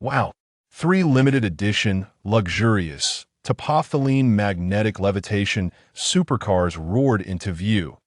Wow. 3 limited edition, luxurious, topophyline magnetic levitation supercars roared into view,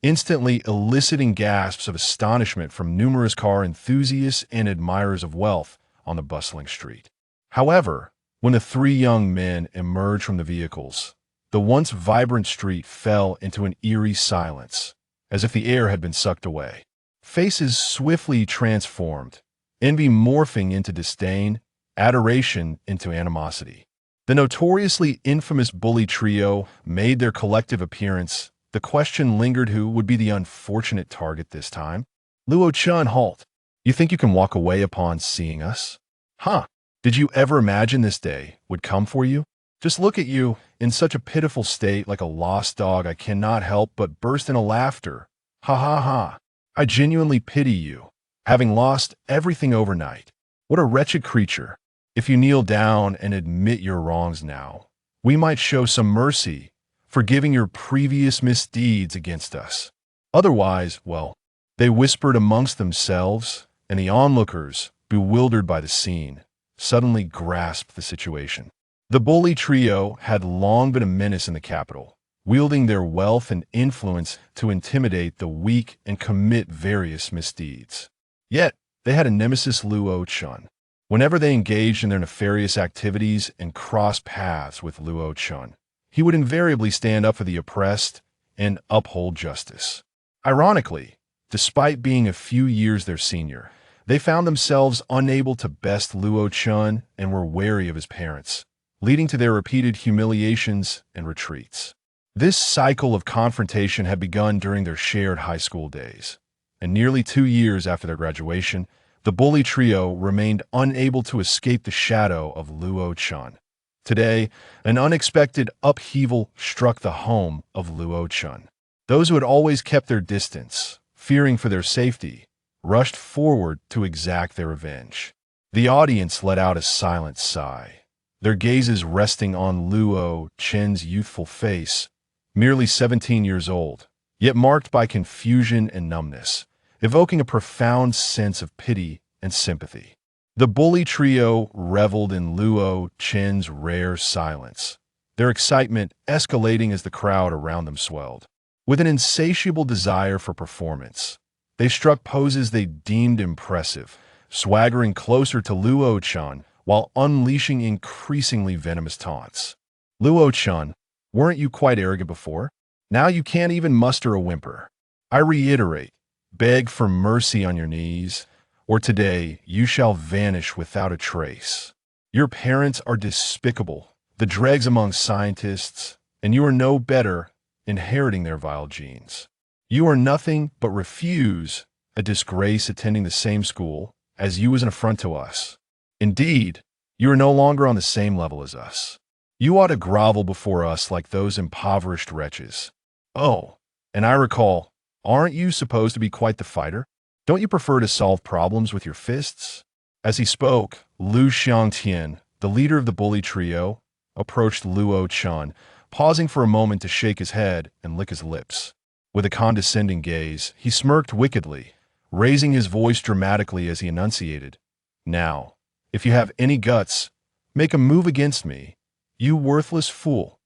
instantly eliciting gasps of astonishment from numerous car enthusiasts and admirers of wealth on the bustling street. However, when the 3 young men emerged from the vehicles, the once vibrant street fell into an eerie silence, as if the air had been sucked away. Faces swiftly transformed, envy morphing into disdain, adoration into animosity. The notoriously infamous bully trio made their collective appearance. The question lingered, who would be the unfortunate target this time? Luo Chun, halt. You think you can walk away upon seeing us? Huh. Did you ever imagine this day would come for you? Just look at you, in such a pitiful state, like a lost dog. I cannot help but burst into laughter. Ha ha ha. I genuinely pity you, having lost everything overnight. What a wretched creature. If you kneel down and admit your wrongs now, we might show some mercy, forgiving your previous misdeeds against us. Otherwise, well, they whispered amongst themselves, and the onlookers, bewildered by the scene, suddenly grasped the situation. The bully trio had long been a menace in the capital, wielding their wealth and influence to intimidate the weak and commit various misdeeds. Yet, they had a nemesis, Luo Chun. Whenever they engaged in their nefarious activities and crossed paths with Luo Chun, he would invariably stand up for the oppressed and uphold justice. Ironically, despite being a few years their senior, they found themselves unable to best Luo Chun and were wary of his parents, leading to their repeated humiliations and retreats. This cycle of confrontation had begun during their shared high school days, and nearly 2 years after their graduation, the bully trio remained unable to escape the shadow of Luo Chun. Today, an unexpected upheaval struck the home of Luo Chun. Those who had always kept their distance, fearing for their safety, rushed forward to exact their revenge. The audience let out a silent sigh, their gazes resting on Luo Chun's youthful face, merely 17 years old, yet marked by confusion and numbness, evoking a profound sense of pity and sympathy. The bully trio reveled in Luo Chun's rare silence, their excitement escalating as the crowd around them swelled. With an insatiable desire for performance, they struck poses they deemed impressive, swaggering closer to Luo Chun while unleashing increasingly venomous taunts. Luo Chun, weren't you quite arrogant before? Now you can't even muster a whimper. I reiterate, beg for mercy on your knees, or today you shall vanish without a trace. Your parents are despicable, the dregs among scientists, and you are no better, inheriting their vile genes. You are nothing but refuse, a disgrace attending the same school, as you is an affront to us. Indeed, you are no longer on the same level as us. You ought to grovel before us like those impoverished wretches. Oh, and I recall, aren't you supposed to be quite the fighter? Don't you prefer to solve problems with your fists? As he spoke, Lu Xiangtian, the leader of the bully trio, approached Luo Chun, pausing for a moment to shake his head and lick his lips. With a condescending gaze, he smirked wickedly, raising his voice dramatically as he enunciated, "Now, if you have any guts, make a move against me, you worthless fool."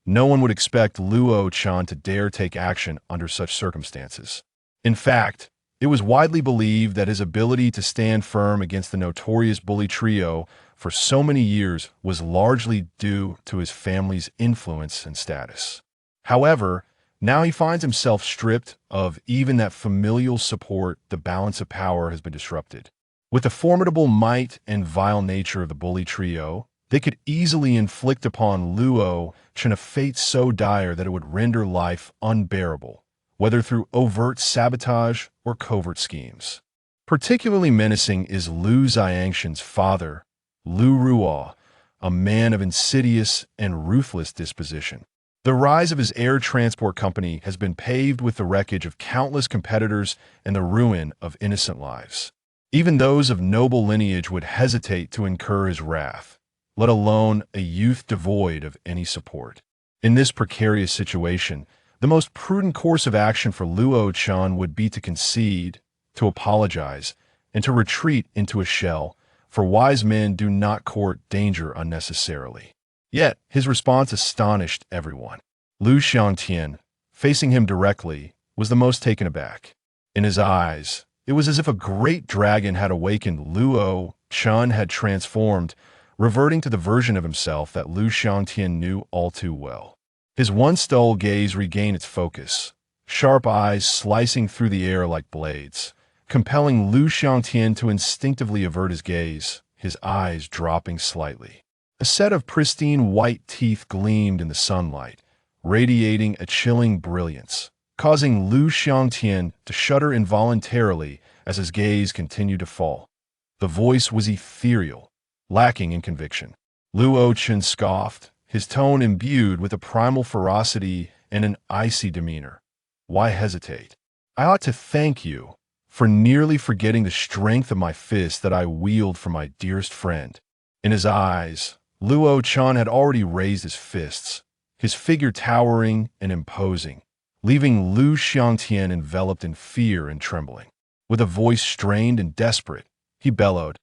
No one would expect Luo Chun to dare take action under such circumstances. In fact, it was widely believed that his ability to stand firm against the notorious bully trio for so many years was largely due to his family's influence and status. However, now he finds himself stripped of even that familial support. The balance of power has been disrupted. With the formidable might and vile nature of the bully trio, they could easily inflict upon Luo Chun a fate so dire that it would render life unbearable, whether through overt sabotage or covert schemes. Particularly menacing is Lu Xiangxian's father, Lu Ruo, a man of insidious and ruthless disposition. The rise of his air transport company has been paved with the wreckage of countless competitors and the ruin of innocent lives. Even those of noble lineage would hesitate to incur his wrath, let alone a youth devoid of any support. In this precarious situation, the most prudent course of action for Luo Chun would be to concede, to apologize, and to retreat into a shell, for wise men do not court danger unnecessarily. Yet, his response astonished everyone. Lu Xiangtian, facing him directly, was the most taken aback. In his eyes, it was as if a great dragon had awakened. Luo Chun had transformed, reverting to the version of himself that Lu Xiangtian knew all too well. His once dull gaze regained its focus, sharp eyes slicing through the air like blades, compelling Lu Xiangtian to instinctively avert his gaze, his eyes dropping slightly. A set of pristine white teeth gleamed in the sunlight, radiating a chilling brilliance, causing Lu Xiangtian to shudder involuntarily as his gaze continued to fall. The voice was ethereal, lacking in conviction. Luo Chen scoffed, his tone imbued with a primal ferocity and an icy demeanor. Why hesitate? I ought to thank you for nearly forgetting the strength of my fist that I wield for my dearest friend. In his eyes, Luo Chen had already raised his fists, his figure towering and imposing, leaving Lu Xiangtian enveloped in fear and trembling. With a voice strained and desperate, he bellowed,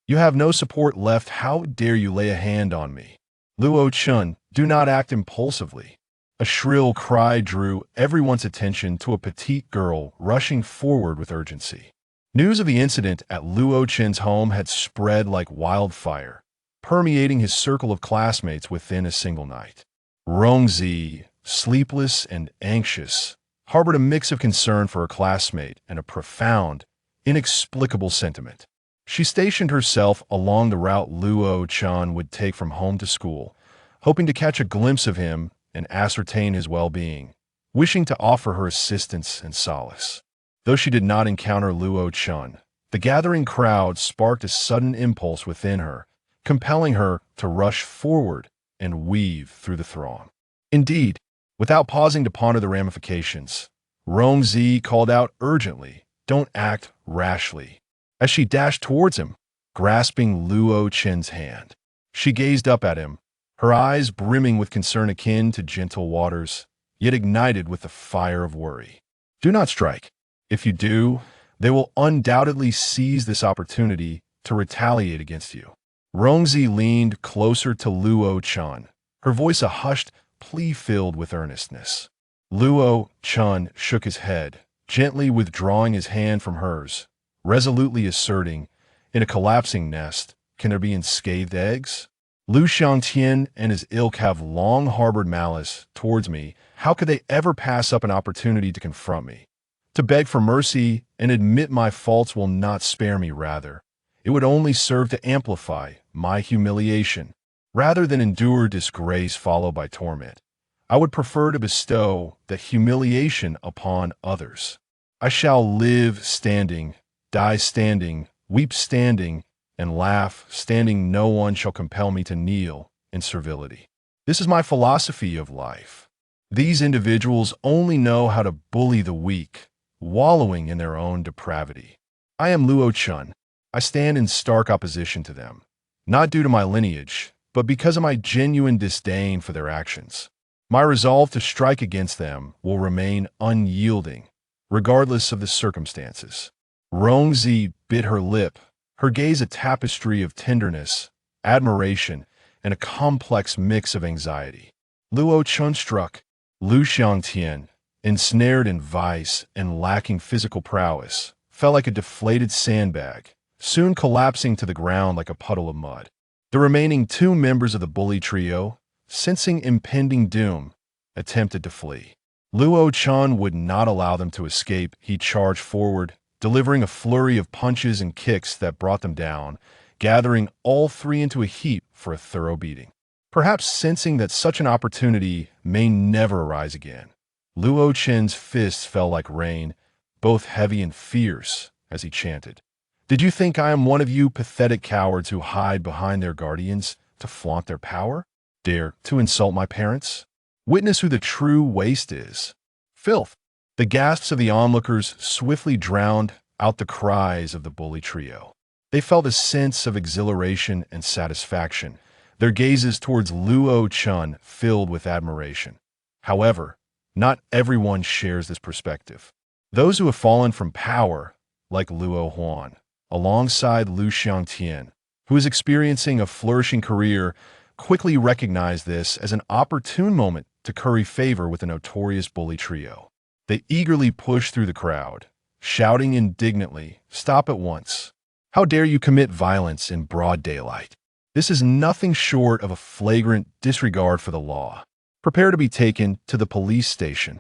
"You have no support left. How dare you lay a hand on me?" Luo Chen, do not act impulsively. A shrill cry drew everyone's attention to a petite girl rushing forward with urgency. News of the incident at Luo Chen's home had spread like wildfire, permeating his circle of classmates within a single night. Rongzi, sleepless and anxious, harbored a mix of concern for her classmate and a profound, inexplicable sentiment. She stationed herself along the route Luo Chen would take from home to school, hoping to catch a glimpse of him and ascertain his well-being, wishing to offer her assistance and solace. Though she did not encounter Luo Chen, the gathering crowd sparked a sudden impulse within her, compelling her to rush forward and weave through the throng. Indeed, without pausing to ponder the ramifications, Rongzi called out urgently, "Don't act rashly." As she dashed towards him, grasping Luo Chen's hand, she gazed up at him, her eyes brimming with concern akin to gentle waters, yet ignited with the fire of worry. "Do not strike. If you do, they will undoubtedly seize this opportunity to retaliate against you." Rongzi leaned closer to Luo Chen, her voice a hushed plea filled with earnestness. Luo Chen shook his head, gently withdrawing his hand from hers, resolutely asserting, "In a collapsing nest, can there be unscathed eggs? Lu Xiangtian and his ilk have long harbored malice towards me. How could they ever pass up an opportunity to confront me? To beg for mercy and admit my faults will not spare me, rather. It would only serve to amplify my humiliation. Rather than endure disgrace followed by torment, I would prefer to bestow that humiliation upon others. I shall live standing, die standing, weep standing, and laugh standing. No one shall compel me to kneel in servility. This is my philosophy of life. These individuals only know how to bully the weak, wallowing in their own depravity. I am Luo Chen. I stand in stark opposition to them, not due to my lineage, but because of my genuine disdain for their actions. My resolve to strike against them will remain unyielding, regardless of the circumstances." Rongzi bit her lip, her gaze a tapestry of tenderness, admiration, and a complex mix of anxiety. Luo Chen struck. Lu Xiangtian, ensnared in vice and lacking physical prowess, fell like a deflated sandbag, soon collapsing to the ground like a puddle of mud. The remaining two members of the bully trio, sensing impending doom, attempted to flee. Luo Chen would not allow them to escape. He charged forward, delivering a flurry of punches and kicks that brought them down, gathering all three into a heap for a thorough beating. Perhaps sensing that such an opportunity may never arise again, Luo Chen's fists fell like rain, both heavy and fierce, as he chanted, "Did you think I am one of you pathetic cowards who hide behind their guardians to flaunt their power? Dare to insult my parents? Witness who the true waste is. Filth." The gasps of the onlookers swiftly drowned out the cries of the bully trio. They felt a sense of exhilaration and satisfaction, their gazes towards Luo Chen filled with admiration. However, not everyone shares this perspective. Those who have fallen from power, like Luo Huan, alongside Lu Xiangtian, who is experiencing a flourishing career, quickly recognized this as an opportune moment to curry favor with the notorious bully trio. They eagerly pushed through the crowd, shouting indignantly, "Stop at once! How dare you commit violence in broad daylight? This is nothing short of a flagrant disregard for the law. Prepare to be taken to the police station."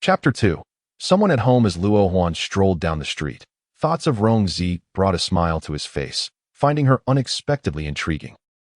Chapter 2. Someone at home as Luo Huan strolled down the street. Thoughts of Rong Zi brought a smile to his face, finding her unexpectedly intriguing.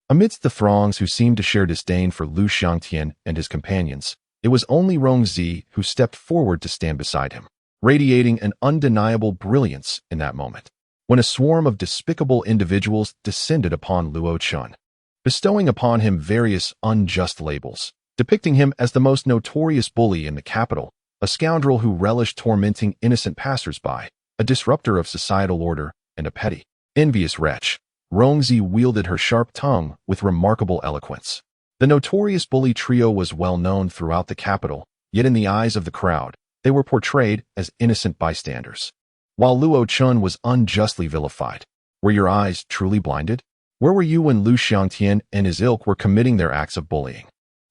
Amidst the throngs who seemed to share disdain for Lu Xiangtian and his companions, it was only Rong Zi who stepped forward to stand beside him, radiating an undeniable brilliance in that moment, when a swarm of despicable individuals descended upon Luo Chun, bestowing upon him various unjust labels, depicting him as the most notorious bully in the capital, a scoundrel who relished tormenting innocent passers-by, a disruptor of societal order, and a petty, envious wretch. Rong Zi wielded her sharp tongue with remarkable eloquence. The notorious bully trio was well known throughout the capital, yet in the eyes of the crowd, they were portrayed as innocent bystanders. While Luo Chun was unjustly vilified, were your eyes truly blinded? Where were you when Lu Xiangtian and his ilk were committing their acts of bullying?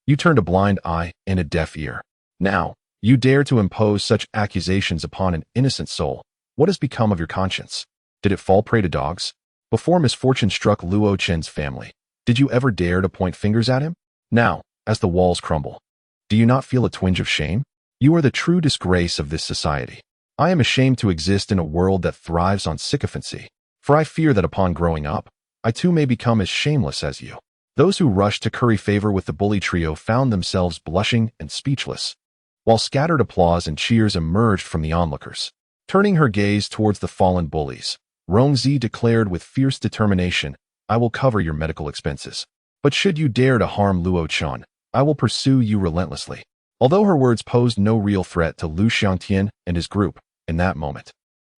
You turned a blind eye and a deaf ear. Now, you dare to impose such accusations upon an innocent soul. What has become of your conscience? Did it fall prey to dogs? Before misfortune struck Luo Chen's family, did you ever dare to point fingers at him? Now, as the walls crumble, do you not feel a twinge of shame? You are the true disgrace of this society. I am ashamed to exist in a world that thrives on sycophancy, for I fear that upon growing up, I too may become as shameless as you. Those who rushed to curry favor with the bully trio found themselves blushing and speechless, while scattered applause and cheers emerged from the onlookers. Turning her gaze towards the fallen bullies, Rong Zi declared with fierce determination, "I will cover your medical expenses. But should you dare to harm Luo Chun, I will pursue you relentlessly." Although her words posed no real threat to Lu Xiangtian and his group in that moment,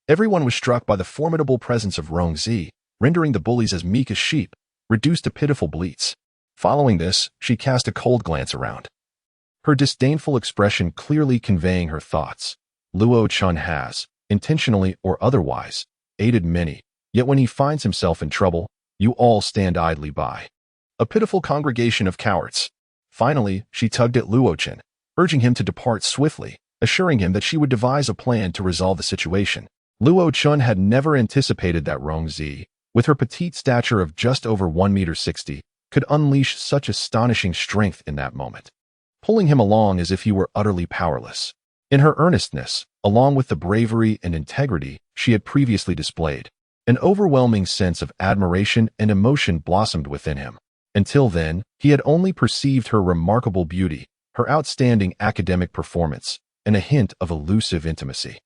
everyone was struck by the formidable presence of Rong Zi, rendering the bullies as meek as sheep, reduced to pitiful bleats. Following this, she cast a cold glance around, her disdainful expression clearly conveying her thoughts. Luo Chun has, intentionally or otherwise, aided many, yet when he finds himself in trouble, you all stand idly by. A pitiful congregation of cowards. Finally, she tugged at Luo Chun, urging him to depart swiftly, assuring him that she would devise a plan to resolve the situation. Luo Chun had never anticipated that Rong Zi, with her petite stature of just over 1.60 meters, could unleash such astonishing strength in that moment, pulling him along as if he were utterly powerless. In her earnestness, along with the bravery and integrity she had previously displayed, an overwhelming sense of admiration and emotion blossomed within him. Until then, he had only perceived her remarkable beauty, her outstanding academic performance, and a hint of elusive intimacy.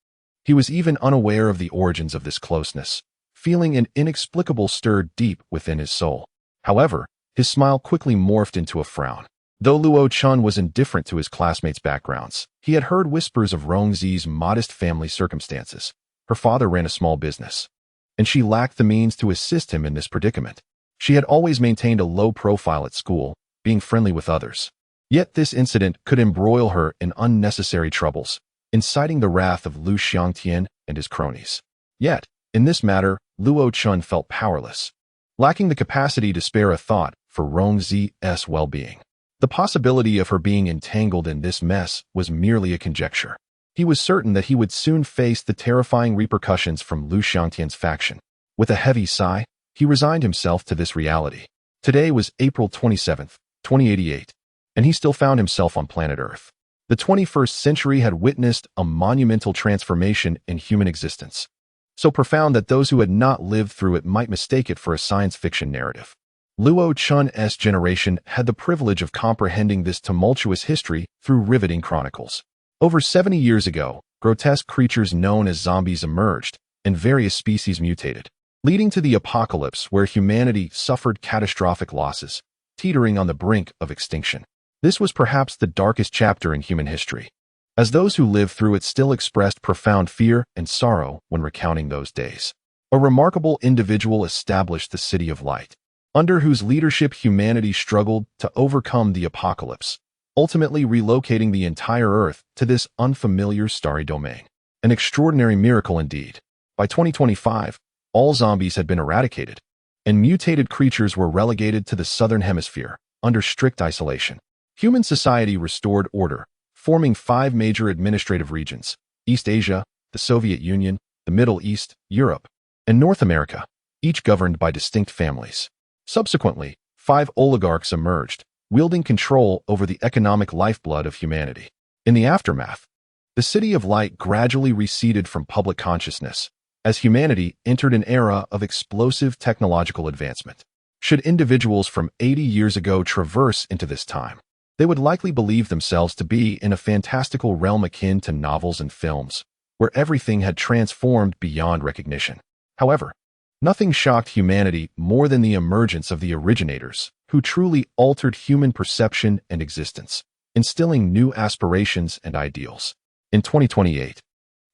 He was even unaware of the origins of this closeness, feeling an inexplicable stir deep within his soul. However, his smile quickly morphed into a frown. Though Luo Chun was indifferent to his classmates' backgrounds, he had heard whispers of Rong Zi's modest family circumstances. Her father ran a small business, and she lacked the means to assist him in this predicament. She had always maintained a low profile at school, being friendly with others. Yet this incident could embroil her in unnecessary troubles, inciting the wrath of Lu Xiangtian and his cronies. Yet, in this matter, Luo Chun felt powerless, lacking the capacity to spare a thought for Rong Zi's well-being. The possibility of her being entangled in this mess was merely a conjecture. He was certain that he would soon face the terrifying repercussions from Lu Xiangtian's faction. With a heavy sigh, he resigned himself to this reality. Today was April 27th, 2088, and he still found himself on planet Earth. The 21st century had witnessed a monumental transformation in human existence, so profound that those who had not lived through it might mistake it for a science fiction narrative. Luo Chun's generation had the privilege of comprehending this tumultuous history through riveting chronicles. Over 70 years ago, grotesque creatures known as zombies emerged, and various species mutated, leading to the apocalypse where humanity suffered catastrophic losses, teetering on the brink of extinction. This was perhaps the darkest chapter in human history, as those who lived through it still expressed profound fear and sorrow when recounting those days. A remarkable individual established the City of Light, under whose leadership humanity struggled to overcome the apocalypse, ultimately relocating the entire Earth to this unfamiliar starry domain. An extraordinary miracle indeed. By 2025, all zombies had been eradicated, and mutated creatures were relegated to the southern hemisphere, under strict isolation. Human society restored order, forming 5 major administrative regions: East Asia, the Soviet Union, the Middle East, Europe, and North America, each governed by distinct families. Subsequently, 5 oligarchs emerged, wielding control over the economic lifeblood of humanity. In the aftermath, the City of Light gradually receded from public consciousness, as humanity entered an era of explosive technological advancement. Should individuals from 80 years ago traverse into this time, they would likely believe themselves to be in a fantastical realm akin to novels and films, where everything had transformed beyond recognition. However, nothing shocked humanity more than the emergence of the originators, who truly altered human perception and existence, instilling new aspirations and ideals. In 2028,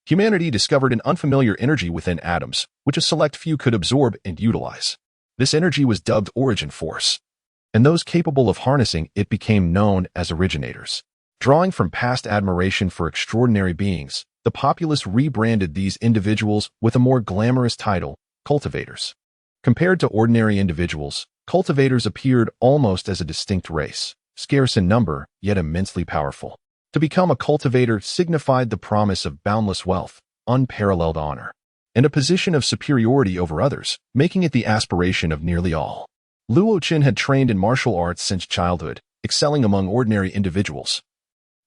humanity discovered an unfamiliar energy within atoms, which a select few could absorb and utilize. This energy was dubbed Origin Force, and those capable of harnessing it became known as originators. Drawing from past admiration for extraordinary beings, the populace rebranded these individuals with a more glamorous title, cultivators. Compared to ordinary individuals, cultivators appeared almost as a distinct race, scarce in number, yet immensely powerful. To become a cultivator signified the promise of boundless wealth, unparalleled honor, and a position of superiority over others, making it the aspiration of nearly all. Luo Qin had trained in martial arts since childhood, excelling among ordinary individuals.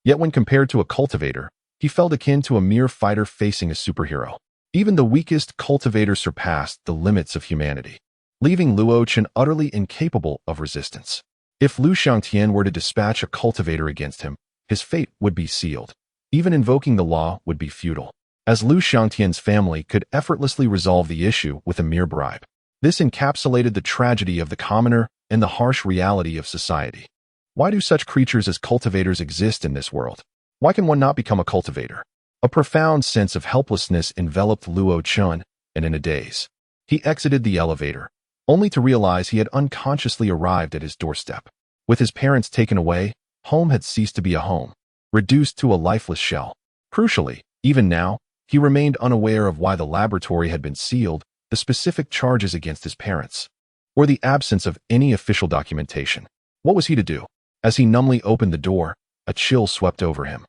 Yet when compared to a cultivator, he felt akin to a mere fighter facing a superhero. Even the weakest cultivator surpassed the limits of humanity, leaving Luo Qin utterly incapable of resistance. If Lu Xiangtian were to dispatch a cultivator against him, his fate would be sealed. Even invoking the law would be futile, as Lu Xiangtian's family could effortlessly resolve the issue with a mere bribe. This encapsulated the tragedy of the commoner and the harsh reality of society. Why do such creatures as cultivators exist in this world? Why can one not become a cultivator? A profound sense of helplessness enveloped Luo Qin, and in a daze, he exited the elevator, only to realize he had unconsciously arrived at his doorstep. With his parents taken away, home had ceased to be a home, reduced to a lifeless shell. Crucially, even now, he remained unaware of why the laboratory had been sealed, the specific charges against his parents, or the absence of any official documentation. What was he to do? As he numbly opened the door, a chill swept over him,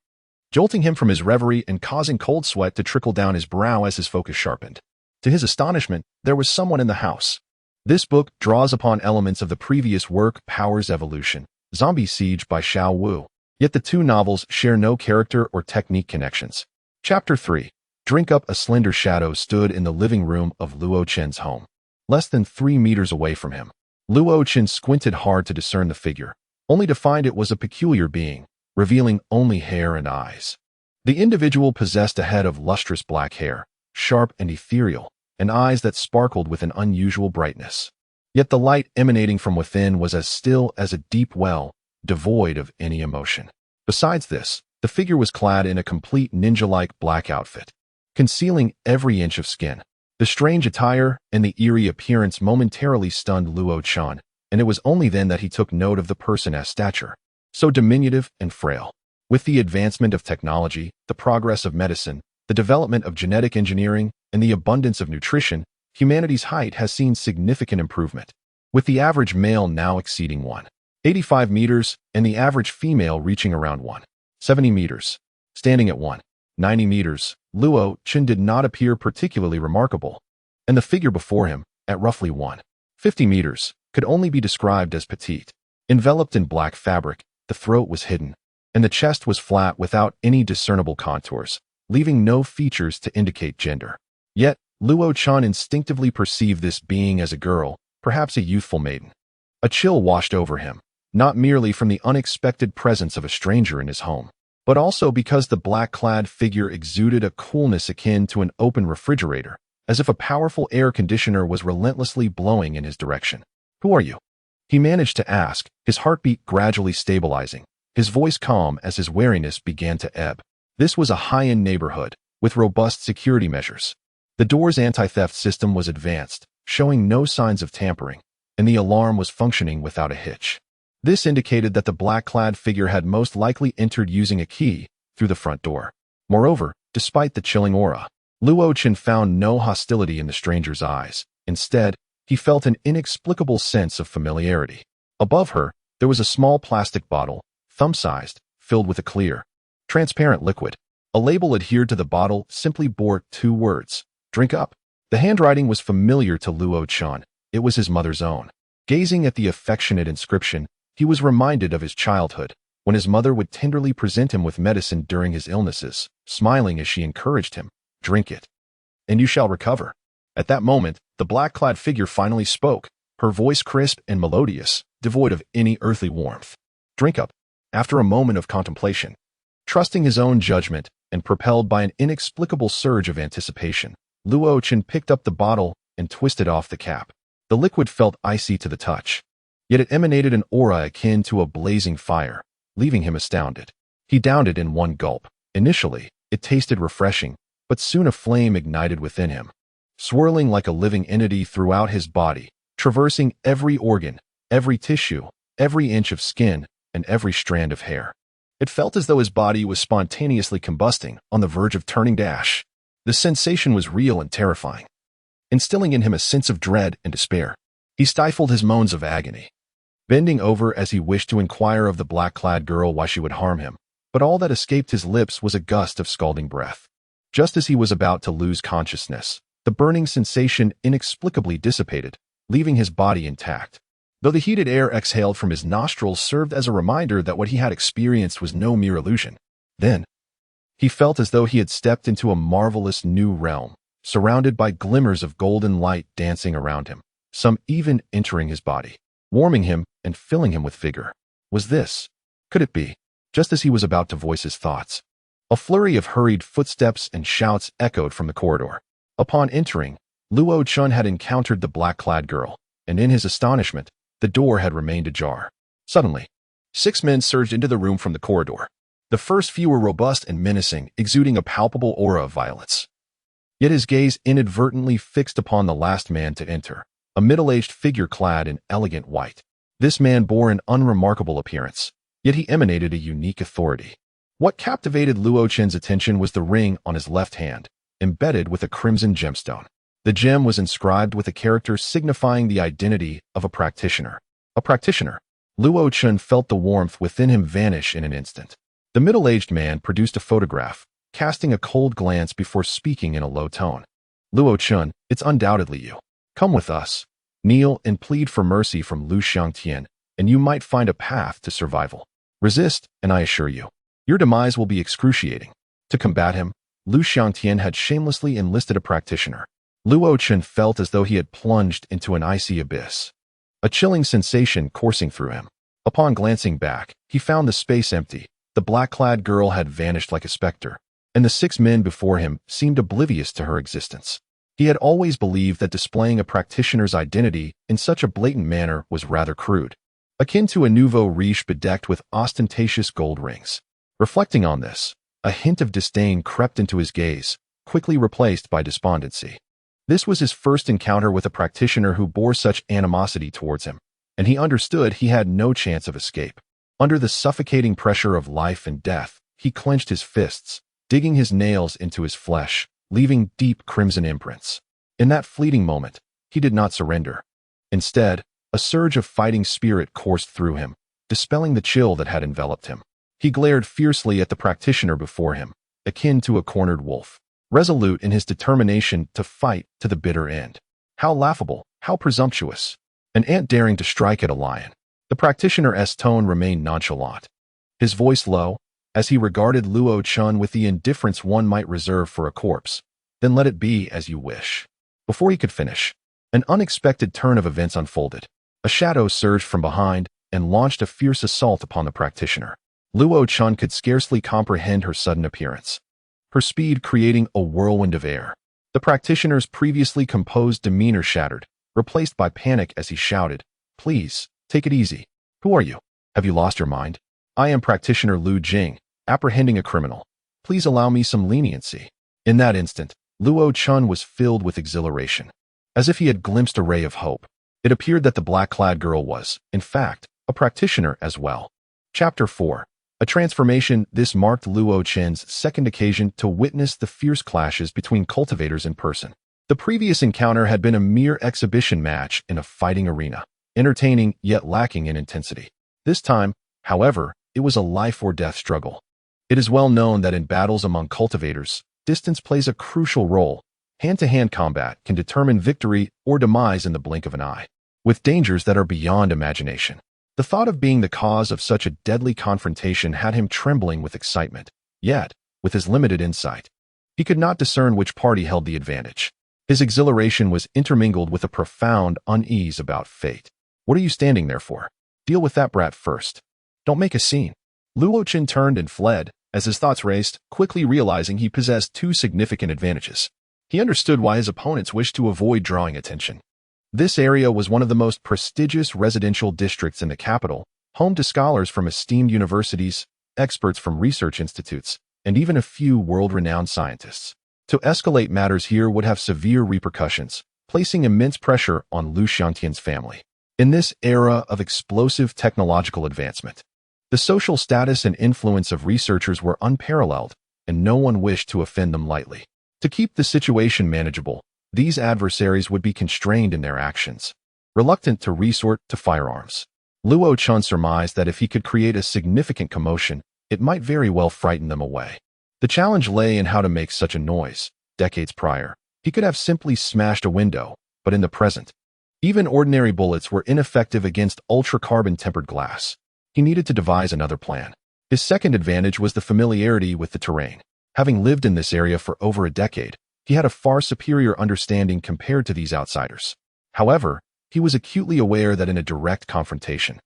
jolting him from his reverie and causing cold sweat to trickle down his brow as his focus sharpened. To his astonishment, there was someone in the house. This book draws upon elements of the previous work, Power's Evolution, Zombie Siege by Xiao Wu, yet the 2 novels share no character or technique connections. Chapter 3. Drink Up. A slender shadow stood in the living room of Luo Qin's home, less than 3 meters away from him. Luo Qin squinted hard to discern the figure, only to find it was a peculiar being, revealing only hair and eyes. The individual possessed a head of lustrous black hair, sharp and ethereal, and eyes that sparkled with an unusual brightness. Yet the light emanating from within was as still as a deep well, devoid of any emotion. Besides this, the figure was clad in a complete ninja-like black outfit, concealing every inch of skin. The strange attire and the eerie appearance momentarily stunned Luo Qin, and it was only then that he took note of the person's stature, so diminutive and frail. With the advancement of technology, the progress of medicine, the development of genetic engineering, and the abundance of nutrition, humanity's height has seen significant improvement, with the average male now exceeding 1.85 meters and the average female reaching around 1.70 meters. Standing at 1.90 meters, Luo Qin did not appear particularly remarkable, and the figure before him, at roughly 1.50 meters, could only be described as petite. Enveloped in black fabric, the throat was hidden, and the chest was flat without any discernible contours, leaving no features to indicate gender. Yet, Luo Qin instinctively perceived this being as a girl, perhaps a youthful maiden. A chill washed over him, not merely from the unexpected presence of a stranger in his home, but also because the black-clad figure exuded a coolness akin to an open refrigerator, as if a powerful air conditioner was relentlessly blowing in his direction. "Who are you?" he managed to ask, his heartbeat gradually stabilizing, his voice calm as his wariness began to ebb. This was a high-end neighborhood, with robust security measures. The door's anti-theft system was advanced, showing no signs of tampering, and the alarm was functioning without a hitch. This indicated that the black-clad figure had most likely entered using a key through the front door. Moreover, despite the chilling aura, Luo Qin found no hostility in the stranger's eyes. Instead, He felt an inexplicable sense of familiarity. Above her, there was a small plastic bottle, thumb-sized, filled with a clear, transparent liquid. A label adhered to the bottle simply bore 2 words, "Drink up." The handwriting was familiar to Luo Chun. It was his mother's own. Gazing at the affectionate inscription, he was reminded of his childhood, when his mother would tenderly present him with medicine during his illnesses, smiling as she encouraged him, "Drink it, and you shall recover." At that moment, the black-clad figure finally spoke, her voice crisp and melodious, devoid of any earthly warmth. "Drink up." After a moment of contemplation, trusting his own judgment and propelled by an inexplicable surge of anticipation, Luo Chun picked up the bottle and twisted off the cap. The liquid felt icy to the touch, yet it emanated an aura akin to a blazing fire, leaving him astounded. He downed it in one gulp. Initially, it tasted refreshing, but soon a flame ignited within him, swirling like a living entity throughout his body, traversing every organ, every tissue, every inch of skin, and every strand of hair. It felt as though his body was spontaneously combusting, on the verge of turning to ash. The sensation was real and terrifying, instilling in him a sense of dread and despair. He stifled his moans of agony, bending over as he wished to inquire of the black-clad girl why she would harm him, but all that escaped his lips was a gust of scalding breath. Just as he was about to lose consciousness, the burning sensation inexplicably dissipated, leaving his body intact. Though the heated air exhaled from his nostrils served as a reminder that what he had experienced was no mere illusion. Then, he felt as though he had stepped into a marvelous new realm, surrounded by glimmers of golden light dancing around him, some even entering his body, warming him and filling him with vigor. Was this? Could it be? Just as he was about to voice his thoughts, a flurry of hurried footsteps and shouts echoed from the corridor. Upon entering, Luo Chun had encountered the black-clad girl, and in his astonishment, the door had remained ajar. Suddenly, 6 men surged into the room from the corridor. The first few were robust and menacing, exuding a palpable aura of violence. Yet his gaze inadvertently fixed upon the last man to enter, a middle-aged figure clad in elegant white. This man bore an unremarkable appearance, yet he emanated a unique authority. What captivated Luo Chun's attention was the ring on his left hand, embedded with a crimson gemstone. The gem was inscribed with a character signifying the identity of a practitioner. A practitioner. Luo Chun felt the warmth within him vanish in an instant. The middle-aged man produced a photograph, casting a cold glance before speaking in a low tone. "Luo Chun, it's undoubtedly you. Come with us. Kneel and plead for mercy from Lu Xiangtian, and you might find a path to survival. Resist, and I assure you, your demise will be excruciating." To combat him, Lu Xiangtian had shamelessly enlisted a practitioner. Luo Chun felt as though he had plunged into an icy abyss, a chilling sensation coursing through him. Upon glancing back, he found the space empty. The black-clad girl had vanished like a specter, and the 6 men before him seemed oblivious to her existence. He had always believed that displaying a practitioner's identity in such a blatant manner was rather crude, akin to a nouveau riche bedecked with ostentatious gold rings. Reflecting on this, a hint of disdain crept into his gaze, quickly replaced by despondency. This was his first encounter with a practitioner who bore such animosity towards him, and he understood he had no chance of escape. Under the suffocating pressure of life and death, he clenched his fists, digging his nails into his flesh, leaving deep crimson imprints. In that fleeting moment, he did not surrender. Instead, a surge of fighting spirit coursed through him, dispelling the chill that had enveloped him. He glared fiercely at the practitioner before him, akin to a cornered wolf, resolute in his determination to fight to the bitter end. How laughable, how presumptuous. An ant daring to strike at a lion. The practitioner's tone remained nonchalant, his voice low, as he regarded Luo Chun with the indifference one might reserve for a corpse. "Then let it be as you wish." Before he could finish, an unexpected turn of events unfolded. A shadow surged from behind and launched a fierce assault upon the practitioner. Luo Chun could scarcely comprehend her sudden appearance, her speed creating a whirlwind of air. The practitioner's previously composed demeanor shattered, replaced by panic as he shouted, "Please, take it easy. Who are you? Have you lost your mind? I am Practitioner Lu Jing, apprehending a criminal. Please allow me some leniency." In that instant, Luo Chun was filled with exhilaration, as if he had glimpsed a ray of hope. It appeared that the black-clad girl was, in fact, a practitioner as well. Chapter 4. A transformation. This marked Luo Chun's second occasion to witness the fierce clashes between cultivators in person. The previous encounter had been a mere exhibition match in a fighting arena, entertaining yet lacking in intensity. This time, however, it was a life-or-death struggle. It is well known that in battles among cultivators, distance plays a crucial role. Hand-to-hand combat can determine victory or demise in the blink of an eye, with dangers that are beyond imagination. The thought of being the cause of such a deadly confrontation had him trembling with excitement. Yet, with his limited insight, he could not discern which party held the advantage. His exhilaration was intermingled with a profound unease about fate. What are you standing there for? Deal with that brat first. Don't make a scene. Luo Chen turned and fled, as his thoughts raced, quickly realizing he possessed two significant advantages. He understood why his opponents wished to avoid drawing attention. This area was one of the most prestigious residential districts in the capital, home to scholars from esteemed universities, experts from research institutes, and even a few world-renowned scientists. To escalate matters here would have severe repercussions, placing immense pressure on Lu Xiantian's family. In this era of explosive technological advancement, the social status and influence of researchers were unparalleled, and no one wished to offend them lightly. To keep the situation manageable, these adversaries would be constrained in their actions, reluctant to resort to firearms. Luo Chen surmised that if he could create a significant commotion, it might very well frighten them away. The challenge lay in how to make such a noise. Decades prior, he could have simply smashed a window, but in the present, even ordinary bullets were ineffective against ultra-carbon-tempered glass. He needed to devise another plan. His second advantage was the familiarity with the terrain. Having lived in this area for over a decade, he had a far superior understanding compared to these outsiders. However, he was acutely aware that in a direct confrontation,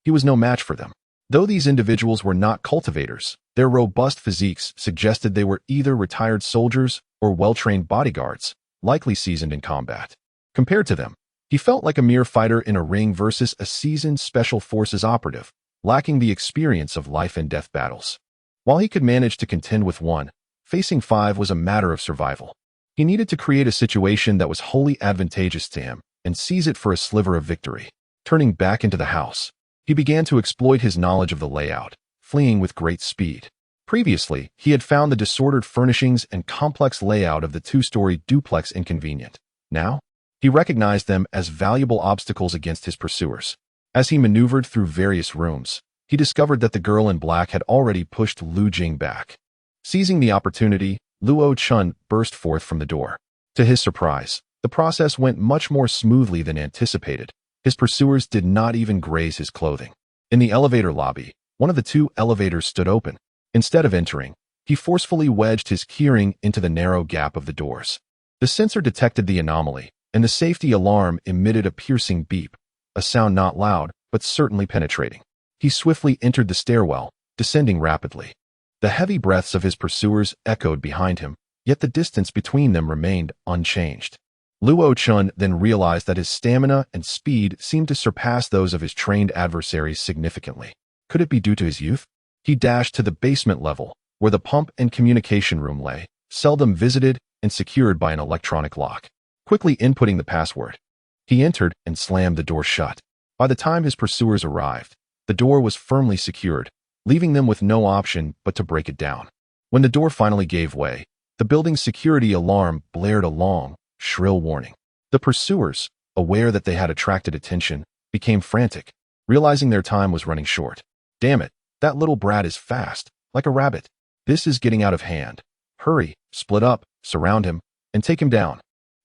he was no match for them. Though these individuals were not cultivators, their robust physiques suggested they were either retired soldiers or well-trained bodyguards, likely seasoned in combat. Compared to them, he felt like a mere fighter in a ring versus a seasoned special forces operative, lacking the experience of life and death battles. While he could manage to contend with one, facing five was a matter of survival. He needed to create a situation that was wholly advantageous to him and seize it for a sliver of victory. Turning back into the house, he began to exploit his knowledge of the layout, fleeing with great speed. Previously, he had found the disordered furnishings and complex layout of the two-story duplex inconvenient. Now, he recognized them as valuable obstacles against his pursuers. As he maneuvered through various rooms, he discovered that the girl in black had already pushed Lu Jing back. Seizing the opportunity, Luo Chen burst forth from the door. To his surprise, the process went much more smoothly than anticipated. His pursuers did not even graze his clothing. In the elevator lobby, one of the two elevators stood open. Instead of entering, he forcefully wedged his keyring into the narrow gap of the doors. The sensor detected the anomaly, and the safety alarm emitted a piercing beep, a sound not loud, but certainly penetrating. He swiftly entered the stairwell, descending rapidly. The heavy breaths of his pursuers echoed behind him, yet the distance between them remained unchanged. Luo Chen then realized that his stamina and speed seemed to surpass those of his trained adversaries significantly. Could it be due to his youth? He dashed to the basement level, where the pump and communication room lay, seldom visited and secured by an electronic lock. Quickly inputting the password, he entered and slammed the door shut. By the time his pursuers arrived, the door was firmly secured, leaving them with no option but to break it down. When the door finally gave way, the building's security alarm blared a long, shrill warning. The pursuers, aware that they had attracted attention, became frantic, realizing their time was running short. Damn it, that little brat is fast, like a rabbit. This is getting out of hand. Hurry, split up, surround him, and take him down.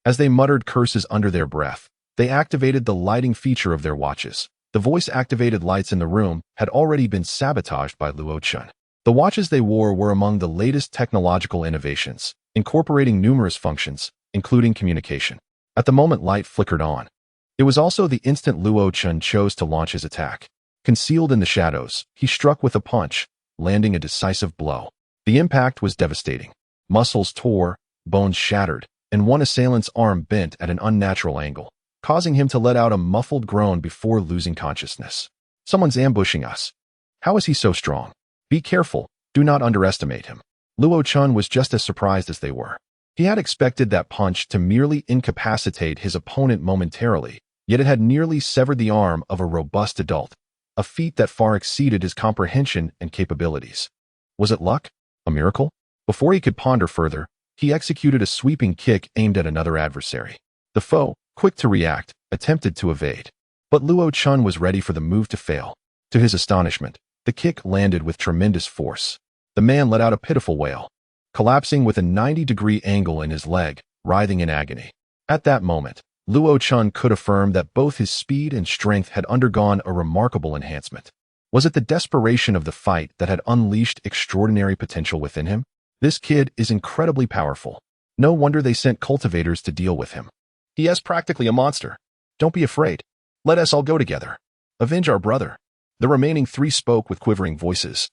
As they muttered curses under their breath, they activated the lighting feature of their watches. The voice-activated lights in the room had already been sabotaged by Luo Chen. The watches they wore were among the latest technological innovations, incorporating numerous functions, including communication. At the moment light flickered on, it was also the instant Luo Chen chose to launch his attack. Concealed in the shadows, he struck with a punch, landing a decisive blow. The impact was devastating. Muscles tore, bones shattered, and one assailant's arm bent at an unnatural angle, causing him to let out a muffled groan before losing consciousness. Someone's ambushing us. How is he so strong? Be careful, do not underestimate him. Luo Chen was just as surprised as they were. He had expected that punch to merely incapacitate his opponent momentarily, yet it had nearly severed the arm of a robust adult, a feat that far exceeded his comprehension and capabilities. Was it luck? A miracle? Before he could ponder further, He executed a sweeping kick aimed at another adversary. The foe, quick to react, attempted to evade. But Luo Chun was ready for the move to fail. To his astonishment, the kick landed with tremendous force. The man let out a pitiful wail, collapsing with a 90-degree angle in his leg, writhing in agony. At that moment, Luo Chun could affirm that both his speed and strength had undergone a remarkable enhancement. Was it the desperation of the fight that had unleashed extraordinary potential within him? This kid is incredibly powerful. No wonder they sent cultivators to deal with him. He is practically a monster. Don't be afraid. Let us all go together. Avenge our brother. The remaining 3 spoke with quivering voices.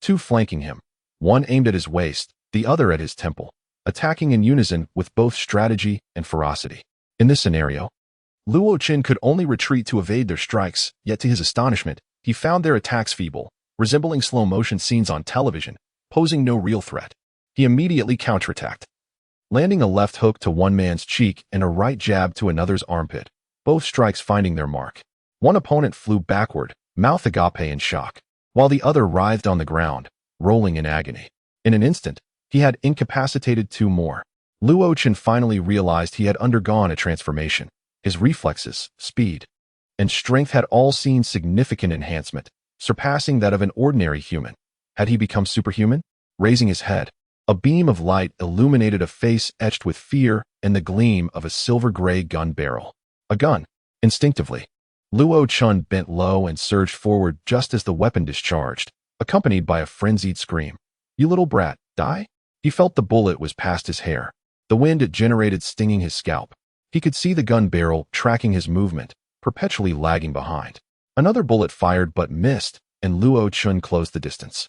2 flanking him, one aimed at his waist, the other at his temple, attacking in unison with both strategy and ferocity. In this scenario, Luo Chun could only retreat to evade their strikes, yet to his astonishment, he found their attacks feeble, resembling slow-motion scenes on television, posing no real threat. He immediately counterattacked, landing a left hook to one man's cheek and a right jab to another's armpit, both strikes finding their mark. One opponent flew backward, mouth agape in shock, while the other writhed on the ground, rolling in agony. In an instant, he had incapacitated 2 more. Luo Chun finally realized he had undergone a transformation. His reflexes, speed, and strength had all seen significant enhancement, surpassing that of an ordinary human. Had he become superhuman? Raising his head, a beam of light illuminated a face etched with fear and the gleam of a silver-gray gun barrel. A gun. Instinctively, Luo Chun bent low and surged forward just as the weapon discharged, accompanied by a frenzied scream. "You little brat, die?" He felt the bullet was past his hair, the wind it generated stinging his scalp. He could see the gun barrel tracking his movement, perpetually lagging behind. Another bullet fired but missed, and Luo Chun closed the distance,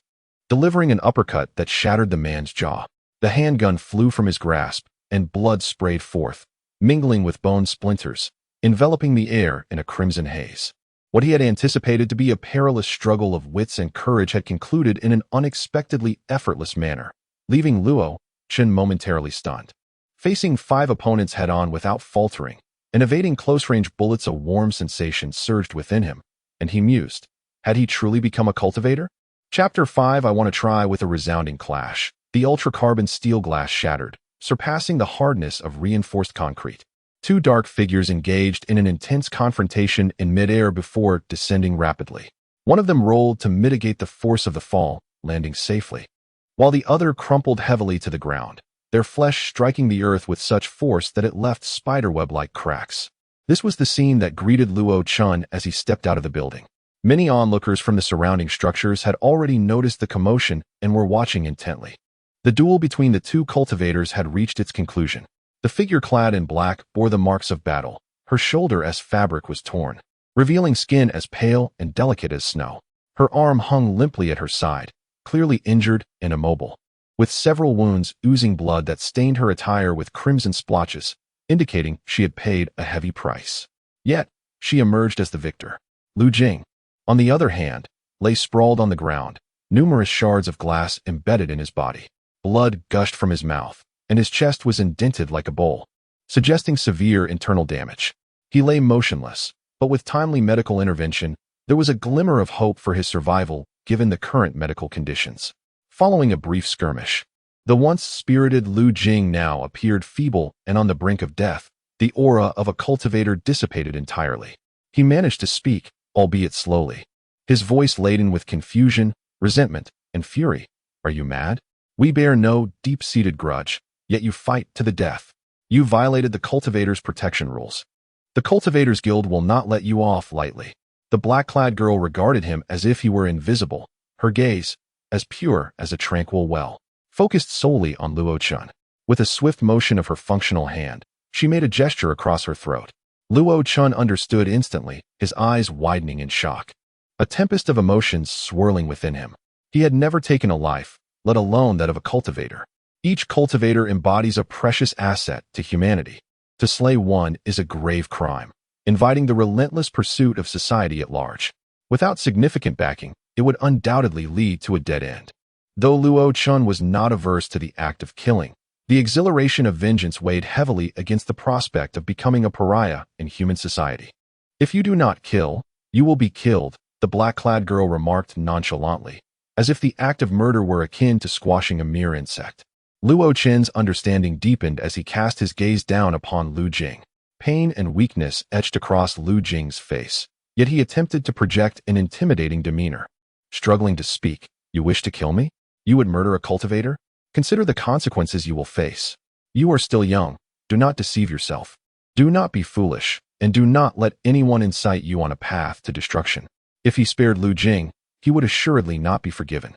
delivering an uppercut that shattered the man's jaw. The handgun flew from his grasp, and blood sprayed forth, mingling with bone splinters, enveloping the air in a crimson haze. What he had anticipated to be a perilous struggle of wits and courage had concluded in an unexpectedly effortless manner, leaving Luo Chun momentarily stunned. Facing 5 opponents head-on without faltering, and evading close-range bullets, a warm sensation surged within him, and he mused, had he truly become a cultivator? Chapter 5. I want to try with a resounding clash. The ultra-carbon steel glass shattered, surpassing the hardness of reinforced concrete. 2 dark figures engaged in an intense confrontation in midair before descending rapidly. One of them rolled to mitigate the force of the fall, landing safely, while the other crumpled heavily to the ground, their flesh striking the earth with such force that it left spiderweb-like cracks. This was the scene that greeted Luo Chun as he stepped out of the building. Many onlookers from the surrounding structures had already noticed the commotion and were watching intently. The duel between the 2 cultivators had reached its conclusion. The figure clad in black bore the marks of battle. Her shoulder as fabric was torn, revealing skin as pale and delicate as snow. Her arm hung limply at her side, clearly injured and immobile, with several wounds oozing blood that stained her attire with crimson splotches, indicating she had paid a heavy price. Yet, she emerged as the victor. Lu Jing, on the other hand, lay sprawled on the ground, numerous shards of glass embedded in his body. Blood gushed from his mouth, and his chest was indented like a bowl, suggesting severe internal damage. He lay motionless, but with timely medical intervention, there was a glimmer of hope for his survival given the current medical conditions. Following a brief skirmish, the once spirited Lu Jing now appeared feeble and on the brink of death. The aura of a cultivator dissipated entirely. He managed to speak, albeit slowly, his voice laden with confusion, resentment, and fury. "Are you mad? We bear no deep-seated grudge, yet you fight to the death. You violated the cultivators' protection rules. The Cultivators Guild will not let you off lightly." The black-clad girl regarded him as if he were invisible, her gaze, as pure as a tranquil well, focused solely on Luo Chun. With a swift motion of her functional hand, she made a gesture across her throat. Luo Chun understood instantly, his eyes widening in shock, a tempest of emotions swirling within him. He had never taken a life, let alone that of a cultivator. Each cultivator embodies a precious asset to humanity. To slay one is a grave crime, inviting the relentless pursuit of society at large. Without significant backing, it would undoubtedly lead to a dead end. Though Luo Chun was not averse to the act of killing, the exhilaration of vengeance weighed heavily against the prospect of becoming a pariah in human society. "If you do not kill, you will be killed," the black-clad girl remarked nonchalantly, as if the act of murder were akin to squashing a mere insect. Luo Qin's understanding deepened as he cast his gaze down upon Lu Jing. Pain and weakness etched across Lu Jing's face, yet he attempted to project an intimidating demeanor. Struggling to speak, "You wish to kill me? You would murder a cultivator? Consider the consequences you will face. You are still young. Do not deceive yourself. Do not be foolish, and do not let anyone incite you on a path to destruction." If he spared Lu Jing, he would assuredly not be forgiven.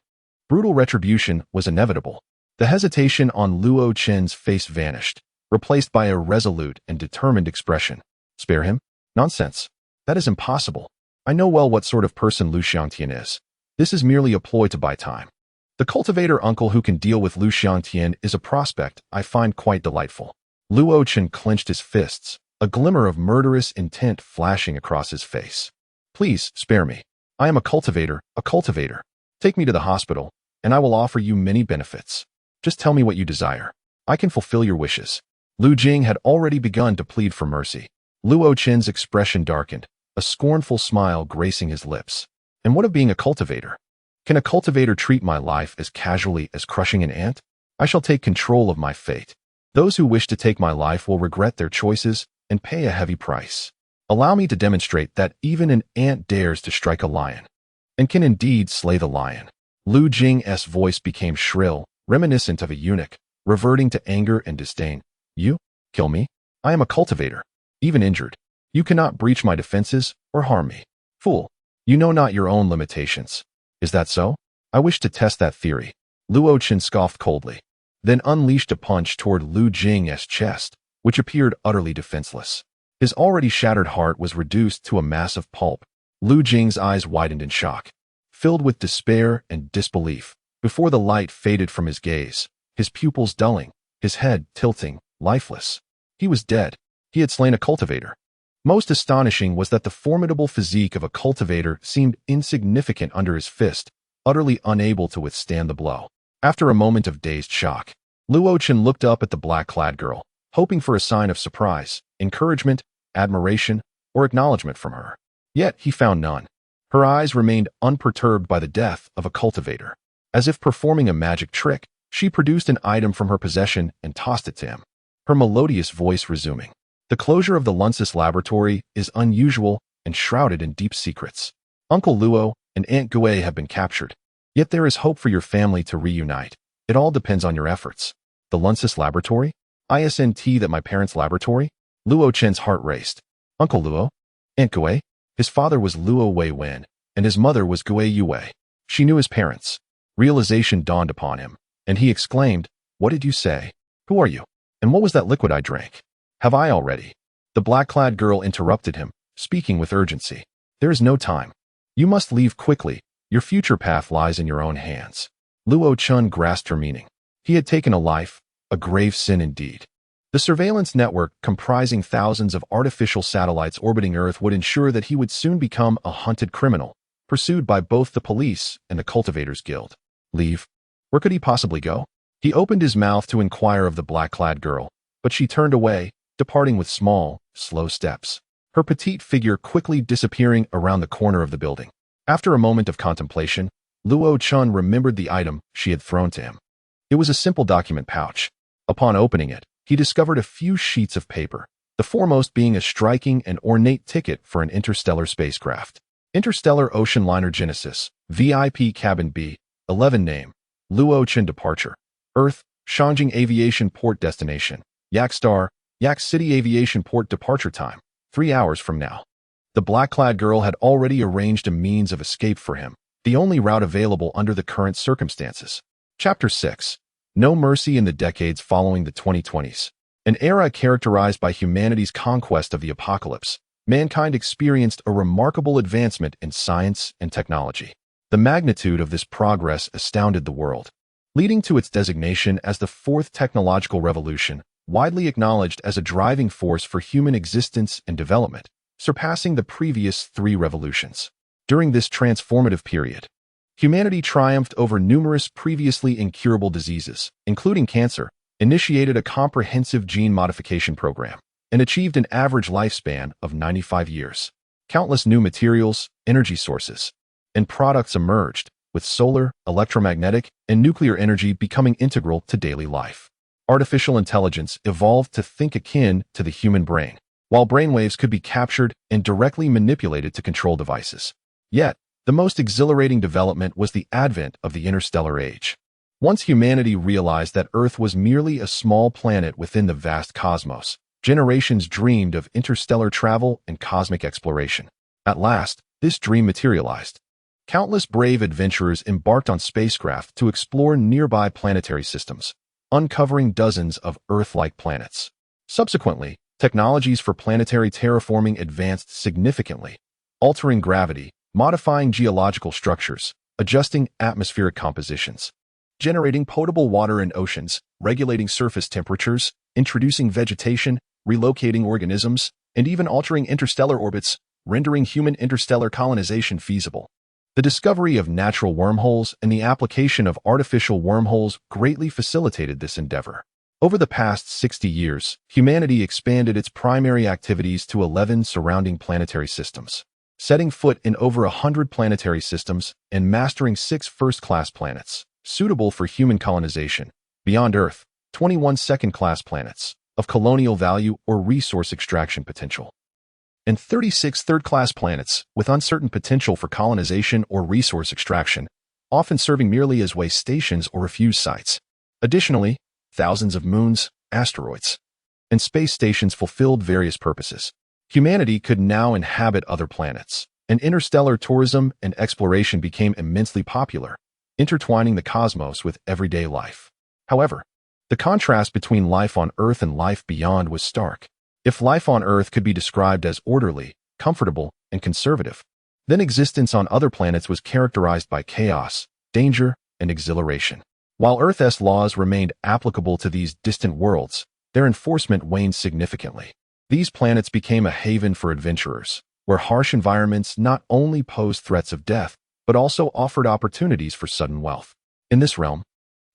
Brutal retribution was inevitable. The hesitation on Luo Qin's face vanished, replaced by a resolute and determined expression. "Spare him? Nonsense. That is impossible. I know well what sort of person Lu Xiangtian is. This is merely a ploy to buy time. The cultivator uncle who can deal with Lu Xiangtian is a prospect I find quite delightful." Luo Qin clenched his fists, a glimmer of murderous intent flashing across his face. "Please, spare me. I am a cultivator, a cultivator. Take me to the hospital, and I will offer you many benefits. Just tell me what you desire. I can fulfill your wishes." Lu Jing had already begun to plead for mercy. Luo Qin's expression darkened, a scornful smile gracing his lips. "And what of being a cultivator? Can a cultivator treat my life as casually as crushing an ant? I shall take control of my fate. Those who wish to take my life will regret their choices and pay a heavy price. Allow me to demonstrate that even an ant dares to strike a lion, and can indeed slay the lion." Lu Jing's voice became shrill, reminiscent of a eunuch, reverting to anger and disdain. "You? Kill me? I am a cultivator. Even injured, you cannot breach my defenses or harm me. Fool, you know not your own limitations. Is that so? I wish to test that theory." Luo Qin scoffed coldly, then unleashed a punch toward Lu Jing's chest, which appeared utterly defenseless. His already shattered heart was reduced to a mass of pulp. Lu Jing's eyes widened in shock, filled with despair and disbelief, before the light faded from his gaze, his pupils dulling, his head tilting, lifeless. He was dead. He had slain a cultivator. Most astonishing was that the formidable physique of a cultivator seemed insignificant under his fist, utterly unable to withstand the blow. After a moment of dazed shock, Luo Qin looked up at the black-clad girl, hoping for a sign of surprise, encouragement, admiration, or acknowledgement from her. Yet he found none. Her eyes remained unperturbed by the death of a cultivator. As if performing a magic trick, she produced an item from her possession and tossed it to him, her melodious voice resuming. "The closure of the Lunsis laboratory is unusual and shrouded in deep secrets. Uncle Luo and Aunt Gui have been captured. Yet there is hope for your family to reunite. It all depends on your efforts." "The Lunsis laboratory? Isn't that my parents' laboratory?" Luo Chen's heart raced. "Uncle Luo? Aunt Gui?" His father was Luo Wei Wen, and his mother was Gui Yue. She knew his parents. Realization dawned upon him, and he exclaimed, "What did you say? Who are you? And what was that liquid I drank?" "Have I already?" The black-clad girl interrupted him, speaking with urgency. "There is no time. You must leave quickly. Your future path lies in your own hands." Luo Chun grasped her meaning. He had taken a life, a grave sin indeed. The surveillance network, comprising thousands of artificial satellites orbiting Earth, would ensure that he would soon become a hunted criminal, pursued by both the police and the Cultivators Guild. Leave? Where could he possibly go? He opened his mouth to inquire of the black-clad girl, but she turned away, departing with small, slow steps, her petite figure quickly disappearing around the corner of the building. After a moment of contemplation, Luo Chun remembered the item she had thrown to him. It was a simple document pouch. Upon opening it, he discovered a few sheets of paper, the foremost being a striking and ornate ticket for an interstellar spacecraft. Interstellar Ocean Liner Genesis, VIP Cabin B, 11 name, Luo Chin departure, Earth, Shangjing Aviation Port destination, Yak Star, Yak City Aviation Port departure time, 3 hours from now. The black-clad girl had already arranged a means of escape for him, the only route available under the current circumstances. Chapter 6. No mercy in the decades following the 2020s. An era characterized by humanity's conquest of the apocalypse, mankind experienced a remarkable advancement in science and technology. The magnitude of this progress astounded the world, leading to its designation as the fourth technological revolution, widely acknowledged as a driving force for human existence and development, surpassing the previous 3 revolutions. During this transformative period, humanity triumphed over numerous previously incurable diseases, including cancer, initiated a comprehensive gene modification program, and achieved an average lifespan of 95 years. Countless new materials, energy sources, and products emerged, with solar, electromagnetic, and nuclear energy becoming integral to daily life. Artificial intelligence evolved to think akin to the human brain, while brainwaves could be captured and directly manipulated to control devices. Yet, the most exhilarating development was the advent of the interstellar age. Once humanity realized that Earth was merely a small planet within the vast cosmos, generations dreamed of interstellar travel and cosmic exploration. At last, this dream materialized. Countless brave adventurers embarked on spacecraft to explore nearby planetary systems, uncovering dozens of Earth-like planets. Subsequently, technologies for planetary terraforming advanced significantly, altering gravity, modifying geological structures, adjusting atmospheric compositions, generating potable water in oceans, regulating surface temperatures, introducing vegetation, relocating organisms, and even altering interstellar orbits, rendering human interstellar colonization feasible. The discovery of natural wormholes and the application of artificial wormholes greatly facilitated this endeavor. Over the past 60 years, humanity expanded its primary activities to 11 surrounding planetary systems, setting foot in over 100 planetary systems and mastering 6 first-class planets, suitable for human colonization. Beyond Earth, 21 second-class planets, of colonial value or resource extraction potential, and 36 third-class planets with uncertain potential for colonization or resource extraction, often serving merely as way stations or refuge sites. Additionally, thousands of moons, asteroids, and space stations fulfilled various purposes. Humanity could now inhabit other planets, and interstellar tourism and exploration became immensely popular, intertwining the cosmos with everyday life. However, the contrast between life on Earth and life beyond was stark. If life on Earth could be described as orderly, comfortable, and conservative, then existence on other planets was characterized by chaos, danger, and exhilaration. While Earth's laws remained applicable to these distant worlds, their enforcement waned significantly. These planets became a haven for adventurers, where harsh environments not only posed threats of death, but also offered opportunities for sudden wealth. In this realm,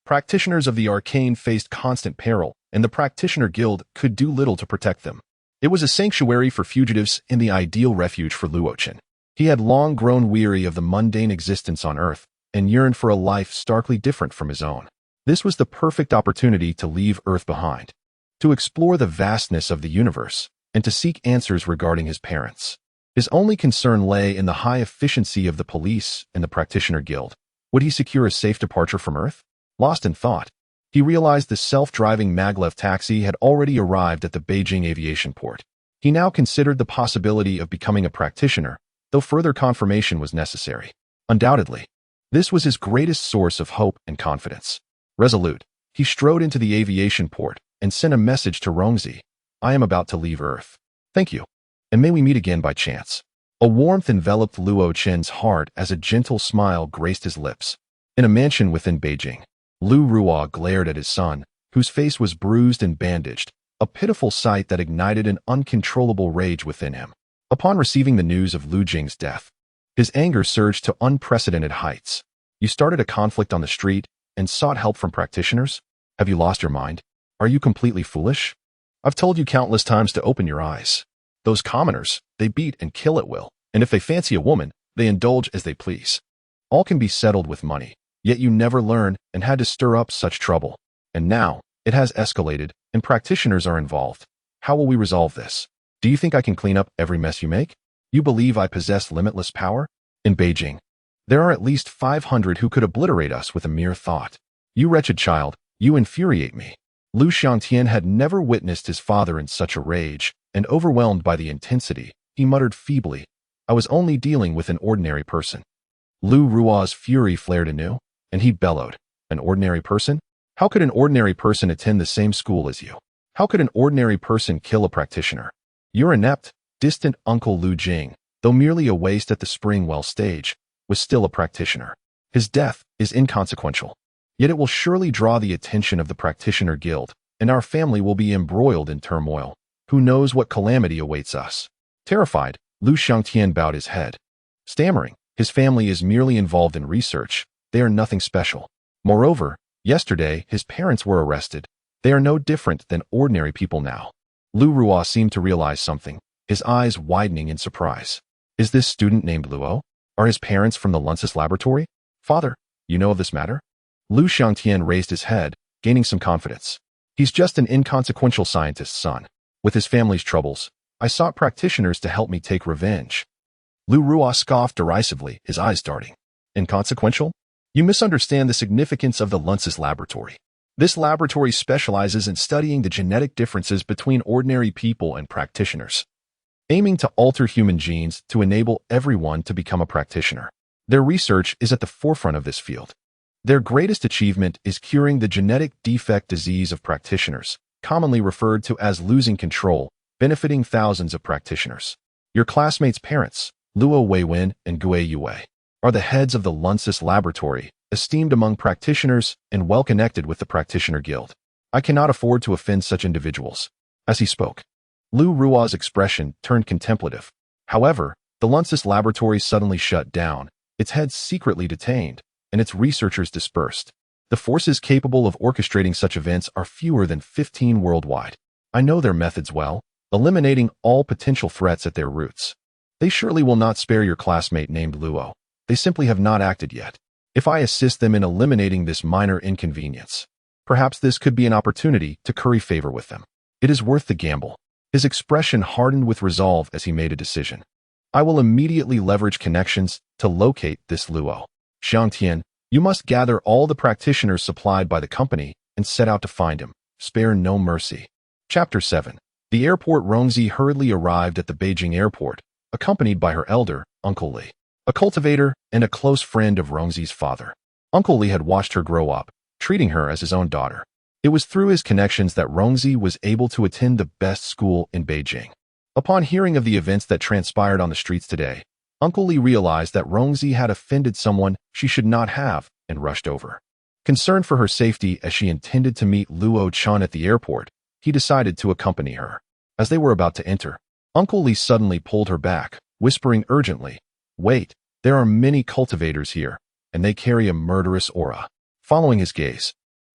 practitioners of the arcane faced constant peril, and the Practitioner Guild could do little to protect them. It was a sanctuary for fugitives and the ideal refuge for Luochen. He had long grown weary of the mundane existence on Earth and yearned for a life starkly different from his own. This was the perfect opportunity to leave Earth behind, to explore the vastness of the universe, and to seek answers regarding his parents. His only concern lay in the high efficiency of the police and the Practitioner Guild. Would he secure a safe departure from Earth? Lost in thought, he realized the self-driving maglev taxi had already arrived at the Beijing aviation port. He now considered the possibility of becoming a practitioner, though further confirmation was necessary. Undoubtedly, this was his greatest source of hope and confidence. Resolute, he strode into the aviation port and sent a message to Rongzi. I am about to leave Earth. Thank you, and may we meet again by chance. A warmth enveloped Luo Chen's heart as a gentle smile graced his lips. In a mansion within Beijing, Lu Ruo glared at his son, whose face was bruised and bandaged, a pitiful sight that ignited an uncontrollable rage within him. Upon receiving the news of Lu Jing's death, his anger surged to unprecedented heights. You started a conflict on the street and sought help from practitioners? Have you lost your mind? Are you completely foolish? I've told you countless times to open your eyes. Those commoners, they beat and kill at will, and if they fancy a woman, they indulge as they please. All can be settled with money, yet you never learned and had to stir up such trouble. And now, it has escalated, and practitioners are involved. How will we resolve this? Do you think I can clean up every mess you make? You believe I possess limitless power? In Beijing, there are at least 500 who could obliterate us with a mere thought. You wretched child, you infuriate me. Lu Xiangtian had never witnessed his father in such a rage, and overwhelmed by the intensity, he muttered feebly, I was only dealing with an ordinary person. Lu Ruo's fury flared anew, and he bellowed, an ordinary person? How could an ordinary person attend the same school as you? How could an ordinary person kill a practitioner? Your inept, distant uncle Lu Jing, though merely a waste at the spring well stage, was still a practitioner. His death is inconsequential, yet it will surely draw the attention of the Practitioner Guild, and our family will be embroiled in turmoil. Who knows what calamity awaits us? Terrified, Lu Xiangtian bowed his head. Stammering, his family is merely involved in research. They are nothing special. Moreover, yesterday his parents were arrested. They are no different than ordinary people now. Lu Ruo seemed to realize something, his eyes widening in surprise. Is this student named Luo? Are his parents from the Lunsus laboratory? Father, you know of this matter? Lu Xiangtian raised his head, gaining some confidence. He's just an inconsequential scientist's son. With his family's troubles, I sought practitioners to help me take revenge. Lu Ruo scoffed derisively, his eyes darting. Inconsequential? You misunderstand the significance of the Lunsis Laboratory. This laboratory specializes in studying the genetic differences between ordinary people and practitioners, aiming to alter human genes to enable everyone to become a practitioner. Their research is at the forefront of this field. Their greatest achievement is curing the genetic defect disease of practitioners, commonly referred to as losing control, benefiting thousands of practitioners. Your classmates' parents, Luo Weiwen and Gue Yue, are the heads of the Lunsis Laboratory, esteemed among practitioners and well-connected with the Practitioner Guild. I cannot afford to offend such individuals. As he spoke, Lu Ruo's expression turned contemplative. However, the Lunsis Laboratory suddenly shut down, its heads secretly detained, and its researchers dispersed. The forces capable of orchestrating such events are fewer than 15 worldwide. I know their methods well, eliminating all potential threats at their roots. They surely will not spare your classmate named Luo. They simply have not acted yet. If I assist them in eliminating this minor inconvenience, perhaps this could be an opportunity to curry favor with them. It is worth the gamble. His expression hardened with resolve as he made a decision. I will immediately leverage connections to locate this Luo. Xiangtian, you must gather all the practitioners supplied by the company and set out to find him. Spare no mercy. Chapter 7. The airport. Rongzi hurriedly arrived at the Beijing airport, accompanied by her elder, Uncle Li, a cultivator and a close friend of Rongzi's father. Uncle Li had watched her grow up, treating her as his own daughter. It was through his connections that Rongzi was able to attend the best school in Beijing. Upon hearing of the events that transpired on the streets today, Uncle Li realized that Rongzi had offended someone she should not have and rushed over. Concerned for her safety as she intended to meet Luo Chun at the airport, he decided to accompany her. As they were about to enter, Uncle Li suddenly pulled her back, whispering urgently, "Wait, there are many cultivators here, and they carry a murderous aura." Following his gaze,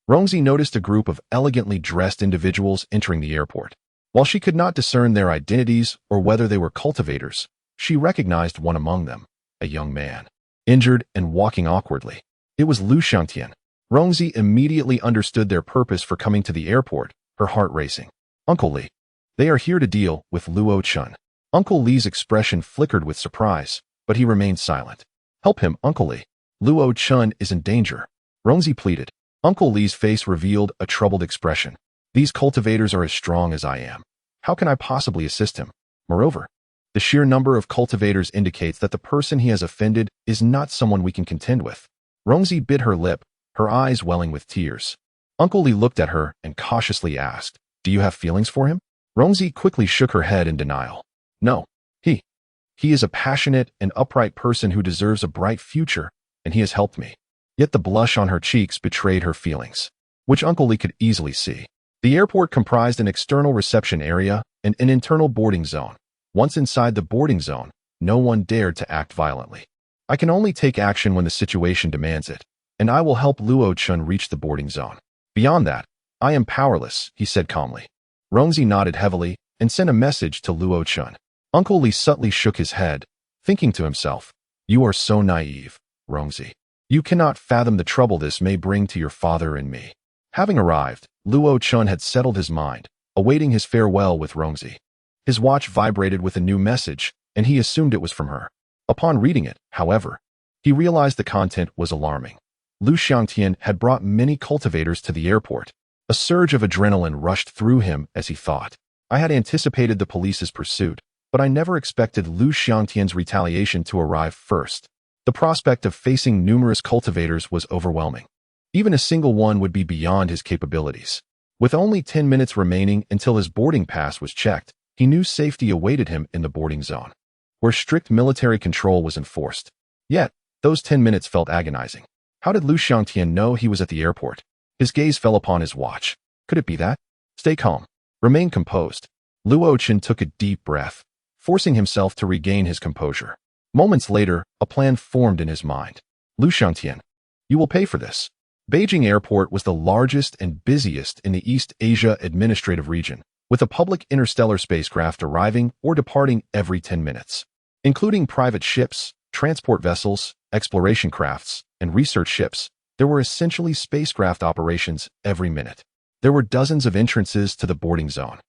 Rongzi noticed a group of elegantly dressed individuals entering the airport. While she could not discern their identities or whether they were cultivators, she recognized one among them, a young man, injured and walking awkwardly. It was Lu Xiangtian. Rongzi immediately understood their purpose for coming to the airport, her heart racing. "Uncle Li, they are here to deal with Luo Chun." Uncle Li's expression flickered with surprise, but he remained silent. "Help him, Uncle Li. Luo Chun is in danger," Rongzi pleaded. Uncle Li's face revealed a troubled expression. "These cultivators are as strong as I am. How can I possibly assist him? Moreover, the sheer number of cultivators indicates that the person he has offended is not someone we can contend with." Rongzi bit her lip, her eyes welling with tears. Uncle Li looked at her and cautiously asked, "Do you have feelings for him?" Rongzi quickly shook her head in denial. "No. He is a passionate and upright person who deserves a bright future, and he has helped me." Yet the blush on her cheeks betrayed her feelings, which Uncle Li could easily see. The airport comprised an external reception area and an internal boarding zone. Once inside the boarding zone, no one dared to act violently. "I can only take action when the situation demands it, and I will help Luo Chun reach the boarding zone. Beyond that, I am powerless," he said calmly. Rongzi nodded heavily and sent a message to Luo Chun. Uncle Li subtly shook his head, thinking to himself, "You are so naive, Rongzi. You cannot fathom the trouble this may bring to your father and me." Having arrived, Luo Chun had settled his mind, awaiting his farewell with Rongzi. His watch vibrated with a new message, and he assumed it was from her. Upon reading it, however, he realized the content was alarming. Lu Xiangtian had brought many cultivators to the airport. A surge of adrenaline rushed through him as he thought. "I had anticipated the police's pursuit, but I never expected Lu Xiangtian's retaliation to arrive first." The prospect of facing numerous cultivators was overwhelming. Even a single one would be beyond his capabilities. With only 10 minutes remaining until his boarding pass was checked, he knew safety awaited him in the boarding zone, where strict military control was enforced. Yet, those 10 minutes felt agonizing. How did Lu Xiangtian know he was at the airport? His gaze fell upon his watch. Could it be that? Stay calm. Remain composed. Luo Chun took a deep breath, forcing himself to regain his composure. Moments later, a plan formed in his mind. "Lu Xiangtian, you will pay for this." Beijing Airport was the largest and busiest in the East Asia administrative region, with a public interstellar spacecraft arriving or departing every 10 minutes, including private ships, transport vessels, exploration crafts, and research ships, there were essentially spacecraft operations every minute. There were dozens of entrances to the boarding zone,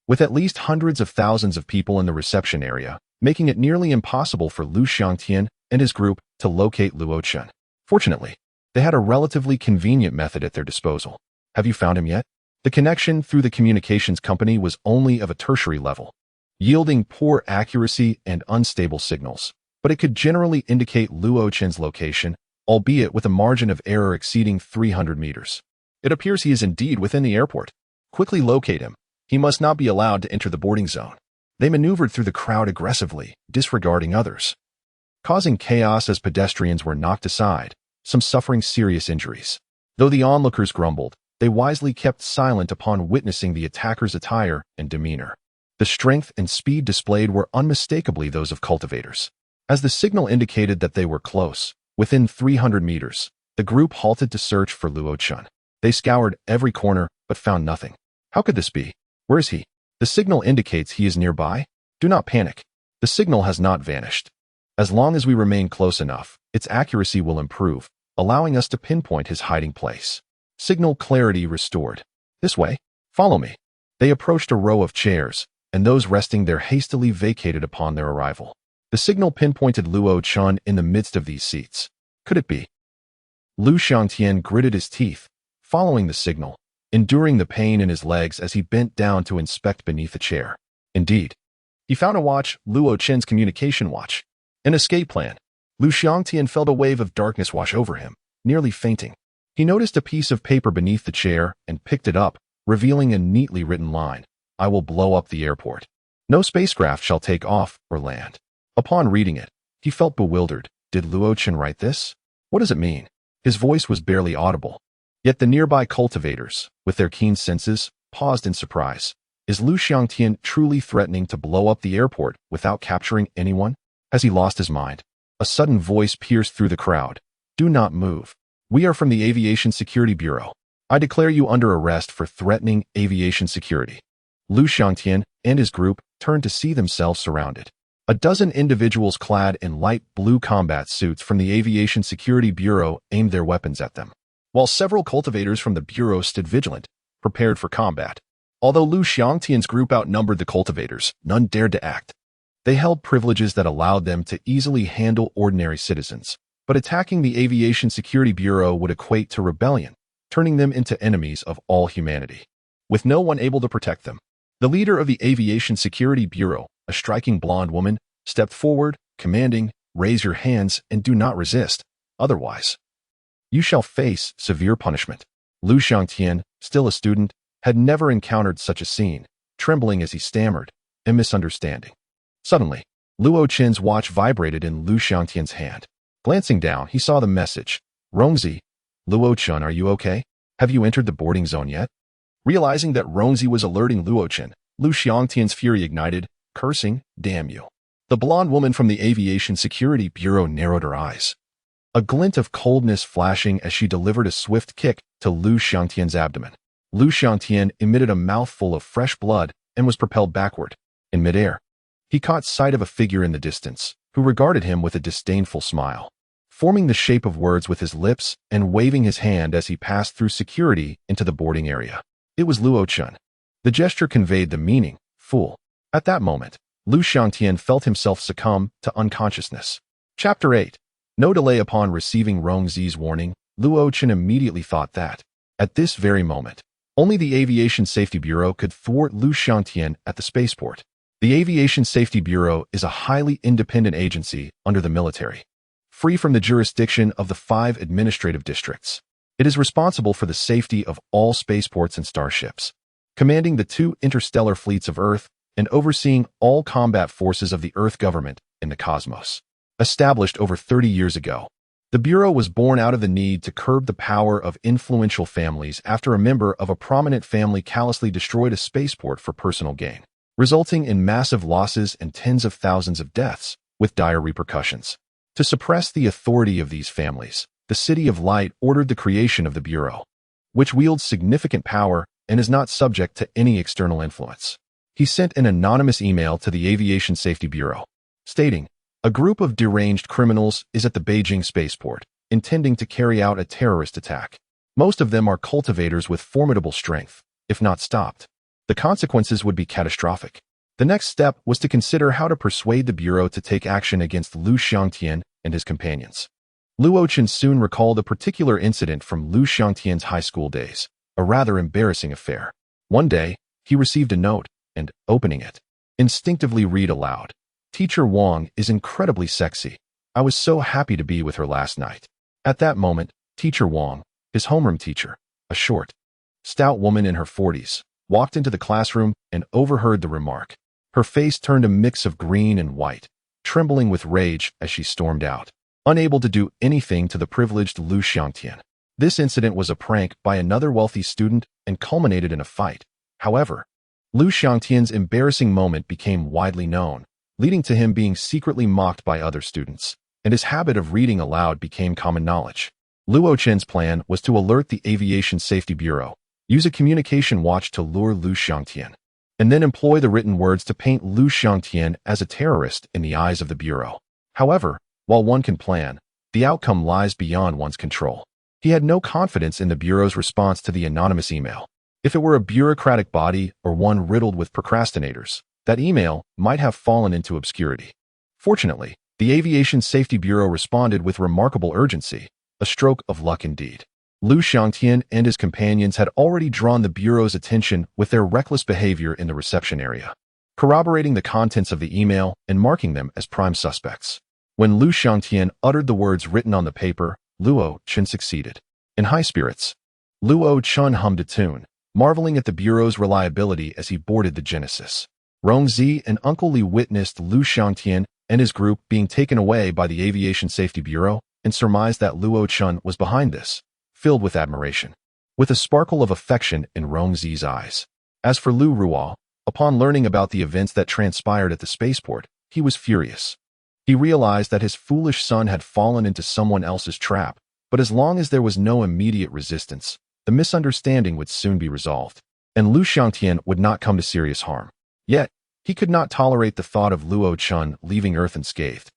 with at least hundreds of thousands of people in the reception area, making it nearly impossible for Lu Xiangtian and his group to locate Luo Chen. Fortunately, they had a relatively convenient method at their disposal. Have you found him yet? The connection through the communications company was only of a tertiary level, yielding poor accuracy and unstable signals, but it could generally indicate Luo Chen's location, albeit with a margin of error exceeding 300 meters. It appears he is indeed within the airport. Quickly locate him. He must not be allowed to enter the boarding zone. They maneuvered through the crowd aggressively, disregarding others, causing chaos as pedestrians were knocked aside, some suffering serious injuries. Though the onlookers grumbled, they wisely kept silent upon witnessing the attackers' attire and demeanor. The strength and speed displayed were unmistakably those of cultivators. As the signal indicated that they were close, within 300 meters, the group halted to search for Luo Chen. They scoured every corner, but found nothing. How could this be? Where is he? The signal indicates he is nearby. Do not panic. The signal has not vanished. As long as we remain close enough, its accuracy will improve, allowing us to pinpoint his hiding place. Signal clarity restored. This way. Follow me. They approached a row of chairs, and those resting there hastily vacated upon their arrival. The signal pinpointed Luo Chen in the midst of these seats. Could it be? Lu Xiangtian gritted his teeth, following the signal, enduring the pain in his legs as he bent down to inspect beneath a chair. Indeed, he found a watch, Luo Chen's communication watch. An escape plan. Lu Xiangtian felt a wave of darkness wash over him, nearly fainting. He noticed a piece of paper beneath the chair and picked it up, revealing a neatly written line. I will blow up the airport. No spacecraft shall take off or land. Upon reading it, he felt bewildered. Did Luo Chen write this? What does it mean? His voice was barely audible. Yet the nearby cultivators, with their keen senses, paused in surprise. Is Lu Xiangtian truly threatening to blow up the airport without capturing anyone? Has he lost his mind? A sudden voice pierced through the crowd. Do not move. We are from the Aviation Security Bureau. I declare you under arrest for threatening aviation security. Lu Xiangtian and his group turned to see themselves surrounded. A dozen individuals clad in light blue combat suits from the Aviation Security Bureau aimed their weapons at them, while several cultivators from the Bureau stood vigilant, prepared for combat. Although Lu Xiangtian's group outnumbered the cultivators, none dared to act. They held privileges that allowed them to easily handle ordinary citizens, but attacking the Aviation Security Bureau would equate to rebellion, turning them into enemies of all humanity, with no one able to protect them. The leader of the Aviation Security Bureau, a striking blonde woman, stepped forward, commanding, "Raise your hands and do not resist, otherwise you shall face severe punishment." Lu Xiangtian, still a student, had never encountered such a scene, trembling as he stammered, a misunderstanding. Suddenly, Luo Chen's watch vibrated in Lu Xiangtian's hand. Glancing down, he saw the message. Rongzi, Luo Chen, are you okay? Have you entered the boarding zone yet? Realizing that Rongzi was alerting Luo Chen, Lu Xiangtian's fury ignited, cursing, damn you. The blonde woman from the Aviation Security Bureau narrowed her eyes, a glint of coldness flashing as she delivered a swift kick to Lu Xiangtian's abdomen. Lu Xiangtian emitted a mouthful of fresh blood and was propelled backward. In midair, he caught sight of a figure in the distance, who regarded him with a disdainful smile, forming the shape of words with his lips and waving his hand as he passed through security into the boarding area. It was Luo Chen. The gesture conveyed the meaning, fool. At that moment, Lu Xiangtian felt himself succumb to unconsciousness. Chapter 8. No delay. Upon receiving Rongzi's warning, Luo Chen immediately thought that, at this very moment, only the Aviation Safety Bureau could thwart Lu Xiangtian at the spaceport. The Aviation Safety Bureau is a highly independent agency under the military, free from the jurisdiction of the 5 administrative districts. It is responsible for the safety of all spaceports and starships, commanding the 2 interstellar fleets of Earth and overseeing all combat forces of the Earth government in the cosmos. Established over 30 years ago, the Bureau was born out of the need to curb the power of influential families after a member of a prominent family callously destroyed a spaceport for personal gain, resulting in massive losses and tens of thousands of deaths, with dire repercussions. To suppress the authority of these families, the City of Light ordered the creation of the Bureau, which wields significant power and is not subject to any external influence. He sent an anonymous email to the Aviation Safety Bureau, stating, "A group of deranged criminals is at the Beijing spaceport. intending to carry out a terrorist attack. Most of them are cultivators with formidable strength. If not stopped, the consequences would be catastrophic. The next step was to consider how to persuade the Bureau to take action against Lu Xiangtian and his companions. Luo Chen soon recalled a particular incident from Lu Xiangtian's high school days, a rather embarrassing affair. One day, he received a note, and, opening it, instinctively read aloud, "Teacher Wang is incredibly sexy. I was so happy to be with her last night." At that moment, Teacher Wang, his homeroom teacher, a short, stout woman in her 40s, walked into the classroom and overheard the remark. Her face turned a mix of green and white, trembling with rage as she stormed out, unable to do anything to the privileged Lu Xiangtian. This incident was a prank by another wealthy student and culminated in a fight. However, Lu Xiangtian's embarrassing moment became widely known, leading to him being secretly mocked by other students, and his habit of reading aloud became common knowledge. Luo Chen's plan was to alert the Aviation Safety Bureau, use a communication watch to lure Lu Xiangtian, and then employ the written words to paint Lu Xiangtian as a terrorist in the eyes of the Bureau. However, while one can plan, the outcome lies beyond one's control. He had no confidence in the Bureau's response to the anonymous email. If it were a bureaucratic body or one riddled with procrastinators, that email might have fallen into obscurity. Fortunately, the Aviation Safety Bureau responded with remarkable urgency, a stroke of luck indeed. Lu Xiangtian and his companions had already drawn the Bureau's attention with their reckless behavior in the reception area, corroborating the contents of the email and marking them as prime suspects. When Lu Xiangtian uttered the words written on the paper, Luo Chen succeeded. In high spirits, Luo Chen hummed a tune, marveling at the Bureau's reliability as he boarded the Genesis. Rongzi and Uncle Li witnessed Lu Xiangtian and his group being taken away by the Aviation Safety Bureau and surmised that Luo Chen was behind this, filled with admiration, with a sparkle of affection in Rongzi's eyes. As for Lu Ruo, upon learning about the events that transpired at the spaceport, he was furious. He realized that his foolish son had fallen into someone else's trap, but as long as there was no immediate resistance, the misunderstanding would soon be resolved, and Lu Xiangtian would not come to serious harm. Yet, he could not tolerate the thought of Luo Chen leaving Earth unscathed.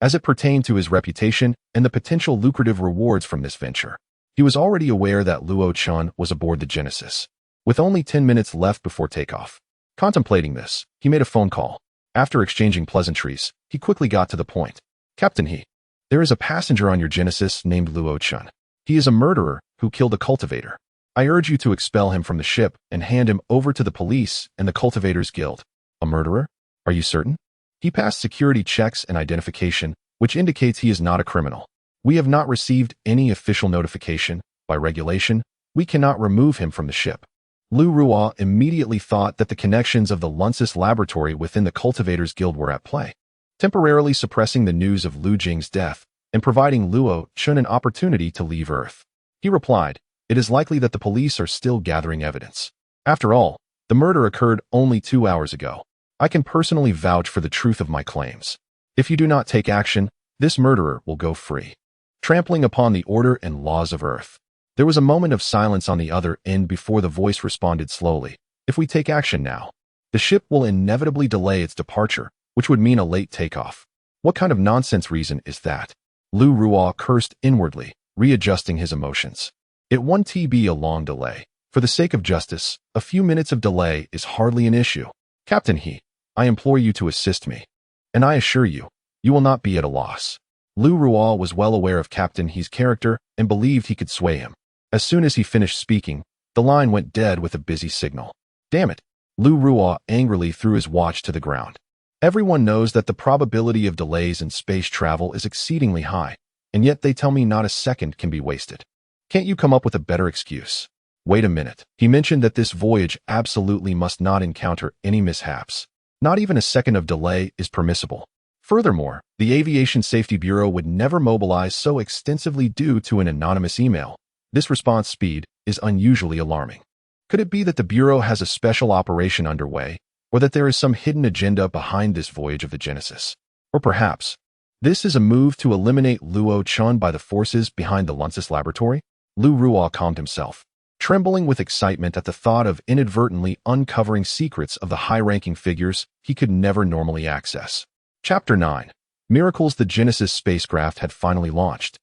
As it pertained to his reputation and the potential lucrative rewards from this venture, he was already aware that Luo Chen was aboard the Genesis, with only 10 minutes left before takeoff. Contemplating this, he made a phone call. After exchanging pleasantries, he quickly got to the point. "Captain He, there is a passenger on your Genesis named Luo Chen. He is a murderer who killed a cultivator. I urge you to expel him from the ship and hand him over to the police and the Cultivators Guild." "A murderer? Are you certain?" "He passed security checks and identification, which indicates he is not a criminal. We have not received any official notification. By regulation, we cannot remove him from the ship." Lu Ruo immediately thought that the connections of the Lunsis laboratory within the Cultivators Guild were at play, temporarily suppressing the news of Lu Jing's death and providing Luo Chen an opportunity to leave Earth. He replied, "It is likely that the police are still gathering evidence. After all, the murder occurred only 2 hours ago. I can personally vouch for the truth of my claims. If you do not take action, this murderer will go free, trampling upon the order and laws of Earth." There was a moment of silence on the other end before the voice responded slowly. "If we take action now, the ship will inevitably delay its departure, which would mean a late takeoff. What kind of nonsense reason is that?" Lu Ruo cursed inwardly, readjusting his emotions. It won't be a long delay. For the sake of justice, a few minutes of delay is hardly an issue. "Captain He, I implore you to assist me. And I assure you, you will not be at a loss." Lu Ruo was well aware of Captain He's character and believed he could sway him. As soon as he finished speaking, the line went dead with a busy signal. "Damn it!" Lu Ruo angrily threw his watch to the ground. "Everyone knows that the probability of delays in space travel is exceedingly high, and yet they tell me not a second can be wasted. Can't you come up with a better excuse?" "Wait a minute. He mentioned that this voyage absolutely must not encounter any mishaps. Not even a second of delay is permissible. Furthermore, the Aviation Safety Bureau would never mobilize so extensively due to an anonymous email. This response speed is unusually alarming. Could it be that the Bureau has a special operation underway, or that there is some hidden agenda behind this voyage of the Genesis? Or perhaps, this is a move to eliminate Luo Chen by the forces behind the Lunsis laboratory?" Lu Ruo calmed himself, trembling with excitement at the thought of inadvertently uncovering secrets of the high-ranking figures he could never normally access. Chapter 9. Miracles. The Genesis spacecraft had finally launched.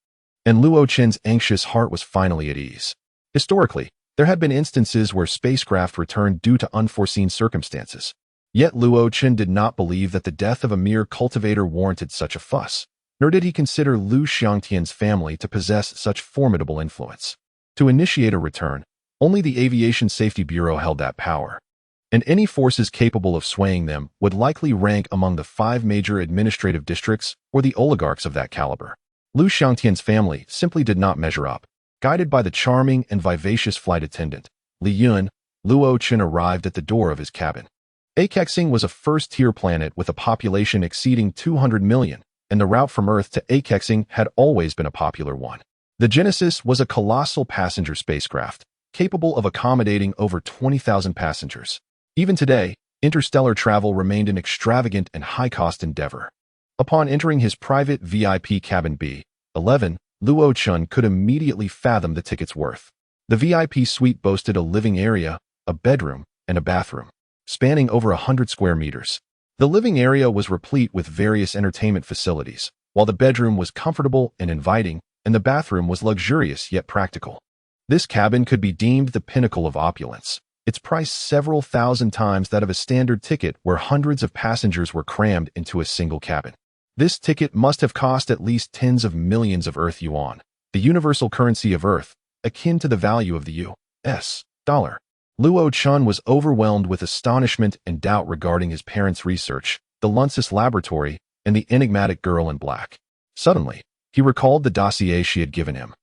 and Luo Chen's anxious heart was finally at ease. Historically, there had been instances where spacecraft returned due to unforeseen circumstances. Yet Luo Chen did not believe that the death of a mere cultivator warranted such a fuss, nor did he consider Lu Xiangtian's family to possess such formidable influence. To initiate a return, only the Aviation Safety Bureau held that power, and any forces capable of swaying them would likely rank among the 5 major administrative districts or the oligarchs of that caliber. Lu Xiangtian's family simply did not measure up. Guided by the charming and vivacious flight attendant, Li Yun, Luo Chen arrived at the door of his cabin. Akexing was a first-tier planet with a population exceeding 200 million, and the route from Earth to Akexing had always been a popular one. The Genesis was a colossal passenger spacecraft, capable of accommodating over 20,000 passengers. Even today, interstellar travel remained an extravagant and high-cost endeavor. Upon entering his private VIP cabin B11, Luo Chen could immediately fathom the ticket's worth. The VIP suite boasted a living area, a bedroom, and a bathroom, spanning over 100 square meters. The living area was replete with various entertainment facilities, while the bedroom was comfortable and inviting, and the bathroom was luxurious yet practical. This cabin could be deemed the pinnacle of opulence, its price several thousand times that of a standard ticket where hundreds of passengers were crammed into a single cabin. This ticket must have cost at least tens of millions of Earth yuan, the universal currency of Earth, akin to the value of the U.S. dollar. Luo Chen was overwhelmed with astonishment and doubt regarding his parents' research, the Lunsis laboratory, and the enigmatic girl in black. Suddenly, he recalled the dossier she had given him,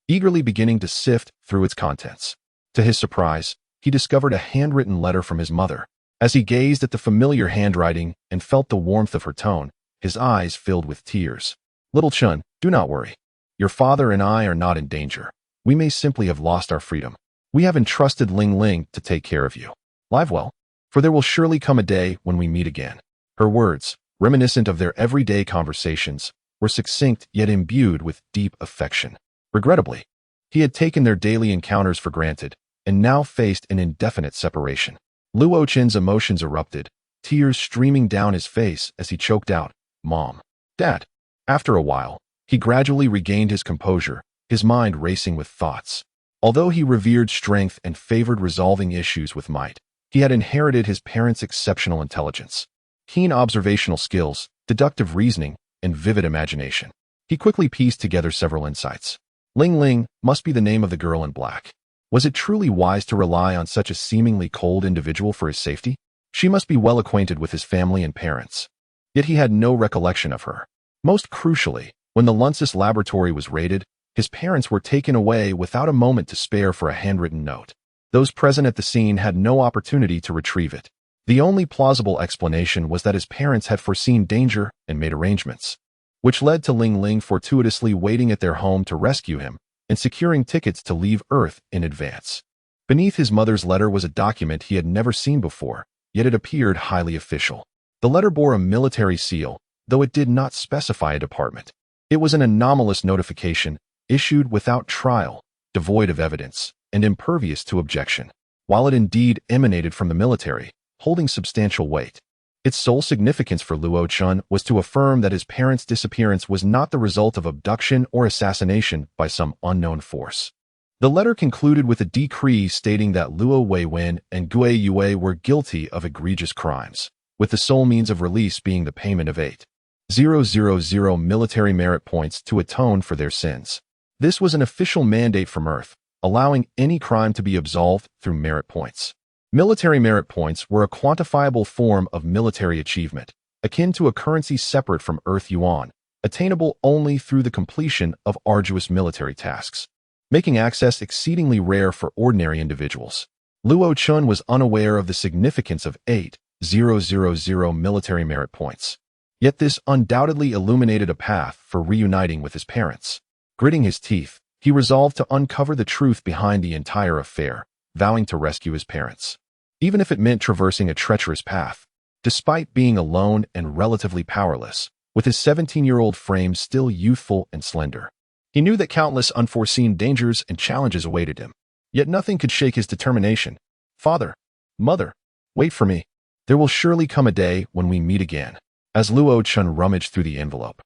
eagerly beginning to sift through its contents. To his surprise, he discovered a handwritten letter from his mother. As he gazed at the familiar handwriting and felt the warmth of her tone, his eyes filled with tears. "Little Chen, do not worry. Your father and I are not in danger. We may simply have lost our freedom. We have entrusted Ling Ling to take care of you. Live well, for there will surely come a day when we meet again." Her words, reminiscent of their everyday conversations, were succinct yet imbued with deep affection. Regrettably, he had taken their daily encounters for granted and now faced an indefinite separation. Luo Chen's emotions erupted, tears streaming down his face as he choked out, "Mom, Dad." After a while, he gradually regained his composure, his mind racing with thoughts. Although he revered strength and favored resolving issues with might, he had inherited his parents' exceptional intelligence, keen observational skills, deductive reasoning, and vivid imagination. He quickly pieced together several insights. Ling Ling must be the name of the girl in black. Was it truly wise to rely on such a seemingly cold individual for his safety? She must be well acquainted with his family and parents. Yet he had no recollection of her. Most crucially, when the Lunsis laboratory was raided, his parents were taken away without a moment to spare for a handwritten note. Those present at the scene had no opportunity to retrieve it. The only plausible explanation was that his parents had foreseen danger and made arrangements, which led to Ling Ling fortuitously waiting at their home to rescue him and securing tickets to leave Earth in advance. Beneath his mother's letter was a document he had never seen before, yet it appeared highly official. The letter bore a military seal, though it did not specify a department. It was an anomalous notification, issued without trial, devoid of evidence, and impervious to objection. While it indeed emanated from the military, holding substantial weight, its sole significance for Luo Chen was to affirm that his parents' disappearance was not the result of abduction or assassination by some unknown force. The letter concluded with a decree stating that Luo Weiwen and Gue Yue were guilty of egregious crimes, with the sole means of release being the payment of 8,000 military merit points to atone for their sins. This was an official mandate from Earth, allowing any crime to be absolved through merit points. Military merit points were a quantifiable form of military achievement, akin to a currency separate from Earth yuan, attainable only through the completion of arduous military tasks, making access exceedingly rare for ordinary individuals. Luo Chen was unaware of the significance of 8,000 military merit points. Yet this undoubtedly illuminated a path for reuniting with his parents. Gritting his teeth, he resolved to uncover the truth behind the entire affair, vowing to rescue his parents, even if it meant traversing a treacherous path. Despite being alone and relatively powerless, with his 17-year-old frame still youthful and slender, he knew that countless unforeseen dangers and challenges awaited him. Yet nothing could shake his determination. "Father, Mother, wait for me. There will surely come a day when we meet again." As Luo Chen rummaged through the envelope,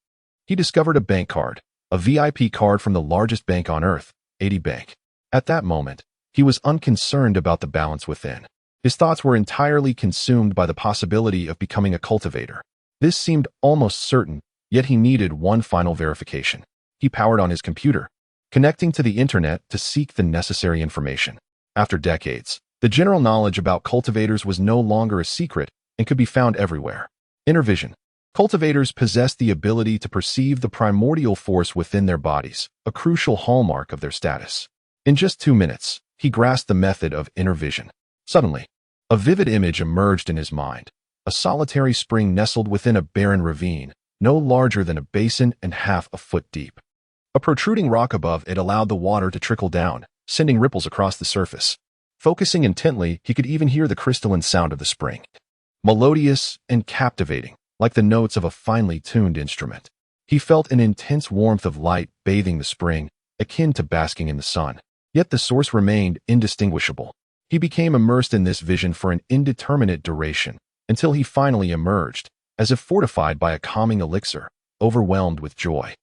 he discovered a bank card, a VIP card from the largest bank on earth, 80 Bank. At that moment, he was unconcerned about the balance within. His thoughts were entirely consumed by the possibility of becoming a cultivator. This seemed almost certain, yet he needed one final verification. He powered on his computer, connecting to the internet to seek the necessary information. After decades, the general knowledge about cultivators was no longer a secret and could be found everywhere. Inner vision. Cultivators possess the ability to perceive the primordial force within their bodies, a crucial hallmark of their status. In just 2 minutes, he grasped the method of inner vision. Suddenly, a vivid image emerged in his mind. A solitary spring nestled within a barren ravine, no larger than a basin and half a foot deep. A protruding rock above it allowed the water to trickle down, sending ripples across the surface. Focusing intently, he could even hear the crystalline sound of the spring. Melodious and captivating, like the notes of a finely tuned instrument. He felt an intense warmth of light bathing the spring, akin to basking in the sun. Yet the source remained indistinguishable. He became immersed in this vision for an indeterminate duration, until he finally emerged, as if fortified by a calming elixir, overwhelmed with joy.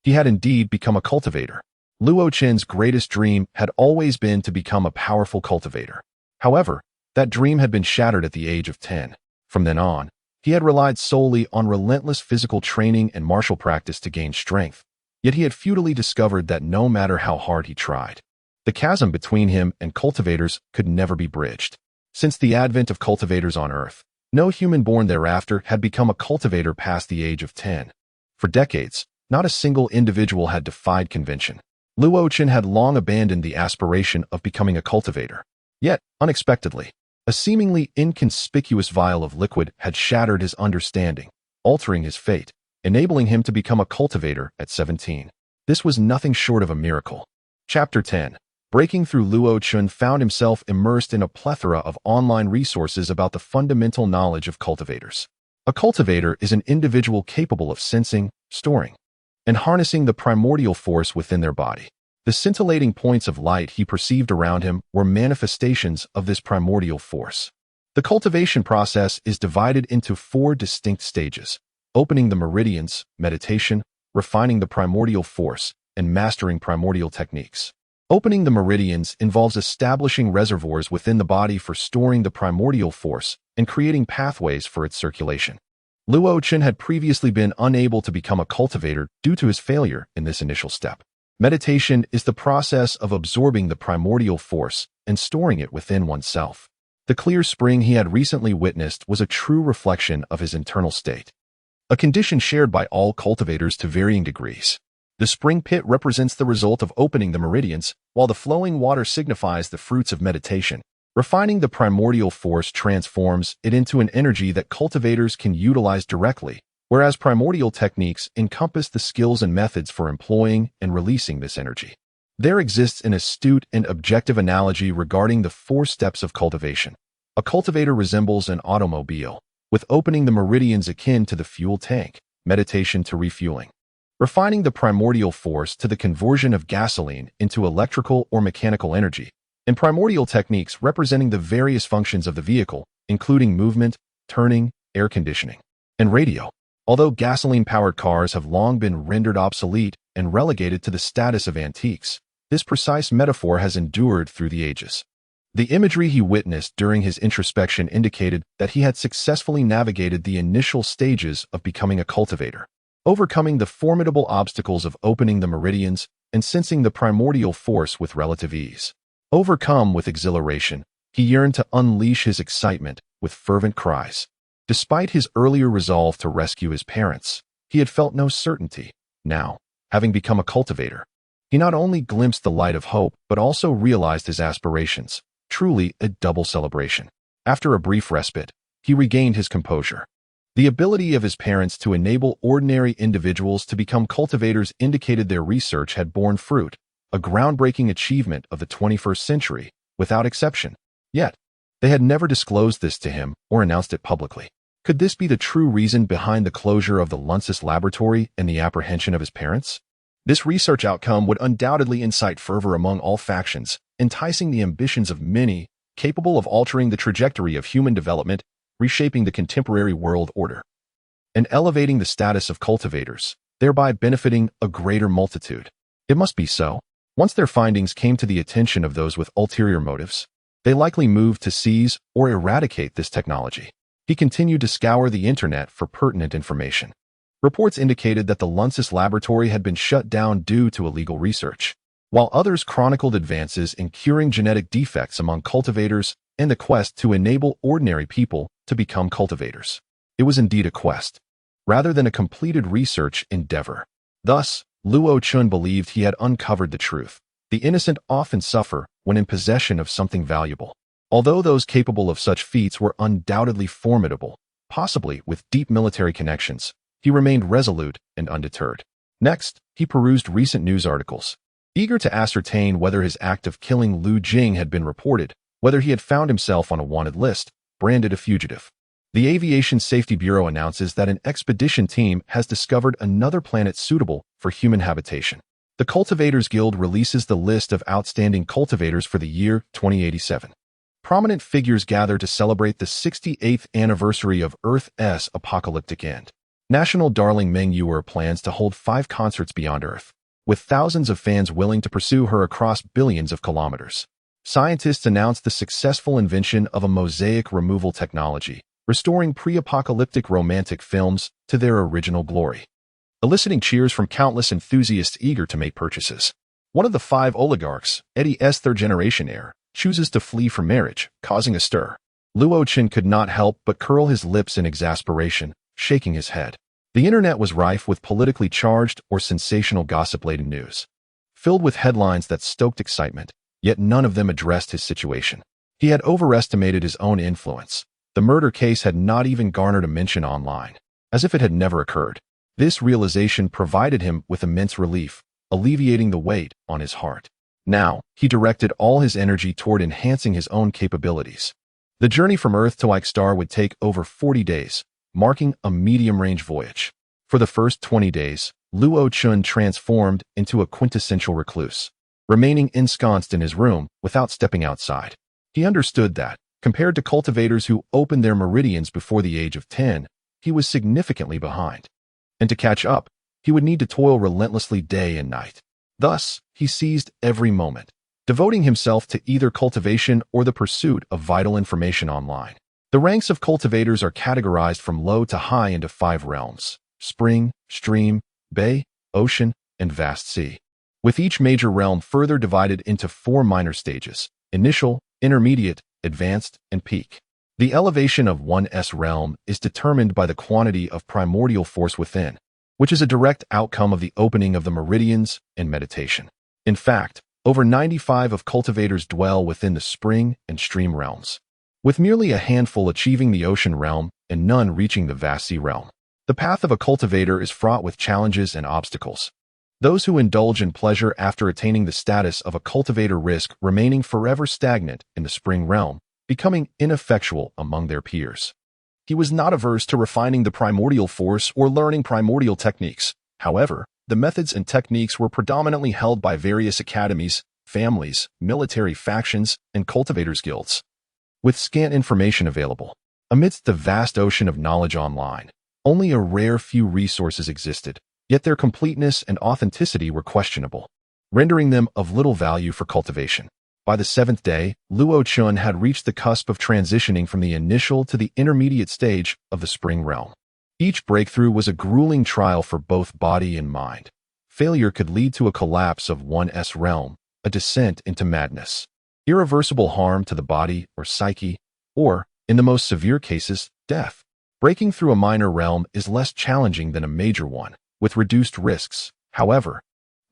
He had indeed become a cultivator. Luo Qin's greatest dream had always been to become a powerful cultivator. However, that dream had been shattered at the age of 10. From then on, he had relied solely on relentless physical training and martial practice to gain strength. Yet he had futilely discovered that no matter how hard he tried, the chasm between him and cultivators could never be bridged. Since the advent of cultivators on Earth, no human born thereafter had become a cultivator past the age of 10. For decades, not a single individual had defied convention. Luo Qin had long abandoned the aspiration of becoming a cultivator. Yet, unexpectedly, a seemingly inconspicuous vial of liquid had shattered his understanding, altering his fate, enabling him to become a cultivator at 17. This was nothing short of a miracle. Chapter 10. Breaking through. Luo Qin found himself immersed in a plethora of online resources about the fundamental knowledge of cultivators. A cultivator is an individual capable of sensing, storing, and harnessing the primordial force within their body. The scintillating points of light he perceived around him were manifestations of this primordial force. The cultivation process is divided into 4 distinct stages: opening the meridians, meditation, refining the primordial force, and mastering primordial techniques. Opening the meridians involves establishing reservoirs within the body for storing the primordial force and creating pathways for its circulation. Luo Qin had previously been unable to become a cultivator due to his failure in this initial step. Meditation is the process of absorbing the primordial force and storing it within oneself. The clear spring he had recently witnessed was a true reflection of his internal state, a condition shared by all cultivators to varying degrees. The spring pit represents the result of opening the meridians, while the flowing water signifies the fruits of meditation. Refining the primordial force transforms it into an energy that cultivators can utilize directly, whereas primordial techniques encompass the skills and methods for employing and releasing this energy. There exists an astute and objective analogy regarding the 4 steps of cultivation. A cultivator resembles an automobile, with opening the meridians akin to the fuel tank, meditation to refueling, refining the primordial force to the conversion of gasoline into electrical or mechanical energy, and primordial techniques representing the various functions of the vehicle, including movement, turning, air conditioning, and radio. Although gasoline-powered cars have long been rendered obsolete and relegated to the status of antiques, this precise metaphor has endured through the ages. The imagery he witnessed during his introspection indicated that he had successfully navigated the initial stages of becoming a cultivator, overcoming the formidable obstacles of opening the meridians and sensing the primordial force with relative ease. Overcome with exhilaration, he yearned to unleash his excitement with fervent cries. Despite his earlier resolve to rescue his parents, he had felt no certainty. Now, having become a cultivator, he not only glimpsed the light of hope but also realized his aspirations, truly a double celebration. After a brief respite, he regained his composure. The ability of his parents to enable ordinary individuals to become cultivators indicated their research had borne fruit, a groundbreaking achievement of the 21st century, without exception. Yet, they had never disclosed this to him or announced it publicly. Could this be the true reason behind the closure of the Lunsis laboratory and the apprehension of his parents? This research outcome would undoubtedly incite fervor among all factions, enticing the ambitions of many, capable of altering the trajectory of human development, reshaping the contemporary world order, and elevating the status of cultivators. thereby benefiting a greater multitude. It must be so. Once their findings came to the attention of those with ulterior motives, they likely moved to seize or eradicate this technology. He continued to scour the internet for pertinent information. Reports indicated that the Lunsis laboratory had been shut down due to illegal research, while others chronicled advances in curing genetic defects among cultivators and the quest to enable ordinary people to become cultivators. It was indeed a quest, rather than a completed research endeavor. Thus, Luo Chun believed he had uncovered the truth. The innocent often suffer when in possession of something valuable. Although those capable of such feats were undoubtedly formidable, possibly with deep military connections, he remained resolute and undeterred. Next, he perused recent news articles, eager to ascertain whether his act of killing Lu Jing had been reported, whether he had found himself on a wanted list, branded a fugitive. The Aviation Safety Bureau announces that an expedition team has discovered another planet suitable for human habitation. The Cultivators Guild releases the list of outstanding cultivators for the year 2087. Prominent figures gather to celebrate the 68th anniversary of Earth's apocalyptic end. National darling Meng Yuer plans to hold 5 concerts beyond Earth, with thousands of fans willing to pursue her across billions of kilometers. Scientists announced the successful invention of a mosaic removal technology, restoring pre-apocalyptic romantic films to their original glory, eliciting cheers from countless enthusiasts eager to make purchases. One of the 5 oligarchs, Eddie's third-generation heir, chooses to flee from marriage, causing a stir. Luo Chen could not help but curl his lips in exasperation, shaking his head. The internet was rife with politically charged or sensational gossip-laden news, filled with headlines that stoked excitement, yet none of them addressed his situation. He had overestimated his own influence. The murder case had not even garnered a mention online, as if it had never occurred. This realization provided him with immense relief, alleviating the weight on his heart. Now, he directed all his energy toward enhancing his own capabilities. The journey from Earth to Ixtar would take over 40 days, marking a medium-range voyage. For the first 20 days, Luo Chun transformed into a quintessential recluse, remaining ensconced in his room without stepping outside. He understood that, compared to cultivators who opened their meridians before the age of 10, he was significantly behind. And to catch up, he would need to toil relentlessly day and night. Thus, he seized every moment, devoting himself to either cultivation or the pursuit of vital information online. The ranks of cultivators are categorized from low to high into 5 realms: spring, stream, bay, ocean, and vast sea, with each major realm further divided into 4 minor stages: initial, intermediate, advanced, and peak. The elevation of one's realm is determined by the quantity of primordial force within, which is a direct outcome of the opening of the meridians and meditation. In fact, over 95% of cultivators dwell within the spring and stream realms, with merely a handful achieving the ocean realm and none reaching the vast sea realm. The path of a cultivator is fraught with challenges and obstacles. Those who indulge in pleasure after attaining the status of a cultivator risk remaining forever stagnant in the spring realm, becoming ineffectual among their peers. He was not averse to refining the primordial force or learning primordial techniques. However, the methods and techniques were predominantly held by various academies, families, military factions, and cultivators' guilds. With scant information available, amidst the vast ocean of knowledge online, only a rare few resources existed, yet their completeness and authenticity were questionable, rendering them of little value for cultivation. By the 7th day, Luo Chun had reached the cusp of transitioning from the initial to the intermediate stage of the spring realm. Each breakthrough was a grueling trial for both body and mind. Failure could lead to a collapse of one's realm, a descent into madness, irreversible harm to the body or psyche, or, in the most severe cases, death. Breaking through a minor realm is less challenging than a major one, with reduced risks. However,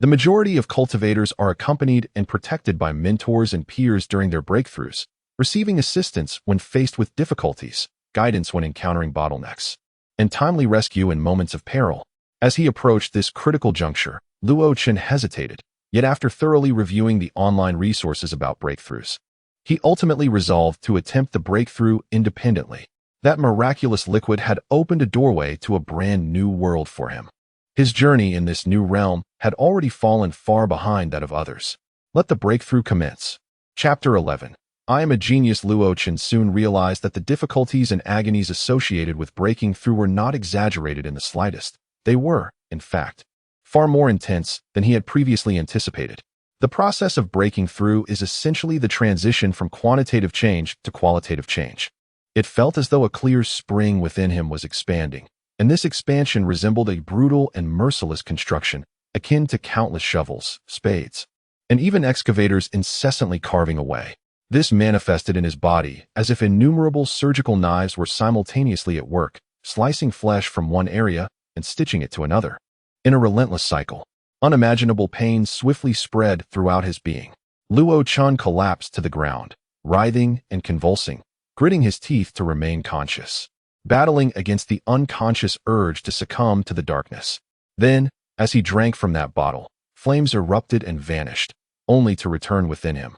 the majority of cultivators are accompanied and protected by mentors and peers during their breakthroughs, receiving assistance when faced with difficulties, guidance when encountering bottlenecks, and timely rescue in moments of peril. As he approached this critical juncture, Luo Chen hesitated, yet after thoroughly reviewing the online resources about breakthroughs, he ultimately resolved to attempt the breakthrough independently. That miraculous liquid had opened a doorway to a brand new world for him. His journey in this new realm had already fallen far behind that of others. Let the breakthrough commence. Chapter 11. I am a genius. Luo Chen soon realized that the difficulties and agonies associated with breaking through were not exaggerated in the slightest. They were, in fact, far more intense than he had previously anticipated. The process of breaking through is essentially the transition from quantitative change to qualitative change. It felt as though a clear spring within him was expanding, and this expansion resembled a brutal and merciless construction, akin to countless shovels, spades, and even excavators incessantly carving away. This manifested in his body as if innumerable surgical knives were simultaneously at work, slicing flesh from one area and stitching it to another. In a relentless cycle, unimaginable pain swiftly spread throughout his being. Luo Chun collapsed to the ground, writhing and convulsing, gritting his teeth to remain conscious, battling against the unconscious urge to succumb to the darkness. Then, as he drank from that bottle, flames erupted and vanished, only to return within him,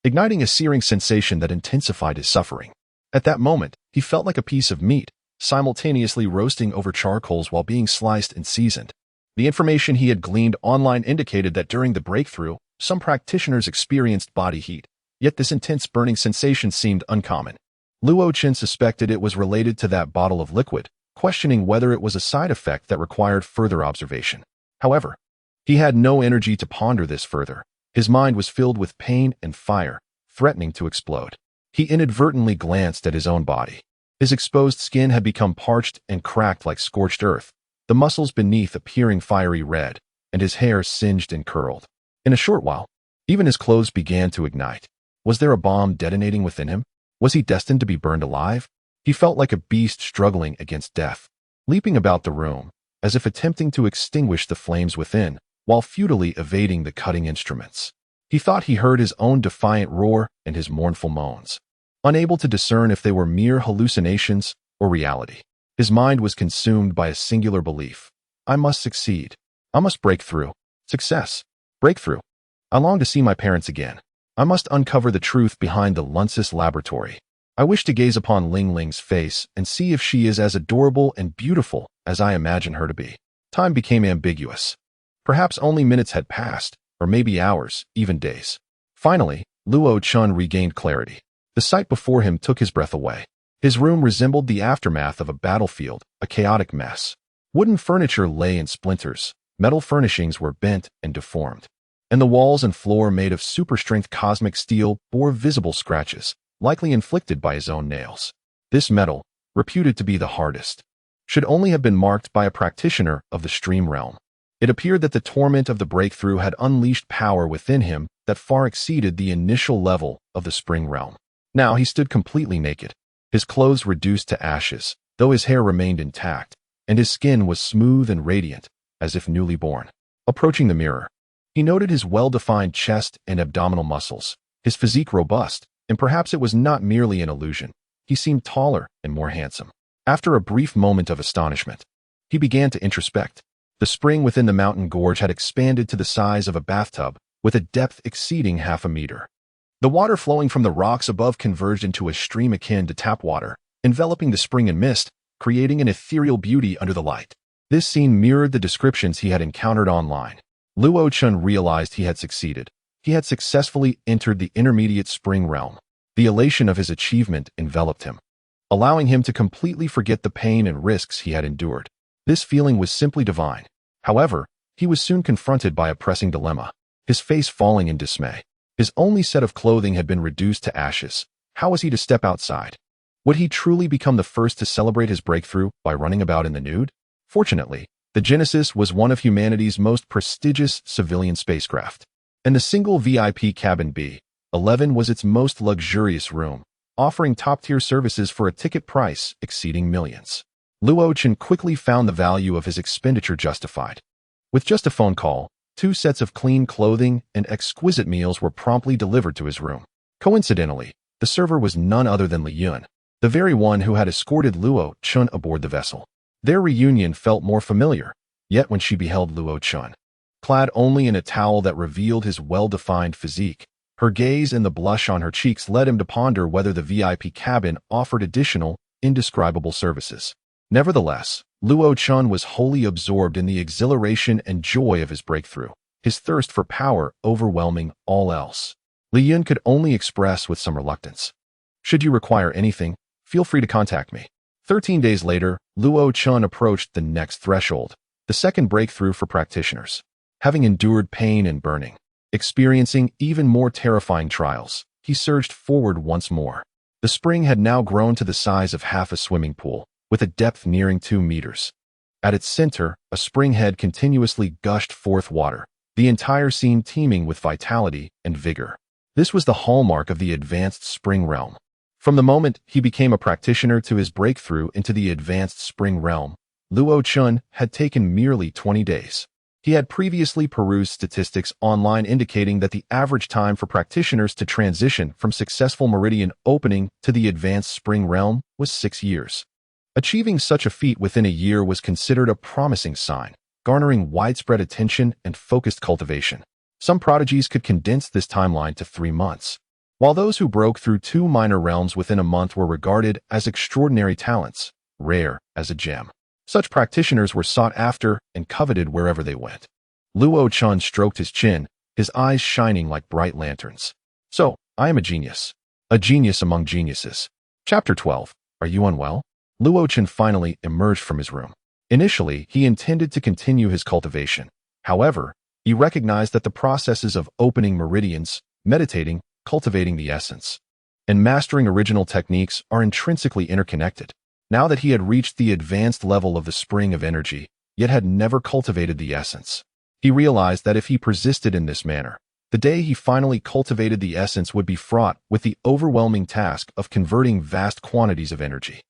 igniting a searing sensation that intensified his suffering. At that moment, he felt like a piece of meat, simultaneously roasting over charcoals while being sliced and seasoned. The information he had gleaned online indicated that during the breakthrough, some practitioners experienced body heat, yet this intense burning sensation seemed uncommon. Luo Chen suspected it was related to that bottle of liquid, questioning whether it was a side effect that required further observation. However, he had no energy to ponder this further. His mind was filled with pain and fire, threatening to explode. He inadvertently glanced at his own body. His exposed skin had become parched and cracked like scorched earth, the muscles beneath appearing fiery red, and his hair singed and curled. In a short while, even his clothes began to ignite. Was there a bomb detonating within him? Was he destined to be burned alive? He felt like a beast struggling against death, leaping about the room, as if attempting to extinguish the flames within, while futilely evading the cutting instruments. He thought he heard his own defiant roar and his mournful moans, unable to discern if they were mere hallucinations or reality. His mind was consumed by a singular belief. I must succeed. I must break through. Success. Breakthrough. I long to see my parents again. I must uncover the truth behind the Lunsis laboratory. I wish to gaze upon Ling Ling's face and see if she is as adorable and beautiful as I imagine her to be. Time became ambiguous. Perhaps only minutes had passed, or maybe hours, even days. Finally, Luo Chun regained clarity. The sight before him took his breath away. His room resembled the aftermath of a battlefield, a chaotic mess. Wooden furniture lay in splinters, metal furnishings were bent and deformed, and the walls and floor made of super-strength cosmic steel bore visible scratches, likely inflicted by his own nails. This metal, reputed to be the hardest, should only have been marked by a practitioner of the stream realm. It appeared that the torment of the breakthrough had unleashed power within him that far exceeded the initial level of the spring realm. Now he stood completely naked, his clothes reduced to ashes, though his hair remained intact, and his skin was smooth and radiant, as if newly born. Approaching the mirror, he noted his well-defined chest and abdominal muscles, his physique robust, and perhaps it was not merely an illusion. He seemed taller and more handsome. After a brief moment of astonishment, he began to introspect. The spring within the mountain gorge had expanded to the size of a bathtub, with a depth exceeding half a meter. The water flowing from the rocks above converged into a stream akin to tap water, enveloping the spring in mist, creating an ethereal beauty under the light. This scene mirrored the descriptions he had encountered online. Luo Chun realized he had succeeded. He had successfully entered the intermediate spring realm. The elation of his achievement enveloped him, allowing him to completely forget the pain and risks he had endured. This feeling was simply divine. However, he was soon confronted by a pressing dilemma, his face falling in dismay. His only set of clothing had been reduced to ashes. How was he to step outside? Would he truly become the first to celebrate his breakthrough by running about in the nude? Fortunately, the Genesis was one of humanity's most prestigious civilian spacecraft, and the single VIP cabin B-11 was its most luxurious room, offering top-tier services for a ticket price exceeding millions. Luo Chen quickly found the value of his expenditure justified. With just a phone call, 2 sets of clean clothing and exquisite meals were promptly delivered to his room. Coincidentally, the server was none other than Li Yun, the very one who had escorted Luo Chun aboard the vessel. Their reunion felt more familiar, yet when she beheld Luo Chun, clad only in a towel that revealed his well-defined physique, her gaze and the blush on her cheeks led him to ponder whether the VIP cabin offered additional, indescribable services. Nevertheless, Luo Chun was wholly absorbed in the exhilaration and joy of his breakthrough, his thirst for power overwhelming all else. Li Yun could only express with some reluctance, "Should you require anything, feel free to contact me." 13 days later, Luo Chun approached the next threshold, The second breakthrough for practitioners. Having endured pain and burning, experiencing even more terrifying trials, he surged forward once more. The spring had now grown to the size of half a swimming pool, with a depth nearing 2 meters. At its center, a spring head continuously gushed forth water, the entire scene teeming with vitality and vigor. This was the hallmark of the advanced spring realm. From the moment he became a practitioner to his breakthrough into the advanced spring realm, Luo Chun had taken merely 20 days. He had previously perused statistics online indicating that the average time for practitioners to transition from successful meridian opening to the advanced spring realm was 6 years. Achieving such a feat within a year was considered a promising sign, garnering widespread attention and focused cultivation. Some prodigies could condense this timeline to 3 months, while those who broke through 2 minor realms within a month were regarded as extraordinary talents, rare as a gem. Such practitioners were sought after and coveted wherever they went. Luo Chun stroked his chin, his eyes shining like bright lanterns. So, I am a genius among geniuses. Chapter 12. Are you unwell? Luo Chun finally emerged from his room. Initially, he intended to continue his cultivation. However, he recognized that the processes of opening meridians, meditating, cultivating the essence, and mastering original techniques are intrinsically interconnected. Now that he had reached the advanced level of the spring of energy, yet had never cultivated the essence, he realized that if he persisted in this manner, the day he finally cultivated the essence would be fraught with the overwhelming task of converting vast quantities of energy.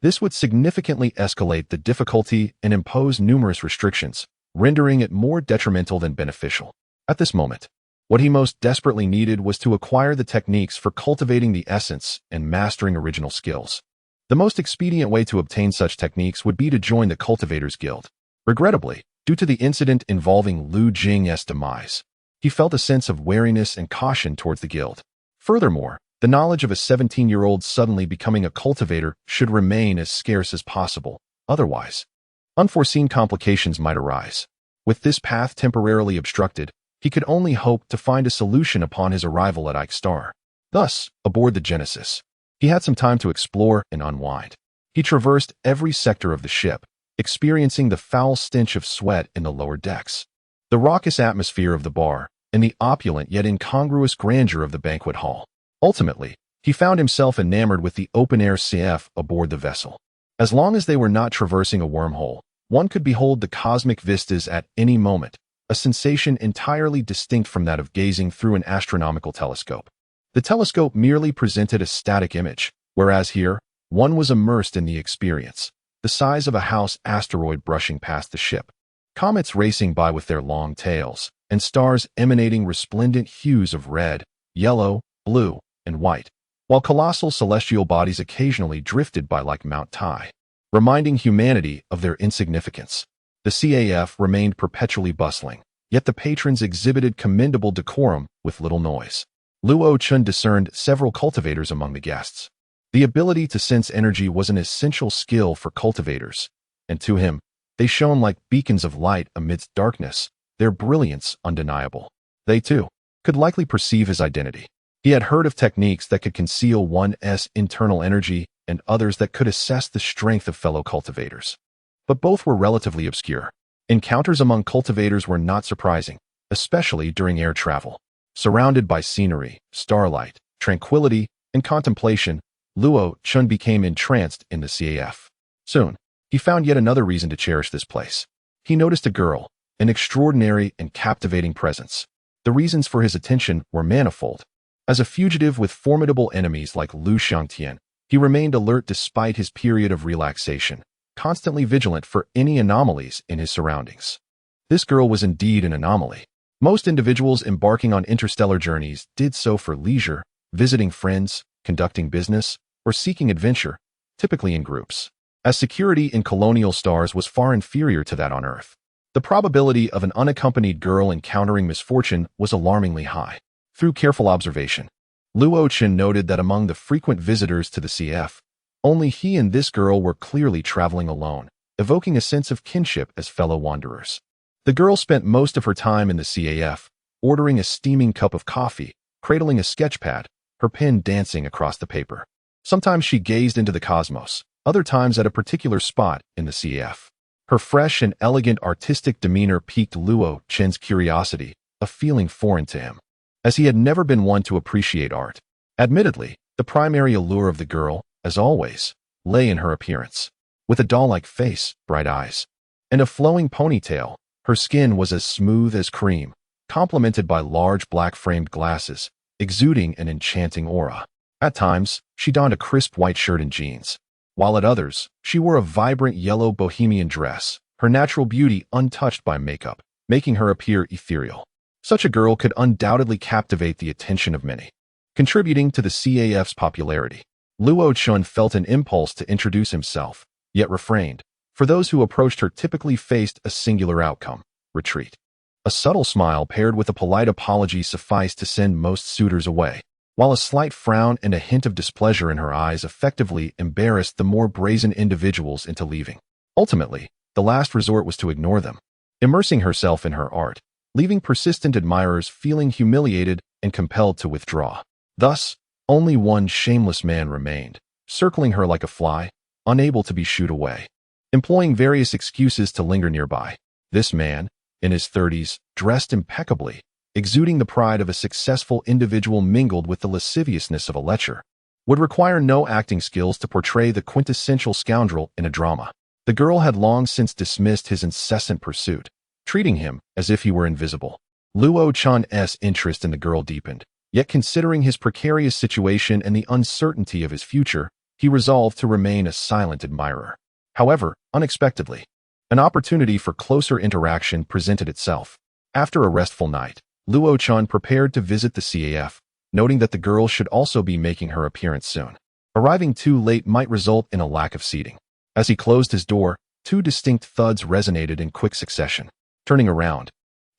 This would significantly escalate the difficulty and impose numerous restrictions, rendering it more detrimental than beneficial. At this moment, what he most desperately needed was to acquire the techniques for cultivating the essence and mastering original skills. The most expedient way to obtain such techniques would be to join the Cultivators Guild. Regrettably, due to the incident involving Lu Jing's demise, he felt a sense of wariness and caution towards the guild. Furthermore, the knowledge of a 17-year-old suddenly becoming a cultivator should remain as scarce as possible. Otherwise, unforeseen complications might arise. With this path temporarily obstructed, he could only hope to find a solution upon his arrival at Ike Star. Thus, aboard the Genesis, he had some time to explore and unwind. He traversed every sector of the ship, experiencing the foul stench of sweat in the lower decks, the raucous atmosphere of the bar, and the opulent yet incongruous grandeur of the banquet hall. Ultimately, he found himself enamored with the open-air CF aboard the vessel. As long as they were not traversing a wormhole, one could behold the cosmic vistas at any moment, a sensation entirely distinct from that of gazing through an astronomical telescope. The telescope merely presented a static image, whereas here, one was immersed in the experience, the size of a house asteroid brushing past the ship, comets racing by with their long tails, and stars emanating resplendent hues of red, yellow, blue, and white, while colossal celestial bodies occasionally drifted by like Mount Tai, reminding humanity of their insignificance. The CAF remained perpetually bustling, yet the patrons exhibited commendable decorum with little noise. Luo Chun discerned several cultivators among the guests. The ability to sense energy was an essential skill for cultivators, and to him, they shone like beacons of light amidst darkness, their brilliance undeniable. They, too, could likely perceive his identity. He had heard of techniques that could conceal one's internal energy and others that could assess the strength of fellow cultivators. But both were relatively obscure. Encounters among cultivators were not surprising, especially during air travel. Surrounded by scenery, starlight, tranquility, and contemplation, Luo Chun became entranced in the CAF. Soon, he found yet another reason to cherish this place. He noticed a girl, an extraordinary and captivating presence. The reasons for his attention were manifold. As a fugitive with formidable enemies like Lu Xiangtian, he remained alert despite his period of relaxation, constantly vigilant for any anomalies in his surroundings. This girl was indeed an anomaly. Most individuals embarking on interstellar journeys did so for leisure, visiting friends, conducting business, or seeking adventure, typically in groups. As security in colonial stars was far inferior to that on Earth, the probability of an unaccompanied girl encountering misfortune was alarmingly high. Through careful observation, Luo Chun noted that among the frequent visitors to the CF, only he and this girl were clearly traveling alone, evoking a sense of kinship as fellow wanderers. The girl spent most of her time in the CAF, ordering a steaming cup of coffee, cradling a sketchpad, her pen dancing across the paper. Sometimes she gazed into the cosmos, other times at a particular spot in the CAF. Her fresh and elegant artistic demeanor piqued Luo Chen's curiosity, a feeling foreign to him, as he had never been one to appreciate art. Admittedly, the primary allure of the girl, as always, lay in her appearance. With a doll-like face, bright eyes, and a flowing ponytail, her skin was as smooth as cream, complemented by large black-framed glasses, exuding an enchanting aura. At times, she donned a crisp white shirt and jeans, while at others, she wore a vibrant yellow bohemian dress, her natural beauty untouched by makeup, making her appear ethereal. Such a girl could undoubtedly captivate the attention of many, contributing to the CAF's popularity. Luo Chun felt an impulse to introduce himself, yet refrained, for those who approached her typically faced a singular outcome: retreat. A subtle smile paired with a polite apology sufficed to send most suitors away, while a slight frown and a hint of displeasure in her eyes effectively embarrassed the more brazen individuals into leaving. Ultimately, the last resort was to ignore them, immersing herself in her art, leaving persistent admirers feeling humiliated and compelled to withdraw. Thus, only one shameless man remained, circling her like a fly, unable to be shooed away, employing various excuses to linger nearby. This man, in his 30s, dressed impeccably, exuding the pride of a successful individual mingled with the lasciviousness of a lecher, would require no acting skills to portray the quintessential scoundrel in a drama. The girl had long since dismissed his incessant pursuit, treating him as if he were invisible. Luo Chun's interest in the girl deepened, yet considering his precarious situation and the uncertainty of his future, he resolved to remain a silent admirer. However, unexpectedly, an opportunity for closer interaction presented itself. After a restful night, Luo Chun prepared to visit the CAF, noting that the girl should also be making her appearance soon. Arriving too late might result in a lack of seating. As he closed his door, two distinct thuds resonated in quick succession. Turning around,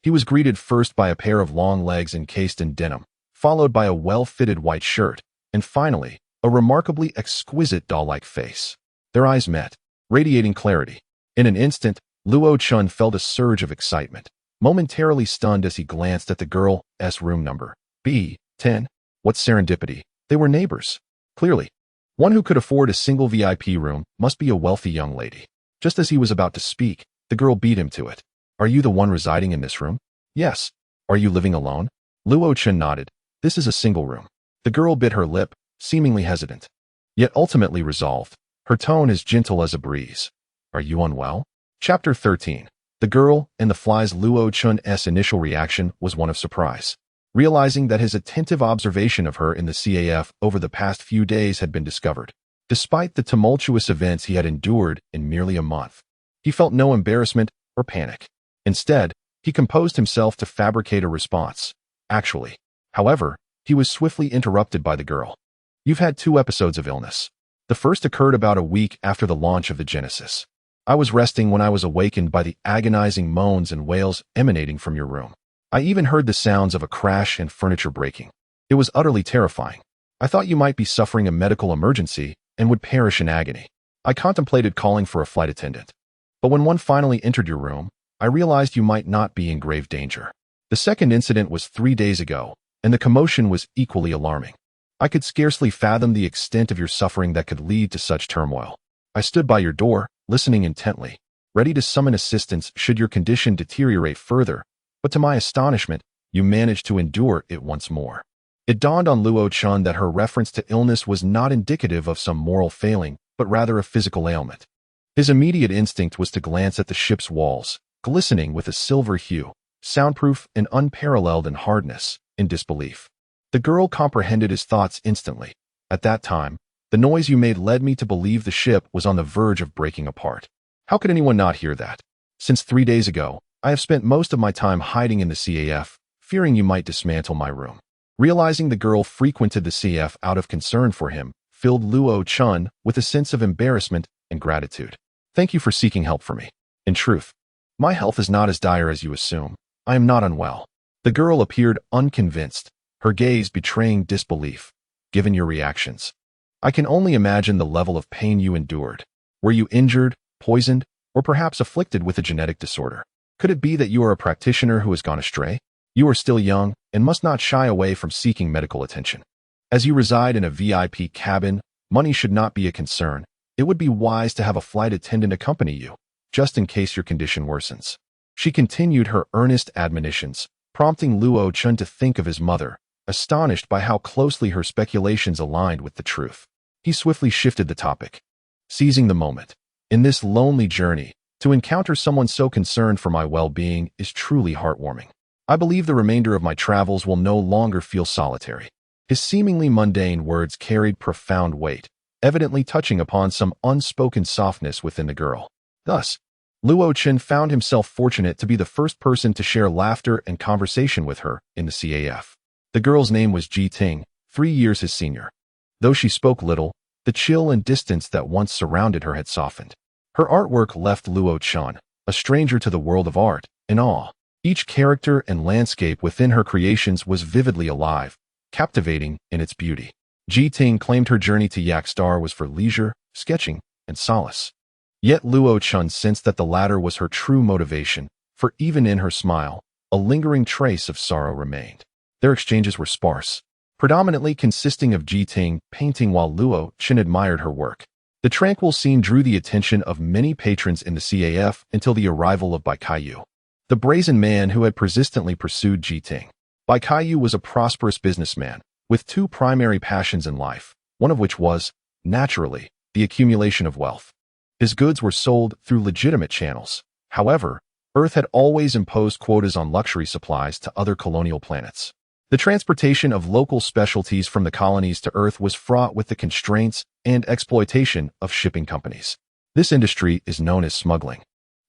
he was greeted first by a pair of long legs encased in denim, followed by a well-fitted white shirt, and finally, a remarkably exquisite doll-like face. Their eyes met, radiating clarity. In an instant, Luo Chun felt a surge of excitement, momentarily stunned as he glanced at the girl's room number, B10. What serendipity, they were neighbors. Clearly, one who could afford a single VIP room must be a wealthy young lady. Just as he was about to speak, the girl beat him to it. Are you the one residing in this room? Yes. Are you living alone? Luo Chun nodded. This is a single room. The girl bit her lip, seemingly hesitant, yet ultimately resolved, her tone as gentle as a breeze. Are you unwell? Chapter 13. The girl and the flies. Luo Chun's initial reaction was one of surprise, realizing that his attentive observation of her in the CAF over the past few days had been discovered. Despite the tumultuous events he had endured in merely a month, he felt no embarrassment or panic. Instead, he composed himself to fabricate a response. Actually, however, he was swiftly interrupted by the girl. You've had 2 episodes of illness. The first occurred about a week after the launch of the Genesis. I was resting when I was awakened by the agonizing moans and wails emanating from your room. I even heard the sounds of a crash and furniture breaking. It was utterly terrifying. I thought you might be suffering a medical emergency and would perish in agony. I contemplated calling for a flight attendant. But when one finally entered your room, I realized you might not be in grave danger. The second incident was 3 days ago, and the commotion was equally alarming. I could scarcely fathom the extent of your suffering that could lead to such turmoil. I stood by your door, listening intently, ready to summon assistance should your condition deteriorate further, but to my astonishment, you managed to endure it once more. It dawned on Luo Chun that her reference to illness was not indicative of some moral failing, but rather a physical ailment. His immediate instinct was to glance at the ship's walls, glistening with a silver hue, soundproof and unparalleled in hardness, in disbelief. The girl comprehended his thoughts instantly. At that time, the noise you made led me to believe the ship was on the verge of breaking apart. How could anyone not hear that? Since 3 days ago, I have spent most of my time hiding in the CAF, fearing you might dismantle my room. Realizing the girl frequented the CAF out of concern for him, filled Luo Chun with a sense of embarrassment and gratitude. Thank you for seeking help for me. In truth, my health is not as dire as you assume. I am not unwell. The girl appeared unconvinced, her gaze betraying disbelief. Given your reactions, I can only imagine the level of pain you endured. Were you injured, poisoned, or perhaps afflicted with a genetic disorder? Could it be that you are a practitioner who has gone astray? You are still young and must not shy away from seeking medical attention. As you reside in a VIP cabin, money should not be a concern. It would be wise to have a flight attendant accompany you. just in case your condition worsens." She continued her earnest admonitions, prompting Luo Chun to think of his mother, astonished by how closely her speculations aligned with the truth. He swiftly shifted the topic, seizing the moment. "In this lonely journey, to encounter someone so concerned for my well-being is truly heartwarming. I believe the remainder of my travels will no longer feel solitary." His seemingly mundane words carried profound weight, evidently touching upon some unspoken softness within the girl. Thus, Luo Chen found himself fortunate to be the first person to share laughter and conversation with her in the CAF. The girl's name was Ji Ting, 3 years his senior. Though she spoke little, the chill and distance that once surrounded her had softened. Her artwork left Luo Chen, a stranger to the world of art, in awe. Each character and landscape within her creations was vividly alive, captivating in its beauty. Ji Ting claimed her journey to Yakstar was for leisure, sketching, and solace. Yet Luo Chun sensed that the latter was her true motivation, for even in her smile, a lingering trace of sorrow remained. Their exchanges were sparse, predominantly consisting of Ji Ting painting while Luo Chun admired her work. The tranquil scene drew the attention of many patrons in the CAF until the arrival of Bai Kaiyu, the brazen man who had persistently pursued Ji Ting. Bai Kaiyu was a prosperous businessman, with 2 primary passions in life, one of which was, naturally, the accumulation of wealth. His goods were sold through legitimate channels. However, Earth had always imposed quotas on luxury supplies to other colonial planets. The transportation of local specialties from the colonies to Earth was fraught with the constraints and exploitation of shipping companies. This industry is known as smuggling.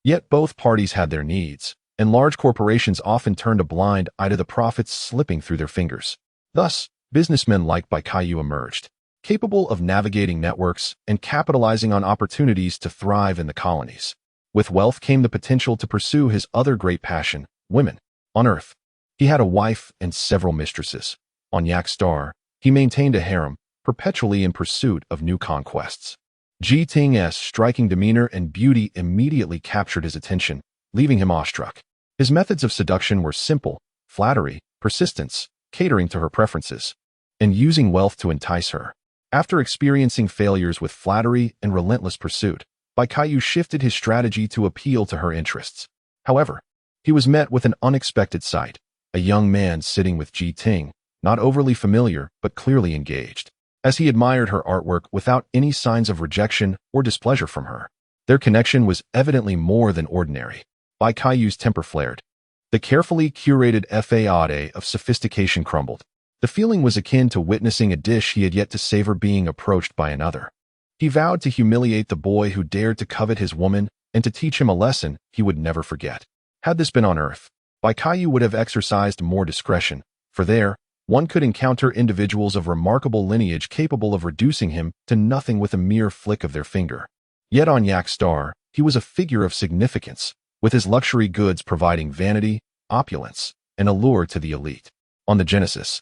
Yet both parties had their needs, and large corporations often turned a blind eye to the profits slipping through their fingers. Thus, businessmen like Bai Kaiyu emerged, capable of navigating networks and capitalizing on opportunities to thrive in the colonies. With wealth came the potential to pursue his other great passion, women. On Earth, he had a wife and several mistresses. On Yakstar, he maintained a harem, perpetually in pursuit of new conquests. Ji Ting's striking demeanor and beauty immediately captured his attention, leaving him awestruck. His methods of seduction were simple: flattery, persistence, catering to her preferences, and using wealth to entice her. After experiencing failures with flattery and relentless pursuit, Bai Kaiyu shifted his strategy to appeal to her interests. However, he was met with an unexpected sight: a young man sitting with Ji Ting, not overly familiar but clearly engaged. As he admired her artwork without any signs of rejection or displeasure from her, their connection was evidently more than ordinary. Bai Kaiyu's temper flared. The carefully curated facade of sophistication crumbled. The feeling was akin to witnessing a dish he had yet to savor being approached by another. He vowed to humiliate the boy who dared to covet his woman and to teach him a lesson he would never forget. Had this been on Earth, Bai Kaiyu would have exercised more discretion, for there, one could encounter individuals of remarkable lineage capable of reducing him to nothing with a mere flick of their finger. Yet on Yakstar, he was a figure of significance, with his luxury goods providing vanity, opulence, and allure to the elite. On the Genesis,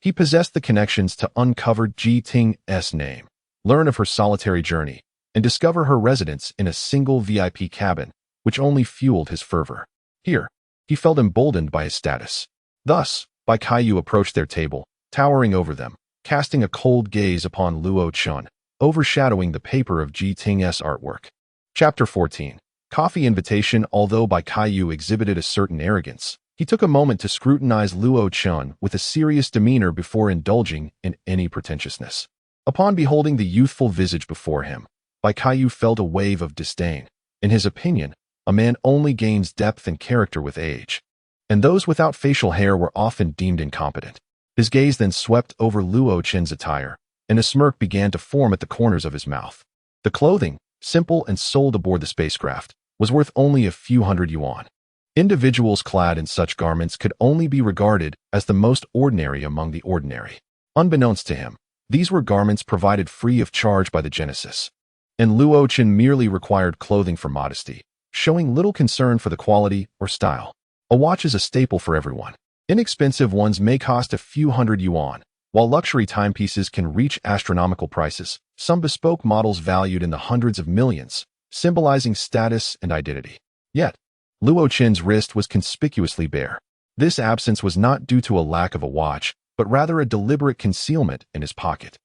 he possessed the connections to uncover Ji Ting's name, learn of her solitary journey, and discover her residence in a single VIP cabin, which only fueled his fervor. Here, he felt emboldened by his status. Thus, Bai Kaiyu approached their table, towering over them, casting a cold gaze upon Luo Chun, overshadowing the paper of Ji Ting's artwork. Chapter 14. Coffee Invitation. Although Bai Kaiyu exhibited a certain arrogance, he took a moment to scrutinize Luo Chun with a serious demeanor before indulging in any pretentiousness. Upon beholding the youthful visage before him, Bai Kaiyu felt a wave of disdain. In his opinion, a man only gains depth and character with age, and those without facial hair were often deemed incompetent. His gaze then swept over Luo Chun's attire, and a smirk began to form at the corners of his mouth. The clothing, simple and sold aboard the spacecraft, was worth only a few hundred yuan. Individuals clad in such garments could only be regarded as the most ordinary among the ordinary. Unbeknownst to him, these were garments provided free of charge by the Genesis, and Luo Chun merely required clothing for modesty, showing little concern for the quality or style. A watch is a staple for everyone. Inexpensive ones may cost a few hundred yuan, while luxury timepieces can reach astronomical prices, some bespoke models valued in the hundreds of millions, symbolizing status and identity. Yet, Luo Chun's wrist was conspicuously bare. This absence was not due to a lack of a watch, but rather a deliberate concealment in his pocket.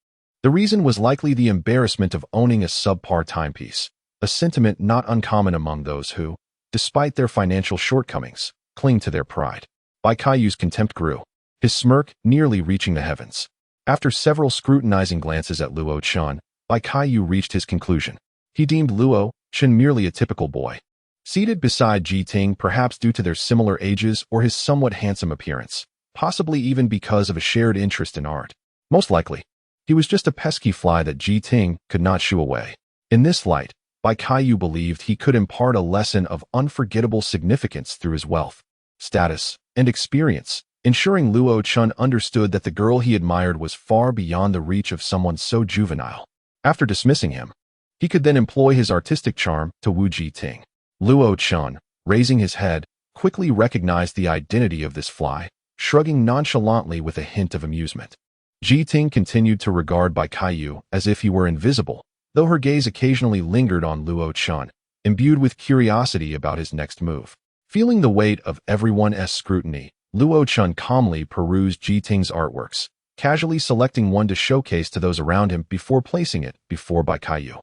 The reason was likely the embarrassment of owning a subpar timepiece. a sentiment not uncommon among those who, despite their financial shortcomings, cling to their pride. Bai Kaiyu's contempt grew, his smirk nearly reaching the heavens. After several scrutinizing glances at Luo Chen, Bai Kaiyu reached his conclusion. He deemed Luo Chen merely a typical boy. Seated beside Ji Ting, perhaps due to their similar ages or his somewhat handsome appearance, possibly even because of a shared interest in art. Most likely, he was just a pesky fly that Ji Ting could not shoo away. In this light, Bai Kaiyu believed he could impart a lesson of unforgettable significance through his wealth, status, and experience, ensuring Luo Chen understood that the girl he admired was far beyond the reach of someone so juvenile. After dismissing him, he could then employ his artistic charm to woo Ji Ting. Luo Chen, raising his head, quickly recognized the identity of this fly, shrugging nonchalantly with a hint of amusement. Ji Ting continued to regard Bai Kaiyu as if he were invisible, though her gaze occasionally lingered on Luo Chen, imbued with curiosity about his next move. Feeling the weight of everyone's scrutiny, Luo Chen calmly perused Ji Ting's artworks, casually selecting one to showcase to those around him before placing it before Bai Kaiyu.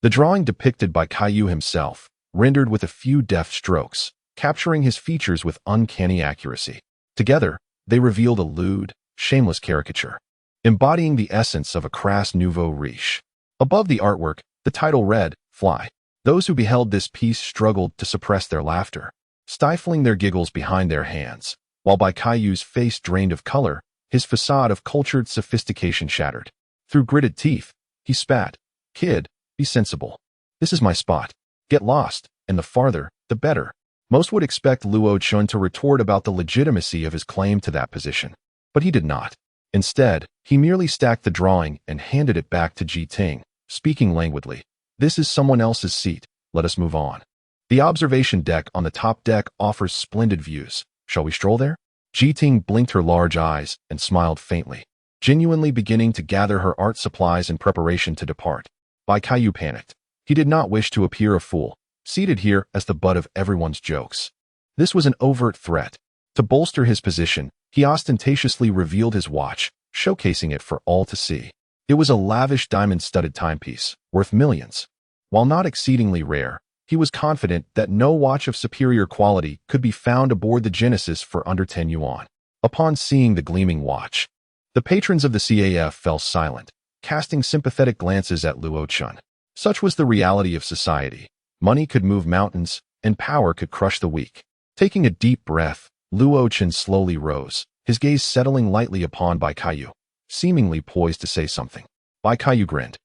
The drawing depicted Bai Kaiyu himself, rendered with a few deft strokes, capturing his features with uncanny accuracy. Together, they revealed a lewd, shameless caricature, embodying the essence of a crass nouveau riche. Above the artwork, the title read, Fly. Those who beheld this piece struggled to suppress their laughter, stifling their giggles behind their hands, while Bai Kaiyu's face drained of color, his facade of cultured sophistication shattered. Through gritted teeth, he spat, "Kid, be sensible. This is my spot. Get lost, and the farther, the better." Most would expect Luo Chen to retort about the legitimacy of his claim to that position, but he did not. Instead, he merely stacked the drawing and handed it back to Ji Ting, speaking languidly. "This is someone else's seat. Let us move on. The observation deck on the top deck offers splendid views. Shall we stroll there?" Ji Ting blinked her large eyes and smiled faintly, genuinely beginning to gather her art supplies in preparation to depart. Bai Kaiyu panicked. He did not wish to appear a fool, seated here as the butt of everyone's jokes. This was an overt threat. To bolster his position, he ostentatiously revealed his watch, showcasing it for all to see. It was a lavish diamond-studded timepiece, worth millions. While not exceedingly rare, he was confident that no watch of superior quality could be found aboard the Genesis for under 10 yuan. Upon seeing the gleaming watch, the patrons of the CAF fell silent, casting sympathetic glances at Luo Chen. Such was the reality of society. Money could move mountains, and power could crush the weak. Taking a deep breath, Luo Chen slowly rose, his gaze settling lightly upon Bai Kaiyu, seemingly poised to say something. Bai Kaiyu grinned.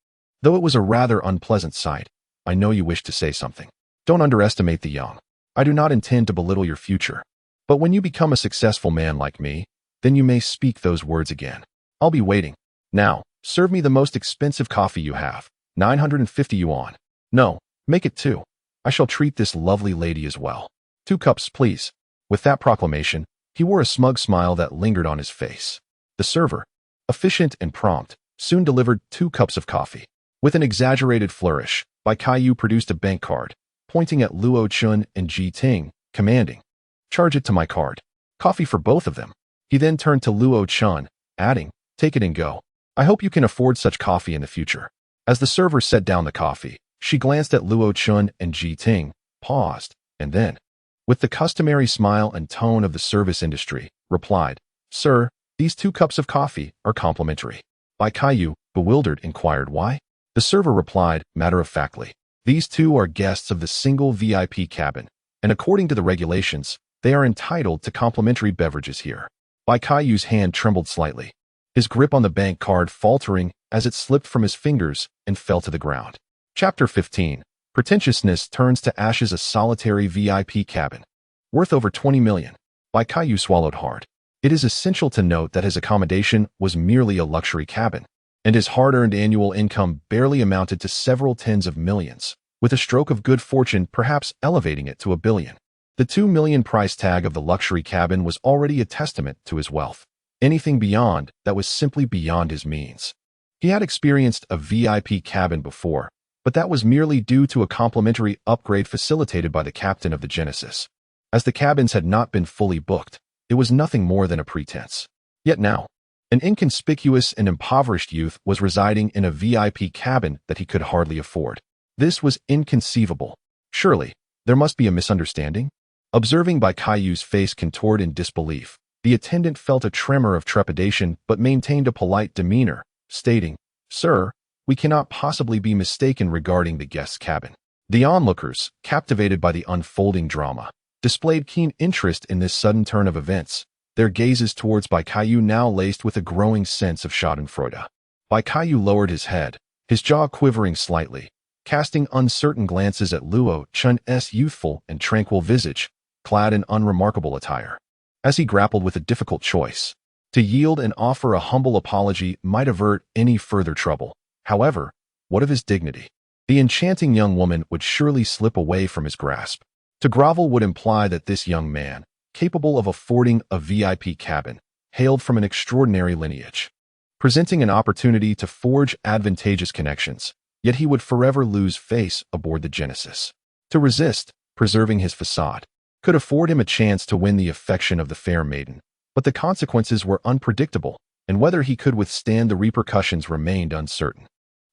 "Though it was a rather unpleasant sight, I know you wish to say something. Don't underestimate the young. I do not intend to belittle your future. But when you become a successful man like me, then you may speak those words again. I'll be waiting. Now, serve me the most expensive coffee you have. 950 yuan. No, make it 2. I shall treat this lovely lady as well. 2 cups, please." With that proclamation, he wore a smug smile that lingered on his face. The server, efficient and prompt, soon delivered 2 cups of coffee. With an exaggerated flourish, Bai Kaiyu produced a bank card, pointing at Luo Chen and Ji Ting, commanding, "Charge it to my card. Coffee for both of them." He then turned to Luo Chen, adding, "Take it and go. I hope you can afford such coffee in the future." As the server set down the coffee, she glanced at Luo Chen and Ji Ting, paused, and then, with the customary smile and tone of the service industry, replied, "Sir, these 2 cups of coffee are complimentary." Bai Kaiyu, bewildered, inquired why. The server replied, matter-of-factly, "These 2 are guests of the single VIP cabin, and according to the regulations, they are entitled to complimentary beverages here." Bai Kaiyu's hand trembled slightly, his grip on the bank card faltering as it slipped from his fingers and fell to the ground. Chapter 15. Pretentiousness turns to ashes. A solitary VIP cabin, worth over 20 million. Bai Kaiyu swallowed hard. It is essential to note that his accommodation was merely a luxury cabin, and his hard-earned annual income barely amounted to several tens of millions, with a stroke of good fortune perhaps elevating it to $1 billion. The 2 million price tag of the luxury cabin was already a testament to his wealth. Anything beyond that was simply beyond his means. He had experienced a VIP cabin before, but that was merely due to a complimentary upgrade facilitated by the captain of the Genesis. As the cabins had not been fully booked, it was nothing more than a pretense. Yet now, an inconspicuous and impoverished youth was residing in a VIP cabin that he could hardly afford. This was inconceivable. Surely, there must be a misunderstanding? Observing Bai Kaiyu's face contort in disbelief, the attendant felt a tremor of trepidation but maintained a polite demeanor, stating, "Sir, we cannot possibly be mistaken regarding the guest's cabin." The onlookers, captivated by the unfolding drama, displayed keen interest in this sudden turn of events, their gazes towards Bai Kaiyu now laced with a growing sense of schadenfreude. Bai Kaiyu lowered his head, his jaw quivering slightly, casting uncertain glances at Luo Chun's youthful and tranquil visage, clad in unremarkable attire. As he grappled with a difficult choice, to yield and offer a humble apology might avert any further trouble. However, what of his dignity? The enchanting young woman would surely slip away from his grasp. To grovel would imply that this young man, capable of affording a VIP cabin, hailed from an extraordinary lineage, presenting an opportunity to forge advantageous connections, yet he would forever lose face aboard the Genesis. To resist, preserving his facade, could afford him a chance to win the affection of the fair maiden, but the consequences were unpredictable, and whether he could withstand the repercussions remained uncertain.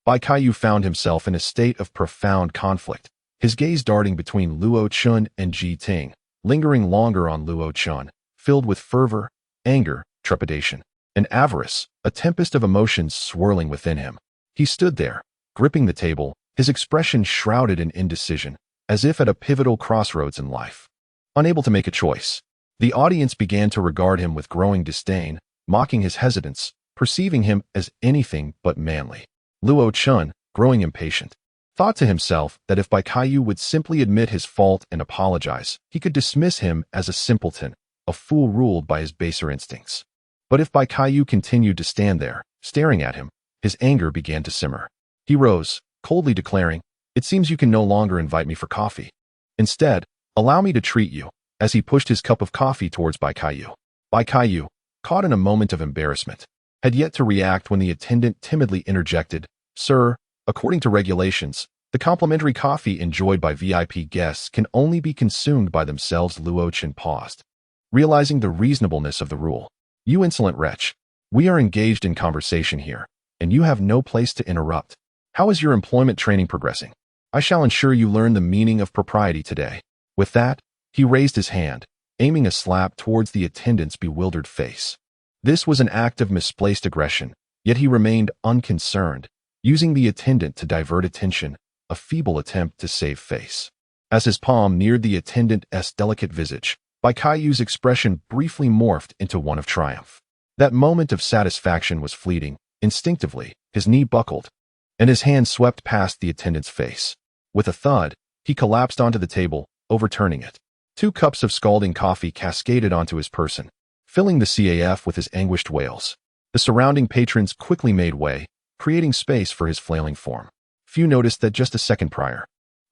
Bai Kaiyu found himself in a state of profound conflict, his gaze darting between Luo Chun and Ji Ting, lingering longer on Luo Chun, filled with fervor, anger, trepidation, and avarice, a tempest of emotions swirling within him. He stood there, gripping the table, his expression shrouded in indecision, as if at a pivotal crossroads in life. Unable to make a choice, the audience began to regard him with growing disdain, mocking his hesitance, perceiving him as anything but manly. Luo Chun, growing impatient, thought to himself that if Bai Kaiyu would simply admit his fault and apologize, he could dismiss him as a simpleton, a fool ruled by his baser instincts. But if Bai Kaiyu continued to stand there, staring at him, his anger began to simmer. He rose, coldly declaring, "It seems you can no longer invite me for coffee. Instead, allow me to treat you," as he pushed his cup of coffee towards Bai Kaiyu. Bai Kaiyu, caught in a moment of embarrassment, had yet to react when the attendant timidly interjected, "Sir, according to regulations, the complimentary coffee enjoyed by VIP guests can only be consumed by themselves." Luo Chun paused, realizing the reasonableness of the rule. "You insolent wretch, we are engaged in conversation here, and you have no place to interrupt. How is your employment training progressing? I shall ensure you learn the meaning of propriety today." With that, he raised his hand, aiming a slap towards the attendant's bewildered face. This was an act of misplaced aggression, yet he remained unconcerned, using the attendant to divert attention, a feeble attempt to save face. As his palm neared the attendant's delicate visage, Bai Kaiyu's expression briefly morphed into one of triumph. That moment of satisfaction was fleeting. Instinctively, his knee buckled, and his hand swept past the attendant's face. With a thud, he collapsed onto the table, overturning it. 2 cups of scalding coffee cascaded onto his person, filling the CAF with his anguished wails. The surrounding patrons quickly made way, creating space for his flailing form. Few noticed that just a second prior,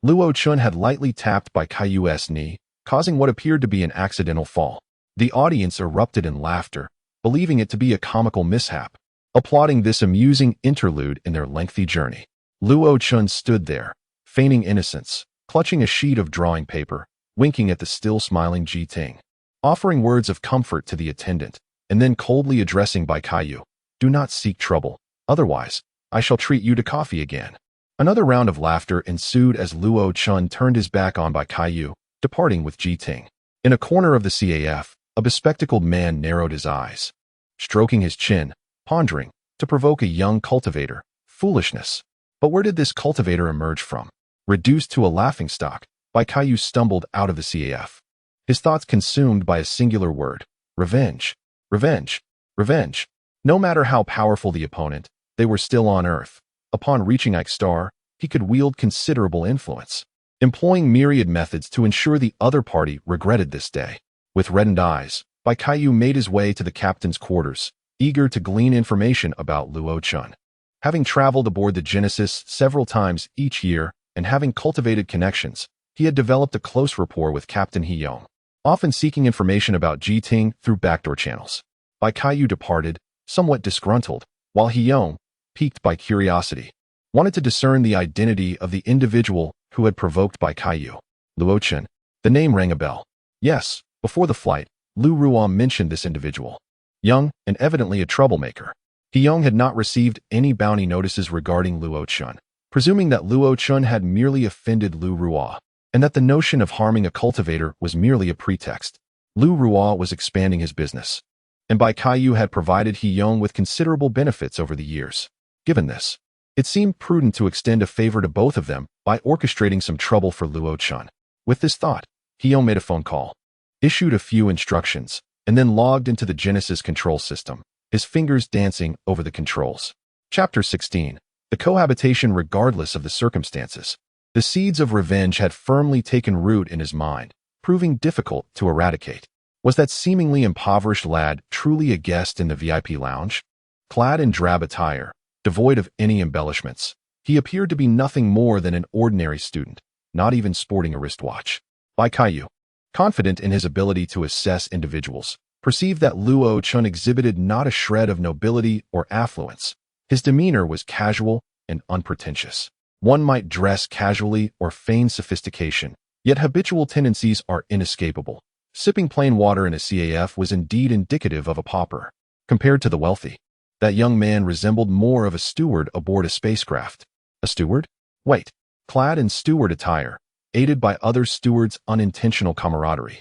Luo Chun had lightly tapped Bai Kaiyu's knee, causing what appeared to be an accidental fall. The audience erupted in laughter, believing it to be a comical mishap, applauding this amusing interlude in their lengthy journey. Luo Chun stood there, feigning innocence, clutching a sheet of drawing paper, winking at the still smiling Ji Ting, offering words of comfort to the attendant, and then coldly addressing Bai Kaiyu, "Do not seek trouble, otherwise, I shall treat you to coffee again." Another round of laughter ensued as Luo Chun turned his back on Bai Kaiyu, departing with Ji Ting. In a corner of the CAF, a bespectacled man narrowed his eyes, stroking his chin, pondering, to provoke a young cultivator. Foolishness. But where did this cultivator emerge from? Reduced to a laughingstock, Bai Kaiyu stumbled out of the CAF, his thoughts consumed by a singular word: revenge. Revenge. Revenge. No matter how powerful the opponent, they were still on Earth. Upon reaching Ixtar, he could wield considerable influence, employing myriad methods to ensure the other party regretted this day. With reddened eyes, Bai Kaiyu made his way to the captain's quarters, eager to glean information about Luo Chun. Having traveled aboard the Genesis several times each year and having cultivated connections, he had developed a close rapport with Captain Hiyong, often seeking information about Ji Ting through backdoor channels. Bai Kaiyu departed, somewhat disgruntled, while Hiyong, piqued by curiosity, wanted to discern the identity of the individual who had provoked Bai Kaiyu. Luo Chun. The name rang a bell. Yes, before the flight, Lu Ruan mentioned this individual. Young and evidently a troublemaker. Hiyong had not received any bounty notices regarding Luo Chun, presuming that Luo Chun had merely offended Lu Ruo, and that the notion of harming a cultivator was merely a pretext. Lu Ruo was expanding his business, and Bai Kaiyu had provided He Yong with considerable benefits over the years. Given this, it seemed prudent to extend a favor to both of them by orchestrating some trouble for Luo Chun. With this thought, He Yong made a phone call, issued a few instructions, and then logged into the Genesis control system, his fingers dancing over the controls. Chapter 16. The cohabitation regardless of the circumstances. The seeds of revenge had firmly taken root in his mind, proving difficult to eradicate. Was that seemingly impoverished lad truly a guest in the VIP lounge? Clad in drab attire, devoid of any embellishments, he appeared to be nothing more than an ordinary student, not even sporting a wristwatch. Bai Kaiyu, confident in his ability to assess individuals, perceived that Luo Chun exhibited not a shred of nobility or affluence. His demeanor was casual and unpretentious. One might dress casually or feign sophistication, yet habitual tendencies are inescapable. Sipping plain water in a CAF was indeed indicative of a pauper. Compared to the wealthy, that young man resembled more of a steward aboard a spacecraft. A steward? Wait. Clad in steward attire, aided by other stewards' unintentional camaraderie.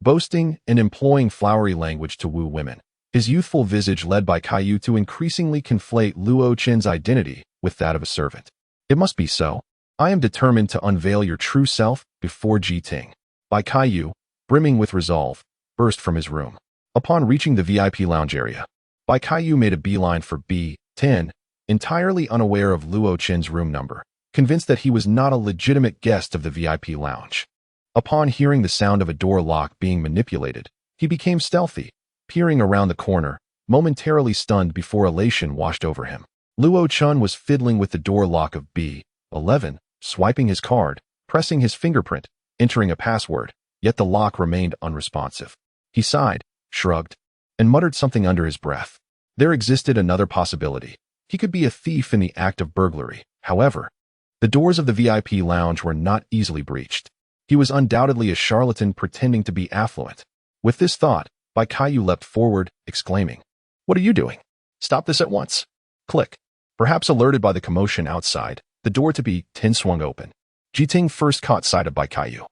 Boasting and employing flowery language to woo women, his youthful visage led Bai Kaiyu to increasingly conflate Luo Chen's identity with that of a servant. It must be so. I am determined to unveil your true self before Ji Ting. Bai Kaiyu, brimming with resolve, burst from his room. Upon reaching the VIP lounge area, Bai Kaiyu made a beeline for B10, entirely unaware of Luo Chen's room number, convinced that he was not a legitimate guest of the VIP lounge. Upon hearing the sound of a door lock being manipulated, he became stealthy, peering around the corner, momentarily stunned before elation washed over him. Luo Chun was fiddling with the door lock of B11, swiping his card, pressing his fingerprint, entering a password, yet the lock remained unresponsive. He sighed, shrugged, and muttered something under his breath. There existed another possibility. He could be a thief in the act of burglary. However, the doors of the VIP lounge were not easily breached. He was undoubtedly a charlatan pretending to be affluent. With this thought, Bai Kaiyu leapt forward, exclaiming, "What are you doing? Stop this at once." Click. Perhaps alerted by the commotion outside, the door to B10 swung open. Ji Ting first caught sight of Bai Kaiyu,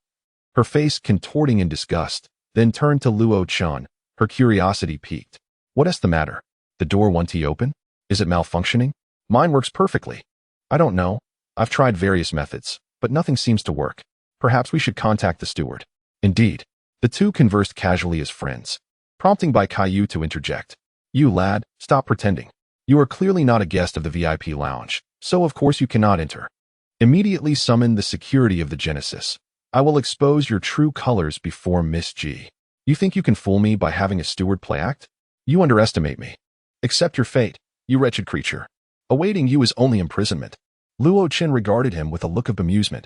her face contorting in disgust, then turned to Luo Chun, her curiosity piqued. "What's the matter? The door won't open? Is it malfunctioning? Mine works perfectly." "I don't know. I've tried various methods, but nothing seems to work. Perhaps we should contact the steward." Indeed, the two conversed casually as friends, prompting Bai Kaiyu to interject. "You lad, stop pretending. You are clearly not a guest of the VIP lounge, so of course you cannot enter. Immediately summon the security of the Genesis. I will expose your true colors before Miss G. You think you can fool me by having a steward play act? You underestimate me. Accept your fate, you wretched creature. Awaiting you is only imprisonment." Luo Chen regarded him with a look of bemusement,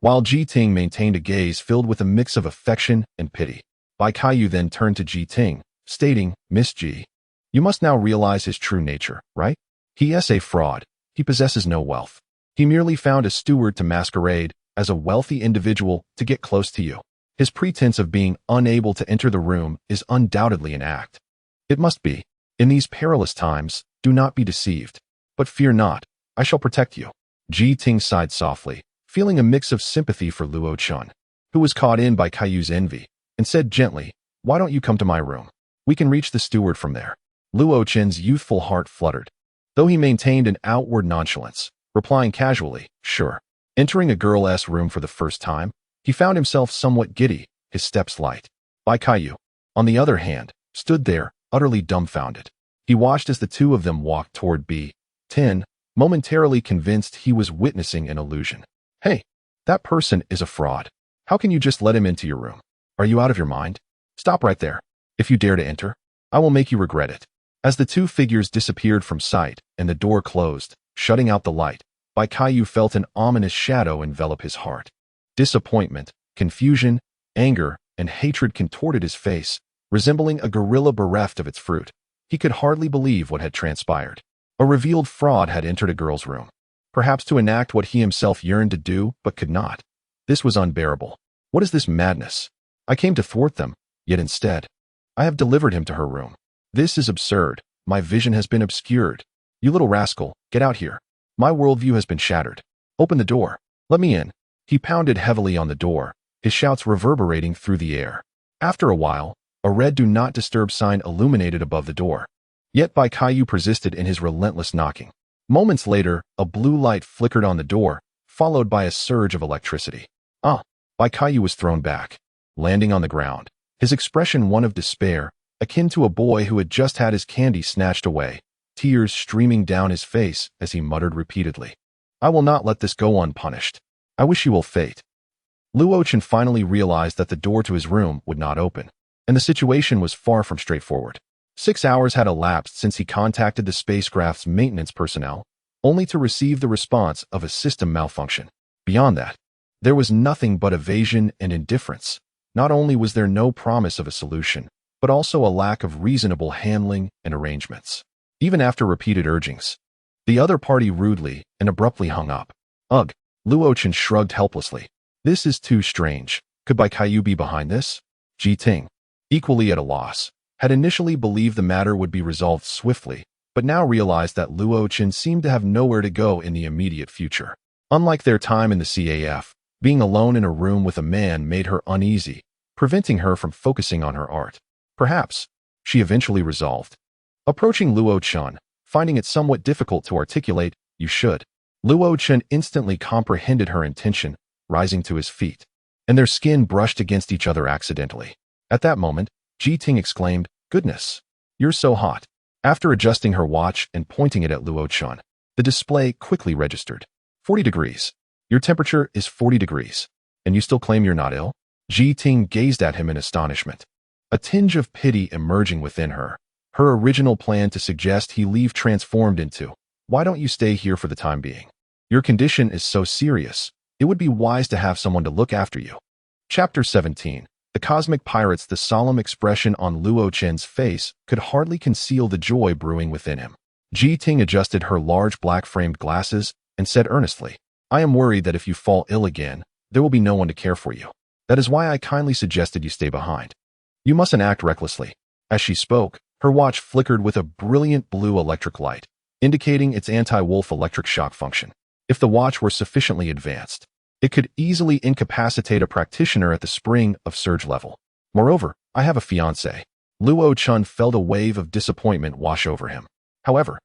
while Ji Ting maintained a gaze filled with a mix of affection and pity. Bai Kaiyu then turned to Ji Ting, stating, "Miss G, you must now realize his true nature, right? He is a fraud. He possesses no wealth. He merely found a steward to masquerade as a wealthy individual to get close to you. His pretense of being unable to enter the room is undoubtedly an act. It must be. In these perilous times, do not be deceived. But fear not, I shall protect you." Ji Ting sighed softly, feeling a mix of sympathy for Luo Chun, who was caught in by Kaiyu's envy, and said gently, "Why don't you come to my room? We can reach the steward from there." Luo Chen's youthful heart fluttered, though he maintained an outward nonchalance, replying casually, "Sure." Entering a girl's room for the first time, he found himself somewhat giddy, his steps light. Bai Kaiyu, on the other hand, stood there, utterly dumbfounded. He watched as the two of them walked toward B10, momentarily convinced he was witnessing an illusion. "Hey, that person is a fraud. How can you just let him into your room? Are you out of your mind? Stop right there. If you dare to enter, I will make you regret it." As the two figures disappeared from sight and the door closed, shutting out the light, Bai Kaiyu felt an ominous shadow envelop his heart. Disappointment, confusion, anger, and hatred contorted his face, resembling a gorilla bereft of its fruit. He could hardly believe what had transpired. A revealed fraud had entered a girl's room, perhaps to enact what he himself yearned to do but could not. This was unbearable. What is this madness? I came to thwart them, yet instead, I have delivered him to her room. This is absurd. My vision has been obscured. You little rascal, get out here. My worldview has been shattered. Open the door. Let me in. He pounded heavily on the door, his shouts reverberating through the air. After a while, a red do not disturb sign illuminated above the door. Yet Bai Kaiyu persisted in his relentless knocking. Moments later, a blue light flickered on the door, followed by a surge of electricity. Bai Kaiyu was thrown back, landing on the ground, his expression one of despair, akin to a boy who had just had his candy snatched away, tears streaming down his face as he muttered repeatedly, "I will not let this go unpunished. I wish you will fate." Luo Chen finally realized that the door to his room would not open, and the situation was far from straightforward. 6 hours had elapsed since he contacted the spacecraft's maintenance personnel, only to receive the response of a system malfunction. Beyond that, there was nothing but evasion and indifference. Not only was there no promise of a solution, but also a lack of reasonable handling and arrangements. Even after repeated urgings, the other party rudely and abruptly hung up. Ugh, Luo Chen shrugged helplessly. This is too strange. Could Bai Kaiyu be behind this? Ji Ting, equally at a loss, had initially believed the matter would be resolved swiftly, but now realized that Luo Chen seemed to have nowhere to go in the immediate future. Unlike their time in the CAF, being alone in a room with a man made her uneasy, preventing her from focusing on her art. Perhaps, she eventually resolved. Approaching Luo Chen, finding it somewhat difficult to articulate, "You should." Luo Chen instantly comprehended her intention, rising to his feet, and their skin brushed against each other accidentally. At that moment, Ji Ting exclaimed, "Goodness, you're so hot." After adjusting her watch and pointing it at Luo Chen, the display quickly registered. 40 degrees. Your temperature is 40 degrees, and you still claim you're not ill? Ji Ting gazed at him in astonishment, a tinge of pity emerging within her. Her original plan to suggest he leave transformed into, "Why don't you stay here for the time being? Your condition is so serious, it would be wise to have someone to look after you." Chapter 17. The Cosmic Pirates. The solemn expression on Luo Chen's face could hardly conceal the joy brewing within him. Ji Ting adjusted her large black-framed glasses and said earnestly, "I am worried that if you fall ill again, there will be no one to care for you. That is why I kindly suggested you stay behind. You mustn't act recklessly." As she spoke, her watch flickered with a brilliant blue electric light, indicating its anti-wolf electric shock function. If the watch were sufficiently advanced, it could easily incapacitate a practitioner at the spring of surge level. Moreover, I have a fiancé. Luo Chen felt a wave of disappointment wash over him. However,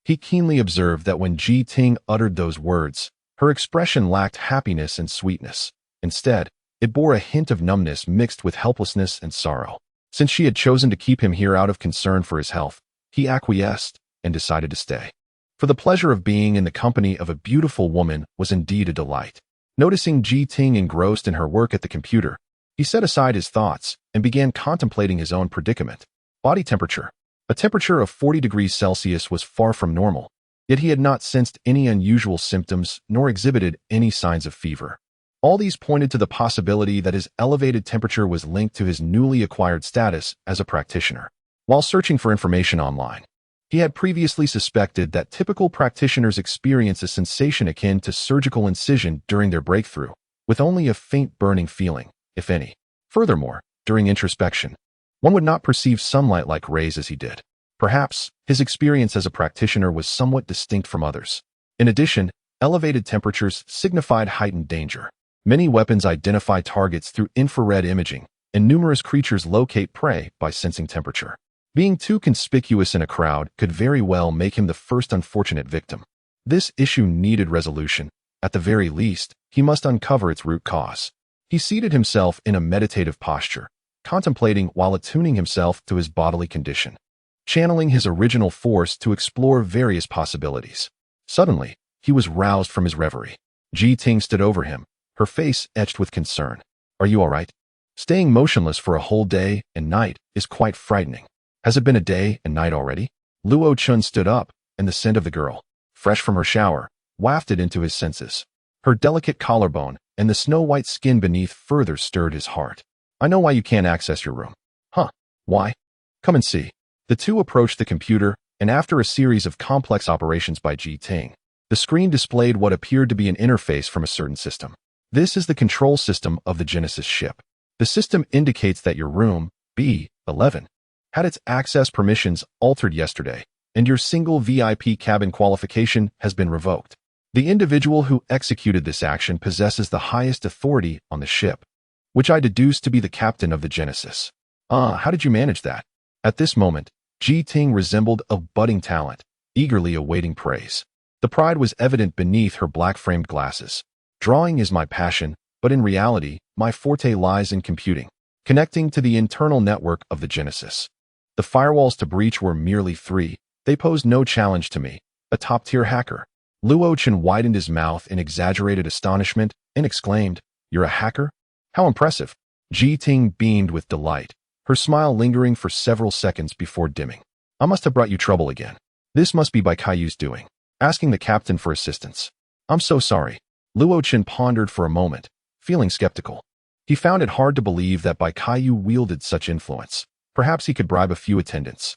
he keenly observed that when Ji Ting uttered those words, her expression lacked happiness and sweetness. Instead, it bore a hint of numbness mixed with helplessness and sorrow. Since she had chosen to keep him here out of concern for his health, he acquiesced and decided to stay. For the pleasure of being in the company of a beautiful woman was indeed a delight. Noticing Ji Ting engrossed in her work at the computer, he set aside his thoughts and began contemplating his own predicament. Body temperature. A temperature of 40 degrees Celsius was far from normal, yet he had not sensed any unusual symptoms nor exhibited any signs of fever. All these pointed to the possibility that his elevated temperature was linked to his newly acquired status as a practitioner. While searching for information online, he had previously suspected that typical practitioners experience a sensation akin to surgical incision during their breakthrough, with only a faint burning feeling, if any. Furthermore, during introspection, one would not perceive sunlight-like rays as he did. Perhaps, his experience as a practitioner was somewhat distinct from others. In addition, elevated temperatures signified heightened danger. Many weapons identify targets through infrared imaging, and numerous creatures locate prey by sensing temperature. Being too conspicuous in a crowd could very well make him the first unfortunate victim. This issue needed resolution. At the very least, he must uncover its root cause. He seated himself in a meditative posture, contemplating while attuning himself to his bodily condition, channeling his original force to explore various possibilities. Suddenly, he was roused from his reverie. Ji Ting stood over him, her face etched with concern. "Are you all right? Staying motionless for a whole day and night is quite frightening. Has it been a day and night already?" Luo Chen stood up, and the scent of the girl, fresh from her shower, wafted into his senses. Her delicate collarbone and the snow-white skin beneath further stirred his heart. "I know why you can't access your room." "Huh? Why?" "Come and see." The two approached the computer, and after a series of complex operations by Ji Ting, the screen displayed what appeared to be an interface from a certain system. This is the control system of the Genesis ship. The system indicates that your room, B11, had its access permissions altered yesterday, and your single VIP cabin qualification has been revoked. The individual who executed this action possesses the highest authority on the ship, which I deduce to be the captain of the Genesis. How did you manage that? At this moment, Ji Ting resembled a budding talent, eagerly awaiting praise. The pride was evident beneath her black-framed glasses. Drawing is my passion, but in reality, my forte lies in computing, connecting to the internal network of the Genesis. The firewalls to breach were merely 3. They posed no challenge to me, a top-tier hacker. Luo Chen widened his mouth in exaggerated astonishment and exclaimed, "You're a hacker? How impressive." Ji Ting beamed with delight, her smile lingering for several seconds before dimming. "I must have brought you trouble again. This must be by Caillou's doing." Asking the captain for assistance. "I'm so sorry." Luo Chen pondered for a moment, feeling skeptical. He found it hard to believe that Bai Caillou wielded such influence. Perhaps he could bribe a few attendants.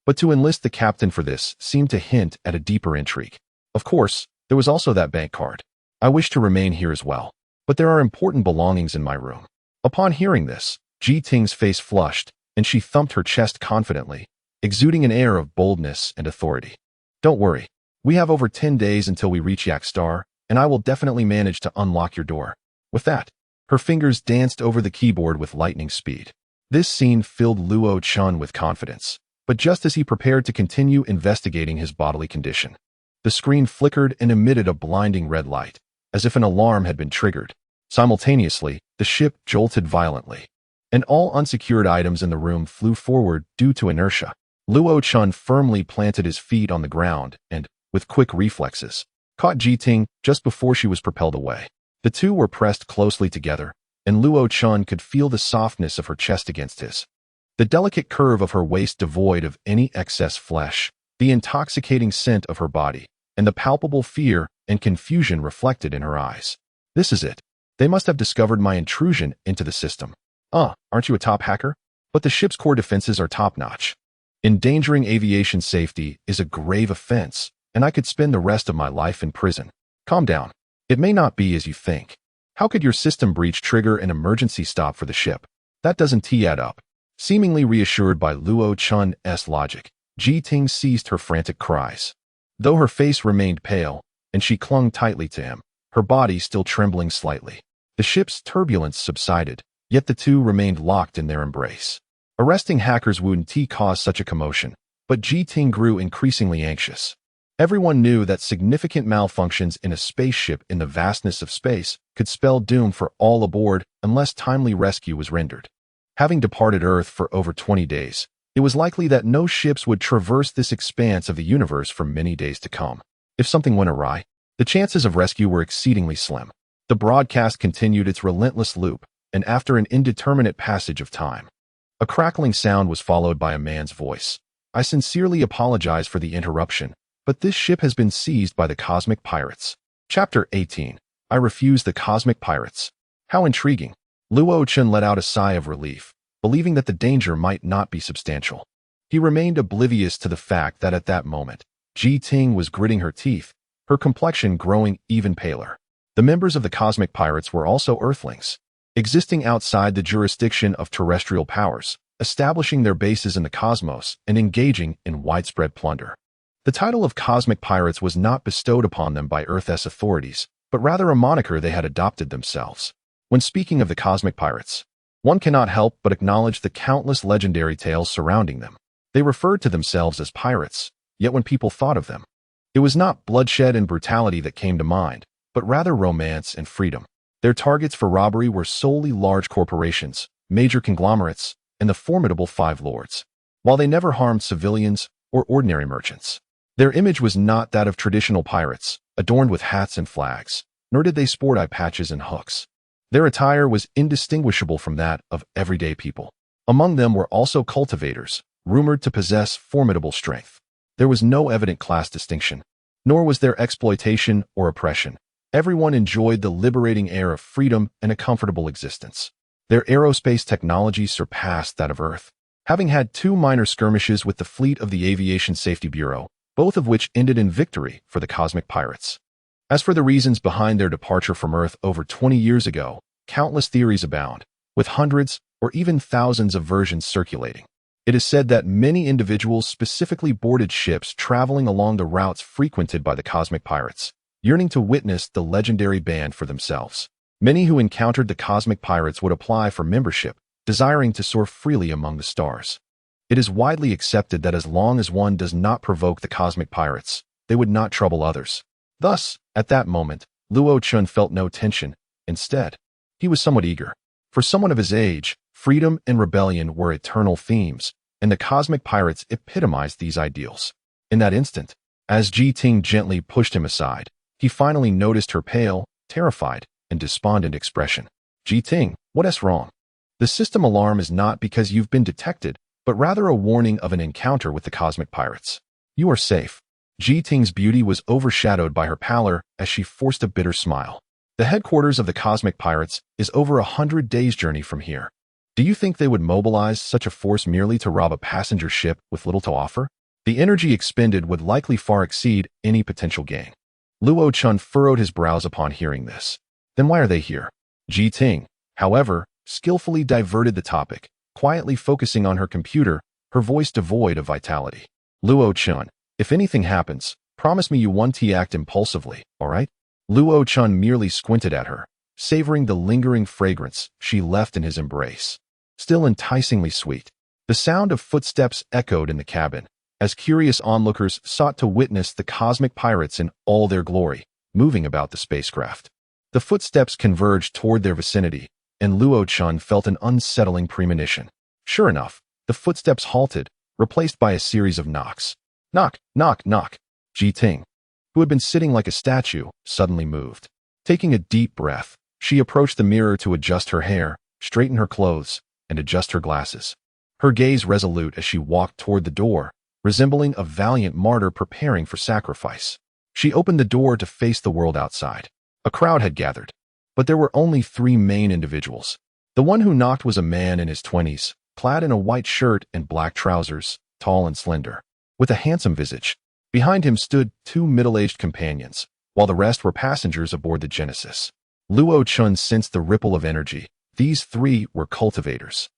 But to enlist the captain for this seemed to hint at a deeper intrigue. Of course, there was also that bank card. I wish to remain here as well, but there are important belongings in my room. Upon hearing this, Ji Ting's face flushed, and she thumped her chest confidently, exuding an air of boldness and authority. "Don't worry. We have over 10 days until we reach Yak Star, and I will definitely manage to unlock your door." With that, her fingers danced over the keyboard with lightning speed. This scene filled Luo Chen with confidence, but just as he prepared to continue investigating his bodily condition, the screen flickered and emitted a blinding red light, as if an alarm had been triggered. Simultaneously, the ship jolted violently, and all unsecured items in the room flew forward due to inertia. Luo Chen firmly planted his feet on the ground and, with quick reflexes, caught Ji Ting just before she was propelled away. The two were pressed closely together, and Luo Chen could feel the softness of her chest against his. The delicate curve of her waist devoid of any excess flesh, the intoxicating scent of her body, and the palpable fear and confusion reflected in her eyes. "This is it. They must have discovered my intrusion into the system. Aren't you a top hacker? But the ship's core defenses are top-notch. Endangering aviation safety is a grave offense, and I could spend the rest of my life in prison." "Calm down. It may not be as you think. How could your system breach trigger an emergency stop for the ship? That doesn't add up." Seemingly reassured by Luo Chen's logic, Ji Ting ceased her frantic cries. Though her face remained pale, and she clung tightly to him, her body still trembling slightly. The ship's turbulence subsided, yet the two remained locked in their embrace. Arresting hackers wouldn't cause such a commotion, but Ji Ting grew increasingly anxious. Everyone knew that significant malfunctions in a spaceship in the vastness of space could spell doom for all aboard unless timely rescue was rendered. Having departed Earth for over 20 days, it was likely that no ships would traverse this expanse of the universe for many days to come. If something went awry, the chances of rescue were exceedingly slim. The broadcast continued its relentless loop, and after an indeterminate passage of time, a crackling sound was followed by a man's voice. "I sincerely apologize for the interruption, but this ship has been seized by the Cosmic Pirates." Chapter 18. I refuse the Cosmic Pirates. How intriguing. Luo Chen let out a sigh of relief, believing that the danger might not be substantial. He remained oblivious to the fact that at that moment, Ji Ting was gritting her teeth, her complexion growing even paler. The members of the Cosmic Pirates were also Earthlings, existing outside the jurisdiction of terrestrial powers, establishing their bases in the cosmos and engaging in widespread plunder. The title of Cosmic Pirates was not bestowed upon them by Earth's authorities, but rather a moniker they had adopted themselves. When speaking of the Cosmic Pirates, one cannot help but acknowledge the countless legendary tales surrounding them. They referred to themselves as pirates, yet when people thought of them, it was not bloodshed and brutality that came to mind, but rather romance and freedom. Their targets for robbery were solely large corporations, major conglomerates, and the formidable Five Lords, while they never harmed civilians or ordinary merchants. Their image was not that of traditional pirates, adorned with hats and flags, nor did they sport eye patches and hooks. Their attire was indistinguishable from that of everyday people. Among them were also cultivators, rumored to possess formidable strength. There was no evident class distinction, nor was there exploitation or oppression. Everyone enjoyed the liberating air of freedom and a comfortable existence. Their aerospace technology surpassed that of Earth, having had 2 minor skirmishes with the fleet of the Aviation Safety Bureau, both of which ended in victory for the Cosmic Pirates. As for the reasons behind their departure from Earth over 20 years ago, countless theories abound, with hundreds or even thousands of versions circulating. It is said that many individuals specifically boarded ships traveling along the routes frequented by the cosmic pirates, yearning to witness the legendary band for themselves. Many who encountered the cosmic pirates would apply for membership, desiring to soar freely among the stars. It is widely accepted that as long as one does not provoke the cosmic pirates, they would not trouble others. Thus, at that moment, Luo Chun felt no tension. Instead, he was somewhat eager. For someone of his age, freedom and rebellion were eternal themes, and the cosmic pirates epitomized these ideals. In that instant, as Ji Ting gently pushed him aside, he finally noticed her pale, terrified, and despondent expression. Ji Ting, what's wrong? The system alarm is not because you've been detected, but rather a warning of an encounter with the cosmic pirates. You are safe. Ji Ting's beauty was overshadowed by her pallor as she forced a bitter smile. The headquarters of the cosmic pirates is over 100 days' journey from here. Do you think they would mobilize such a force merely to rob a passenger ship with little to offer? The energy expended would likely far exceed any potential gain. Luo Chun furrowed his brows upon hearing this. Then why are they here? Ji Ting, however, skillfully diverted the topic, quietly focusing on her computer, her voice devoid of vitality. Luo Chun, if anything happens, promise me you won't act impulsively, all right? Luo Chun merely squinted at her, savoring the lingering fragrance she left in his embrace. Still enticingly sweet. The sound of footsteps echoed in the cabin, as curious onlookers sought to witness the cosmic pirates in all their glory, moving about the spacecraft. The footsteps converged toward their vicinity, and Luo Chun felt an unsettling premonition. Sure enough, the footsteps halted, replaced by a series of knocks. Knock, knock, knock. Ji Ting, who had been sitting like a statue, suddenly moved. Taking a deep breath, she approached the mirror to adjust her hair, straighten her clothes, and adjust her glasses. Her gaze resolute as she walked toward the door, resembling a valiant martyr preparing for sacrifice. She opened the door to face the world outside. A crowd had gathered, but there were only 3 main individuals. The one who knocked was a man in his 20s, clad in a white shirt and black trousers, tall and slender, with a handsome visage. Behind him stood 2 middle-aged companions, while the rest were passengers aboard the Genesis. Luo Chun sensed the ripple of energy. These 3 were cultivators.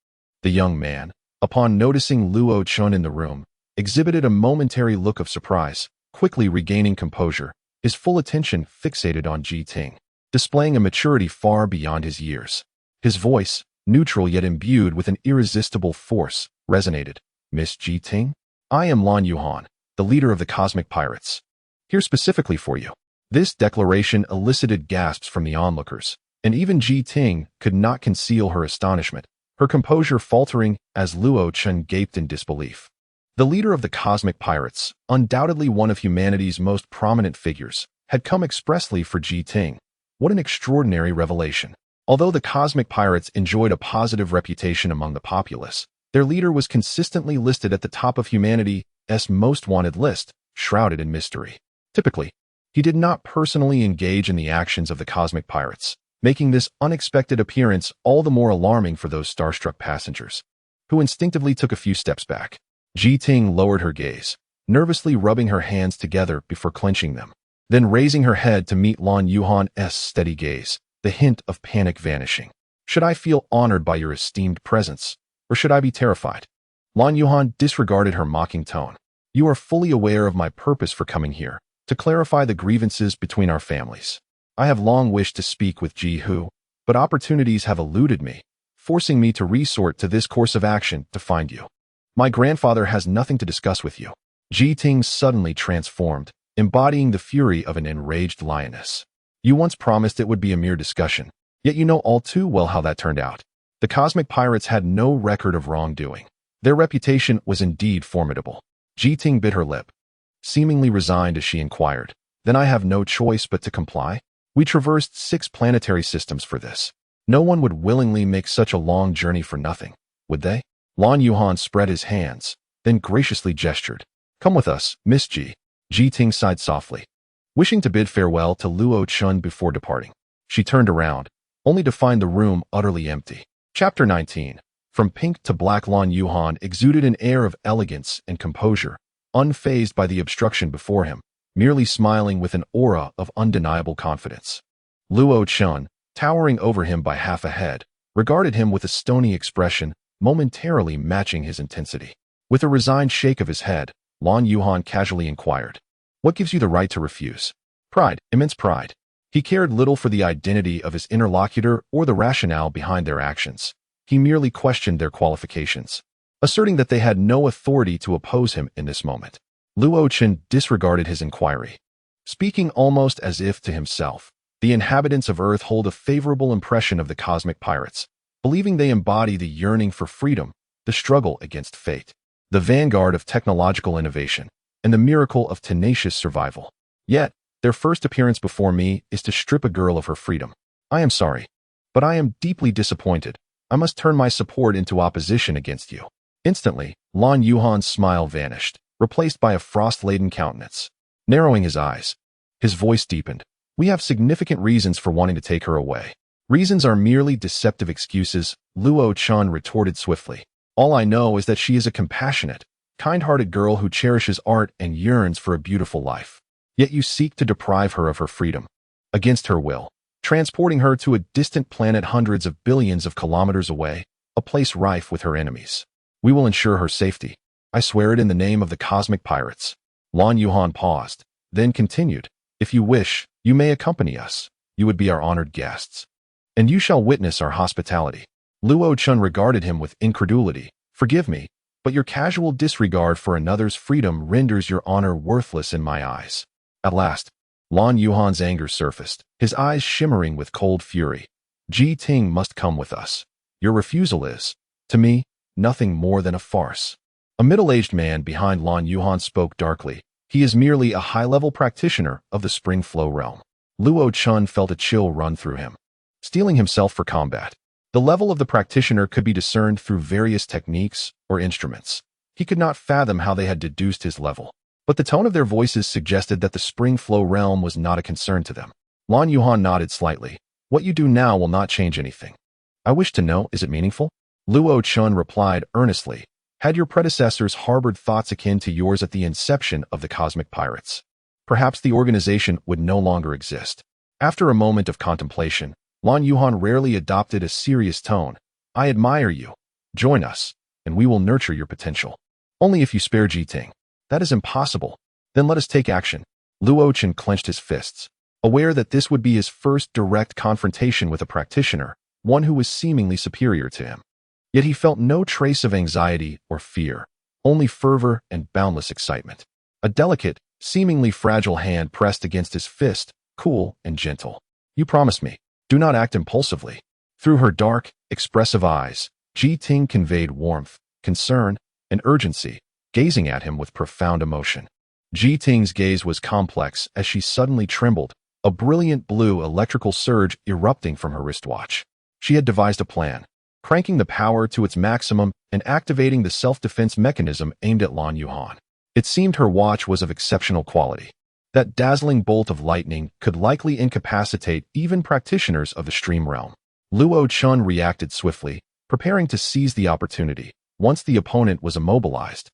The young man, upon noticing Luo Chun in the room, exhibited a momentary look of surprise, quickly regaining composure, his full attention fixated on Ji Ting, displaying a maturity far beyond his years. His voice, neutral yet imbued with an irresistible force, resonated. Miss Ji Ting? I am Lan Yuhan, the leader of the cosmic pirates. Here specifically for you. This declaration elicited gasps from the onlookers, and even Ji Ting could not conceal her astonishment, her composure faltering as Luo Chun gaped in disbelief. The leader of the cosmic pirates, undoubtedly one of humanity's most prominent figures, had come expressly for Ji Ting. What an extraordinary revelation. Although the cosmic pirates enjoyed a positive reputation among the populace, their leader was consistently listed at the top of humanity's most wanted list, shrouded in mystery. Typically, he did not personally engage in the actions of the cosmic pirates, making this unexpected appearance all the more alarming for those starstruck passengers, who instinctively took a few steps back. Ji Ting lowered her gaze, nervously rubbing her hands together before clenching them, then raising her head to meet Lan Yuhan's steady gaze, the hint of panic vanishing. Should I feel honored by your esteemed presence, or should I be terrified? Lan Yuhan disregarded her mocking tone. You are fully aware of my purpose for coming here, to clarify the grievances between our families. I have long wished to speak with Ji Hu, but opportunities have eluded me, forcing me to resort to this course of action to find you. My grandfather has nothing to discuss with you. Ji Ting suddenly transformed, embodying the fury of an enraged lioness. You once promised it would be a mere discussion, yet you know all too well how that turned out. The cosmic pirates had no record of wrongdoing. Their reputation was indeed formidable. Ji Ting bit her lip, seemingly resigned as she inquired, Then I have no choice but to comply? We traversed 6 planetary systems for this. No one would willingly make such a long journey for nothing, would they? Lan Yuhan spread his hands, then graciously gestured. Come with us, Miss Ji. Ji Ting sighed softly, wishing to bid farewell to Luo Chun before departing. She turned around, only to find the room utterly empty. Chapter 19. From pink to black, Lan Yuhan exuded an air of elegance and composure, unfazed by the obstruction before him, merely smiling with an aura of undeniable confidence. Luo Chun, towering over him by half a head, regarded him with a stony expression, momentarily matching his intensity. With a resigned shake of his head, Lan Yuhan casually inquired, "What gives you the right to refuse?" Pride, immense pride. He cared little for the identity of his interlocutor or the rationale behind their actions. He merely questioned their qualifications, asserting that they had no authority to oppose him in this moment. Luo Chen disregarded his inquiry, speaking almost as if to himself. The inhabitants of Earth hold a favorable impression of the cosmic pirates, believing they embody the yearning for freedom, the struggle against fate, the vanguard of technological innovation, and the miracle of tenacious survival. Yet, their first appearance before me is to strip a girl of her freedom. I am sorry, but I am deeply disappointed. I must turn my support into opposition against you. Instantly, Lan Yuhan's smile vanished, replaced by a frost-laden countenance. Narrowing his eyes, his voice deepened. We have significant reasons for wanting to take her away. Reasons are merely deceptive excuses, Luo Chen retorted swiftly. All I know is that she is a compassionate, kind-hearted girl who cherishes art and yearns for a beautiful life. Yet you seek to deprive her of her freedom, against her will, transporting her to a distant planet hundreds of billions of kilometers away, a place rife with her enemies. We will ensure her safety. I swear it in the name of the cosmic pirates. Lan Yuhan paused, then continued, If you wish, you may accompany us. You would be our honored guests. And you shall witness our hospitality. Luo Chen regarded him with incredulity. Forgive me, but your casual disregard for another's freedom renders your honor worthless in my eyes. At last, Lan Yuhan's anger surfaced, his eyes shimmering with cold fury. Ji Ting must come with us. Your refusal is, to me, nothing more than a farce. A middle-aged man behind Lan Yuhan spoke darkly. He is merely a high-level practitioner of the spring flow realm. Luo Chen felt a chill run through him. Steeling himself for combat. The level of the practitioner could be discerned through various techniques or instruments. He could not fathom how they had deduced his level, but the tone of their voices suggested that the spring flow realm was not a concern to them. Lan Yuhan nodded slightly. What you do now will not change anything. I wish to know, is it meaningful? Luo Chen replied earnestly. Had your predecessors harbored thoughts akin to yours at the inception of the cosmic pirates, perhaps the organization would no longer exist. After a moment of contemplation, Lan Yuhan rarely adopted a serious tone. I admire you. Join us, and we will nurture your potential. Only if you spare Ji Ting. That is impossible. Then let us take action. Luo Chen clenched his fists, aware that this would be his first direct confrontation with a practitioner, one who was seemingly superior to him. Yet he felt no trace of anxiety or fear, only fervor and boundless excitement. A delicate, seemingly fragile hand pressed against his fist, cool and gentle. You promised me. Do not act impulsively. Through her dark, expressive eyes, Ji Ting conveyed warmth, concern, and urgency, gazing at him with profound emotion. Ji Ting's gaze was complex as she suddenly trembled, a brilliant blue electrical surge erupting from her wristwatch. She had devised a plan, cranking the power to its maximum and activating the self-defense mechanism aimed at Lan Yuhan. It seemed her watch was of exceptional quality. That dazzling bolt of lightning could likely incapacitate even practitioners of the stream realm. Luo Chen reacted swiftly, preparing to seize the opportunity. Once the opponent was immobilized,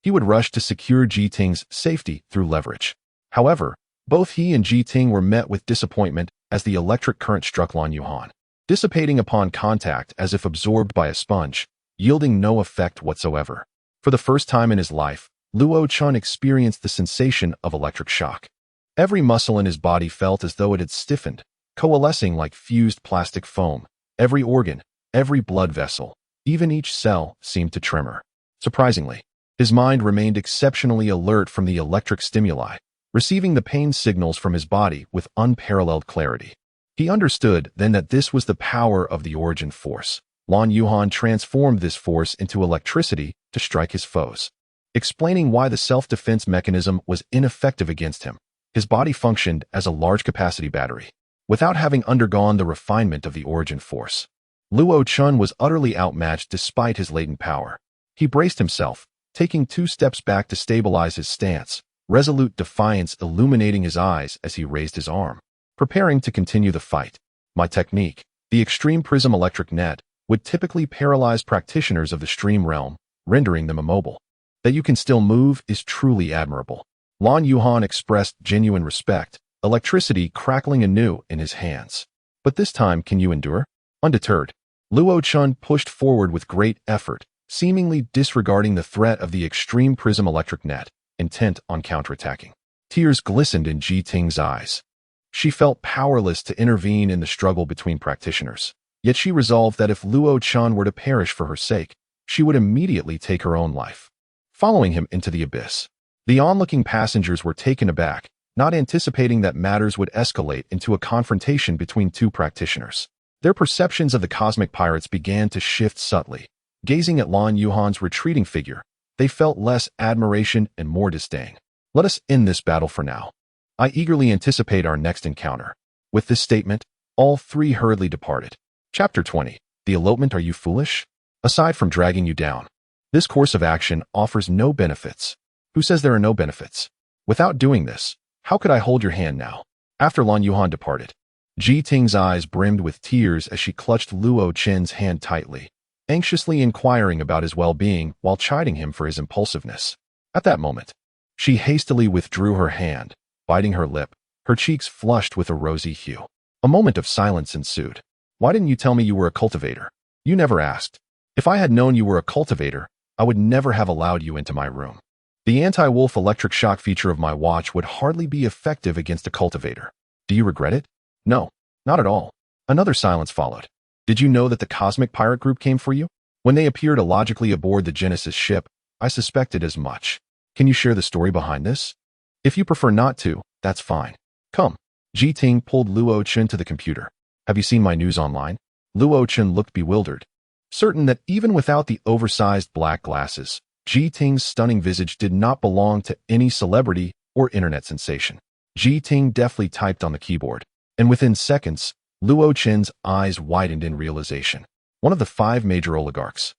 he would rush to secure Ji Ting's safety through leverage. However, both he and Ji Ting were met with disappointment as the electric current struck Lan Yuhan, dissipating upon contact as if absorbed by a sponge, yielding no effect whatsoever. For the first time in his life, Luo Chen experienced the sensation of electric shock. Every muscle in his body felt as though it had stiffened, coalescing like fused plastic foam. Every organ, every blood vessel, even each cell seemed to tremor. Surprisingly, his mind remained exceptionally alert from the electric stimuli, receiving the pain signals from his body with unparalleled clarity. He understood then that this was the power of the origin force. Lan Yuhan transformed this force into electricity to strike his foes, explaining why the self-defense mechanism was ineffective against him. His body functioned as a large-capacity battery, without having undergone the refinement of the origin force. Luo Chen was utterly outmatched despite his latent power. He braced himself, taking 2 steps back to stabilize his stance, resolute defiance illuminating his eyes as he raised his arm, preparing to continue the fight. My technique, the extreme prism electric net, would typically paralyze practitioners of the stream realm, rendering them immobile. That you can still move is truly admirable. Lan Yuhan expressed genuine respect, electricity crackling anew in his hands. But this time, can you endure? Undeterred, Luo Chen pushed forward with great effort, seemingly disregarding the threat of the extreme prism electric net, intent on counterattacking. Tears glistened in Ji Ting's eyes. She felt powerless to intervene in the struggle between practitioners. Yet she resolved that if Luo Chun were to perish for her sake, she would immediately take her own life. Following him into the abyss, the onlooking passengers were taken aback, not anticipating that matters would escalate into a confrontation between two practitioners. Their perceptions of the cosmic pirates began to shift subtly. Gazing at Lan Yuhan's retreating figure, they felt less admiration and more disdain. Let us end this battle for now. I eagerly anticipate our next encounter. With this statement, all three hurriedly departed. Chapter 20. The elopement. Are you foolish? Aside from dragging you down, this course of action offers no benefits. Who says there are no benefits? Without doing this, how could I hold your hand now? After Lan Yuhan departed, Ji Ting's eyes brimmed with tears as she clutched Luo Chen's hand tightly, anxiously inquiring about his well-being while chiding him for his impulsiveness. At that moment, she hastily withdrew her hand, biting her lip, her cheeks flushed with a rosy hue. A moment of silence ensued. Why didn't you tell me you were a cultivator? You never asked. If I had known you were a cultivator, I would never have allowed you into my room. The anti-wolf electric shock feature of my watch would hardly be effective against a cultivator. Do you regret it? No, not at all. Another silence followed. Did you know that the cosmic pirate group came for you? When they appeared illogically aboard the Genesis ship, I suspected as much. Can you share the story behind this? If you prefer not to, that's fine. Come. Ji Ting pulled Luo Chen to the computer. Have you seen my news online? Luo Chen looked bewildered. Certain that even without the oversized black glasses, Ji Ting's stunning visage did not belong to any celebrity or internet sensation. Ji Ting deftly typed on the keyboard, and within seconds, Luo Chen's eyes widened in realization. One of the 5 major oligarchs.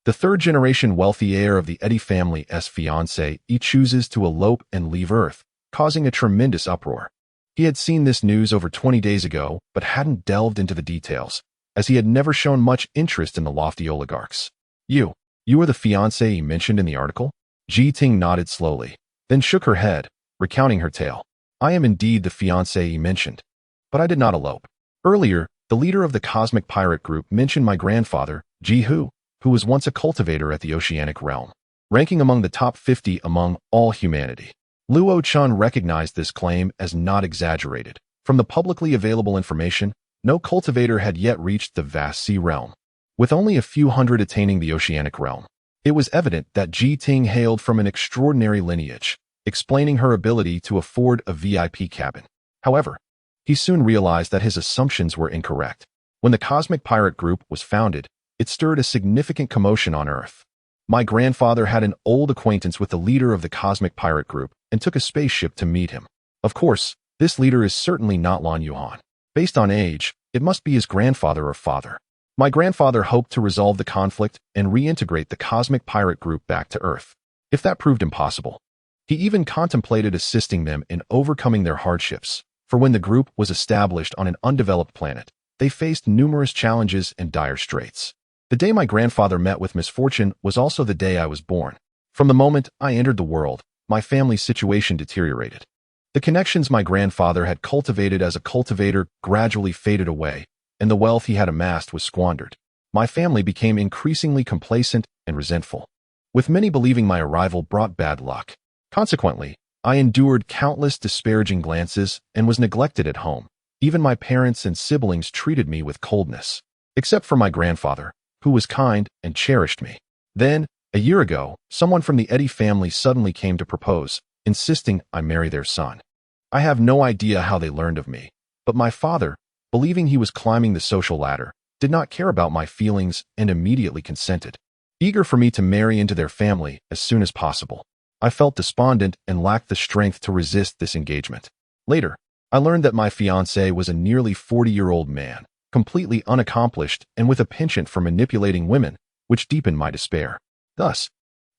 The third-generation wealthy heir of the Eddy family's fiancé, he chooses to elope and leave Earth, causing a tremendous uproar. He had seen this news over 20 days ago, but hadn't delved into the details, as he had never shown much interest in the lofty oligarchs. You are the fiancé he mentioned in the article? Ji Ting nodded slowly, then shook her head, recounting her tale. I am indeed the fiancé he mentioned, but I did not elope. Earlier, the leader of the cosmic pirate group mentioned my grandfather, Ji Hu, who was once a cultivator at the oceanic realm, ranking among the top 50 among all humanity. Luo Chun recognized this claim as not exaggerated. From the publicly available information, no cultivator had yet reached the vast sea realm, with only a few hundred attaining the oceanic realm. It was evident that Ji Ting hailed from an extraordinary lineage, explaining her ability to afford a VIP cabin. However, he soon realized that his assumptions were incorrect. When the Cosmic Pirate Group was founded, it stirred a significant commotion on Earth. My grandfather had an old acquaintance with the leader of the Cosmic Pirate Group and took a spaceship to meet him. Of course, this leader is certainly not Lan Yuhan. Based on age, it must be his grandfather or father. My grandfather hoped to resolve the conflict and reintegrate the Cosmic Pirate Group back to Earth. If that proved impossible, he even contemplated assisting them in overcoming their hardships. For when the group was established on an undeveloped planet, they faced numerous challenges and dire straits. The day my grandfather met with misfortune was also the day I was born. From the moment I entered the world, my family's situation deteriorated. The connections my grandfather had cultivated as a cultivator gradually faded away, and the wealth he had amassed was squandered. My family became increasingly complacent and resentful, with many believing my arrival brought bad luck. Consequently, I endured countless disparaging glances and was neglected at home. Even my parents and siblings treated me with coldness, except for my grandfather, who was kind and cherished me. Then, a year ago, someone from the Eddy family suddenly came to propose, insisting I marry their son. I have no idea how they learned of me, but my father, believing he was climbing the social ladder, did not care about my feelings and immediately consented, eager for me to marry into their family as soon as possible. I felt despondent and lacked the strength to resist this engagement. Later, I learned that my fiancé was a nearly 40-year-old man, completely unaccomplished and with a penchant for manipulating women, which deepened my despair. Thus,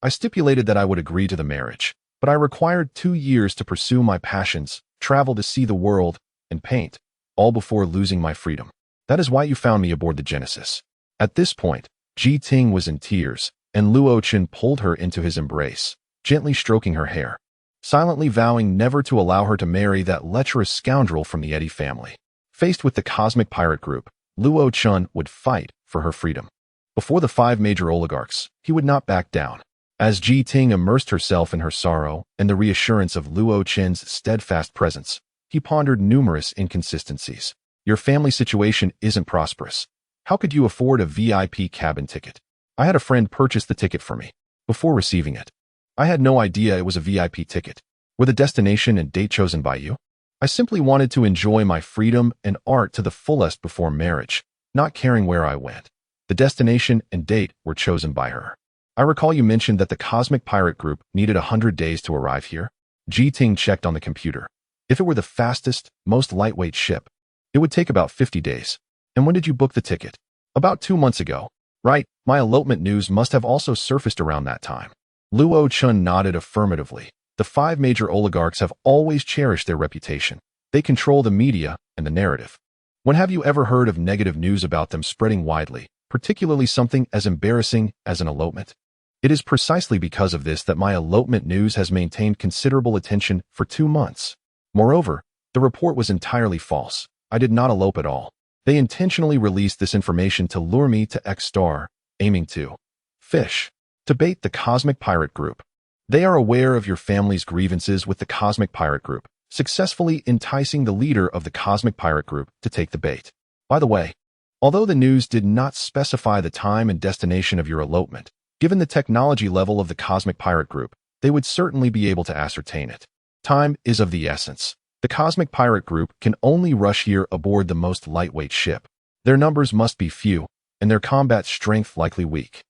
I stipulated that I would agree to the marriage, but I required 2 years to pursue my passions, travel to see the world, and paint, all before losing my freedom. That is why you found me aboard the Genesis. At this point, Ji Ting was in tears, and Luo Chen pulled her into his embrace, gently stroking her hair, silently vowing never to allow her to marry that lecherous scoundrel from the Eddy family. Faced with the Cosmic Pirate Group, Luo Chun would fight for her freedom. Before the five major oligarchs, he would not back down. As Ji Ting immersed herself in her sorrow and the reassurance of Luo Qin's steadfast presence, he pondered numerous inconsistencies. Your family situation isn't prosperous. How could you afford a VIP cabin ticket? I had a friend purchase the ticket for me. Before receiving it, I had no idea it was a VIP ticket. Were the destination and date chosen by you? I simply wanted to enjoy my freedom and art to the fullest before marriage, not caring where I went. The destination and date were chosen by her. I recall you mentioned that the Cosmic Pirate Group needed 100 days to arrive here. Ji Ting checked on the computer. If it were the fastest, most lightweight ship, it would take about 50 days. And when did you book the ticket? About 2 months ago. Right, my elopement news must have also surfaced around that time. Luo Chun nodded affirmatively. The five major oligarchs have always cherished their reputation. They control the media and the narrative. When have you ever heard of negative news about them spreading widely, particularly something as embarrassing as an elopement? It is precisely because of this that my elopement news has maintained considerable attention for 2 months. Moreover, the report was entirely false. I did not elope at all. They intentionally released this information to lure me to X-Star, aiming to fish, to bait the Cosmic Pirate Group. They are aware of your family's grievances with the Cosmic Pirate Group, successfully enticing the leader of the Cosmic Pirate Group to take the bait. By the way, although the news did not specify the time and destination of your elopement, given the technology level of the Cosmic Pirate Group, they would certainly be able to ascertain it. Time is of the essence. The Cosmic Pirate Group can only rush here aboard the most lightweight ship. Their numbers must be few, and their combat strength likely weak.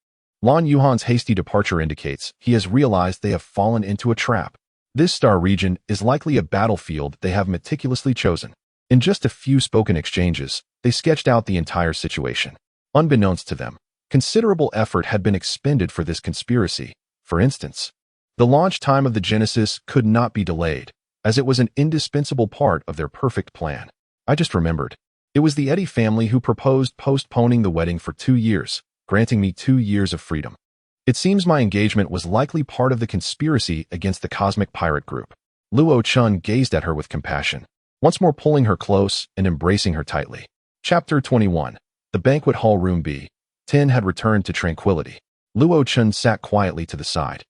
Lan Yuhan's hasty departure indicates he has realized they have fallen into a trap. This star region is likely a battlefield they have meticulously chosen. In just a few spoken exchanges, they sketched out the entire situation. Unbeknownst to them, considerable effort had been expended for this conspiracy. For instance, the launch time of the Genesis could not be delayed, as it was an indispensable part of their perfect plan. I just remembered. It was the Eddy family who proposed postponing the wedding for 2 years, granting me 2 years of freedom. It seems my engagement was likely part of the conspiracy against the Cosmic Pirate Group. Luo Chun gazed at her with compassion, once more pulling her close and embracing her tightly. Chapter 21. The banquet hall room B-10 had returned to tranquility. Luo Chun sat quietly to the side,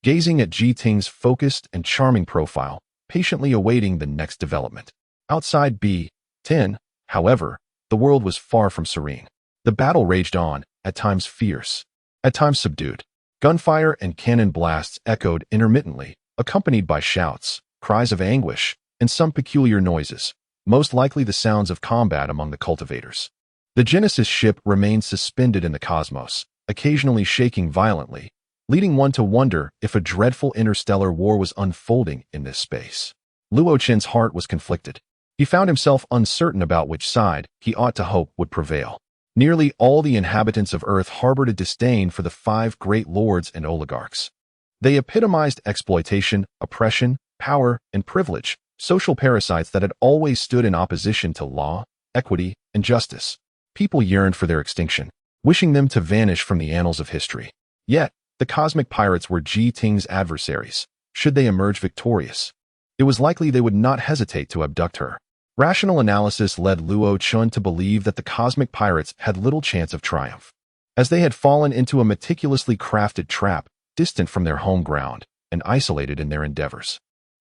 gazing at Ji Ting's focused and charming profile, patiently awaiting the next development. Outside B-10, however, the world was far from serene. The battle raged on, at times fierce, at times subdued. Gunfire and cannon blasts echoed intermittently, accompanied by shouts, cries of anguish, and some peculiar noises, most likely the sounds of combat among the cultivators. The Genesis ship remained suspended in the cosmos, occasionally shaking violently, leading one to wonder if a dreadful interstellar war was unfolding in this space. Luo Qin's heart was conflicted. He found himself uncertain about which side he ought to hope would prevail. Nearly all the inhabitants of Earth harbored a disdain for the 5 great lords and oligarchs. They epitomized exploitation, oppression, power, and privilege, social parasites that had always stood in opposition to law, equity, and justice. People yearned for their extinction, wishing them to vanish from the annals of history. Yet, the Cosmic Pirates were Ji Ting's adversaries. Should they emerge victorious, it was likely they would not hesitate to abduct her. Rational analysis led Luo Chun to believe that the Cosmic Pirates had little chance of triumph, as they had fallen into a meticulously crafted trap, distant from their home ground and isolated in their endeavors.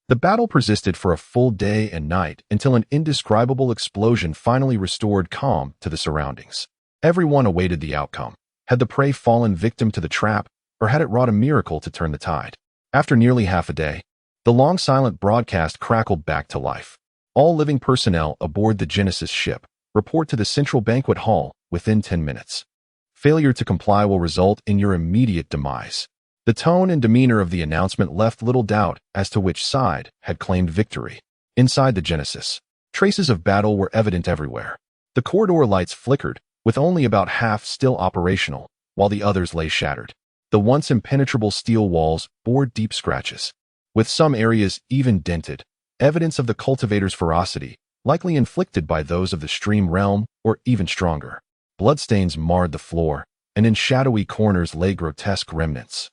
The battle persisted for a full day and night until an indescribable explosion finally restored calm to the surroundings. Everyone awaited the outcome. Had the prey fallen victim to the trap, or had it wrought a miracle to turn the tide? After nearly half a day, the long silent broadcast crackled back to life. All living personnel aboard the Genesis ship report to the central banquet hall within 10 minutes. Failure to comply will result in your immediate demise. The tone and demeanor of the announcement left little doubt as to which side had claimed victory. Inside the Genesis, traces of battle were evident everywhere. The corridor lights flickered, with only about half still operational, while the others lay shattered. The once impenetrable steel walls bore deep scratches, with some areas even dented, evidence of the cultivators' ferocity, likely inflicted by those of the stream realm or even stronger. Bloodstains marred the floor, and in shadowy corners lay grotesque remnants,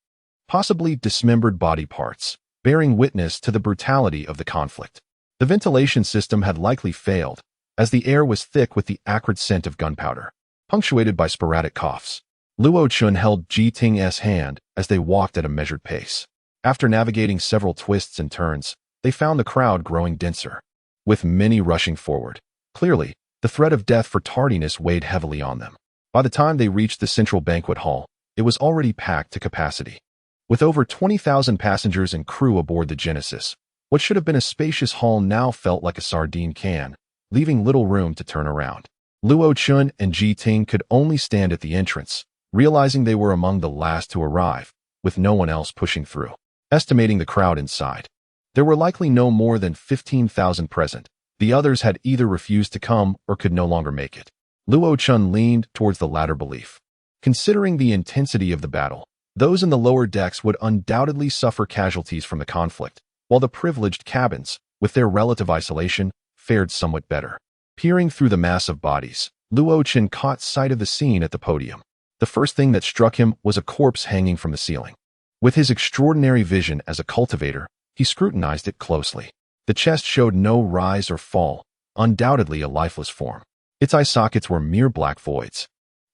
possibly dismembered body parts, bearing witness to the brutality of the conflict. The ventilation system had likely failed, as the air was thick with the acrid scent of gunpowder, punctuated by sporadic coughs. Luo Chun held Ji Ting's hand as they walked at a measured pace. After navigating several twists and turns, they found the crowd growing denser, with many rushing forward. Clearly, the threat of death for tardiness weighed heavily on them. By the time they reached the central banquet hall, it was already packed to capacity. With over 20,000 passengers and crew aboard the Genesis, what should have been a spacious hall now felt like a sardine can, leaving little room to turn around. Luo Chun and Ji Ting could only stand at the entrance, realizing they were among the last to arrive, with no one else pushing through. Estimating the crowd inside, there were likely no more than 15,000 present. The others had either refused to come or could no longer make it. Luo Chun leaned towards the latter belief. Considering the intensity of the battle, those in the lower decks would undoubtedly suffer casualties from the conflict, while the privileged cabins, with their relative isolation, fared somewhat better. Peering through the mass of bodies, Luo Chun caught sight of the scene at the podium. The first thing that struck him was a corpse hanging from the ceiling. With his extraordinary vision as a cultivator, he scrutinized it closely. The chest showed no rise or fall, undoubtedly a lifeless form. Its eye sockets were mere black voids,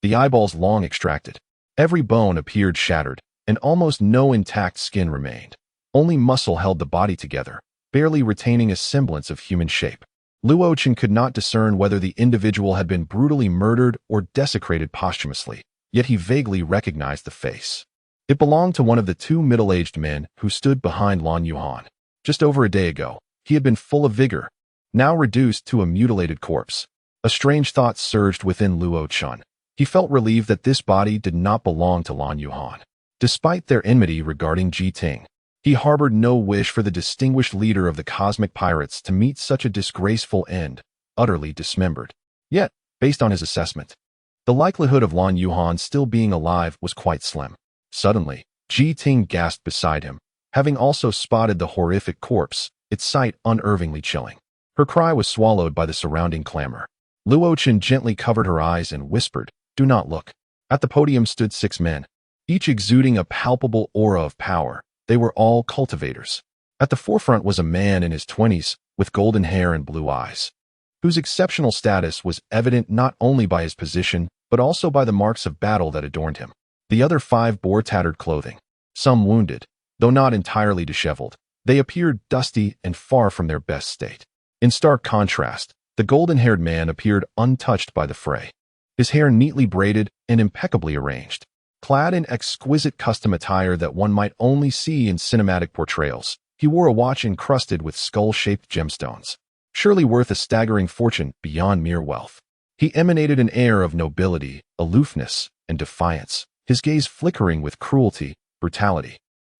the eyeballs long extracted. Every bone appeared shattered, and almost no intact skin remained. Only muscle held the body together, barely retaining a semblance of human shape. Luo Chun could not discern whether the individual had been brutally murdered or desecrated posthumously, yet he vaguely recognized the face. It belonged to one of the two middle-aged men who stood behind Lan Yuhan. Just over a day ago, he had been full of vigor, now reduced to a mutilated corpse. A strange thought surged within Luo Chun. He felt relieved that this body did not belong to Lan Yuhan. Despite their enmity regarding Ji Ting, he harbored no wish for the distinguished leader of the cosmic pirates to meet such a disgraceful end, utterly dismembered. Yet, based on his assessment, the likelihood of Lan Yuhan still being alive was quite slim. Suddenly, Ji Ting gasped beside him, having also spotted the horrific corpse, its sight unnervingly chilling. Her cry was swallowed by the surrounding clamor. Luo Chun gently covered her eyes and whispered, "Do not look." At the podium stood 6 men, each exuding a palpable aura of power. They were all cultivators. At the forefront was a man in his 20s, with golden hair and blue eyes, whose exceptional status was evident not only by his position, but also by the marks of battle that adorned him. The other 5 bore tattered clothing, some wounded, though not entirely disheveled. They appeared dusty and far from their best state. In stark contrast, the golden-haired man appeared untouched by the fray, his hair neatly braided and impeccably arranged. Clad in exquisite custom attire that one might only see in cinematic portrayals, he wore a watch encrusted with skull-shaped gemstones, surely worth a staggering fortune beyond mere wealth. He emanated an air of nobility, aloofness, and defiance, his gaze flickering with cruelty, brutality,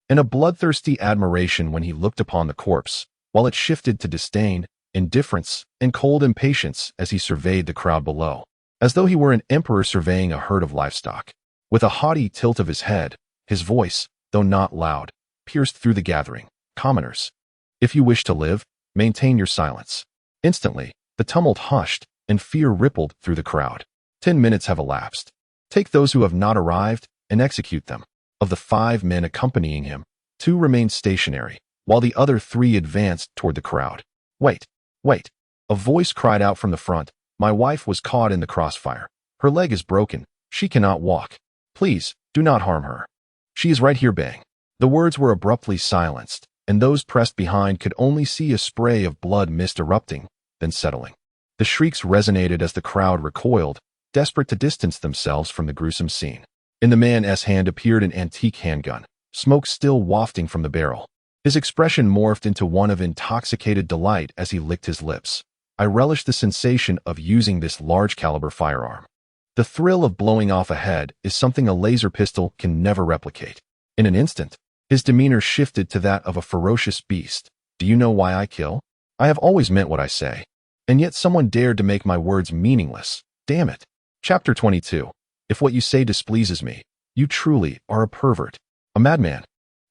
and a bloodthirsty admiration when he looked upon the corpse, while it shifted to disdain, indifference, and cold impatience as he surveyed the crowd below, as though he were an emperor surveying a herd of livestock. With a haughty tilt of his head, his voice, though not loud, pierced through the gathering. "Commoners, if you wish to live, maintain your silence." Instantly, the tumult hushed, and fear rippled through the crowd. 10 minutes have elapsed. Take those who have not arrived, and execute them. Of the 5 men accompanying him, 2 remained stationary, while the other 3 advanced toward the crowd. "Wait, wait." A voice cried out from the front. "My wife was caught in the crossfire. Her leg is broken. She cannot walk. Please, do not harm her. She is right here." Bang. The words were abruptly silenced, and those pressed behind could only see a spray of blood mist erupting, then settling. The shrieks resonated as the crowd recoiled, desperate to distance themselves from the gruesome scene. In the man's hand appeared an antique handgun, smoke still wafting from the barrel. His expression morphed into one of intoxicated delight as he licked his lips. "I relish the sensation of using this large-caliber firearm. The thrill of blowing off a head is something a laser pistol can never replicate." In an instant, his demeanor shifted to that of a ferocious beast. "Do you know why I kill? I have always meant what I say, and yet someone dared to make my words meaningless. Damn it." Chapter 22. If what you say displeases me, you truly are a pervert, a madman.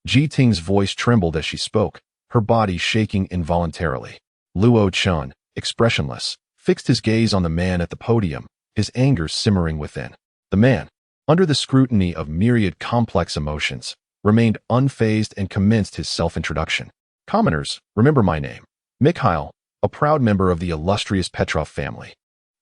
Ji Ting's voice trembled as she spoke, her body shaking involuntarily. Luo Chun, expressionless, fixed his gaze on the man at the podium, his anger simmering within. The man, under the scrutiny of myriad complex emotions, remained unfazed and commenced his self-introduction. "Commoners, remember my name. Mikhail, a proud member of the illustrious Petrov family.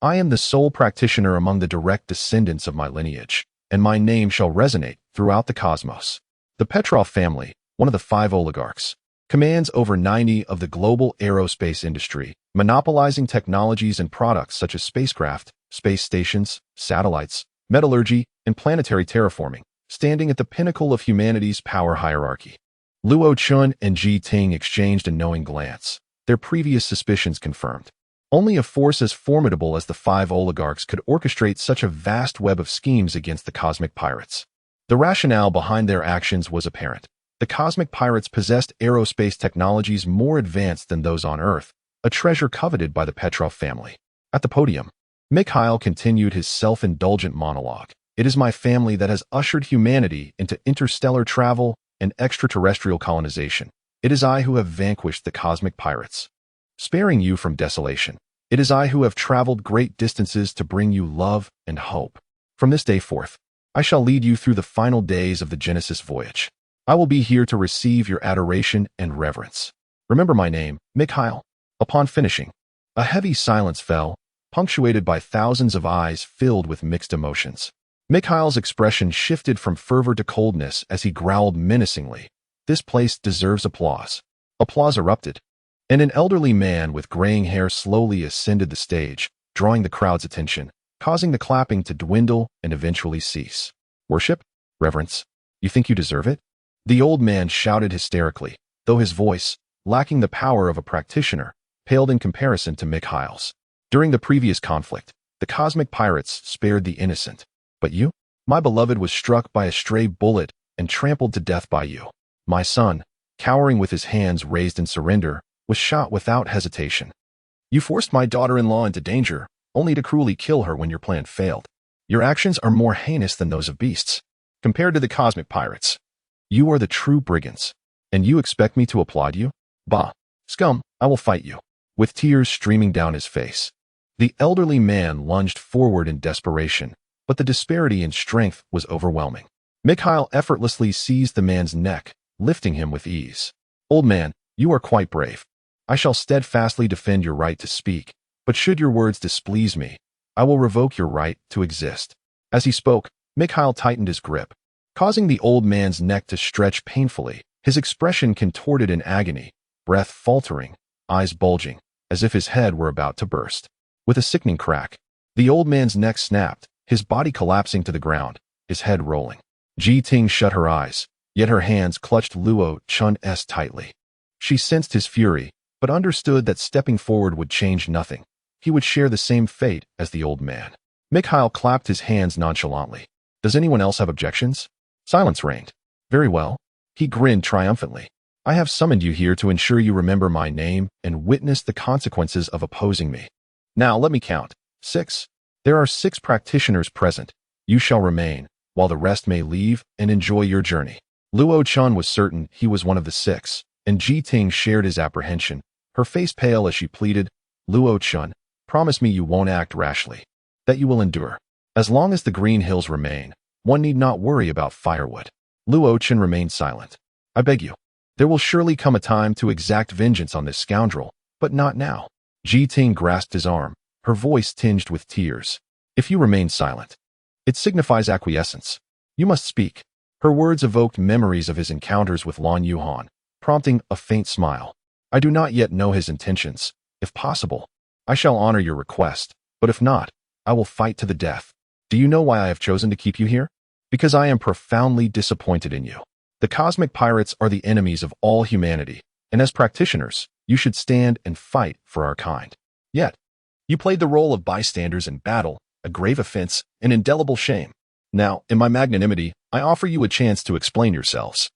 I am the sole practitioner among the direct descendants of my lineage, and my name shall resonate throughout the cosmos. The Petrov family, one of the 5 oligarchs, commands over 90% of the global aerospace industry, monopolizing technologies and products such as spacecraft, space stations, satellites, metallurgy, and planetary terraforming, standing at the pinnacle of humanity's power hierarchy. Luo Chun and Ji Ting exchanged a knowing glance, their previous suspicions confirmed. Only a force as formidable as the 5 oligarchs could orchestrate such a vast web of schemes against the cosmic pirates. The rationale behind their actions was apparent. The cosmic pirates possessed aerospace technologies more advanced than those on Earth, a treasure coveted by the Petrov family. At the podium, Mikhail continued his self-indulgent monologue. It is my family that has ushered humanity into interstellar travel and extraterrestrial colonization. It is I who have vanquished the cosmic pirates, sparing you from desolation. It is I who have traveled great distances to bring you love and hope. From this day forth, I shall lead you through the final days of the Genesis voyage. I will be here to receive your adoration and reverence. Remember my name, Mikhail. Upon finishing, a heavy silence fell, punctuated by thousands of eyes filled with mixed emotions. Mikhail's expression shifted from fervor to coldness as he growled menacingly. This place deserves applause. Applause erupted, and an elderly man with graying hair slowly ascended the stage, drawing the crowd's attention, causing the clapping to dwindle and eventually cease. Worship? Reverence? You think you deserve it? The old man shouted hysterically, though his voice, lacking the power of a practitioner, paled in comparison to Mikhail's. During the previous conflict, the cosmic pirates spared the innocent. But you, my beloved, was struck by a stray bullet and trampled to death by you. My son, cowering with his hands raised in surrender, was shot without hesitation. You forced my daughter-in-law into danger, only to cruelly kill her when your plan failed. Your actions are more heinous than those of beasts. Compared to the cosmic pirates, you are the true brigands. And you expect me to applaud you? Bah, scum, I will fight you. With tears streaming down his face, the elderly man lunged forward in desperation, but the disparity in strength was overwhelming. Mikhail effortlessly seized the man's neck, lifting him with ease. Old man, you are quite brave. I shall steadfastly defend your right to speak, but should your words displease me, I will revoke your right to exist. As he spoke, Mikhail tightened his grip, causing the old man's neck to stretch painfully, his expression contorted in agony, breath faltering, eyes bulging, as if his head were about to burst. With a sickening crack, the old man's neck snapped, his body collapsing to the ground, his head rolling. Ji Ting shut her eyes, yet her hands clutched Luo Chun's tightly. She sensed his fury, but understood that stepping forward would change nothing. He would share the same fate as the old man. Mikhail clapped his hands nonchalantly. Does anyone else have objections? Silence reigned. Very well. He grinned triumphantly. I have summoned you here to ensure you remember my name and witness the consequences of opposing me. Now let me count. 6. There are 6 practitioners present. You shall remain, while the rest may leave and enjoy your journey. Luo Chun was certain he was one of the 6, and Ji Ting shared his apprehension, her face pale as she pleaded, Luo Chun, promise me you won't act rashly, that you will endure. As long as the green hills remain, one need not worry about firewood. Luo Chun remained silent. I beg you. There will surely come a time to exact vengeance on this scoundrel, but not now. Ji Ting grasped his arm, her voice tinged with tears. If you remain silent, it signifies acquiescence. You must speak. Her words evoked memories of his encounters with Lan Yuhan, prompting a faint smile. I do not yet know his intentions. If possible, I shall honor your request, but if not, I will fight to the death. Do you know why I have chosen to keep you here? Because I am profoundly disappointed in you. The cosmic pirates are the enemies of all humanity, and as practitioners, you should stand and fight for our kind. Yet, you played the role of bystanders in battle, a grave offense, an indelible shame. Now, in my magnanimity, I offer you a chance to explain yourselves.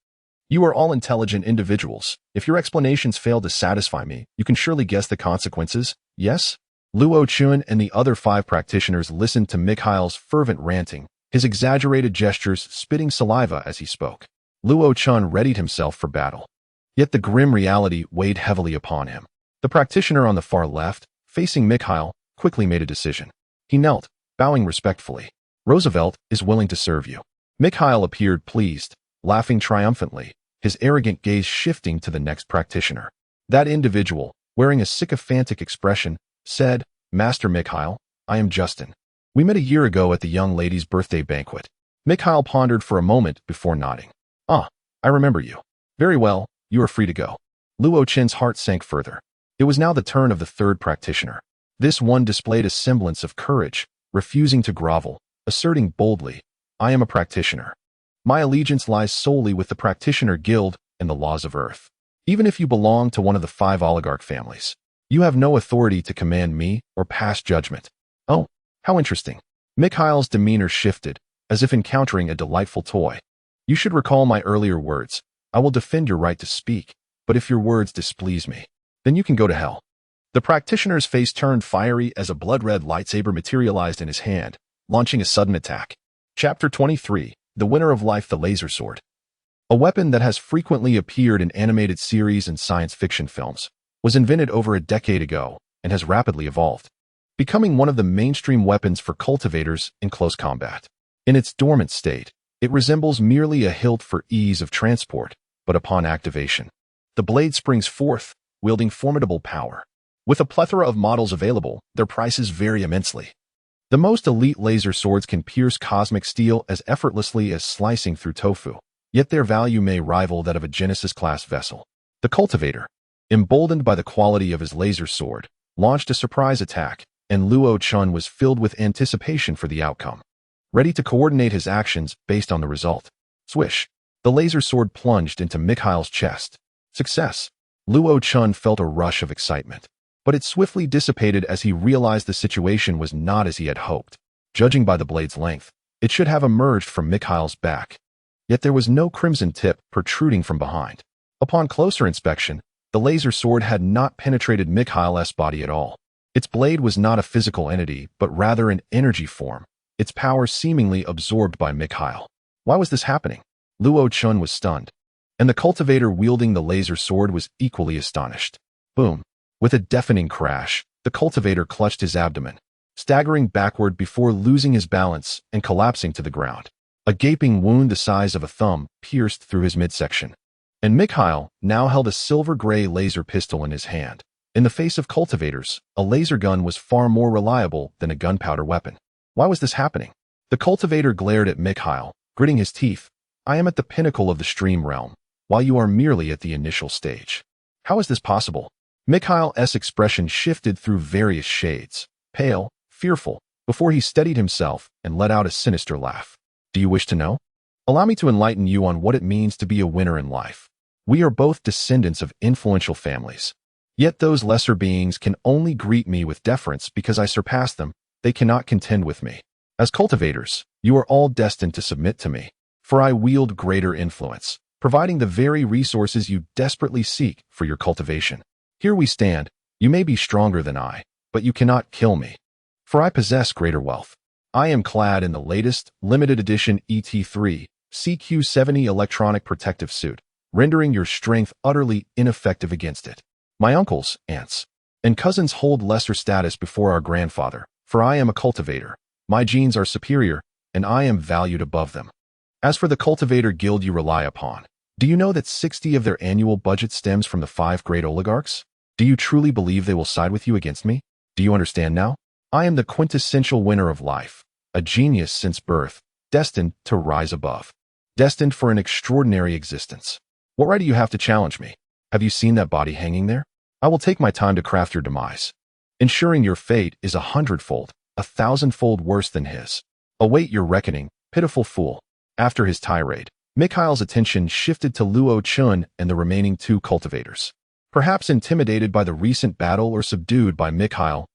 You are all intelligent individuals. If your explanations fail to satisfy me, you can surely guess the consequences, yes? Luo Chun and the other 5 practitioners listened to Mikhail's fervent ranting, his exaggerated gestures spitting saliva as he spoke. Luo Chun readied himself for battle. Yet the grim reality weighed heavily upon him. The practitioner on the far left, facing Mikhail, quickly made a decision. He knelt, bowing respectfully. Roosevelt is willing to serve you. Mikhail appeared pleased, laughing triumphantly, his arrogant gaze shifting to the next practitioner. That individual, wearing a sycophantic expression, said, Master Mikhail, I am Justin. We met a year ago at the young lady's birthday banquet. Mikhail pondered for a moment before nodding. Ah, I remember you. Very well, you are free to go. Luo Chen's heart sank further. It was now the turn of the third practitioner. This one displayed a semblance of courage, refusing to grovel, asserting boldly, I am a practitioner. My allegiance lies solely with the practitioner guild and the laws of Earth. Even if you belong to one of the 5 oligarch families, you have no authority to command me or pass judgment. Oh, how interesting. Mikhail's demeanor shifted, as if encountering a delightful toy. You should recall my earlier words. I will defend your right to speak, but if your words displease me, then you can go to hell. The practitioner's face turned fiery as a blood-red lightsaber materialized in his hand, launching a sudden attack. Chapter 23, The Winner of Life, the Laser Sword. A weapon that has frequently appeared in animated series and science fiction films, was invented over a decade ago and has rapidly evolved, becoming one of the mainstream weapons for cultivators in close combat. In its dormant state, it resembles merely a hilt for ease of transport, but upon activation, the blade springs forth, wielding formidable power. With a plethora of models available, their prices vary immensely. The most elite laser swords can pierce cosmic steel as effortlessly as slicing through tofu, yet their value may rival that of a Genesis-class vessel. The cultivator, emboldened by the quality of his laser sword, launched a surprise attack, and Luo Chun was filled with anticipation for the outcome, ready to coordinate his actions based on the result. Swish! The laser sword plunged into Mikhail's chest. Success! Luo Chun felt a rush of excitement, but it swiftly dissipated as he realized the situation was not as he had hoped. Judging by the blade's length, it should have emerged from Mikhail's back. Yet there was no crimson tip protruding from behind. Upon closer inspection, the laser sword had not penetrated Mikhail's body at all. Its blade was not a physical entity, but rather an energy form, its power seemingly absorbed by Mikhail. Why was this happening? Luo Chun was stunned, and the cultivator wielding the laser sword was equally astonished. Boom! With a deafening crash, the cultivator clutched his abdomen, staggering backward before losing his balance and collapsing to the ground. A gaping wound the size of a thumb pierced through his midsection, and Mikhail now held a silver-gray laser pistol in his hand. In the face of cultivators, a laser gun was far more reliable than a gunpowder weapon. Why was this happening? The cultivator glared at Mikhail, gritting his teeth. I am at the pinnacle of the stream realm, while you are merely at the initial stage. How is this possible? Mikhail's expression shifted through various shades, pale, fearful, before he steadied himself and let out a sinister laugh. Do you wish to know? Allow me to enlighten you on what it means to be a winner in life. We are both descendants of influential families. Yet those lesser beings can only greet me with deference because I surpass them. They cannot contend with me. As cultivators, you are all destined to submit to me, for I wield greater influence, providing the very resources you desperately seek for your cultivation. Here we stand. You may be stronger than I, but you cannot kill me, for I possess greater wealth. I am clad in the latest, limited edition ET3 CQ70 electronic protective suit, rendering your strength utterly ineffective against it. My uncles, aunts, and cousins hold lesser status before our grandfather, for I am a cultivator. My genes are superior, and I am valued above them. As for the cultivator guild you rely upon, do you know that 60% of their annual budget stems from the 5 great oligarchs? Do you truly believe they will side with you against me? Do you understand now? I am the quintessential winner of life, a genius since birth, destined to rise above, destined for an extraordinary existence. What right do you have to challenge me? Have you seen that body hanging there? I will take my time to craft your demise, ensuring your fate is 100-fold, 1,000-fold worse than his. Await your reckoning, pitiful fool. After his tirade, Mikhail's attention shifted to Luo Chun and the remaining 2 cultivators. Perhaps intimidated by the recent battle or subdued by Mikhail's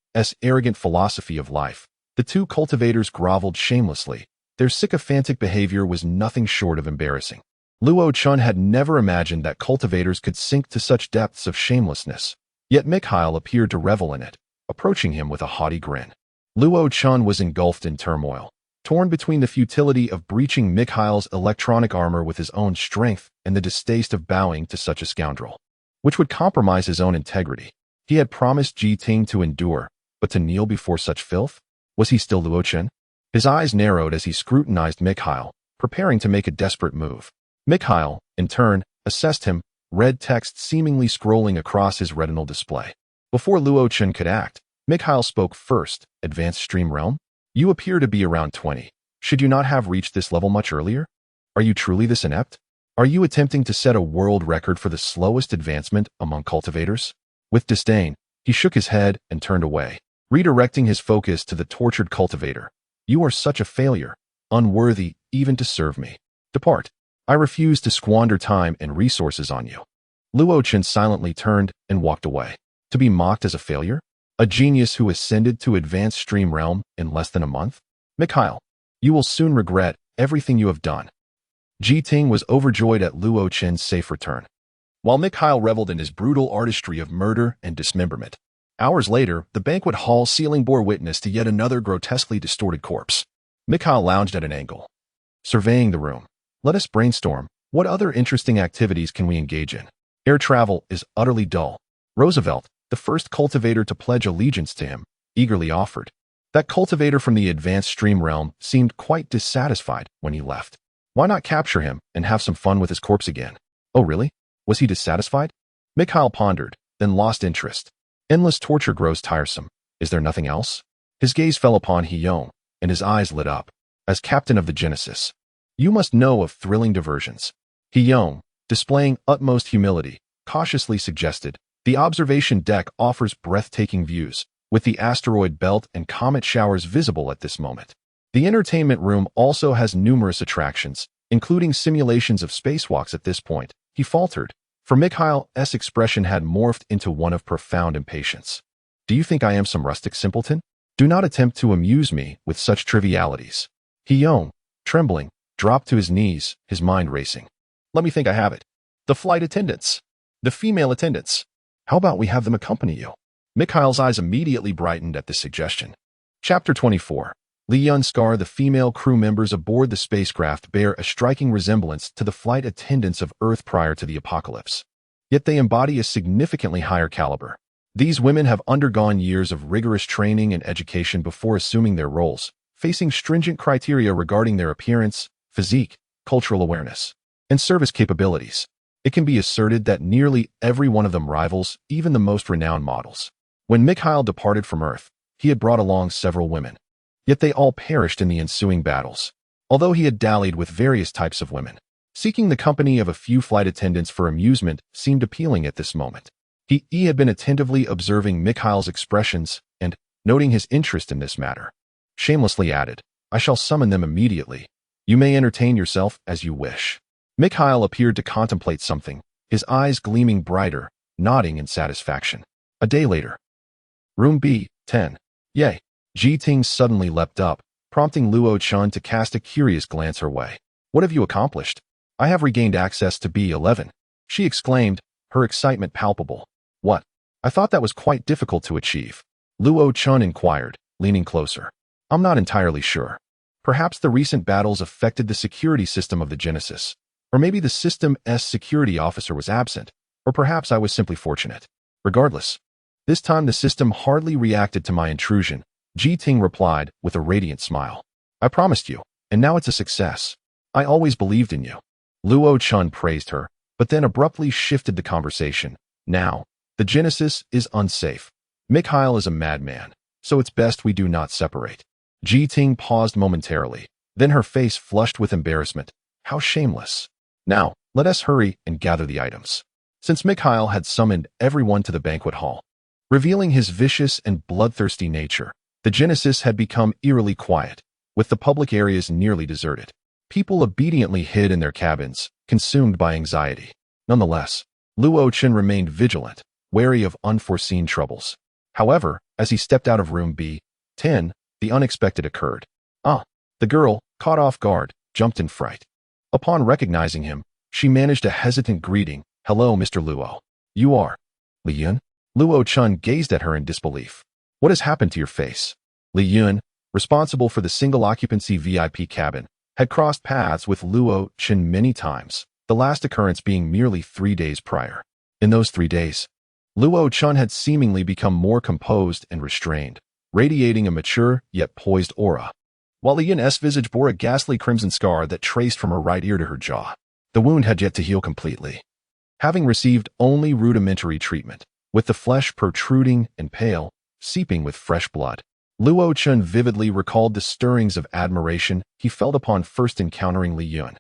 arrogant philosophy of life, the 2 cultivators groveled shamelessly. Their sycophantic behavior was nothing short of embarrassing. Luo Chun had never imagined that cultivators could sink to such depths of shamelessness, yet Mikhail appeared to revel in it, approaching him with a haughty grin. Luo Chun was engulfed in turmoil, torn between the futility of breaching Mikhail's electronic armor with his own strength and the distaste of bowing to such a scoundrel, which would compromise his own integrity. He had promised Ji Ting to endure, but to kneel before such filth? Was he still Luo Chun? His eyes narrowed as he scrutinized Mikhail, preparing to make a desperate move. Mikhail, in turn, assessed him, red text seemingly scrolling across his retinal display. Before Luo Chun could act, Mikhail spoke first. Advanced Stream Realm? You appear to be around 20. Should you not have reached this level much earlier? Are you truly this inept? Are you attempting to set a world record for the slowest advancement among cultivators? With disdain, he shook his head and turned away, redirecting his focus to the tortured cultivator. You are such a failure, unworthy even to serve me. Depart. I refuse to squander time and resources on you. Luo Chen silently turned and walked away. To be mocked as a failure? A genius who ascended to advanced stream realm in less than a month? Mikhail, you will soon regret everything you have done. Ji Ting was overjoyed at Luo Chen's safe return, while Mikhail reveled in his brutal artistry of murder and dismemberment. Hours later, the banquet hall ceiling bore witness to yet another grotesquely distorted corpse. Mikhail lounged at an angle, surveying the room. Let us brainstorm. What other interesting activities can we engage in? Air travel is utterly dull. Roosevelt, the first cultivator to pledge allegiance to him, eagerly offered. That cultivator from the advanced stream realm seemed quite dissatisfied when he left. Why not capture him and have some fun with his corpse again? Oh really? Was he dissatisfied? Mikhail pondered, then lost interest. Endless torture grows tiresome. Is there nothing else? His gaze fell upon Hyung, and his eyes lit up. As captain of the Genesis, you must know of thrilling diversions. Hyung, displaying utmost humility, cautiously suggested, the observation deck offers breathtaking views, with the asteroid belt and comet showers visible at this moment. The entertainment room also has numerous attractions, including simulations of spacewalks at this point. He faltered, for Mikhail's expression had morphed into one of profound impatience. Do you think I am some rustic simpleton? Do not attempt to amuse me with such trivialities. Hyung, trembling, dropped to his knees, his mind racing. Let me think, I have it. The flight attendants. The female attendants. How about we have them accompany you? Mikhail's eyes immediately brightened at this suggestion. Chapter 24. Li Yun Scar. The female crew members aboard the spacecraft bear a striking resemblance to the flight attendants of Earth prior to the apocalypse. Yet they embody a significantly higher caliber. These women have undergone years of rigorous training and education before assuming their roles, facing stringent criteria regarding their appearance, physique, cultural awareness, and service capabilities. It can be asserted that nearly every one of them rivals even the most renowned models. When Mikhail departed from Earth, he had brought along several women. Yet they all perished in the ensuing battles. Although he had dallied with various types of women, seeking the company of a few flight attendants for amusement seemed appealing at this moment. He had been attentively observing Mikhail's expressions and, noting his interest in this matter, shamelessly added, I shall summon them immediately. You may entertain yourself as you wish. Mikhail appeared to contemplate something, his eyes gleaming brighter, nodding in satisfaction. A day later. Room B10. Yay. Ji Ting suddenly leapt up, prompting Luo Chen to cast a curious glance her way. What have you accomplished? I have regained access to B11, she exclaimed, her excitement palpable. What? I thought that was quite difficult to achieve. Luo Chen inquired, leaning closer. I'm not entirely sure. Perhaps the recent battles affected the security system of the Genesis, or maybe the system's security officer was absent, or perhaps I was simply fortunate. Regardless, this time the system hardly reacted to my intrusion. Ji Ting replied with a radiant smile. I promised you, and now it's a success. I always believed in you. Luo Chen praised her, but then abruptly shifted the conversation. Now, the Genesis is unsafe. Mikhail is a madman, so it's best we do not separate. Ji Ting paused momentarily, then her face flushed with embarrassment. How shameless. Now, let us hurry and gather the items. Since Mikhail had summoned everyone to the banquet hall, revealing his vicious and bloodthirsty nature, the Genesis had become eerily quiet, with the public areas nearly deserted. People obediently hid in their cabins, consumed by anxiety. Nonetheless, Luo Chen remained vigilant, wary of unforeseen troubles. However, as he stepped out of room B10, the unexpected occurred. The girl, caught off guard, jumped in fright. Upon recognizing him, she managed a hesitant greeting. Hello, Mr. Luo. You are Li Yun? Luo Chen gazed at her in disbelief. What has happened to your face? Li Yun, responsible for the single-occupancy VIP cabin, had crossed paths with Luo Chen many times, the last occurrence being merely 3 days prior. In those 3 days, Luo Chen had seemingly become more composed and restrained, radiating a mature yet poised aura, while Li Yun's visage bore a ghastly crimson scar that traced from her right ear to her jaw. The wound had yet to heal completely, having received only rudimentary treatment, with the flesh protruding and pale, seeping with fresh blood. Luo Chun vividly recalled the stirrings of admiration he felt upon first encountering Li Yun.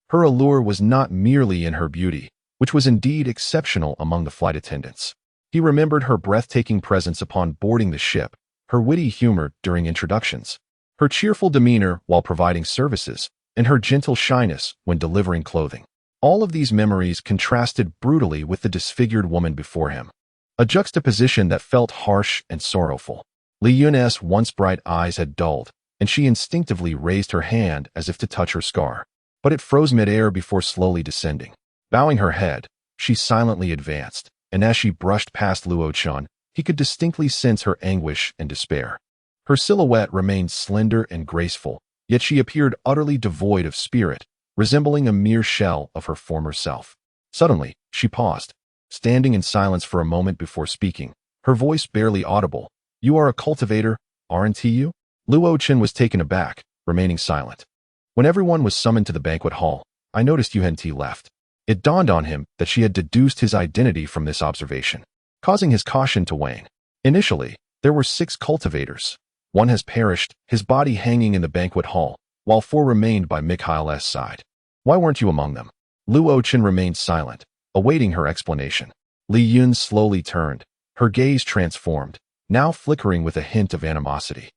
Her allure was not merely in her beauty, which was indeed exceptional among the flight attendants. He remembered her breathtaking presence upon boarding the ship, her witty humor during introductions, her cheerful demeanor while providing services, and her gentle shyness when delivering clothing. All of these memories contrasted brutally with the disfigured woman before him, a juxtaposition that felt harsh and sorrowful. Li Yun's once bright eyes had dulled, and she instinctively raised her hand as if to touch her scar, but it froze midair before slowly descending. Bowing her head, she silently advanced, and as she brushed past Luo Chun, he could distinctly sense her anguish and despair. Her silhouette remained slender and graceful, yet she appeared utterly devoid of spirit, resembling a mere shell of her former self. Suddenly, she paused, standing in silence for a moment before speaking, her voice barely audible. "You are a cultivator, aren't you?" Luo Chun was taken aback, remaining silent. When everyone was summoned to the banquet hall, I noticed Yuan Ti left. It dawned on him that she had deduced his identity from this observation, causing his caution to wane. Initially, there were 6 cultivators. One has perished, his body hanging in the banquet hall, while 4 remained by Mikhail's side. Why weren't you among them? Luo Chun remained silent, awaiting her explanation. Li Yun slowly turned, her gaze transformed, now flickering with a hint of animosity.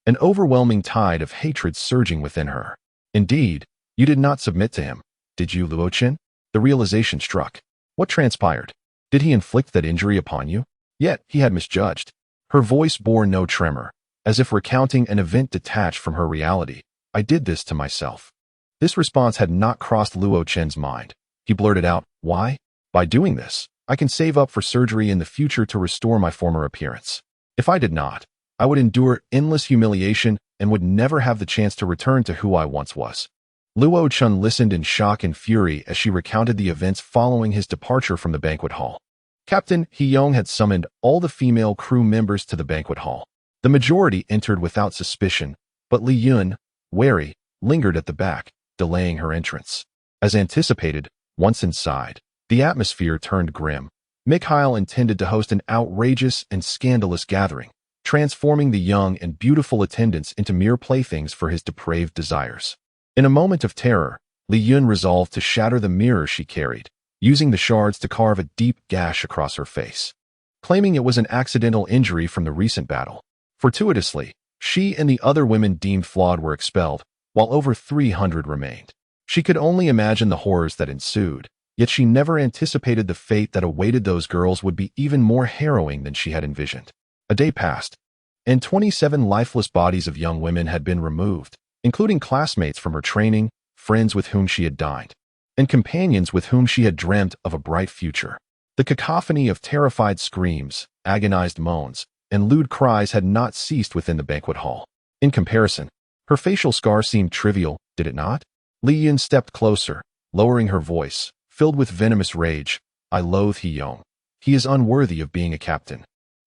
An overwhelming tide of hatred surging within her. Indeed, you did not submit to him, did you, Luo Chun? The realization struck. What transpired? Did he inflict that injury upon you? Yet, he had misjudged. Her voice bore no tremor, as if recounting an event detached from her reality. I did this to myself. This response had not crossed Luo Chun's mind. He blurted out, why? By doing this, I can save up for surgery in the future to restore my former appearance. If I did not, I would endure endless humiliation and would never have the chance to return to who I once was. Luo Chun listened in shock and fury as she recounted the events following his departure from the banquet hall. Captain Heyong had summoned all the female crew members to the banquet hall. The majority entered without suspicion, but Li Yun, wary, lingered at the back, delaying her entrance. As anticipated, once inside, the atmosphere turned grim. Mikhail intended to host an outrageous and scandalous gathering, transforming the young and beautiful attendants into mere playthings for his depraved desires. In a moment of terror, Li Yun resolved to shatter the mirror she carried, using the shards to carve a deep gash across her face. Claiming it was an accidental injury from the recent battle. Fortuitously, she and the other women deemed flawed were expelled, while over 300 remained. She could only imagine the horrors that ensued, yet she never anticipated the fate that awaited those girls would be even more harrowing than she had envisioned. A day passed, and 27 lifeless bodies of young women had been removed, including classmates from her training, friends with whom she had dined, and companions with whom she had dreamt of a bright future. The cacophony of terrified screams, agonized moans, and lewd cries had not ceased within the banquet hall. In comparison, her facial scar seemed trivial, did it not? Li Yun stepped closer, lowering her voice, filled with venomous rage. I loathe Heyong. He is unworthy of being a captain,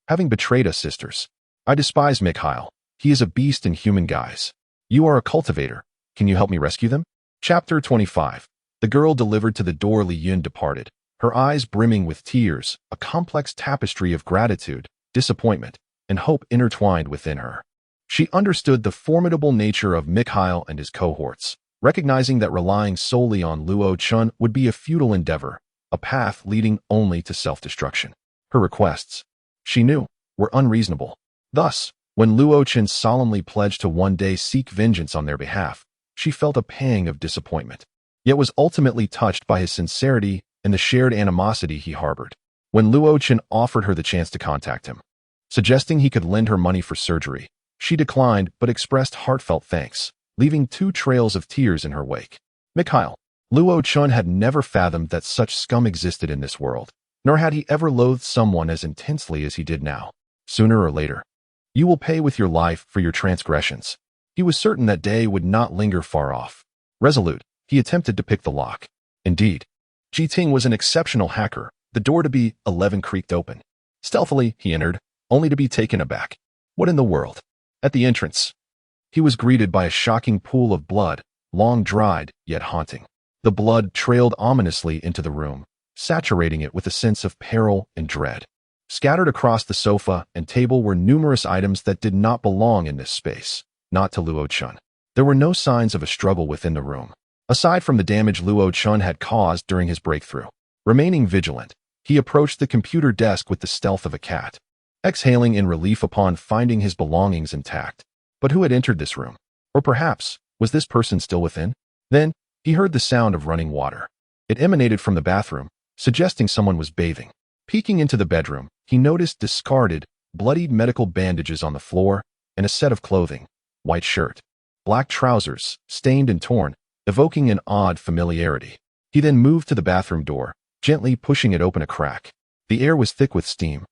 having betrayed us sisters. I despise Mikhail. He is a beast in human guise. You are a cultivator. Can you help me rescue them? Chapter 25. The girl delivered to the door. Li Yun departed, her eyes brimming with tears, a complex tapestry of gratitude, disappointment, and hope intertwined within her. She understood the formidable nature of Mikhail and his cohorts, recognizing that relying solely on Luo Chun would be a futile endeavor, a path leading only to self-destruction. Her requests, she knew, were unreasonable. Thus, when Luo Chun solemnly pledged to one day seek vengeance on their behalf, she felt a pang of disappointment, yet was ultimately touched by his sincerity and the shared animosity he harbored. When Luo Chun offered her the chance to contact him, suggesting he could lend her money for surgery, she declined but expressed heartfelt thanks, leaving 2 trails of tears in her wake. Mikhail. Luo Chun had never fathomed that such scum existed in this world, nor had he ever loathed someone as intensely as he did now. Sooner or later, you will pay with your life for your transgressions. He was certain that day would not linger far off. Resolute, he attempted to pick the lock. Indeed, Ji Ting was an exceptional hacker. The door to B11 creaked open. Stealthily, he entered, only to be taken aback. What in the world? At the entrance, he was greeted by a shocking pool of blood, long dried, yet haunting. The blood trailed ominously into the room, saturating it with a sense of peril and dread. Scattered across the sofa and table were numerous items that did not belong in this space, not to Luo Chun. There were no signs of a struggle within the room, aside from the damage Luo Chun had caused during his breakthrough. Remaining vigilant, he approached the computer desk with the stealth of a cat, exhaling in relief upon finding his belongings intact. But who had entered this room? Or perhaps, was this person still within? Then, he heard the sound of running water. It emanated from the bathroom, suggesting someone was bathing. Peeking into the bedroom, he noticed discarded, bloodied medical bandages on the floor and a set of clothing, white shirt, black trousers, stained and torn, evoking an odd familiarity. He then moved to the bathroom door, gently pushing it open a crack. The air was thick with steam,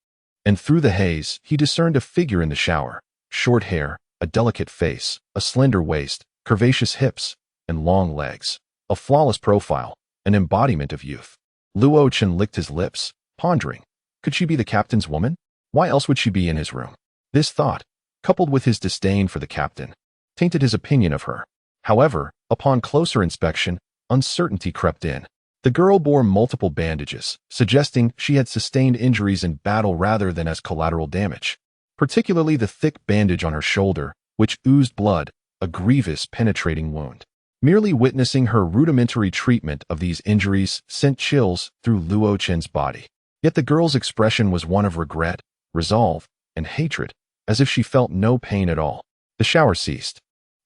and through the haze, he discerned a figure in the shower. Short hair, a delicate face, a slender waist, curvaceous hips, and long legs. A flawless profile, an embodiment of youth. Luo Chun licked his lips, pondering. Could she be the captain's woman? Why else would she be in his room? This thought, coupled with his disdain for the captain, tainted his opinion of her. However, upon closer inspection, uncertainty crept in. The girl bore multiple bandages, suggesting she had sustained injuries in battle rather than as collateral damage. Particularly the thick bandage on her shoulder, which oozed blood, a grievous penetrating wound. Merely witnessing her rudimentary treatment of these injuries sent chills through Luo Chun's body. Yet the girl's expression was one of regret, resolve, and hatred, as if she felt no pain at all. The shower ceased,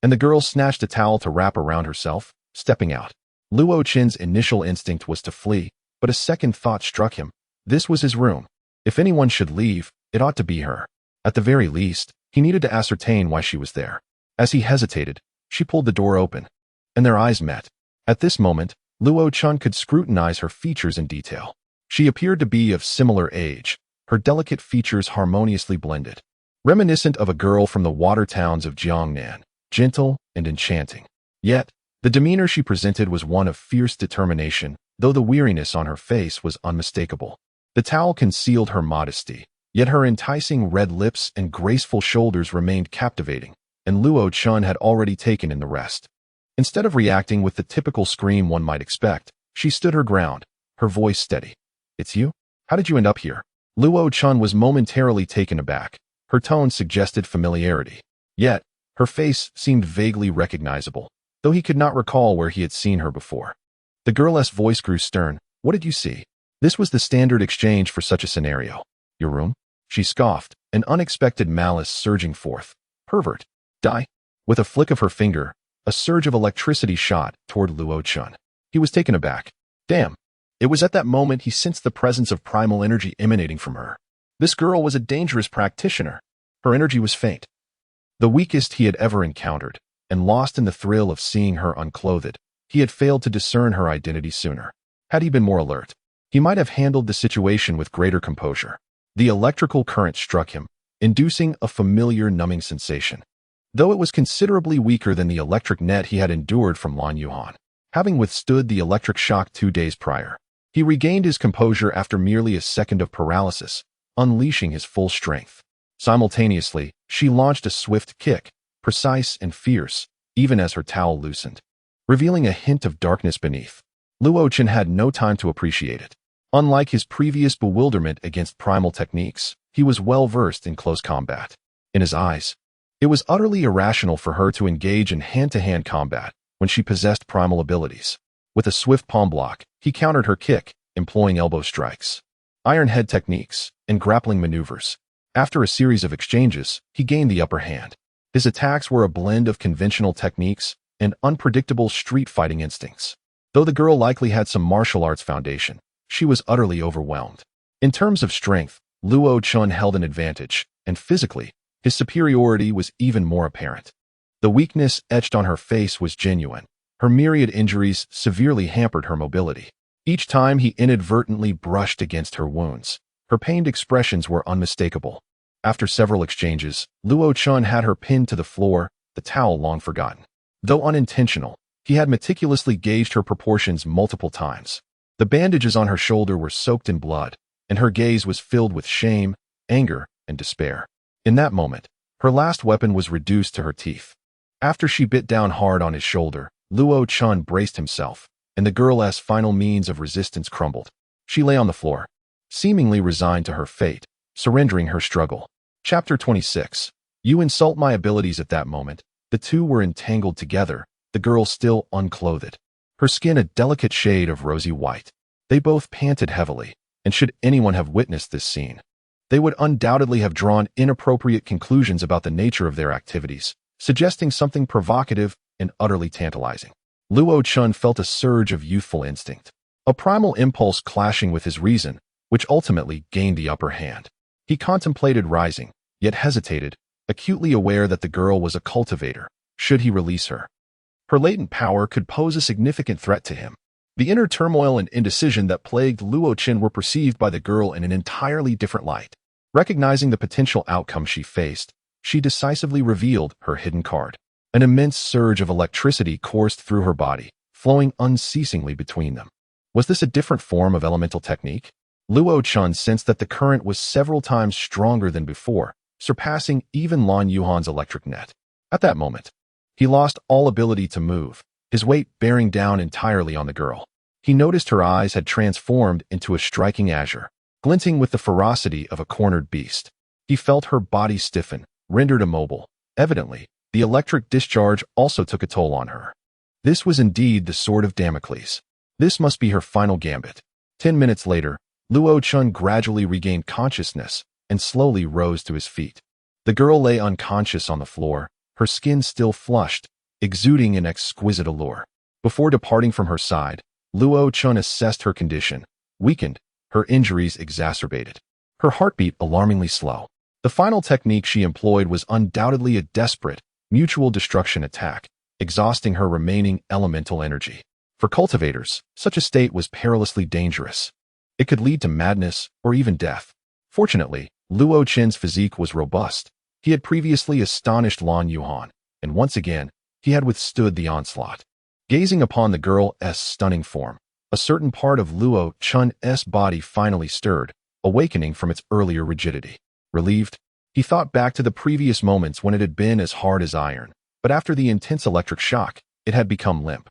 and the girl snatched a towel to wrap around herself, stepping out. Luo Chun's initial instinct was to flee, but a second thought struck him. This was his room. If anyone should leave, it ought to be her. At the very least, he needed to ascertain why she was there. As he hesitated, she pulled the door open, and their eyes met. At this moment, Luo Chun could scrutinize her features in detail. She appeared to be of similar age, her delicate features harmoniously blended, reminiscent of a girl from the water towns of Jiangnan, gentle and enchanting. Yet, the demeanor she presented was one of fierce determination, though the weariness on her face was unmistakable. The towel concealed her modesty, yet her enticing red lips and graceful shoulders remained captivating, and Luo Chun had already taken in the rest. Instead of reacting with the typical scream one might expect, she stood her ground, her voice steady. "It's you? How did you end up here?" Luo Chun was momentarily taken aback. Her tone suggested familiarity. Yet, her face seemed vaguely recognizable, though he could not recall where he had seen her before. The girl's voice grew stern. "What did you see?" This was the standard exchange for such a scenario. "Your room?" She scoffed, an unexpected malice surging forth. "Pervert. Die." With a flick of her finger, a surge of electricity shot toward Luo Chun. He was taken aback. Damn. It was at that moment he sensed the presence of primal energy emanating from her. This girl was a dangerous practitioner. Her energy was faint, the weakest he had ever encountered, and lost in the thrill of seeing her unclothed, he had failed to discern her identity sooner. Had he been more alert, he might have handled the situation with greater composure. The electrical current struck him, inducing a familiar numbing sensation, though it was considerably weaker than the electric net he had endured from Lan Yuhan. Having withstood the electric shock 2 days prior, he regained his composure after merely a second of paralysis, unleashing his full strength. Simultaneously, she launched a swift kick, precise and fierce, even as her towel loosened, revealing a hint of darkness beneath. Luo Chun had no time to appreciate it. Unlike his previous bewilderment against primal techniques, he was well versed in close combat. In his eyes, it was utterly irrational for her to engage in hand-to-hand combat when she possessed primal abilities. With a swift palm block, he countered her kick, employing elbow strikes, iron head techniques, and grappling maneuvers. After a series of exchanges, he gained the upper hand. His attacks were a blend of conventional techniques and unpredictable street fighting instincts. Though the girl likely had some martial arts foundation, she was utterly overwhelmed. In terms of strength, Luo Chun held an advantage, and physically, his superiority was even more apparent. The weakness etched on her face was genuine. Her myriad injuries severely hampered her mobility. Each time he inadvertently brushed against her wounds, her pained expressions were unmistakable. After several exchanges, Luo Chun had her pinned to the floor, the towel long forgotten. Though unintentional, he had meticulously gauged her proportions multiple times. The bandages on her shoulder were soaked in blood, and her gaze was filled with shame, anger, and despair. In that moment, her last weapon was reduced to her teeth. After she bit down hard on his shoulder, Luo Chun braced himself, and the girl's final means of resistance crumbled. She lay on the floor, seemingly resigned to her fate, surrendering her struggle. Chapter 26. You insult my abilities. At that moment, the two were entangled together, the girl still unclothed, her skin a delicate shade of rosy white. They both panted heavily, and should anyone have witnessed this scene, they would undoubtedly have drawn inappropriate conclusions about the nature of their activities, suggesting something provocative and utterly tantalizing. Luo Chun felt a surge of youthful instinct, a primal impulse clashing with his reason, which ultimately gained the upper hand. He contemplated rising, yet hesitated, acutely aware that the girl was a cultivator. Should he release her? Her latent power could pose a significant threat to him. The inner turmoil and indecision that plagued Luo Chun were perceived by the girl in an entirely different light. Recognizing the potential outcome she faced, she decisively revealed her hidden card. An immense surge of electricity coursed through her body, flowing unceasingly between them. Was this a different form of elemental technique? Luo Chun sensed that the current was several times stronger than before, surpassing even Lan Yuhan's electric net. At that moment, he lost all ability to move, his weight bearing down entirely on the girl. He noticed her eyes had transformed into a striking azure, glinting with the ferocity of a cornered beast. He felt her body stiffen, rendered immobile. Evidently, the electric discharge also took a toll on her. This was indeed the sword of Damocles. This must be her final gambit. 10 minutes later, Luo Chun gradually regained consciousness and slowly rose to his feet. The girl lay unconscious on the floor, her skin still flushed, exuding an exquisite allure. Before departing from her side, Luo Chun assessed her condition. Weakened, her injuries exacerbated, her heartbeat alarmingly slow. The final technique she employed was undoubtedly a desperate, mutual destruction attack, exhausting her remaining elemental energy. For cultivators, such a state was perilously dangerous. It could lead to madness or even death. Fortunately, Luo Chun's physique was robust. He had previously astonished Lan Yuhan, and once again, he had withstood the onslaught. Gazing upon the girl's stunning form, a certain part of Luo Chun's body finally stirred, awakening from its earlier rigidity. Relieved, he thought back to the previous moments when it had been as hard as iron, but after the intense electric shock, it had become limp.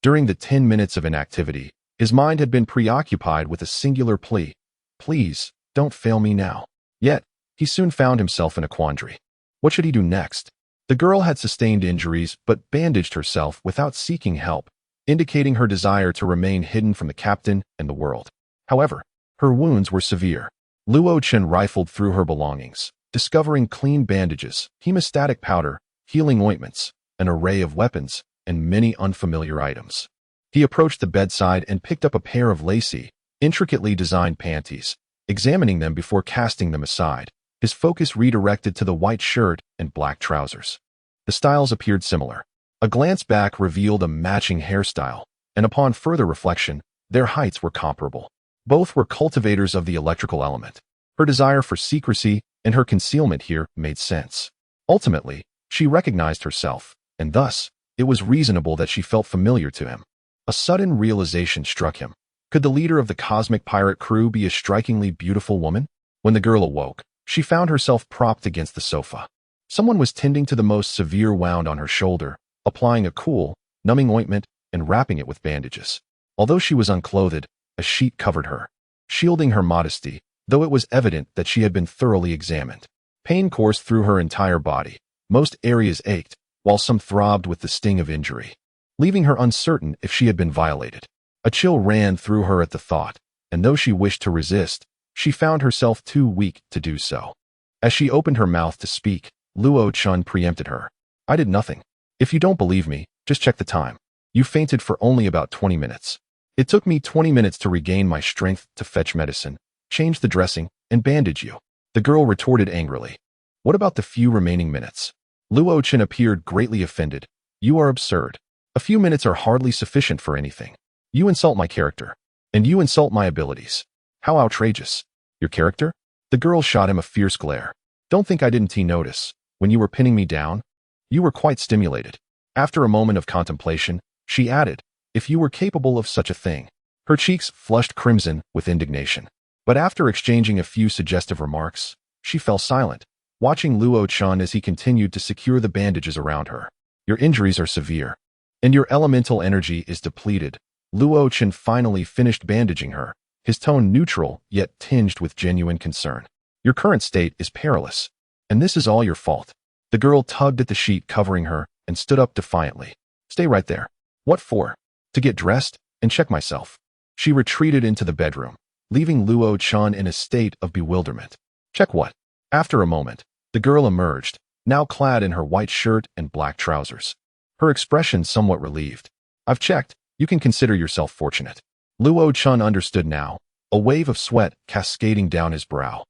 During the 10 minutes of inactivity, his mind had been preoccupied with a singular plea: please, don't fail me now. Yet, he soon found himself in a quandary. What should he do next? The girl had sustained injuries but bandaged herself without seeking help, indicating her desire to remain hidden from the captain and the world. However, her wounds were severe. Luo Chun rifled through her belongings, discovering clean bandages, hemostatic powder, healing ointments, an array of weapons, and many unfamiliar items. He approached the bedside and picked up a pair of lacy, intricately designed panties, examining them before casting them aside. His focus redirected to the white shirt and black trousers. The styles appeared similar. A glance back revealed a matching hairstyle, and upon further reflection, their heights were comparable. Both were cultivators of the electrical element. Her desire for secrecy and her concealment here made sense. Ultimately, she recognized herself, and thus, it was reasonable that she felt familiar to him. A sudden realization struck him. Could the leader of the cosmic pirate crew be a strikingly beautiful woman? When the girl awoke, she found herself propped against the sofa. Someone was tending to the most severe wound on her shoulder, applying a cool, numbing ointment and wrapping it with bandages. Although she was unclothed, a sheet covered her, shielding her modesty, though it was evident that she had been thoroughly examined. Pain coursed through her entire body. Most areas ached, while some throbbed with the sting of injury, leaving her uncertain if she had been violated. A chill ran through her at the thought, and though she wished to resist, she found herself too weak to do so. As she opened her mouth to speak, Luo Chun preempted her. I did nothing. If you don't believe me, just check the time. You fainted for only about 20 minutes. It took me 20 minutes to regain my strength to fetch medicine, change the dressing, and bandage you. The girl retorted angrily. What about the few remaining minutes? Luo Chun appeared greatly offended. You are absurd. A few minutes are hardly sufficient for anything. You insult my character. And you insult my abilities. How outrageous. Your character? The girl shot him a fierce glare. Don't think I didn't notice. When you were pinning me down, you were quite stimulated. After a moment of contemplation, she added, if you were capable of such a thing. Her cheeks flushed crimson with indignation. But after exchanging a few suggestive remarks, she fell silent, watching Luo Chun as he continued to secure the bandages around her. Your injuries are severe, and your elemental energy is depleted. Luo Chun finally finished bandaging her, his tone neutral yet tinged with genuine concern. Your current state is perilous, and this is all your fault. The girl tugged at the sheet covering her and stood up defiantly. Stay right there. What for? To get dressed and check myself. She retreated into the bedroom, leaving Luo Chun in a state of bewilderment. Check what? After a moment, the girl emerged, now clad in her white shirt and black trousers. Her expression somewhat relieved. I've checked. You can consider yourself fortunate. Luo Chun understood now, a wave of sweat cascading down his brow.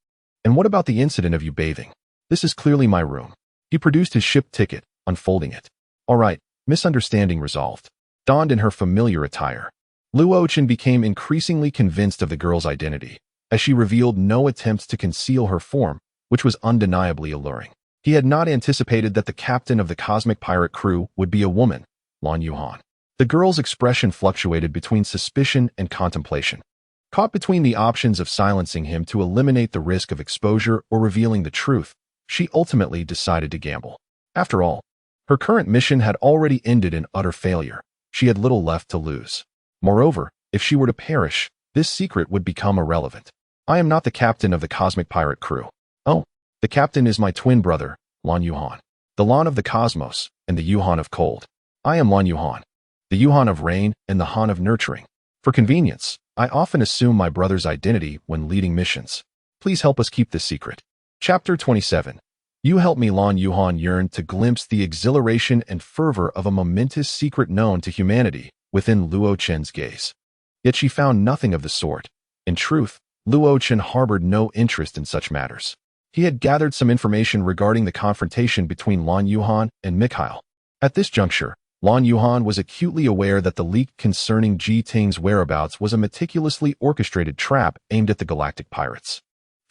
And what about the incident of you bathing? This is clearly my room. He produced his ship ticket, unfolding it. All right, misunderstanding resolved. Donned in her familiar attire, Luo Chun became increasingly convinced of the girl's identity, as she revealed no attempts to conceal her form, which was undeniably alluring. He had not anticipated that the captain of the cosmic pirate crew would be a woman, Lan Yuhan. The girl's expression fluctuated between suspicion and contemplation. Caught between the options of silencing him to eliminate the risk of exposure or revealing the truth, she ultimately decided to gamble. After all, her current mission had already ended in utter failure. She had little left to lose. Moreover, if she were to perish, this secret would become irrelevant. I am not the captain of the cosmic pirate crew. Oh, the captain is my twin brother, Lan Yuhan. The Lan of the cosmos and the Yuhan of cold. I am Lan Yuhan, the Yuhan of rain and the Han of nurturing. For convenience, I often assume my brother's identity when leading missions. Please help us keep this secret. Chapter 27. You help me. Lan Yuhan yearned to glimpse the exhilaration and fervor of a momentous secret known to humanity within Luo Chen's gaze. Yet she found nothing of the sort. In truth, Luo Chen harbored no interest in such matters. He had gathered some information regarding the confrontation between Lan Yuhan and Mikhail. At this juncture, Lan Yuhan was acutely aware that the leak concerning Ji Ting's whereabouts was a meticulously orchestrated trap aimed at the galactic pirates.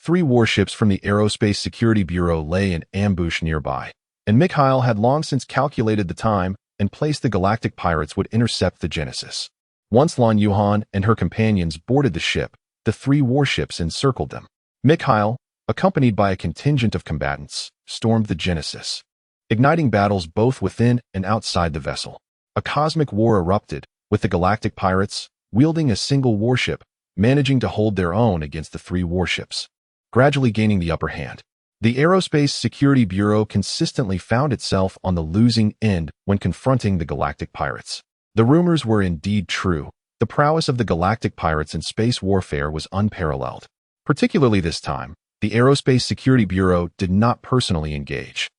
3 warships from the Aerospace Security Bureau lay in ambush nearby, and Mikhail had long since calculated the time and placed the galactic pirates would intercept the Genesis. Once Lan Yuhan and her companions boarded the ship, the 3 warships encircled them. Mikhail, accompanied by a contingent of combatants, stormed the Genesis, igniting battles both within and outside the vessel. A cosmic war erupted, with the galactic pirates, wielding a single warship, managing to hold their own against the 3 warships, gradually gaining the upper hand. The Aerospace Security Bureau consistently found itself on the losing end when confronting the galactic pirates. The rumors were indeed true. The prowess of the galactic pirates in space warfare was unparalleled. Particularly this time, the Aerospace Security Bureau did not personally engage.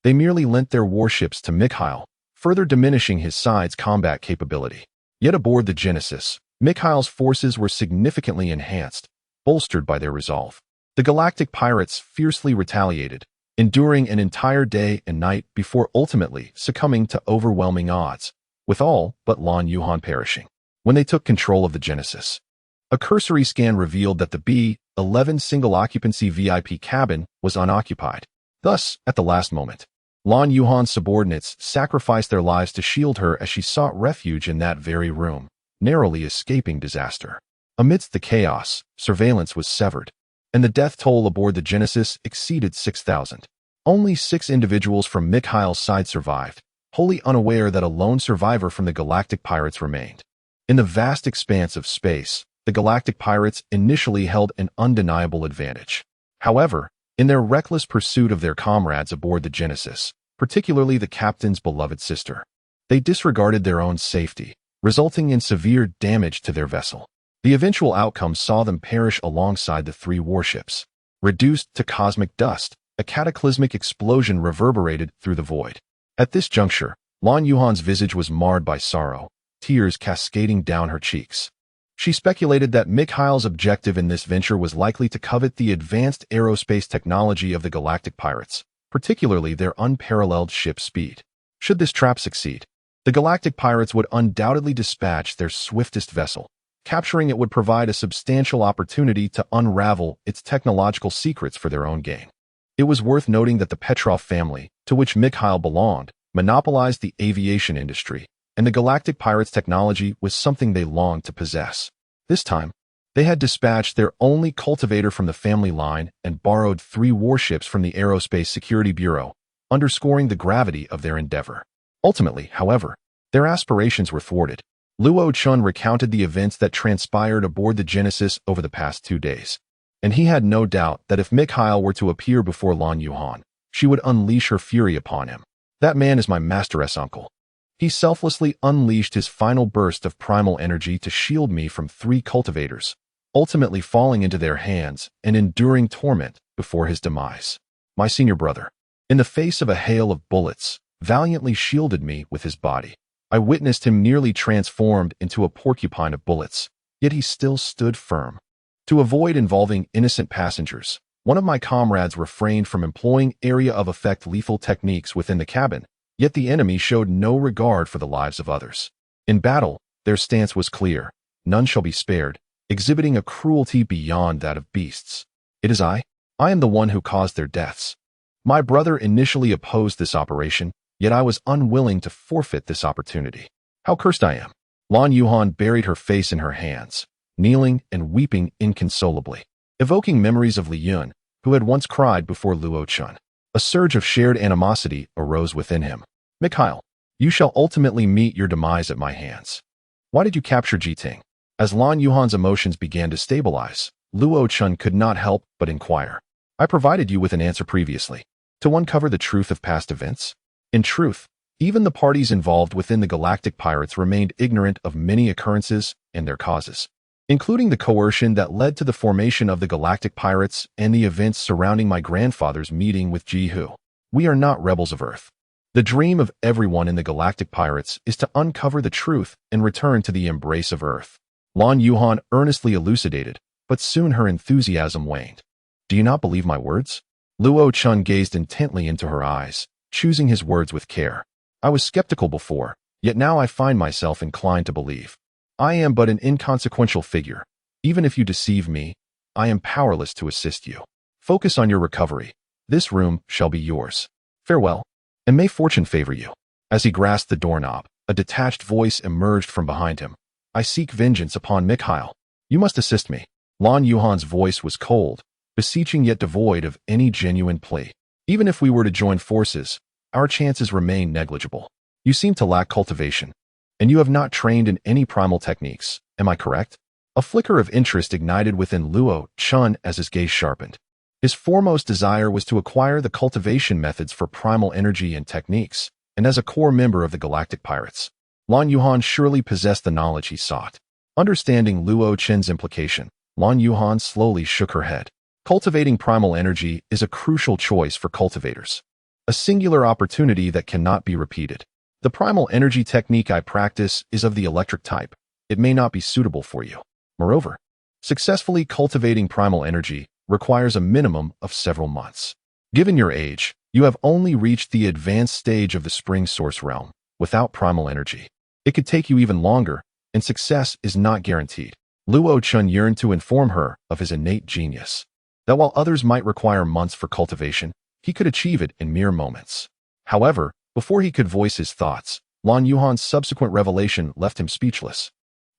They merely lent their warships to Mikhail, further diminishing his side's combat capability. Yet aboard the Genesis, Mikhail's forces were significantly enhanced, bolstered by their resolve. The galactic pirates fiercely retaliated, enduring an entire day and night before ultimately succumbing to overwhelming odds, with all but Lan Yuhan perishing. When they took control of the Genesis, a cursory scan revealed that the B-11 single-occupancy VIP cabin was unoccupied. Thus, at the last moment, Lan Yuhan's subordinates sacrificed their lives to shield her as she sought refuge in that very room, narrowly escaping disaster. Amidst the chaos, surveillance was severed, and the death toll aboard the Genesis exceeded 6,000. Only 6 individuals from Mikhail's side survived, wholly unaware that a lone survivor from the galactic pirates remained. In the vast expanse of space, the galactic pirates initially held an undeniable advantage. However, in their reckless pursuit of their comrades aboard the Genesis, particularly the captain's beloved sister, they disregarded their own safety, resulting in severe damage to their vessel. The eventual outcome saw them perish alongside the 3 warships. Reduced to cosmic dust, a cataclysmic explosion reverberated through the void. At this juncture, Lan Yuhan's visage was marred by sorrow, tears cascading down her cheeks. She speculated that Mikhail's objective in this venture was likely to covet the advanced aerospace technology of the galactic pirates, particularly their unparalleled ship speed. Should this trap succeed, the galactic pirates would undoubtedly dispatch their swiftest vessel. Capturing it would provide a substantial opportunity to unravel its technological secrets for their own gain. It was worth noting that the Petrov family, to which Mikhail belonged, monopolized the aviation industry, and the galactic pirates' technology was something they longed to possess. This time, they had dispatched their only cultivator from the family line and borrowed 3 warships from the Aerospace Security Bureau, underscoring the gravity of their endeavor. Ultimately, however, their aspirations were thwarted. Luo Chun recounted the events that transpired aboard the Genesis over the past 2 days. and he had no doubt that if Mikhail were to appear before Lan Yuhan, she would unleash her fury upon him. That man is my master's uncle. He selflessly unleashed his final burst of primal energy to shield me from 3 cultivators, ultimately falling into their hands and enduring torment before his demise. My senior brother, in the face of a hail of bullets, valiantly shielded me with his body. I witnessed him nearly transformed into a porcupine of bullets, yet he still stood firm. To avoid involving innocent passengers, one of my comrades refrained from employing area of effect lethal techniques within the cabin, yet the enemy showed no regard for the lives of others. In battle, their stance was clear: none shall be spared, exhibiting a cruelty beyond that of beasts. It is I am the one who caused their deaths. My brother initially opposed this operation, yet I was unwilling to forfeit this opportunity. How cursed I am! Lan Yuhan buried her face in her hands, kneeling and weeping inconsolably, evoking memories of Li Yun, who had once cried before Luo Chun. A surge of shared animosity arose within him. Mikhail, you shall ultimately meet your demise at my hands. Why did you capture Jiting? As Lan Yuhan's emotions began to stabilize, Luo Chun could not help but inquire. I provided you with an answer previously. To uncover the truth of past events? In truth, even the parties involved within the Galactic Pirates remained ignorant of many occurrences and their causes, including the coercion that led to the formation of the Galactic Pirates and the events surrounding my grandfather's meeting with Jihu. We are not rebels of Earth. The dream of everyone in the Galactic Pirates is to uncover the truth and return to the embrace of Earth. Lan Yuhan earnestly elucidated, but soon her enthusiasm waned. Do you not believe my words? Luo Chun gazed intently into her eyes, choosing his words with care. I was skeptical before, yet now I find myself inclined to believe. I am but an inconsequential figure. Even if you deceive me, I am powerless to assist you. Focus on your recovery. This room shall be yours. Farewell, and may fortune favor you. As he grasped the doorknob, a detached voice emerged from behind him. I seek vengeance upon Mikhail. You must assist me. Lan Yuhan's voice was cold, beseeching yet devoid of any genuine plea. Even if we were to join forces, our chances remain negligible. You seem to lack cultivation, and you have not trained in any primal techniques. Am I correct? A flicker of interest ignited within Luo Chun as his gaze sharpened. His foremost desire was to acquire the cultivation methods for primal energy and techniques, and as a core member of the Galactic Pirates, Lan Yuhan surely possessed the knowledge he sought. Understanding Luo Chen's implication, Lan Yuhan slowly shook her head. Cultivating primal energy is a crucial choice for cultivators, a singular opportunity that cannot be repeated. The primal energy technique I practice is of the electric type. It may not be suitable for you. Moreover, successfully cultivating primal energy requires a minimum of several months. Given your age, you have only reached the advanced stage of the spring source realm without primal energy. It could take you even longer, and success is not guaranteed. Luo Chun yearned to inform her of his innate genius, that while others might require months for cultivation, he could achieve it in mere moments. However, before he could voice his thoughts, Lan Yuhan's subsequent revelation left him speechless.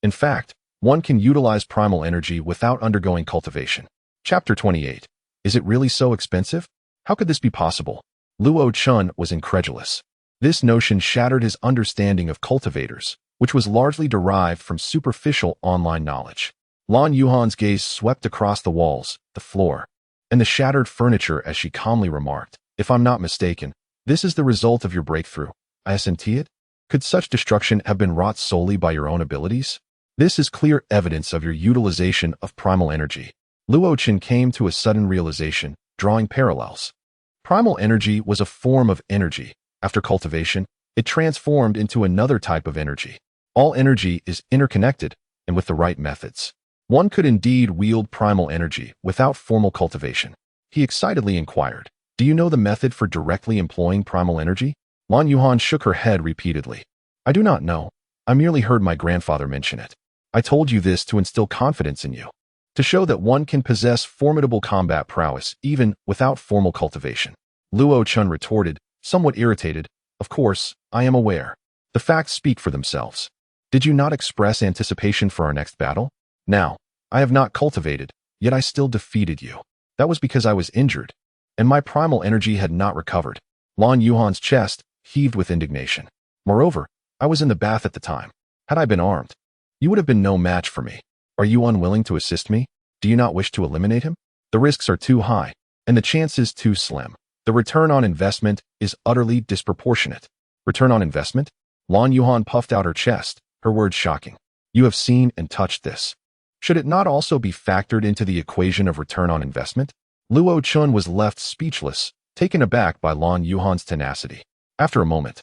In fact, one can utilize primal energy without undergoing cultivation. Chapter 28. Is it really so expensive? How could this be possible? Luo Chun was incredulous. This notion shattered his understanding of cultivators, which was largely derived from superficial online knowledge. Lan Yuhan's gaze swept across the walls, the floor, and the shattered furniture as she calmly remarked, "If I'm not mistaken, this is the result of your breakthrough. I assentee it? Could such destruction have been wrought solely by your own abilities? This is clear evidence of your utilization of primal energy." Luo Chen came to a sudden realization, drawing parallels. Primal energy was a form of energy. After cultivation, it transformed into another type of energy. All energy is interconnected, and with the right methods, one could indeed wield primal energy without formal cultivation. He excitedly inquired, "Do you know the method for directly employing primal energy?" Lan Yuhan shook her head repeatedly. "I do not know. I merely heard my grandfather mention it. I told you this to instill confidence in you, to show that one can possess formidable combat prowess even without formal cultivation." Luo Chun retorted, somewhat irritated, "Of course, I am aware. The facts speak for themselves. Did you not express anticipation for our next battle? Now, I have not cultivated, yet I still defeated you. That was because I was injured, and my primal energy had not recovered." Lan Yuhan's chest heaved with indignation. "Moreover, I was in the bath at the time. Had I been armed, you would have been no match for me. Are you unwilling to assist me? Do you not wish to eliminate him?" The risks are too high, and the chances too slim. The return on investment is utterly disproportionate. Return on investment? Lan Yuhan puffed out her chest, her words shocking. You have seen and touched this. Should it not also be factored into the equation of return on investment? Luo Chun was left speechless, taken aback by Lan Yuhan's tenacity. After a moment,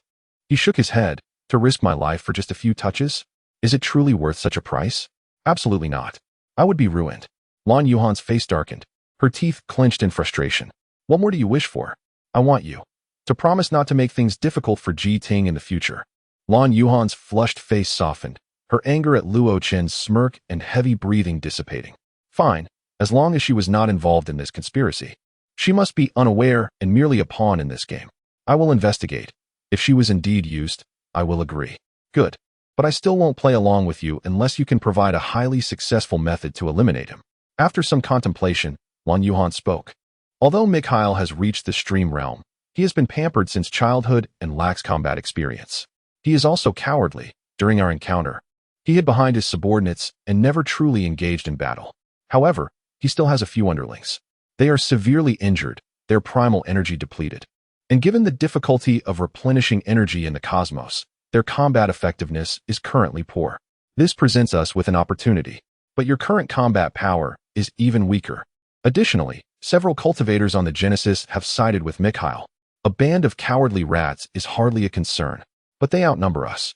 he shook his head. To risk my life for just a few touches? Is it truly worth such a price? Absolutely not. I would be ruined. Lan Yuhan's face darkened. Her teeth clenched in frustration. What more do you wish for? I want you to promise not to make things difficult for Ji Ting in the future. Lan Yuhan's flushed face softened, her anger at Luo Chen's smirk and heavy breathing dissipating. Fine, as long as she was not involved in this conspiracy. She must be unaware and merely a pawn in this game. I will investigate. If she was indeed used, I will agree. Good. But I still won't play along with you unless you can provide a highly successful method to eliminate him. After some contemplation, Lan Yuhan spoke. Although Mikhail has reached the stream realm, he has been pampered since childhood and lacks combat experience. He is also cowardly. During our encounter, he hid behind his subordinates and never truly engaged in battle. However, he still has a few underlings. They are severely injured, their primal energy depleted. And given the difficulty of replenishing energy in the cosmos, their combat effectiveness is currently poor. This presents us with an opportunity, but your current combat power is even weaker. Additionally, several cultivators on the Genesis have sided with Mikhail. A band of cowardly rats is hardly a concern, but they outnumber us.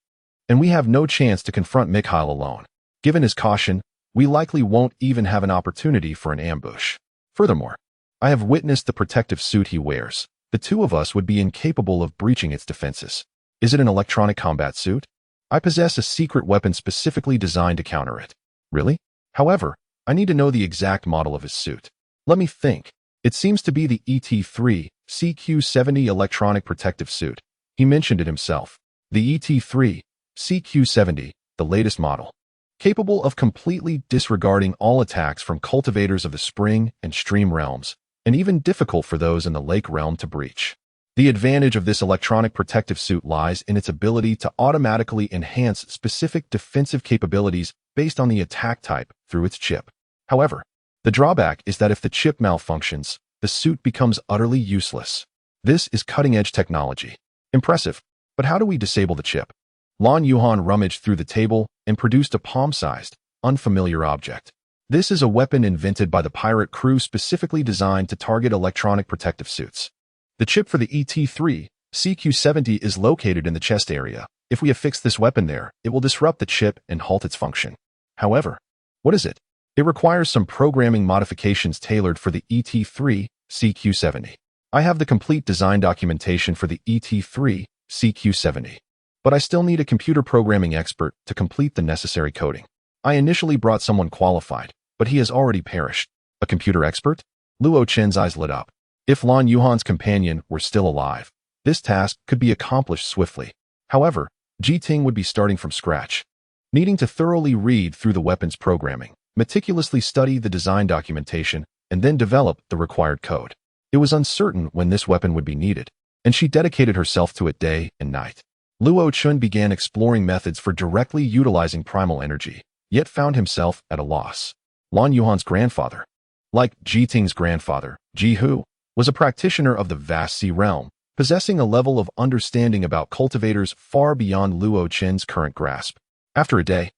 And we have no chance to confront Mikhail alone. Given his caution, we likely won't even have an opportunity for an ambush. Furthermore, I have witnessed the protective suit he wears. The two of us would be incapable of breaching its defenses. Is it an electronic combat suit? I possess a secret weapon specifically designed to counter it. Really? However, I need to know the exact model of his suit. Let me think. It seems to be the ET3 CQ-70 electronic protective suit. He mentioned it himself. The ET3 CQ-70, the latest model. Capable of completely disregarding all attacks from cultivators of the spring and stream realms, and even difficult for those in the lake realm to breach. The advantage of this electronic protective suit lies in its ability to automatically enhance specific defensive capabilities based on the attack type through its chip. However, the drawback is that if the chip malfunctions, the suit becomes utterly useless. This is cutting-edge technology. Impressive, but how do we disable the chip? Lan Yuhan rummaged through the table and produced a palm-sized, unfamiliar object. This is a weapon invented by the pirate crew specifically designed to target electronic protective suits. The chip for the ET3 CQ-70 is located in the chest area. If we affix this weapon there, it will disrupt the chip and halt its function. However, what is it? It requires some programming modifications tailored for the ET3 CQ-70. I have the complete design documentation for the ET3 CQ-70, but I still need a computer programming expert to complete the necessary coding. I initially brought someone qualified, but he has already perished. A computer expert? Luo Chen's eyes lit up. If Lan Yuhan's companion were still alive, this task could be accomplished swiftly. However, Ji Ting would be starting from scratch, needing to thoroughly read through the weapon's programming, meticulously study the design documentation, and then develop the required code. It was uncertain when this weapon would be needed, and she dedicated herself to it day and night. Luo Chun began exploring methods for directly utilizing primal energy, yet found himself at a loss. Lan Yuhan's grandfather, like Ji Ting's grandfather, Ji Hu, was a practitioner of the vast sea realm, possessing a level of understanding about cultivators far beyond Luo Chen's current grasp. After a day,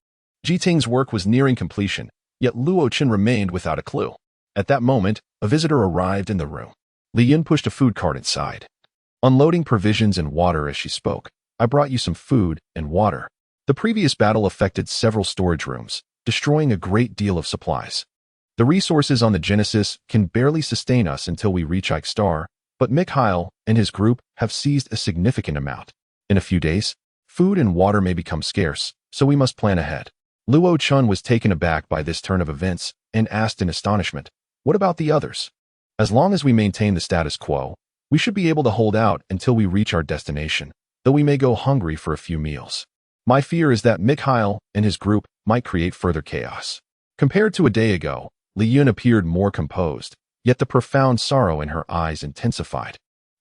Ji Ting's work was nearing completion, yet Luo Chen remained without a clue. At that moment, a visitor arrived in the room. Li Yin pushed a food cart inside, unloading provisions and water as she spoke. I brought you some food and water. The previous battle affected several storage rooms, destroying a great deal of supplies. The resources on the Genesis can barely sustain us until we reach Ike Star, but Mikhail and his group have seized a significant amount. In a few days, food and water may become scarce, so we must plan ahead. Luo Chun was taken aback by this turn of events and asked in astonishment, what about the others? As long as we maintain the status quo, we should be able to hold out until we reach our destination, though we may go hungry for a few meals. My fear is that Mikhail and his group might create further chaos. Compared to a day ago, Li Yun appeared more composed, yet the profound sorrow in her eyes intensified.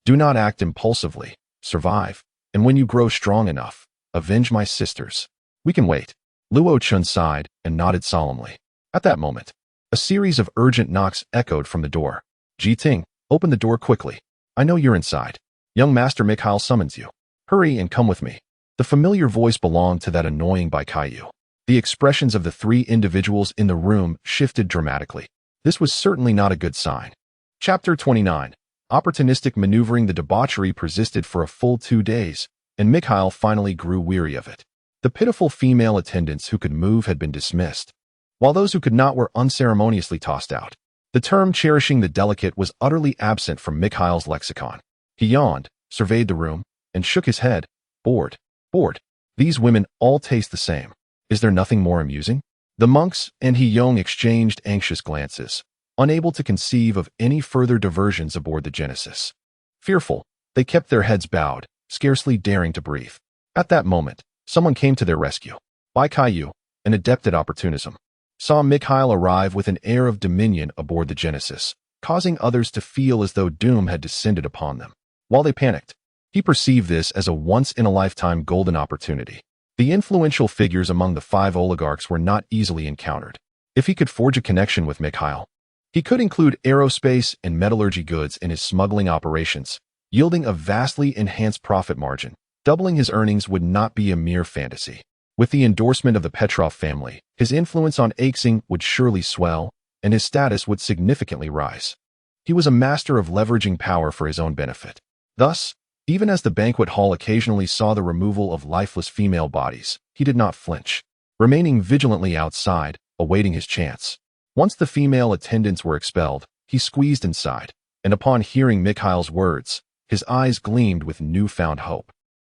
Do not act impulsively, survive, and when you grow strong enough, avenge my sisters. We can wait. Luo Chun sighed and nodded solemnly. At that moment, A series of urgent knocks echoed from the door. Ji Ting, open the door quickly. I know you're inside. Young Master Mikhail summons you. Hurry and come with me. The familiar voice belonged to that annoying Bai Kaiyu. The expressions of the three individuals in the room shifted dramatically. This was certainly not a good sign. Chapter 29. Opportunistic maneuvering. The debauchery persisted for a full 2 days, and Mikhail finally grew weary of it. The pitiful female attendants who could move had been dismissed, while those who could not were unceremoniously tossed out. The term cherishing the delicate was utterly absent from Mikhail's lexicon. He yawned, surveyed the room, and shook his head. Bored. These women all taste the same. Is there nothing more amusing? The monks and He Yong exchanged anxious glances, unable to conceive of any further diversions aboard the Genesis. Fearful, they kept their heads bowed, scarcely daring to breathe. At that moment, someone came to their rescue. Bai Kaiyu, an adept at opportunism, saw Mikhail arrive with an air of dominion aboard the Genesis, causing others to feel as though doom had descended upon them. While they panicked, he perceived this as a once-in-a-lifetime golden opportunity. The influential figures among the 5 oligarchs were not easily encountered. If he could forge a connection with Mikhail, he could include aerospace and metallurgy goods in his smuggling operations, yielding a vastly enhanced profit margin. Doubling his earnings would not be a mere fantasy. With the endorsement of the Petrov family, his influence on Aixing would surely swell, and his status would significantly rise. He was a master of leveraging power for his own benefit. Thus, even as the banquet hall occasionally saw the removal of lifeless female bodies, he did not flinch, remaining vigilantly outside, awaiting his chance. Once the female attendants were expelled, he squeezed inside, and upon hearing Mikhail's words, his eyes gleamed with newfound hope.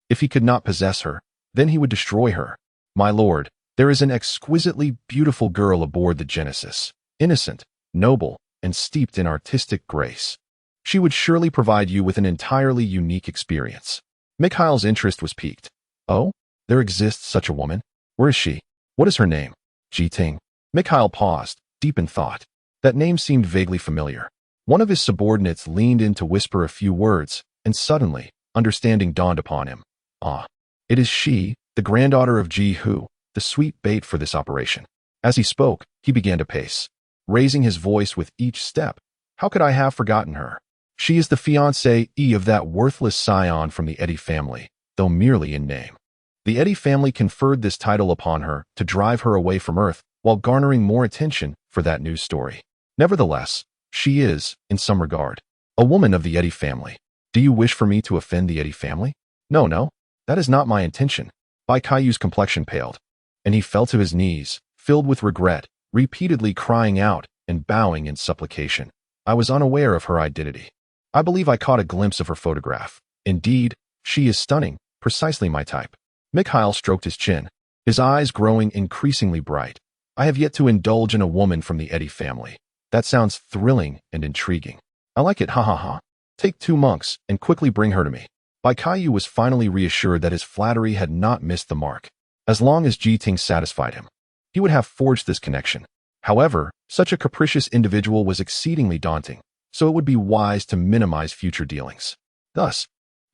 If he could not possess her, then he would destroy her. My lord, there is an exquisitely beautiful girl aboard the Genesis, innocent, noble, and steeped in artistic grace. She would surely provide you with an entirely unique experience. Mikhail's interest was piqued. Oh, there exists such a woman? Where is she? What is her name? Ji Ting. Mikhail paused, deep in thought. That name seemed vaguely familiar. One of his subordinates leaned in to whisper a few words, and suddenly, understanding dawned upon him. Ah, it is she, the granddaughter of Ji Hu, the sweet bait for this operation. As he spoke, he began to pace, raising his voice with each step. How could I have forgotten her? She is the fiancée of that worthless scion from the Eddy family, though merely in name. The Eddy family conferred this title upon her to drive her away from Earth while garnering more attention for that news story. Nevertheless, she is, in some regard, a woman of the Eddy family. Do you wish for me to offend the Eddy family? No, that is not my intention. Bai Kaiyu's complexion paled, and he fell to his knees, filled with regret, repeatedly crying out and bowing in supplication. I was unaware of her identity. I believe I caught a glimpse of her photograph. Indeed, she is stunning, precisely my type. Mikhail stroked his chin, his eyes growing increasingly bright. I have yet to indulge in a woman from the Eddy family. That sounds thrilling and intriguing. I like it, ha ha ha. Take 2 monks and quickly bring her to me. Bai Kaiyu was finally reassured that his flattery had not missed the mark. As long as Ji Ting satisfied him, he would have forged this connection. However, such a capricious individual was exceedingly daunting, so it would be wise to minimize future dealings. Thus,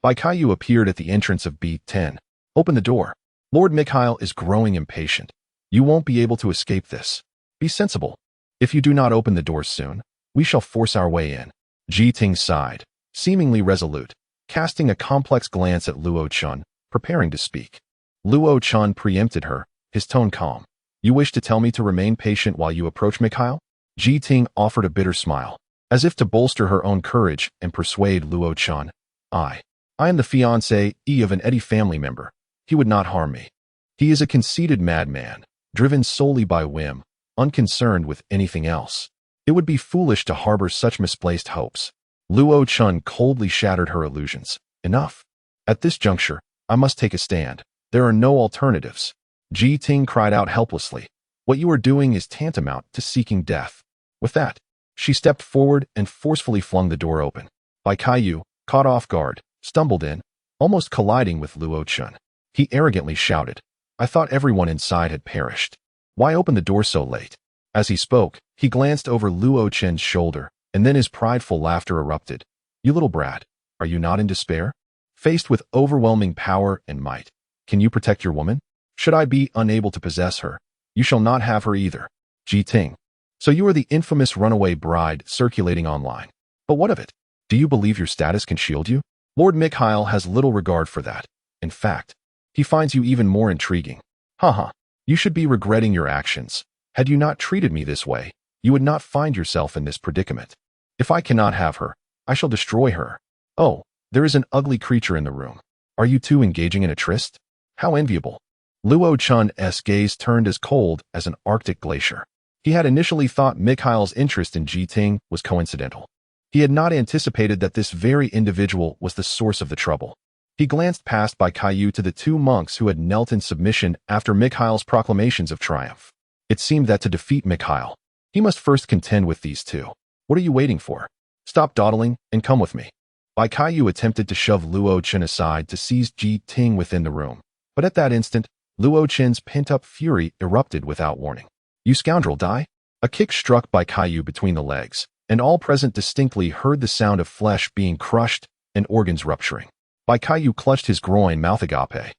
Bai Kaiyu appeared at the entrance of B10. Open the door. Lord Mikhail is growing impatient. You won't be able to escape this. Be sensible. If you do not open the door soon, we shall force our way in. Ji Ting sighed, seemingly resolute, casting a complex glance at Luo Chun, preparing to speak. Luo Chun preempted her, his tone calm. You wish to tell me to remain patient while you approach Mikhail? Ji Ting offered a bitter smile, as if to bolster her own courage and persuade Luo Chun. I am the fiancé of an Eddy family member. He would not harm me. He is a conceited madman, driven solely by whim, unconcerned with anything else. It would be foolish to harbor such misplaced hopes. Luo Chun coldly shattered her illusions. Enough. At this juncture, I must take a stand. There are no alternatives. Ji Ting cried out helplessly. What you are doing is tantamount to seeking death. With that, she stepped forward and forcefully flung the door open. Bai Kaiyu, caught off guard, stumbled in, almost colliding with Luo Chun. He arrogantly shouted, I thought everyone inside had perished. Why open the door so late? As he spoke, he glanced over Luo Chun's shoulder, and then his prideful laughter erupted. You little brat, are you not in despair? Faced with overwhelming power and might, can you protect your woman? Should I be unable to possess her, you shall not have her either. Ji Ting. So you are the infamous runaway bride circulating online. But what of it? Do you believe your status can shield you? Lord Mikhail has little regard for that. In fact, he finds you even more intriguing. Haha, you should be regretting your actions. Had you not treated me this way, you would not find yourself in this predicament. If I cannot have her, I shall destroy her. Oh, there is an ugly creature in the room. Are you two engaging in a tryst? How enviable. Luo Chun's gaze turned as cold as an Arctic glacier. He had initially thought Mikhail's interest in Ji Ting was coincidental. He had not anticipated that this very individual was the source of the trouble. He glanced past by Caillou to the two monks who had knelt in submission after Mikhail's proclamations of triumph. It seemed that to defeat Mikhail, he must first contend with these two. What are you waiting for? Stop dawdling and come with me. Bai Caillou attempted to shove Luo Chen aside to seize Ji Ting within the room, but at that instant, Luo Chen's pent-up fury erupted without warning. You scoundrel, die! A kick struck Bai Caillou between the legs, and all present distinctly heard the sound of flesh being crushed and organs rupturing. Bai Caillou clutched his groin mouth agape.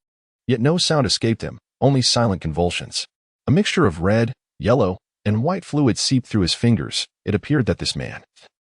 Yet no sound escaped him, only silent convulsions. A mixture of red, yellow, and white fluid seeped through his fingers. It appeared that this man,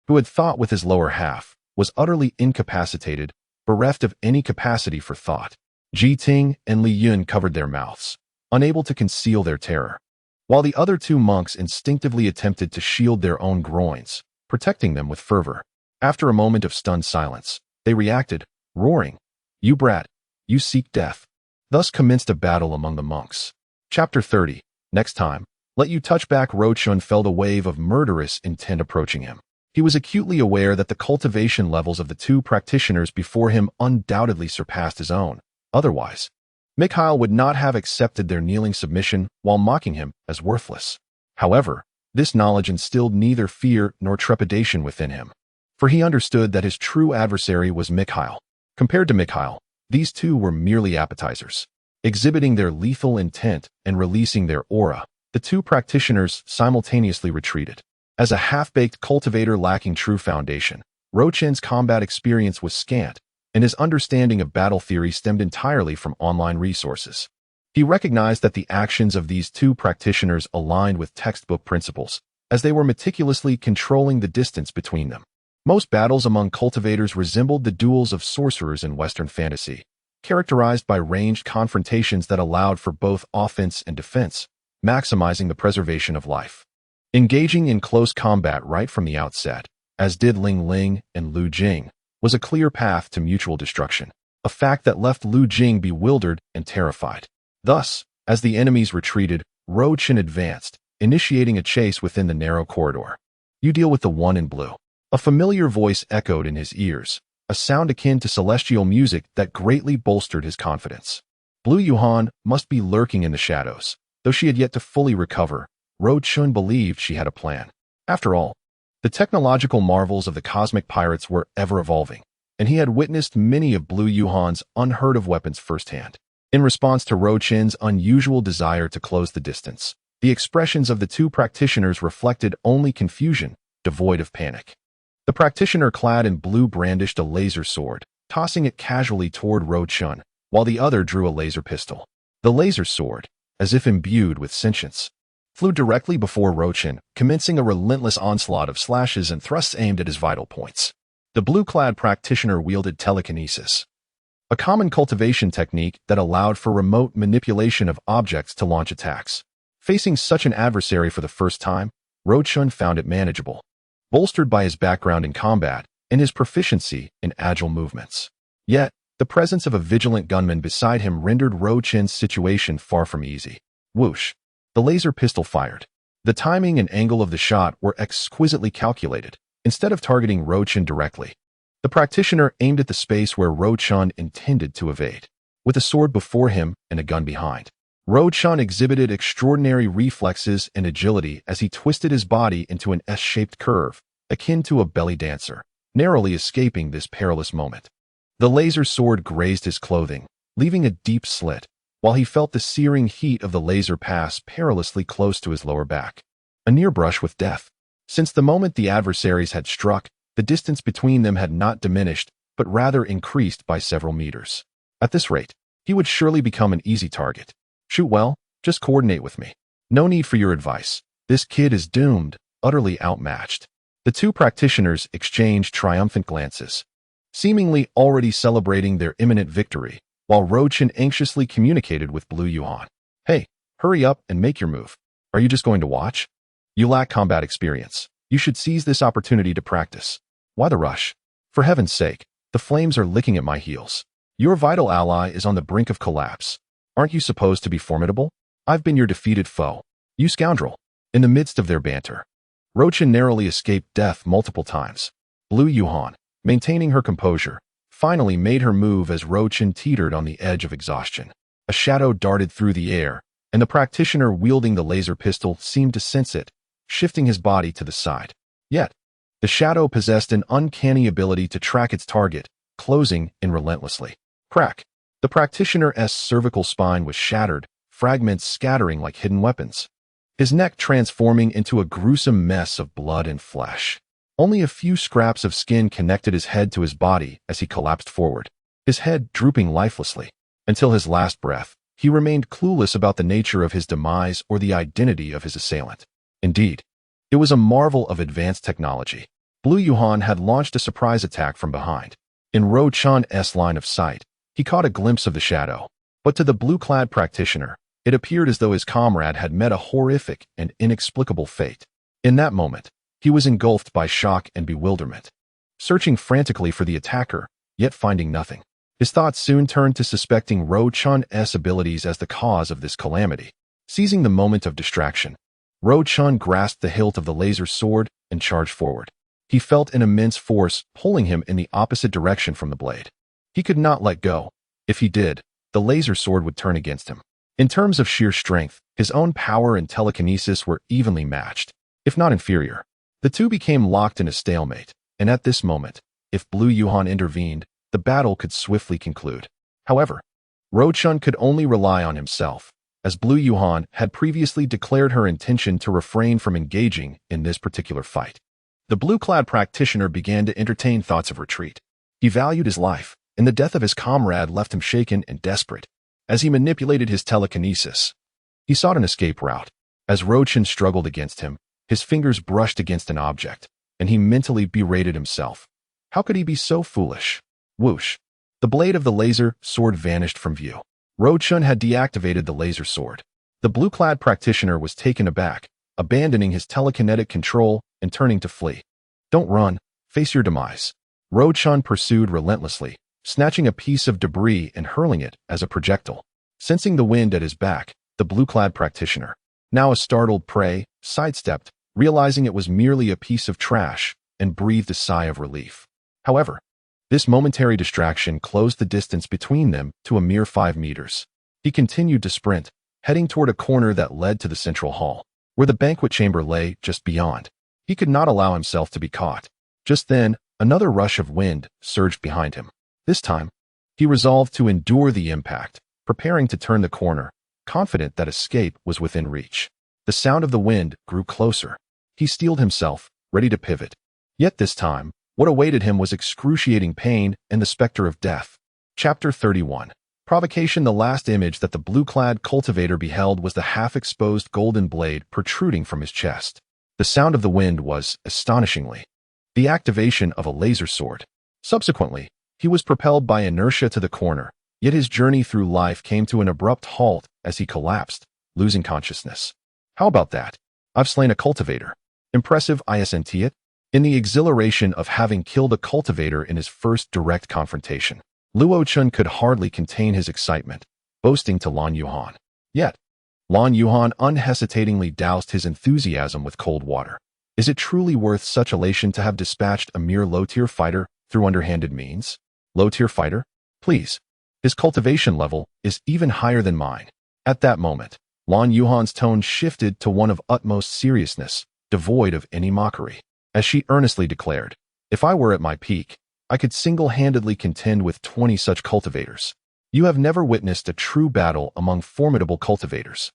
who had thought with his lower half, was utterly incapacitated, bereft of any capacity for thought. Ji Ting and Li Yun covered their mouths, unable to conceal their terror, while the other two monks instinctively attempted to shield their own groins, protecting them with fervor. After a moment of stunned silence, they reacted, roaring, "You brat, you seek death." Thus commenced a battle among the monks. Chapter 30. Next time, let you touch back. Rochun felt a wave of murderous intent approaching him. He was acutely aware that the cultivation levels of the two practitioners before him undoubtedly surpassed his own. Otherwise, Mikhail would not have accepted their kneeling submission while mocking him as worthless. However, this knowledge instilled neither fear nor trepidation within him, for he understood that his true adversary was Mikhail. Compared to Mikhail, these two were merely appetizers. Exhibiting their lethal intent and releasing their aura, the two practitioners simultaneously retreated. As a half-baked cultivator lacking true foundation, Rochen's combat experience was scant, and his understanding of battle theory stemmed entirely from online resources. He recognized that the actions of these two practitioners aligned with textbook principles, as they were meticulously controlling the distance between them. Most battles among cultivators resembled the duels of sorcerers in Western fantasy, characterized by ranged confrontations that allowed for both offense and defense, maximizing the preservation of life. Engaging in close combat right from the outset, as did Ling Ling and Lu Jing, was a clear path to mutual destruction, a fact that left Lu Jing bewildered and terrified. Thus, as the enemies retreated, Ro Chen advanced, initiating a chase within the narrow corridor. You deal with the one in blue. A familiar voice echoed in his ears, a sound akin to celestial music that greatly bolstered his confidence. Blue Yuhan must be lurking in the shadows. Though she had yet to fully recover, Ro Chun believed she had a plan. After all, the technological marvels of the cosmic pirates were ever evolving, and he had witnessed many of Blue Yuhan's unheard-of weapons firsthand. In response to Ro Chin's unusual desire to close the distance, the expressions of the two practitioners reflected only confusion, devoid of panic. The practitioner clad in blue brandished a laser sword, tossing it casually toward Ro Chun, while the other drew a laser pistol. The laser sword, as if imbued with sentience, flew directly before Ro Chun, commencing a relentless onslaught of slashes and thrusts aimed at his vital points. The blue-clad practitioner wielded telekinesis, a common cultivation technique that allowed for remote manipulation of objects to launch attacks. Facing such an adversary for the first time, Ro Chun found it manageable, bolstered by his background in combat and his proficiency in agile movements. Yet, the presence of a vigilant gunman beside him rendered Ro Chin's situation far from easy. Whoosh! The laser pistol fired. The timing and angle of the shot were exquisitely calculated. Instead of targeting Ro Chin directly, the practitioner aimed at the space where Ro Chun intended to evade. With a sword before him and a gun behind, Ro Chun exhibited extraordinary reflexes and agility as he twisted his body into an S-shaped curve, akin to a belly dancer, narrowly escaping this perilous moment. The laser sword grazed his clothing, leaving a deep slit, while he felt the searing heat of the laser pass perilously close to his lower back. A near brush with death. Since the moment the adversaries had struck, the distance between them had not diminished, but rather increased by several meters. At this rate, he would surely become an easy target. Shoot well, just coordinate with me. No need for your advice. This kid is doomed, utterly outmatched. The two practitioners exchanged triumphant glances, seemingly already celebrating their imminent victory, while Rochin anxiously communicated with Blue Yuhan. Hey, hurry up and make your move. Are you just going to watch? You lack combat experience. You should seize this opportunity to practice. Why the rush? For heaven's sake, the flames are licking at my heels. Your vital ally is on the brink of collapse. Aren't you supposed to be formidable? I've been your defeated foe. You scoundrel. In the midst of their banter, Rochin narrowly escaped death multiple times. Blue Yuhan, maintaining her composure, finally made her move as Rochin teetered on the edge of exhaustion. A shadow darted through the air, and the practitioner wielding the laser pistol seemed to sense it, shifting his body to the side. Yet, the shadow possessed an uncanny ability to track its target, closing in relentlessly. Crack! The practitioner's cervical spine was shattered, fragments scattering like hidden weapons, his neck transforming into a gruesome mess of blood and flesh. Only a few scraps of skin connected his head to his body as he collapsed forward, his head drooping lifelessly. Until his last breath, he remained clueless about the nature of his demise or the identity of his assailant. Indeed, it was a marvel of advanced technology. Blue Yuhan had launched a surprise attack from behind. In Rochan's line of sight, he caught a glimpse of the shadow, but to the blue-clad practitioner, it appeared as though his comrade had met a horrific and inexplicable fate. In that moment, he was engulfed by shock and bewilderment, searching frantically for the attacker, yet finding nothing. His thoughts soon turned to suspecting Rochan's abilities as the cause of this calamity. Seizing the moment of distraction, Rochan grasped the hilt of the laser sword and charged forward. He felt an immense force pulling him in the opposite direction from the blade. He could not let go. If he did, the laser sword would turn against him. In terms of sheer strength, his own power and telekinesis were evenly matched, if not inferior. The two became locked in a stalemate, and at this moment, if Blue Yuhan intervened, the battle could swiftly conclude. However, Rochan could only rely on himself, as Blue Yuhan had previously declared her intention to refrain from engaging in this particular fight. The blue-clad practitioner began to entertain thoughts of retreat. He valued his life, and the death of his comrade left him shaken and desperate. As he manipulated his telekinesis, he sought an escape route. As Rochan struggled against him, his fingers brushed against an object, and he mentally berated himself. How could he be so foolish? Whoosh! The blade of the laser sword vanished from view. Rochan had deactivated the laser sword. The blue-clad practitioner was taken aback, abandoning his telekinetic control and turning to flee. Don't run, face your demise. Rochan pursued relentlessly, snatching a piece of debris and hurling it as a projectile. Sensing the wind at his back, the blue-clad practitioner, now a startled prey, sidestepped, realizing it was merely a piece of trash, and breathed a sigh of relief. However, this momentary distraction closed the distance between them to a mere 5 meters. He continued to sprint, heading toward a corner that led to the central hall, where the banquet chamber lay just beyond. He could not allow himself to be caught. Just then, another rush of wind surged behind him. This time, he resolved to endure the impact, preparing to turn the corner, confident that escape was within reach. The sound of the wind grew closer. He steeled himself, ready to pivot. Yet this time, what awaited him was excruciating pain and the specter of death. Chapter 31. Provocation. The last image that the blue-clad cultivator beheld was the half-exposed golden blade protruding from his chest. The sound of the wind was, astonishingly, the activation of a laser sword. Subsequently, he was propelled by inertia to the corner, yet his journey through life came to an abrupt halt as he collapsed, losing consciousness. How about that? I've slain a cultivator. Impressive, isn't it? In the exhilaration of having killed a cultivator in his first direct confrontation, Luo Chun could hardly contain his excitement, boasting to Lan Yuhan. Yet, Lan Yuhan unhesitatingly doused his enthusiasm with cold water. Is it truly worth such elation to have dispatched a mere low-tier fighter through underhanded means? Low-tier fighter? Please. His cultivation level is even higher than mine. At that moment, Lan Yuhan's tone shifted to one of utmost seriousness, devoid of any mockery. As she earnestly declared, if I were at my peak, I could single-handedly contend with 20 such cultivators. You have never witnessed a true battle among formidable cultivators.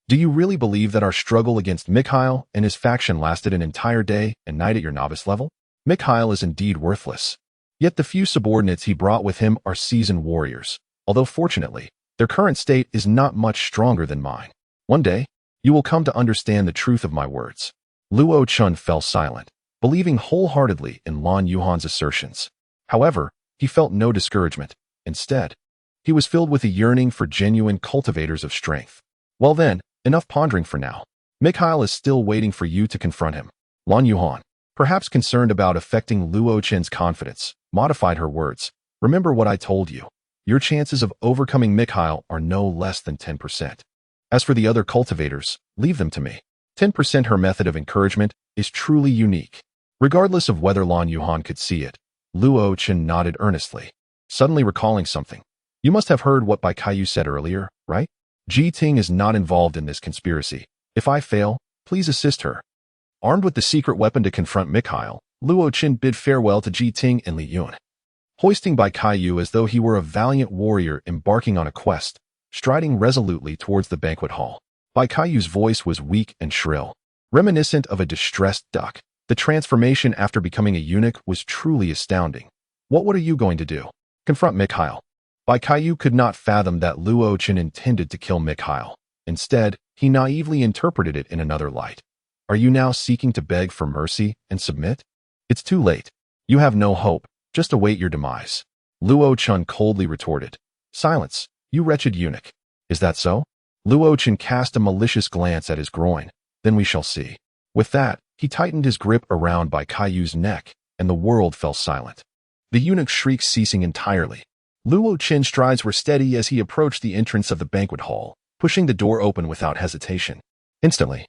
Do you really believe that our struggle against Mikhail and his faction lasted an entire day and night at your novice level? Mikhail is indeed worthless. Yet the few subordinates he brought with him are seasoned warriors, although fortunately, their current state is not much stronger than mine. One day, You will come to understand the truth of my words. Luo Chun fell silent, believing wholeheartedly in Lan Yuhan's assertions. However, he felt no discouragement. Instead, he was filled with a yearning for genuine cultivators of strength. Well then, enough pondering for now. Mikhail is still waiting for you to confront him. Lan Yuhan, perhaps concerned about affecting Luo Chen's confidence, modified her words. Remember what I told you. Your chances of overcoming Mikhail are no less than 10%. As for the other cultivators, leave them to me. 10%. Her method of encouragement is truly unique. Regardless of whether Lan Yuhan could see it, Luo Chen nodded earnestly, suddenly recalling something. You must have heard what Bai Kaiyu said earlier, right? Ji Ting is not involved in this conspiracy. If I fail, please assist her. Armed with the secret weapon to confront Mikhail, Luo Chen bid farewell to Ji Ting and Li Yun. Hoisting Bai Kaiyu as though he were a valiant warrior embarking on a quest, striding resolutely towards the banquet hall. Bai Kaiyu's voice was weak and shrill, reminiscent of a distressed duck. The transformation after becoming a eunuch was truly astounding. What are you going to do? Confront Mikhail. Bai Kaiyu could not fathom that Luo Chen intended to kill Mikhail. Instead, he naively interpreted it in another light. Are you now seeking to beg for mercy and submit? It's too late. You have no hope. Just await your demise. Luo Chen coldly retorted. Silence, you wretched eunuch. Is that so? Luo Chen cast a malicious glance at his groin. Then we shall see. With that, he tightened his grip around Bai Kaiyu's neck, and the world fell silent. The eunuch's shrieks ceasing entirely. Luo Chen's strides were steady as he approached the entrance of the banquet hall, pushing the door open without hesitation. Instantly,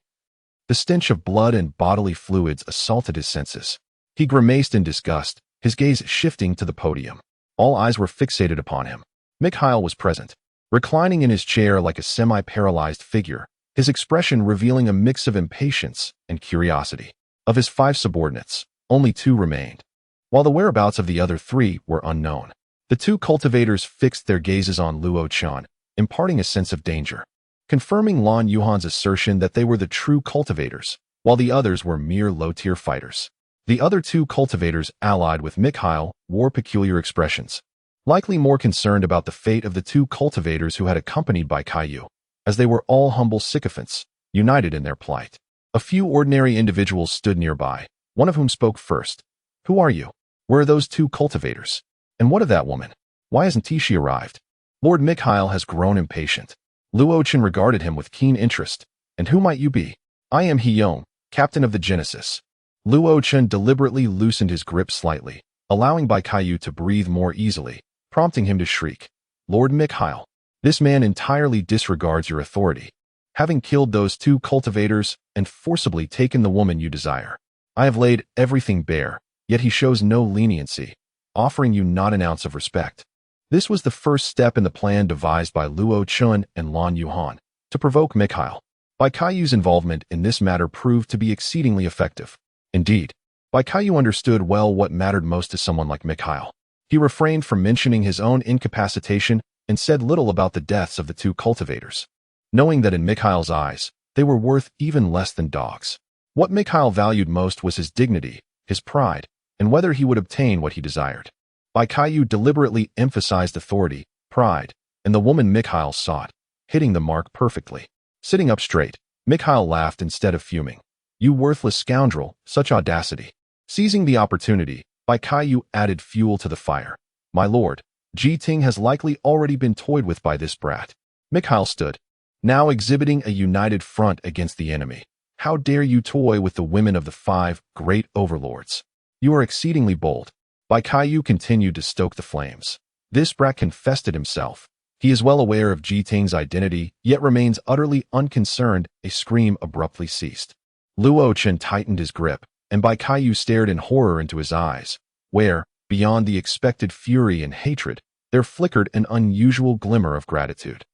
the stench of blood and bodily fluids assaulted his senses. He grimaced in disgust, his gaze shifting to the podium. All eyes were fixated upon him. Mikhail was present, reclining in his chair like a semi-paralyzed figure, his expression revealing a mix of impatience and curiosity. Of his 5 subordinates, only 2 remained, while the whereabouts of the other 3 were unknown. The 2 cultivators fixed their gazes on Luo Chen, imparting a sense of danger, confirming Lan Yuhan's assertion that they were the true cultivators, while the others were mere low-tier fighters. The other 2 cultivators allied with Mikhail wore peculiar expressions, likely more concerned about the fate of the 2 cultivators who had accompanied Bai Kaiyu, as they were all humble sycophants, united in their plight. A few ordinary individuals stood nearby, one of whom spoke first. Who are you? Where are those 2 cultivators? And what of that woman? Why hasn't she arrived? Lord Mikhail has grown impatient. Luo Chen regarded him with keen interest. And who might you be? I am Hiyong, captain of the Genesis. Luo Chen deliberately loosened his grip slightly, allowing Bai Kaiyu to breathe more easily, prompting him to shriek. Lord Mikhail, this man entirely disregards your authority, having killed those 2 cultivators and forcibly taken the woman you desire. I have laid everything bare, yet he shows no leniency, offering you not an ounce of respect. This was the first step in the plan devised by Luo Chen and Lan Yuhan to provoke Mikhail. Bai Kaiyu's involvement in this matter proved to be exceedingly effective. Indeed, Bai Kaiyu understood well what mattered most to someone like Mikhail. He refrained from mentioning his own incapacitation and said little about the deaths of the 2 cultivators, knowing that in Mikhail's eyes, they were worth even less than dogs. What Mikhail valued most was his dignity, his pride, and whether he would obtain what he desired. Bai Kaiyu deliberately emphasized authority, pride, and the woman Mikhail sought, hitting the mark perfectly. Sitting up straight, Mikhail laughed instead of fuming. You worthless scoundrel, such audacity. Seizing the opportunity, Bai Kaiyu added fuel to the fire. My lord, Ji Ting has likely already been toyed with by this brat. Mikhail stood, now exhibiting a united front against the enemy. How dare you toy with the women of the 5 great overlords? You are exceedingly bold. Bai Kaiyu continued to stoke the flames. This brat confessed it himself. He is well aware of Ji Ting's identity, yet remains utterly unconcerned. A scream abruptly ceased. Luo Chen tightened his grip, and Bai Kaiyu stared in horror into his eyes, where, beyond the expected fury and hatred, there flickered an unusual glimmer of gratitude.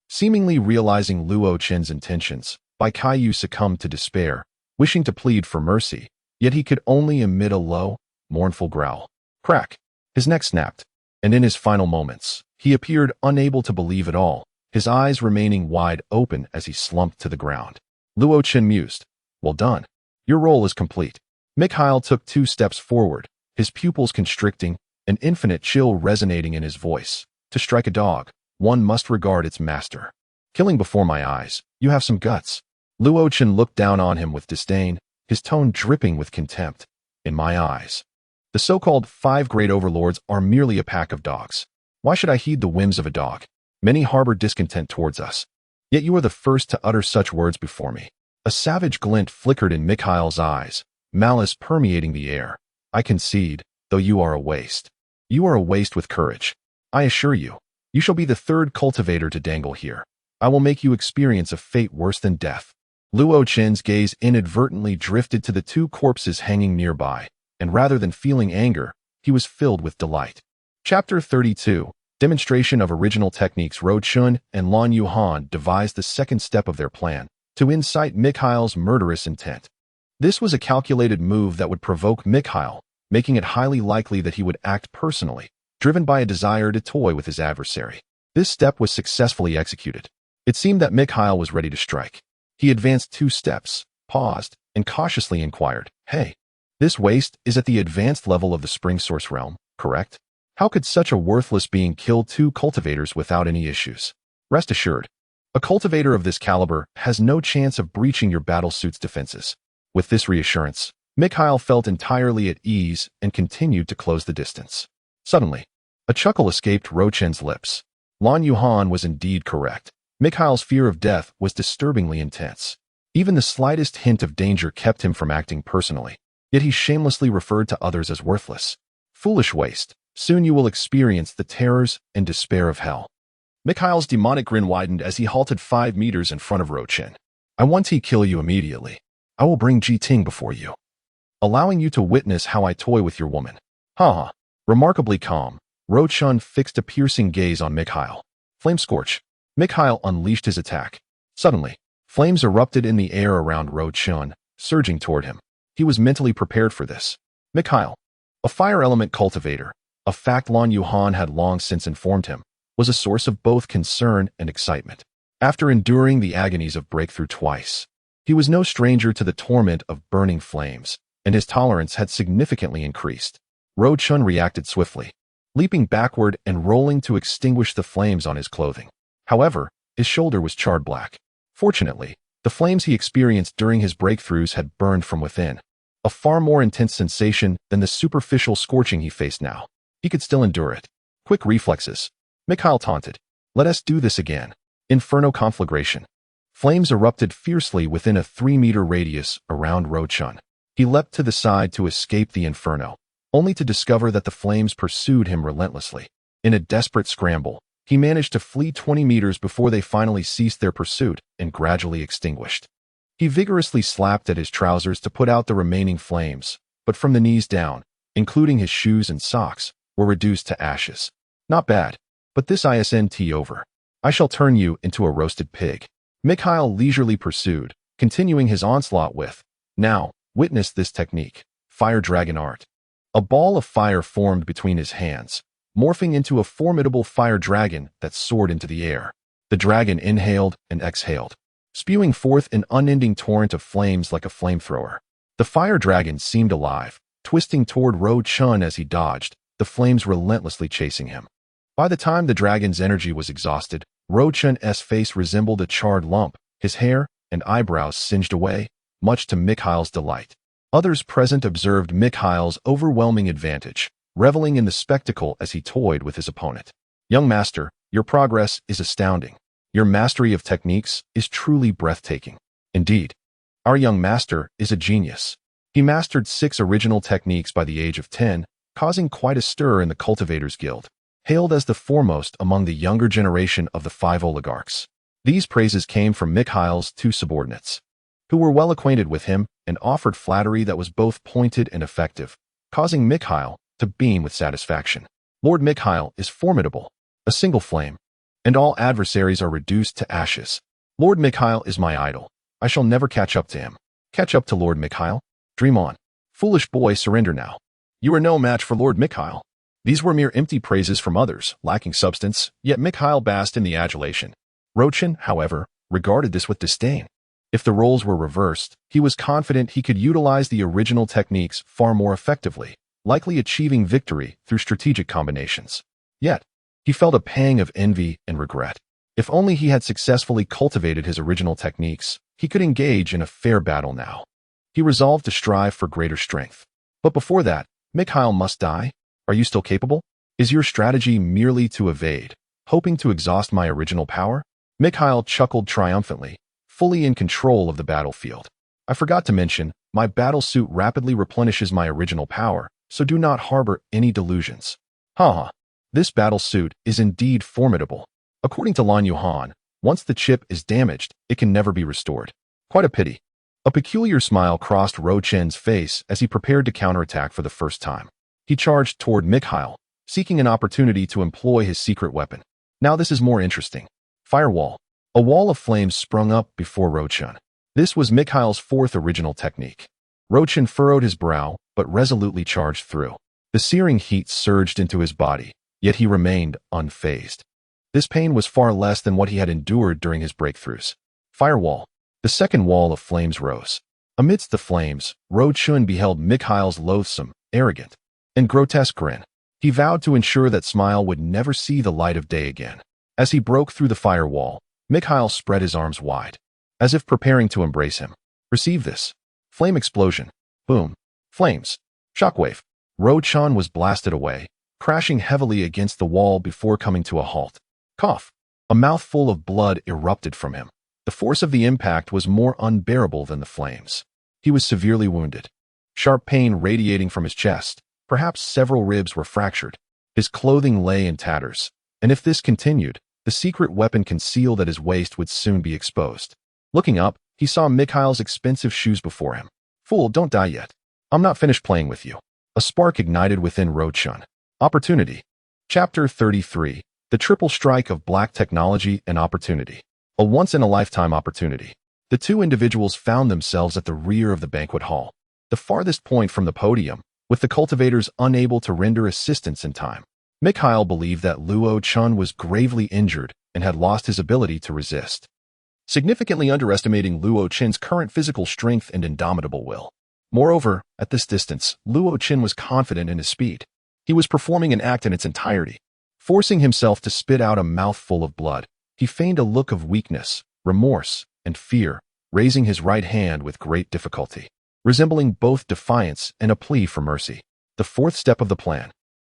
Seemingly realizing Luo Chen's intentions, Bai Kaiyu succumbed to despair, wishing to plead for mercy, yet he could only emit a low, mournful growl. Crack! His neck snapped, and in his final moments, he appeared unable to believe it all, his eyes remaining wide open as he slumped to the ground. Luo Chen mused. Well done. Your role is complete. Mikhail took 2 steps forward, his pupils constricting, an infinite chill resonating in his voice. To strike a dog, one must regard its master. Killing before my eyes, you have some guts. Luo Chen looked down on him with disdain, his tone dripping with contempt. In my eyes, the so-called 5 great overlords are merely a pack of dogs. Why should I heed the whims of a dog? Many harbor discontent towards us. Yet you are the first to utter such words before me. A savage glint flickered in Mikhail's eyes, malice permeating the air. I concede, though you are a waste. You are a waste with courage. I assure you, you shall be the 3rd cultivator to dangle here. I will make you experience a fate worse than death. Luo Chen's gaze inadvertently drifted to the 2 corpses hanging nearby, and rather than feeling anger, he was filled with delight. Chapter 32, Demonstration of Original Techniques. Ro Chun and Lan Yuhan devised the 2nd step of their plan, to incite Mikhail's murderous intent. This was a calculated move that would provoke Mikhail, making it highly likely that he would act personally, driven by a desire to toy with his adversary. This step was successfully executed. It seemed that Mikhail was ready to strike. He advanced 2 steps, paused, and cautiously inquired, "Hey, this waste is at the advanced level of the spring source realm, correct? How could such a worthless being kill 2 cultivators without any issues? Rest assured, a cultivator of this caliber has no chance of breaching your battlesuit's defenses." With this reassurance, Mikhail felt entirely at ease and continued to close the distance. Suddenly, a chuckle escaped Ro Chen's lips. Lan Yuhan was indeed correct. Mikhail's fear of death was disturbingly intense. Even the slightest hint of danger kept him from acting personally, yet he shamelessly referred to others as worthless. Foolish waste, soon you will experience the terrors and despair of hell. Mikhail's demonic grin widened as he halted 5 meters in front of Ro Chen. I want to kill you immediately. I will bring Ji Ting before you, allowing you to witness how I toy with your woman. Haha. Remarkably calm, Ro Chun fixed a piercing gaze on Mikhail. Flame Scorch. Mikhail unleashed his attack. Suddenly, flames erupted in the air around Ro Chun, surging toward him. He was mentally prepared for this. Mikhail, a fire element cultivator, a fact Lan Yuhan had long since informed him, was a source of both concern and excitement. After enduring the agonies of breakthrough twice, he was no stranger to the torment of burning flames, and his tolerance had significantly increased. Ro Chun reacted swiftly, leaping backward and rolling to extinguish the flames on his clothing. However, his shoulder was charred black. Fortunately, the flames he experienced during his breakthroughs had burned from within, a far more intense sensation than the superficial scorching he faced now. He could still endure it. Quick reflexes. Mikhail taunted. Let us do this again. Inferno conflagration. Flames erupted fiercely within a 3-meter radius around Ro Chun. He leapt to the side to escape the inferno, only to discover that the flames pursued him relentlessly. In a desperate scramble, he managed to flee 20 meters before they finally ceased their pursuit and gradually extinguished. He vigorously slapped at his trousers to put out the remaining flames, but from the knees down, including his shoes and socks, were reduced to ashes. Not bad, but this isn't over. I shall turn you into a roasted pig. Mikhail leisurely pursued, continuing his onslaught with, now, witness this technique, fire dragon art. A ball of fire formed between his hands, morphing into a formidable fire dragon that soared into the air. The dragon inhaled and exhaled, spewing forth an unending torrent of flames like a flamethrower. The fire dragon seemed alive, twisting toward Ro Chun as he dodged, the flames relentlessly chasing him. By the time the dragon's energy was exhausted, Ro Chun's face resembled a charred lump, his hair and eyebrows singed away, much to Mikhail's delight. Others present observed Mikhail's overwhelming advantage, reveling in the spectacle as he toyed with his opponent. Young master, your progress is astounding. Your mastery of techniques is truly breathtaking. Indeed, our young master is a genius. He mastered 6 original techniques by the age of 10, causing quite a stir in the Cultivators Guild, hailed as the foremost among the younger generation of the 5 oligarchs. These praises came from Mikhail's 2 subordinates, who were well acquainted with him and offered flattery that was both pointed and effective, causing Mikhail to beam with satisfaction. Lord Mikhail is formidable, a single flame, and all adversaries are reduced to ashes. Lord Mikhail is my idol. I shall never catch up to him. Catch up to Lord Mikhail? Dream on. Foolish boy, surrender now. You are no match for Lord Mikhail. These were mere empty praises from others, lacking substance, yet Mikhail basked in the adulation. Ro Chun, however, regarded this with disdain. If the roles were reversed, he was confident he could utilize the original techniques far more effectively, likely achieving victory through strategic combinations. Yet, he felt a pang of envy and regret. If only he had successfully cultivated his original techniques, he could engage in a fair battle now. He resolved to strive for greater strength. But before that, Mikhail must die? Are you still capable? Is your strategy merely to evade, hoping to exhaust my original power? Mikhail chuckled triumphantly, fully in control of the battlefield. I forgot to mention, my battle suit rapidly replenishes my original power, so do not harbor any delusions. Haha. This battle suit is indeed formidable. According to Lan Yuhan, once the chip is damaged, it can never be restored. Quite a pity. A peculiar smile crossed Ro Chen's face as he prepared to counterattack for the first time. He charged toward Mikhail, seeking an opportunity to employ his secret weapon. Now this is more interesting. Firewall. A wall of flames sprung up before Ro Chen. This was Mikhail's fourth original technique. Ro Chen furrowed his brow, but resolutely charged through. The searing heat surged into his body, yet he remained unfazed. This pain was far less than what he had endured during his breakthroughs. Firewall. The second wall of flames rose. Amidst the flames, Ro Chen beheld Mikhail's loathsome, arrogant, and grotesque grin. He vowed to ensure that smile would never see the light of day again. As he broke through the firewall, Mikhail spread his arms wide, as if preparing to embrace him. Receive this. Flame explosion. Boom. Flames. Shockwave. Ro Chen was blasted away, crashing heavily against the wall before coming to a halt. Cough. A mouthful of blood erupted from him. The force of the impact was more unbearable than the flames. He was severely wounded. Sharp pain radiating from his chest. Perhaps several ribs were fractured. His clothing lay in tatters, and if this continued, the secret weapon concealed at his waist would soon be exposed. Looking up, he saw Mikhail's expensive shoes before him. Fool, don't die yet. I'm not finished playing with you. A spark ignited within Ro Chen. Opportunity. Chapter 33. The triple strike of black technology and opportunity. A once-in-a-lifetime opportunity. The two individuals found themselves at the rear of the banquet hall, the farthest point from the podium, with the cultivators unable to render assistance in time. Mikhail believed that Luo Chun was gravely injured and had lost his ability to resist, significantly underestimating Luo Chen's current physical strength and indomitable will. Moreover, at this distance, Luo Chen was confident in his speed. He was performing an act in its entirety. Forcing himself to spit out a mouthful of blood, he feigned a look of weakness, remorse, and fear, raising his right hand with great difficulty, resembling both defiance and a plea for mercy. The fourth step of the plan.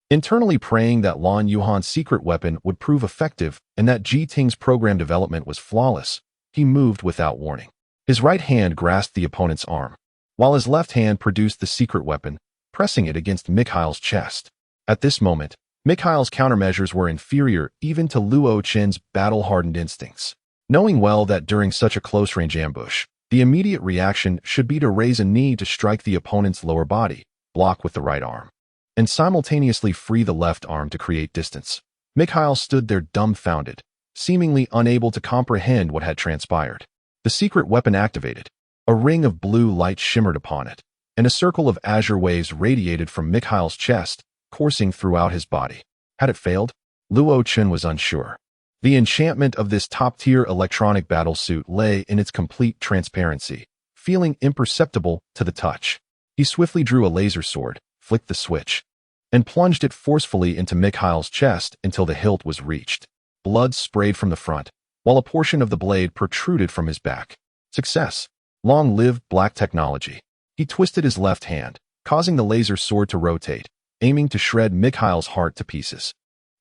Internally praying that Lan Yuhan's secret weapon would prove effective and that Ji Ting's program development was flawless, he moved without warning. His right hand grasped the opponent's arm, while his left hand produced the secret weapon, pressing it against Mikhail's chest. At this moment, Mikhail's countermeasures were inferior even to Luo Chen's battle-hardened instincts. Knowing well that during such a close-range ambush, the immediate reaction should be to raise a knee to strike the opponent's lower body, block with the right arm, and simultaneously free the left arm to create distance. Mikhail stood there dumbfounded, seemingly unable to comprehend what had transpired. The secret weapon activated. A ring of blue light shimmered upon it, and a circle of azure waves radiated from Mikhail's chest, coursing throughout his body. Had it failed? Luo Chen was unsure. The enchantment of this top-tier electronic battle suit lay in its complete transparency, feeling imperceptible to the touch. He swiftly drew a laser sword, flicked the switch, and plunged it forcefully into Mikhail's chest until the hilt was reached. Blood sprayed from the front, while a portion of the blade protruded from his back. Success. Long live black technology. He twisted his left hand, causing the laser sword to rotate, aiming to shred Mikhail's heart to pieces.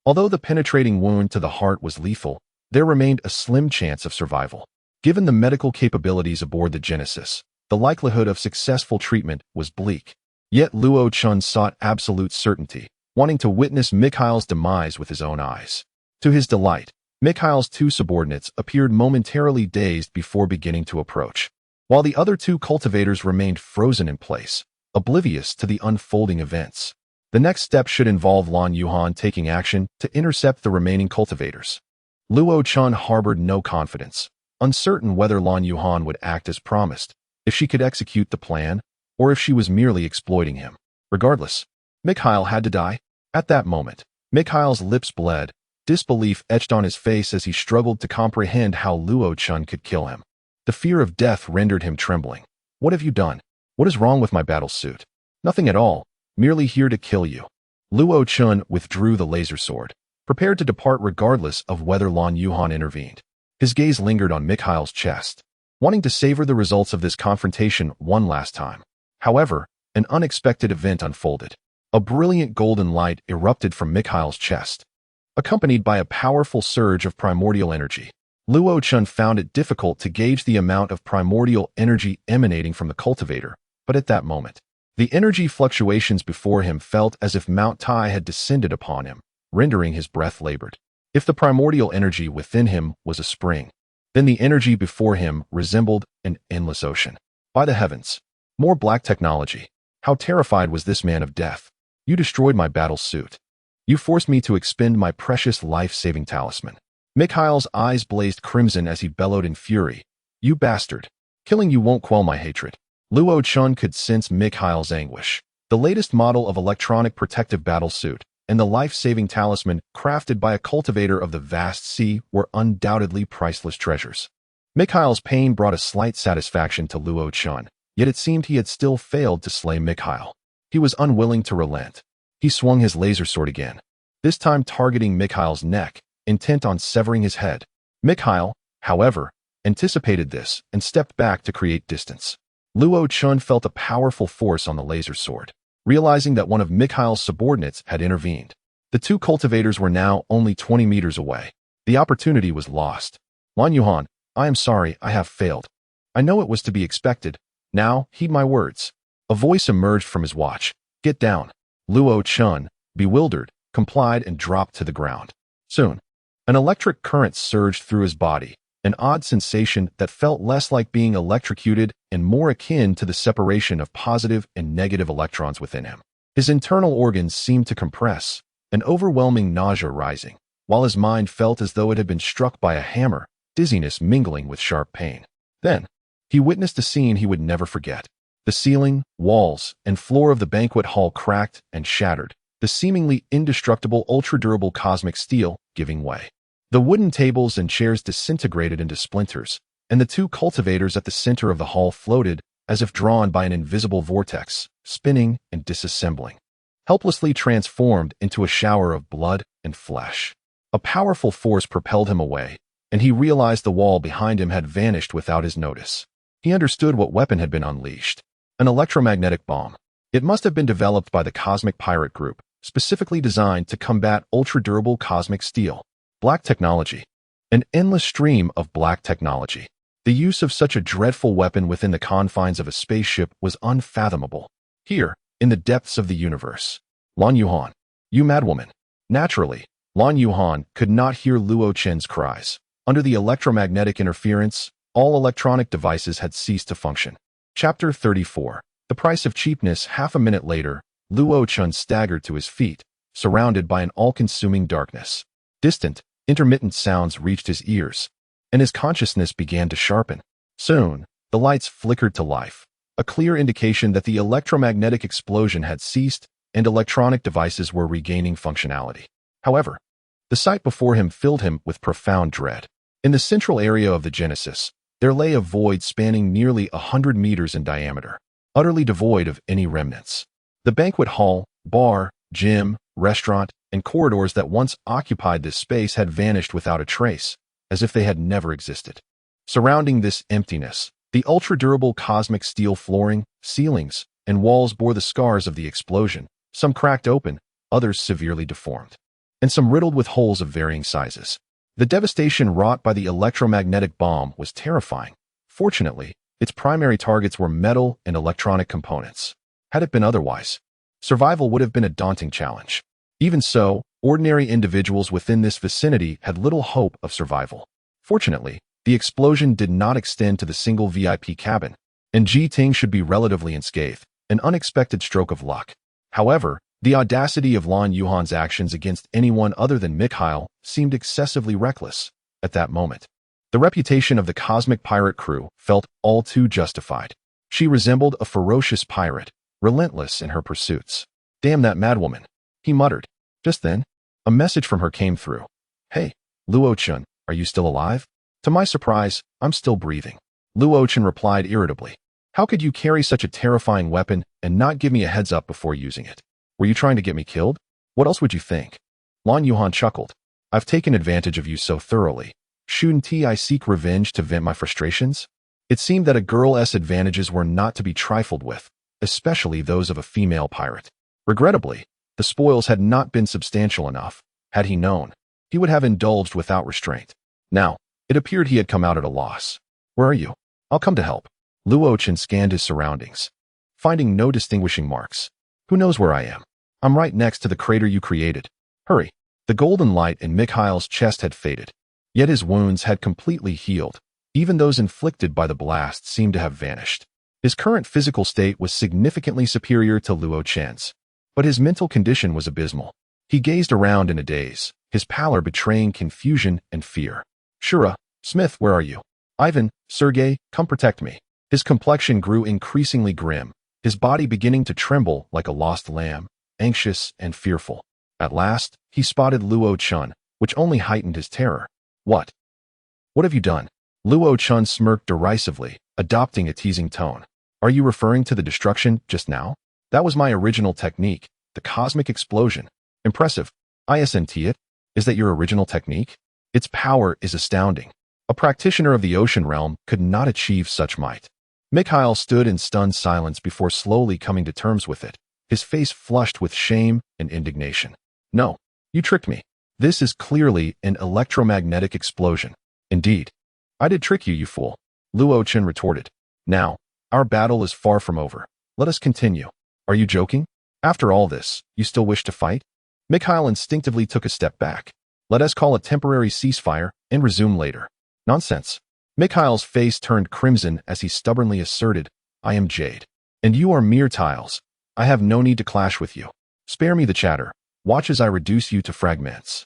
Although the penetrating wound to the heart was lethal, there remained a slim chance of survival. Given the medical capabilities aboard the Genesis, the likelihood of successful treatment was bleak. Yet Luo Chun sought absolute certainty, wanting to witness Mikhail's demise with his own eyes. To his delight, Mikhail's two subordinates appeared momentarily dazed before beginning to approach, while the other two cultivators remained frozen in place, oblivious to the unfolding events. The next step should involve Lan Yuhan taking action to intercept the remaining cultivators. Luo Chun harbored no confidence, uncertain whether Lan Yuhan would act as promised, if she could execute the plan, or if she was merely exploiting him. Regardless, Mikhail had to die. At that moment, Mikhail's lips bled, disbelief etched on his face as he struggled to comprehend how Luo Chun could kill him. The fear of death rendered him trembling. What have you done? What is wrong with my battle suit? Nothing at all. Merely here to kill you. Luo Chun withdrew the laser sword, prepared to depart regardless of whether Lan Yuhan intervened. His gaze lingered on Mikhail's chest, wanting to savor the results of this confrontation one last time. Luo an unexpected event unfolded. A brilliant golden light erupted from Mikhail's chest, accompanied by a powerful surge of primordial energy. Luo Chun found it difficult to gauge the amount of primordial energy emanating from the cultivator, but at that moment, the energy fluctuations before him felt as if Mount Tai had descended upon him, rendering his breath labored. If the primordial energy within him was a spring, then the energy before him resembled an endless ocean. By the heavens, more black technology. How terrified was this man of death? You destroyed my battle suit. You forced me to expend my precious life-saving talisman. Mikhail's eyes blazed crimson as he bellowed in fury. You bastard. Killing you won't quell my hatred. Luo Chun could sense Mikhail's anguish. The latest model of electronic protective battle suit and the life-saving talisman crafted by a cultivator of the vast sea were undoubtedly priceless treasures. Mikhail's pain brought a slight satisfaction to Luo Chun, yet it seemed he had still failed to slay Mikhail. He was unwilling to relent. He swung his laser sword again, this time targeting Mikhail's neck, intent on severing his head. Mikhail, however, anticipated this and stepped back to create distance. Luo Chun felt a powerful force on the laser sword, realizing that one of Mikhail's subordinates had intervened. The two cultivators were now only 20 meters away. The opportunity was lost. Lan Yuhan, I am sorry, I have failed. I know it was to be expected. Now, heed my words. A voice emerged from his watch. Get down. Luo Chun, bewildered, complied and dropped to the ground. Soon, an electric current surged through his body, an odd sensation that felt less like being electrocuted and more akin to the separation of positive and negative electrons within him. His internal organs seemed to compress, an overwhelming nausea rising, while his mind felt as though it had been struck by a hammer, dizziness mingling with sharp pain. Then, he witnessed a scene he would never forget. The ceiling, walls, and floor of the banquet hall cracked and shattered, the seemingly indestructible ultra-durable cosmic steel giving way. The wooden tables and chairs disintegrated into splinters, and the two cultivators at the center of the hall floated as if drawn by an invisible vortex, spinning and disassembling, helplessly transformed into a shower of blood and flesh. A powerful force propelled him away, and he realized the wall behind him had vanished without his notice. He understood what weapon had been unleashed. An electromagnetic bomb. It must have been developed by the Cosmic Pirate Group, specifically designed to combat ultra-durable cosmic steel. Black technology. An endless stream of black technology. The use of such a dreadful weapon within the confines of a spaceship was unfathomable. Here, in the depths of the universe. Lan Yuhan. You madwoman. Naturally, Lan Yuhan could not hear Luo Chen's cries. Under the electromagnetic interference, all electronic devices had ceased to function. Chapter 34. The Price of Cheapness. Half a minute later, Luo Chun staggered to his feet, surrounded by an all-consuming darkness. Distant, intermittent sounds reached his ears, and his consciousness began to sharpen. Soon, the lights flickered to life, a clear indication that the electromagnetic explosion had ceased and electronic devices were regaining functionality. However, the sight before him filled him with profound dread. In the central area of the Genesis, there lay a void spanning nearly 100 meters in diameter, utterly devoid of any remnants. The banquet hall, bar, gym, restaurant, and corridors that once occupied this space had vanished without a trace, as if they had never existed. Surrounding this emptiness, the ultra-durable cosmic steel flooring, ceilings, and walls bore the scars of the explosion, some cracked open, others severely deformed, and some riddled with holes of varying sizes. The devastation wrought by the electromagnetic bomb was terrifying. Fortunately, its primary targets were metal and electronic components. Had it been otherwise, survival would have been a daunting challenge. Even so, ordinary individuals within this vicinity had little hope of survival. Fortunately, the explosion did not extend to the single VIP cabin, and Ji Ting should be relatively unscathed, an unexpected stroke of luck. However, the audacity of Lan Yuhan's actions against anyone other than Mikhail seemed excessively reckless at that moment. The reputation of the Cosmic Pirate crew felt all too justified. She resembled a ferocious pirate, relentless in her pursuits. Damn that madwoman, he muttered. Just then, a message from her came through. Hey, Luo Chun, are you still alive? To my surprise, I'm still breathing. Luo Chun replied irritably. How could you carry such a terrifying weapon and not give me a heads up before using it? Were you trying to get me killed? What else would you think? Lan Yuhan chuckled. I've taken advantage of you so thoroughly. Shouldn't I seek revenge to vent my frustrations? It seemed that a girl's advantages were not to be trifled with, especially those of a female pirate. Regrettably, the spoils had not been substantial enough. Had he known, he would have indulged without restraint. Now, it appeared he had come out at a loss. Where are you? I'll come to help. Luochen scanned his surroundings, finding no distinguishing marks. Who knows where I am? I'm right next to the crater you created. Hurry. The golden light in Mikhail's chest had faded, yet his wounds had completely healed. Even those inflicted by the blast seemed to have vanished. His current physical state was significantly superior to Luochen's, but his mental condition was abysmal. He gazed around in a daze, his pallor betraying confusion and fear. Shura, Smith, where are you? Ivan, Sergei, come protect me. His complexion grew increasingly grim, his body beginning to tremble like a lost lamb, anxious and fearful. At last, he spotted Luochen, which only heightened his terror. What? What have you done? Luochen smirked derisively, adopting a teasing tone. Are you referring to the destruction just now? That was my original technique, the cosmic explosion. Impressive. Isn't it? Is that your original technique? Its power is astounding. A practitioner of the ocean realm could not achieve such might. Mikhail stood in stunned silence before slowly coming to terms with it, his face flushed with shame and indignation. No, you tricked me. This is clearly an electromagnetic explosion. Indeed. I did trick you, you fool. Luochen retorted. Now, our battle is far from over. Let us continue. Are you joking? After all this, you still wish to fight? Mikhail instinctively took a step back. Let us call a temporary ceasefire and resume later. Nonsense. Mikhail's face turned crimson as he stubbornly asserted, I am jade. And you are mere tiles. I have no need to clash with you. Spare me the chatter. Watch as I reduce you to fragments.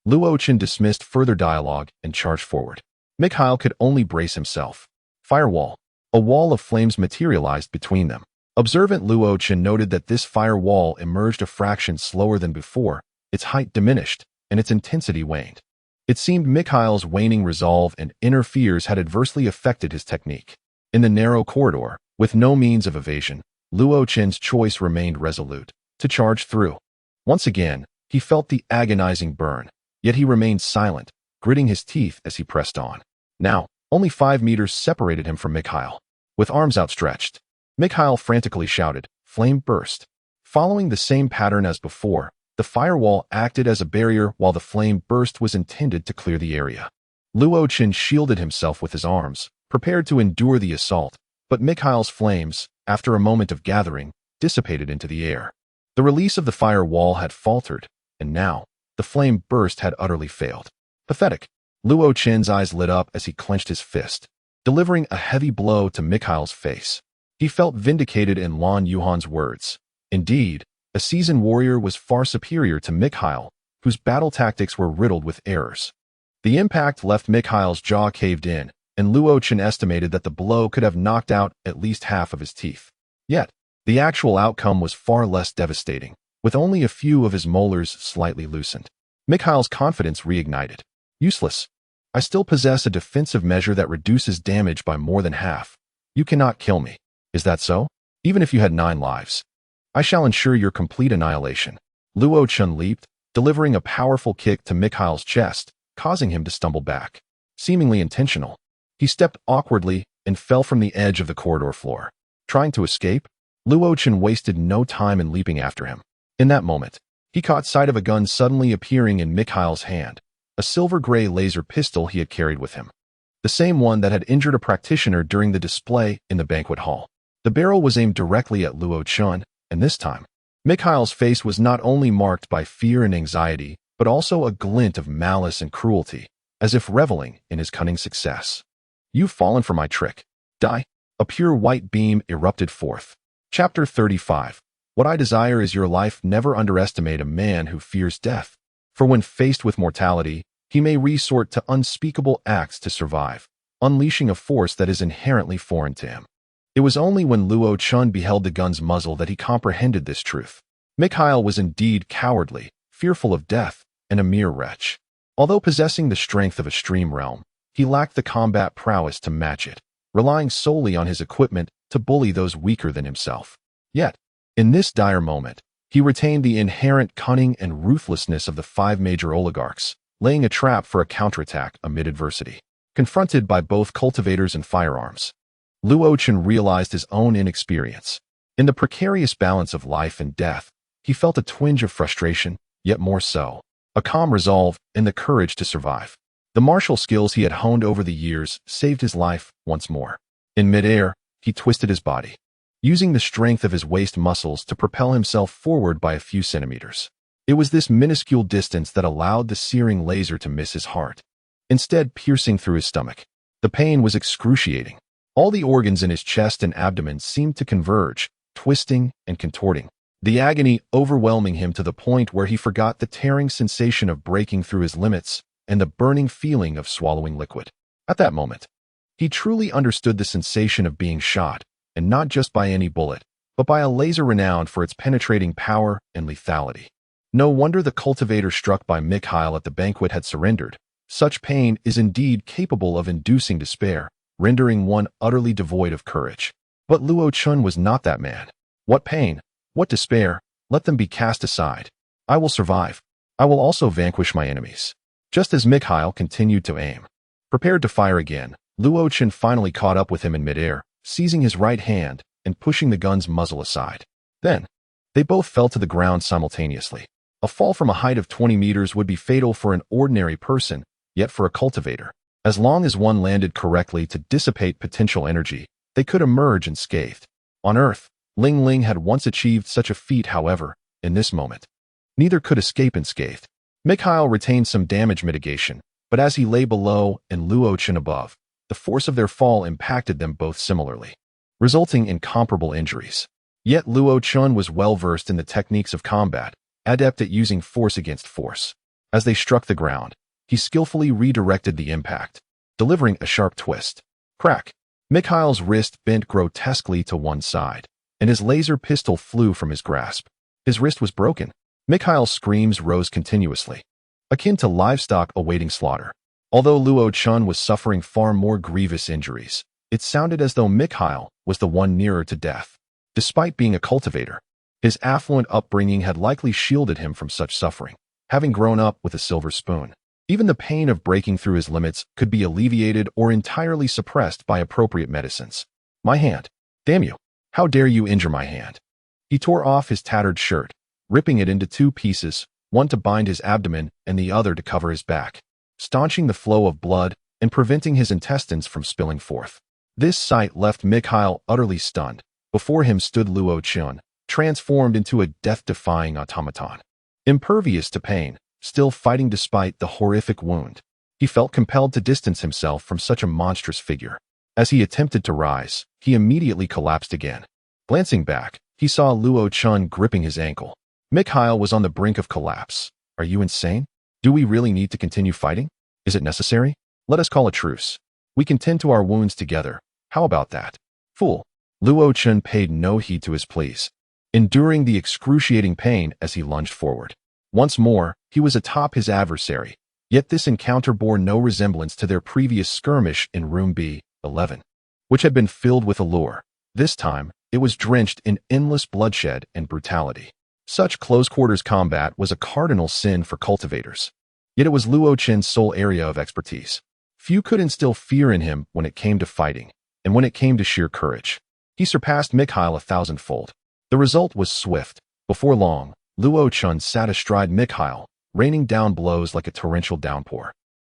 Luochen dismissed further dialogue and charged forward. Mikhail could only brace himself. Firewall. A wall of flames materialized between them. Observant Luochen noted that this firewall emerged a fraction slower than before, its height diminished, and its intensity waned. It seemed Mikhail's waning resolve and inner fears had adversely affected his technique. In the narrow corridor, with no means of evasion, Luochen's choice remained resolute, to charge through. Once again, he felt the agonizing burn, yet he remained silent, gritting his teeth as he pressed on. Now, only 5 meters separated him from Mikhail. With arms outstretched, Mikhail frantically shouted, flame burst. Following the same pattern as before, the firewall acted as a barrier while the flame burst was intended to clear the area. Luochen shielded himself with his arms, prepared to endure the assault, but Mikhail's flames, after a moment of gathering, dissipated into the air. The release of the firewall had faltered, and now, the flame burst had utterly failed. Pathetic. Luochen's eyes lit up as he clenched his fist, delivering a heavy blow to Mikhail's face. He felt vindicated in Lan Yuhan's words. Indeed, a seasoned warrior was far superior to Mikhail, whose battle tactics were riddled with errors. The impact left Mikhail's jaw caved in, and Luochen estimated that the blow could have knocked out at least half of his teeth. Yet, the actual outcome was far less devastating, with only a few of his molars slightly loosened. Mikhail's confidence reignited. Useless. I still possess a defensive measure that reduces damage by more than half. You cannot kill me. Is that so? Even if you had 9 lives. I shall ensure your complete annihilation. Luochen leaped, delivering a powerful kick to Mikhail's chest, causing him to stumble back. Seemingly intentional. He stepped awkwardly and fell from the edge of the corridor floor. Trying to escape, Luochen wasted no time in leaping after him. In that moment, he caught sight of a gun suddenly appearing in Mikhail's hand, a silver-gray laser pistol he had carried with him. The same one that had injured a practitioner during the display in the banquet hall. The barrel was aimed directly at Luochen, and this time, Mikhail's face was not only marked by fear and anxiety, but also a glint of malice and cruelty, as if reveling in his cunning success. You've fallen for my trick. Die. A pure white beam erupted forth. Chapter 35. What I desire is your life. Never underestimate a man who fears death, for when faced with mortality, he may resort to unspeakable acts to survive, unleashing a force that is inherently foreign to him. It was only when Luochen beheld the gun's muzzle that he comprehended this truth. Mikhail was indeed cowardly, fearful of death, and a mere wretch. Although possessing the strength of a stream realm, he lacked the combat prowess to match it, relying solely on his equipment to bully those weaker than himself. Yet, in this dire moment, he retained the inherent cunning and ruthlessness of the 5 major oligarchs, laying a trap for a counterattack amid adversity. Confronted by both cultivators and firearms, Luo Chen realized his own inexperience. In the precarious balance of life and death, he felt a twinge of frustration, yet more so, a calm resolve and the courage to survive. The martial skills he had honed over the years saved his life once more. In midair, he twisted his body, using the strength of his waist muscles to propel himself forward by a few centimeters. It was this minuscule distance that allowed the searing laser to miss his heart, instead piercing through his stomach. The pain was excruciating. All the organs in his chest and abdomen seemed to converge, twisting and contorting, the agony overwhelming him to the point where he forgot the tearing sensation of breaking through his limits and the burning feeling of swallowing liquid. At that moment, he truly understood the sensation of being shot, and not just by any bullet, but by a laser renowned for its penetrating power and lethality. No wonder the cultivator struck by Mikhail at the banquet had surrendered. Such pain is indeed capable of inducing despair, rendering one utterly devoid of courage. But Luo Chen was not that man. What pain, what despair, let them be cast aside. I will survive. I will also vanquish my enemies. Just as Mikhail continued to aim, prepared to fire again, Luo Chen finally caught up with him in midair, seizing his right hand and pushing the gun's muzzle aside. Then, they both fell to the ground simultaneously. A fall from a height of 20 meters would be fatal for an ordinary person, yet for a cultivator, as long as one landed correctly to dissipate potential energy, they could emerge unscathed. On Earth, Ling Ling had once achieved such a feat, however, in this moment, neither could escape unscathed. Mikhail retained some damage mitigation, but as he lay below and Luo Chen above, the force of their fall impacted them both similarly, resulting in comparable injuries. Yet Luo Chen was well versed in the techniques of combat, adept at using force against force. As they struck the ground, he skillfully redirected the impact, delivering a sharp twist. Crack! Mikhail's wrist bent grotesquely to one side, and his laser pistol flew from his grasp. His wrist was broken. Mikhail's screams rose continuously, akin to livestock awaiting slaughter. Although Luo Chen was suffering far more grievous injuries, it sounded as though Mikhail was the one nearer to death. Despite being a cultivator, his affluent upbringing had likely shielded him from such suffering, having grown up with a silver spoon. Even the pain of breaking through his limits could be alleviated or entirely suppressed by appropriate medicines. My hand. Damn you. How dare you injure my hand? He tore off his tattered shirt, ripping it into two pieces, one to bind his abdomen and the other to cover his back, staunching the flow of blood and preventing his intestines from spilling forth. This sight left Mikhail utterly stunned. Before him stood Luo Chen, transformed into a death-defying automaton. Impervious to pain, still fighting despite the horrific wound, he felt compelled to distance himself from such a monstrous figure. As he attempted to rise, he immediately collapsed again. Glancing back, he saw Luo Chen gripping his ankle. Mikhail was on the brink of collapse. Are you insane? Do we really need to continue fighting? Is it necessary? Let us call a truce. We can tend to our wounds together. How about that? Fool. Luo Chen paid no heed to his pleas, enduring the excruciating pain as he lunged forward. Once more, he was atop his adversary, yet this encounter bore no resemblance to their previous skirmish in room B11, which had been filled with allure. This time, it was drenched in endless bloodshed and brutality. Such close-quarters combat was a cardinal sin for cultivators, yet it was Luo Chen's sole area of expertise. Few could instill fear in him when it came to fighting, and when it came to sheer courage, he surpassed Mikhail 1,000-fold. The result was swift. Before long, Luo Chen sat astride Mikhail, raining down blows like a torrential downpour,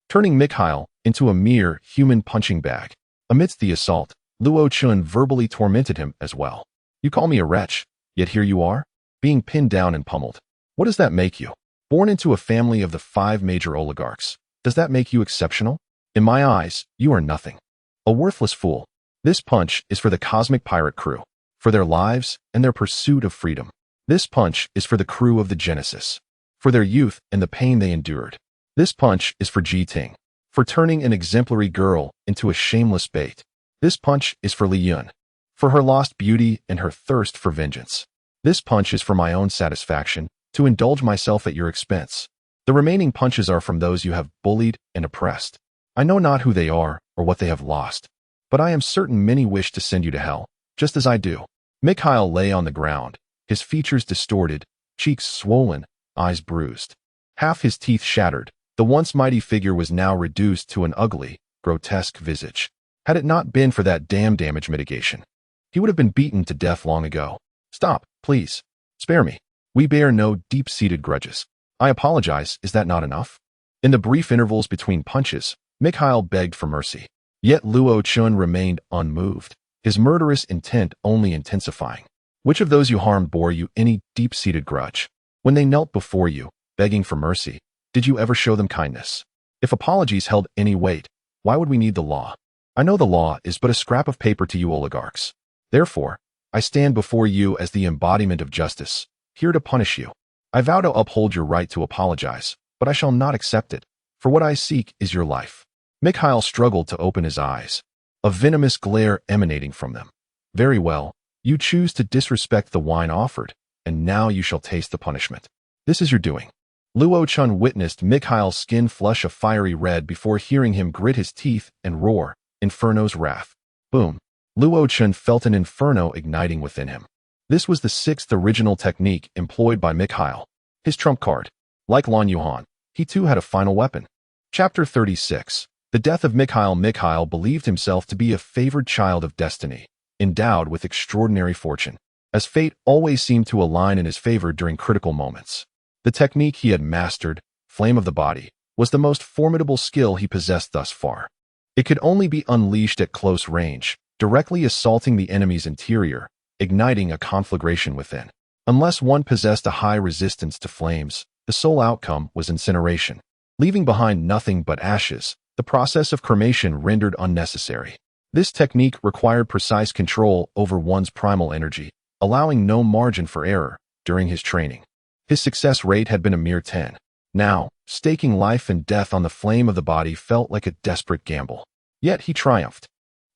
turning Mikhail into a mere human punching bag. Amidst the assault, Luo Chen verbally tormented him as well. You call me a wretch, yet here you are, being pinned down and pummeled. What does that make you? Born into a family of the 5 major oligarchs, does that make you exceptional? In my eyes, you are nothing. A worthless fool. This punch is for the cosmic pirate crew, for their lives and their pursuit of freedom. This punch is for the crew of the Genesis, for their youth and the pain they endured. This punch is for Ji Ting, for turning an exemplary girl into a shameless bait. This punch is for Li Yun, for her lost beauty and her thirst for vengeance. This punch is for my own satisfaction, to indulge myself at your expense. The remaining punches are from those you have bullied and oppressed. I know not who they are or what they have lost, but I am certain many wish to send you to hell, just as I do. Mikhail lay on the ground, his features distorted, cheeks swollen, eyes bruised, half his teeth shattered, The once mighty figure was now reduced to an ugly, grotesque visage. Had it not been for that damn damage mitigation, he would have been beaten to death long ago. Stop, please. Spare me. We bear no deep-seated grudges. I apologize, is that not enough? In the brief intervals between punches, Mikhail begged for mercy. Yet Luo Chun remained unmoved, his murderous intent only intensifying. Which of those you harmed bore you any deep-seated grudge? When they knelt before you, begging for mercy, did you ever show them kindness? If apologies held any weight, why would we need the law? I know the law is but a scrap of paper to you oligarchs. Therefore, I stand before you as the embodiment of justice, here to punish you. I vow to uphold your right to apologize, but I shall not accept it, for what I seek is your life. Mikhail struggled to open his eyes, a venomous glare emanating from them. Very well, you choose to disrespect the wine offered, and now you shall taste the punishment. This is your doing. Luo Chun witnessed Mikhail's skin flush a fiery red before hearing him grit his teeth and roar, Inferno's wrath. Boom. Luo Chun felt an inferno igniting within him. This was the sixth original technique employed by Mikhail, his trump card. Like Lan Yuhan, he too had a final weapon. Chapter 36. The death of Mikhail. Mikhail believed himself to be a favored child of destiny, endowed with extraordinary fortune, as fate always seemed to align in his favor during critical moments. The technique he had mastered, Flame of the Body, was the most formidable skill he possessed thus far. It could only be unleashed at close range, directly assaulting the enemy's interior, igniting a conflagration within. Unless one possessed a high resistance to flames, the sole outcome was incineration, leaving behind nothing but ashes, the process of cremation rendered unnecessary. This technique required precise control over one's primal energy, allowing no margin for error during his training. His success rate had been a mere 10. Now, staking life and death on the flame of the body felt like a desperate gamble. Yet he triumphed.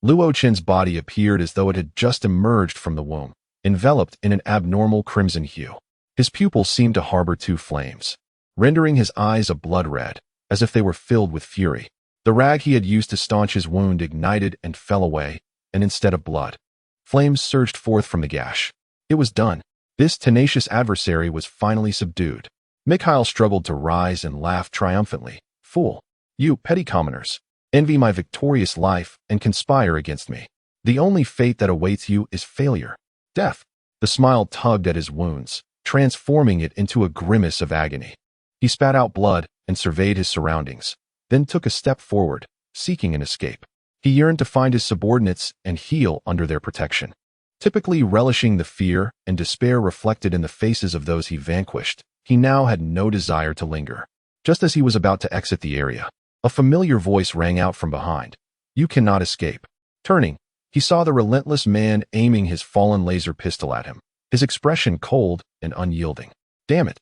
Luo Chen's body appeared as though it had just emerged from the womb, enveloped in an abnormal crimson hue. His pupils seemed to harbor two flames, rendering his eyes a blood red, as if they were filled with fury. The rag he had used to staunch his wound ignited and fell away, and instead of blood, flames surged forth from the gash. It was done. This tenacious adversary was finally subdued. Mikhail struggled to rise and laughed triumphantly. Fool! You, petty commoners, envy my victorious life and conspire against me. The only fate that awaits you is failure. Death. The smile tugged at his wounds, transforming it into a grimace of agony. He spat out blood and surveyed his surroundings, then took a step forward, seeking an escape. He yearned to find his subordinates and heal under their protection. Typically relishing the fear and despair reflected in the faces of those he vanquished, he now had no desire to linger. Just as he was about to exit the area, a familiar voice rang out from behind. You cannot escape. Turning, he saw the relentless man aiming his fallen laser pistol at him, his expression cold and unyielding. Damn it.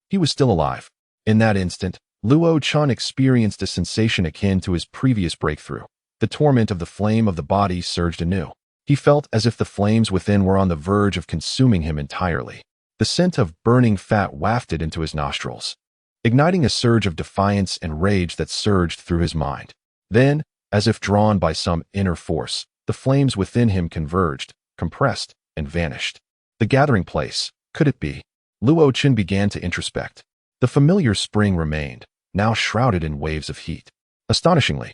He was still alive. In that instant, Luo Chun experienced a sensation akin to his previous breakthrough. The torment of the flame of the body surged anew. He felt as if the flames within were on the verge of consuming him entirely. The scent of burning fat wafted into his nostrils, igniting a surge of defiance and rage that surged through his mind. Then, as if drawn by some inner force, the flames within him converged, compressed, and vanished. The gathering place, could it be? Luo Chun began to introspect. The familiar spring remained, now shrouded in waves of heat. Astonishingly,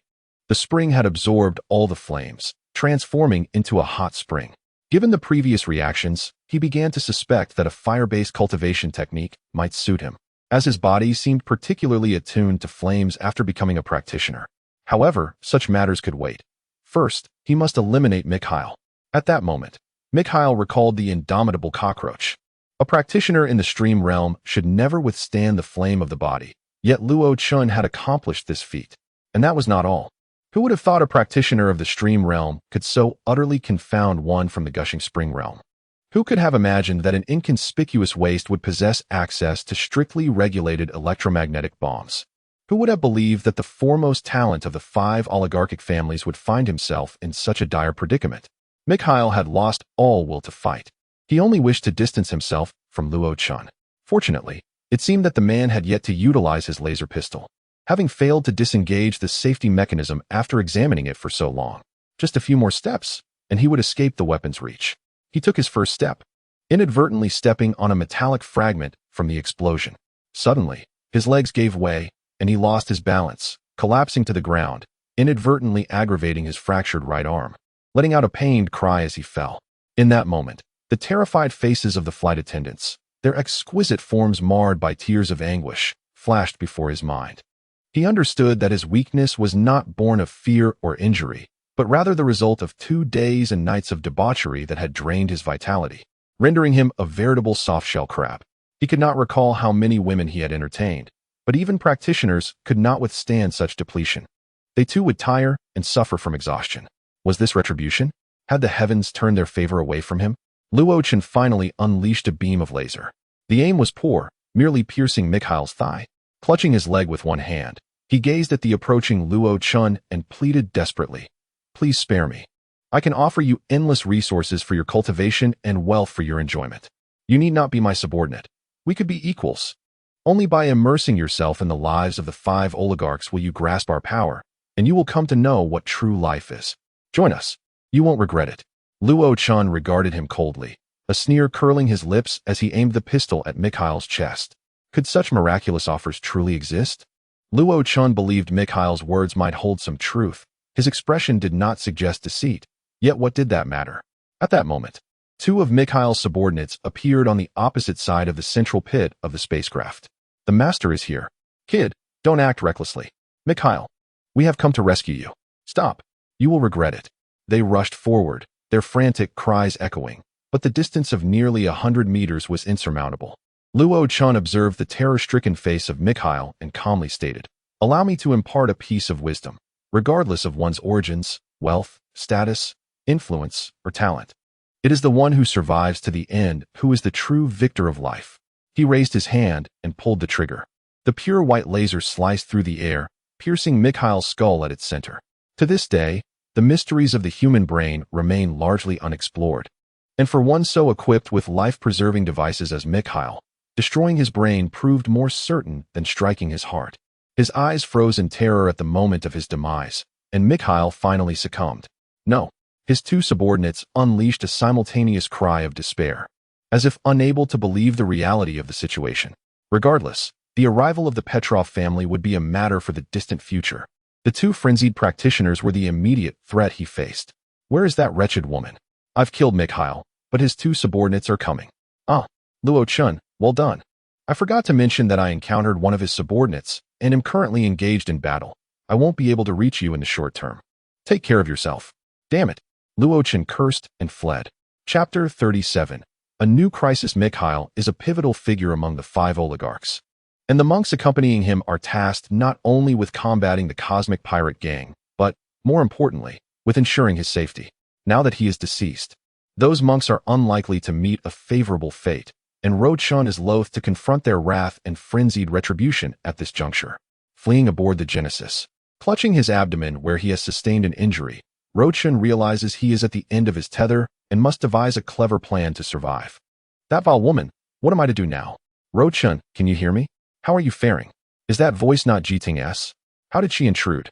the spring had absorbed all the flames, transforming into a hot spring. Given the previous reactions, he began to suspect that a fire-based cultivation technique might suit him, as his body seemed particularly attuned to flames after becoming a practitioner. However, such matters could wait. First, he must eliminate Mikhail. At that moment, Mikhail recalled the indomitable cockroach. A practitioner in the stream realm should never withstand the flame of the body, yet Luo Chun had accomplished this feat. And that was not all. Who would have thought a practitioner of the stream realm could so utterly confound one from the gushing spring realm? Who could have imagined that an inconspicuous waste would possess access to strictly regulated electromagnetic bombs? Who would have believed that the foremost talent of the 5 oligarchic families would find himself in such a dire predicament? Mikhail had lost all will to fight. He only wished to distance himself from Luo Chun. Fortunately, it seemed that the man had yet to utilize his laser pistol, having failed to disengage the safety mechanism after examining it for so long. Just a few more steps, and he would escape the weapon's reach. He took his first step, inadvertently stepping on a metallic fragment from the explosion. Suddenly, his legs gave way, and he lost his balance, collapsing to the ground, inadvertently aggravating his fractured right arm, letting out a pained cry as he fell. In that moment, the terrified faces of the flight attendants, their exquisite forms marred by tears of anguish, flashed before his mind. He understood that his weakness was not born of fear or injury, but rather the result of 2 days and nights of debauchery that had drained his vitality, rendering him a veritable soft-shell crab. He could not recall how many women he had entertained, but even practitioners could not withstand such depletion. They too would tire and suffer from exhaustion. Was this retribution? Had the heavens turned their favor away from him? Luo Chen finally unleashed a beam of laser. The aim was poor, merely piercing Mikhail's thigh. Clutching his leg with one hand, he gazed at the approaching Luo Chen and pleaded desperately, "Please spare me. I can offer you endless resources for your cultivation and wealth for your enjoyment. You need not be my subordinate. We could be equals. Only by immersing yourself in the lives of the 5 oligarchs will you grasp our power, and you will come to know what true life is. Join us. You won't regret it." Luo Chen regarded him coldly, a sneer curling his lips as he aimed the pistol at Mikhail's chest. Could such miraculous offers truly exist? Luo Chen believed Mikhail's words might hold some truth. His expression did not suggest deceit, yet what did that matter? At that moment, 2 of Mikhail's subordinates appeared on the opposite side of the central pit of the spacecraft. "The master is here. Kid, don't act recklessly. Mikhail, we have come to rescue you. Stop. You will regret it." They rushed forward, their frantic cries echoing, but the distance of nearly 100 meters was insurmountable. Luo Chen observed the terror-stricken face of Mikhail and calmly stated, "Allow me to impart a piece of wisdom. Regardless of one's origins, wealth, status, influence, or talent, it is the one who survives to the end who is the true victor of life." He raised his hand and pulled the trigger. The pure white laser sliced through the air, piercing Mikhail's skull at its center. To this day, the mysteries of the human brain remain largely unexplored. And for one so equipped with life-preserving devices as Mikhail, destroying his brain proved more certain than striking his heart. His eyes froze in terror at the moment of his demise, and Mikhail finally succumbed. No, his 2 subordinates unleashed a simultaneous cry of despair, as if unable to believe the reality of the situation. Regardless, the arrival of the Petrov family would be a matter for the distant future. The 2 frenzied practitioners were the immediate threat he faced. Where is that wretched woman? I've killed Mikhail, but his 2 subordinates are coming. Ah, Luo Chen, well done. I forgot to mention that I encountered one of his subordinates and am currently engaged in battle. I won't be able to reach you in the short term. Take care of yourself. Damn it. Luo Chen cursed and fled. Chapter 37. A new crisis. Mikhail is a pivotal figure among the 5 oligarchs, and the monks accompanying him are tasked not only with combating the cosmic pirate gang, but, more importantly, with ensuring his safety. Now that he is deceased, those monks are unlikely to meet a favorable fate, and Chen is loath to confront their wrath and frenzied retribution at this juncture. Fleeing aboard the Genesis, clutching his abdomen where he has sustained an injury, Chen realizes he is at the end of his tether and must devise a clever plan to survive. That vile woman, what am I to do now? Chen, can you hear me? How are you faring? Is that voice not Jiting's? How did she intrude?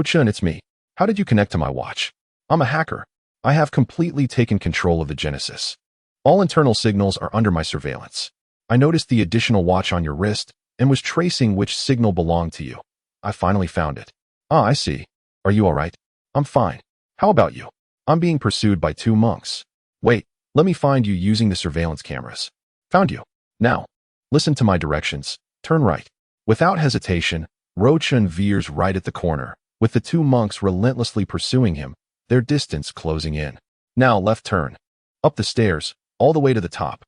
Chen, it's me. How did you connect to my watch? I'm a hacker. I have completely taken control of the Genesis. All internal signals are under my surveillance. I noticed the additional watch on your wrist and was tracing which signal belonged to you. I finally found it. Ah, I see. Are you all right? I'm fine. How about you? I'm being pursued by 2 monks. Wait, let me find you using the surveillance cameras. Found you. Now, listen to my directions. Turn right. Without hesitation, Chen veers right at the corner, with the 2 monks relentlessly pursuing him, their distance closing in. Now left turn. Up the stairs, all the way to the top.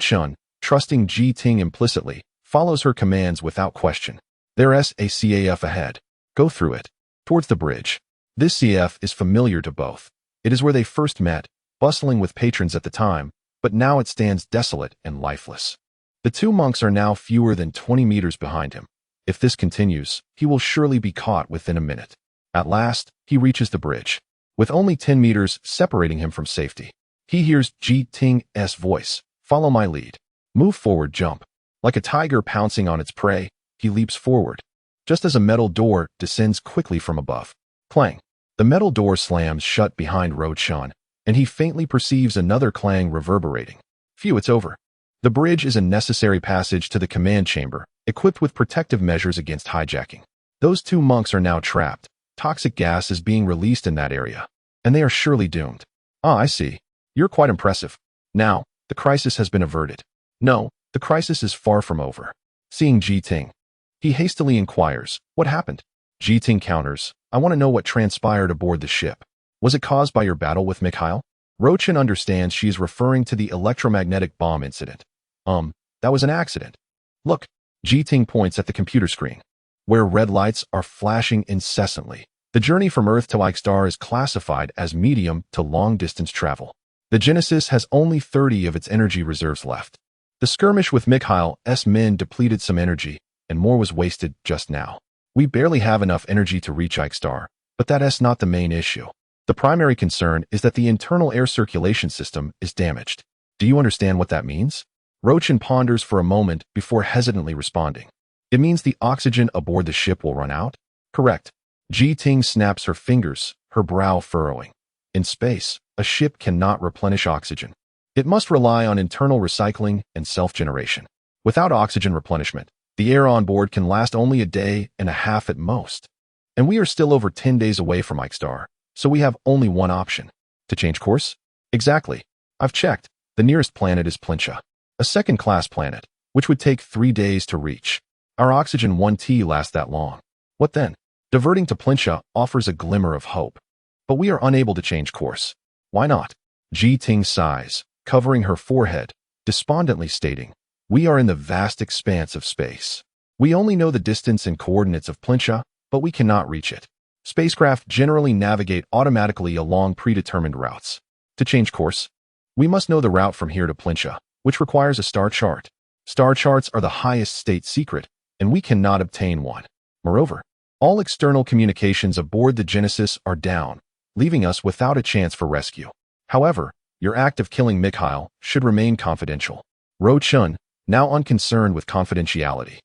Chen, trusting Ji Ting implicitly, follows her commands without question. There's a CAF ahead. Go through it. Towards the bridge. This CF is familiar to both. It is where they first met, bustling with patrons at the time, but now it stands desolate and lifeless. The 2 monks are now fewer than 20 meters behind him. If this continues, he will surely be caught within a minute. At last, he reaches the bridge. With only 10 meters separating him from safety, he hears Ji Ting's voice. Follow my lead. Move forward, jump. Like a tiger pouncing on its prey, he leaps forward. Just as a metal door descends quickly from above. Clang. The metal door slams shut behind Chen, and he faintly perceives another clang reverberating. Phew, it's over. The bridge is a necessary passage to the command chamber, equipped with protective measures against hijacking. Those two monks are now trapped. Toxic gas is being released in that area, and they are surely doomed. Ah, I see. You're quite impressive. Now, the crisis has been averted. No, the crisis is far from over. Seeing Ji Ting, he hastily inquires, what happened? Ji Ting counters, I want to know what transpired aboard the ship. Was it caused by your battle with Mikhail? Rochin understands she is referring to the electromagnetic bomb incident. That was an accident. Look, Ji Ting points at the computer screen, where red lights are flashing incessantly. The journey from Earth to Ixtar is classified as medium to long-distance travel. The Genesis has only 30 of its energy reserves left. The skirmish with Mikhail's men depleted some energy, and more was wasted just now. We barely have enough energy to reach Ixtar, but that's not the main issue. The primary concern is that the internal air circulation system is damaged. Do you understand what that means? Rochin ponders for a moment before hesitantly responding. It means the oxygen aboard the ship will run out? Correct. Ji Ting snaps her fingers, her brow furrowing. In space, a ship cannot replenish oxygen. It must rely on internal recycling and self-generation. Without oxygen replenishment, the air on board can last only a day and a half at most. And we are still over 10 days away from Ixtar, so we have only one option. To change course? Exactly. I've checked. The nearest planet is Plincha, a second-class planet, which would take 3 days to reach. Our oxygen 1T lasts that long. What then? Diverting to Plincha offers a glimmer of hope. But we are unable to change course. Why not? Ji Ting sighs, covering her forehead, despondently stating, we are in the vast expanse of space. We only know the distance and coordinates of Plincha, but we cannot reach it. Spacecraft generally navigate automatically along predetermined routes. To change course, we must know the route from here to Plincha, which requires a star chart. Star charts are the highest state secret, and we cannot obtain one. Moreover, all external communications aboard the Genesis are down, leaving us without a chance for rescue. However, your act of killing Mikhail should remain confidential. Rochin, now unconcerned with confidentiality,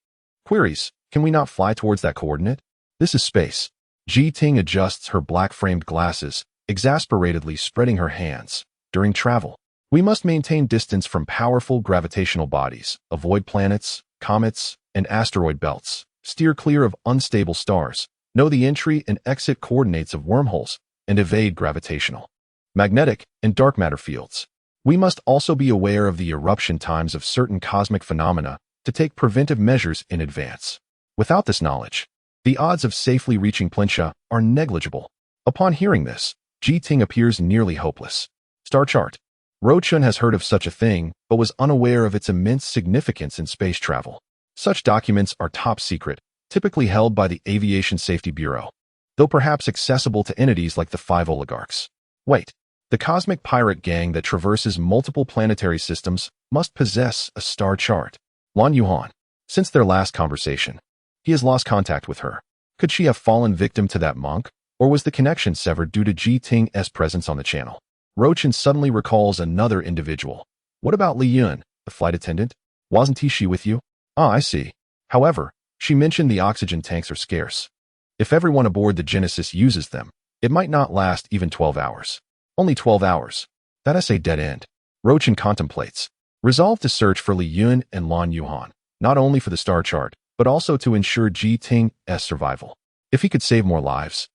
queries, can we not fly towards that coordinate? This is space. Ji Ting adjusts her black-framed glasses, exasperatedly spreading her hands. During travel, we must maintain distance from powerful gravitational bodies, avoid planets, comets, and asteroid belts, steer clear of unstable stars, know the entry and exit coordinates of wormholes, and evade gravitational, magnetic, and dark matter fields. We must also be aware of the eruption times of certain cosmic phenomena to take preventive measures in advance. Without this knowledge, the odds of safely reaching Plincha are negligible. Upon hearing this, Ji Ting appears nearly hopeless. Star chart. Rochin has heard of such a thing, but was unaware of its immense significance in space travel. Such documents are top secret, typically held by the Aviation Safety Bureau, though perhaps accessible to entities like the 5 oligarchs. Wait, the cosmic pirate gang that traverses multiple planetary systems must possess a star chart. Lan Yuhan. Since their last conversation, he has lost contact with her. Could she have fallen victim to that monk, or was the connection severed due to Ji Ting's presence on the channel? Rochin suddenly recalls another individual. What about Li Yun, the flight attendant? Wasn't she with you? Ah, I see. However, she mentioned the oxygen tanks are scarce. If everyone aboard the Genesis uses them, it might not last even 12 hours. Only 12 hours. That's a dead end. Rochin contemplates, resolved to search for Li Yun and Lan Yuhan, not only for the star chart, but also to ensure Ji Ting's survival. If he could save more lives,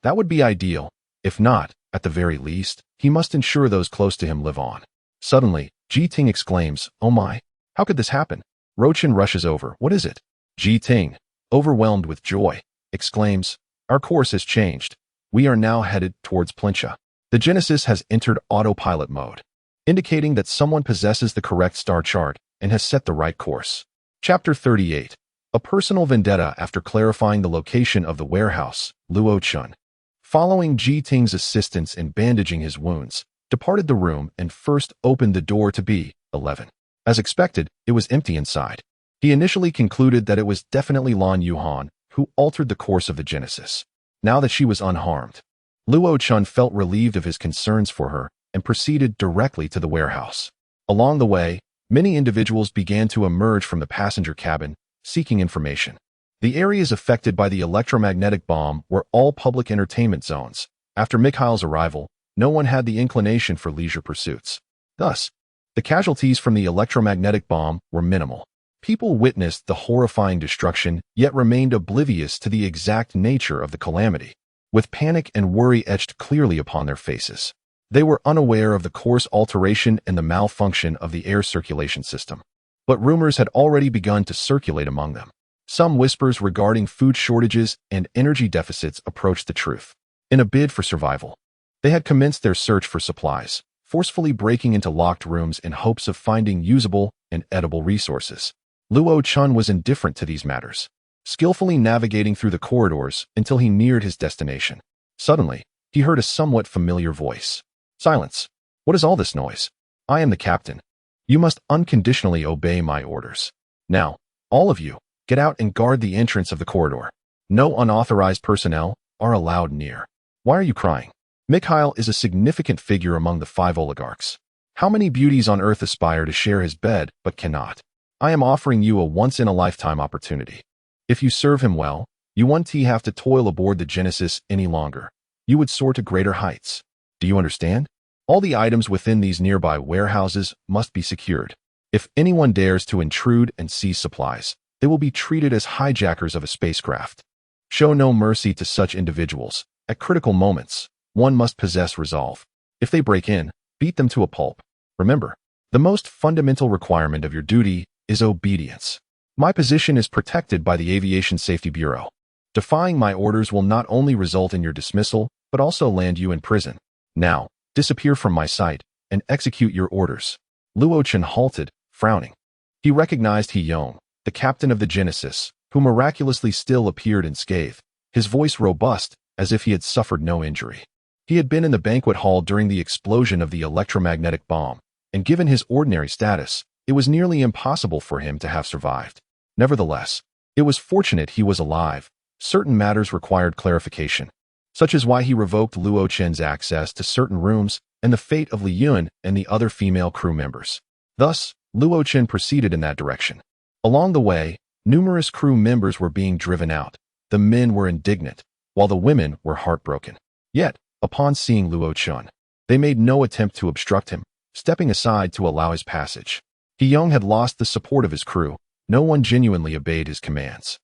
that would be ideal. If not, at the very least, he must ensure those close to him live on. Suddenly, Ji Ting exclaims, oh my, how could this happen? Rochin rushes over. What is it? Ji Ting, overwhelmed with joy, exclaims, our course has changed. We are now headed towards Plincha. The Genesis has entered autopilot mode, indicating that someone possesses the correct star chart and has set the right course. Chapter 38. A personal vendetta. After clarifying the location of the warehouse, Luo Chun, following Ji Ting's assistance in bandaging his wounds, departed the room and first opened the door to B11. As expected, it was empty inside. He initially concluded that it was definitely Lan Yuhan who altered the course of the Genesis. Now that she was unharmed, Luo Chun felt relieved of his concerns for her and proceeded directly to the warehouse. Along the way, many individuals began to emerge from the passenger cabin, seeking information. The areas affected by the electromagnetic bomb were all public entertainment zones. After Mikhail's arrival, no one had the inclination for leisure pursuits. Thus, The casualties from the electromagnetic bomb were minimal. People witnessed the horrifying destruction, yet remained oblivious to the exact nature of the calamity, with panic and worry etched clearly upon their faces. They were unaware of the course alteration and the malfunction of the air circulation system. But rumors had already begun to circulate among them. Some whispers regarding food shortages and energy deficits approached the truth. In a bid for survival, they had commenced their search for supplies, forcefully breaking into locked rooms in hopes of finding usable and edible resources. Luo Chun was indifferent to these matters, skillfully navigating through the corridors until he neared his destination. Suddenly, he heard a somewhat familiar voice. "Silence! What is all this noise? I am the captain. You must unconditionally obey my orders. Now, all of you, get out and guard the entrance of the corridor. No unauthorized personnel are allowed near." "Why are you crying?" Mikhail is a significant figure among the 5 oligarchs. How many beauties on earth aspire to share his bed but cannot? I am offering you a once-in-a-lifetime opportunity. If you serve him well, you won't have to toil aboard the Genesis any longer. You would soar to greater heights. Do you understand? All the items within these nearby warehouses must be secured. If anyone dares to intrude and seize supplies, they will be treated as hijackers of a spacecraft. Show no mercy to such individuals. At critical moments, one must possess resolve. If they break in, beat them to a pulp. Remember, the most fundamental requirement of your duty is obedience. My position is protected by the Aviation Safety Bureau. Defying my orders will not only result in your dismissal, but also land you in prison. Now, disappear from my sight and execute your orders." Luo Chen halted, frowning. He recognized He Yong, the captain of the Genesis, who miraculously still appeared unscathed, his voice robust, as if he had suffered no injury. He had been in the banquet hall during the explosion of the electromagnetic bomb, and given his ordinary status, it was nearly impossible for him to have survived. Nevertheless, it was fortunate he was alive. Certain matters required clarification, such as why he revoked Luo Chen's access to certain rooms and the fate of Li Yun and the other female crew members. Thus, Luo Chen proceeded in that direction. Along the way, numerous crew members were being driven out. The men were indignant, while the women were heartbroken. Yet, upon seeing Luo Chen, they made no attempt to obstruct him, stepping aside to allow his passage. He Yong had lost the support of his crew. No one genuinely obeyed his commands.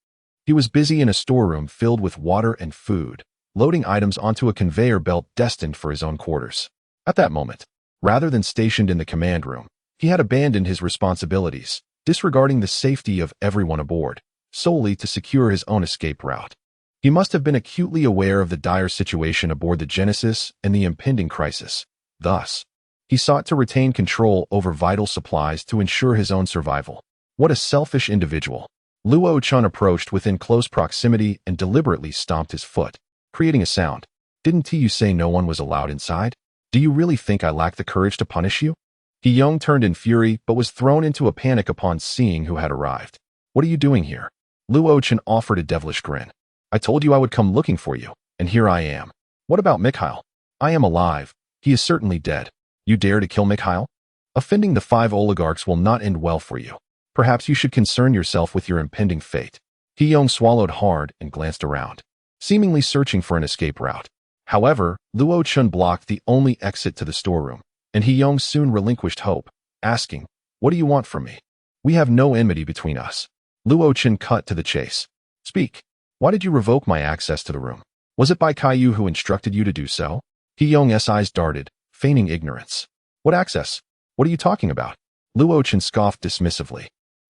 He was busy in a storeroom filled with water and food, loading items onto a conveyor belt destined for his own quarters. At that moment, rather than stationed in the command room, he had abandoned his responsibilities, disregarding the safety of everyone aboard, solely to secure his own escape route. He must have been acutely aware of the dire situation aboard the Genesis and the impending crisis. Thus, he sought to retain control over vital supplies to ensure his own survival. What a selfish individual. Luo Chun approached within close proximity and deliberately stomped his foot, creating a sound. "Didn't you say no one was allowed inside? Do you really think I lack the courage to punish you?" He Yong turned in fury but was thrown into a panic upon seeing who had arrived. "What are you doing here?" Luo Chen offered a devilish grin. "I told you I would come looking for you, and here I am. What about Mikhail?" "I am alive. He is certainly dead. You dare to kill Mikhail? Offending the 5 oligarchs will not end well for you. Perhaps you should concern yourself with your impending fate." He Yong swallowed hard and glanced around, seemingly searching for an escape route. However, Luo Chun blocked the only exit to the storeroom, and He Yong soon relinquished hope, asking, "What do you want from me? We have no enmity between us." Luo Chun cut to the chase. "Speak. Why did you revoke my access to the room? Was it by Caillou who instructed you to do so?" He Yong's eyes darted, feigning ignorance. "What access? What are you talking about?" Luo Chen scoffed dismissively.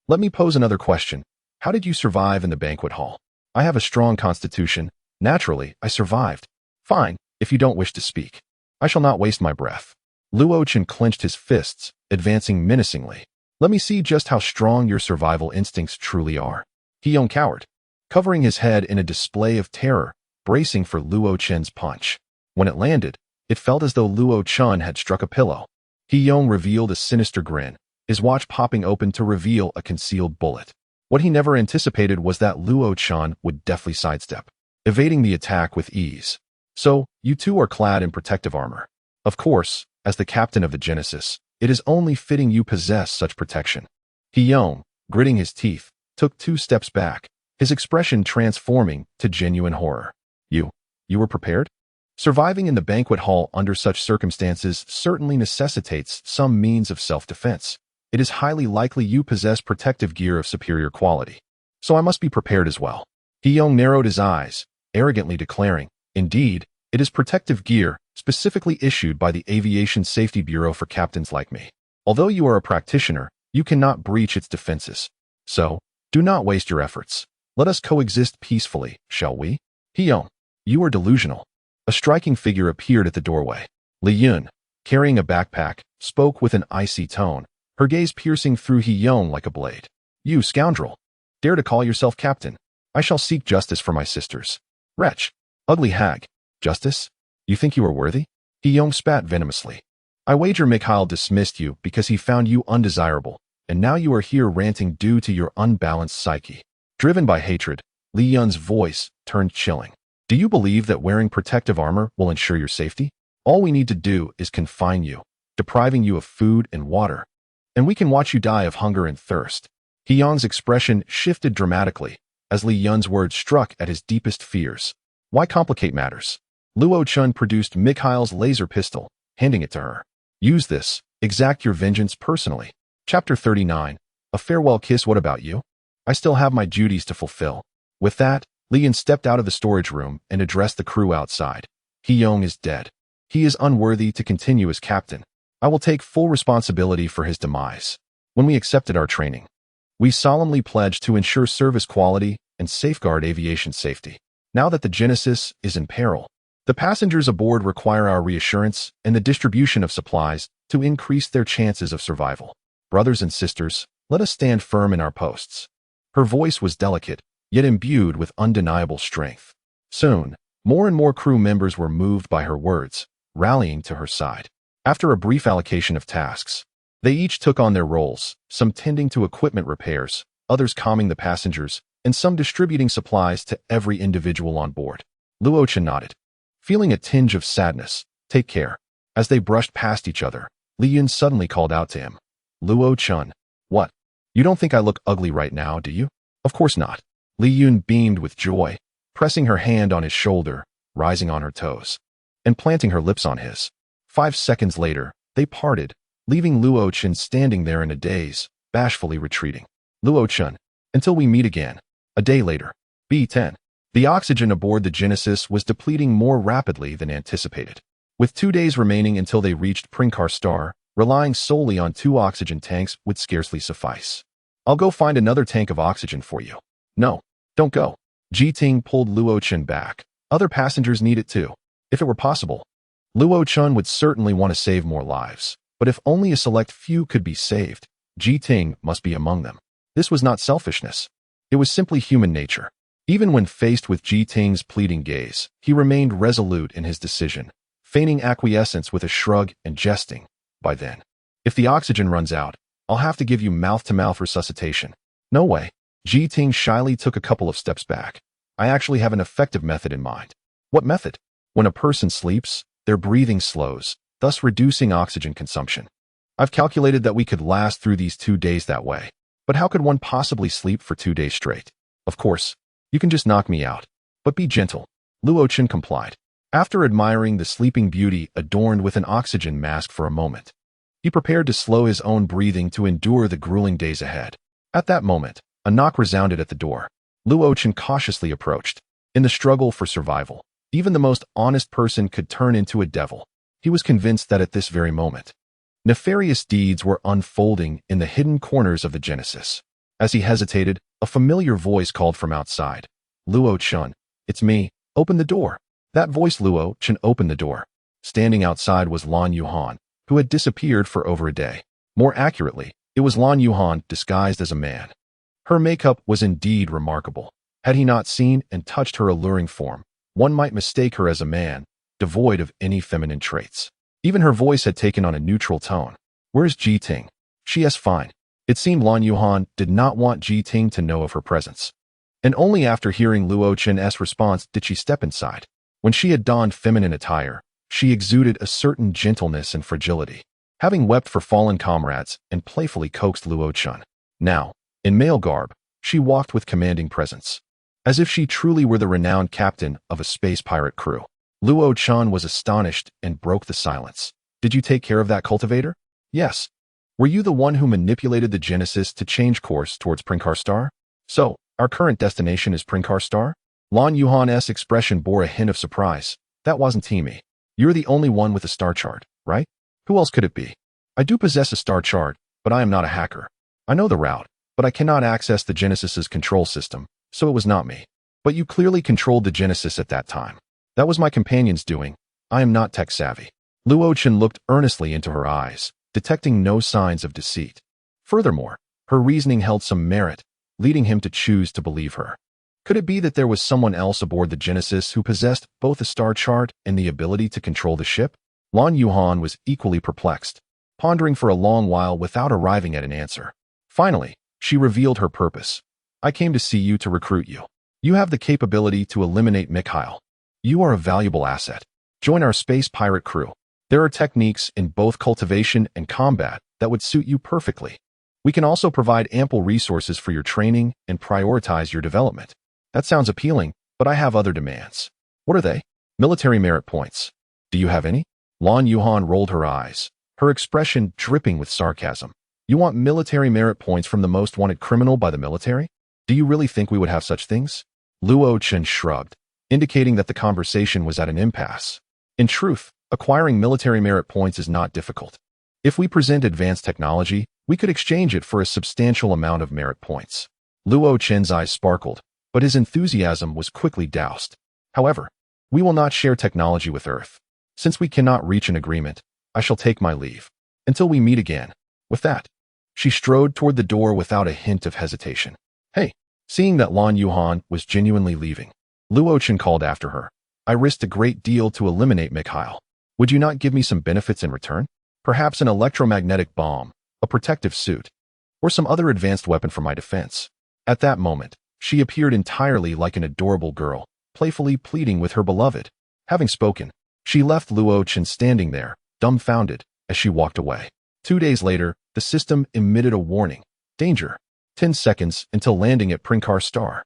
"Let me pose another question. How did you survive in the banquet hall? I have a strong constitution. Naturally, I survived." "Fine, if you don't wish to speak. I shall not waste my breath." Luo Chen clenched his fists, advancing menacingly. "Let me see just how strong your survival instincts truly are." He Yong cowered, covering his head in a display of terror, bracing for Luo Chen's punch. When it landed, it felt as though Luo Chen had struck a pillow. He Yong revealed a sinister grin, his watch popping open to reveal a concealed bullet. What he never anticipated was that Luo Chen would deftly sidestep, evading the attack with ease. "So, you two are clad in protective armor. Of course, as the captain of the Genesis, it is only fitting you possess such protection." He Yong, gritting his teeth, took 2 steps back, his expression transforming to genuine horror. You were prepared?" Surviving in the banquet hall under such circumstances certainly necessitates some means of self-defense. It is highly likely you possess protective gear of superior quality. So I must be prepared as well. Hiyong narrowed his eyes, arrogantly declaring, "Indeed, it is protective gear, specifically issued by the Aviation Safety Bureau for captains like me. Although you are a practitioner, you cannot breach its defenses. So, do not waste your efforts. Let us coexist peacefully, shall we?" "Hiyong, you are delusional." A striking figure appeared at the doorway. Li Yun, carrying a backpack, spoke with an icy tone, her gaze piercing through Hiyong like a blade. "You scoundrel! Dare to call yourself captain? I shall seek justice for my sisters." "Wretch! Ugly hag! Justice? You think you are worthy?" Hiyong spat venomously. "I wager Mikhail dismissed you because he found you undesirable, and now you are here ranting due to your unbalanced psyche." Driven by hatred, Li Yun's voice turned chilling. "Do you believe that wearing protective armor will ensure your safety? All we need to do is confine you, depriving you of food and water, and we can watch you die of hunger and thirst." Hiyong's expression shifted dramatically as Li Yun's words struck at his deepest fears. Why complicate matters? Luo Chun produced Mikhail's laser pistol, handing it to her. "Use this. Exact your vengeance personally." Chapter 39. A farewell kiss. "What about you? I still have my duties to fulfill." With that, Li Yun stepped out of the storage room and addressed the crew outside. "Hiyong is dead. He is unworthy to continue as captain. I will take full responsibility for his demise. When we accepted our training, we solemnly pledged to ensure service quality and safeguard aviation safety. Now that the Genesis is in peril, the passengers aboard require our reassurance and the distribution of supplies to increase their chances of survival. Brothers and sisters, let us stand firm in our posts." Her voice was delicate, yet imbued with undeniable strength. Soon, more and more crew members were moved by her words, rallying to her side. After a brief allocation of tasks, they each took on their roles, some tending to equipment repairs, others calming the passengers, and some distributing supplies to every individual on board. Luo Chen nodded, feeling a tinge of sadness. "Take care." As they brushed past each other, Li Yun suddenly called out to him. "Luo Chun, what? You don't think I look ugly right now, do you?" "Of course not." Li Yun beamed with joy, pressing her hand on his shoulder, rising on her toes, and planting her lips on his. 5 seconds later, they parted, leaving Luo Chen standing there in a daze, bashfully retreating. "Luo Chen, until we meet again." A day later. B-10. The oxygen aboard the Genesis was depleting more rapidly than anticipated. With 2 days remaining until they reached Prinkar Star, relying solely on 2 oxygen tanks would scarcely suffice. "I'll go find another tank of oxygen for you." "No, don't go." Ji Ting pulled Luo Chen back. "Other passengers need it too. If it were possible." Luo Chen would certainly want to save more lives, but if only a select few could be saved, Ji Ting must be among them. This was not selfishness. It was simply human nature. Even when faced with Ji Ting's pleading gaze, he remained resolute in his decision, feigning acquiescence with a shrug and jesting. "By then, if the oxygen runs out, I'll have to give you mouth-to-mouth resuscitation." "No way." Ji Ting shyly took a couple of steps back. "I actually have an effective method in mind." "What method?" "When a person sleeps, their breathing slows, thus reducing oxygen consumption. I've calculated that we could last through these 2 days that way. But how could one possibly sleep for 2 days straight?" "Of course, you can just knock me out. But be gentle." Luo Chen complied. After admiring the sleeping beauty adorned with an oxygen mask for a moment, he prepared to slow his own breathing to endure the grueling days ahead. At that moment, a knock resounded at the door. Luo Chen cautiously approached. In the struggle for survival, even the most honest person could turn into a devil. He was convinced that at this very moment, nefarious deeds were unfolding in the hidden corners of the Genesis. As he hesitated, a familiar voice called from outside. "Luo Chen, it's me. Open the door." That voice. Luo Chen opened the door. Standing outside was Lan Yuhan, who had disappeared for over a day. More accurately, it was Lan Yuhan disguised as a man. Her makeup was indeed remarkable. Had he not seen and touched her alluring form, one might mistake her as a man, devoid of any feminine traits. Even her voice had taken on a neutral tone. "Where's Ji Ting?" "She is fine." It seemed Lan Yuhan did not want Ji Ting to know of her presence. And only after hearing Luo Chen's response did she step inside. When she had donned feminine attire, she exuded a certain gentleness and fragility, having wept for fallen comrades and playfully coaxed Luo Chen. Now, in male garb, she walked with commanding presence, as if she truly were the renowned captain of a space pirate crew. Luo Chan was astonished and broke the silence. Did you take care of that cultivator? Yes. Were you the one who manipulated the Genesis to change course towards Prinkar Star? So, our current destination is Prinkar Star? Lan Yuhan's expression bore a hint of surprise. That wasn't me. You're the only one with a star chart, right? Who else could it be? I do possess a star chart, but I am not a hacker. I know the route, but I cannot access the Genesis's control system, so it was not me. But you clearly controlled the Genesis at that time. That was my companion's doing. I am not tech-savvy. Luo Chen looked earnestly into her eyes, detecting no signs of deceit. Furthermore, her reasoning held some merit, leading him to choose to believe her. Could it be that there was someone else aboard the Genesis who possessed both a star chart and the ability to control the ship? Lan Yuhan was equally perplexed, pondering for a long while without arriving at an answer. Finally, she revealed her purpose. I came to see you to recruit you. You have the capability to eliminate Mikhail. You are a valuable asset. Join our space pirate crew. There are techniques in both cultivation and combat that would suit you perfectly. We can also provide ample resources for your training and prioritize your development. That sounds appealing, but I have other demands. What are they? Military merit points. Do you have any? Lan Yuhan rolled her eyes, her expression dripping with sarcasm. You want military merit points from the most wanted criminal by the military? Do you really think we would have such things? Luo Chen shrugged, indicating that the conversation was at an impasse. In truth, acquiring military merit points is not difficult. If we present advanced technology, we could exchange it for a substantial amount of merit points. Luo Chen's eyes sparkled, but his enthusiasm was quickly doused. However, we will not share technology with Earth. Since we cannot reach an agreement, I shall take my leave. Until we meet again. With that, she strode toward the door without a hint of hesitation. Hey, seeing that Lan Yuhan was genuinely leaving, Luo Chen called after her. I risked a great deal to eliminate Mikhail. Would you not give me some benefits in return? Perhaps an electromagnetic bomb, a protective suit, or some other advanced weapon for my defense. At that moment, she appeared entirely like an adorable girl, playfully pleading with her beloved. Having spoken, she left Luo Chen standing there, dumbfounded, as she walked away. 2 days later, the system emitted a warning. Danger. 10 seconds until landing at Prinkar Star.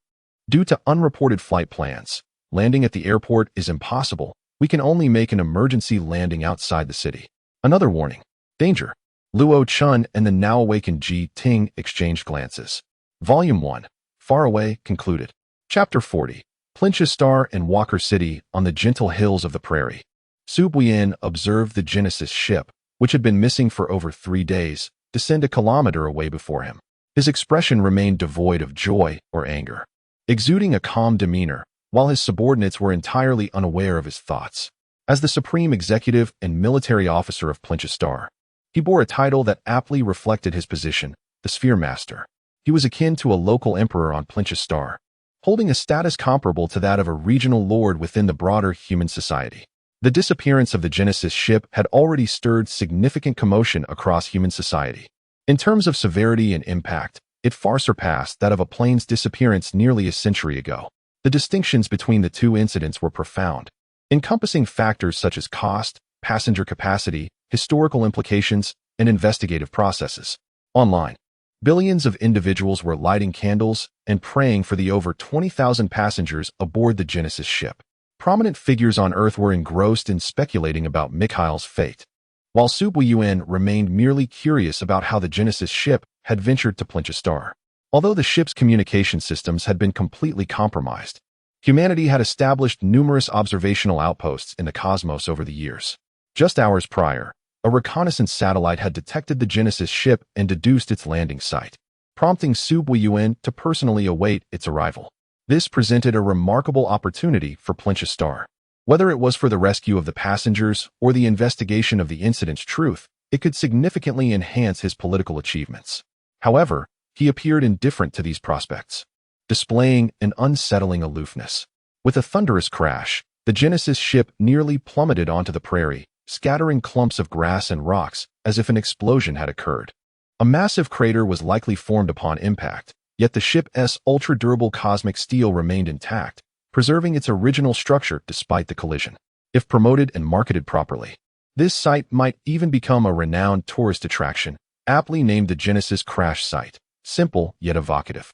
Due to unreported flight plans, landing at the airport is impossible. We can only make an emergency landing outside the city. Another warning. Danger. Luo Chen and the now-awakened Ji Ting exchanged glances. Volume 1. Far Away concluded. Chapter 40. Plincha Star and Walker City on the gentle hills of the prairie. Su Buyan observed the Genesis ship, which had been missing for over 3 days, descend a kilometer away before him. His expression remained devoid of joy or anger, exuding a calm demeanor, while his subordinates were entirely unaware of his thoughts. As the supreme executive and military officer of Plincha Star, he bore a title that aptly reflected his position, the Sphere Master. He was akin to a local emperor on Plincha Star, holding a status comparable to that of a regional lord within the broader human society. The disappearance of the Genesis ship had already stirred significant commotion across human society. In terms of severity and impact, it far surpassed that of a plane's disappearance nearly a century ago. The distinctions between the two incidents were profound, encompassing factors such as cost, passenger capacity, historical implications, and investigative processes. Online, billions of individuals were lighting candles and praying for the over 20,000 passengers aboard the Genesis ship. Prominent figures on Earth were engrossed in speculating about Mikhail's fate, while Su Buyan remained merely curious about how the Genesis ship had ventured to Plincha Star. Although the ship's communication systems had been completely compromised, humanity had established numerous observational outposts in the cosmos over the years. Just hours prior, a reconnaissance satellite had detected the Genesis ship and deduced its landing site, prompting Su Buyan to personally await its arrival. This presented a remarkable opportunity for Plincha Star. Whether it was for the rescue of the passengers or the investigation of the incident's truth, it could significantly enhance his political achievements. However, he appeared indifferent to these prospects, displaying an unsettling aloofness. With a thunderous crash, the Genesis ship nearly plummeted onto the prairie, scattering clumps of grass and rocks as if an explosion had occurred. A massive crater was likely formed upon impact, yet the ship's ultra-durable cosmic steel remained intact, preserving its original structure despite the collision. If promoted and marketed properly, this site might even become a renowned tourist attraction, aptly named the Genesis Crash Site, simple yet evocative.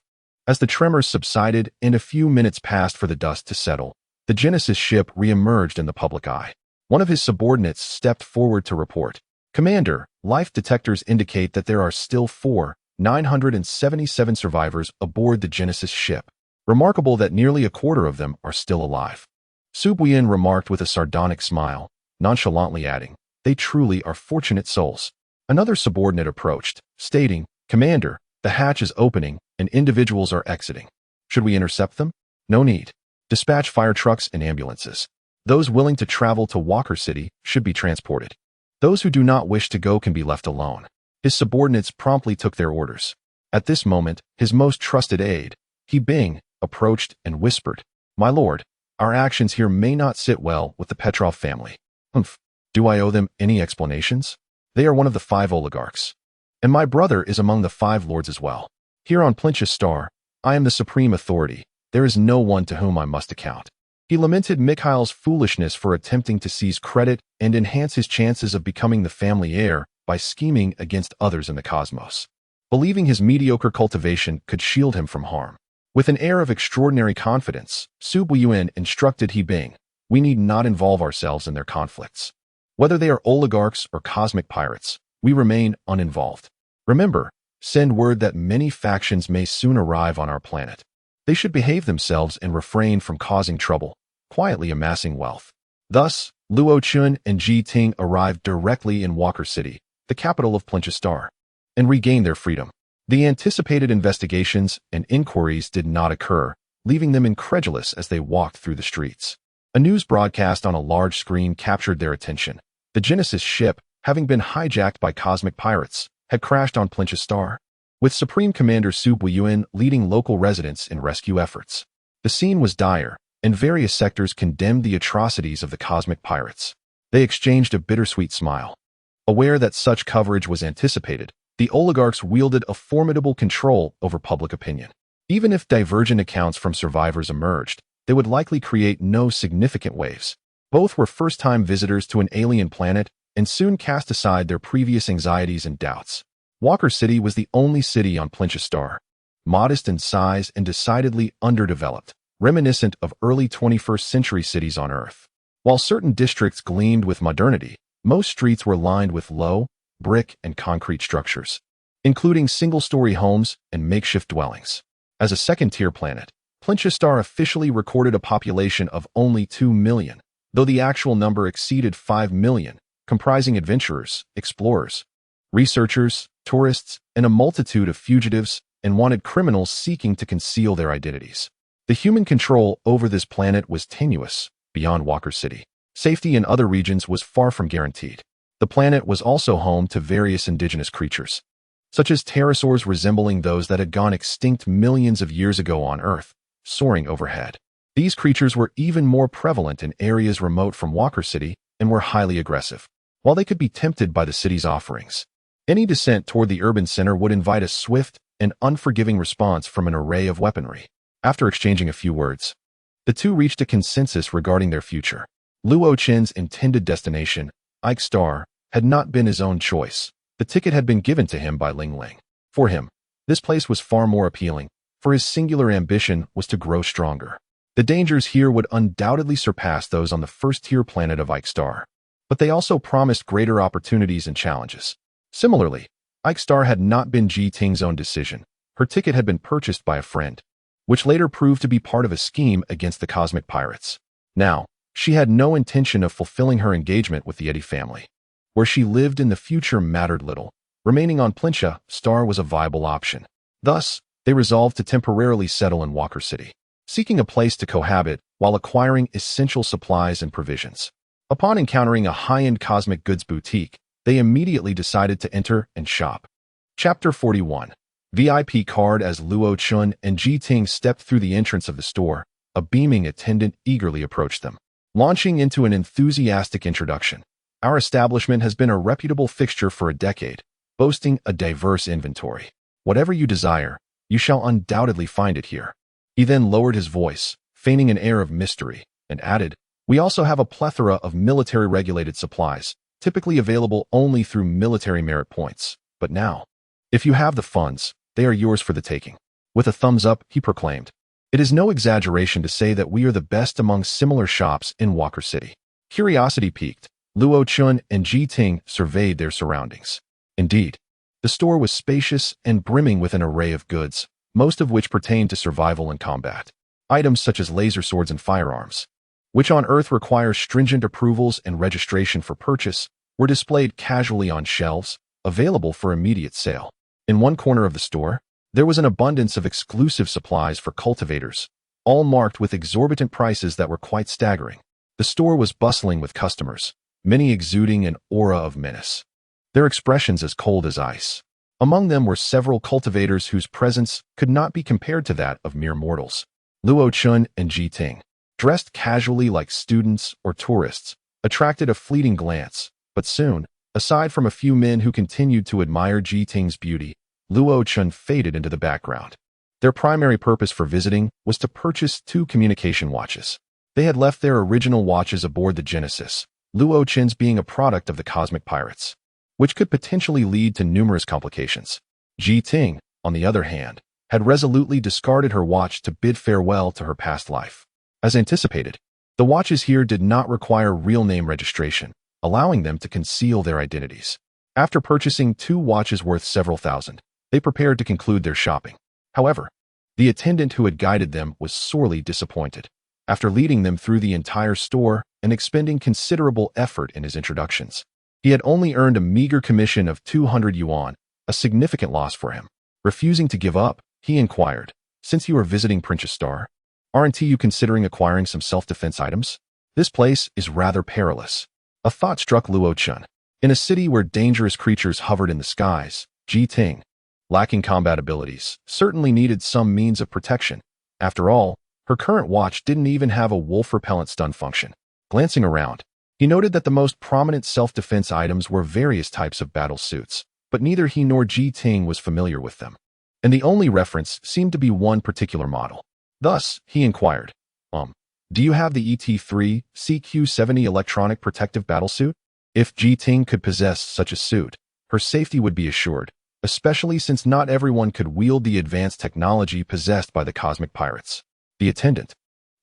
As the tremors subsided and a few minutes passed for the dust to settle, The Genesis ship re-emerged in the public eye. One of his subordinates stepped forward to report, "Commander, life detectors indicate that there are still 977 survivors aboard the Genesis ship. Remarkable that nearly a quarter of them are still alive." Sove remarked with a sardonic smile, nonchalantly adding, "They truly are fortunate souls." Another subordinate approached, stating, "Commander, the hatch is opening and individuals are exiting. Should we intercept them?" "No need. Dispatch fire trucks and ambulances. Those willing to travel to Walker City should be transported. Those who do not wish to go can be left alone." His subordinates promptly took their orders. At this moment, his most trusted aide, He Bing, approached and whispered, "My lord, our actions here may not sit well with the Petrov family." "Humph. Do I owe them any explanations? They are one of the 5 oligarchs. And my brother is among the 5 lords as well. Here on Plinch's Star, I am the supreme authority. There is no one to whom I must account." He lamented Mikhail's foolishness for attempting to seize credit and enhance his chances of becoming the family heir by scheming against others in the cosmos, believing his mediocre cultivation could shield him from harm. With an air of extraordinary confidence, Sove instructed He Bing, "We need not involve ourselves in their conflicts. Whether they are oligarchs or cosmic pirates, we remain uninvolved. Remember, send word that many factions may soon arrive on our planet. They should behave themselves and refrain from causing trouble, quietly amassing wealth." Thus, Luo Chun and Ji Ting arrived directly in Walker City, the capital of Plinch's Star, and regained their freedom. The anticipated investigations and inquiries did not occur, leaving them incredulous as they walked through the streets. A news broadcast on a large screen captured their attention. The Genesis ship, having been hijacked by cosmic pirates, had crashed on Plinch's Star, with Supreme Commander Sove leading local residents in rescue efforts. The scene was dire, and various sectors condemned the atrocities of the cosmic pirates. They exchanged a bittersweet smile. Aware that such coverage was anticipated, the oligarchs wielded a formidable control over public opinion. Even if divergent accounts from survivors emerged, they would likely create no significant waves. Both were first-time visitors to an alien planet and soon cast aside their previous anxieties and doubts. Walker City was the only city on Plinch's Star, modest in size and decidedly underdeveloped, reminiscent of early 21st century cities on Earth. While certain districts gleamed with modernity, most streets were lined with low, brick and concrete structures, including single-story homes and makeshift dwellings. As a second-tier planet, Plinch's Star officially recorded a population of only 2 million, though the actual number exceeded 5 million, comprising adventurers, explorers, researchers, tourists, and a multitude of fugitives and wanted criminals seeking to conceal their identities. The human control over this planet was tenuous beyond Walker City. Safety in other regions was far from guaranteed. The planet was also home to various indigenous creatures, such as pterosaurs resembling those that had gone extinct millions of years ago on Earth, soaring overhead. These creatures were even more prevalent in areas remote from Walker City and were highly aggressive. While they could be tempted by the city's offerings, any descent toward the urban center would invite a swift and unforgiving response from an array of weaponry. After exchanging a few words, the two reached a consensus regarding their future. Luo Chen's intended destination, Ike Star, had not been his own choice. The ticket had been given to him by Ling Ling. For him, this place was far more appealing, for his singular ambition was to grow stronger. The dangers here would undoubtedly surpass those on the first-tier planet of Ike Star, but they also promised greater opportunities and challenges. Similarly, Ike Star had not been Ji Ting's own decision. Her ticket had been purchased by a friend, which later proved to be part of a scheme against the cosmic pirates. Now, she had no intention of fulfilling her engagement with the Eddy family. Where she lived in the future mattered little. Remaining on Plinch's Star was a viable option. Thus, they resolved to temporarily settle in Walker City, seeking a place to cohabit while acquiring essential supplies and provisions. Upon encountering a high-end cosmic goods boutique, they immediately decided to enter and shop. Chapter 41. VIP card. As Luo Chun and Ji Ting stepped through the entrance of the store, a beaming attendant eagerly approached them, launching into an enthusiastic introduction. "Our establishment has been a reputable fixture for a decade, boasting a diverse inventory. Whatever you desire, you shall undoubtedly find it here." He then lowered his voice, feigning an air of mystery, and added, "We also have a plethora of military-regulated supplies, typically available only through military merit points. But now, if you have the funds, they are yours for the taking." With a thumbs up, he proclaimed, It is no exaggeration to say that we are the best among similar shops in Walker City. Curiosity piqued, Luo Chun and Ji Ting surveyed their surroundings. Indeed, the store was spacious and brimming with an array of goods, most of which pertained to survival and combat. Items such as laser swords and firearms, which on Earth require stringent approvals and registration for purchase, were displayed casually on shelves, available for immediate sale. In one corner of the store, there was an abundance of exclusive supplies for cultivators, all marked with exorbitant prices that were quite staggering. The store was bustling with customers, many exuding an aura of menace, their expressions as cold as ice. Among them were several cultivators whose presence could not be compared to that of mere mortals. Luo Chun and Ji Ting, dressed casually like students or tourists, attracted a fleeting glance, but soon, aside from a few men who continued to admire Ji Ting's beauty, Luo Chun faded into the background. Their primary purpose for visiting was to purchase 2 communication watches. They had left their original watches aboard the Genesis, Luo Chun's being a product of the cosmic pirates, which could potentially lead to numerous complications. Ji Ting, on the other hand, had resolutely discarded her watch to bid farewell to her past life. As anticipated, the watches here did not require real name registration, allowing them to conceal their identities. After purchasing 2 watches worth several thousand, they prepared to conclude their shopping. However, the attendant who had guided them was sorely disappointed. After leading them through the entire store and expending considerable effort in his introductions, he had only earned a meager commission of 200 yuan, a significant loss for him. Refusing to give up, he inquired, "Since you are visiting Princess Star, aren't you considering acquiring some self-defense items? This place is rather perilous." A thought struck Luo Chun. In a city where dangerous creatures hovered in the skies, Ji Ting, lacking combat abilities, certainly needed some means of protection. After all, her current watch didn't even have a wolf-repellent stun function. Glancing around, he noted that the most prominent self-defense items were various types of battle suits, but neither he nor Ji Ting was familiar with them, and the only reference seemed to be one particular model. Thus, he inquired, do you have the ET3 CQ-70 electronic protective battlesuit? If Ji Ting could possess such a suit, her safety would be assured, especially since not everyone could wield the advanced technology possessed by the cosmic pirates. The attendant,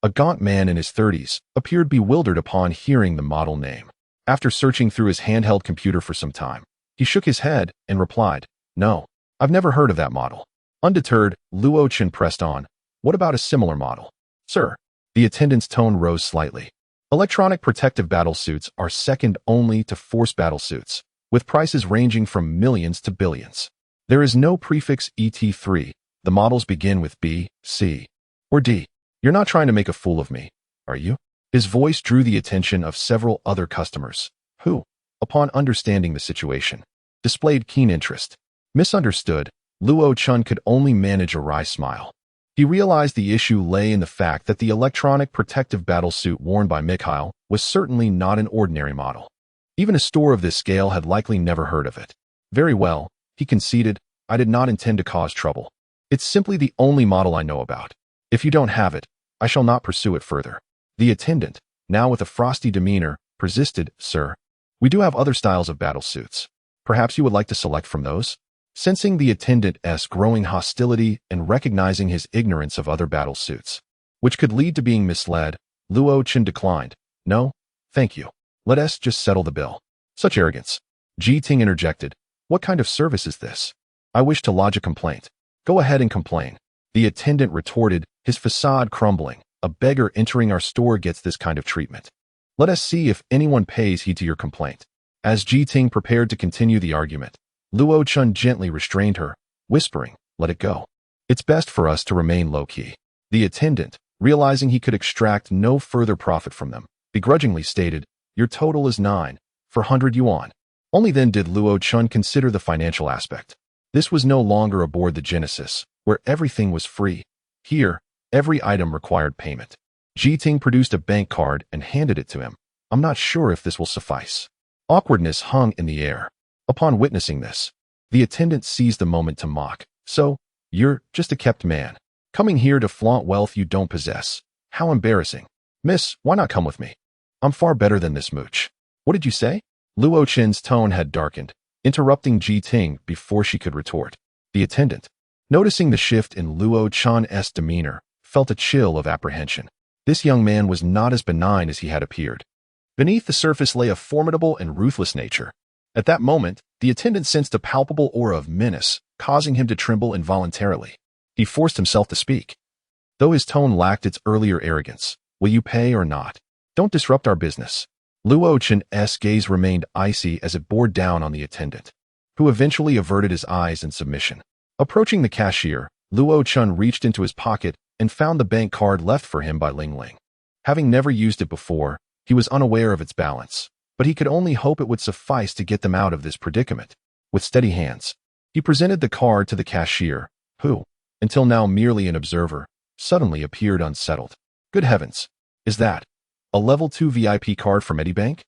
a gaunt man in his 30s, appeared bewildered upon hearing the model name. After searching through his handheld computer for some time, he shook his head and replied, "No, I've never heard of that model." Undeterred, Luo Chun pressed on, "What about a similar model?" "Sir." The attendant's tone rose slightly. "Electronic protective battlesuits are second only to force battlesuits, with prices ranging from millions to billions. There is no prefix ET3. The models begin with B, C, or D. You're not trying to make a fool of me, are you?" His voice drew the attention of several other customers, who, upon understanding the situation, displayed keen interest. Misunderstood, Luo Chun could only manage a wry smile. He realized the issue lay in the fact that the electronic protective battlesuit worn by Mikhail was certainly not an ordinary model. Even a store of this scale had likely never heard of it. "Very well," he conceded, "I did not intend to cause trouble. It's simply the only model I know about. If you don't have it, I shall not pursue it further." The attendant, now with a frosty demeanor, persisted, "Sir, we do have other styles of battlesuits. Perhaps you would like to select from those?" Sensing the attendant's growing hostility and recognizing his ignorance of other battlesuits, which could lead to being misled, Luo Chun declined. "No, thank you. Let us just settle the bill." "Such arrogance." Ji Ting interjected. "What kind of service is this? I wish to lodge a complaint." "Go ahead and complain," the attendant retorted, his facade crumbling. "A beggar entering our store gets this kind of treatment. Let us see if anyone pays heed to your complaint." As Ji Ting prepared to continue the argument, Luo Chun gently restrained her, whispering, "Let it go. It's best for us to remain low-key." The attendant, realizing he could extract no further profit from them, begrudgingly stated, "Your total is 9,400 yuan. Only then did Luo Chun consider the financial aspect. This was no longer aboard the Genesis, where everything was free. Here, every item required payment. Ji Ting produced a bank card and handed it to him. "I'm not sure if this will suffice." Awkwardness hung in the air. Upon witnessing this, the attendant seized the moment to mock. "So, you're just a kept man, coming here to flaunt wealth you don't possess. How embarrassing. Miss, why not come with me? I'm far better than this mooch." "What did you say?" Luo Chun's tone had darkened, interrupting Ji Ting before she could retort. The attendant, noticing the shift in Luo Chun's demeanor, felt a chill of apprehension. This young man was not as benign as he had appeared. Beneath the surface lay a formidable and ruthless nature. At that moment, the attendant sensed a palpable aura of menace, causing him to tremble involuntarily. He forced himself to speak. Though his tone lacked its earlier arrogance, "Will you pay or not? Don't disrupt our business." Luo Chen's gaze remained icy as it bore down on the attendant, who eventually averted his eyes in submission. Approaching the cashier, Luo Chen reached into his pocket and found the bank card left for him by Ling Ling. Having never used it before, he was unaware of its balance, but he could only hope it would suffice to get them out of this predicament. With steady hands, he presented the card to the cashier, who, until now merely an observer, suddenly appeared unsettled. Good heavens! Is that a level 2 VIP card from Medibank?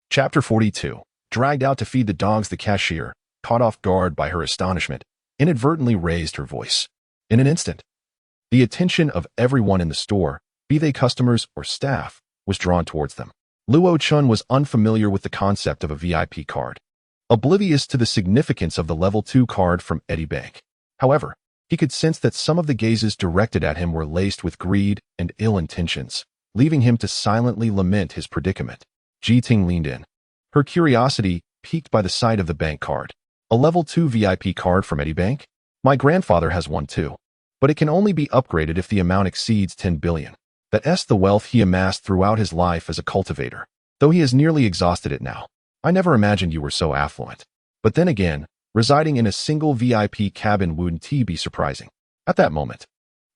Chapter 42. Dragged out to feed the dogs, the cashier, caught off guard by her astonishment, inadvertently raised her voice. In an instant, the attention of everyone in the store, be they customers or staff, was drawn towards them. Luo Chen was unfamiliar with the concept of a VIP card, oblivious to the significance of the level 2 card from Medibank. However, he could sense that some of the gazes directed at him were laced with greed and ill intentions, leaving him to silently lament his predicament. Ji Ting leaned in, her curiosity piqued by the sight of the bank card. A level 2 VIP card from Medibank? My grandfather has one too, but it can only be upgraded if the amount exceeds 10 billion. That's the wealth he amassed throughout his life as a cultivator, though he has nearly exhausted it now. I never imagined you were so affluent. But then again, residing in a single VIP cabin wouldn't be surprising. At that moment,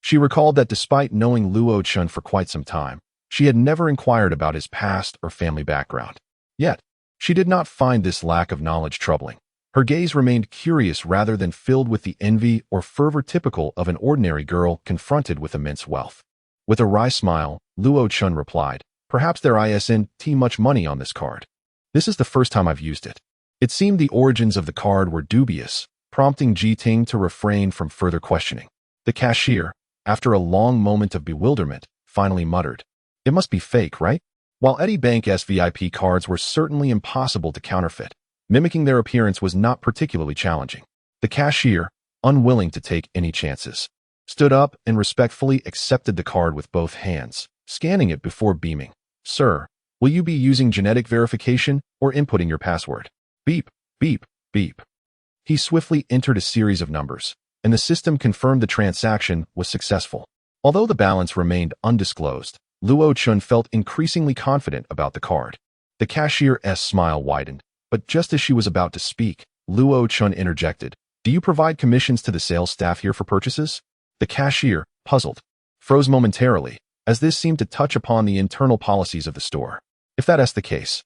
she recalled that despite knowing Luo Chen for quite some time, she had never inquired about his past or family background. Yet, she did not find this lack of knowledge troubling. Her gaze remained curious rather than filled with the envy or fervor typical of an ordinary girl confronted with immense wealth. With a wry smile, Luo Chen replied, "Perhaps there isn't much money on this card. This is the first time I've used it." It seemed the origins of the card were dubious, prompting Ji Ting to refrain from further questioning. The cashier, after a long moment of bewilderment, finally muttered, "It must be fake, right?" While Medibank's VIP cards were certainly impossible to counterfeit, mimicking their appearance was not particularly challenging. The cashier, unwilling to take any chances, stood up and respectfully accepted the card with both hands, scanning it before beaming. "Sir, will you be using genetic verification or inputting your password?" Beep, beep, beep. He swiftly entered a series of numbers, and the system confirmed the transaction was successful. Although the balance remained undisclosed, Luo Chen felt increasingly confident about the card. The cashier's smile widened, but just as she was about to speak, Luo Chen interjected, "Do you provide commissions to the sales staff here for purchases?" The cashier, puzzled, froze momentarily, as this seemed to touch upon the internal policies of the store. "If that's the case,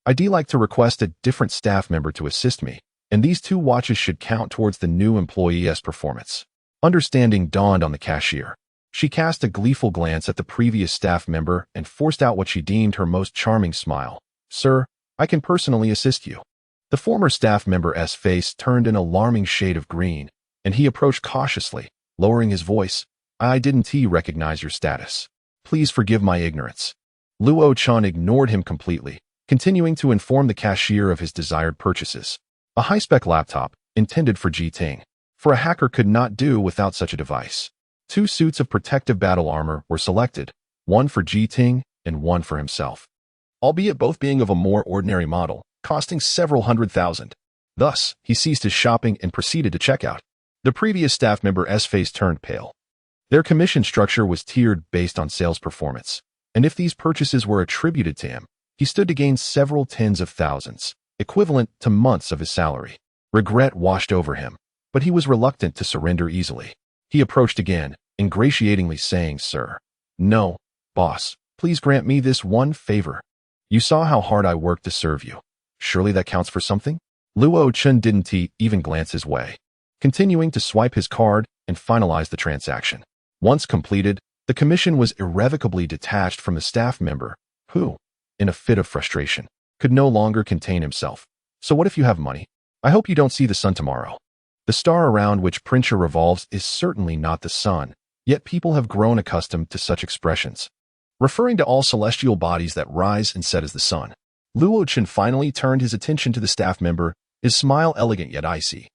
I'd like to request a different staff member to assist me, and these 2 watches should count towards the new employee's performance." Understanding dawned on the cashier. She cast a gleeful glance at the previous staff member and forced out what she deemed her most charming smile. "Sir, I can personally assist you." The former staff member's face turned an alarming shade of green, and he approached cautiously, lowering his voice. "I didn't recognize your status. Please forgive my ignorance." Luo Chen ignored him completely, continuing to inform the cashier of his desired purchases. A high-spec laptop, intended for Ji Ting, for a hacker could not do without such a device. 2 suits of protective battle armor were selected, one for Ji Ting and one for himself, albeit both being of a more ordinary model, costing several $100,000. Thus, he ceased his shopping and proceeded to check out. The previous staff member's face turned pale. Their commission structure was tiered based on sales performance, and if these purchases were attributed to him, he stood to gain several tens of thousands, equivalent to months of his salary. Regret washed over him, but he was reluctant to surrender easily. He approached again, ingratiatingly saying, "Sir, no, boss, please grant me this one favor. You saw how hard I worked to serve you. Surely that counts for something?" Luo Chen didn't even glance his way, continuing to swipe his card and finalize the transaction. Once completed, the commission was irrevocably detached from the staff member, who, in a fit of frustration, could no longer contain himself. "So what if you have money? I hope you don't see the sun tomorrow." The star around which Princha revolves is certainly not the sun, yet people have grown accustomed to such expressions, referring to all celestial bodies that rise and set as the sun. Luo Chen finally turned his attention to the staff member, his smile elegant yet icy,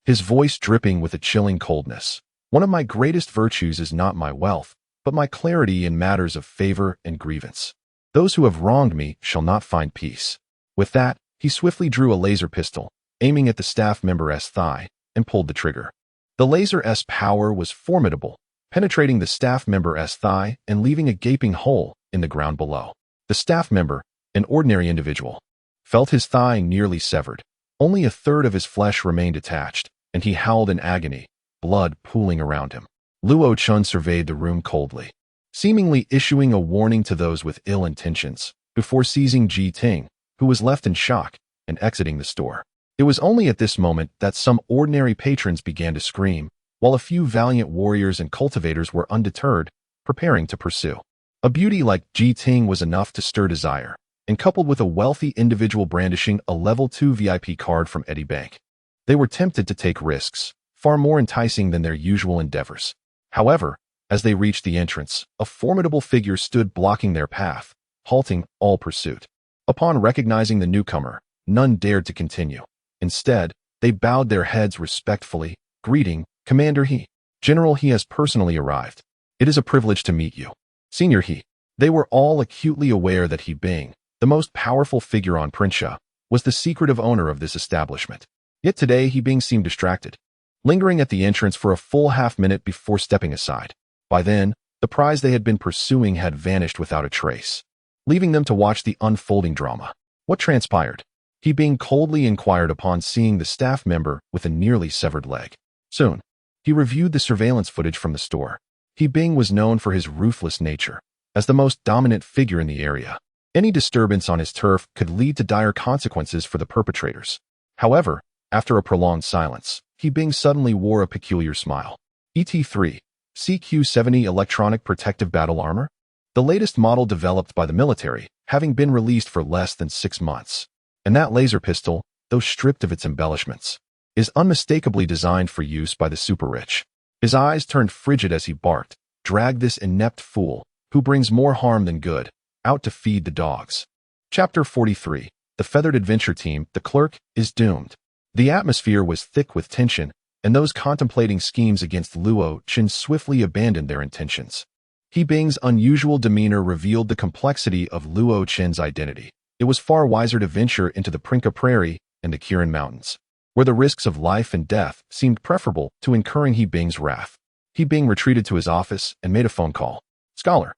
his voice dripping with a chilling coldness. "One of my greatest virtues is not my wealth, but my clarity in matters of favor and grievance. Those who have wronged me shall not find peace." With that, he swiftly drew a laser pistol, aiming at the staff member's thigh, and pulled the trigger. The laser's power was formidable, penetrating the staff member's thigh and leaving a gaping hole in the ground below. The staff member, an ordinary individual, felt his thigh nearly severed. Only a third of his flesh remained attached, and he howled in agony, blood pooling around him. Luo Chun surveyed the room coldly, seemingly issuing a warning to those with ill intentions, before seizing Ji Ting, who was left in shock, and exiting the store. It was only at this moment that some ordinary patrons began to scream, while a few valiant warriors and cultivators were undeterred, preparing to pursue. A beauty like Ji Ting was enough to stir desire, and coupled with a wealthy individual brandishing a level 2 VIP card from Eddie Bank, they were tempted to take risks, far more enticing than their usual endeavors. However, as they reached the entrance, a formidable figure stood blocking their path, halting all pursuit. Upon recognizing the newcomer, none dared to continue. Instead, they bowed their heads respectfully, greeting, "Commander He. General He has personally arrived. It is a privilege to meet you. Senior He." They were all acutely aware that He Bing, the most powerful figure on Prinsha, was the secretive owner of this establishment. Yet today He Bing seemed distracted, lingering at the entrance for a full half-minute before stepping aside. By then, the prize they had been pursuing had vanished without a trace, leaving them to watch the unfolding drama. What transpired? He Bing coldly inquired upon seeing the staff member with a nearly severed leg. Soon, he reviewed the surveillance footage from the store. He Bing was known for his ruthless nature, as the most dominant figure in the area. Any disturbance on his turf could lead to dire consequences for the perpetrators. However, after a prolonged silence, He Bing suddenly wore a peculiar smile. ET3, CQ-70 Electronic Protective Battle Armor? The latest model developed by the military, having been released for less than 6 months. And that laser pistol, though stripped of its embellishments, is unmistakably designed for use by the super-rich. His eyes turned frigid as he barked, "Drag this inept fool, who brings more harm than good, out to feed the dogs." Chapter 43. The Feathered Adventure Team, the clerk, is doomed. The atmosphere was thick with tension, and those contemplating schemes against Luo Chen swiftly abandoned their intentions. He Bing's unusual demeanor revealed the complexity of Luo Chen's identity. It was far wiser to venture into the Prinka Prairie and the Kirin Mountains, where the risks of life and death seemed preferable to incurring He Bing's wrath. He Bing retreated to his office and made a phone call. "Scholar,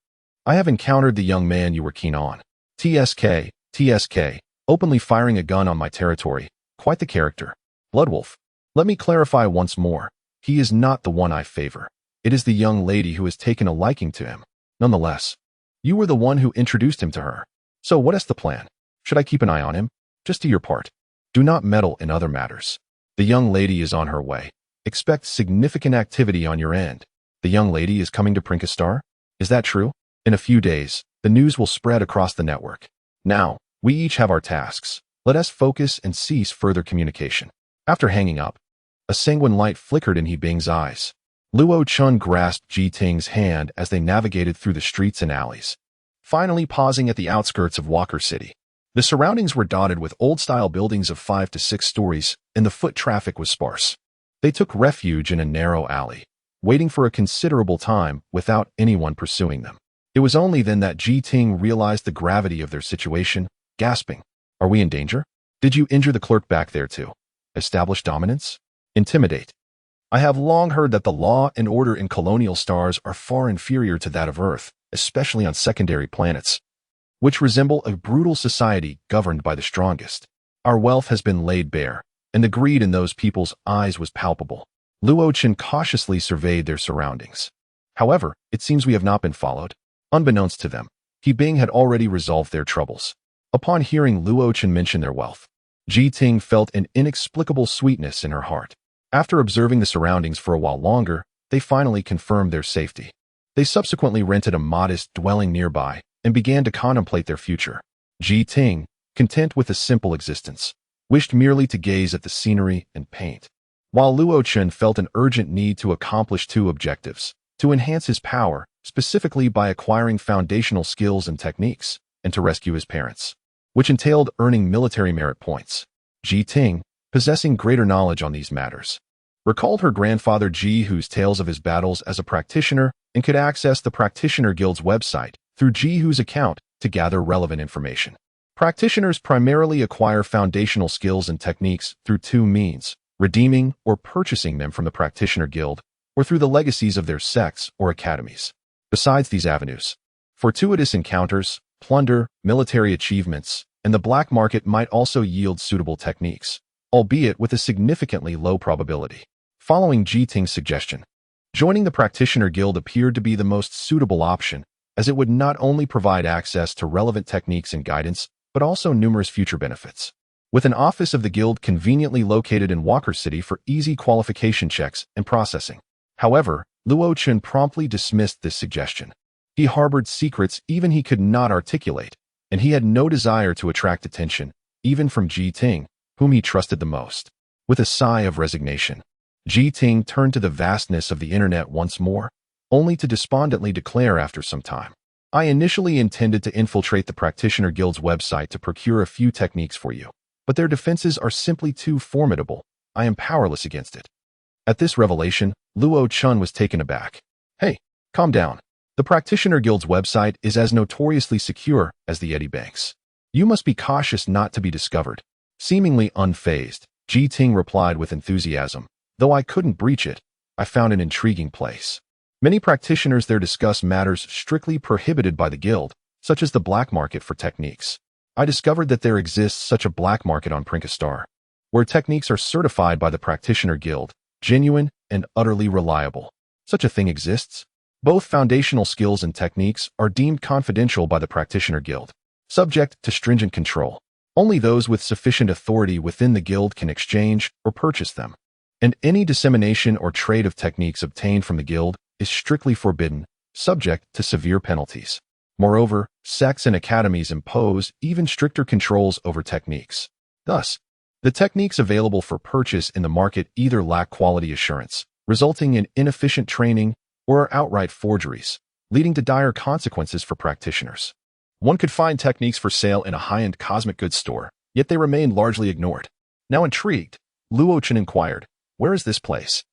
I have encountered the young man you were keen on. TSK, openly firing a gun on my territory. Quite the character. Bloodwolf. Let me clarify once more. He is not the one I favor. It is the young lady who has taken a liking to him. Nonetheless, you were the one who introduced him to her. So what is the plan? Should I keep an eye on him? Just do your part. Do not meddle in other matters. The young lady is on her way. Expect significant activity on your end. The young lady is coming to Prinkastar? Is that true? In a few days, the news will spread across the network. Now, we each have our tasks. Let us focus and cease further communication." After hanging up, a sanguine light flickered in He Bing's eyes. Luo Chun grasped Ji Ting's hand as they navigated through the streets and alleys, finally pausing at the outskirts of Walker City. The surroundings were dotted with old-style buildings of 5 to 6 stories, and the foot traffic was sparse. They took refuge in a narrow alley, waiting for a considerable time without anyone pursuing them. It was only then that Ji Ting realized the gravity of their situation, gasping, "Are we in danger? Did you injure the clerk back there too? Establish dominance? Intimidate?" I have long heard that the law and order in colonial stars are far inferior to that of Earth, especially on secondary planets, which resemble a brutal society governed by the strongest. Our wealth has been laid bare, and the greed in those people's eyes was palpable. Luo Chen cautiously surveyed their surroundings. However, it seems we have not been followed. Unbeknownst to them, He Bing had already resolved their troubles. Upon hearing Luo Chen mention their wealth, Ji Ting felt an inexplicable sweetness in her heart. After observing the surroundings for a while longer, they finally confirmed their safety. They subsequently rented a modest dwelling nearby and began to contemplate their future. Ji Ting, content with a simple existence, wished merely to gaze at the scenery and paint, while Luo Chen felt an urgent need to accomplish 2 objectives: to enhance his power, specifically by acquiring foundational skills and techniques, and to rescue his parents, which entailed earning military merit points. Ji Ting, possessing greater knowledge on these matters, recalled her grandfather Ji, whose tales of his battles as a practitioner, and could access the Practitioner Guild's website through Ji Hu's account to gather relevant information. Practitioners primarily acquire foundational skills and techniques through two means: redeeming or purchasing them from the Practitioner Guild, or through the legacies of their sects or academies. Besides these avenues, fortuitous encounters, plunder, military achievements, and the black market might also yield suitable techniques, albeit with a significantly low probability. Following Ji Ting's suggestion, joining the Practitioner Guild appeared to be the most suitable option, as it would not only provide access to relevant techniques and guidance, but also numerous future benefits. With an office of the Guild conveniently located in Walker City for easy qualification checks and processing. However, Luo Chun promptly dismissed this suggestion. He harbored secrets even he could not articulate, and he had no desire to attract attention, even from Ji Ting, whom he trusted the most. With a sigh of resignation, Ji Ting turned to the vastness of the internet once more, only to despondently declare after some time, "I initially intended to infiltrate the Practitioner Guild's website to procure a few techniques for you, but their defenses are simply too formidable. I am powerless against it." At this revelation, Luo Chun was taken aback. "Hey, calm down. The Practitioner Guild's website is as notoriously secure as the Eddy Banks. You must be cautious not to be discovered." Seemingly unfazed, Ji Ting replied with enthusiasm, "Though I couldn't breach it, I found an intriguing place. Many practitioners there discuss matters strictly prohibited by the Guild, such as the black market for techniques. I discovered that there exists such a black market on Prinkastar, where techniques are certified by the Practitioner Guild, genuine and utterly reliable. Such a thing exists. Both foundational skills and techniques are deemed confidential by the Practitioner Guild, subject to stringent control. Only those with sufficient authority within the Guild can exchange or purchase them, and any dissemination or trade of techniques obtained from the Guild is strictly forbidden, subject to severe penalties. Moreover, sects and academies impose even stricter controls over techniques. Thus, the techniques available for purchase in the market either lack quality assurance, resulting in inefficient training, or are outright forgeries, leading to dire consequences for practitioners. One could find techniques for sale in a high-end cosmic goods store, yet they remain largely ignored. Now intrigued, Luo Chen inquired, "Where is this place?"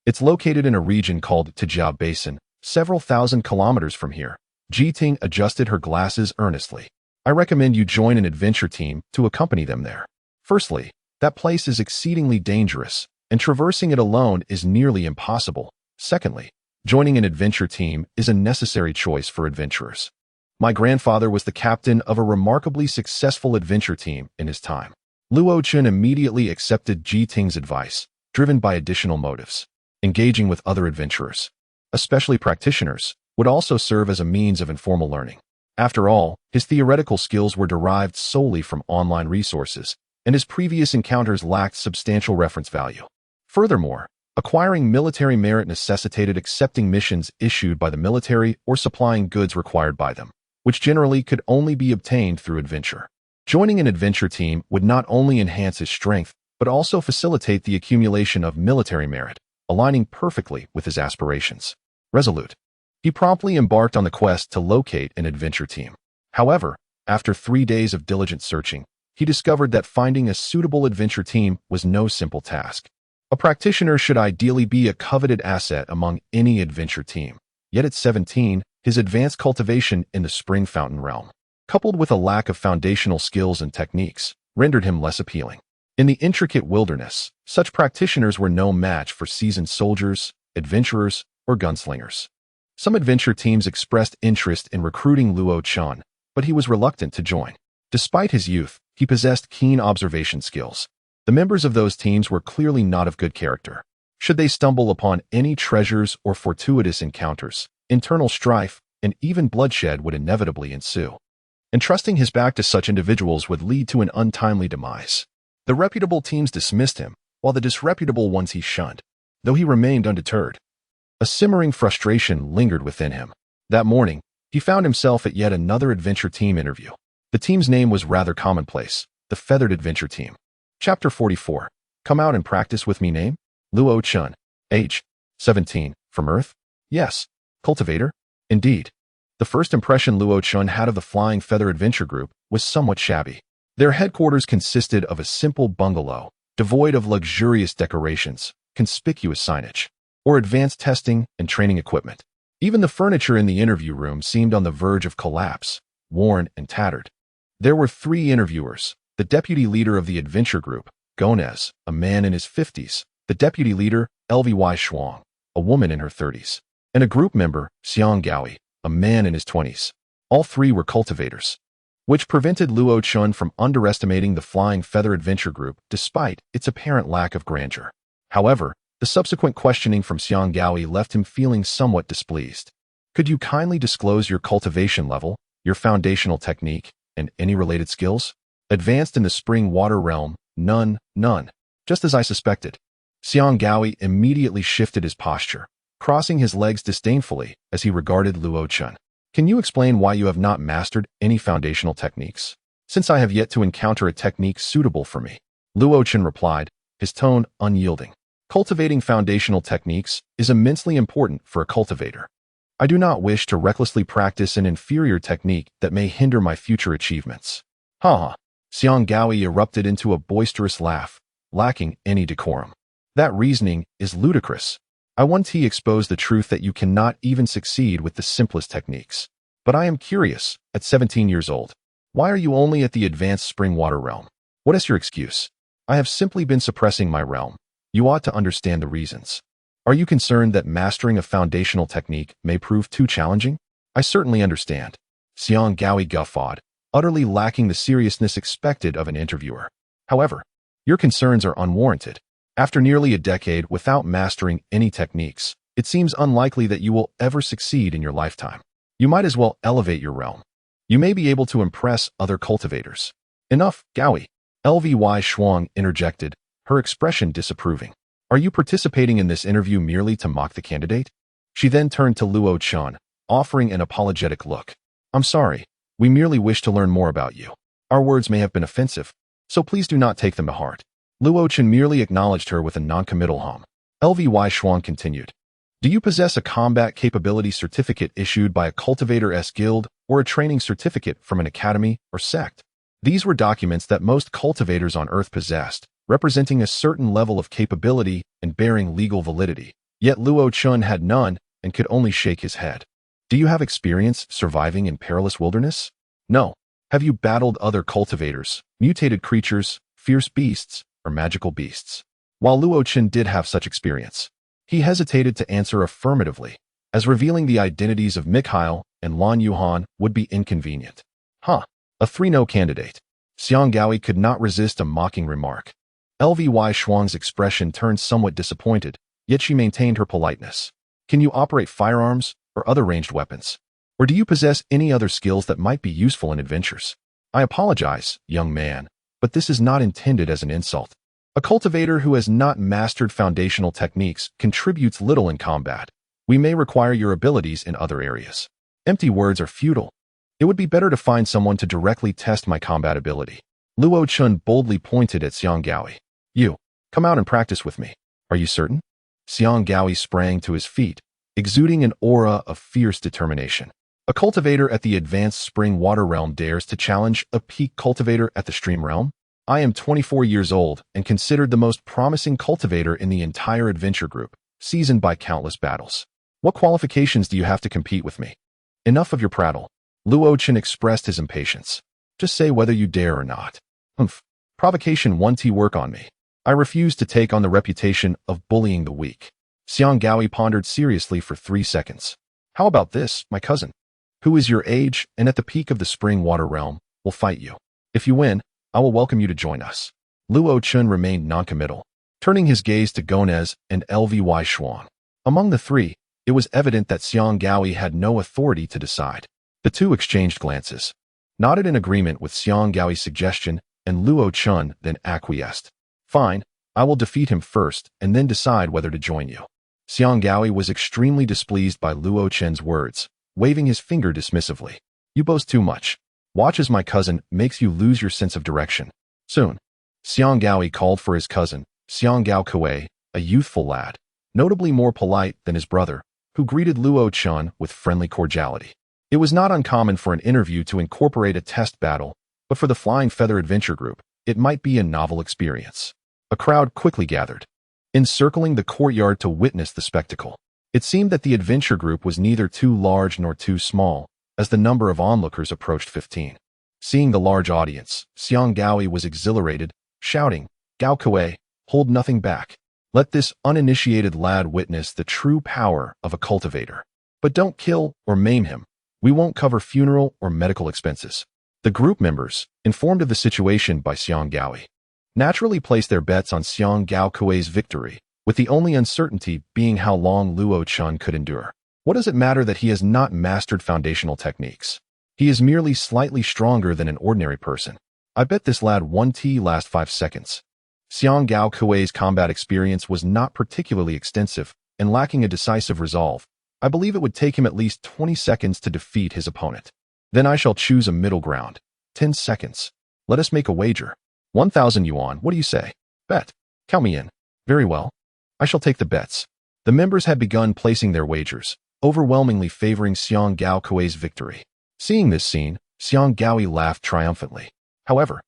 "It's located in a region called Tijia Basin, several thousand kilometers from here." Ji Ting adjusted her glasses earnestly. "I recommend you join an adventure team to accompany them there. Firstly, that place is exceedingly dangerous, and traversing it alone is nearly impossible. Secondly, joining an adventure team is a necessary choice for adventurers. My grandfather was the captain of a remarkably successful adventure team in his time." Luo Chen immediately accepted Ji Ting's advice, driven by additional motives. Engaging with other adventurers, especially practitioners, would also serve as a means of informal learning. After all, his theoretical skills were derived solely from online resources, and his previous encounters lacked substantial reference value. Furthermore, acquiring military merit necessitated accepting missions issued by the military or supplying goods required by them, which generally could only be obtained through adventure. Joining an adventure team would not only enhance his strength, but also facilitate the accumulation of military merit, aligning perfectly with his aspirations. Resolute, he promptly embarked on the quest to locate an adventure team. However, after 3 days of diligent searching, he discovered that finding a suitable adventure team was no simple task. A practitioner should ideally be a coveted asset among any adventure team. Yet at 17, his advanced cultivation in the Spring Fountain realm, coupled with a lack of foundational skills and techniques, rendered him less appealing. In the intricate wilderness, such practitioners were no match for seasoned soldiers, adventurers, or gunslingers. Some adventure teams expressed interest in recruiting Luo Chen, but he was reluctant to join. Despite his youth, he possessed keen observation skills. The members of those teams were clearly not of good character. Should they stumble upon any treasures or fortuitous encounters, internal strife and even bloodshed would inevitably ensue. Entrusting his back to such individuals would lead to an untimely demise. The reputable teams dismissed him, while the disreputable ones he shunned, though he remained undeterred. A simmering frustration lingered within him. That morning, he found himself at yet another adventure team interview. The team's name was rather commonplace, the Feathered Adventure Team. Chapter 44. Come out and practice with me. Name? Luo Chen. Age? 17. From Earth? Yes. Cultivator? Indeed. The first impression Luo Chen had of the Flying Feather Adventure Group was somewhat shabby. Their headquarters consisted of a simple bungalow, devoid of luxurious decorations, conspicuous signage, or advanced testing and training equipment. Even the furniture in the interview room seemed on the verge of collapse, worn and tattered. There were 3 interviewers: the deputy leader of the adventure group, Gonez, a man in his 50s, the deputy leader, Lvy Shuang, a woman in her 30s, and a group member, Xiang Gaoi, a man in his 20s. All 3 were cultivators, which prevented Luo Chun from underestimating the Flying Feather Adventure Group despite its apparent lack of grandeur. However, the subsequent questioning from Xiang Gaoi left him feeling somewhat displeased. Could you kindly disclose your cultivation level, your foundational technique, and any related skills? Advanced in the spring water realm, none. Just as I suspected. Xiang Gaoi immediately shifted his posture, crossing his legs disdainfully as he regarded Luo Chun. Can you explain why you have not mastered any foundational techniques? Since I have yet to encounter a technique suitable for me, Luo Chun replied, his tone unyielding. Cultivating foundational techniques is immensely important for a cultivator. I do not wish to recklessly practice an inferior technique that may hinder my future achievements. Ha! Xiang Gaoi erupted into a boisterous laugh, lacking any decorum. That reasoning is ludicrous. I want to expose the truth that you cannot even succeed with the simplest techniques. But I am curious, at 17 years old, why are you only at the advanced spring water realm? What is your excuse? I have simply been suppressing my realm. You ought to understand the reasons. Are you concerned that mastering a foundational technique may prove too challenging? I certainly understand. Xiang Gaoi guffawed, utterly lacking the seriousness expected of an interviewer. However, your concerns are unwarranted. After nearly a decade without mastering any techniques, it seems unlikely that you will ever succeed in your lifetime. You might as well elevate your realm. You may be able to impress other cultivators. Enough, Gaoi. Lvy Shuang interjected, her expression disapproving. Are you participating in this interview merely to mock the candidate? She then turned to Luo Chun, offering an apologetic look. I'm sorry, we merely wish to learn more about you. Our words may have been offensive, so please do not take them to heart. Luo Chun merely acknowledged her with a non-committal hum. Lvy Shuang continued. Do you possess a combat capability certificate issued by a cultivator-s guild or a training certificate from an academy or sect? These were documents that most cultivators on Earth possessed, representing a certain level of capability and bearing legal validity. Yet Luo Chun had none and could only shake his head. Do you have experience surviving in perilous wilderness? No. Have you battled other cultivators, mutated creatures, fierce beasts, or magical beasts? While Luo Chun did have such experience, he hesitated to answer affirmatively, as revealing the identities of Mikhail and Lan Yuhan would be inconvenient. A 3-no candidate. Xiang Gaoi could not resist a mocking remark. Lvy Shuang's expression turned somewhat disappointed, yet she maintained her politeness. Can you operate firearms or other ranged weapons? Or do you possess any other skills that might be useful in adventures? I apologize, young man, but this is not intended as an insult. A cultivator who has not mastered foundational techniques contributes little in combat. We may require your abilities in other areas. Empty words are futile. It would be better to find someone to directly test my combat ability. Luo Chun boldly pointed at Xiang Gaoi. You, come out and practice with me. Are you certain? Xiang Gaoi sprang to his feet, exuding an aura of fierce determination. A cultivator at the advanced spring water realm dares to challenge a peak cultivator at the stream realm? I am 24 years old and considered the most promising cultivator in the entire adventure group, seasoned by countless battles. What qualifications do you have to compete with me? Enough of your prattle. Luo Chun expressed his impatience. Just say whether you dare or not. Provocation 1T work on me. I refuse to take on the reputation of bullying the weak. Xiang Gaoi pondered seriously for 3 seconds. How about this, my cousin? Who is your age and at the peak of the spring water realm, will fight you. If you win, I will welcome you to join us. Luo Chun remained noncommittal, turning his gaze to Gonez and Lvy Shuang. Among the 3, it was evident that Xiang Gaoi had no authority to decide. The 2 exchanged glances, nodded in agreement with Xiang Gaoi's suggestion, and Luo Chun then acquiesced. Fine, I will defeat him first and then decide whether to join you. Xiang Gaoi was extremely displeased by Luo Chun's words, waving his finger dismissively. You boast too much. Watch as my cousin makes you lose your sense of direction. Soon, Xiang Gaoi called for his cousin, Xiang Gao Kuei, a youthful lad, notably more polite than his brother, who greeted Luo Chun with friendly cordiality. It was not uncommon for an interview to incorporate a test battle, but for the Flying Feather Adventure Group, it might be a novel experience. A crowd quickly gathered. encircling the courtyard to witness the spectacle. It seemed that the adventure group was neither too large nor too small, as the number of onlookers approached 15. Seeing the large audience, Xiang Gaoi was exhilarated, shouting, "Gao Kuei, hold nothing back. Let this uninitiated lad witness the true power of a cultivator. But don't kill or maim him. We won't cover funeral or medical expenses." The group members, informed of the situation by Xiang Gaoi, naturally placed their bets on Xiang Gao Kuei's victory, with the only uncertainty being how long Luo Chun could endure. What does it matter that he has not mastered foundational techniques? He is merely slightly stronger than an ordinary person. I bet this lad 1T last 5 seconds. Xiang Gao Kuei's combat experience was not particularly extensive, and lacking a decisive resolve. I believe it would take him at least 20 seconds to defeat his opponent. Then I shall choose a middle ground. 10 seconds. Let us make a wager. 1,000 yuan, what do you say? Bet. Count me in. Very well. I shall take the bets. The members had begun placing their wagers, overwhelmingly favoring Xiang Gao Kuei's victory. Seeing this scene, Xiang Gaoi laughed triumphantly. However,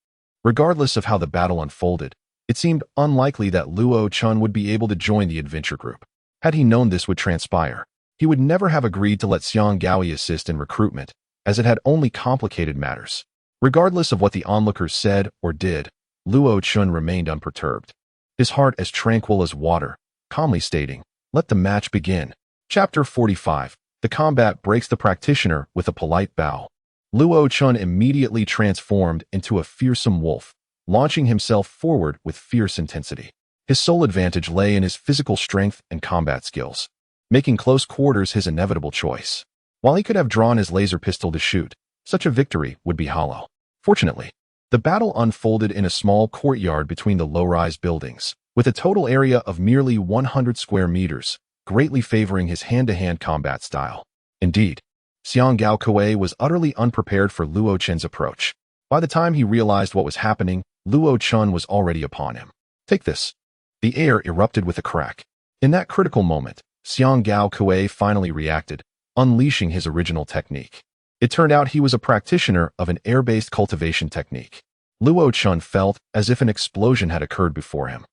regardless of how the battle unfolded, it seemed unlikely that Luo Chun would be able to join the adventure group. Had he known this would transpire, he would never have agreed to let Xiang Gaoi assist in recruitment, as it had only complicated matters. Regardless of what the onlookers said or did, Luo Chun remained unperturbed, his heart as tranquil as water, calmly stating, "Let the match begin." Chapter 45. The combat breaks the practitioner with a polite bow. Luo Chun immediately transformed into a fearsome wolf, launching himself forward with fierce intensity. His sole advantage lay in his physical strength and combat skills, making close quarters his inevitable choice. While he could have drawn his laser pistol to shoot, such a victory would be hollow. Fortunately, the battle unfolded in a small courtyard between the low-rise buildings, with a total area of merely 100 square meters, greatly favoring his hand-to-hand combat style. Indeed, Xiang Gao Kuei was utterly unprepared for Luo Chun's approach. By the time he realized what was happening, Luo Chun was already upon him. "Take this." The air erupted with a crack. In that critical moment, Xiang Gao Kuei finally reacted, unleashing his original technique. It turned out he was a practitioner of an air-based cultivation technique. Luo Chun felt as if an explosion had occurred before him,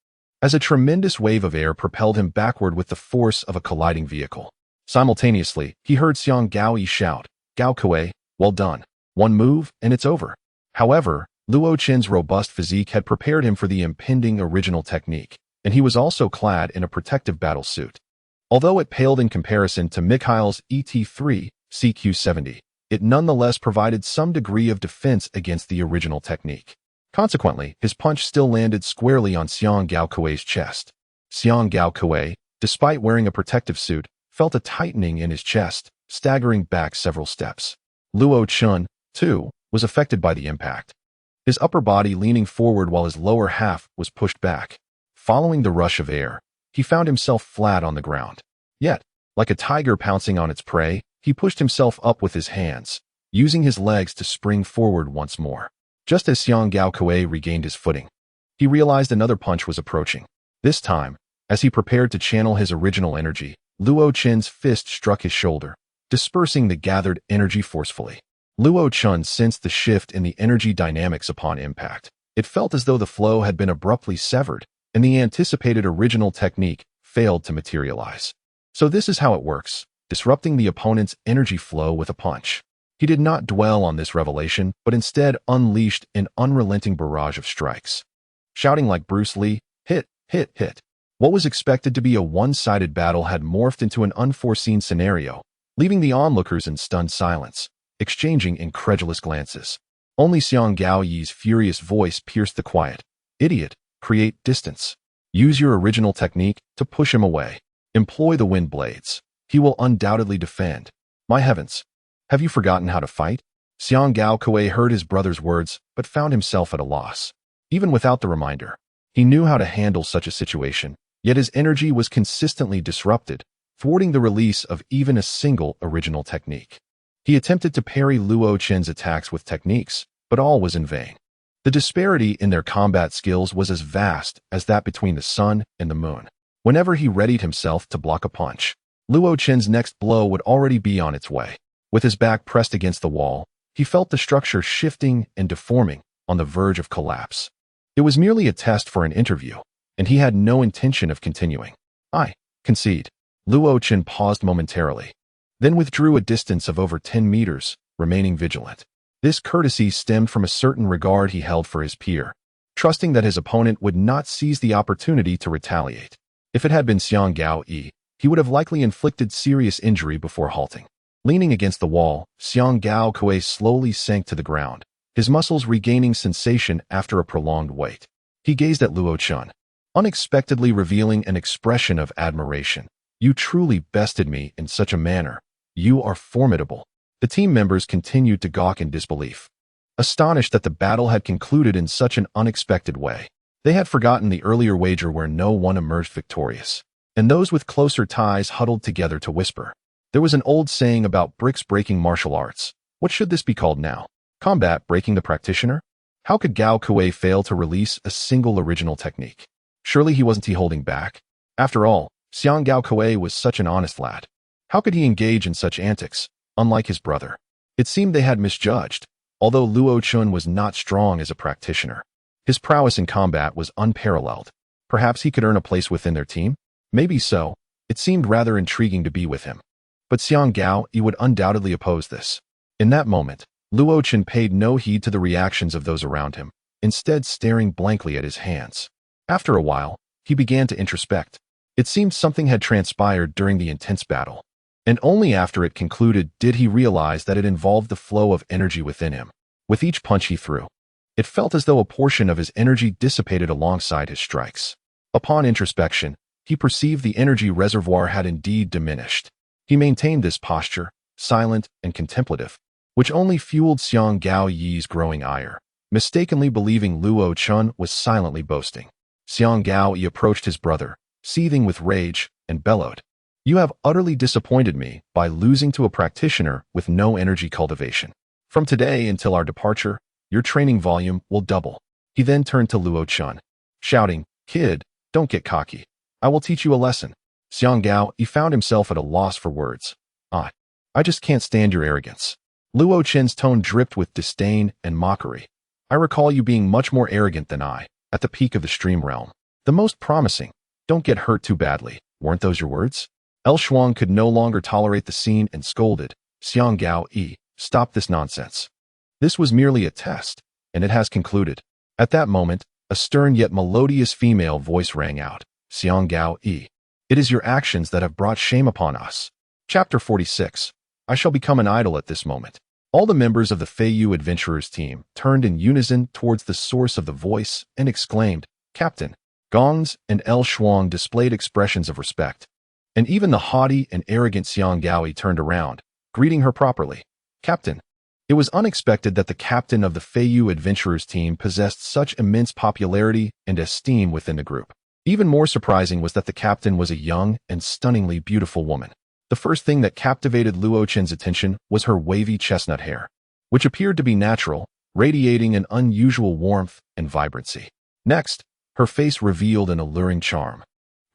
as a tremendous wave of air propelled him backward with the force of a colliding vehicle. Simultaneously, he heard Xiang Gaoi shout, "Gao Kuei, well done. One move, and it's over." However, Luo Chun's robust physique had prepared him for the impending original technique, and he was also clad in a protective battle suit. Although it paled in comparison to Mikhail's ET3 CQ-70, it nonetheless provided some degree of defense against the original technique. Consequently, his punch still landed squarely on Xiang Gao Kuei's chest. Xiang Gao Kuei, despite wearing a protective suit, felt a tightening in his chest, staggering back several steps. Luo Chun, too, was affected by the impact, his upper body leaning forward while his lower half was pushed back. Following the rush of air, he found himself flat on the ground. Yet, like a tiger pouncing on its prey, he pushed himself up with his hands, using his legs to spring forward once more. Just as Xiang Gao Kuei regained his footing, he realized another punch was approaching. This time, as he prepared to channel his original energy, Luo Chun's fist struck his shoulder, dispersing the gathered energy forcefully. Luo Chun sensed the shift in the energy dynamics upon impact. It felt as though the flow had been abruptly severed, and the anticipated original technique failed to materialize. So this is how it works, disrupting the opponent's energy flow with a punch. He did not dwell on this revelation, but instead unleashed an unrelenting barrage of strikes. Shouting like Bruce Lee, "Hit, hit, hit." What was expected to be a one-sided battle had morphed into an unforeseen scenario, leaving the onlookers in stunned silence, exchanging incredulous glances. Only Xiang Gaoyi's furious voice pierced the quiet. "Idiot, create distance. Use your original technique to push him away. Employ the wind blades. He will undoubtedly defend." My heavens, have you forgotten how to fight? Xiang Gao Kuei heard his brother's words, but found himself at a loss. Even without the reminder, he knew how to handle such a situation, yet his energy was consistently disrupted, thwarting the release of even a single original technique. He attempted to parry Luo Chun's attacks with techniques, but all was in vain. The disparity in their combat skills was as vast as that between the sun and the moon. Whenever he readied himself to block a punch, Luo Chun's next blow would already be on its way. With his back pressed against the wall, he felt the structure shifting and deforming, on the verge of collapse. It was merely a test for an interview, and he had no intention of continuing. I concede. Luo Chen paused momentarily, then withdrew a distance of over 10 meters, remaining vigilant. This courtesy stemmed from a certain regard he held for his peer, trusting that his opponent would not seize the opportunity to retaliate. If it had been Xiang Gao-yi, he would have likely inflicted serious injury before halting. Leaning against the wall, Xiang Gao-kui slowly sank to the ground, his muscles regaining sensation after a prolonged wait. He gazed at Luo Chen, unexpectedly revealing an expression of admiration. You truly bested me in such a manner. You are formidable. The team members continued to gawk in disbelief, astonished that the battle had concluded in such an unexpected way. They had forgotten the earlier wager where no one emerged victorious, and those with closer ties huddled together to whisper. There was an old saying about bricks breaking martial arts. What should this be called now? Combat breaking the practitioner? How could Gao Kuei fail to release a single original technique? Surely he wasn't holding back. After all, Xiang Gao Kuei was such an honest lad. How could he engage in such antics, unlike his brother? It seemed they had misjudged. Although Luo Chen was not strong as a practitioner, his prowess in combat was unparalleled. Perhaps he could earn a place within their team? Maybe so. It seemed rather intriguing to be with him. But Xiang Gao-yi would undoubtedly oppose this. In that moment, Luo Chen paid no heed to the reactions of those around him, instead staring blankly at his hands. After a while, he began to introspect. It seemed something had transpired during the intense battle, and only after it concluded did he realize that it involved the flow of energy within him. With each punch he threw, it felt as though a portion of his energy dissipated alongside his strikes. Upon introspection, he perceived the energy reservoir had indeed diminished. He maintained this posture, silent and contemplative, which only fueled Xiang Gao-yi's growing ire, mistakenly believing Luo Chen was silently boasting. Xiang Gao-yi approached his brother, seething with rage, and bellowed, "You have utterly disappointed me by losing to a practitioner with no energy cultivation. From today until our departure, your training volume will double." He then turned to Luo Chen, shouting, "Kid, don't get cocky. I will teach you a lesson." Xiang Gao-yi found himself at a loss for words. I just can't stand your arrogance." Luo Chen's tone dripped with disdain and mockery. "I recall you being much more arrogant than I, at the peak of the stream realm. The most promising. Don't get hurt too badly. Weren't those your words?" El Shuang could no longer tolerate the scene and scolded, "Xiang Gao-yi, stop this nonsense. This was merely a test, and it has concluded." At that moment, a stern yet melodious female voice rang out, "Xiang Gao-yi, it is your actions that have brought shame upon us." Chapter 46. I shall become an idol at this moment. All the members of the Feiyu adventurers team turned in unison towards the source of the voice and exclaimed, "Captain!" Gongs and El Shuang displayed expressions of respect, and even the haughty and arrogant Xiang Gao-yi turned around, greeting her properly. "Captain." It was unexpected that the captain of the Feiyu adventurers team possessed such immense popularity and esteem within the group. Even more surprising was that the captain was a young and stunningly beautiful woman. The first thing that captivated Luo Chen's attention was her wavy chestnut hair, which appeared to be natural, radiating an unusual warmth and vibrancy. Next, her face revealed an alluring charm.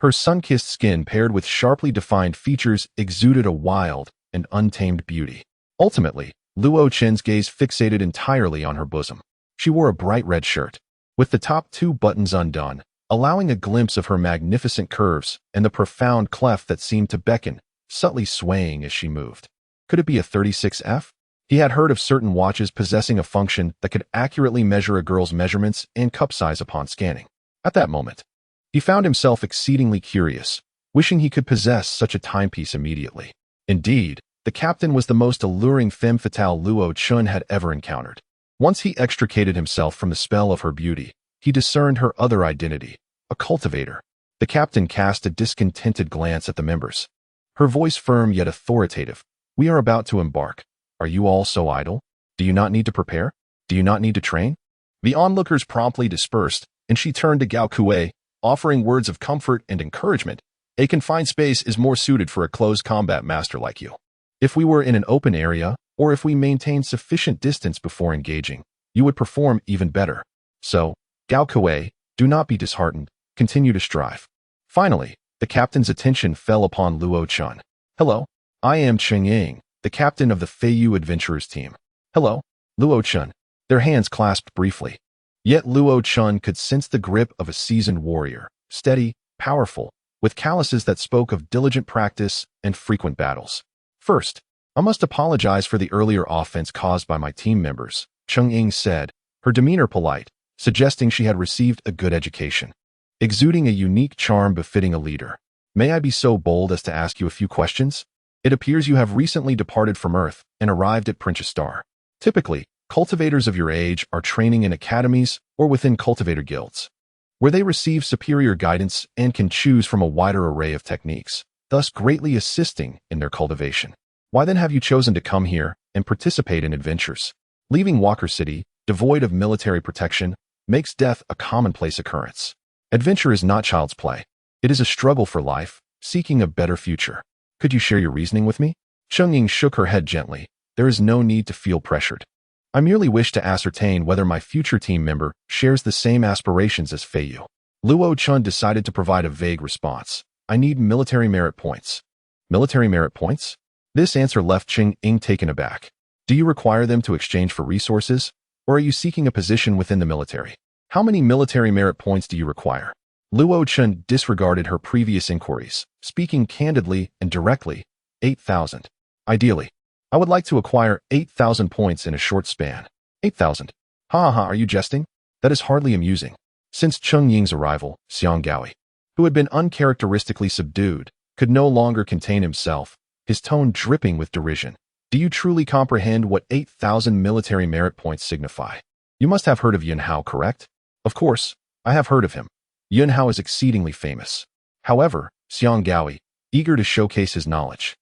Her sun-kissed skin paired with sharply defined features exuded a wild and untamed beauty. Ultimately, Luo Chen's gaze fixated entirely on her bosom. She wore a bright red shirt, with the top two buttons undone, allowing a glimpse of her magnificent curves and the profound cleft that seemed to beckon, subtly swaying as she moved. Could it be a 36F? He had heard of certain watches possessing a function that could accurately measure a girl's measurements and cup size upon scanning. At that moment, he found himself exceedingly curious, wishing he could possess such a timepiece immediately. Indeed, the captain was the most alluring femme fatale Luo Chen had ever encountered. Once he extricated himself from the spell of her beauty, he discerned her other identity, a cultivator. The captain cast a discontented glance at the members, her voice firm yet authoritative. "We are about to embark. Are you all so idle? Do you not need to prepare? Do you not need to train?" The onlookers promptly dispersed, and she turned to Gao Kuei, offering words of comfort and encouragement. "A confined space is more suited for a close combat master like you. If we were in an open area, or if we maintained sufficient distance before engaging, you would perform even better. So, Gao Kuei, do not be disheartened. Continue to strive." Finally, the captain's attention fell upon Luo Chen. "Hello, I am Cheng Ying, the captain of the Feiyu adventurers team." "Hello, Luo Chen." Their hands clasped briefly. Yet Luo Chen could sense the grip of a seasoned warrior, steady, powerful, with calluses that spoke of diligent practice and frequent battles. First, I must apologize for the earlier offense caused by my team members, Chu Xingyun said, her demeanor polite, suggesting she had received a good education, exuding a unique charm befitting a leader. May I be so bold as to ask you a few questions? It appears you have recently departed from Earth and arrived at Princess Star. Typically, cultivators of your age are training in academies or within cultivator guilds, where they receive superior guidance and can choose from a wider array of techniques, thus greatly assisting in their cultivation. Why then have you chosen to come here and participate in adventures? Leaving Walker City, devoid of military protection, makes death a commonplace occurrence. Adventure is not child's play. It is a struggle for life, seeking a better future. Could you share your reasoning with me? Chu Xingyun shook her head gently. There is no need to feel pressured. I merely wish to ascertain whether my future team member shares the same aspirations as Fei Yu. Luo Chun decided to provide a vague response. I need military merit points. Military merit points? This answer left Chu Xingyun taken aback. Do you require them to exchange for resources, or are you seeking a position within the military? How many military merit points do you require? Luo Chun disregarded her previous inquiries, speaking candidly and directly. 8,000. Ideally, I would like to acquire 8,000 points in a short span. 8,000. Ha ha, are you jesting? That is hardly amusing. Since Chu Ying's arrival, Xiang Gaoi, who had been uncharacteristically subdued, could no longer contain himself, his tone dripping with derision. Do you truly comprehend what 8,000 military merit points signify? You must have heard of Yun Hao, correct? Of course, I have heard of him. Yun Hao is exceedingly famous. However, Xiang Gaoi, eager to showcase his knowledge,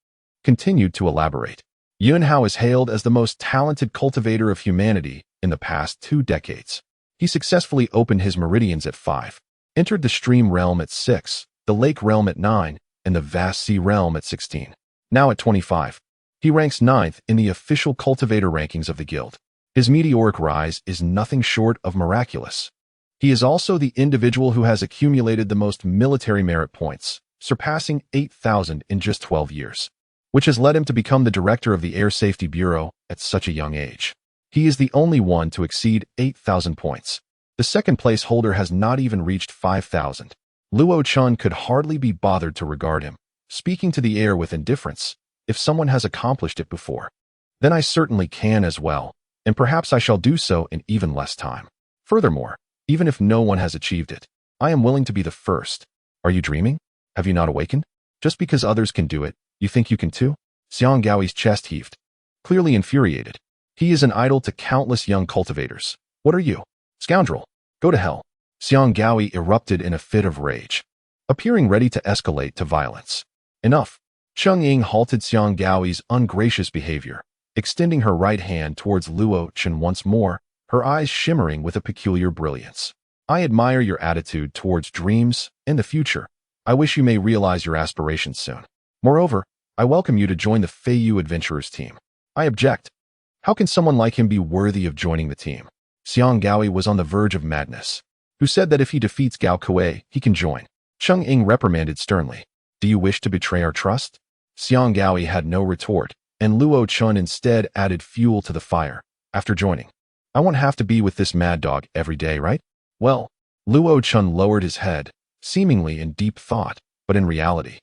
continued to elaborate. Yun Hao is hailed as the most talented cultivator of humanity in the past 2 decades. He successfully opened his meridians at 5, entered the stream realm at 6, the lake realm at 9, and the vast sea realm at 16. Now at 25, he ranks 9th in the official cultivator rankings of the guild. His meteoric rise is nothing short of miraculous. He is also the individual who has accumulated the most military merit points, surpassing 8,000 in just 12 years, which has led him to become the director of the Air Safety Bureau at such a young age. He is the only one to exceed 8,000 points. The second place holder has not even reached 5,000. Luo Chun could hardly be bothered to regard him, speaking to the air with indifference. If someone has accomplished it before, then I certainly can as well, and perhaps I shall do so in even less time. Furthermore, even if no one has achieved it, I am willing to be the first. Are you dreaming? Have you not awakened? Just because others can do it, you think you can too? Xiang Gaoi's chest heaved, clearly infuriated. He is an idol to countless young cultivators. What are you? Scoundrel! Go to hell! Xiang Gaoi erupted in a fit of rage, appearing ready to escalate to violence. Enough! Chu Xingyun halted Xiang Gaoi's ungracious behavior, extending her right hand towards Luo Chun once more, her eyes shimmering with a peculiar brilliance. I admire your attitude towards dreams and the future. I wish you may realize your aspirations soon. Moreover, I welcome you to join the Fei Yu Adventurers team. I object. How can someone like him be worthy of joining the team? Xiang Gaoi was on the verge of madness. Who said that if he defeats Gao Kuei, he can join? Chu Xingyun reprimanded sternly. Do you wish to betray our trust? Xiang Gaoi had no retort, and Luo Chun instead added fuel to the fire. After joining, I won't have to be with this mad dog every day, right? Well, Luo Chun lowered his head, seemingly in deep thought, but in reality,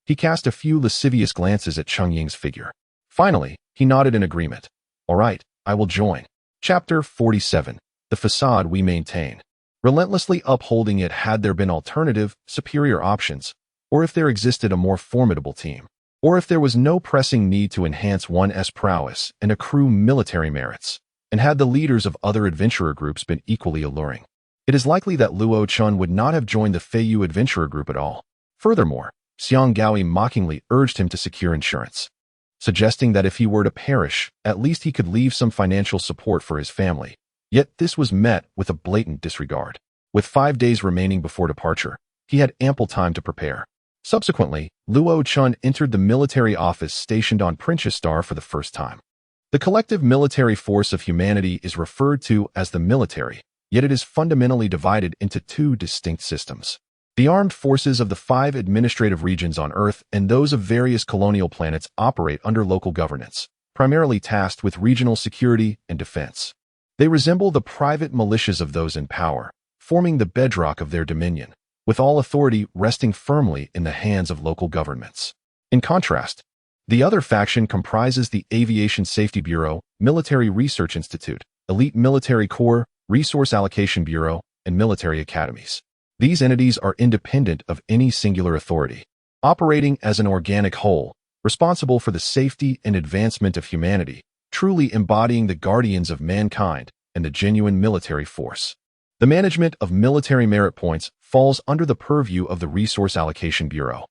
he cast a few lascivious glances at Chu Ying's figure. Finally, he nodded in agreement. All right, I will join. Chapter 47. The facade we maintain. Relentlessly upholding it had there been alternative, superior options, or if there existed a more formidable team, or if there was no pressing need to enhance one's prowess and accrue military merits, and had the leaders of other adventurer groups been equally alluring. It is likely that Luo Chun would not have joined the Fei Yu adventurer group at all. Furthermore, Xiang Gaoi mockingly urged him to secure insurance, suggesting that if he were to perish, at least he could leave some financial support for his family. Yet this was met with a blatant disregard. With 5 days remaining before departure, he had ample time to prepare. Subsequently, Luo Chun entered the military office stationed on Princess Star for the first time. The collective military force of humanity is referred to as the military, yet it is fundamentally divided into 2 distinct systems. The armed forces of the 5 administrative regions on Earth and those of various colonial planets operate under local governance, primarily tasked with regional security and defense. They resemble the private militias of those in power, forming the bedrock of their dominion, with all authority resting firmly in the hands of local governments. In contrast, the other faction comprises the Aviation Safety Bureau, Military Research Institute, Elite Military Corps, Resource Allocation Bureau, and military academies. These entities are independent of any singular authority, operating as an organic whole, responsible for the safety and advancement of humanity, truly embodying the guardians of mankind and the genuine military force. The management of military merit points falls under the purview of the Resource Allocation Bureau,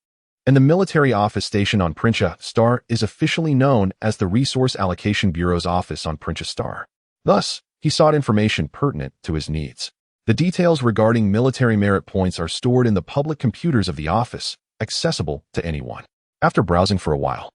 and the military office station on Princha Star is officially known as the Resource Allocation Bureau's office on Princha Star. Thus, he sought information pertinent to his needs. The details regarding military merit points are stored in the public computers of the office, accessible to anyone. After browsing for a while,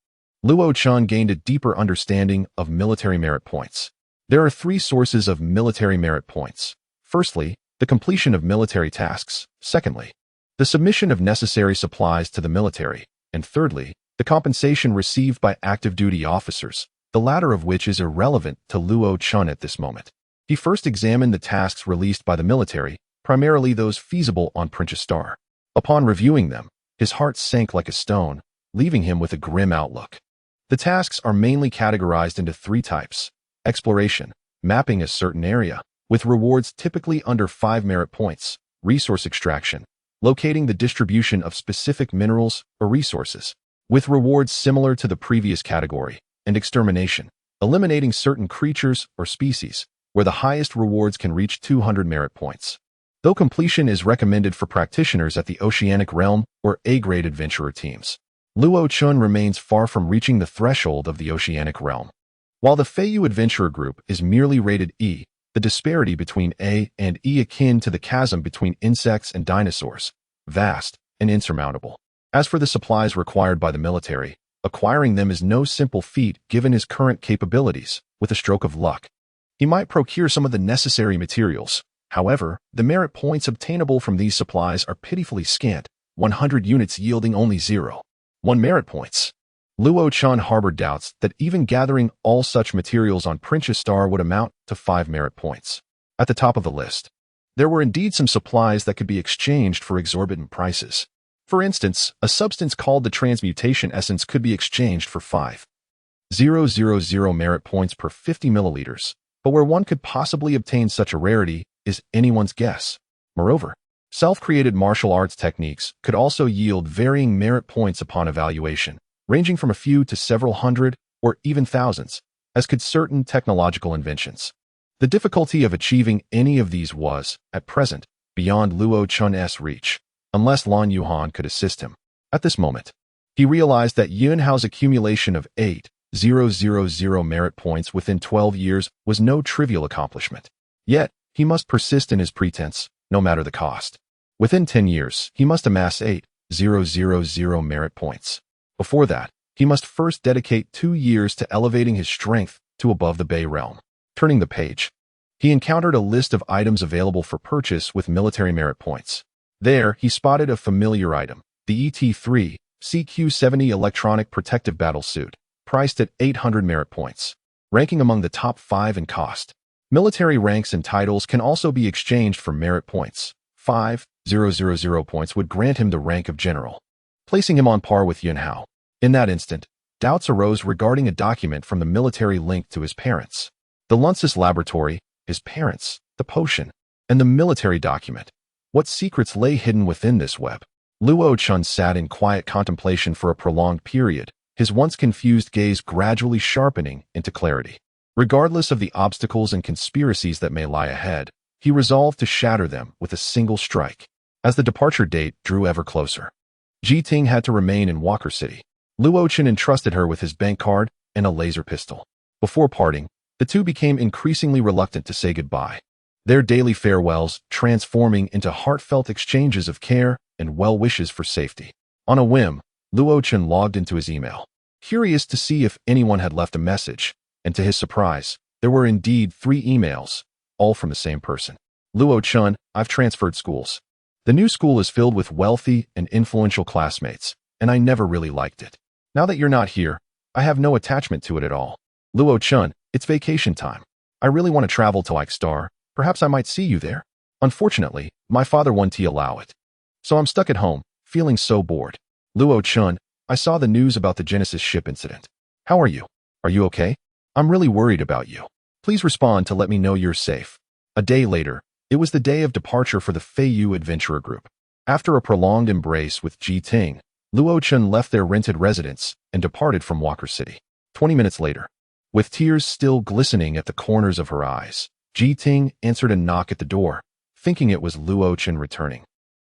Luo Chun gained a deeper understanding of military merit points. There are three sources of military merit points. Firstly, the completion of military tasks. Secondly, the submission of necessary supplies to the military. And thirdly, the compensation received by active duty officers, the latter of which is irrelevant to Luo Chun at this moment. He first examined the tasks released by the military, primarily those feasible on Princha Star. Upon reviewing them, his heart sank like a stone, leaving him with a grim outlook. The tasks are mainly categorized into three types: exploration, mapping a certain area, with rewards typically under 5 merit points; resource extraction, locating the distribution of specific minerals or resources, with rewards similar to the previous category; and extermination, eliminating certain creatures or species, where the highest rewards can reach 200 merit points. Though completion is recommended for practitioners at the Oceanic Realm or A-grade adventurer teams, Luo Chun remains far from reaching the threshold of the Oceanic Realm. While the Feiyu Adventurer Group is merely rated E, the disparity between A and E akin to the chasm between insects and dinosaurs, vast and insurmountable. As for the supplies required by the military, acquiring them is no simple feat given his current capabilities. With a stroke of luck, he might procure some of the necessary materials. However, the merit points obtainable from these supplies are pitifully scant, 100 units yielding only 0.1 merit points. Luo Chun harbored doubts that even gathering all such materials on Princha Star would amount to 5 merit points. At the top of the list, there were indeed some supplies that could be exchanged for exorbitant prices. For instance, a substance called the transmutation essence could be exchanged for 5,000 merit points per 50 milliliters, but where one could possibly obtain such a rarity is anyone's guess. Moreover, self-created martial arts techniques could also yield varying merit points upon evaluation, ranging from a few to several hundred or even thousands, as could certain technological inventions. The difficulty of achieving any of these was, at present, beyond Luo Chun's reach, unless Lan Yuhan could assist him. At this moment, he realized that Yunhao's accumulation of 8,000 merit points within 12 years was no trivial accomplishment. Yet, he must persist in his pretense, no matter the cost. Within 10 years, he must amass 8,000 merit points. Before that, he must first dedicate 2 years to elevating his strength to above the Bay Realm. Turning the page, he encountered a list of items available for purchase with military merit points. There, he spotted a familiar item, the ET-3 CQ-70 Electronic Protective Battle Suit, priced at 800 merit points, ranking among the top 5 in cost. Military ranks and titles can also be exchanged for merit points. 5,000 points would grant him the rank of general, placing him on par with Yunhao. In that instant, doubts arose regarding a document from the military linked to his parents. The Lunsus Laboratory, his parents, the potion, and the military document. What secrets lay hidden within this web? Luo Chun sat in quiet contemplation for a prolonged period, his once confused gaze gradually sharpening into clarity. Regardless of the obstacles and conspiracies that may lie ahead, he resolved to shatter them with a single strike. As the departure date drew ever closer, Ji Ting had to remain in Walker City. Luo Chun entrusted her with his bank card and a laser pistol. Before parting, the two became increasingly reluctant to say goodbye, their daily farewells transforming into heartfelt exchanges of care and well wishes for safety. On a whim, Luo Chun logged into his email, curious to see if anyone had left a message, and to his surprise, there were indeed 3 emails, all from the same person. Luo Chun, I've transferred schools. The new school is filled with wealthy and influential classmates, and I never really liked it. Now that you're not here, I have no attachment to it at all. Luo Chun, it's vacation time. I really want to travel to Ike Star. Perhaps I might see you there. Unfortunately, my father won't allow it. So I'm stuck at home, feeling so bored. Luo Chun, I saw the news about the Genesis ship incident. How are you? Are you okay? I'm really worried about you. Please respond to let me know you're safe. A day later, it was the day of departure for the Feiyu Adventurer Group. After a prolonged embrace with Ji Ting, Luo Chun left their rented residence and departed from Walker City. 20 minutes later, with tears still glistening at the corners of her eyes, Ji Ting answered a knock at the door, thinking it was Luo Chun returning,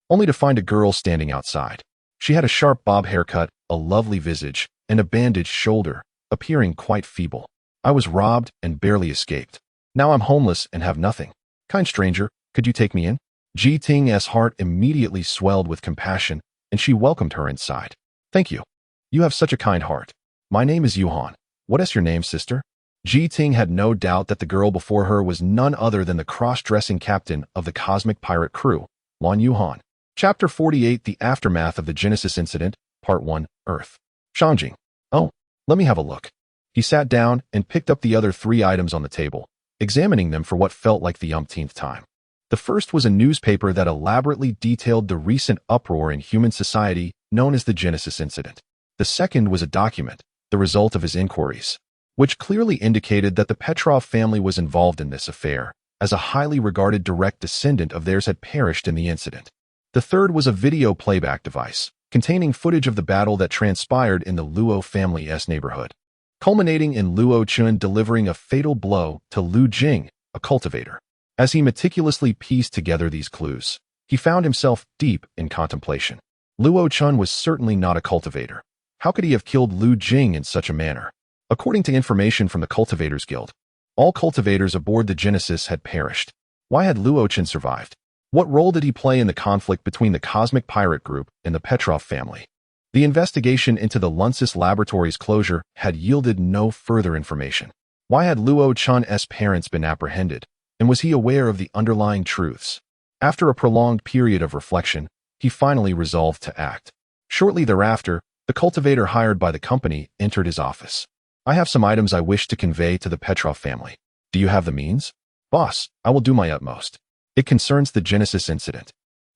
only to find a girl standing outside. She had a sharp bob haircut, a lovely visage, and a bandaged shoulder, appearing quite feeble. I was robbed and barely escaped. Now I'm homeless and have nothing. Kind stranger, could you take me in? Ji Ting's heart immediately swelled with compassion, and she welcomed her inside. Thank you. You have such a kind heart. My name is Yuhan. What is your name, sister? Ji Ting had no doubt that the girl before her was none other than the cross-dressing captain of the cosmic pirate crew, Lan Yuhan. Chapter 48, The Aftermath of the Genesis Incident, Part 1, Earth. Shangjing. Oh, let me have a look. He sat down and picked up the other 3 items on the table, examining them for what felt like the umpteenth time. The first was a newspaper that elaborately detailed the recent uproar in human society known as the Genesis Incident. The second was a document, the result of his inquiries, which clearly indicated that the Petrov family was involved in this affair, as a highly regarded direct descendant of theirs had perished in the incident. The third was a video playback device, containing footage of the battle that transpired in the Luo family's neighborhood, culminating in Luo Chun delivering a fatal blow to Lu Jing, a cultivator. As he meticulously pieced together these clues, he found himself deep in contemplation. Luo Chun was certainly not a cultivator. How could he have killed Lu Jing in such a manner? According to information from the Cultivators Guild, all cultivators aboard the Genesis had perished. Why had Luo Chun survived? What role did he play in the conflict between the Cosmic Pirate Group and the Petrov family? The investigation into the Lunsis Laboratories closure had yielded no further information. Why had Luo Chun's parents been apprehended? And was he aware of the underlying truths? After a prolonged period of reflection, he finally resolved to act. Shortly thereafter, the cultivator hired by the company entered his office. I have some items I wish to convey to the Petrov family. Do you have the means? Boss, I will do my utmost. It concerns the Genesis incident.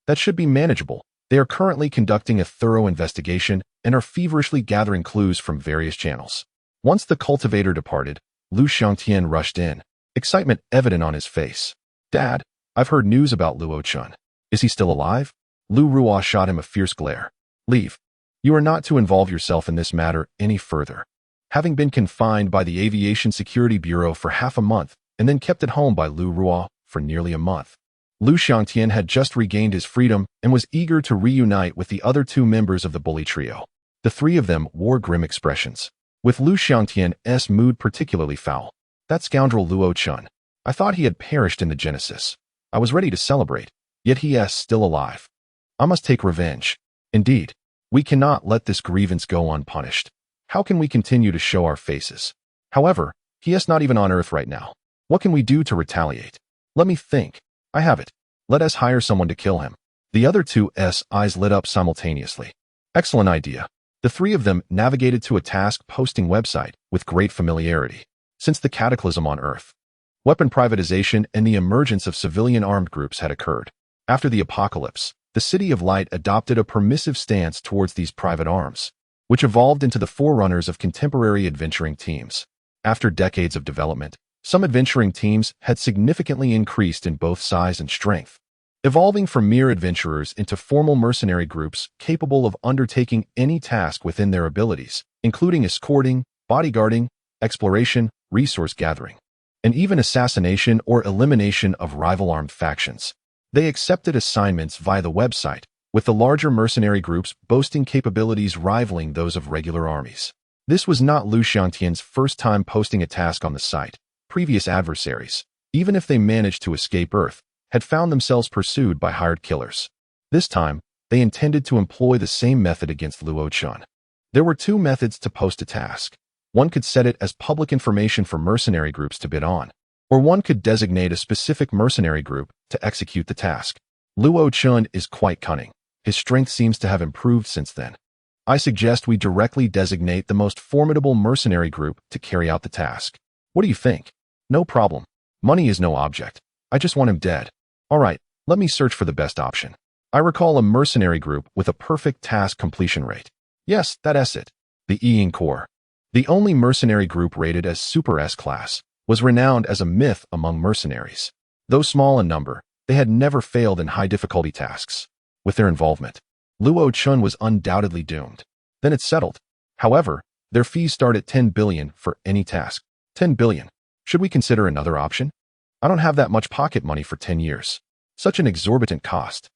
That should be manageable. They are currently conducting a thorough investigation and are feverishly gathering clues from various channels. Once the cultivator departed, Lu Xiangtian rushed in, excitement evident on his face. Dad, I've heard news about Luo Chun. Is he still alive? Lu Ruo shot him a fierce glare. Leave. You are not to involve yourself in this matter any further. Having been confined by the Aviation Security Bureau for half a month and then kept at home by Lu Ruo for nearly a month, Lu Xiangtian had just regained his freedom and was eager to reunite with the other 2 members of the bully trio. The 3 of them wore grim expressions, with Lu Xiangtian's mood particularly foul. That scoundrel Luo Chun. I thought he had perished in the Genesis. I was ready to celebrate, yet he is still alive. I must take revenge. Indeed, we cannot let this grievance go unpunished. How can we continue to show our faces? However, he is not even on Earth right now. What can we do to retaliate? Let me think. I have it. Let us hire someone to kill him. The other 2's eyes lit up simultaneously. Excellent idea. The 3 of them navigated to a task posting website with great familiarity. Since the cataclysm on Earth, weapon privatization and the emergence of civilian armed groups had occurred. After the apocalypse, the City of Light adopted a permissive stance towards these private arms, which evolved into the forerunners of contemporary adventuring teams. After decades of development, some adventuring teams had significantly increased in both size and strength, evolving from mere adventurers into formal mercenary groups capable of undertaking any task within their abilities, including escorting, bodyguarding, exploration, resource gathering, and even assassination or elimination of rival armed factions. They accepted assignments via the website, with the larger mercenary groups boasting capabilities rivaling those of regular armies. This was not Lu Xiangtian's first time posting a task on the site. Previous adversaries, even if they managed to escape Earth, had found themselves pursued by hired killers. This time, they intended to employ the same method against Luo Chun. There were 2 methods to post a task. One could set it as public information for mercenary groups to bid on, or one could designate a specific mercenary group to execute the task. Luo Chun is quite cunning. His strength seems to have improved since then. I suggest we directly designate the most formidable mercenary group to carry out the task. What do you think? No problem. Money is no object. I just want him dead. All right, let me search for the best option. I recall a mercenary group with a perfect task completion rate. Yes, that's it. The Ying Corps. The only mercenary group rated as Super S-class was renowned as a myth among mercenaries. Though small in number, they had never failed in high-difficulty tasks. With their involvement, Luo Chun was undoubtedly doomed. Then it's settled. However, their fees start at 10 billion for any task. 10 billion. Should we consider another option? I don't have that much pocket money for 10 years. Such an exorbitant cost.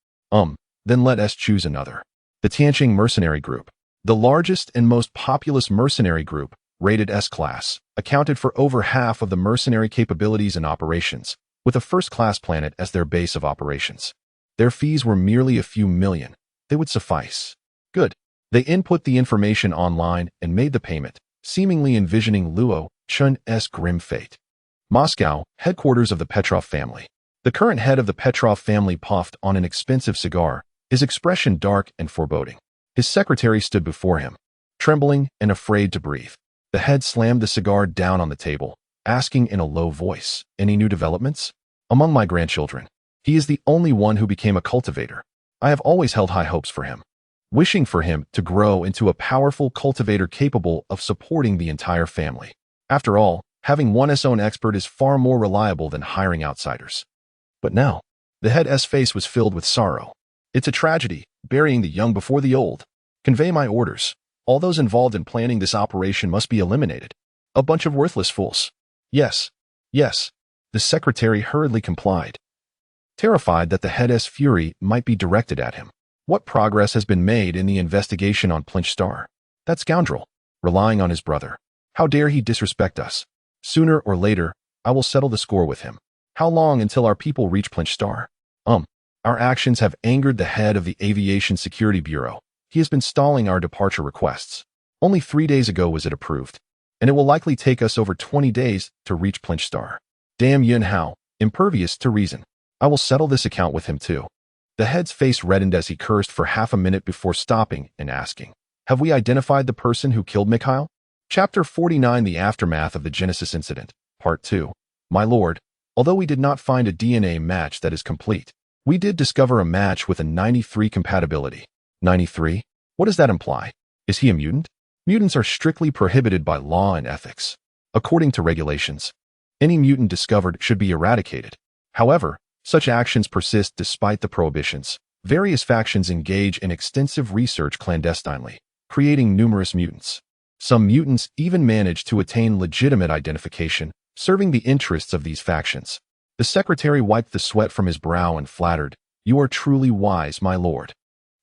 Then let us choose another. The Tianqing Mercenary Group. The largest and most populous mercenary group, rated S-class, accounted for over half of the mercenary capabilities and operations, with a first-class planet as their base of operations. Their fees were merely a few million. They would suffice. Good. They input the information online and made the payment, seemingly envisioning Luo Chun's grim fate. Moscow, headquarters of the Petrov family. The current head of the Petrov family puffed on an expensive cigar, his expression dark and foreboding. His secretary stood before him, trembling and afraid to breathe. The head slammed the cigar down on the table, asking in a low voice, "Any new developments?" "Among my grandchildren. He is the only one who became a cultivator. I have always held high hopes for him, wishing for him to grow into a powerful cultivator capable of supporting the entire family. After all, having one's own expert is far more reliable than hiring outsiders." But now, the head's face was filled with sorrow. "It's a tragedy, burying the young before the old. Convey my orders. All those involved in planning this operation must be eliminated. A bunch of worthless fools." "Yes, yes." The secretary hurriedly complied, terrified that the head's fury might be directed at him. "What progress has been made in the investigation on Plinch Star? That scoundrel, relying on his brother. How dare he disrespect us? Sooner or later, I will settle the score with him. How long until our people reach Plinch Star? Our actions have angered the head of the Aviation Security Bureau. He has been stalling our departure requests. Only 3 days ago was it approved, and it will likely take us over 20 days to reach Plinch Star. Damn Yun Hao, impervious to reason. I will settle this account with him too." The head's face reddened as he cursed for half a minute before stopping and asking, "Have we identified the person who killed Mikhail?" Chapter 49, The Aftermath of the Genesis Incident, Part 2. My lord, although we did not find a DNA match that is complete, we did discover a match with a 93 compatibility. 93? What does that imply? Is he a mutant? Mutants are strictly prohibited by law and ethics. According to regulations, any mutant discovered should be eradicated. However, such actions persist despite the prohibitions. Various factions engage in extensive research clandestinely, creating numerous mutants. Some mutants even manage to attain legitimate identification, serving the interests of these factions. The secretary wiped the sweat from his brow and flattered, "You are truly wise, my lord.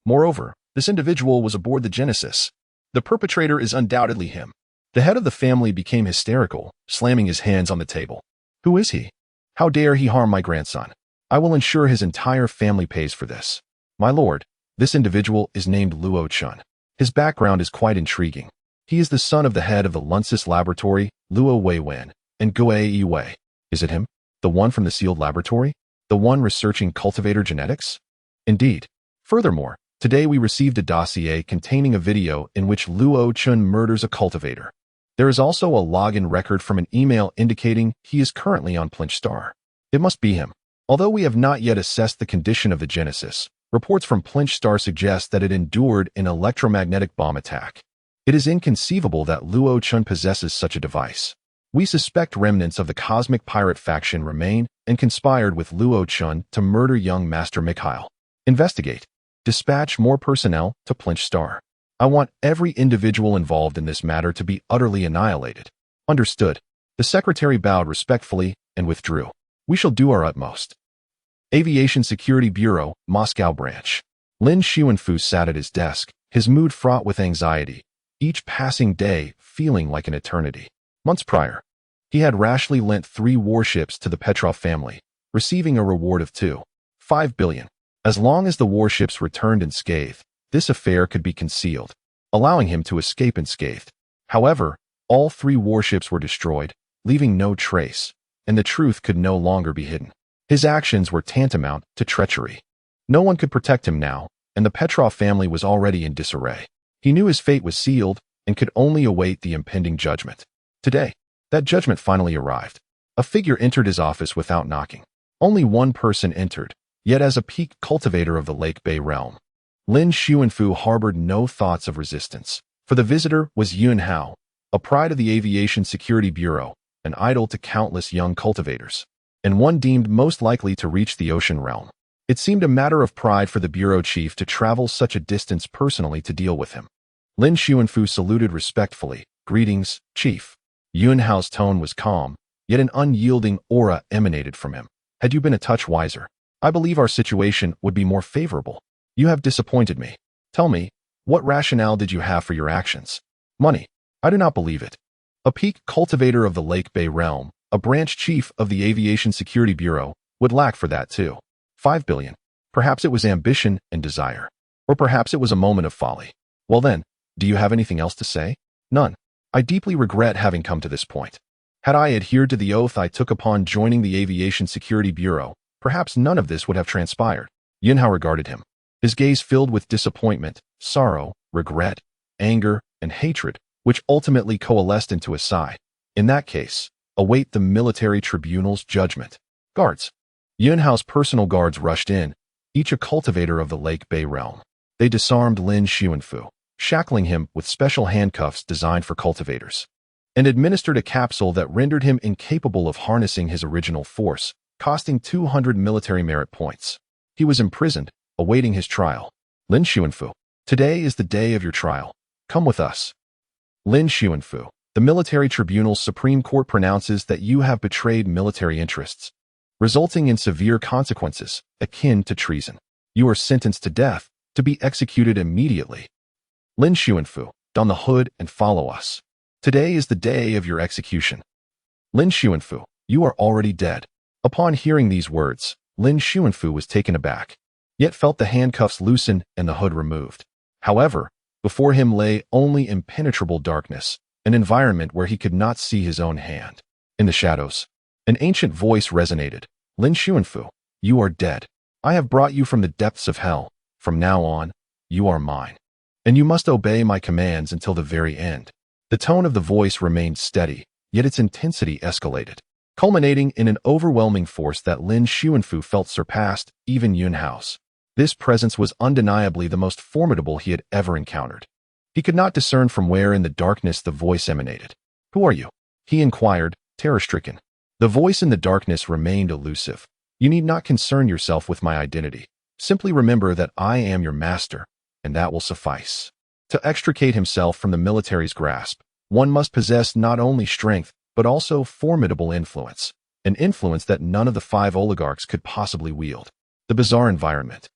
Moreover, this individual was aboard the Genesis. The perpetrator is undoubtedly him." The head of the family became hysterical, slamming his hands on the table. "Who is he? How dare he harm my grandson? I will ensure his entire family pays for this." "My lord, this individual is named Luo Chun. His background is quite intriguing. He is the son of the head of the Lunsis Laboratory, Luo Weiwen, and Guai Wei. Is it him? The one from the sealed laboratory? The one researching cultivator genetics?" "Indeed. Furthermore, today we received a dossier containing a video in which Luo Chun murders a cultivator. There is also a login record from an email indicating he is currently on Plinch Star. It must be him. Although we have not yet assessed the condition of the Genesis, reports from Plinch Star suggest that it endured an electromagnetic bomb attack. It is inconceivable that Luo Chun possesses such a device. We suspect remnants of the Cosmic Pirate faction remain and conspired with Luo Chun to murder young Master Mikhail. Investigate. Dispatch more personnel to Plinch Star. I want every individual involved in this matter to be utterly annihilated." "Understood." The secretary bowed respectfully and withdrew. "We shall do our utmost." Aviation Security Bureau, Moscow Branch. Lin Xuanfu sat at his desk, his mood fraught with anxiety, each passing day feeling like an eternity. Months prior, he had rashly lent 3 warships to the Petrov family, receiving a reward of 2.5 billion. As long as the warships returned unscathed, this affair could be concealed, allowing him to escape unscathed. However, all 3 warships were destroyed, leaving no trace, and the truth could no longer be hidden. His actions were tantamount to treachery. No one could protect him now, and the Petrov family was already in disarray. He knew his fate was sealed and could only await the impending judgment. Today, that judgment finally arrived. A figure entered his office without knocking. Only one person entered, Yet as a peak cultivator of the Lake Bay realm, Lin Xuanfu harbored no thoughts of resistance. For the visitor was Yun Hao, a pride of the Aviation Security Bureau, an idol to countless young cultivators, and one deemed most likely to reach the ocean realm. It seemed a matter of pride for the bureau chief to travel such a distance personally to deal with him. Lin Xuanfu saluted respectfully. "Greetings, Chief." Yun Hao's tone was calm, yet an unyielding aura emanated from him. "Had you been a touch wiser, I believe our situation would be more favorable. You have disappointed me. Tell me, what rationale did you have for your actions?" "Money. I do not believe it. A peak cultivator of the Lake Bay realm, a branch chief of the Aviation Security Bureau, would lack for that too. 5 billion. Perhaps it was ambition and desire. Or perhaps it was a moment of folly. Well then, do you have anything else to say?" "None. I deeply regret having come to this point. Had I adhered to the oath I took upon joining the Aviation Security Bureau, perhaps none of this would have transpired." Yun Hao regarded him, his gaze filled with disappointment, sorrow, regret, anger, and hatred, which ultimately coalesced into a sigh. "In that case, await the military tribunal's judgment." Guards. Yun Hao's personal guards rushed in, each a cultivator of the Lake Bay realm. They disarmed Lin Xuanfu, shackling him with special handcuffs designed for cultivators, and administered a capsule that rendered him incapable of harnessing his original force, costing 200 military merit points. He was imprisoned, awaiting his trial. "Lin Xuanfu, today is the day of your trial. Come with us." "Lin Xuanfu, the military tribunal's Supreme Court pronounces that you have betrayed military interests, resulting in severe consequences, akin to treason. You are sentenced to death, to be executed immediately. Lin Xuanfu, don the hood and follow us. Today is the day of your execution." "Lin Xuanfu, you are already dead." Upon hearing these words, Lin Xuanfu was taken aback, yet felt the handcuffs loosen and the hood removed. However, before him lay only impenetrable darkness, an environment where he could not see his own hand. In the shadows, an ancient voice resonated. "Lin Xuanfu, you are dead. I have brought you from the depths of hell. From now on, you are mine, and you must obey my commands until the very end." The tone of the voice remained steady, yet its intensity escalated, culminating in an overwhelming force that Lin Xuanfu felt surpassed even Yun Hao's. This presence was undeniably the most formidable he had ever encountered. He could not discern from where in the darkness the voice emanated. "Who are you?" he inquired, terror-stricken. The voice in the darkness remained elusive. "You need not concern yourself with my identity. Simply remember that I am your master, and that will suffice." To extricate himself from the military's grasp, one must possess not only strength, but also formidable influence, an influence that none of the 5 oligarchs could possibly wield. The bizarre environment,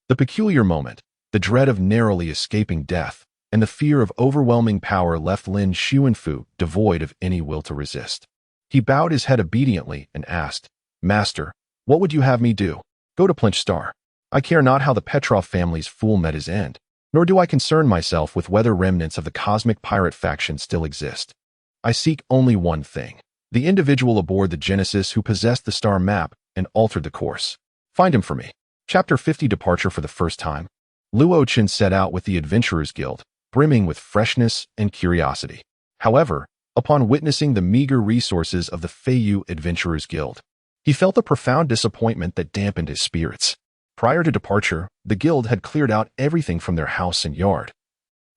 the peculiar moment, the dread of narrowly escaping death, and the fear of overwhelming power left Lin Xuanfu devoid of any will to resist. He bowed his head obediently and asked, "Master, what would you have me do?" "Go to Plinch Star. I care not how the Petrov family's fool met his end, nor do I concern myself with whether remnants of the cosmic pirate faction still exist. I seek only one thing: the individual aboard the Genesis who possessed the star map and altered the course. Find him for me." Chapter 50 Departure for the first time. Luo Chen set out with the Adventurers Guild, brimming with freshness and curiosity. However, upon witnessing the meager resources of the Feiyu Adventurers Guild, he felt a profound disappointment that dampened his spirits. Prior to departure, the guild had cleared out everything from their house and yard,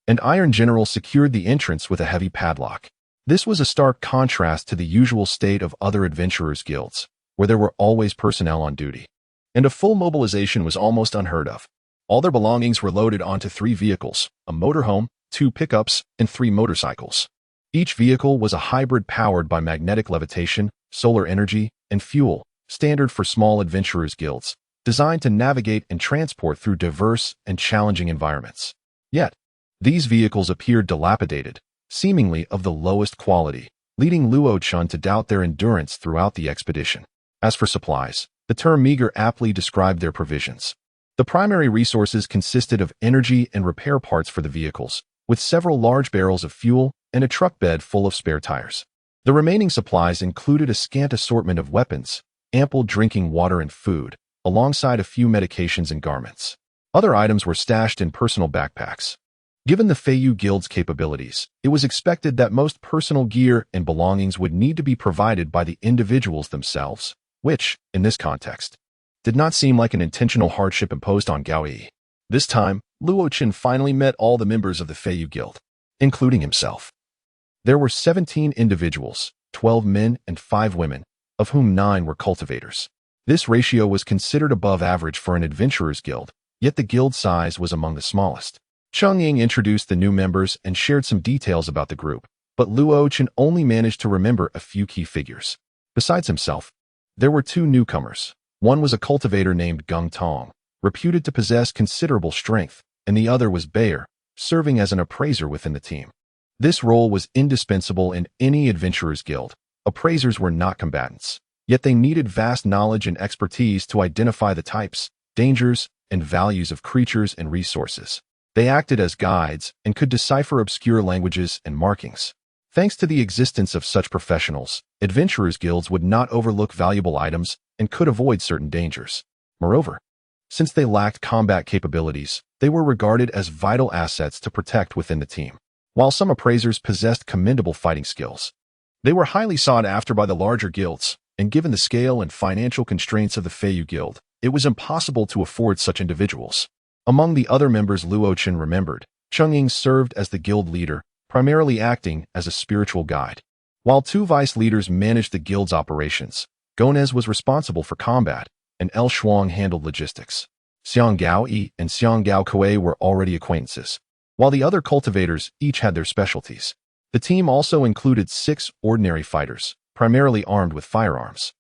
and Iron General secured the entrance with a heavy padlock. This was a stark contrast to the usual state of other adventurers' guilds, where there were always personnel on duty, and a full mobilization was almost unheard of. All their belongings were loaded onto 3 vehicles, a motorhome, 2 pickups, and 3 motorcycles. Each vehicle was a hybrid powered by magnetic levitation, solar energy, and fuel, standard for small adventurers' guilds, designed to navigate and transport through diverse and challenging environments. Yet, these vehicles appeared dilapidated, seemingly of the lowest quality, leading Luo Chun to doubt their endurance throughout the expedition. As for supplies, the term meager aptly described their provisions. The primary resources consisted of energy and repair parts for the vehicles, with several large barrels of fuel and a truck bed full of spare tires. The remaining supplies included a scant assortment of weapons, ample drinking water and food, alongside a few medications and garments. Other items were stashed in personal backpacks. Given the Feiyu Guild's capabilities, it was expected that most personal gear and belongings would need to be provided by the individuals themselves, which, in this context, did not seem like an intentional hardship imposed on Gao Yi. This time, Luo Chen finally met all the members of the Feiyu Guild, including himself. There were 17 individuals, 12 men and 5 women, of whom 9 were cultivators. This ratio was considered above average for an adventurer's guild, yet the guild size was among the smallest. Cheng introduced the new members and shared some details about the group, but Luo Chen only managed to remember a few key figures. Besides himself, there were 2 newcomers. One was a cultivator named Gung Tong, reputed to possess considerable strength, and the other was Bayer, serving as an appraiser within the team. This role was indispensable in any adventurer's guild. Appraisers were not combatants, yet they needed vast knowledge and expertise to identify the types, dangers, and values of creatures and resources. They acted as guides and could decipher obscure languages and markings. Thanks to the existence of such professionals, adventurers' guilds would not overlook valuable items and could avoid certain dangers. Moreover, since they lacked combat capabilities, they were regarded as vital assets to protect within the team. While some appraisers possessed commendable fighting skills, they were highly sought after by the larger guilds, and given the scale and financial constraints of the Feiyu Guild, it was impossible to afford such individuals. Among the other members Luo Chen remembered, Cheng Ying served as the guild leader, primarily acting as a spiritual guide. While 2 vice leaders managed the guild's operations, Gonez was responsible for combat, and El Shuang handled logistics. Xiang Gao Yi and Xiang Gao Kuei were already acquaintances, while the other cultivators each had their specialties. The team also included 6 ordinary fighters, primarily armed with firearms,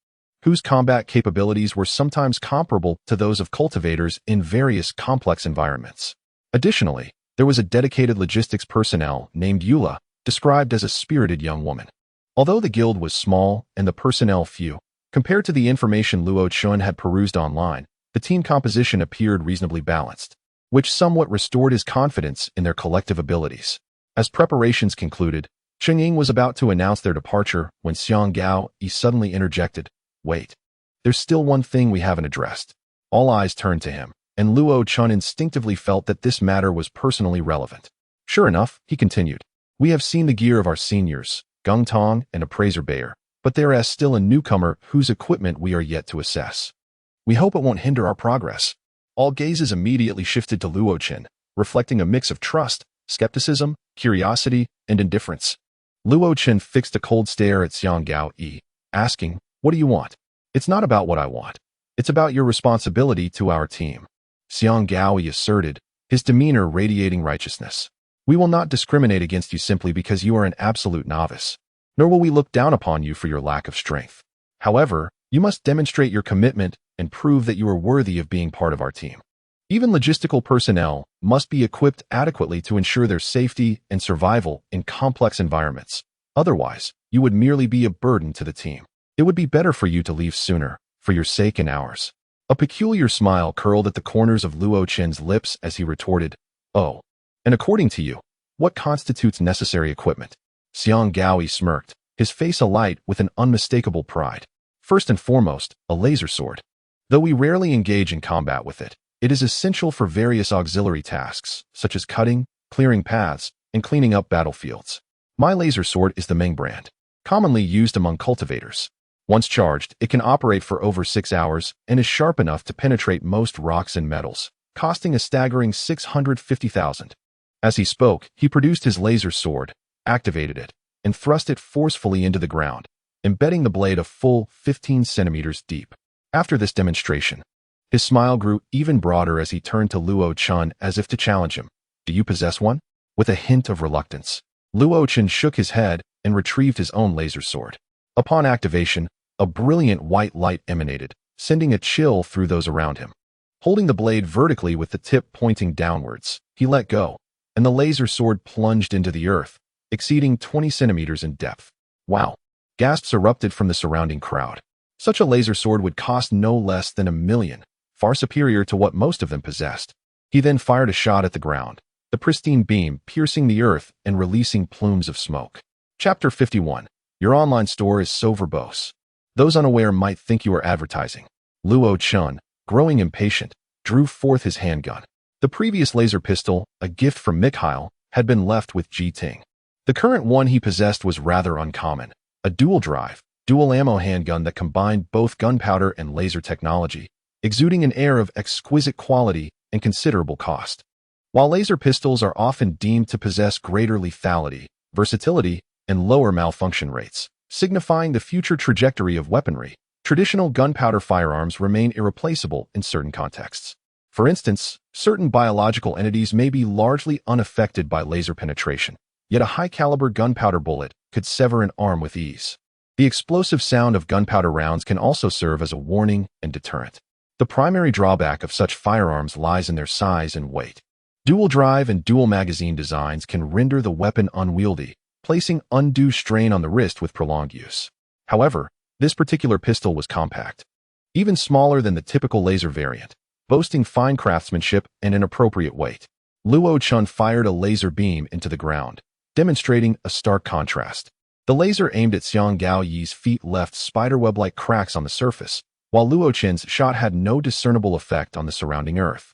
whose combat capabilities were sometimes comparable to those of cultivators in various complex environments. Additionally, there was a dedicated logistics personnel named Yula, described as a spirited young woman. Although the guild was small and the personnel few, compared to the information Luo Chen had perused online, the team composition appeared reasonably balanced, which somewhat restored his confidence in their collective abilities. As preparations concluded, Cheng Ying was about to announce their departure when Xiang Gao Yi suddenly interjected, "Wait, there's still one thing we haven't addressed." All eyes turned to him, and Luo Chen instinctively felt that this matter was personally relevant. Sure enough, he continued, "We have seen the gear of our seniors, Gung Tong and Appraiser Bayer, but there is still a newcomer whose equipment we are yet to assess. We hope it won't hinder our progress." All gazes immediately shifted to Luo Chen, reflecting a mix of trust, skepticism, curiosity, and indifference. Luo Chen fixed a cold stare at Xiang Gao Yi, asking, "What do you want?" "It's not about what I want. It's about your responsibility to our team," Xiang Gao Yi asserted, his demeanor radiating righteousness. "We will not discriminate against you simply because you are an absolute novice, nor will we look down upon you for your lack of strength. However, you must demonstrate your commitment and prove that you are worthy of being part of our team. Even logistical personnel must be equipped adequately to ensure their safety and survival in complex environments. Otherwise, you would merely be a burden to the team. It would be better for you to leave sooner, for your sake and ours." A peculiar smile curled at the corners of Luo Chen's lips as he retorted, "Oh, and according to you, what constitutes necessary equipment?" Xiang Gaoyi smirked, his face alight with an unmistakable pride. "First and foremost, a laser sword. Though we rarely engage in combat with it, it is essential for various auxiliary tasks, such as cutting, clearing paths, and cleaning up battlefields. My laser sword is the Meng brand, commonly used among cultivators. Once charged, it can operate for over 6 hours and is sharp enough to penetrate most rocks and metals, costing a staggering 650,000. As he spoke, he produced his laser sword, activated it, and thrust it forcefully into the ground, embedding the blade a full 15 centimeters deep. After this demonstration, his smile grew even broader as he turned to Luo Chen as if to challenge him. "Do you possess one?" With a hint of reluctance, Luo Chen shook his head and retrieved his own laser sword. Upon activation, a brilliant white light emanated, sending a chill through those around him. Holding the blade vertically with the tip pointing downwards, he let go, and the laser sword plunged into the earth, exceeding 20 centimeters in depth. "Wow!" Gasps erupted from the surrounding crowd. Such a laser sword would cost no less than 1 million, far superior to what most of them possessed. He then fired a shot at the ground, the pristine beam piercing the earth and releasing plumes of smoke. Chapter 51. Your online store is so verbose. Those unaware might think you are advertising. Luo Chen, growing impatient, drew forth his handgun. The previous laser pistol, a gift from Mikhail, had been left with Ji Ting. The current one he possessed was rather uncommon, a dual-drive, dual-ammo handgun that combined both gunpowder and laser technology, exuding an air of exquisite quality and considerable cost. While laser pistols are often deemed to possess greater lethality, versatility, and lower malfunction rates, signifying the future trajectory of weaponry, traditional gunpowder firearms remain irreplaceable in certain contexts. For instance, certain biological entities may be largely unaffected by laser penetration, yet a high-caliber gunpowder bullet could sever an arm with ease. The explosive sound of gunpowder rounds can also serve as a warning and deterrent. The primary drawback of such firearms lies in their size and weight. Dual-drive and dual-magazine designs can render the weapon unwieldy, placing undue strain on the wrist with prolonged use. However, this particular pistol was compact, even smaller than the typical laser variant, boasting fine craftsmanship and an appropriate weight. Luo Chun fired a laser beam into the ground, demonstrating a stark contrast. The laser aimed at Xiang Gaoyi's feet left spiderweb-like cracks on the surface, while Luo Chen's shot had no discernible effect on the surrounding earth.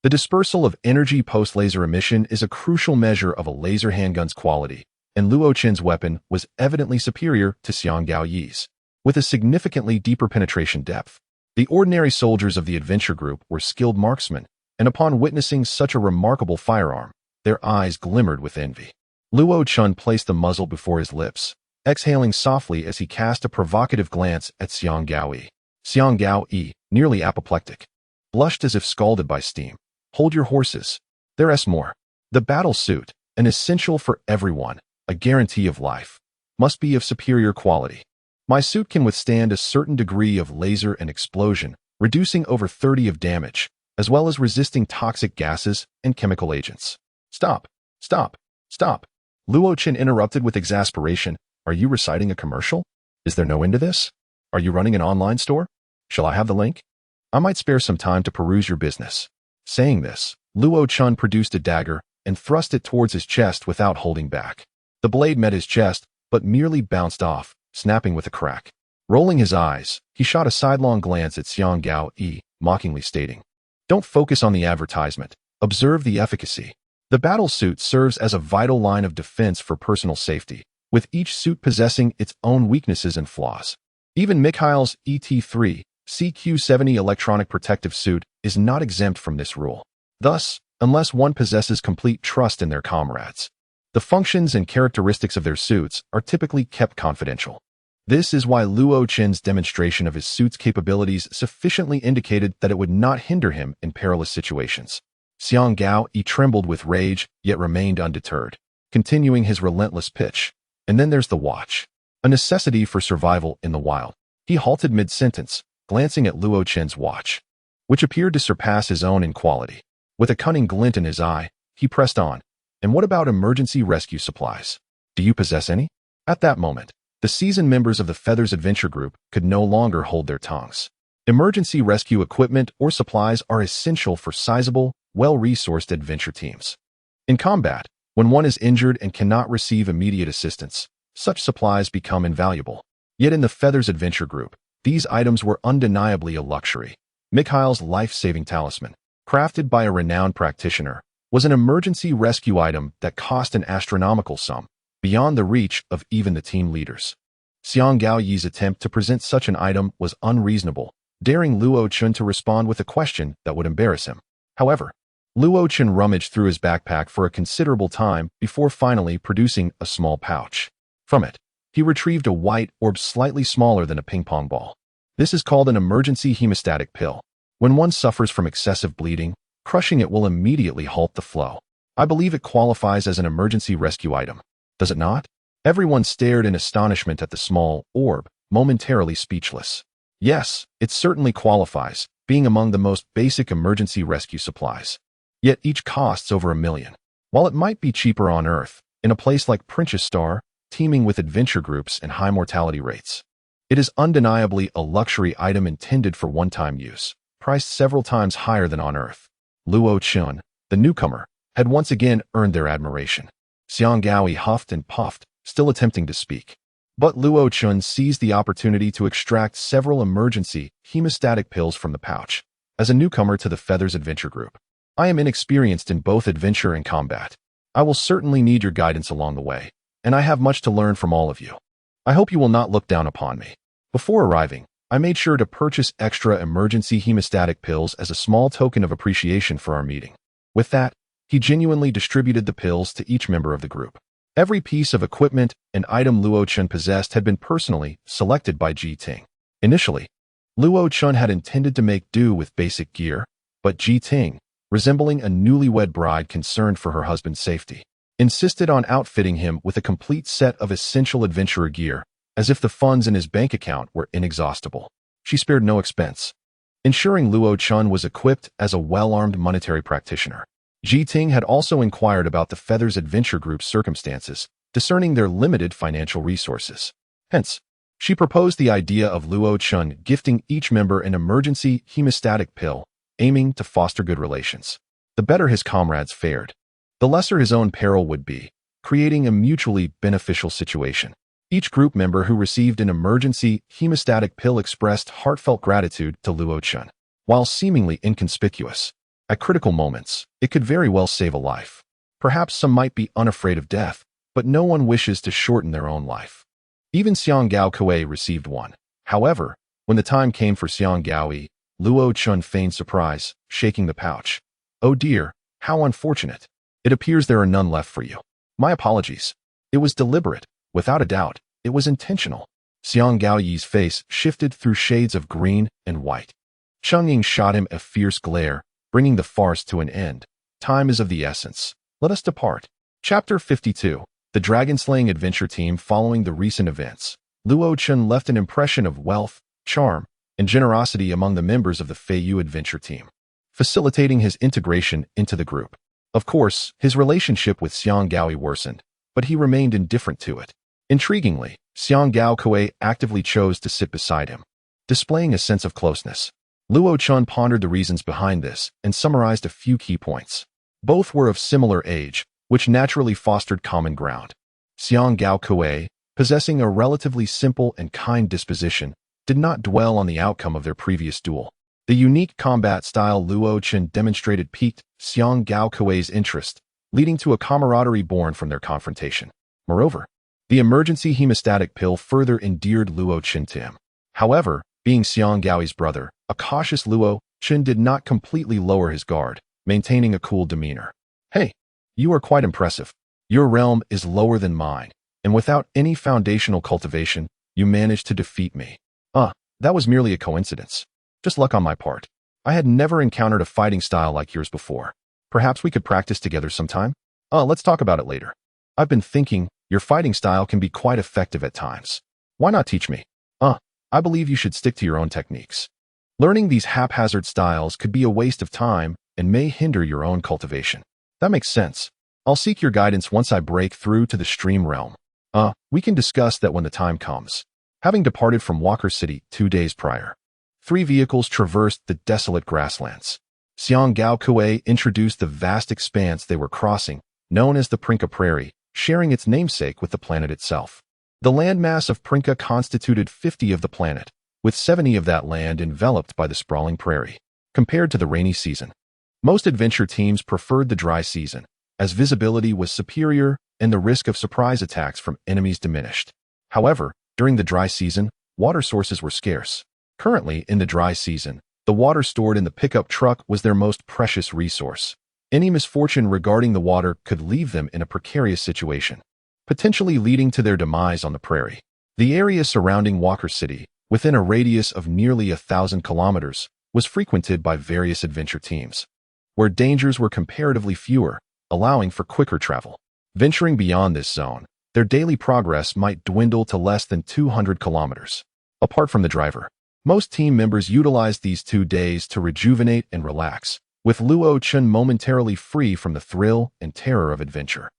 The dispersal of energy post-laser emission is a crucial measure of a laser handgun's quality, and Luo Chen's weapon was evidently superior to Xiang Gaoyi's, with a significantly deeper penetration depth. The ordinary soldiers of the adventure group were skilled marksmen, and upon witnessing such a remarkable firearm, their eyes glimmered with envy. Luo Chun placed the muzzle before his lips, exhaling softly as he cast a provocative glance at Xiang Gaoyi. Xiang Gaoyi, nearly apoplectic, blushed as if scalded by steam. Hold your horses. There's more. The battle suit, an essential for everyone, a guarantee of life, must be of superior quality. My suit can withstand a certain degree of laser and explosion, reducing over 30 of damage, as well as resisting toxic gases and chemical agents. Stop, stop, stop. Luo Chen interrupted with exasperation. Are you reciting a commercial? Is there no end to this? Are you running an online store? Shall I have the link? I might spare some time to peruse your business. Saying this, Luo Chun produced a dagger and thrust it towards his chest without holding back. The blade met his chest, but merely bounced off, snapping with a crack. Rolling his eyes, he shot a sidelong glance at Xiang Gaoyi, mockingly stating, "Don't focus on the advertisement. Observe the efficacy." The battle suit serves as a vital line of defense for personal safety, with each suit possessing its own weaknesses and flaws. Even Mikhail's ET-3 CQ-70 electronic protective suit is not exempt from this rule. Thus, unless one possesses complete trust in their comrades, the functions and characteristics of their suits are typically kept confidential. This is why Luo Chen's demonstration of his suit's capabilities sufficiently indicated that it would not hinder him in perilous situations. Xiang Gaoyi trembled with rage, yet remained undeterred, continuing his relentless pitch. And then there's the watch, a necessity for survival in the wild. He halted mid-sentence, glancing at Luo Chen's watch, which appeared to surpass his own in quality. With a cunning glint in his eye, he pressed on. And what about emergency rescue supplies? Do you possess any? At that moment, the seasoned members of the Feathers Adventure Group could no longer hold their tongues. Emergency rescue equipment or supplies are essential for sizable, well-resourced adventure teams. In combat, when one is injured and cannot receive immediate assistance, such supplies become invaluable. Yet in the Feathers Adventure Group, these items were undeniably a luxury. Mikhail's life-saving talisman, crafted by a renowned practitioner, was an emergency rescue item that cost an astronomical sum, beyond the reach of even the team leaders. Xiang Gaoyi's attempt to present such an item was unreasonable, daring Luo Chun to respond with a question that would embarrass him. However, Luo Chun rummaged through his backpack for a considerable time before finally producing a small pouch. From it, he retrieved a white orb slightly smaller than a ping-pong ball. This is called an emergency hemostatic pill. When one suffers from excessive bleeding, crushing it will immediately halt the flow. I believe it qualifies as an emergency rescue item. Does it not? Everyone stared in astonishment at the small orb, momentarily speechless. Yes, it certainly qualifies, being among the most basic emergency rescue supplies. Yet each costs over $1 million. While it might be cheaper on Earth, in a place like Princess Star, teeming with adventure groups and high mortality rates, it is undeniably a luxury item intended for one-time use, priced several times higher than on Earth. Luo Chun, the newcomer, had once again earned their admiration. Xiang Gaoyi huffed and puffed, still attempting to speak. But Luo Chun seized the opportunity to extract several emergency hemostatic pills from the pouch. As a newcomer to the Feathers Adventure Group, I am inexperienced in both adventure and combat. I will certainly need your guidance along the way, and I have much to learn from all of you. I hope you will not look down upon me. Before arriving, I made sure to purchase extra emergency hemostatic pills as a small token of appreciation for our meeting. With that, he genuinely distributed the pills to each member of the group. Every piece of equipment and item Luo Chun possessed had been personally selected by Ji Ting. Initially, Luo Chun had intended to make do with basic gear, but Ji Ting, resembling a newlywed bride concerned for her husband's safety, insisted on outfitting him with a complete set of essential adventurer gear, as if the funds in his bank account were inexhaustible. She spared no expense, ensuring Luo Chun was equipped as a well-armed monetary practitioner. Ji Ting had also inquired about the Feathers Adventure Group's circumstances, discerning their limited financial resources. Hence, she proposed the idea of Luo Chun gifting each member an emergency hemostatic pill, aiming to foster good relations. The better his comrades fared, the lesser his own peril would be, creating a mutually beneficial situation. Each group member who received an emergency hemostatic pill expressed heartfelt gratitude to Luo Chun. While seemingly inconspicuous, at critical moments, it could very well save a life. Perhaps some might be unafraid of death, but no one wishes to shorten their own life. Even Xiang Gao Kuei received one. However, when the time came for Xiang Gaoyi, Luo Chun feigned surprise, shaking the pouch. "Oh dear, how unfortunate. It appears there are none left for you. My apologies. It was deliberate. Without a doubt, it was intentional." Xiang Gaoyi's face shifted through shades of green and white. Cheng Ying shot him a fierce glare, bringing the farce to an end. "Time is of the essence. Let us depart." Chapter 52. The Dragon-Slaying Adventure Team. Following the recent events, Luo Chun left an impression of wealth, charm, and generosity among the members of the Feiyu Adventure Team, facilitating his integration into the group. Of course, his relationship with Xiang Gaoyi worsened, but he remained indifferent to it. Intriguingly, Xiang Gao Kuei actively chose to sit beside him, displaying a sense of closeness. Luo Chun pondered the reasons behind this and summarized a few key points. Both were of similar age, which naturally fostered common ground. Xiang Gao Kuei, possessing a relatively simple and kind disposition, did not dwell on the outcome of their previous duel. The unique combat style Luo Chun demonstrated piqued Xiang Gao Kuei's interest, leading to a camaraderie born from their confrontation. Moreover, the emergency hemostatic pill further endeared Luo Chun to him. However, being Xiang Gaoyi's brother, a cautious Luo Chun did not completely lower his guard, maintaining a cool demeanor. "Hey, you are quite impressive. Your realm is lower than mine, and without any foundational cultivation, you managed to defeat me. That was merely a coincidence. Just luck on my part. I had never encountered a fighting style like yours before. Perhaps we could practice together sometime? Let's talk about it later. I've been thinking, your fighting style can be quite effective at times. Why not teach me? I believe you should stick to your own techniques. Learning these haphazard styles could be a waste of time and may hinder your own cultivation." "That makes sense. I'll seek your guidance once I break through to the stream realm. We can discuss that when the time comes." Having departed from Walker City 2 days prior, 3 vehicles traversed the desolate grasslands. Xiang Gao Kuei introduced the vast expanse they were crossing, known as the Prinka Prairie, sharing its namesake with the planet itself. The landmass of Prinka constituted 50 of the planet, with 70 of that land enveloped by the sprawling prairie. Compared to the rainy season, most adventure teams preferred the dry season, as visibility was superior and the risk of surprise attacks from enemies diminished. However, during the dry season, water sources were scarce. Currently, in the dry season, the water stored in the pickup truck was their most precious resource. Any misfortune regarding the water could leave them in a precarious situation, potentially leading to their demise on the prairie. The area surrounding Walker City, within a radius of nearly 1,000 kilometers, was frequented by various adventure teams, where dangers were comparatively fewer, allowing for quicker travel. Venturing beyond this zone, their daily progress might dwindle to less than 200 kilometers. Apart from the driver, most team members utilized these 2 days to rejuvenate and relax, with Luo Chun momentarily free from the thrill and terror of adventure,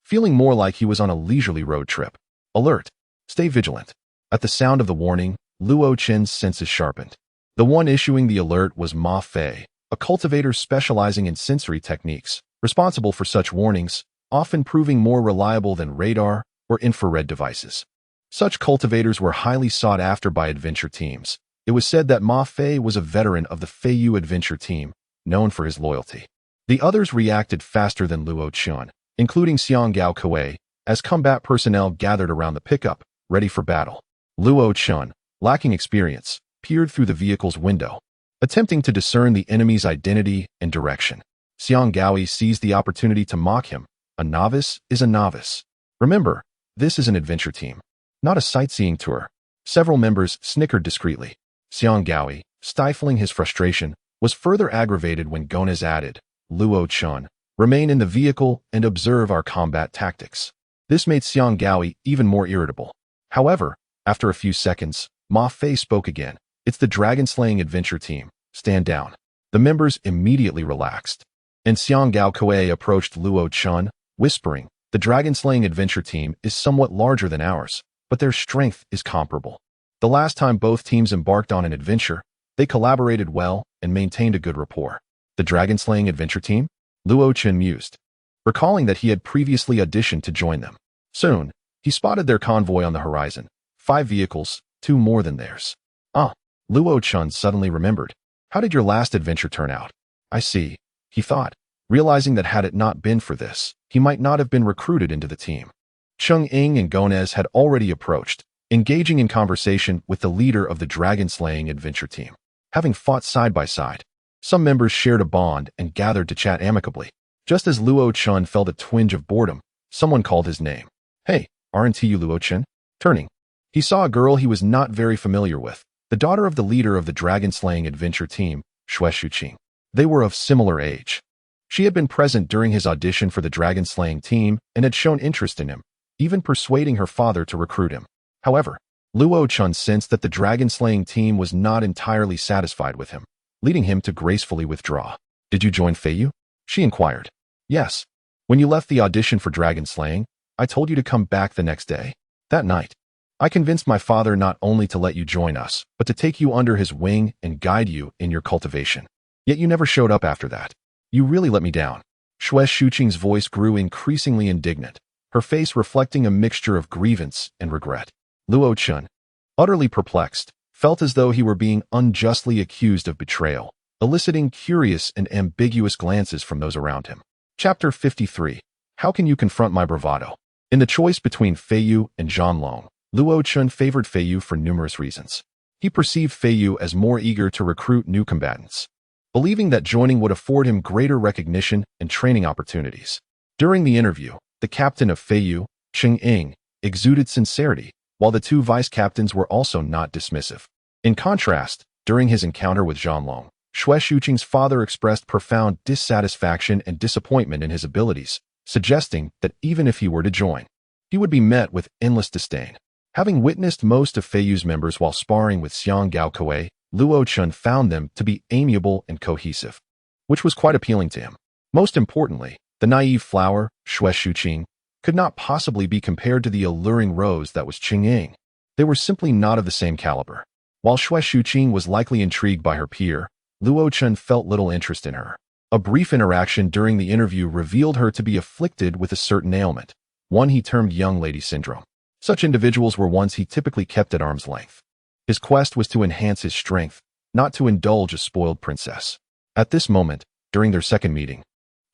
feeling more like he was on a leisurely road trip. Alert! Stay vigilant. At the sound of the warning, Luo Chun's senses sharpened. The one issuing the alert was Ma Fei, a cultivator specializing in sensory techniques, responsible for such warnings, often proving more reliable than radar or infrared devices. Such cultivators were highly sought after by adventure teams. It was said that Ma Fei was a veteran of the Feiyu Adventure Team, known for his loyalty. The others reacted faster than Luo Chun, including Xiang Gao Kuei, as combat personnel gathered around the pickup, ready for battle. Luo Chun, lacking experience, peered through the vehicle's window, attempting to discern the enemy's identity and direction. Xiang Gaoi seized the opportunity to mock him. A novice is a novice. Remember, this is an adventure team, not a sightseeing tour. Several members snickered discreetly. Xiang Gaoi, stifling his frustration, was further aggravated when Gonez added, Luo Chun, remain in the vehicle and observe our combat tactics. This made Xiang Gaoi even more irritable. However, after a few seconds, Ma Fei spoke again. It's the dragon-slaying adventure team. Stand down. The members immediately relaxed. And Xiang Gao Kuei approached Luo Chun, whispering, the dragon-slaying adventure team is somewhat larger than ours, but their strength is comparable. The last time both teams embarked on an adventure, they collaborated well and maintained a good rapport. The dragon-slaying adventure team? Luo Chun mused, recalling that he had previously auditioned to join them. Soon, he spotted their convoy on the horizon. 5 vehicles, 2 more than theirs. Ah, Luo Chun suddenly remembered. How did your last adventure turn out? I see, he thought, realizing that had it not been for this, he might not have been recruited into the team. Cheng Ying and Gonez had already approached, engaging in conversation with the leader of the dragon-slaying adventure team. Having fought side by side, some members shared a bond and gathered to chat amicably. Just as Luo Chun felt a twinge of boredom, someone called his name. Hey, aren't you Luo Chun? Turning, he saw a girl he was not very familiar with, the daughter of the leader of the dragon-slaying adventure team, Xue Xuqing. They were of similar age. She had been present during his audition for the dragon-slaying team and had shown interest in him, even persuading her father to recruit him. However, Luo Chun sensed that the dragon-slaying team was not entirely satisfied with him, leading him to gracefully withdraw. Did you join Feiyu? She inquired. Yes. When you left the audition for dragon-slaying, I told you to come back the next day. That night, I convinced my father not only to let you join us, but to take you under his wing and guide you in your cultivation. Yet you never showed up after that. You really let me down. Xue Xuqing's voice grew increasingly indignant, her face reflecting a mixture of grievance and regret. Luo Chun, utterly perplexed, felt as though he were being unjustly accused of betrayal, eliciting curious and ambiguous glances from those around him. Chapter 53. How can you confront my bravado? In the choice between Feiyu and Zhanlong, Luo Chun favored Feiyu for numerous reasons. He perceived Feiyu as more eager to recruit new combatants, believing that joining would afford him greater recognition and training opportunities. During the interview, the captain of Feiyu, Cheng Ying, exuded sincerity, while the 2 vice captains were also not dismissive. In contrast, during his encounter with Zhanlong, Xue Xuqing's father expressed profound dissatisfaction and disappointment in his abilities, suggesting that even if he were to join, he would be met with endless disdain. Having witnessed most of Feiyu's members while sparring with Xiang Gao Kuei, Luo Chun found them to be amiable and cohesive, which was quite appealing to him. Most importantly, the naive flower, Xue Xuqing, could not possibly be compared to the alluring rose that was Cheng Ying. They were simply not of the same caliber. While Xue Xuqing was likely intrigued by her peer, Luo Chun felt little interest in her. A brief interaction during the interview revealed her to be afflicted with a certain ailment, one he termed young lady syndrome. Such individuals were ones he typically kept at arm's length. His quest was to enhance his strength, not to indulge a spoiled princess. At this moment, during their second meeting,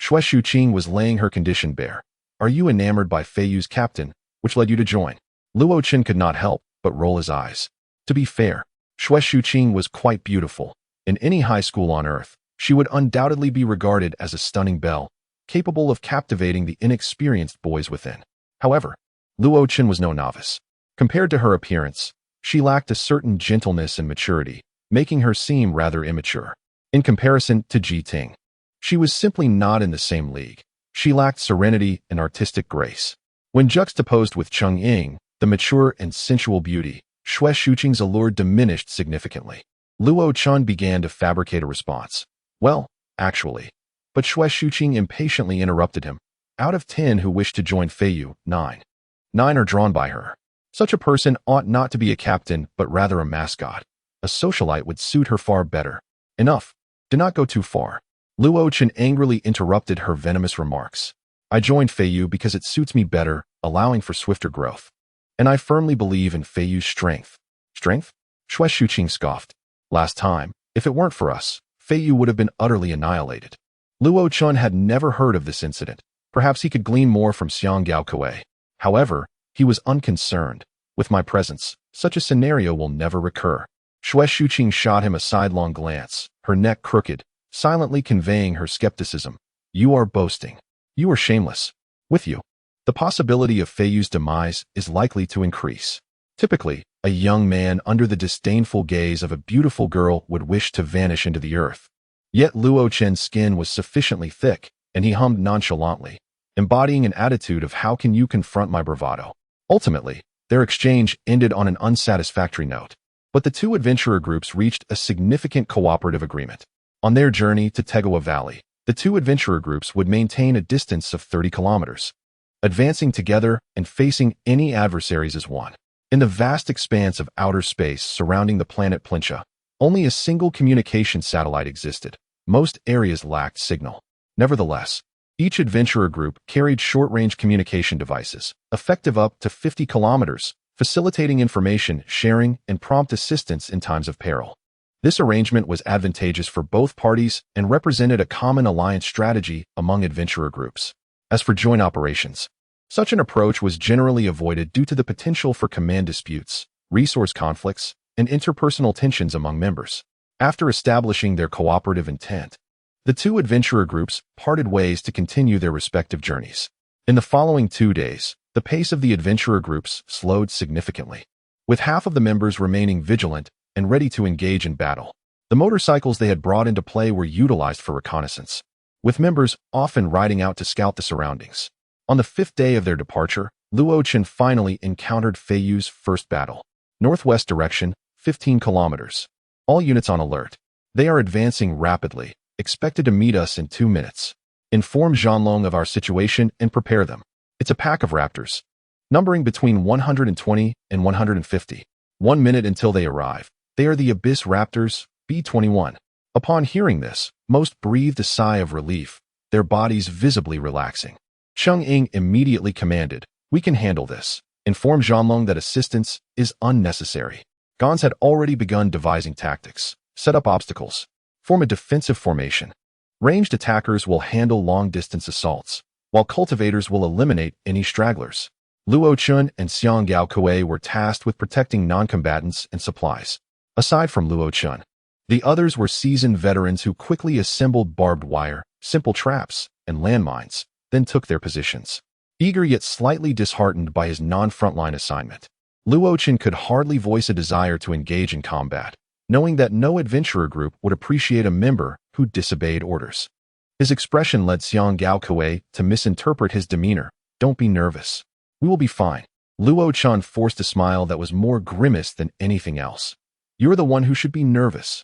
Xue Xuqing was laying her condition bare. Are you enamored by Feiyu's captain, which led you to join? Luo Chun could not help but roll his eyes. To be fair, Xue Xuqing was quite beautiful. In any high school on Earth, she would undoubtedly be regarded as a stunning belle, capable of captivating the inexperienced boys within. However, Luo Chun was no novice. Compared to her appearance, she lacked a certain gentleness and maturity, making her seem rather immature. In comparison to Ji Ting, she was simply not in the same league. She lacked serenity and artistic grace. When juxtaposed with Cheng Ying, the mature and sensual beauty, Xue Xuqing's allure diminished significantly. Luo Chun began to fabricate a response. Well, actually. But Xue Xuqing impatiently interrupted him. Out of 10 who wished to join Feiyu, 9 are drawn by her. Such a person ought not to be a captain, but rather a mascot. A socialite would suit her far better. Enough. Do not go too far. Luo Chun angrily interrupted her venomous remarks. I joined Feiyu because it suits me better, allowing for swifter growth. And I firmly believe in Feiyu's strength. Strength? Xue Xuqing scoffed. Last time, if it weren't for us, Feiyu would have been utterly annihilated. Luo Chun had never heard of this incident. Perhaps he could glean more from Xiang Gao Kuei. However, he was unconcerned. With my presence, such a scenario will never recur. Chu Xingyun shot him a sidelong glance, her neck crooked, silently conveying her skepticism. You are boasting. You are shameless. With you, the possibility of Feiyu's demise is likely to increase. Typically, a young man under the disdainful gaze of a beautiful girl would wish to vanish into the earth. Yet Luo Chen's skin was sufficiently thick, and he hummed nonchalantly, embodying an attitude of how can you confront my bravado. Ultimately, their exchange ended on an unsatisfactory note. But the two adventurer groups reached a significant cooperative agreement. On their journey to Tegawa Valley, the two adventurer groups would maintain a distance of 30 kilometers, advancing together and facing any adversaries as one. In the vast expanse of outer space surrounding the planet Plincha, only a single communication satellite existed. Most areas lacked signal. Nevertheless, each adventurer group carried short-range communication devices, effective up to 50 kilometers, facilitating information sharing and prompt assistance in times of peril. This arrangement was advantageous for both parties and represented a common alliance strategy among adventurer groups. As for joint operations, such an approach was generally avoided due to the potential for command disputes, resource conflicts, and interpersonal tensions among members. After establishing their cooperative intent, the two adventurer groups parted ways to continue their respective journeys. In the following 2 days, the pace of the adventurer groups slowed significantly, with half of the members remaining vigilant and ready to engage in battle. The motorcycles they had brought into play were utilized for reconnaissance, with members often riding out to scout the surroundings. On the 5th day of their departure, Luo Chen finally encountered Feiyu's first battle. Northwest direction, 15 kilometers. All units on alert. They are advancing rapidly, expected to meet us in 2 minutes. Inform Zhanlong of our situation and prepare them. It's a pack of raptors, numbering between 120 and 150. 1 minute until they arrive. They are the Abyss Raptors, B-21. Upon hearing this, most breathed a sigh of relief, their bodies visibly relaxing. Cheng Ying immediately commanded, we can handle this. Inform Zhanlong that assistance is unnecessary. Gons had already begun devising tactics. Set up obstacles. Form a defensive formation. Ranged attackers will handle long-distance assaults, while cultivators will eliminate any stragglers. Luo Chun and Xiang Gao Kuei were tasked with protecting non-combatants and supplies. Aside from Luo Chun, the others were seasoned veterans who quickly assembled barbed wire, simple traps, and landmines, then took their positions. Eager yet slightly disheartened by his non-frontline assignment, Luo Chen could hardly voice a desire to engage in combat, knowing that no adventurer group would appreciate a member who disobeyed orders. His expression led Xiang Gao Kuei to misinterpret his demeanor. Don't be nervous. We will be fine. Luo Chen forced a smile that was more grimace than anything else. You're the one who should be nervous.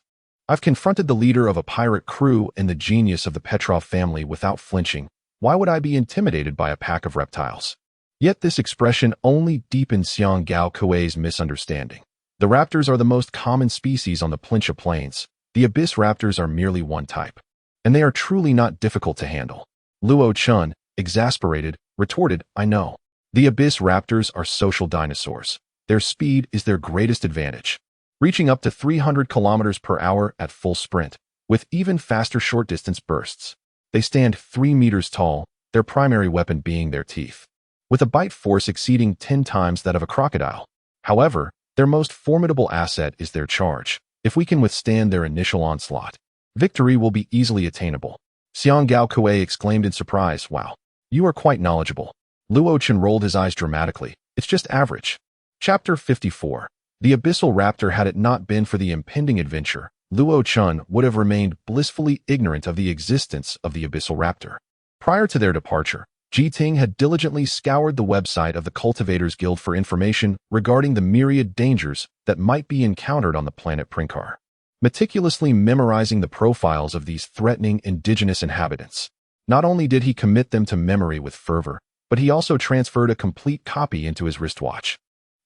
I've confronted the leader of a pirate crew and the genius of the Petrov family without flinching. Why would I be intimidated by a pack of reptiles? Yet this expression only deepened Xiang Gao Kuei's misunderstanding. The raptors are the most common species on the Plincha Plains. The Abyss Raptors are merely one type, and they are truly not difficult to handle. Luo Chun, exasperated, retorted, I know. The Abyss Raptors are social dinosaurs. Their speed is their greatest advantage, reaching up to 300 kilometers per hour at full sprint, with even faster short-distance bursts. They stand 3 meters tall, their primary weapon being their teeth, with a bite force exceeding 10 times that of a crocodile. However, their most formidable asset is their charge. If we can withstand their initial onslaught, victory will be easily attainable. Xiang Gao Kuei exclaimed in surprise, wow, you are quite knowledgeable. Luo Chen rolled his eyes dramatically. It's just average. Chapter 54. The Abyssal Raptor. Had it not been for the impending adventure, Luo Chen would have remained blissfully ignorant of the existence of the Abyssal Raptor. Prior to their departure, Ji Ting had diligently scoured the website of the Cultivators Guild for information regarding the myriad dangers that might be encountered on the planet Prinkar, meticulously memorizing the profiles of these threatening indigenous inhabitants. Not only did he commit them to memory with fervor, but he also transferred a complete copy into his wristwatch.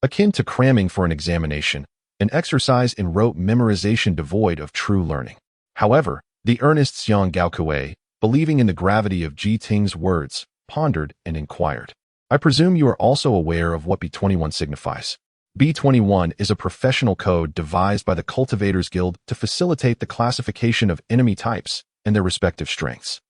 Akin to cramming for an examination, an exercise in rote memorization devoid of true learning. However, the earnest Xiang Gao Kuei, believing in the gravity of Ji Ting's words, pondered and inquired. I presume you are also aware of what B-21 signifies. B-21 is a professional code devised by the Cultivators Guild to facilitate the classification of enemy types and their respective strengths.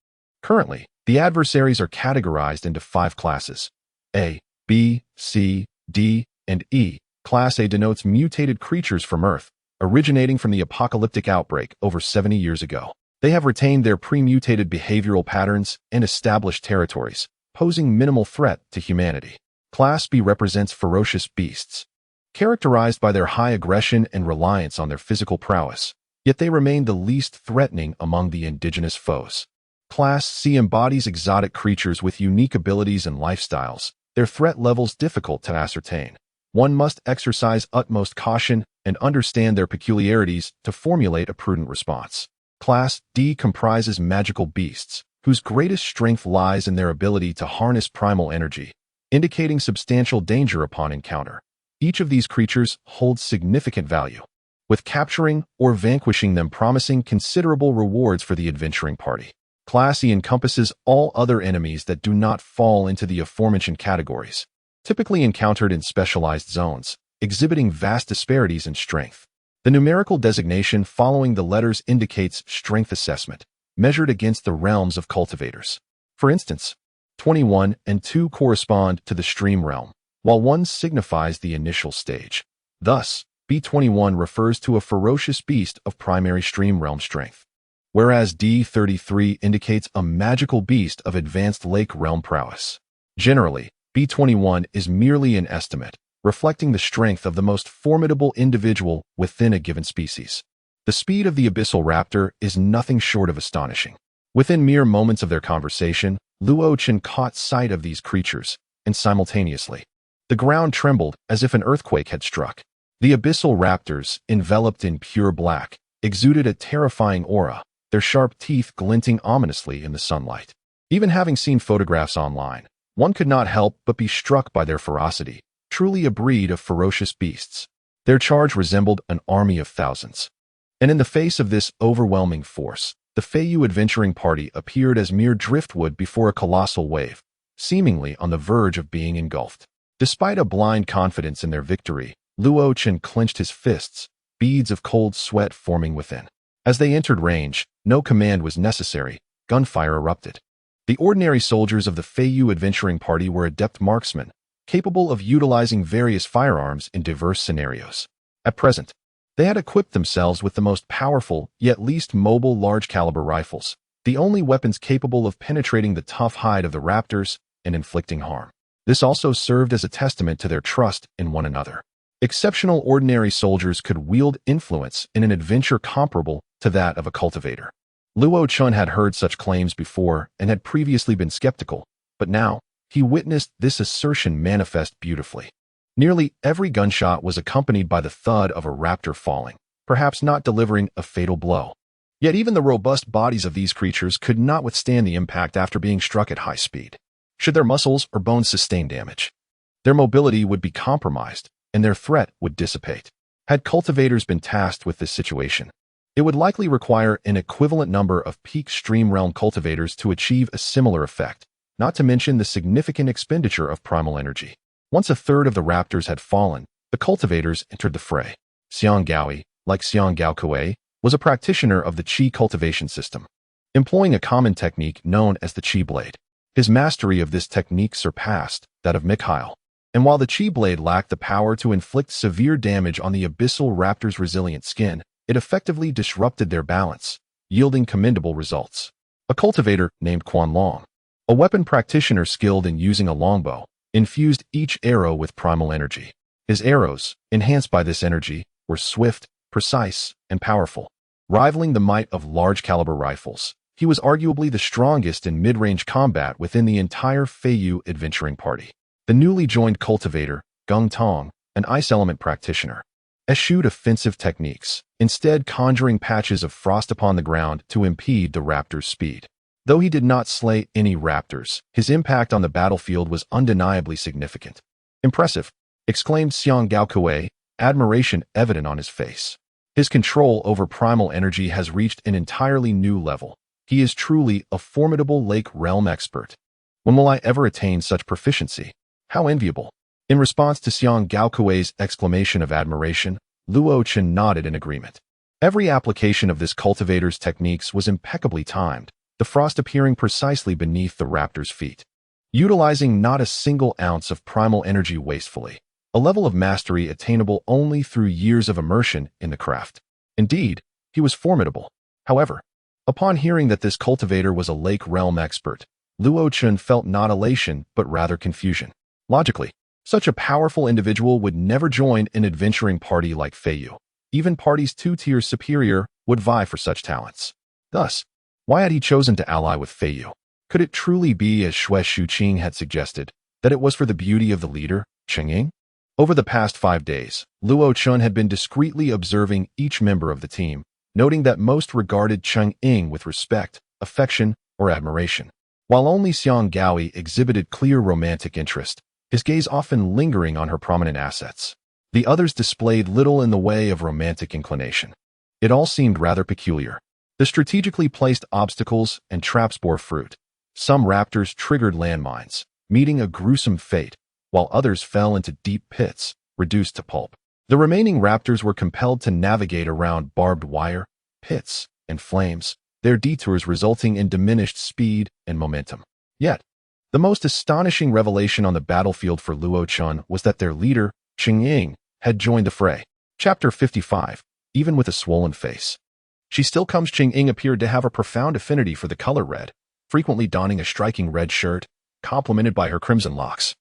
Currently, the adversaries are categorized into 5 classes: A, B, C, D, and E. Class A denotes mutated creatures from Earth, originating from the apocalyptic outbreak over 70 years ago. They have retained their pre-mutated behavioral patterns and established territories, posing minimal threat to humanity. Class B represents ferocious beasts, characterized by their high aggression and reliance on their physical prowess, yet they remain the least threatening among the indigenous foes. Class C embodies exotic creatures with unique abilities and lifestyles, their threat levels difficult to ascertain. One must exercise utmost caution and understand their peculiarities to formulate a prudent response. Class D comprises magical beasts, whose greatest strength lies in their ability to harness primal energy, indicating substantial danger upon encounter. Each of these creatures holds significant value, with capturing or vanquishing them promising considerable rewards for the adventuring party. Class E encompasses all other enemies that do not fall into the aforementioned categories, typically encountered in specialized zones, exhibiting vast disparities in strength. The numerical designation following the letters indicates strength assessment, measured against the realms of cultivators. For instance, 21 and 2 correspond to the stream realm, while 1 signifies the initial stage. Thus, B21 refers to a ferocious beast of primary stream realm strength, whereas D33 indicates a magical beast of advanced lake realm prowess. Generally, B21 is merely an estimate, reflecting the strength of the most formidable individual within a given species. The speed of the abyssal raptor is nothing short of astonishing. Within mere moments of their conversation, Luo Chen caught sight of these creatures, and simultaneously, the ground trembled as if an earthquake had struck. The abyssal raptors, enveloped in pure black, exuded a terrifying aura, their sharp teeth glinting ominously in the sunlight. Even having seen photographs online, one could not help but be struck by their ferocity, truly a breed of ferocious beasts. Their charge resembled an army of thousands. And in the face of this overwhelming force, the Feiyu adventuring party appeared as mere driftwood before a colossal wave, seemingly on the verge of being engulfed. Despite a blind confidence in their victory, Luo Chen clenched his fists, beads of cold sweat forming within. As they entered range, no command was necessary, gunfire erupted. The ordinary soldiers of the Feiyu adventuring party were adept marksmen, capable of utilizing various firearms in diverse scenarios. At present, they had equipped themselves with the most powerful, yet least mobile large-caliber rifles, the only weapons capable of penetrating the tough hide of the raptors and inflicting harm. This also served as a testament to their trust in one another. Exceptional ordinary soldiers could wield influence in an adventure comparable to that of a cultivator. Luo Chen had heard such claims before and had previously been skeptical, but now, he witnessed this assertion manifest beautifully. Nearly every gunshot was accompanied by the thud of a raptor falling, perhaps not delivering a fatal blow. Yet even the robust bodies of these creatures could not withstand the impact after being struck at high speed. Should their muscles or bones sustain damage, their mobility would be compromised, and their threat would dissipate. Had cultivators been tasked with this situation, it would likely require an equivalent number of peak stream realm cultivators to achieve a similar effect, not to mention the significant expenditure of primal energy. Once a third of the raptors had fallen, the cultivators entered the fray. Xiang Gaoi, like Xiang Gaokui, was a practitioner of the Qi cultivation system, employing a common technique known as the Qi blade. His mastery of this technique surpassed that of Mikhail, and while the Qi blade lacked the power to inflict severe damage on the abyssal raptor's resilient skin, it effectively disrupted their balance, yielding commendable results. A cultivator named Quan Long, a weapon practitioner skilled in using a longbow, infused each arrow with primal energy. His arrows, enhanced by this energy, were swift, precise, and powerful, rivaling the might of large-caliber rifles. He was arguably the strongest in mid-range combat within the entire Feiyu adventuring party. The newly joined cultivator, Gung Tong, an ice element practitioner, eschewed offensive techniques, instead conjuring patches of frost upon the ground to impede the raptor's speed. Though he did not slay any raptors, his impact on the battlefield was undeniably significant. "Impressive," exclaimed Xiang Gaokui, admiration evident on his face. His control over primal energy has reached an entirely new level. He is truly a formidable lake realm expert. When will I ever attain such proficiency? How enviable. In response to Xiang Gaokui's exclamation of admiration, Luo Chen nodded in agreement. Every application of this cultivator's techniques was impeccably timed, the frost appearing precisely beneath the raptor's feet. Utilizing not a single ounce of primal energy wastefully, a level of mastery attainable only through years of immersion in the craft. Indeed, he was formidable. However, upon hearing that this cultivator was a lake realm expert, Luo Chun felt not elation but rather confusion. Logically, such a powerful individual would never join an adventuring party like Feiyu. Even parties 2 tiers superior would vie for such talents. Thus, why had he chosen to ally with Feiyu? Could it truly be, as Xue Shuqing had suggested, that it was for the beauty of the leader, Xingyun? Over the past 5 days, Luo Chun had been discreetly observing each member of the team, noting that most regarded Xingyun with respect, affection, or admiration. While only Xiang Gaoi exhibited clear romantic interest, his gaze often lingering on her prominent assets. The others displayed little in the way of romantic inclination. It all seemed rather peculiar. The strategically placed obstacles and traps bore fruit. Some raptors triggered landmines, meeting a gruesome fate, while others fell into deep pits, reduced to pulp. The remaining raptors were compelled to navigate around barbed wire, pits, and flames, their detours resulting in diminished speed and momentum. Yet, the most astonishing revelation on the battlefield for Luo Chun was that their leader, Xingyun, had joined the fray. Chapter 55. Even with a swollen face. She still comes. Xingyun appeared to have a profound affinity for the color red, frequently donning a striking red shirt, complemented by her crimson locks,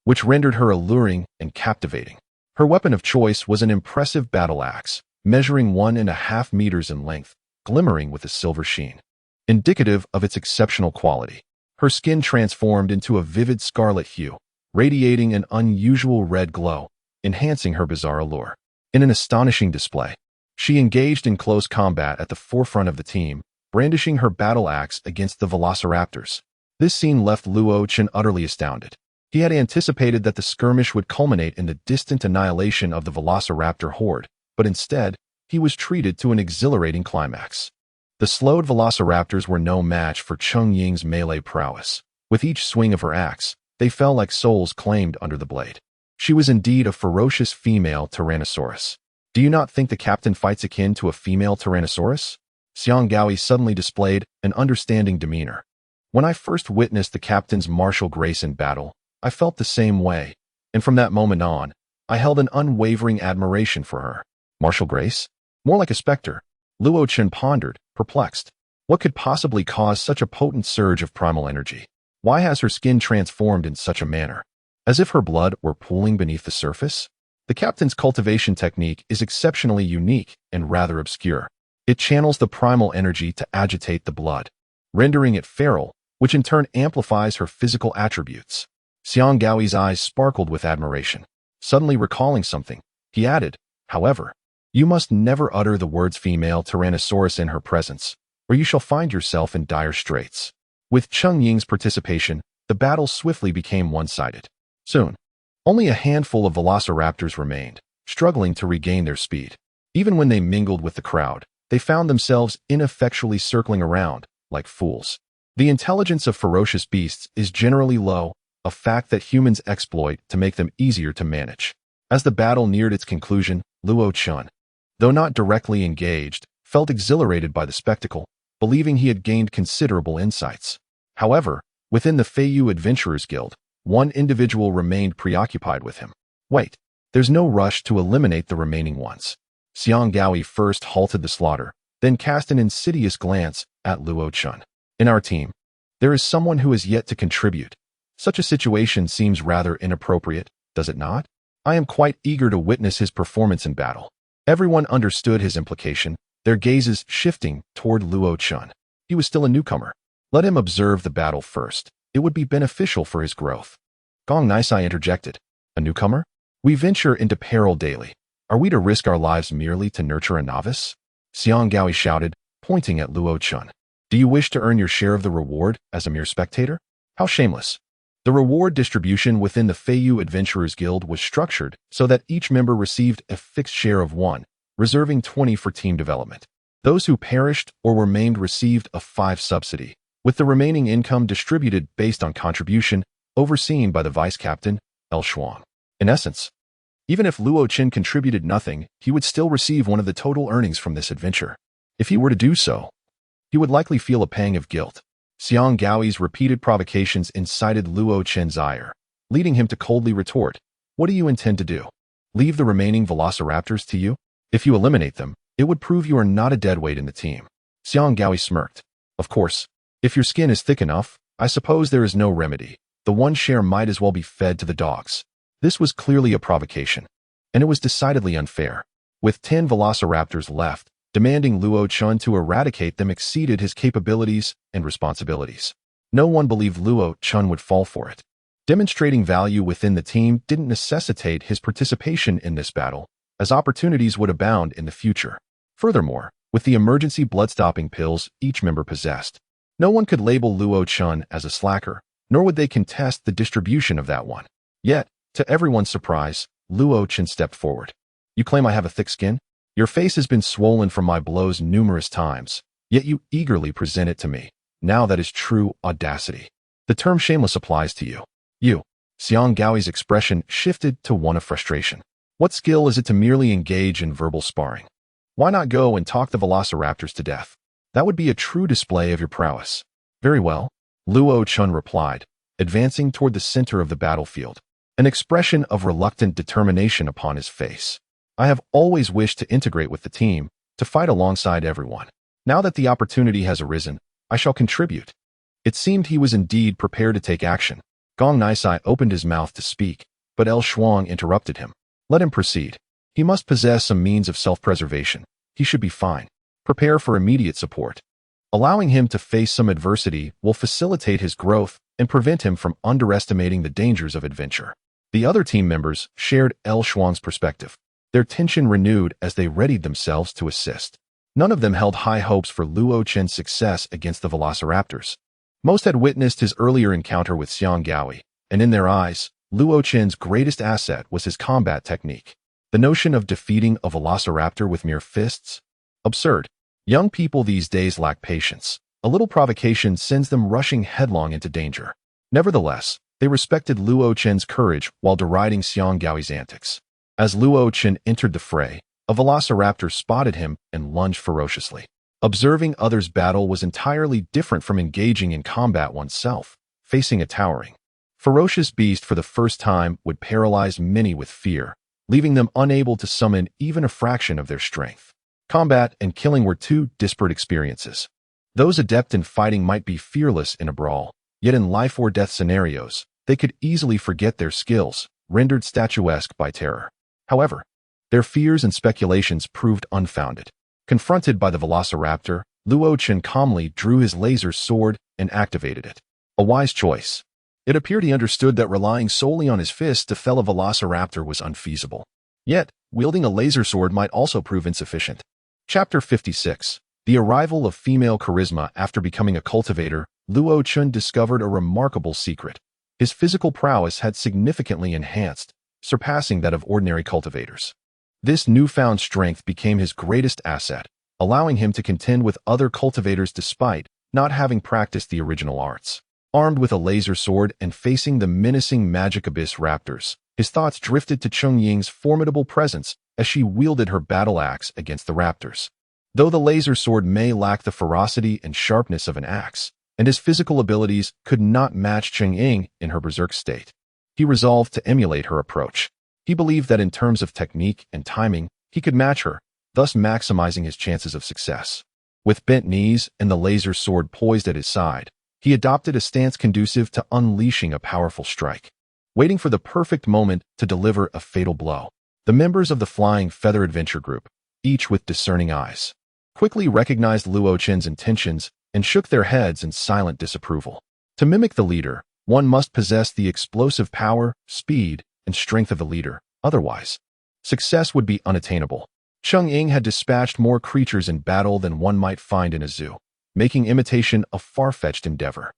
which rendered her alluring and captivating. Her weapon of choice was an impressive battle axe, measuring 1.5 meters in length, glimmering with a silver sheen, indicative of its exceptional quality. Her skin transformed into a vivid scarlet hue, radiating an unusual red glow, enhancing her bizarre allure. In an astonishing display, she engaged in close combat at the forefront of the team, brandishing her battle axe against the velociraptors. This scene left Luo Chun utterly astounded. He had anticipated that the skirmish would culminate in the distant annihilation of the velociraptor horde, but instead, he was treated to an exhilarating climax. The slowed velociraptors were no match for Xingyun's melee prowess. With each swing of her axe, they fell like souls claimed under the blade. She was indeed a ferocious female Tyrannosaurus. Do you not think the captain fights akin to a female Tyrannosaurus? Xiang Gaoi suddenly displayed an understanding demeanor. When I first witnessed the captain's martial grace in battle, I felt the same way, and from that moment on, I held an unwavering admiration for her. Martial grace? More like a specter. Luo Chun pondered, perplexed. What could possibly cause such a potent surge of primal energy? Why has her skin transformed in such a manner? As if her blood were pooling beneath the surface? The captain's cultivation technique is exceptionally unique and rather obscure. It channels the primal energy to agitate the blood, rendering it feral, which in turn amplifies her physical attributes. Xiang Gaoi's eyes sparkled with admiration. Suddenly recalling something, he added, however, you must never utter the words female Tyrannosaurus in her presence, or you shall find yourself in dire straits. With Xingyun's participation, the battle swiftly became one-sided. Soon, only a handful of velociraptors remained, struggling to regain their speed. Even when they mingled with the crowd, they found themselves ineffectually circling around, like fools. The intelligence of ferocious beasts is generally low, a fact that humans exploit to make them easier to manage. As the battle neared its conclusion, Luo Chun, though not directly engaged, felt exhilarated by the spectacle, believing he had gained considerable insights. However, within the Feiyu Adventurers Guild, one individual remained preoccupied with him. Wait, there's no rush to eliminate the remaining ones. Xiang Gaoi first halted the slaughter, then cast an insidious glance at Luo Chun. In our team, there is someone who is yet to contribute. Such a situation seems rather inappropriate, does it not? I am quite eager to witness his performance in battle. Everyone understood his implication, their gazes shifting toward Luo Chun. He was still a newcomer. Let him observe the battle first. It would be beneficial for his growth. Gong Nisai interjected. A newcomer? We venture into peril daily. Are we to risk our lives merely to nurture a novice? Xiang Gaoi shouted, pointing at Luo Chun. Do you wish to earn your share of the reward as a mere spectator? How shameless. The reward distribution within the Feiyu Adventurers Guild was structured so that each member received a fixed share of 1, reserving 20 for team development. Those who perished or were maimed received a 5 subsidy, with the remaining income distributed based on contribution, overseen by the vice captain, El Shuang. In essence, even if Luo Chun contributed nothing, he would still receive one of the total earnings from this adventure. If he were to do so, he would likely feel a pang of guilt. Xiang Gaoi's repeated provocations incited Luo Chun's ire, leading him to coldly retort, What do you intend to do? Leave the remaining velociraptors to you? If you eliminate them, it would prove you are not a deadweight in the team. Xiangyao smirked. Of course, if your skin is thick enough, I suppose there is no remedy. The one share might as well be fed to the dogs. This was clearly a provocation, and it was decidedly unfair. With 10 velociraptors left, demanding Luo Chun to eradicate them exceeded his capabilities and responsibilities. No one believed Luo Chun would fall for it. Demonstrating value within the team didn't necessitate his participation in this battle, as opportunities would abound in the future. Furthermore, with the emergency blood-stopping pills each member possessed, no one could label Luo Chun as a slacker, nor would they contest the distribution of that one. Yet, to everyone's surprise, Luo Chun stepped forward. You claim I have a thick skin? Your face has been swollen from my blows numerous times, yet you eagerly present it to me. Now that is true audacity. The term shameless applies to you. Xiangao's expression shifted to one of frustration. What skill is it to merely engage in verbal sparring? Why not go and talk the velociraptors to death? That would be a true display of your prowess. Very well, Luo Chun replied, advancing toward the center of the battlefield, an expression of reluctant determination upon his face. I have always wished to integrate with the team, to fight alongside everyone. Now that the opportunity has arisen, I shall contribute. It seemed he was indeed prepared to take action. Gong Nisai opened his mouth to speak, but El Shuang interrupted him. Let him proceed. He must possess some means of self-preservation. He should be fine. Prepare for immediate support. Allowing him to face some adversity will facilitate his growth and prevent him from underestimating the dangers of adventure. The other team members shared El Shuang's perspective. Their tension renewed as they readied themselves to assist. None of them held high hopes for Luo Chen's success against the velociraptors. Most had witnessed his earlier encounter with Xiangyao, and in their eyes, Luo Chen's greatest asset was his combat technique. The notion of defeating a velociraptor with mere fists? Absurd. Young people these days lack patience. A little provocation sends them rushing headlong into danger. Nevertheless, they respected Luo Chen's courage while deriding Xianggao's antics. As Luo Chen entered the fray, a velociraptor spotted him and lunged ferociously. Observing others battle was entirely different from engaging in combat oneself. Facing a towering, ferocious beast for the first time would paralyze many with fear, leaving them unable to summon even a fraction of their strength. Combat and killing were two disparate experiences. Those adept in fighting might be fearless in a brawl, yet in life or death scenarios, they could easily forget their skills, rendered statuesque by terror. However, their fears and speculations proved unfounded. Confronted by the velociraptor, Luo Chen calmly drew his laser sword and activated it. A wise choice. It appeared he understood that relying solely on his fists to fell a velociraptor was unfeasible. Yet, wielding a laser sword might also prove insufficient. Chapter 56. The arrival of female charisma. After becoming a cultivator, Luo Chen discovered a remarkable secret. His physical prowess had significantly enhanced, surpassing that of ordinary cultivators. This newfound strength became his greatest asset, allowing him to contend with other cultivators despite not having practiced the original arts. Armed with a laser sword and facing the menacing magic abyss raptors, his thoughts drifted to Chongying's formidable presence as she wielded her battle axe against the raptors. Though the laser sword may lack the ferocity and sharpness of an axe, and his physical abilities could not match Chongying in her berserk state, he resolved to emulate her approach. He believed that in terms of technique and timing, he could match her, thus maximizing his chances of success. With bent knees and the laser sword poised at his side, he adopted a stance conducive to unleashing a powerful strike. Waiting for the perfect moment to deliver a fatal blow, the members of the Flying Feather Adventure Group, each with discerning eyes, quickly recognized Luo Chen's intentions and shook their heads in silent disapproval. To mimic the leader, one must possess the explosive power, speed, and strength of the leader. Otherwise, success would be unattainable. Chongying had dispatched more creatures in battle than one might find in a zoo, making imitation a far-fetched endeavor.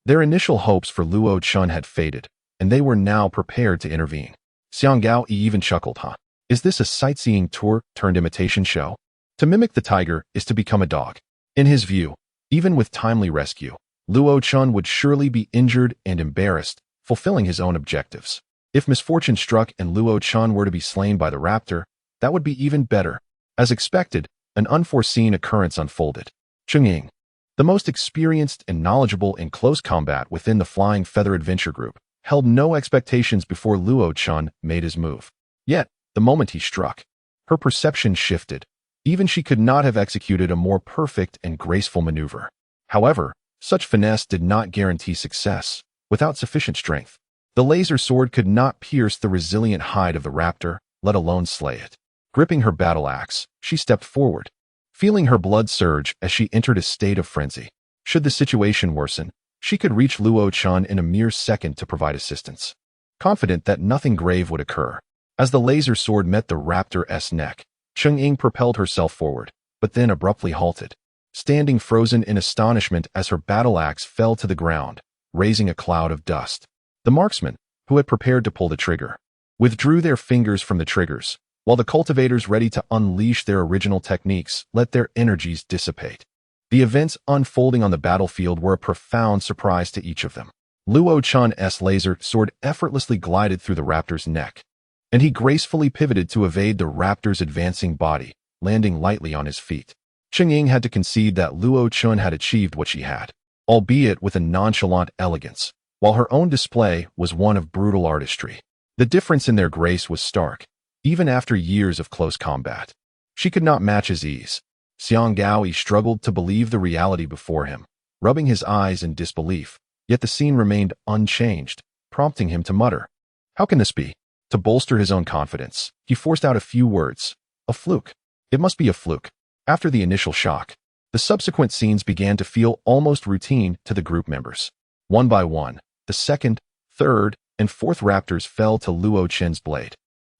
Their initial hopes for Luo Chen had faded, and they were now prepared to intervene. Xiangyao even chuckled, Is this a sightseeing tour turned imitation show? To mimic the tiger is to become a dog. In his view, even with timely rescue, Luo Chen would surely be injured and embarrassed, fulfilling his own objectives. If misfortune struck and Luo Chen were to be slain by the raptor, that would be even better. As expected, an unforeseen occurrence unfolded. Chongying, the most experienced and knowledgeable in close combat within the Flying Feather Adventure Group, held no expectations before Luo Chun made his move. Yet, the moment he struck, her perception shifted. Even she could not have executed a more perfect and graceful maneuver. However, such finesse did not guarantee success. Without sufficient strength, the laser sword could not pierce the resilient hide of the raptor, let alone slay it. Gripping her battle axe, she stepped forward, feeling her blood surge as she entered a state of frenzy. Should the situation worsen, she could reach Luo Chun in a mere second to provide assistance. Confident that nothing grave would occur, as the laser sword met the raptor's neck, Cheng-Ying propelled herself forward, but then abruptly halted, standing frozen in astonishment as her battle axe fell to the ground, raising a cloud of dust. The marksmen, who had prepared to pull the trigger, withdrew their fingers from the triggers, while the cultivators ready to unleash their original techniques let their energies dissipate. The events unfolding on the battlefield were a profound surprise to each of them. Luo Chun's laser sword effortlessly glided through the raptor's neck, and he gracefully pivoted to evade the raptor's advancing body, landing lightly on his feet. Cheng-Ying had to concede that Luo Chun had achieved what she had, albeit with a nonchalant elegance, while her own display was one of brutal artistry. The difference in their grace was stark, even after years of close combat. She could not match his ease. Xiang Gaoyi struggled to believe the reality before him, rubbing his eyes in disbelief, yet the scene remained unchanged, prompting him to mutter, "How can this be?" To bolster his own confidence, he forced out a few words. "A fluke. It must be a fluke." After the initial shock, the subsequent scenes began to feel almost routine to the group members. One by one, the second, third, and fourth raptors fell to Luo Chun's blade,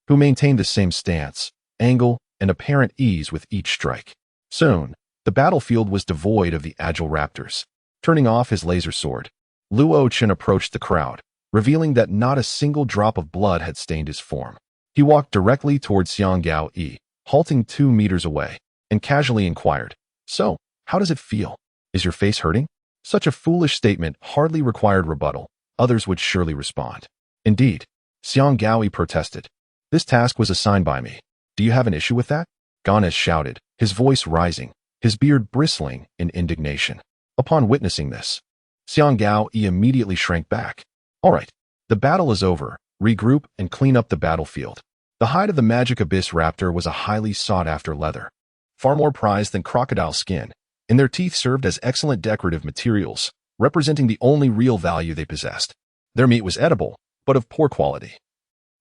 who maintained the same stance, angle, and apparent ease with each strike. Soon, the battlefield was devoid of the agile raptors. Turning off his laser sword, Luo Chun approached the crowd, revealing that not a single drop of blood had stained his form. He walked directly towards Xiang Gaoyi, halting 2 meters away, and casually inquired, "So, how does it feel? Is your face hurting?" Such a foolish statement hardly required rebuttal. Others would surely respond. "Indeed," Xiang Gaoyi protested. "This task was assigned by me. Do you have an issue with that?" Ganes shouted, his voice rising, his beard bristling in indignation. Upon witnessing this, Xiang Gaoyi immediately shrank back. "All right, the battle is over. Regroup and clean up the battlefield." The hide of the magic abyss raptor was a highly sought-after leather, far more prized than crocodile skin, and their teeth served as excellent decorative materials, representing the only real value they possessed. Their meat was edible, but of poor quality.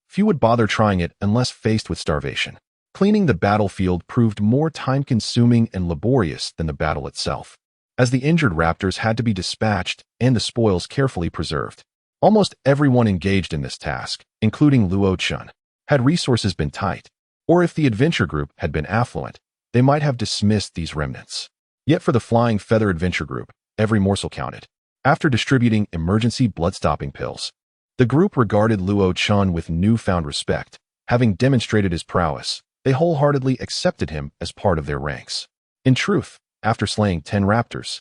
Few would bother trying it unless faced with starvation. Cleaning the battlefield proved more time-consuming and laborious than the battle itself, as the injured raptors had to be dispatched and the spoils carefully preserved. Almost everyone engaged in this task, including Luo Chun, had resources been tight, or if the adventure group had been affluent, they might have dismissed these remnants. Yet for the Flying Feather Adventure Group, every morsel counted. After distributing emergency blood-stopping pills, the group regarded Luo Chun with newfound respect. Having demonstrated his prowess, they wholeheartedly accepted him as part of their ranks. In truth, after slaying 10 raptors,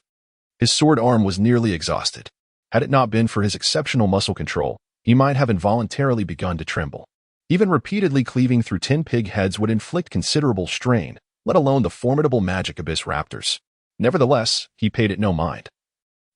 his sword arm was nearly exhausted. Had it not been for his exceptional muscle control, he might have involuntarily begun to tremble. Even repeatedly cleaving through 10 pig heads would inflict considerable strain, let alone the formidable magic abyss raptors. Nevertheless, he paid it no mind.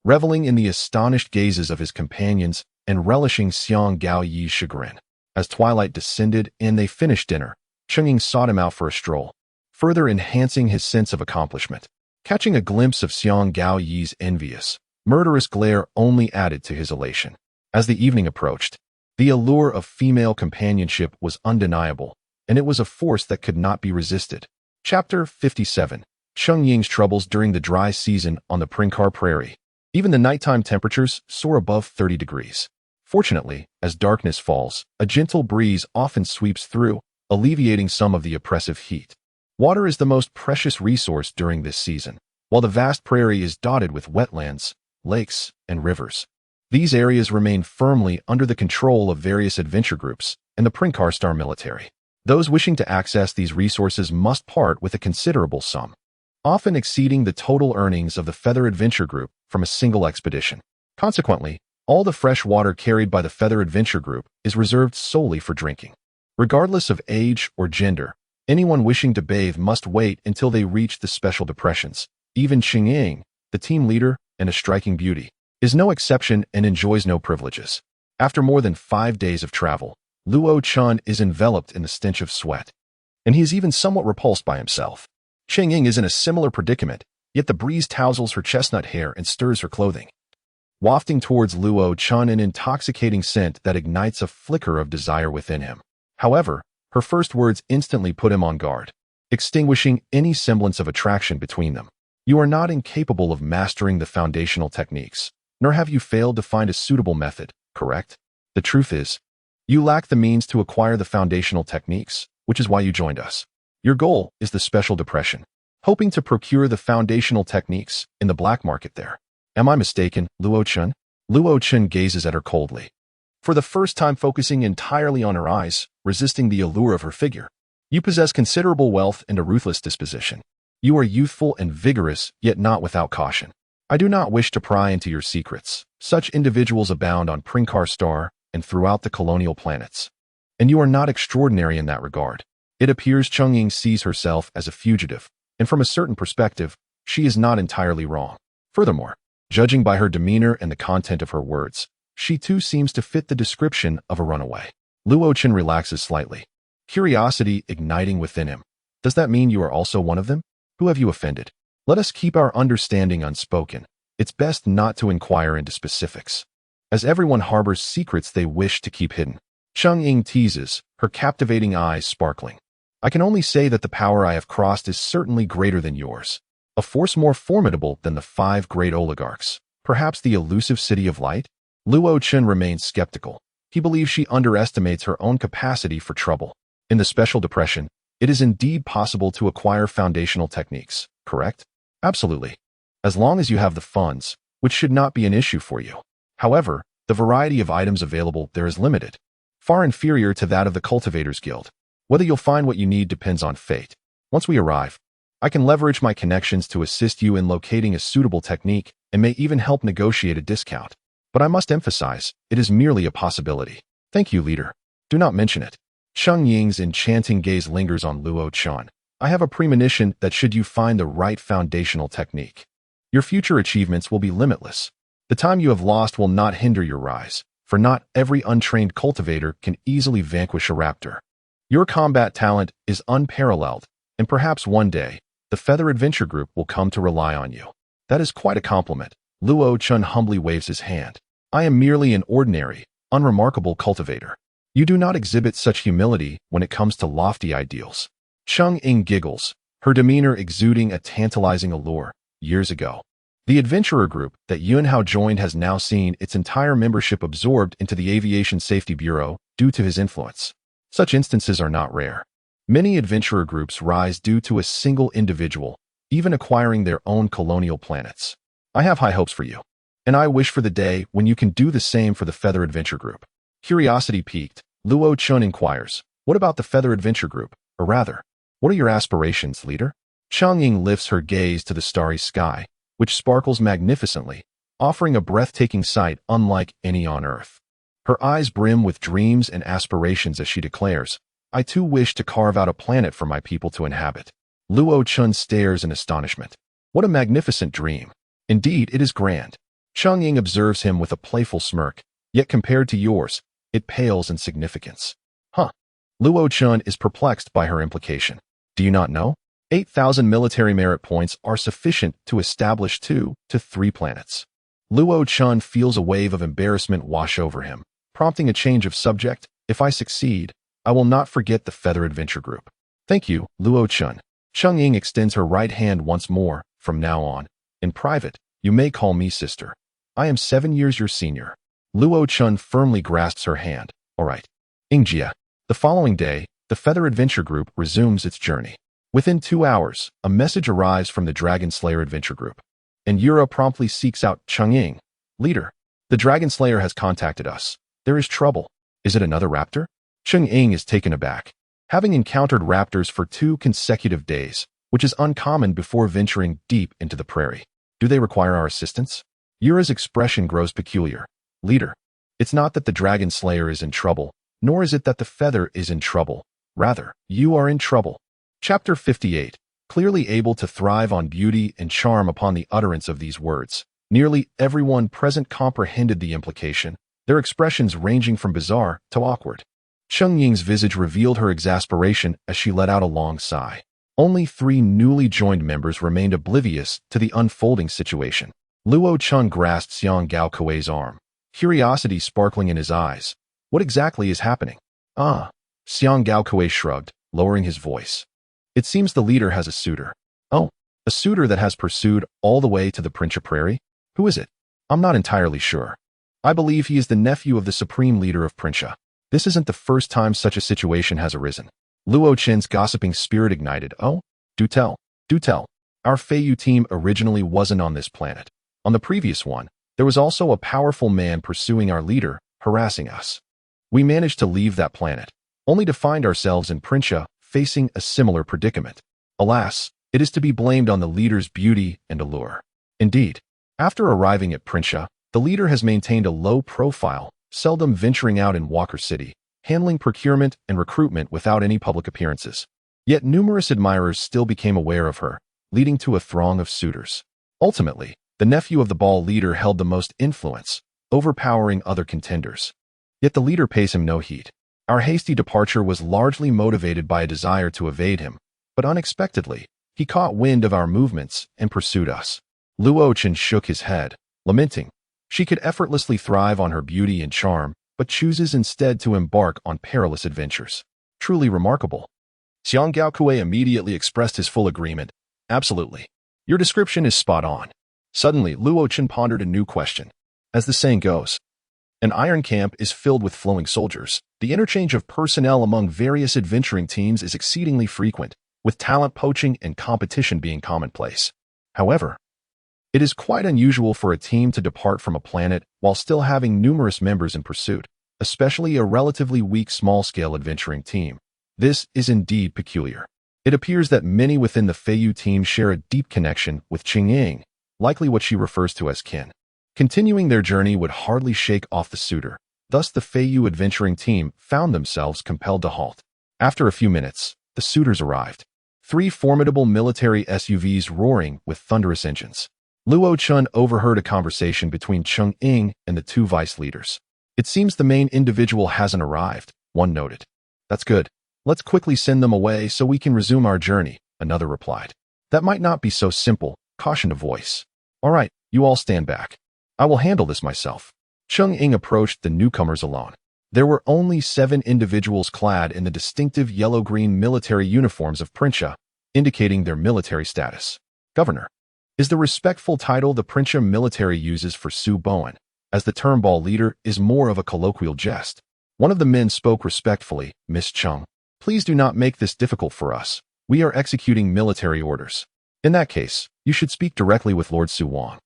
Reveling in the astonished gazes of his companions and relishing Xiang Gaoyi's chagrin. As twilight descended and they finished dinner, Cheng-Ying sought him out for a stroll, further enhancing his sense of accomplishment. Catching a glimpse of Xiang Gaoyi's envious, murderous glare only added to his elation. As the evening approached, the allure of female companionship was undeniable, and it was a force that could not be resisted. Chapter 57. Cheng-Ying's troubles during the dry season on the Prinkar Prairie. Even the nighttime temperatures soar above 30 degrees. Fortunately, as darkness falls, a gentle breeze often sweeps through, alleviating some of the oppressive heat. Water is the most precious resource during this season, while the vast prairie is dotted with wetlands, lakes, and rivers. These areas remain firmly under the control of various adventure groups and the Prinkar Star military. Those wishing to access these resources must part with a considerable sum, often exceeding the total earnings of the Feather Adventure Group from a single expedition. Consequently, all the fresh water carried by the Feather Adventure Group is reserved solely for drinking. Regardless of age or gender, anyone wishing to bathe must wait until they reach the special depressions. Even Cheng-Ying, the team leader and a striking beauty, is no exception and enjoys no privileges. After more than 5 days of travel, Luo Chun is enveloped in the stench of sweat, and he is even somewhat repulsed by himself. Xingyun is in a similar predicament, yet the breeze tousles her chestnut hair and stirs her clothing, wafting towards Luo Chun an intoxicating scent that ignites a flicker of desire within him. However, her first words instantly put him on guard, extinguishing any semblance of attraction between them. You are not incapable of mastering the foundational techniques, nor have you failed to find a suitable method, correct? The truth is, you lack the means to acquire the foundational techniques, which is why you joined us. Your goal is the special depression, hoping to procure the foundational techniques in the black market there. Am I mistaken, Luo Chun? Luo Chun gazes at her coldly, for the first time focusing entirely on her eyes, resisting the allure of her figure. You possess considerable wealth and a ruthless disposition. You are youthful and vigorous, yet not without caution. I do not wish to pry into your secrets. Such individuals abound on Prinkar Star and throughout the colonial planets. And you are not extraordinary in that regard. It appears Xingyun sees herself as a fugitive, and from a certain perspective, she is not entirely wrong. Furthermore, judging by her demeanor and the content of her words, she too seems to fit the description of a runaway. Luo Chun relaxes slightly, curiosity igniting within him. Does that mean you are also one of them? Who have you offended? Let us keep our understanding unspoken. It's best not to inquire into specifics, as everyone harbors secrets they wish to keep hidden. Xingyun teases, her captivating eyes sparkling. I can only say that the power I have crossed is certainly greater than yours, a force more formidable than the 5 great oligarchs, perhaps the elusive City of Light? Luo Chun remains skeptical. He believes she underestimates her own capacity for trouble. In the special depression, it is indeed possible to acquire foundational techniques, correct? Absolutely. As long as you have the funds, which should not be an issue for you. However, the variety of items available there is limited, far inferior to that of the Cultivators Guild. Whether you'll find what you need depends on fate. Once we arrive, I can leverage my connections to assist you in locating a suitable technique and may even help negotiate a discount. But I must emphasize, it is merely a possibility. Thank you, leader. Do not mention it. Xingyun's enchanting gaze lingers on Luo Chun. I have a premonition that should you find the right foundational technique, your future achievements will be limitless. The time you have lost will not hinder your rise, for not every untrained cultivator can easily vanquish a raptor. Your combat talent is unparalleled, and perhaps one day, the Feather Adventure Group will come to rely on you. That is quite a compliment. Luo Chun humbly waves his hand. I am merely an ordinary, unremarkable cultivator. You do not exhibit such humility when it comes to lofty ideals. Xingyun giggles, her demeanor exuding a tantalizing allure. Years ago, the adventurer group that Yunhao joined has now seen its entire membership absorbed into the Aviation Safety Bureau due to his influence. Such instances are not rare. Many adventurer groups rise due to a single individual, even acquiring their own colonial planets. I have high hopes for you, and I wish for the day when you can do the same for the Feather Adventure Group. Curiosity piqued, Luo Chun inquires, what about the Feather Adventure Group? Or rather, what are your aspirations, leader? Xingyun lifts her gaze to the starry sky, which sparkles magnificently, offering a breathtaking sight unlike any on Earth. Her eyes brim with dreams and aspirations as she declares, I too wish to carve out a planet for my people to inhabit. Luo Chun stares in astonishment. What a magnificent dream. Indeed, it is grand. Xingyun observes him with a playful smirk, yet compared to yours, it pales in significance. Huh. Luo Chun is perplexed by her implication. Do you not know? 8,000 military merit points are sufficient to establish 2 to 3 planets. Luo Chun feels a wave of embarrassment wash over him, prompting a change of subject. If I succeed, I will not forget the Feather Adventure Group. Thank you, Luo Chun. Xingyun extends her right hand once more. From now on, in private, you may call me sister. I am 7 years your senior. Luo Chun firmly grasps her hand. All right. Ingjia. The following day, the Feather Adventure Group resumes its journey. Within 2 hours, a message arrives from the Dragon Slayer Adventure Group, and Yura promptly seeks out Xingyun. Leader, the Dragon Slayer has contacted us. There is trouble. Is it another raptor? Xingyun is taken aback. Having encountered raptors for 2 consecutive days, which is uncommon before venturing deep into the prairie. Do they require our assistance? Yura's expression grows peculiar. Leader, it's not that the Dragon Slayer is in trouble, nor is it that the Feather is in trouble. Rather, you are in trouble. Chapter 58. Clearly able to thrive on beauty and charm upon the utterance of these words, nearly everyone present comprehended the implication, their expressions ranging from bizarre to awkward. Xingyun's visage revealed her exasperation as she let out a long sigh. Only 3 newly joined members remained oblivious to the unfolding situation. Luo Chun grasped Xiang Gaokuei's arm, curiosity sparkling in his eyes. What exactly is happening? Xiang Gaokuei shrugged, lowering his voice. It seems the leader has a suitor. Oh, a suitor that has pursued all the way to the Princha Prairie? Who is it? I'm not entirely sure. I believe he is the nephew of the supreme leader of Princha. This isn't the first time such a situation has arisen. Luo Chen's gossiping spirit ignited. Oh, do tell. Our Feiyu team originally wasn't on this planet. On the previous one, there was also a powerful man pursuing our leader, harassing us. We managed to leave that planet, only to find ourselves in Princha facing a similar predicament. Alas, it is to be blamed on the leader's beauty and allure. Indeed, after arriving at Princha, the leader has maintained a low profile, seldom venturing out in Walker City, handling procurement and recruitment without any public appearances. Yet numerous admirers still became aware of her, leading to a throng of suitors. Ultimately, the nephew of the ball leader held the most influence, overpowering other contenders. Yet the leader pays him no heed. Our hasty departure was largely motivated by a desire to evade him, but unexpectedly, he caught wind of our movements and pursued us. Luo Chen shook his head, lamenting. She could effortlessly thrive on her beauty and charm, but chooses instead to embark on perilous adventures. Truly remarkable. Xiang Gaokuei immediately expressed his full agreement. Absolutely. Your description is spot on. Suddenly, Luo Chen pondered a new question. As the saying goes, an iron camp is filled with flowing soldiers. The interchange of personnel among various adventuring teams is exceedingly frequent, with talent poaching and competition being commonplace. However, it is quite unusual for a team to depart from a planet while still having numerous members in pursuit, especially a relatively weak small-scale adventuring team. This is indeed peculiar. It appears that many within the Feiyu team share a deep connection with Xingyun, likely what she refers to as kin. Continuing their journey would hardly shake off the suitor. Thus the Feiyu adventuring team found themselves compelled to halt. After a few minutes, the suitors arrived. 3 formidable military SUVs roaring with thunderous engines. Luo Chun overheard a conversation between Xingyun and the 2 vice leaders. It seems the main individual hasn't arrived, one noted. That's good. Let's quickly send them away so we can resume our journey, another replied. That might not be so simple, cautioned a voice. All right, you all stand back. I will handle this myself. Xingyun approached the newcomers alone. There were only 7 individuals clad in the distinctive yellow-green military uniforms of Princha, indicating their military status. Governor is the respectful title the Princha military uses for Su Bowen, as the term ball leader is more of a colloquial jest. One of the men spoke respectfully. Miss Chung, please do not make this difficult for us. We are executing military orders. In that case, you should speak directly with Lord Su Wang.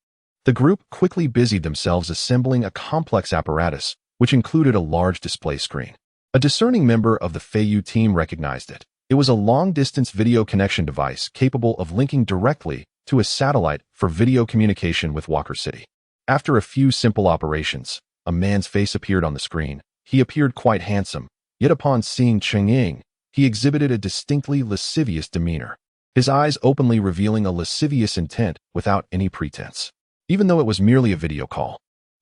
The group quickly busied themselves assembling a complex apparatus, which included a large display screen. A discerning member of the Feiyu team recognized it. It was a long-distance video connection device capable of linking directly to a satellite for video communication with Walker City. After a few simple operations, a man's face appeared on the screen. He appeared quite handsome, yet upon seeing Xingyun, he exhibited a distinctly lascivious demeanor, his eyes openly revealing a lascivious intent without any pretense. Even though it was merely a video call,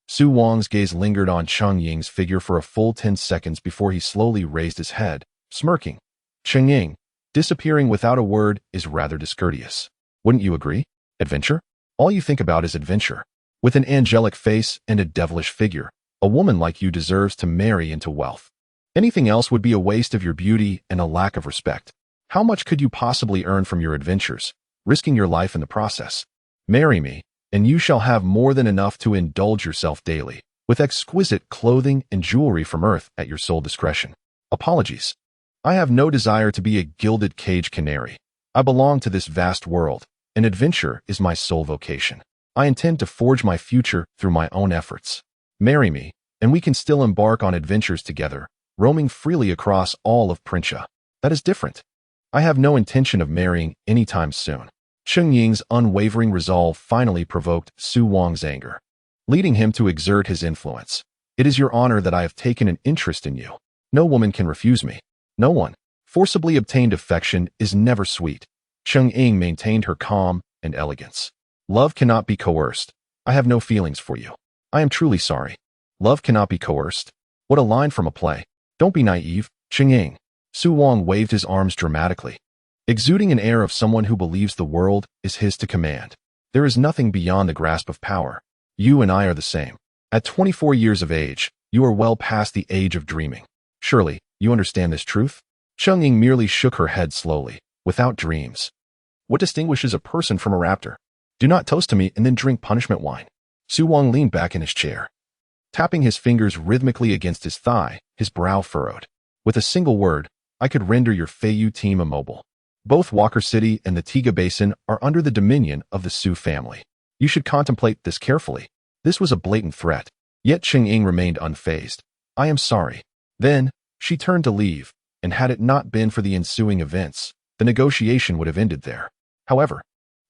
Su Wang's gaze lingered on Xingyun's figure for a full 10 seconds before he slowly raised his head, smirking. Xingyun, disappearing without a word is rather discourteous. Wouldn't you agree? Adventure? All you think about is adventure. With an angelic face and a devilish figure, a woman like you deserves to marry into wealth. Anything else would be a waste of your beauty and a lack of respect. How much could you possibly earn from your adventures, risking your life in the process? Marry me, and you shall have more than enough to indulge yourself daily, with exquisite clothing and jewelry from Earth at your sole discretion. Apologies. I have no desire to be a gilded cage canary. I belong to this vast world, and adventure is my sole vocation. I intend to forge my future through my own efforts. Marry me, and we can still embark on adventures together, roaming freely across all of Princha. That is different. I have no intention of marrying anytime soon. Xingyun's unwavering resolve finally provoked Su Wang's anger, leading him to exert his influence. It is your honor that I have taken an interest in you. No woman can refuse me. No one. Forcibly obtained affection is never sweet. Xingyun maintained her calm and elegance. Love cannot be coerced. I have no feelings for you. I am truly sorry. Love cannot be coerced. What a line from a play. Don't be naive, Xingyun. Su Wang waved his arms dramatically, exuding an air of someone who believes the world is his to command. There is nothing beyond the grasp of power. You and I are the same. At 24 years of age, you are well past the age of dreaming. Surely, you understand this truth? Xingyun merely shook her head slowly, without dreams. What distinguishes a person from a raptor? Do not toast to me and then drink punishment wine. Su Wang leaned back in his chair, tapping his fingers rhythmically against his thigh, his brow furrowed. With a single word, I could render your Feiyu team immobile. Both Walker City and the Tiga Basin are under the dominion of the Su family. You should contemplate this carefully. This was a blatant threat, yet Xingyun remained unfazed. I am sorry. Then, she turned to leave, and had it not been for the ensuing events, the negotiation would have ended there. However,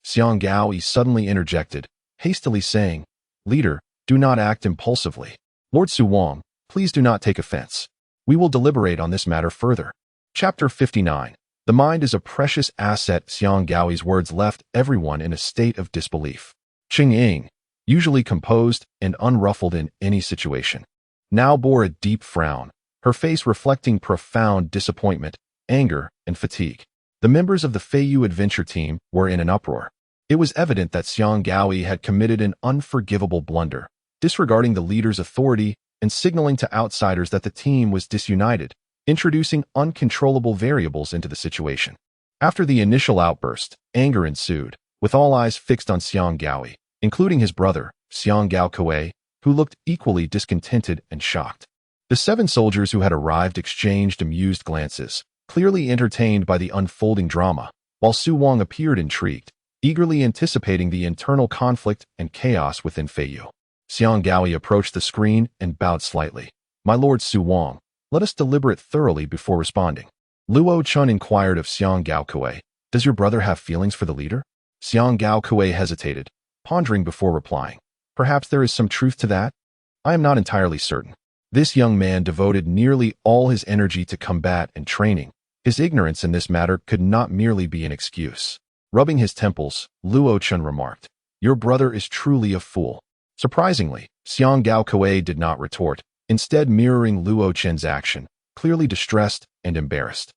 Xiang Gaoyi suddenly interjected, hastily saying, Leader, do not act impulsively. Lord Su Wang, please do not take offense. We will deliberate on this matter further. Chapter 59. The mind is a precious asset. Xiang Gaoyi's words left everyone in a state of disbelief. Xingyun, usually composed and unruffled in any situation, now bore a deep frown, her face reflecting profound disappointment, anger, and fatigue. The members of the Feiyu adventure team were in an uproar. It was evident that Xiang Gaoyi had committed an unforgivable blunder, disregarding the leader's authority and signaling to outsiders that the team was disunited, introducing uncontrollable variables into the situation. After the initial outburst, anger ensued, with all eyes fixed on Xiang Gaoyi, including his brother, Xiang Gaokui, who looked equally discontented and shocked. The 7 soldiers who had arrived exchanged amused glances, clearly entertained by the unfolding drama, while Su Wang appeared intrigued, eagerly anticipating the internal conflict and chaos within Feiyu. Xiang Gaoyi approached the screen and bowed slightly. My lord Su Wang, let us deliberate thoroughly before responding. Luo Chun inquired of Xiang Gaokui, does your brother have feelings for the leader? Xiang Gaokui hesitated, pondering before replying. Perhaps there is some truth to that? I am not entirely certain. This young man devoted nearly all his energy to combat and training. His ignorance in this matter could not merely be an excuse. Rubbing his temples, Luo Chun remarked, your brother is truly a fool. Surprisingly, Xiang Gaokui did not retort, instead mirroring Luo Chen's action, clearly distressed and embarrassed.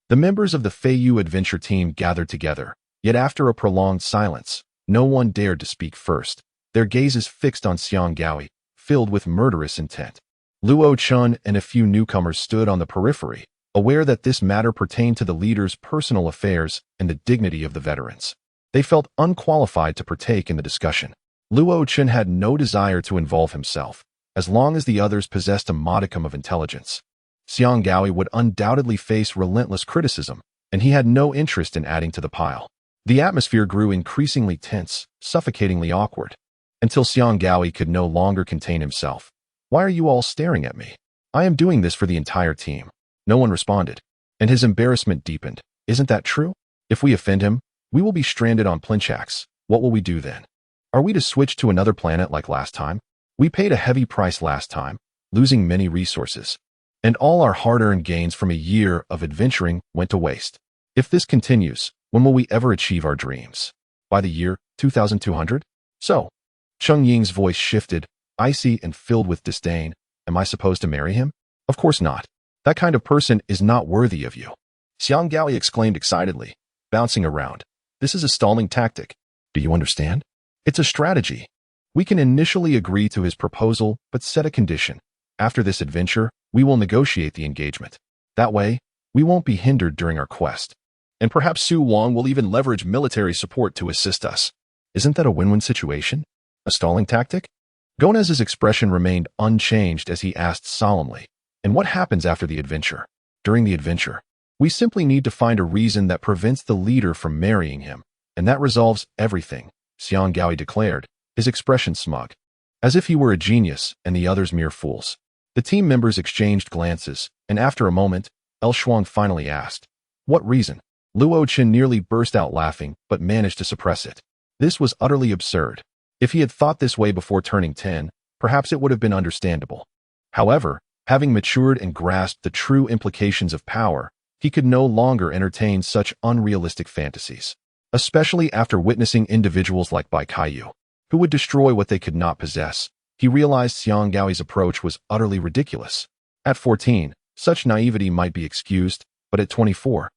The members of the Feiyu adventure team gathered together, yet after a prolonged silence, no one dared to speak first, their gazes fixed on Xiang Gaoyi, filled with murderous intent. Luo Chun and a few newcomers stood on the periphery, aware that this matter pertained to the leader's personal affairs and the dignity of the veterans. They felt unqualified to partake in the discussion. Luo Chun had no desire to involve himself, as long as the others possessed a modicum of intelligence. Xiang Gaoyi would undoubtedly face relentless criticism, and he had no interest in adding to the pile. The atmosphere grew increasingly tense, suffocatingly awkward, until Xiang Gaoyi could no longer contain himself. Why are you all staring at me? I am doing this for the entire team. No one responded, and his embarrassment deepened. Isn't that true? If we offend him, we will be stranded on Plinchax. What will we do then? Are we to switch to another planet like last time? We paid a heavy price last time, losing many resources, and all our hard-earned gains from a year of adventuring went to waste. If this continues, when will we ever achieve our dreams? By the year 2200? So, Xingyun's voice shifted, icy and filled with disdain. Am I supposed to marry him? Of course not. That kind of person is not worthy of you. Xiang Gaoyi exclaimed excitedly, bouncing around. This is a stalling tactic. Do you understand? It's a strategy. We can initially agree to his proposal, but set a condition. After this adventure, we will negotiate the engagement. That way, we won't be hindered during our quest. And perhaps Su Wang will even leverage military support to assist us. Isn't that a win-win situation? A stalling tactic? Gonez's expression remained unchanged as he asked solemnly, and what happens after the adventure? During the adventure, we simply need to find a reason that prevents the leader from marrying him, and that resolves everything, Xiang Gaoyi declared, his expression smug, as if he were a genius and the others mere fools. The team members exchanged glances, and after a moment, El Shuang finally asked, what reason? Luo Chen nearly burst out laughing, but managed to suppress it. This was utterly absurd. If he had thought this way before turning 10, perhaps it would have been understandable. However, having matured and grasped the true implications of power, he could no longer entertain such unrealistic fantasies, especially after witnessing individuals like Bai Kaiyu, who would destroy what they could not possess. He realized Xiang Gaoi's approach was utterly ridiculous. At 14, such naivety might be excused, but at 24,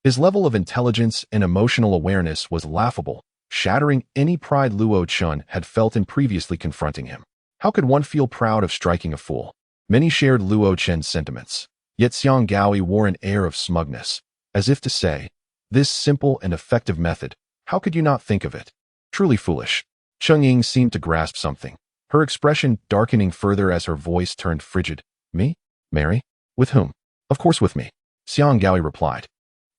his level of intelligence and emotional awareness was laughable, shattering any pride Luo Chun had felt in previously confronting him. How could one feel proud of striking a fool? Many shared Luo Chen's sentiments, yet Xiang Gaoi wore an air of smugness, as if to say, this simple and effective method, how could you not think of it? Truly foolish. Cheng-Ying seemed to grasp something, her expression darkening further as her voice turned frigid. Me? Marry? With whom? Of course with me. Xiang Gaoi replied,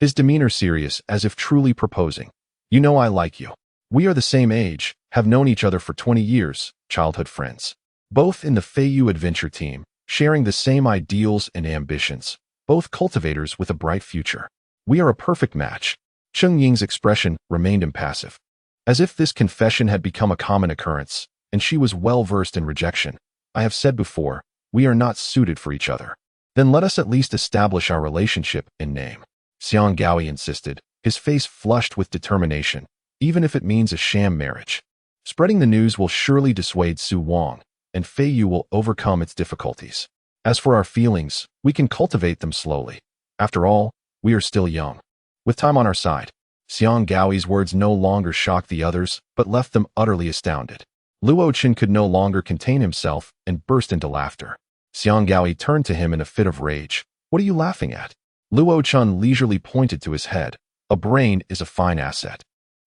his demeanor serious as if truly proposing. You know I like you. We are the same age, have known each other for 20 years, childhood friends. Both in the Feiyu adventure team, sharing the same ideals and ambitions, both cultivators with a bright future. We are a perfect match. Cheng-Ying's expression remained impassive, as if this confession had become a common occurrence, and she was well versed in rejection. I have said before, we are not suited for each other. Then let us at least establish our relationship in name. Xiang Gaoi insisted, his face flushed with determination, even if it means a sham marriage. Spreading the news will surely dissuade Su Wang, and Feiyu will overcome its difficulties. As for our feelings, we can cultivate them slowly. After all, we are still young. With time on our side. Xiang Gaoi's words no longer shocked the others, but left them utterly astounded. Luo Chen could no longer contain himself and burst into laughter. Xiang Gaoi turned to him in a fit of rage. What are you laughing at? Luo Chen leisurely pointed to his head. A brain is a fine asset.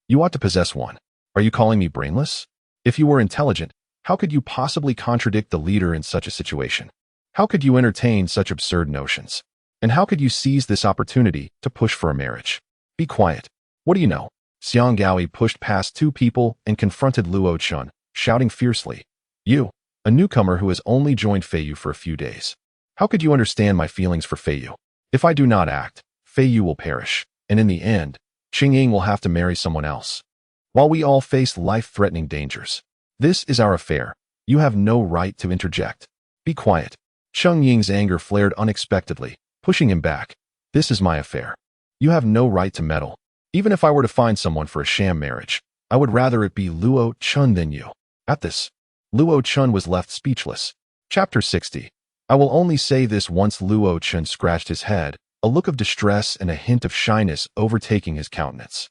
You ought to possess one. Are you calling me brainless? If you were intelligent, how could you possibly contradict the leader in such a situation? How could you entertain such absurd notions? And how could you seize this opportunity to push for a marriage? Be quiet. What do you know? Xiang Gaoi pushed past two people and confronted Luo Chen, shouting fiercely. You, a newcomer who has only joined Feiyu for a few days. How could you understand my feelings for Feiyu? If I do not act, Feiyu will perish, and in the end, Cheng-Ying will have to marry someone else. While we all face life-threatening dangers. This is our affair. You have no right to interject. Be quiet. Cheng-Ying's anger flared unexpectedly, pushing him back. This is my affair. You have no right to meddle. Even if I were to find someone for a sham marriage, I would rather it be Luo Chun than you. At this, Luo Chun was left speechless. Chapter 60. I will only say this once. Luo Chun scratched his head, a look of distress and a hint of shyness overtaking his countenance.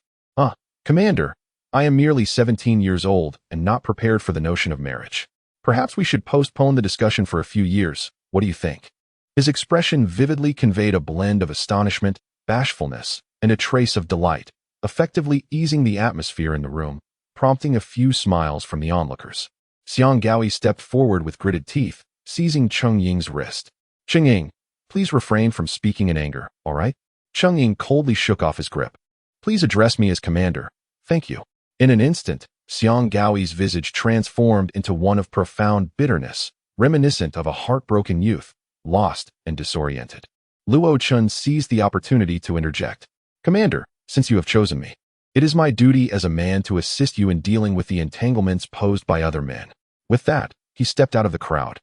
Commander, I am merely 17 years old and not prepared for the notion of marriage. Perhaps we should postpone the discussion for a few years. What do you think? His expression vividly conveyed a blend of astonishment, bashfulness, and a trace of delight, effectively easing the atmosphere in the room, prompting a few smiles from the onlookers. Xiang Gaoi stepped forward with gritted teeth, seizing Cheng-Ying's wrist. Cheng-Ying, please refrain from speaking in anger, all right? Cheng-Ying coldly shook off his grip. Please address me as commander. Thank you. In an instant, Xiang Gaoi's visage transformed into one of profound bitterness, reminiscent of a heartbroken youth, lost and disoriented. Luo Chun seized the opportunity to interject. Commander, since you have chosen me, it is my duty as a man to assist you in dealing with the entanglements posed by other men. With that, he stepped out of the crowd,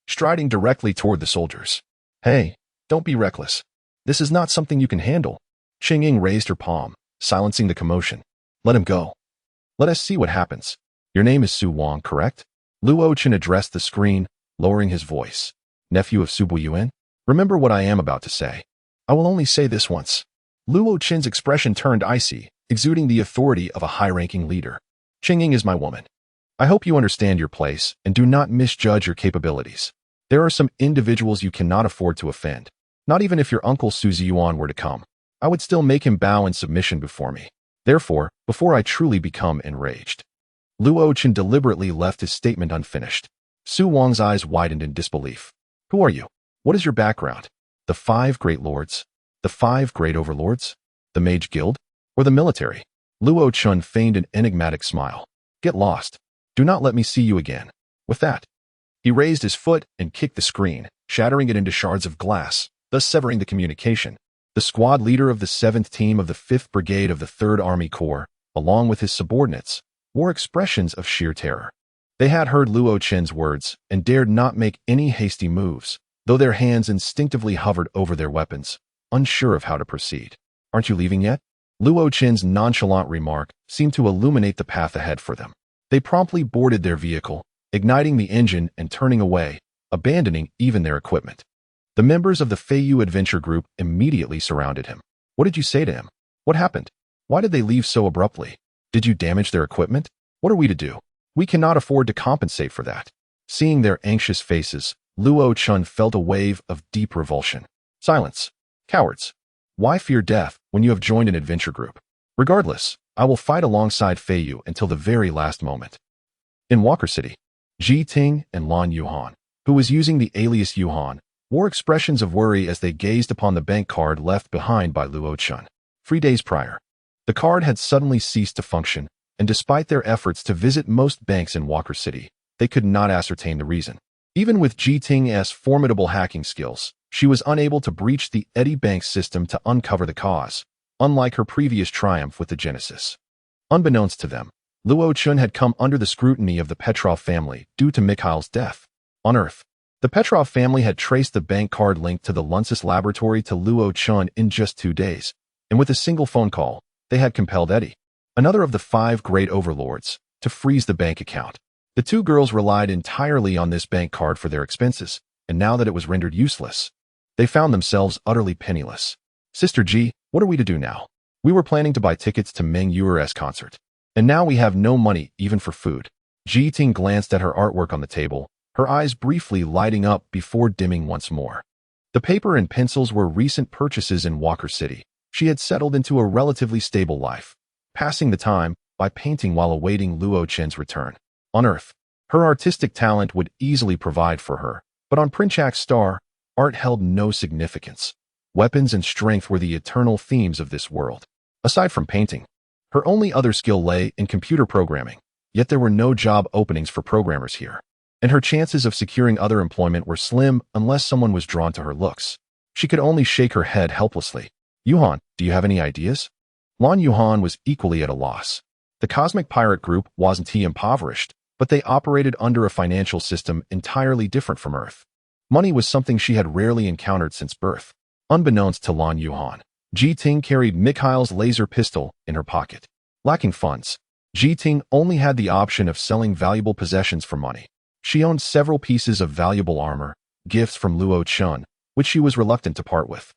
striding directly toward the soldiers. Hey, don't be reckless. This is not something you can handle. Cheng-Ying raised her palm, silencing the commotion. Let him go. Let us see what happens. Your name is Su Wang, correct? Luo Chen addressed the screen, lowering his voice. Nephew of Su Buiyuan? Remember what I am about to say. I will only say this once. Luo Chen's expression turned icy, exuding the authority of a high-ranking leader. Cheng-Ying is my woman. I hope you understand your place and do not misjudge your capabilities. There are some individuals you cannot afford to offend. Not even if your uncle Su Ziyuan were to come. I would still make him bow in submission before me. Therefore, before I truly become enraged. Luo Chen deliberately left his statement unfinished. Su Wang's eyes widened in disbelief. Who are you? What is your background? The 5 great lords? The 5 great overlords? The mage guild? Or the military? Luo Chen feigned an enigmatic smile. Get lost. Do not let me see you again. With that, he raised his foot and kicked the screen, shattering it into shards of glass, thus severing the communication. The squad leader of the 7th team of the 5th Brigade of the 3rd Army Corps, along with his subordinates, wore expressions of sheer terror. They had heard Luo Chen's words and dared not make any hasty moves, though their hands instinctively hovered over their weapons, unsure of how to proceed. Aren't you leaving yet? Luo Chen's nonchalant remark seemed to illuminate the path ahead for them. They promptly boarded their vehicle, igniting the engine and turning away, abandoning even their equipment. The members of the Feiyu adventure group immediately surrounded him. What did you say to him? What happened? Why did they leave so abruptly? Did you damage their equipment? What are we to do? We cannot afford to compensate for that. Seeing their anxious faces, Luo Chun felt a wave of deep revulsion. Silence. Cowards. Why fear death when you have joined an adventure group? Regardless, I will fight alongside Feiyu until the very last moment. In Walker City, Ji Ting and Lan Yuhan, who was using the alias Yuhan, wore expressions of worry as they gazed upon the bank card left behind by Luo Chun. 3 days prior, the card had suddenly ceased to function, and despite their efforts to visit most banks in Walker City, they could not ascertain the reason. Even with Ji Ting's formidable hacking skills, she was unable to breach the Eddy Bank system to uncover the cause, unlike her previous triumph with the Genesis. Unbeknownst to them, Luo Chun had come under the scrutiny of the Petrov family due to Mikhail's death. On Earth, the Petrov family had traced the bank card linked to the Lunsis laboratory to Luo Chun in just 2 days, and with a single phone call, they had compelled Eddy, another of the 5 great overlords, to freeze the bank account. The 2 girls relied entirely on this bank card for their expenses, and now that it was rendered useless, they found themselves utterly penniless. Sister Ji, what are we to do now? We were planning to buy tickets to Meng Yuer's concert, and now we have no money even for food. Ji Ting glanced at her artwork on the table, her eyes briefly lighting up before dimming once more. The paper and pencils were recent purchases in Walker City. She had settled into a relatively stable life, passing the time by painting while awaiting Luo Chen's return. On Earth, her artistic talent would easily provide for her, but on Princhak's star, art held no significance. Weapons and strength were the eternal themes of this world. Aside from painting, her only other skill lay in computer programming, yet there were no job openings for programmers here, and her chances of securing other employment were slim unless someone was drawn to her looks. She could only shake her head helplessly. Yuhan, do you have any ideas? Lan Yuhan was equally at a loss. The Cosmic Pirate Group wasn't impoverished, but they operated under a financial system entirely different from Earth. Money was something she had rarely encountered since birth. Unbeknownst to Lan Yuhan, Ji Ting carried Mikhail's laser pistol in her pocket. Lacking funds, Ji Ting only had the option of selling valuable possessions for money. She owned several pieces of valuable armor, gifts from Luo Chun, which she was reluctant to part with.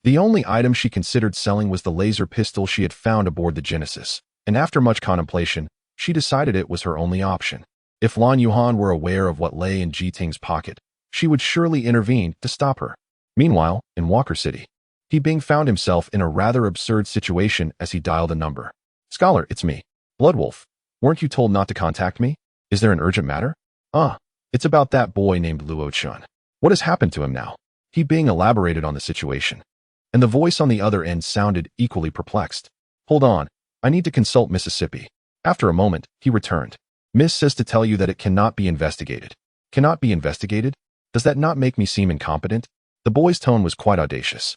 The only item she considered selling was the laser pistol she had found aboard the Genesis, and after much contemplation, she decided it was her only option. If Lan Yuhan were aware of what lay in Ji Ting's pocket, she would surely intervene to stop her. Meanwhile, in Walker City, He Bing found himself in a rather absurd situation as he dialed a number. Scholar, it's me. Bloodwolf. Weren't you told not to contact me? Is there an urgent matter? It's about that boy named Luo Chun. What has happened to him now? He Bing elaborated on the situation, and the voice on the other end sounded equally perplexed. Hold on, I need to consult Mississippi. After a moment, he returned. Miss says to tell you that it cannot be investigated. Cannot be investigated? Does that not make me seem incompetent? The boy's tone was quite audacious,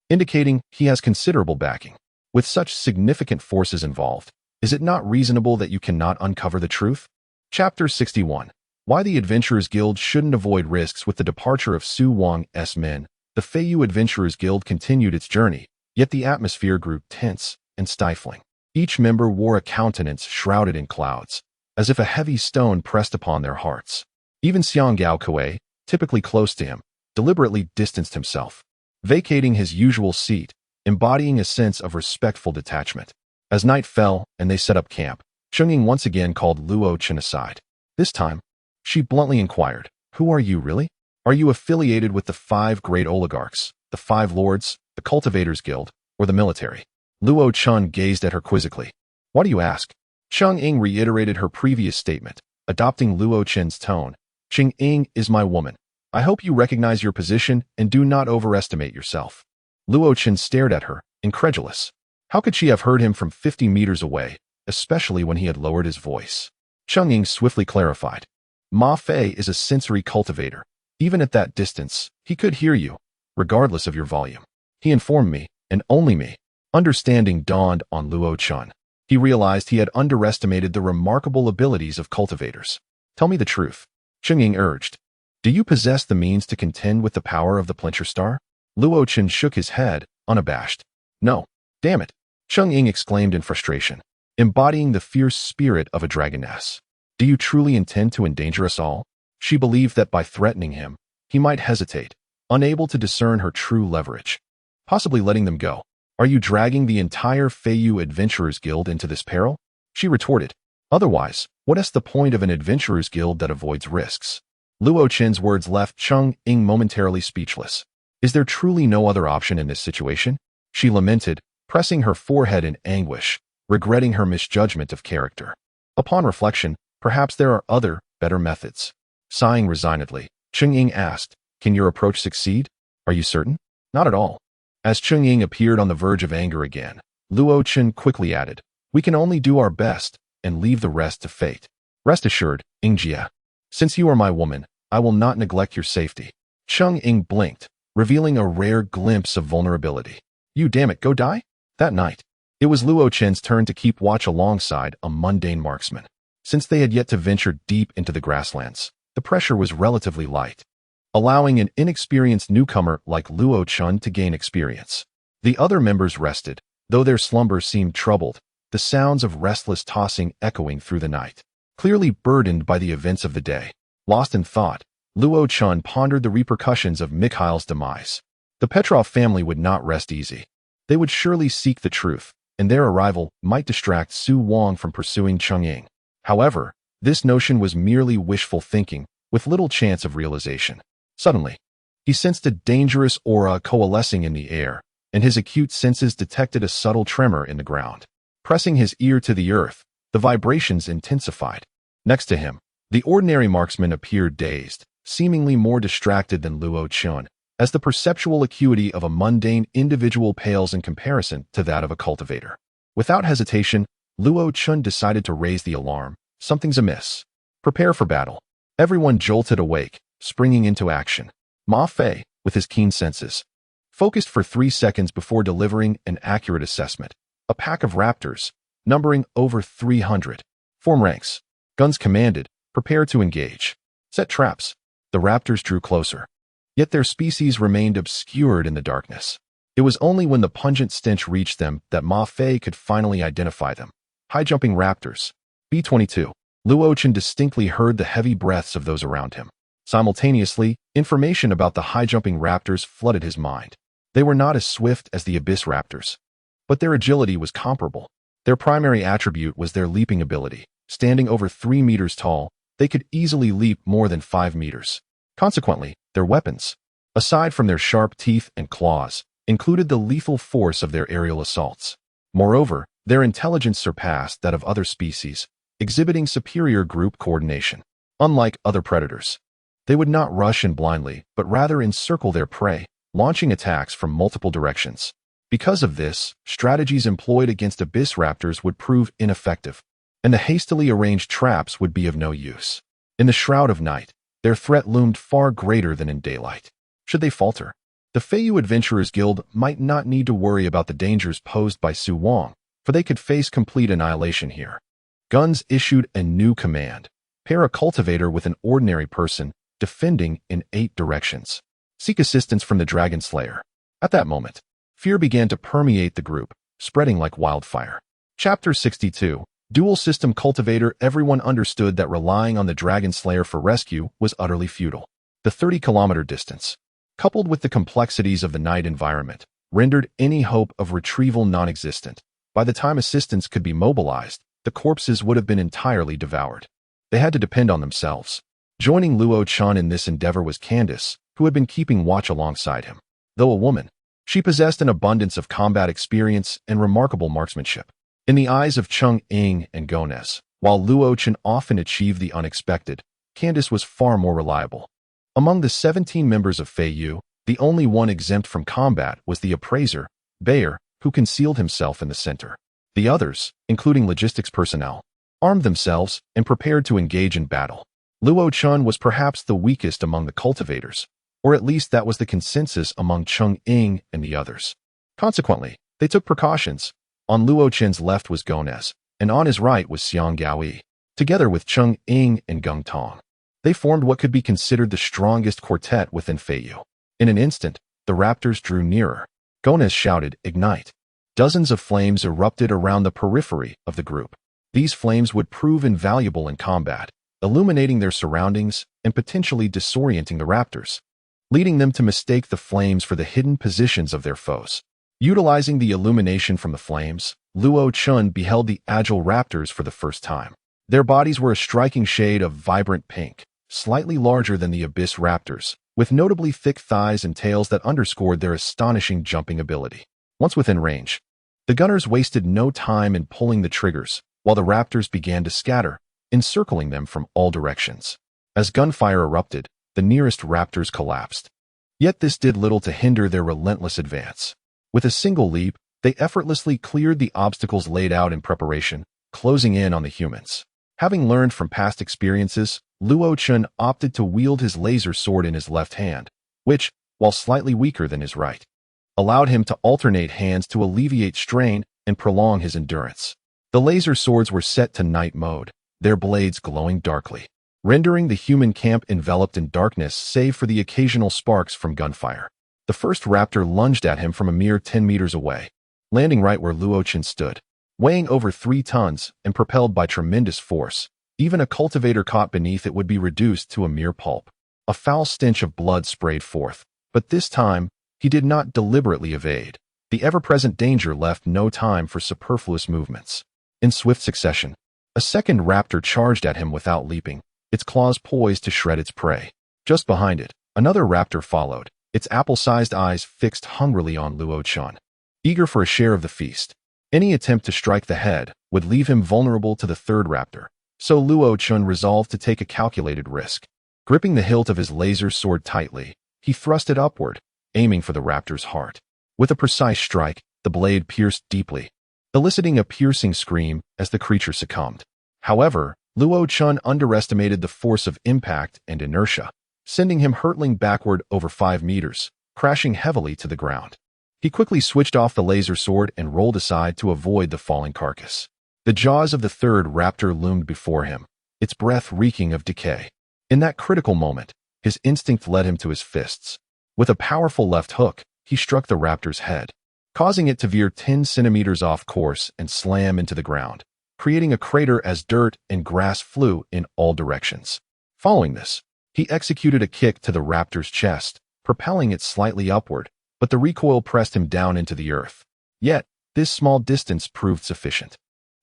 indicating he has considerable backing. With such significant forces involved, is it not reasonable that you cannot uncover the truth? Chapter 61. Why the Adventurers Guild Shouldn't Avoid Risks. With the departure of Su Wang's men, the Feiyu Adventurers Guild continued its journey, yet the atmosphere grew tense and stifling. Each member wore a countenance shrouded in clouds, as if a heavy stone pressed upon their hearts. Even Xiang Gaokui, typically close to him, deliberately distanced himself, vacating his usual seat, embodying a sense of respectful detachment. As night fell and they set up camp, Chungying once again called Luo Chun aside. This time, she bluntly inquired, "Who are you really? Are you affiliated with the 5 great oligarchs, the 5 lords, the Cultivators Guild, or the military?" Luo Chun gazed at her quizzically. "Why do you ask?" Chungying reiterated her previous statement, adopting Luo Chun's tone. "Chungying is my woman. I hope you recognize your position and do not overestimate yourself." Luo Chun stared at her, incredulous. How could she have heard him from 50 meters away, especially when he had lowered his voice? Chungying swiftly clarified. Ma Fei is a sensory cultivator. Even at that distance, he could hear you, regardless of your volume. He informed me, and only me. Understanding dawned on Luo Chun. He realized he had underestimated the remarkable abilities of cultivators. "Tell me the truth," Chungying urged. "Do you possess the means to contend with the power of the Plincher Star?" Luo Chun shook his head, unabashed. "No. Damn it," Chungying exclaimed in frustration, embodying the fierce spirit of a dragoness. Do you truly intend to endanger us all? She believed that by threatening him, he might hesitate, unable to discern her true leverage, possibly letting them go. Are you dragging the entire Feiyu Adventurers Guild into this peril? She retorted. Otherwise, what is the point of an adventurers guild that avoids risks? Luo Qin's words left Chu Xingyun momentarily speechless. Is there truly no other option in this situation? She lamented, pressing her forehead in anguish, regretting her misjudgment of character. Upon reflection, perhaps there are other, better methods. Sighing resignedly, Chu Xingyun asked, can your approach succeed? Are you certain? Not at all. As Chu Xingyun appeared on the verge of anger again, Luo Qin quickly added, we can only do our best and leave the rest to fate. Rest assured, Xingjia. Since you are my woman, I will not neglect your safety. Chu Xingyun blinked, revealing a rare glimpse of vulnerability. You damn it, go die? That night, it was Luo Qin's turn to keep watch alongside a mundane marksman. Since they had yet to venture deep into the grasslands, the pressure was relatively light, allowing an inexperienced newcomer like Luo Qin to gain experience. The other members rested, though their slumber seemed troubled, the sounds of restless tossing echoing through the night. Clearly burdened by the events of the day, lost in thought, Luo Qin pondered the repercussions of Mikhail's demise. The Petrov family would not rest easy. They would surely seek the truth, and their arrival might distract Su Wang from pursuing Chu Xingyun. However, this notion was merely wishful thinking, with little chance of realization. Suddenly, he sensed a dangerous aura coalescing in the air, and his acute senses detected a subtle tremor in the ground. Pressing his ear to the earth, the vibrations intensified. Next to him, the ordinary marksman appeared dazed, seemingly more distracted than Luo Qin, as the perceptual acuity of a mundane individual pales in comparison to that of a cultivator. Without hesitation, Luo Qin decided to raise the alarm. Something's amiss. Prepare for battle. Everyone jolted awake, springing into action. Ma Fei, with his keen senses, focused for 3 seconds before delivering an accurate assessment. A pack of raptors, numbering over 300. Form ranks. Guns commanded. Prepare to engage. Set traps. The raptors drew closer. Yet their species remained obscured in the darkness. It was only when the pungent stench reached them that Ma Fei could finally identify them. High-jumping raptors. B-22. Luo Qin distinctly heard the heavy breaths of those around him. Simultaneously, information about the high-jumping raptors flooded his mind. They were not as swift as the abyss raptors, but their agility was comparable. Their primary attribute was their leaping ability. Standing over 3 meters tall, they could easily leap more than 5 meters. Consequently, their weapons, aside from their sharp teeth and claws, included the lethal force of their aerial assaults. Moreover, their intelligence surpassed that of other species, exhibiting superior group coordination. Unlike other predators, they would not rush in blindly, but rather encircle their prey, launching attacks from multiple directions. Because of this, strategies employed against abyss raptors would prove ineffective, and the hastily arranged traps would be of no use. In the shroud of night, their threat loomed far greater than in daylight. Should they falter, the Feiyu Adventurers Guild might not need to worry about the dangers posed by Su Wang, for they could face complete annihilation here. Guns issued a new command. Pair a cultivator with an ordinary person, defending in 8 directions. Seek assistance from the Dragon Slayer. At that moment, fear began to permeate the group, spreading like wildfire. Chapter 62. Dual System Cultivator. Everyone understood that relying on the Dragon Slayer for rescue was utterly futile. The 30-kilometer distance, coupled with the complexities of the night environment, rendered any hope of retrieval non-existent. By the time assistance could be mobilized, the corpses would have been entirely devoured. They had to depend on themselves. Joining Luo Qin in this endeavor was Candace, who had been keeping watch alongside him. Though a woman, she possessed an abundance of combat experience and remarkable marksmanship. In the eyes of Chu Xingyun and Gomez, while Luo Qin often achieved the unexpected, Candace was far more reliable. Among the 17 members of Feiyu, the only one exempt from combat was the appraiser, Bayer, who concealed himself in the center. The others, including logistics personnel, armed themselves and prepared to engage in battle. Luo Qin was perhaps the weakest among the cultivators, or at least that was the consensus among Chu Xingyun and the others. Consequently, they took precautions. On Luo Qin's left was Gomez, and on his right was Xiang Gaoyi. Together with Chu Xingyun and Geng Tong, they formed what could be considered the strongest quartet within Feiyu. In an instant, the raptors drew nearer. Gomez shouted, "Ignite!" Dozens of flames erupted around the periphery of the group. These flames would prove invaluable in combat, illuminating their surroundings and potentially disorienting the raptors, leading them to mistake the flames for the hidden positions of their foes. Utilizing the illumination from the flames, Luo Chun beheld the agile raptors for the first time. Their bodies were a striking shade of vibrant pink, slightly larger than the abyss raptors, with notably thick thighs and tails that underscored their astonishing jumping ability. Once within range, the gunners wasted no time in pulling the triggers, while the raptors began to scatter, encircling them from all directions. As gunfire erupted, the nearest raptors collapsed. Yet this did little to hinder their relentless advance. With a single leap, they effortlessly cleared the obstacles laid out in preparation, closing in on the humans. Having learned from past experiences, Luo Chun opted to wield his laser sword in his left hand, which, while slightly weaker than his right, allowed him to alternate hands to alleviate strain and prolong his endurance. The laser swords were set to night mode, their blades glowing darkly, rendering the human camp enveloped in darkness save for the occasional sparks from gunfire. The first raptor lunged at him from a mere 10 meters away, landing right where Luo Chun stood. Weighing over 3 tons and propelled by tremendous force, even a cultivator caught beneath it would be reduced to a mere pulp. A foul stench of blood sprayed forth, but this time, he did not deliberately evade. The ever-present danger left no time for superfluous movements. In swift succession, a second raptor charged at him without leaping, its claws poised to shred its prey. Just behind it, another raptor followed, its apple-sized eyes fixed hungrily on Luo Chun, eager for a share of the feast. Any attempt to strike the head would leave him vulnerable to the third raptor, so Luo Chun resolved to take a calculated risk. Gripping the hilt of his laser sword tightly, he thrust it upward, aiming for the raptor's heart. With a precise strike, the blade pierced deeply, eliciting a piercing scream as the creature succumbed. However, Luo Chun underestimated the force of impact and inertia, sending him hurtling backward over 5 meters, crashing heavily to the ground. He quickly switched off the laser sword and rolled aside to avoid the falling carcass. The jaws of the third raptor loomed before him, its breath reeking of decay. In that critical moment, his instinct led him to his fists. With a powerful left hook, he struck the raptor's head, causing it to veer 10 centimeters off course and slam into the ground, creating a crater as dirt and grass flew in all directions. Following this, he executed a kick to the raptor's chest, propelling it slightly upward, but the recoil pressed him down into the earth. Yet, this small distance proved sufficient.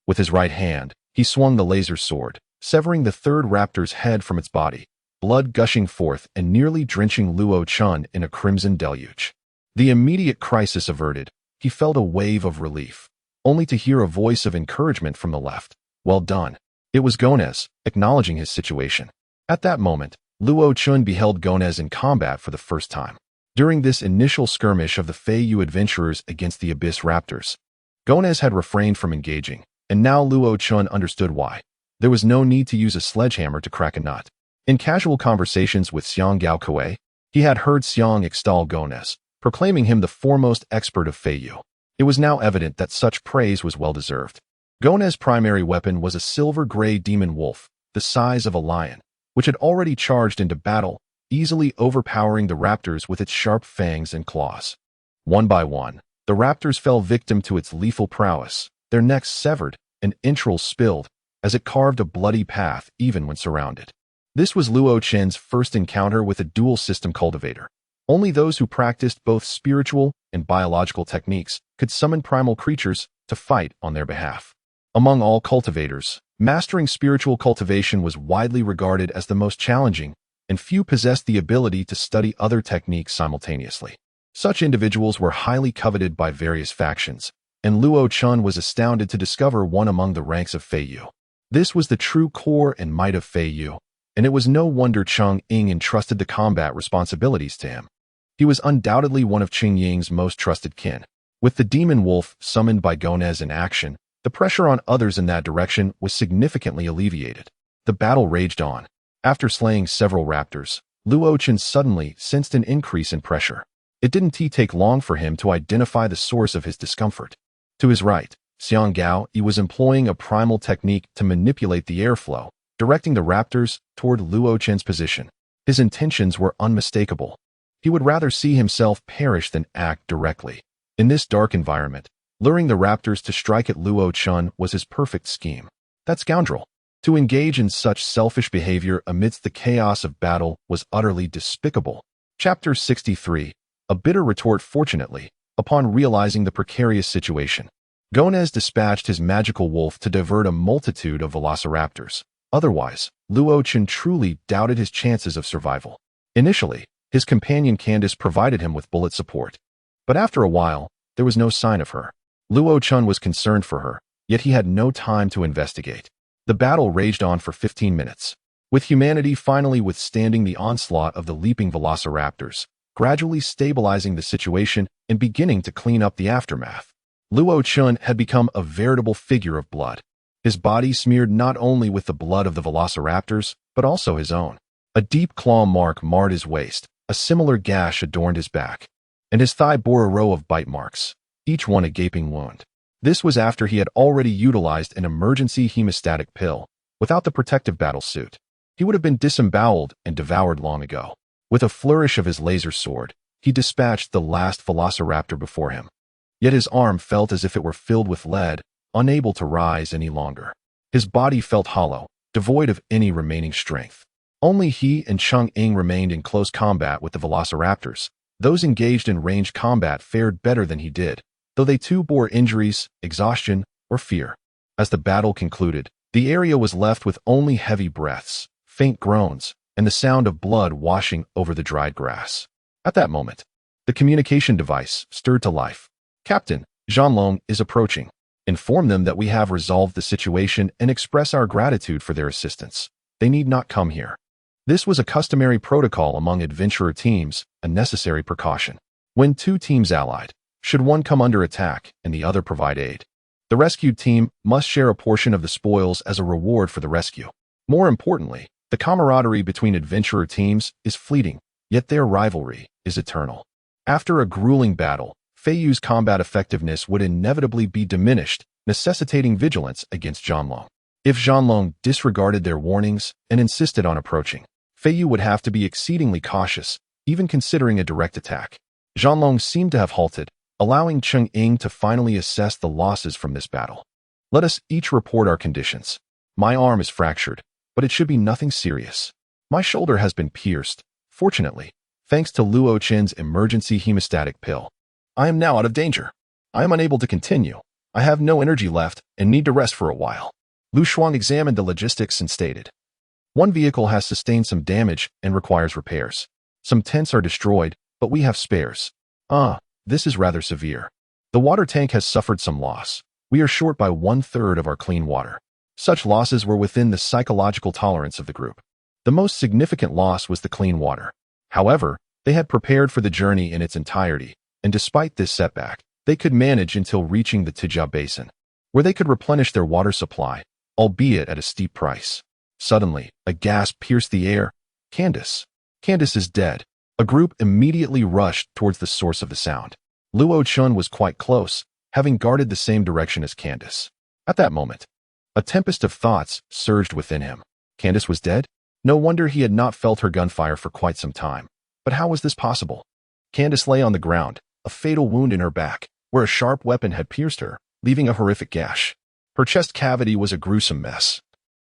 With his right hand, he swung the laser sword, severing the third raptor's head from its body, blood gushing forth and nearly drenching Luo Chun in a crimson deluge. The immediate crisis averted, he felt a wave of relief, only to hear a voice of encouragement from the left. "Well done." It was Gonez, acknowledging his situation. At that moment, Luo Chun beheld Gonez in combat for the first time. During this initial skirmish of the Feiyu adventurers against the Abyss Raptors, Gonez had refrained from engaging, and now Luo Chun understood why. There was no need to use a sledgehammer to crack a nut. In casual conversations with Xiang Gaokui, he had heard Xiang extol Gonez, proclaiming him the foremost expert of Feiyu. It was now evident that such praise was well-deserved. Gonez's primary weapon was a silver-gray demon wolf, the size of a lion, which had already charged into battle, easily overpowering the raptors with its sharp fangs and claws. One by one, the raptors fell victim to its lethal prowess, their necks severed and entrails spilled as it carved a bloody path even when surrounded. This was Luo Chen's first encounter with a dual-system cultivator. Only those who practiced both spiritual and biological techniques could summon primal creatures to fight on their behalf. Among all cultivators, mastering spiritual cultivation was widely regarded as the most challenging, and few possessed the ability to study other techniques simultaneously. Such individuals were highly coveted by various factions, and Luo Chun was astounded to discover one among the ranks of Feiyu. This was the true core and might of Feiyu, and it was no wonder Cheng Ying entrusted the combat responsibilities to him. He was undoubtedly one of Qing Ying's most trusted kin. With the demon wolf summoned by Gonez in action, the pressure on others in that direction was significantly alleviated. The battle raged on. After slaying several raptors, Luo Chun suddenly sensed an increase in pressure. It didn't take long for him to identify the source of his discomfort. To his right, Xiang Gao was employing a primal technique to manipulate the airflow, directing the raptors toward Luo Chen's position. His intentions were unmistakable. He would rather see himself perish than act directly. In this dark environment, luring the raptors to strike at Luo Chun was his perfect scheme. That scoundrel. To engage in such selfish behavior amidst the chaos of battle was utterly despicable. Chapter 63. A bitter retort. Fortunately, upon realizing the precarious situation, Gonez dispatched his magical wolf to divert a multitude of velociraptors. Otherwise, Luo Chen truly doubted his chances of survival. Initially, his companion Candace provided him with bullet support. But after a while, there was no sign of her. Luo Chen was concerned for her, yet he had no time to investigate. The battle raged on for 15 minutes, with humanity finally withstanding the onslaught of the leaping velociraptors, gradually stabilizing the situation and beginning to clean up the aftermath. Luo Chen had become a veritable figure of blood, his body smeared not only with the blood of the velociraptors, but also his own. A deep claw mark marred his waist, a similar gash adorned his back, and his thigh bore a row of bite marks, each one a gaping wound. This was after he had already utilized an emergency hemostatic pill. Without the protective battle suit, he would have been disemboweled and devoured long ago. With a flourish of his laser sword, he dispatched the last velociraptor before him. Yet his arm felt as if it were filled with lead, unable to rise any longer. His body felt hollow, devoid of any remaining strength. Only he and Cheng Ying remained in close combat with the velociraptors. Those engaged in ranged combat fared better than he did, though they too bore injuries, exhaustion, or fear. As the battle concluded, the area was left with only heavy breaths, faint groans, and the sound of blood washing over the dried grass. At that moment, the communication device stirred to life. "Captain, Zhanlong is approaching. Inform them that we have resolved the situation and express our gratitude for their assistance. They need not come here." This was a customary protocol among adventurer teams, a necessary precaution. When two teams allied, should one come under attack and the other provide aid, the rescued team must share a portion of the spoils as a reward for the rescue. More importantly, the camaraderie between adventurer teams is fleeting, yet their rivalry is eternal. After a grueling battle, Feiyu's combat effectiveness would inevitably be diminished, necessitating vigilance against Zhanlong. If Zhanlong disregarded their warnings and insisted on approaching, Feiyu would have to be exceedingly cautious, even considering a direct attack. Zhanlong seemed to have halted, allowing Cheng Ying to finally assess the losses from this battle. "Let us each report our conditions. My arm is fractured, but it should be nothing serious. My shoulder has been pierced. Fortunately, thanks to Luo Chen's emergency hemostatic pill, I am now out of danger. I am unable to continue. I have no energy left and need to rest for a while." Lu Shuang examined the logistics and stated, "One vehicle has sustained some damage and requires repairs. Some tents are destroyed, but we have spares. This is rather severe. The water tank has suffered some loss. We are short by 1/3 of our clean water." Such losses were within the psychological tolerance of the group. The most significant loss was the clean water. However, they had prepared for the journey in its entirety, and despite this setback, they could manage until reaching the Tijia Basin, where they could replenish their water supply, albeit at a steep price. Suddenly, a gasp pierced the air. "Candace! Candace is dead." A group immediately rushed towards the source of the sound. Luo Chun was quite close, having guarded the same direction as Candace. At that moment, a tempest of thoughts surged within him. Candace was dead? No wonder he had not felt her gunfire for quite some time. But how was this possible? Candace lay on the ground, a fatal wound in her back, where a sharp weapon had pierced her, leaving a horrific gash. Her chest cavity was a gruesome mess.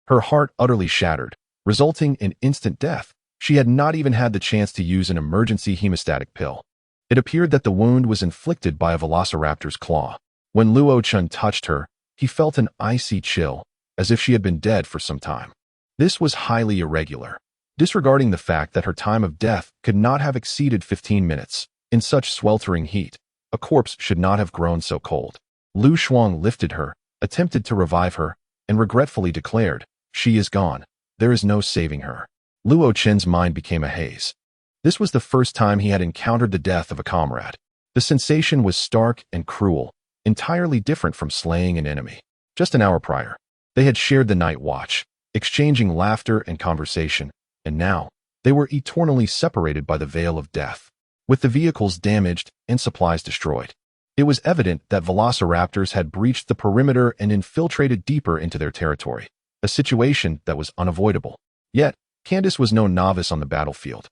Her heart utterly shattered, resulting in instant death. She had not even had the chance to use an emergency hemostatic pill. It appeared that the wound was inflicted by a velociraptor's claw. When Luo Chun touched her, he felt an icy chill, as if she had been dead for some time. This was highly irregular, disregarding the fact that her time of death could not have exceeded 15 minutes. In such sweltering heat, a corpse should not have grown so cold. Lu Shuang lifted her, attempted to revive her, and regretfully declared, "She is gone. There is no saving her." Luo Chen's mind became a haze. This was the first time he had encountered the death of a comrade. The sensation was stark and cruel, entirely different from slaying an enemy. Just an hour prior, they had shared the night watch, exchanging laughter and conversation, and now, they were eternally separated by the veil of death. With the vehicles damaged and supplies destroyed, it was evident that velociraptors had breached the perimeter and infiltrated deeper into their territory, a situation that was unavoidable. Yet, Candace was no novice on the battlefield.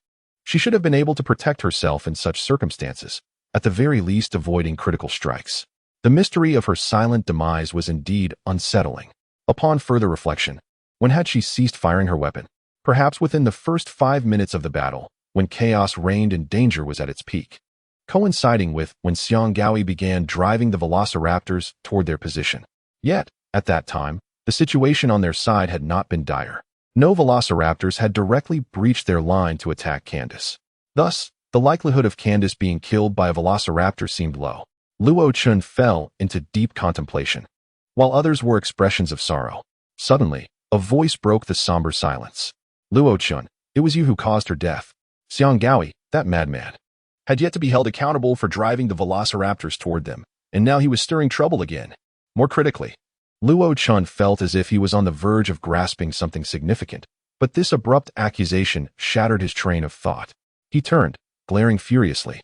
She should have been able to protect herself in such circumstances, at the very least avoiding critical strikes. The mystery of her silent demise was indeed unsettling. Upon further reflection, when had she ceased firing her weapon? Perhaps within the first 5 minutes of the battle, when chaos reigned and danger was at its peak, coinciding with when Xiangyao began driving the velociraptors toward their position. Yet, at that time, the situation on their side had not been dire. No velociraptors had directly breached their line to attack Candace. Thus, the likelihood of Candace being killed by a velociraptor seemed low. Luo Chun fell into deep contemplation, while others were expressions of sorrow. Suddenly, a voice broke the somber silence. Luo Chun, it was you who caused her death. Xiangyao, that madman, had yet to be held accountable for driving the velociraptors toward them, and now he was stirring trouble again. More critically, Luo Chun felt as if he was on the verge of grasping something significant, but this abrupt accusation shattered his train of thought. He turned, glaring furiously.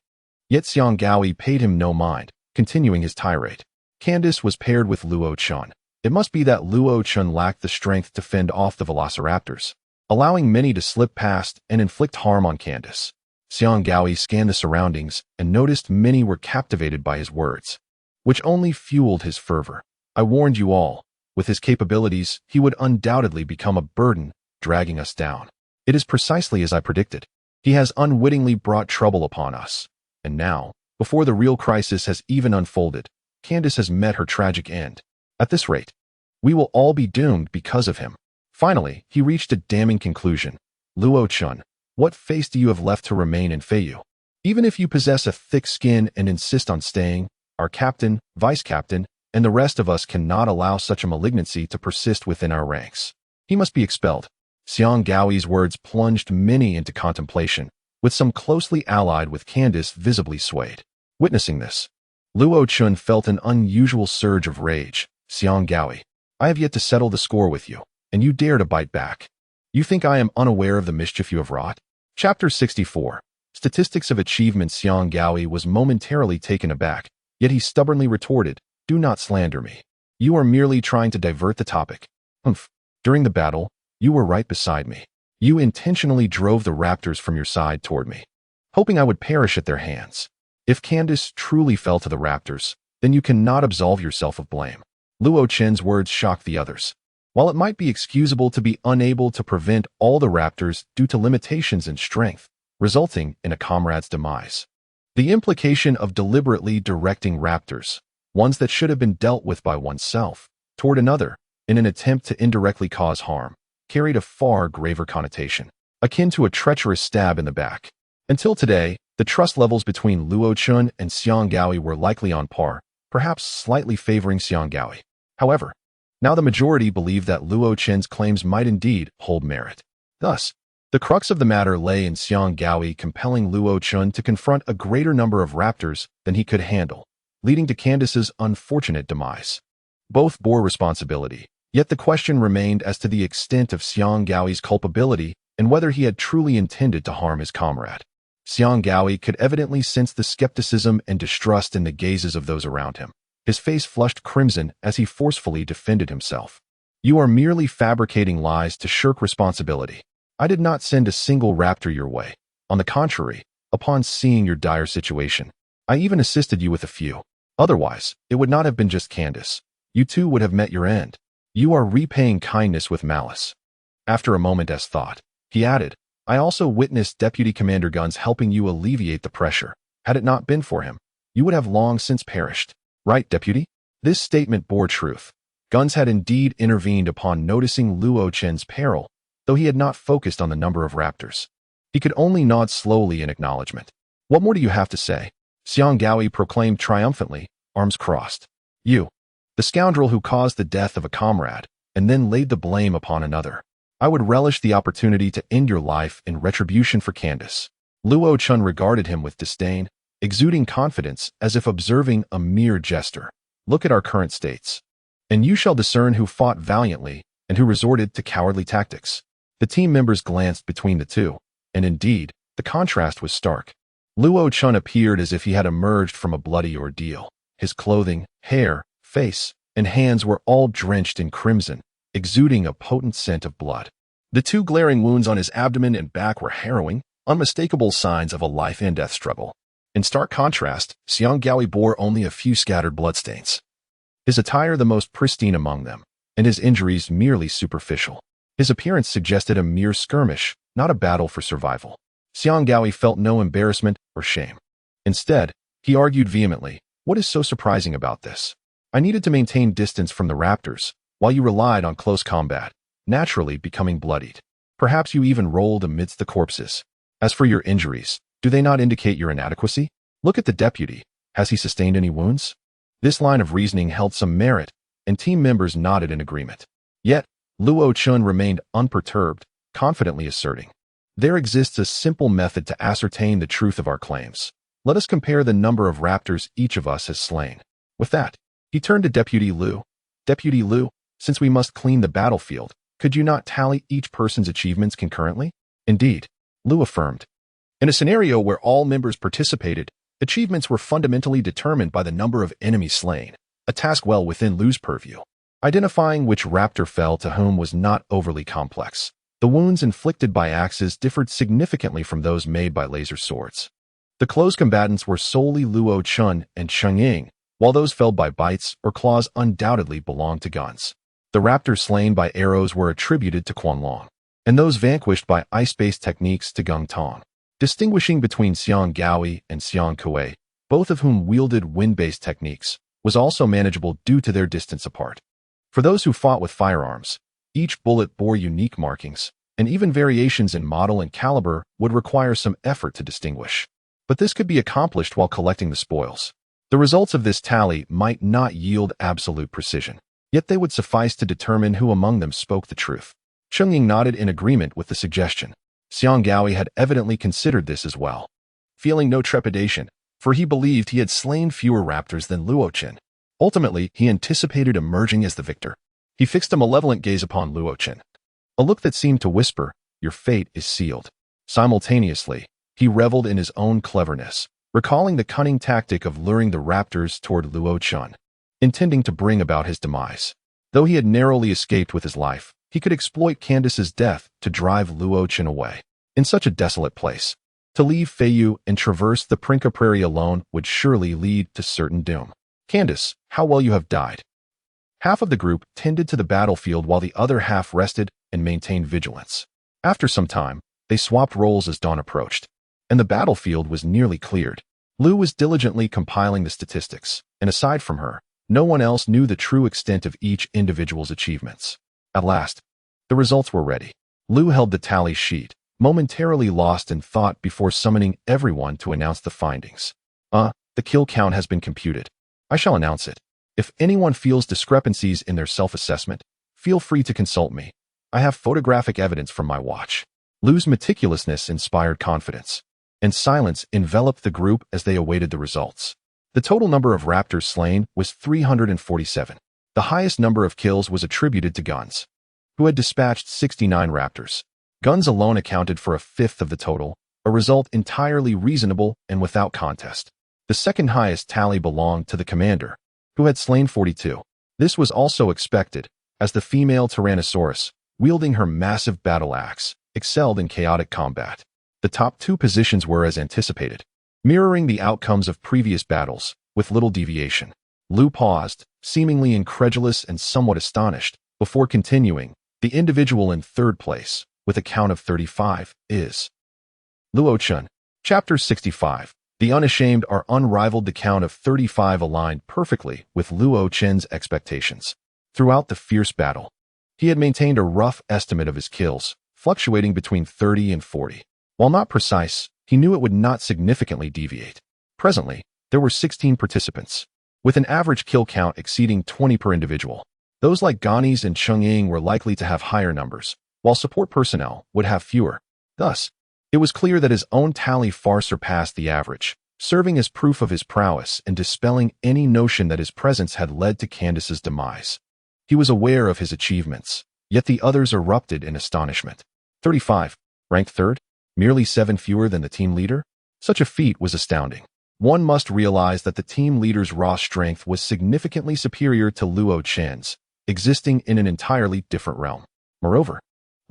Yet Xiangyao paid him no mind, continuing his tirade. Candace was paired with Luo Chun. It must be that Luo Chun lacked the strength to fend off the velociraptors, allowing many to slip past and inflict harm on Candace. Xiangyao scanned the surroundings and noticed many were captivated by his words, which only fueled his fervor. I warned you all. With his capabilities, he would undoubtedly become a burden, dragging us down. It is precisely as I predicted. He has unwittingly brought trouble upon us. And now, before the real crisis has even unfolded, Candace has met her tragic end. At this rate, we will all be doomed because of him. Finally, he reached a damning conclusion. Luo Chun, what face do you have left to remain in Feiyu? Even if you possess a thick skin and insist on staying, our captain, vice-captain, and the rest of us cannot allow such a malignancy to persist within our ranks. He must be expelled. Xianggao's words plunged many into contemplation, with some closely allied with Candace visibly swayed. Witnessing this, Luo Chun felt an unusual surge of rage. Xiangyao, I have yet to settle the score with you, and you dare to bite back. You think I am unaware of the mischief you have wrought? Chapter 64. Statistics of Achievement. Xiangyao was momentarily taken aback, yet he stubbornly retorted, do not slander me. You are merely trying to divert the topic. Humph. During the battle, you were right beside me. You intentionally drove the raptors from your side toward me, hoping I would perish at their hands. If Candace truly fell to the raptors, then you cannot absolve yourself of blame. Luo Chen's words shocked the others. While it might be excusable to be unable to prevent all the raptors due to limitations in strength, resulting in a comrade's demise, the implication of deliberately directing raptors, ones that should have been dealt with by oneself, toward another, in an attempt to indirectly cause harm, carried a far graver connotation, akin to a treacherous stab in the back. Until today, the trust levels between Luo Chun and Xiangyao were likely on par, perhaps slightly favoring Xiangyao. However, now the majority believed that Luo Chen's claims might indeed hold merit. Thus, the crux of the matter lay in Xiangyao compelling Luo Chun to confront a greater number of raptors than he could handle, leading to Candace's unfortunate demise. Both bore responsibility, yet the question remained as to the extent of Xianggao's culpability and whether he had truly intended to harm his comrade. Xiangyao could evidently sense the skepticism and distrust in the gazes of those around him. His face flushed crimson as he forcefully defended himself. You are merely fabricating lies to shirk responsibility. I did not send a single raptor your way. On the contrary, upon seeing your dire situation, I even assisted you with a few. Otherwise, it would not have been just Candace. You too would have met your end. You are repaying kindness with malice. After a moment as thought, he added, I also witnessed Deputy Commander Guns helping you alleviate the pressure. Had it not been for him, you would have long since perished. Right, Deputy? This statement bore truth. Guns had indeed intervened upon noticing Luo Chen's peril, though he had not focused on the number of raptors. He could only nod slowly in acknowledgement. What more do you have to say? Xiangyao proclaimed triumphantly, arms crossed. You, the scoundrel who caused the death of a comrade, and then laid the blame upon another. I would relish the opportunity to end your life in retribution for Candace. Luo Chun regarded him with disdain, exuding confidence as if observing a mere jester. Look at our current states, and you shall discern who fought valiantly and who resorted to cowardly tactics. The team members glanced between the two, and indeed, the contrast was stark. Luo Chun appeared as if he had emerged from a bloody ordeal. His clothing, hair, face, and hands were all drenched in crimson, exuding a potent scent of blood. The two glaring wounds on his abdomen and back were harrowing, unmistakable signs of a life-and-death struggle. In stark contrast, Xiangyao bore only a few scattered bloodstains, his attire the most pristine among them. and his injuries merely superficial. His appearance suggested a mere skirmish, not a battle for survival. Xiangyao felt no embarrassment or shame. Instead, he argued vehemently, "What is so surprising about this? I needed to maintain distance from the raptors, while you relied on close combat, naturally becoming bloodied. Perhaps you even rolled amidst the corpses. As for your injuries, do they not indicate your inadequacy? Look at the deputy. Has he sustained any wounds?" This line of reasoning held some merit, and team members nodded in agreement. Yet, Luo Chun remained unperturbed, confidently asserting, "There exists a simple method to ascertain the truth of our claims. Let us compare the number of raptors each of us has slain." With that, he turned to Deputy Lu. "Deputy Lu, since we must clean the battlefield, could you not tally each person's achievements concurrently?" "Indeed," Lu affirmed. In a scenario where all members participated, achievements were fundamentally determined by the number of enemies slain, a task well within Lu's purview. Identifying which raptor fell to whom was not overly complex. The wounds inflicted by axes differed significantly from those made by laser swords. The close combatants were solely Luo Chun and Xingyun, while those felled by bites or claws undoubtedly belonged to guns. The raptors slain by arrows were attributed to Quanlong, and those vanquished by ice-based techniques to Gung Tong. Distinguishing between Xiangyao and Xiangkui, both of whom wielded wind-based techniques, was also manageable due to their distance apart. For those who fought with firearms, each bullet bore unique markings, and even variations in model and caliber would require some effort to distinguish. But this could be accomplished while collecting the spoils. The results of this tally might not yield absolute precision, yet they would suffice to determine who among them spoke the truth. Xingyun nodded in agreement with the suggestion. Xiangyao had evidently considered this as well, feeling no trepidation, for he believed he had slain fewer raptors than Luo Chen. Ultimately, he anticipated emerging as the victor. He fixed a malevolent gaze upon Luo Chen, a look that seemed to whisper, "Your fate is sealed." Simultaneously, he reveled in his own cleverness, recalling the cunning tactic of luring the raptors toward Luo Chen, intending to bring about his demise. Though he had narrowly escaped with his life, he could exploit Candace's death to drive Luo Chen away. In such a desolate place, to leave Feiyu and traverse the Princa Prairie alone would surely lead to certain doom. "Candace, how well you have died." Half of the group tended to the battlefield while the other half rested and maintained vigilance. After some time, they swapped roles as dawn approached, and the battlefield was nearly cleared. Lu was diligently compiling the statistics, and aside from her, no one else knew the true extent of each individual's achievements. At last, the results were ready. Lu held the tally sheet, momentarily lost in thought before summoning everyone to announce the findings. The kill count has been computed. I shall announce it. If anyone feels discrepancies in their self-assessment, feel free to consult me. I have photographic evidence from my watch. Lu's meticulousness inspired confidence, and silence enveloped the group as they awaited the results. The total number of raptors slain was 347. The highest number of kills was attributed to Guns, who had dispatched 69 raptors. Guns alone accounted for a fifth of the total, a result entirely reasonable and without contest. The second highest tally belonged to the commander, who had slain 42. This was also expected, as the female Tyrannosaurus, wielding her massive battle axe, excelled in chaotic combat. The top two positions were as anticipated, mirroring the outcomes of previous battles, with little deviation. Lu paused, seemingly incredulous and somewhat astonished, before continuing. The individual in third place, with a count of 35, is Luo Chun. Chapter 65. The unashamed are unrivaled. The count of 35 aligned perfectly with Luo Chen's expectations. Throughout the fierce battle, he had maintained a rough estimate of his kills, fluctuating between 30 and 40. While not precise, he knew it would not significantly deviate. Presently, there were 16 participants, with an average kill count exceeding 20 per individual. Those like Ganis and Xingyun were likely to have higher numbers, while support personnel would have fewer. Thus, it was clear that his own tally far surpassed the average, serving as proof of his prowess and dispelling any notion that his presence had led to Candace's demise. He was aware of his achievements, yet the others erupted in astonishment. 35, ranked third, merely 7 fewer than the team leader? Such a feat was astounding. One must realize that the team leader's raw strength was significantly superior to Luo Chen's, existing in an entirely different realm. Moreover,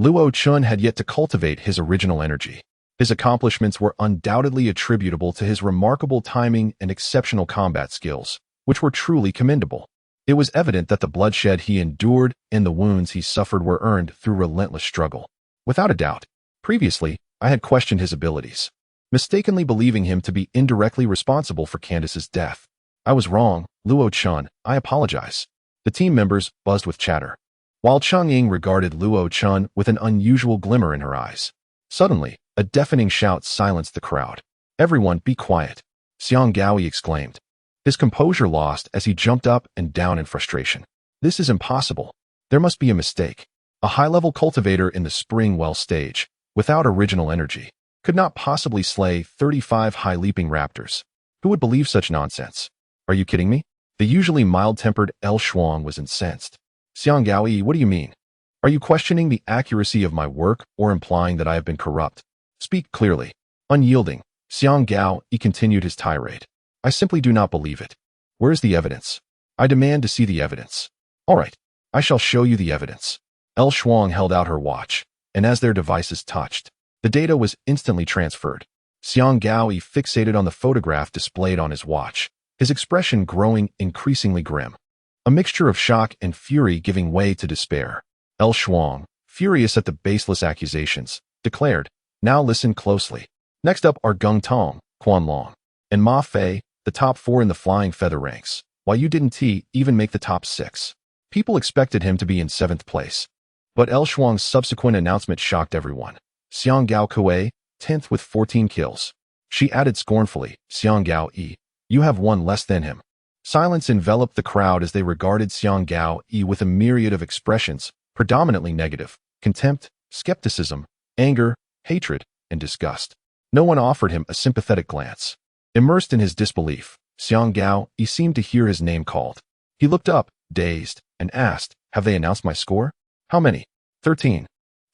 Luo Chun had yet to cultivate his original energy. His accomplishments were undoubtedly attributable to his remarkable timing and exceptional combat skills, which were truly commendable. It was evident that the bloodshed he endured and the wounds he suffered were earned through relentless struggle. Without a doubt, previously, I had questioned his abilities, mistakenly believing him to be indirectly responsible for Candace's death. I was wrong, Luo Chun, I apologize. The team members buzzed with chatter, while Chang'ying regarded Luo Chun with an unusual glimmer in her eyes. Suddenly, a deafening shout silenced the crowd. Everyone be quiet, Xiang Gaoi exclaimed, his composure lost as he jumped up and down in frustration. This is impossible. There must be a mistake. A high-level cultivator in the spring well stage, without original energy, could not possibly slay 35 high-leaping raptors. Who would believe such nonsense? Are you kidding me? The usually mild-tempered El Shuang was incensed. Xiang Gaoi, what do you mean? Are you questioning the accuracy of my work or implying that I have been corrupt? Speak clearly. Unyielding, Xiang Gaoi continued his tirade. I simply do not believe it. Where is the evidence? I demand to see the evidence. All right, I shall show you the evidence. El Shuang held out her watch, and as their devices touched, the data was instantly transferred. Xiang Gaoi fixated on the photograph displayed on his watch, his expression growing increasingly grim. A mixture of shock and fury giving way to despair. El Shuang, furious at the baseless accusations, declared, now listen closely. Next up are Gung Tong, Quan Long, and Ma Fei, the top 4 in the flying feather ranks, while you didn't even make the top 6. People expected him to be in 7th place. But El Shuang's subsequent announcement shocked everyone. Xiang Gao Kuei, 10th with 14 kills. She added scornfully, Xiang Gao Yi, you have one less than him. Silence enveloped the crowd as they regarded Xiang Gao Yi with a myriad of expressions, predominantly negative: contempt, skepticism, anger, hatred, and disgust. No one offered him a sympathetic glance. Immersed in his disbelief, Xiang Gao Yi seemed to hear his name called. He looked up, dazed, and asked, have they announced my score? How many? 13.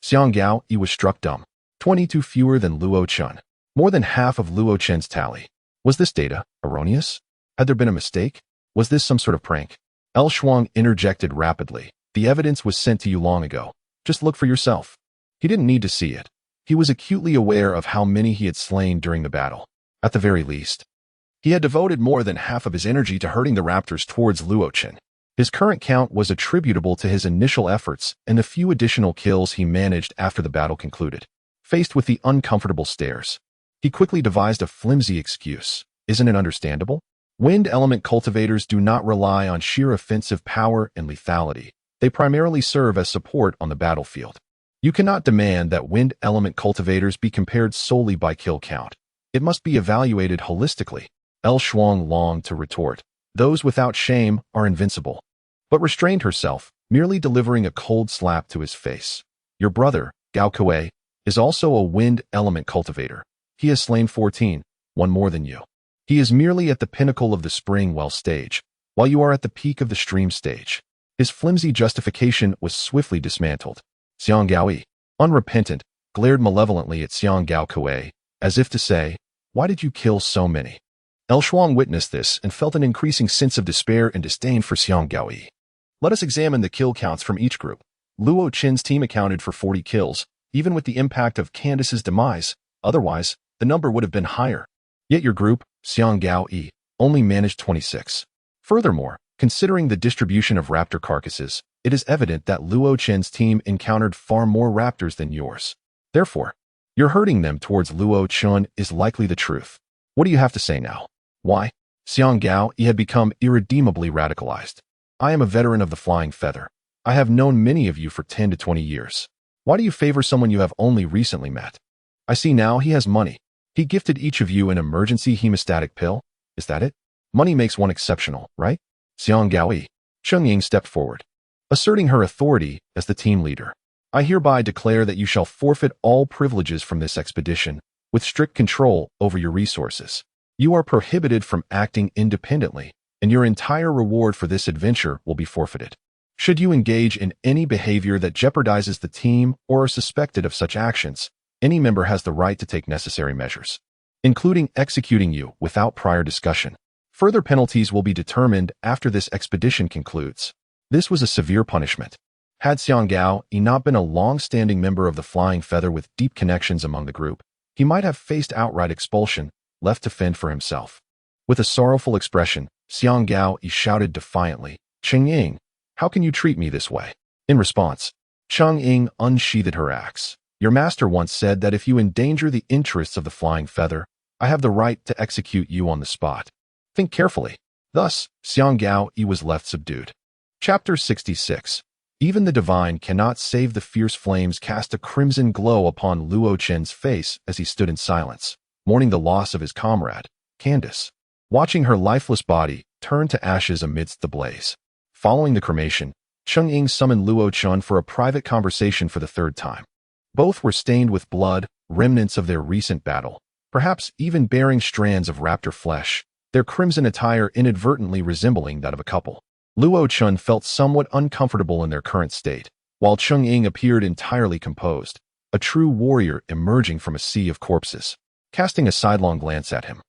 Xiang Gao Yi was struck dumb. 22 fewer than Luo Chun. More than half of Luo Chen's tally. Was this data erroneous? Had there been a mistake? Was this some sort of prank? El Shuang interjected rapidly. The evidence was sent to you long ago. Just look for yourself. He didn't need to see it. He was acutely aware of how many he had slain during the battle. At the very least, he had devoted more than half of his energy to herding the raptors towards Luo Chen. His current count was attributable to his initial efforts and the few additional kills he managed after the battle concluded. Faced with the uncomfortable stares, he quickly devised a flimsy excuse. Isn't it understandable? Wind element cultivators do not rely on sheer offensive power and lethality. They primarily serve as support on the battlefield. You cannot demand that wind element cultivators be compared solely by kill count. It must be evaluated holistically. El Shuang longed to retort, those without shame are invincible, but restrained herself, merely delivering a cold slap to his face. Your brother, Gao Kuei, is also a wind element cultivator. He has slain 14, one more than you. He is merely at the pinnacle of the spring well stage, while you are at the peak of the stream stage. His flimsy justification was swiftly dismantled. Xiang Gaoi, unrepentant, glared malevolently at Xiang Gao Kuei, as if to say, why did you kill so many? El Shuang witnessed this and felt an increasing sense of despair and disdain for Xiang Gaoi. Let us examine the kill counts from each group. Luo Chen's team accounted for 40 kills, even with the impact of Candace's demise. Otherwise, the number would have been higher. Yet your group, Xiang Gaoi, only managed 26. Furthermore, considering the distribution of raptor carcasses, it is evident that Luo Chen's team encountered far more raptors than yours. Therefore, your herding them towards Luo Chen is likely the truth. What do you have to say now? Why? Xiang Gao Yi had become irredeemably radicalized. I am a veteran of the flying feather. I have known many of you for 10 to 20 years. Why do you favor someone you have only recently met? I see now he has money. He gifted each of you an emergency hemostatic pill. Is that it? Money makes one exceptional, right? Xiang Gao Yi. Chungying stepped forward, asserting her authority as the team leader. I hereby declare that you shall forfeit all privileges from this expedition, with strict control over your resources. You are prohibited from acting independently, and your entire reward for this adventure will be forfeited. Should you engage in any behavior that jeopardizes the team or are suspected of such actions, any member has the right to take necessary measures, including executing you without prior discussion. Further penalties will be determined after this expedition concludes. This was a severe punishment. Had Xiang Gao Yi not been a long-standing member of the Flying Feather with deep connections among the group, he might have faced outright expulsion, left to fend for himself. With a sorrowful expression, Xiang Gao Yi shouted defiantly, Ying, how can you treat me this way? In response, Ying unsheathed her axe. Your master once said that if you endanger the interests of the flying feather, I have the right to execute you on the spot. Think carefully. Thus, Xiangyao was left subdued. Chapter 66. Even the divine cannot save. The fierce flames cast a crimson glow upon Luo Chen's face as he stood in silence, mourning the loss of his comrade, Candace. Watching her lifeless body turn to ashes amidst the blaze. Following the cremation, Ying summoned Luo Chen for a private conversation for the third time. Both were stained with blood, remnants of their recent battle, perhaps even bearing strands of raptor flesh, their crimson attire inadvertently resembling that of a couple. Luo Chen felt somewhat uncomfortable in their current state, while Ying appeared entirely composed, a true warrior emerging from a sea of corpses. Casting a sidelong glance at him,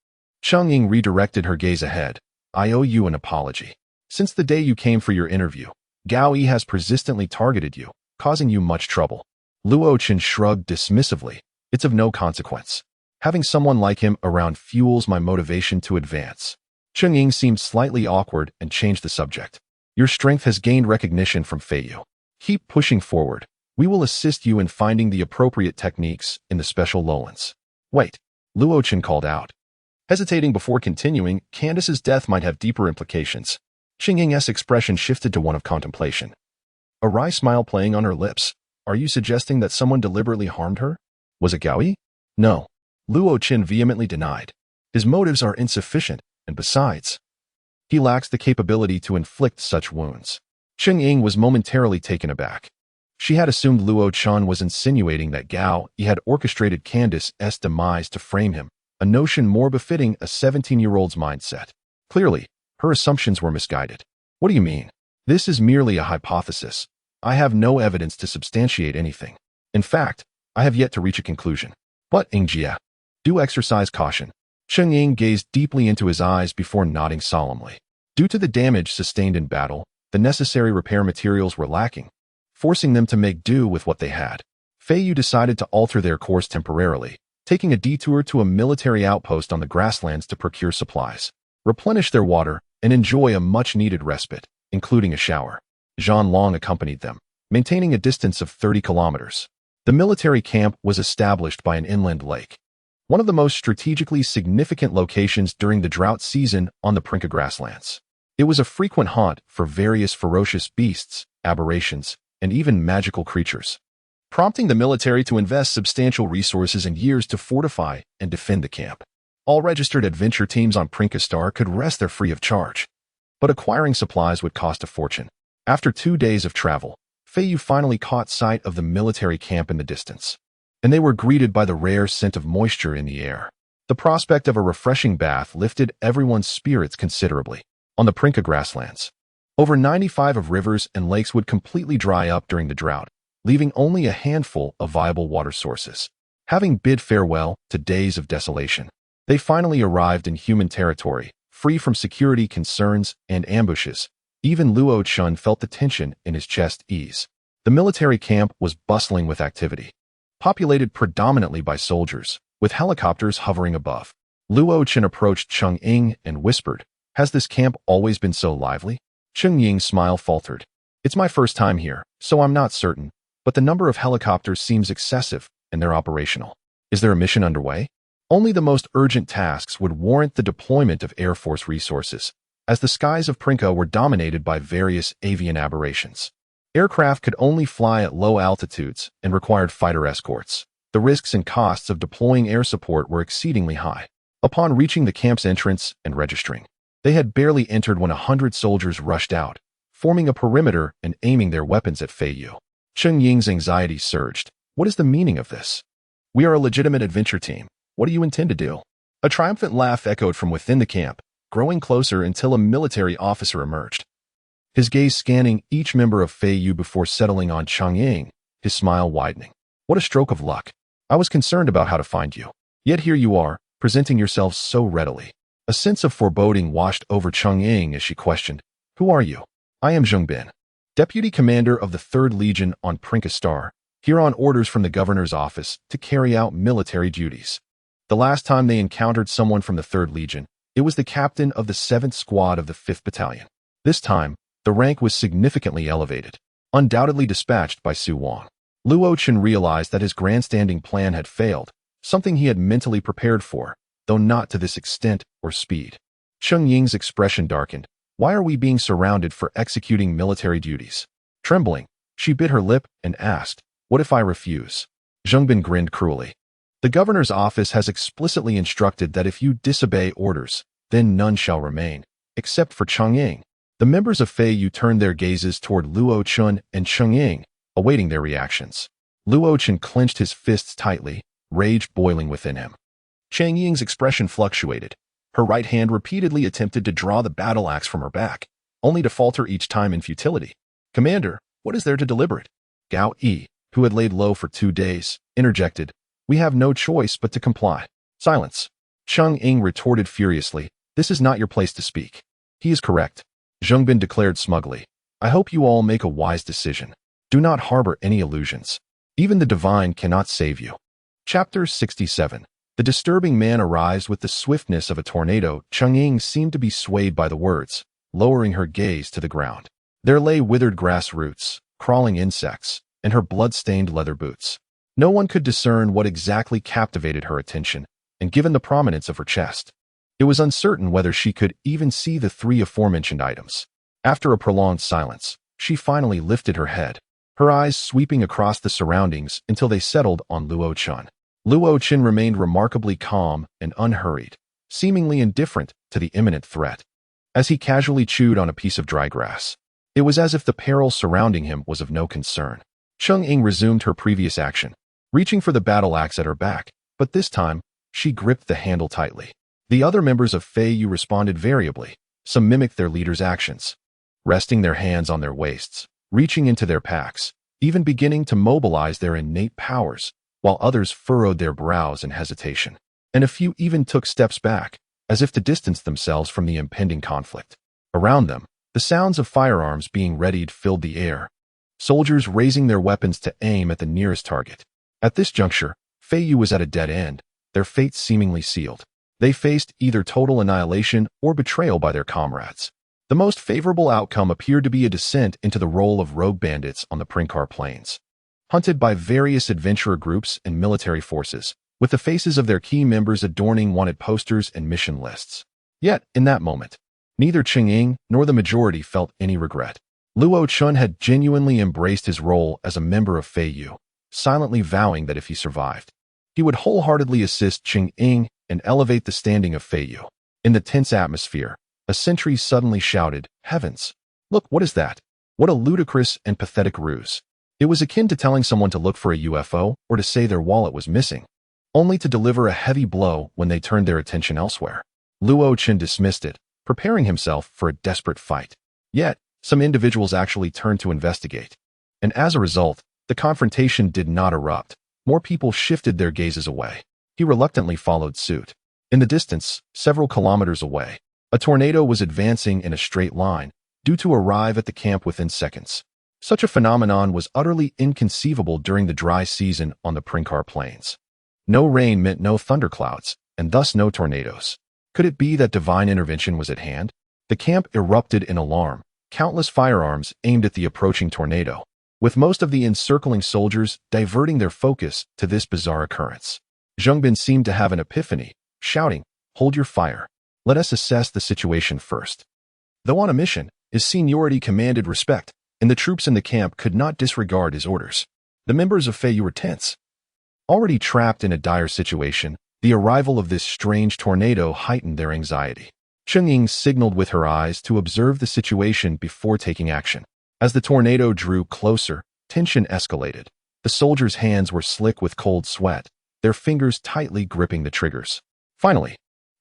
Ying redirected her gaze ahead. I owe you an apology. Since the day you came for your interview, Gao Yi has persistently targeted you, causing you much trouble. Luo Chen shrugged dismissively. It's of no consequence. Having someone like him around fuels my motivation to advance. Ying seemed slightly awkward and changed the subject. Your strength has gained recognition from Feiyu. Keep pushing forward. We will assist you in finding the appropriate techniques in the special lowlands. Wait, Luo Chen called out. Hesitating before continuing, Candace's death might have deeper implications. Ying's expression shifted to one of contemplation. A wry smile playing on her lips. Are you suggesting that someone deliberately harmed her? Was it Gao Yi? No. Luo Chen vehemently denied. His motives are insufficient, and besides, he lacks the capability to inflict such wounds. Ying was momentarily taken aback. She had assumed Luo Chen was insinuating that Gao Yi had orchestrated Candace's demise to frame him, a notion more befitting a 17-year-old's mindset. Clearly, her assumptions were misguided. What do you mean? This is merely a hypothesis. I have no evidence to substantiate anything. In fact, I have yet to reach a conclusion. But, Yingjia, do exercise caution. Ying gazed deeply into his eyes before nodding solemnly. Due to the damage sustained in battle, the necessary repair materials were lacking, forcing them to make do with what they had. Feiyu decided to alter their course temporarily, taking a detour to a military outpost on the grasslands to procure supplies, replenish their water, and enjoy a much-needed respite, including a shower. Zhan Long accompanied them, maintaining a distance of 30 kilometers. The military camp was established by an inland lake, one of the most strategically significant locations during the drought season on the Prinka grasslands. It was a frequent haunt for various ferocious beasts, aberrations, and even magical creatures, prompting the military to invest substantial resources and years to fortify and defend the camp. All registered adventure teams on Prinka Star could rest there free of charge, but acquiring supplies would cost a fortune. After 2 days of travel, Feiyu finally caught sight of the military camp in the distance, and they were greeted by the rare scent of moisture in the air. The prospect of a refreshing bath lifted everyone's spirits considerably. On the Prinka grasslands, over 95 of rivers and lakes would completely dry up during the drought, leaving only a handful of viable water sources. Having bid farewell to days of desolation, they finally arrived in human territory, free from security concerns and ambushes. Even Luo Chen felt the tension in his chest ease. The military camp was bustling with activity, populated predominantly by soldiers, with helicopters hovering above. Luo Chen approached Ying and whispered, "Has this camp always been so lively?" Ying's smile faltered. "It's my first time here, so I'm not certain, but the number of helicopters seems excessive, and they're operational. Is there a mission underway?" Only the most urgent tasks would warrant the deployment of Air Force resources, as the skies of Prinka were dominated by various avian aberrations. Aircraft could only fly at low altitudes and required fighter escorts. The risks and costs of deploying air support were exceedingly high. Upon reaching the camp's entrance and registering, they had barely entered when 100 soldiers rushed out, forming a perimeter and aiming their weapons at Feiyu. Ying's anxiety surged. What is the meaning of this? We are a legitimate adventure team. What do you intend to do? A triumphant laugh echoed from within the camp, growing closer until a military officer emerged. His gaze scanning each member of Feiyu before settling on Ying, his smile widening. What a stroke of luck. I was concerned about how to find you. Yet here you are, presenting yourselves so readily. A sense of foreboding washed over Ying as she questioned, "Who are you?" "I am Zhongbin, Deputy Commander of the 3rd Legion on Prinka Star, here on orders from the Governor's office to carry out military duties." The last time they encountered someone from the 3rd Legion, it was the captain of the 7th Squad of the 5th Battalion. This time, the The rank was significantly elevated, undoubtedly dispatched by Su Wang. Luo Chen realized that his grandstanding plan had failed, something he had mentally prepared for, though not to this extent or speed. Cheng Ying's expression darkened. Why are we being surrounded for executing military duties? Trembling, she bit her lip and asked, what if I refuse? Zhengbin grinned cruelly. The governor's office has explicitly instructed that if you disobey orders, then none shall remain, except for Cheng Ying. The members of Fei Yu turned their gazes toward Luo Chen and Cheng Ying, awaiting their reactions. Luo Chen clenched his fists tightly, rage boiling within him. Cheng Ying's expression fluctuated. Her right hand repeatedly attempted to draw the battle axe from her back, only to falter each time in futility. Commander, what is there to deliberate? Gao Yi, who had laid low for 2 days, interjected. We have no choice but to comply. Silence. Cheng Ying retorted furiously. This is not your place to speak. He is correct. Zhengbin declared smugly. I hope you all make a wise decision. Do not harbor any illusions. Even the divine cannot save you. Chapter 67. The disturbing man arrives with the swiftness of a tornado. Cheng Ying seemed to be swayed by the words, lowering her gaze to the ground. There lay withered grass roots, crawling insects, and her blood-stained leather boots. No one could discern what exactly captivated her attention, and given the prominence of her chest, it was uncertain whether she could even see the 3 aforementioned items. After a prolonged silence, she finally lifted her head, her eyes sweeping across the surroundings until they settled on Luo Chen. Luo Chen remained remarkably calm and unhurried, seemingly indifferent to the imminent threat. As he casually chewed on a piece of dry grass, it was as if the peril surrounding him was of no concern. Cheng Ying resumed her previous action, reaching for the battle axe at her back, but this time, she gripped the handle tightly. The other members of Fei Yu responded variably. Some mimicked their leader's actions, resting their hands on their waists, reaching into their packs, even beginning to mobilize their innate powers, while others furrowed their brows in hesitation. And a few even took steps back, as if to distance themselves from the impending conflict. Around them, the sounds of firearms being readied filled the air, soldiers raising their weapons to aim at the nearest target. At this juncture, Fei Yu was at a dead end, their fates seemingly sealed. They faced either total annihilation or betrayal by their comrades. The most favorable outcome appeared to be a descent into the role of rogue bandits on the Primordial plains, hunted by various adventurer groups and military forces, with the faces of their key members adorning wanted posters and mission lists. Yet, in that moment, neither Cheng Ying nor the majority felt any regret. Luo Chen had genuinely embraced his role as a member of Fei Yu, silently vowing that if he survived, he would wholeheartedly assist Cheng Ying and elevate the standing of Fei Yu. In the tense atmosphere, a sentry suddenly shouted, Heavens! Look, what is that? What a ludicrous and pathetic ruse. It was akin to telling someone to look for a UFO or to say their wallet was missing, only to deliver a heavy blow when they turned their attention elsewhere. Luo Chen dismissed it, preparing himself for a desperate fight. Yet, some individuals actually turned to investigate. And as a result, the confrontation did not erupt. More people shifted their gazes away. He reluctantly followed suit. In the distance, several kilometers away, a tornado was advancing in a straight line, due to arrive at the camp within seconds. Such a phenomenon was utterly inconceivable during the dry season on the Primordial plains. No rain meant no thunderclouds, and thus no tornadoes. Could it be that divine intervention was at hand? The camp erupted in alarm, countless firearms aimed at the approaching tornado, with most of the encircling soldiers diverting their focus to this bizarre occurrence. Zhengbin seemed to have an epiphany, shouting, Hold your fire. Let us assess the situation first. Though on a mission, his seniority commanded respect, and the troops in the camp could not disregard his orders. The members of Fei Yu were tense. Already trapped in a dire situation, the arrival of this strange tornado heightened their anxiety. Cheng Ying signaled with her eyes to observe the situation before taking action. As the tornado drew closer, tension escalated. The soldiers' hands were slick with cold sweat, their fingers tightly gripping the triggers. Finally,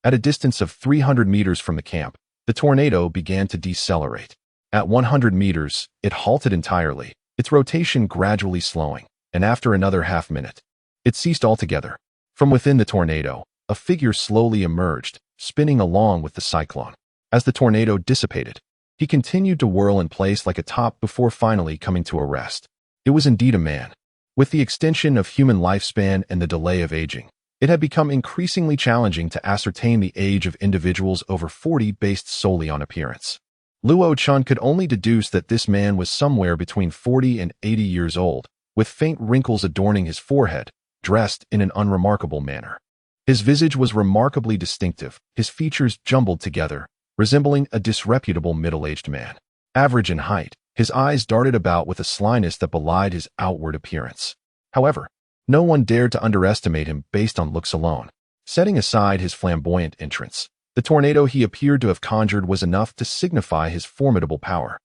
at a distance of 300 meters from the camp, the tornado began to decelerate. At 100 meters, it halted entirely, its rotation gradually slowing, and after another half-minute, it ceased altogether. From within the tornado, a figure slowly emerged, spinning along with the cyclone. As the tornado dissipated, he continued to whirl in place like a top before finally coming to a rest. It was indeed a man. With the extension of human lifespan and the delay of aging, it had become increasingly challenging to ascertain the age of individuals over 40 based solely on appearance. Luo Chun could only deduce that this man was somewhere between 40 and 80 years old, with faint wrinkles adorning his forehead, dressed in an unremarkable manner. His visage was remarkably distinctive, his features jumbled together, resembling a disreputable middle-aged man. Average in height, his eyes darted about with a slyness that belied his outward appearance. However, no one dared to underestimate him based on looks alone. Setting aside his flamboyant entrance, the tornado he appeared to have conjured was enough to signify his formidable power,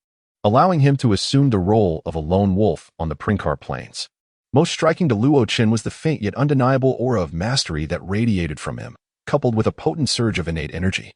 allowing him to assume the role of a lone wolf on the Prinkar plains. Most striking to Luo Qin was the faint yet undeniable aura of mastery that radiated from him, coupled with a potent surge of innate energy.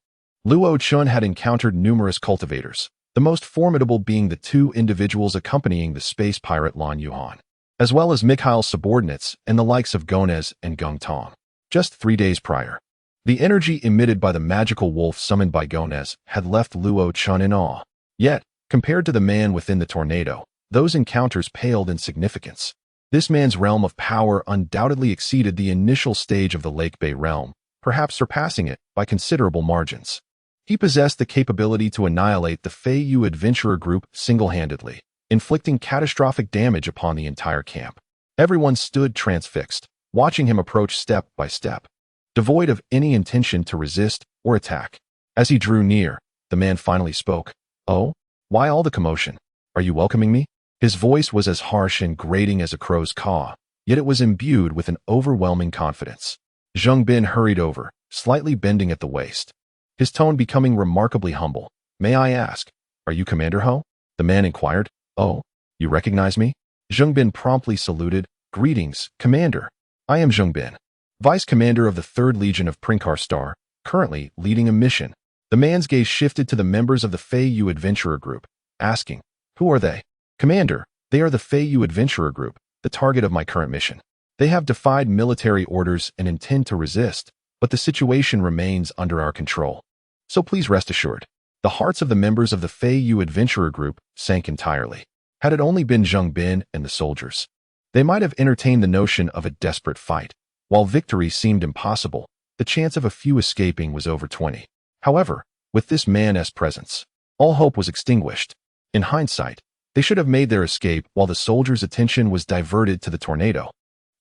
Luo Qin had encountered numerous cultivators, the most formidable being the two individuals accompanying the space pirate Lan Yuhan, as well as Mikhail's subordinates and the likes of Gonez and Gung Tong. Just 3 days prior, the energy emitted by the magical wolf summoned by Gonez had left Luo Qin in awe. Yet, compared to the man within the tornado, those encounters paled in significance. This man's realm of power undoubtedly exceeded the initial stage of the Lake Bay realm, perhaps surpassing it by considerable margins. He possessed the capability to annihilate the Fei Yu adventurer group single-handedly, inflicting catastrophic damage upon the entire camp. Everyone stood transfixed, watching him approach step by step, devoid of any intention to resist or attack. As he drew near, the man finally spoke. "Oh, why all the commotion? Are you welcoming me?" His voice was as harsh and grating as a crow's caw, yet it was imbued with an overwhelming confidence. Zheng Bin hurried over, slightly bending at the waist, his tone becoming remarkably humble. "May I ask, are you Commander Ho?" The man inquired. "Oh, you recognize me?" Zheng Bin promptly saluted. "Greetings, Commander. I am Zheng Bin, Vice Commander of the 3rd Legion of Prinkar Star, currently leading a mission." The man's gaze shifted to the members of the Fei Yu adventurer group, asking, "Who are they?" "Commander, they are the Fei Yu adventurer group, the target of my current mission. They have defied military orders and intend to resist, but the situation remains under our control. So please rest assured." The hearts of the members of the Fei Yu adventurer group sank entirely. Had it only been Zheng Bin and the soldiers, they might have entertained the notion of a desperate fight. While victory seemed impossible, the chance of a few escaping was over 20. However, with this man's presence, all hope was extinguished. In hindsight, they should have made their escape while the soldiers' attention was diverted to the tornado.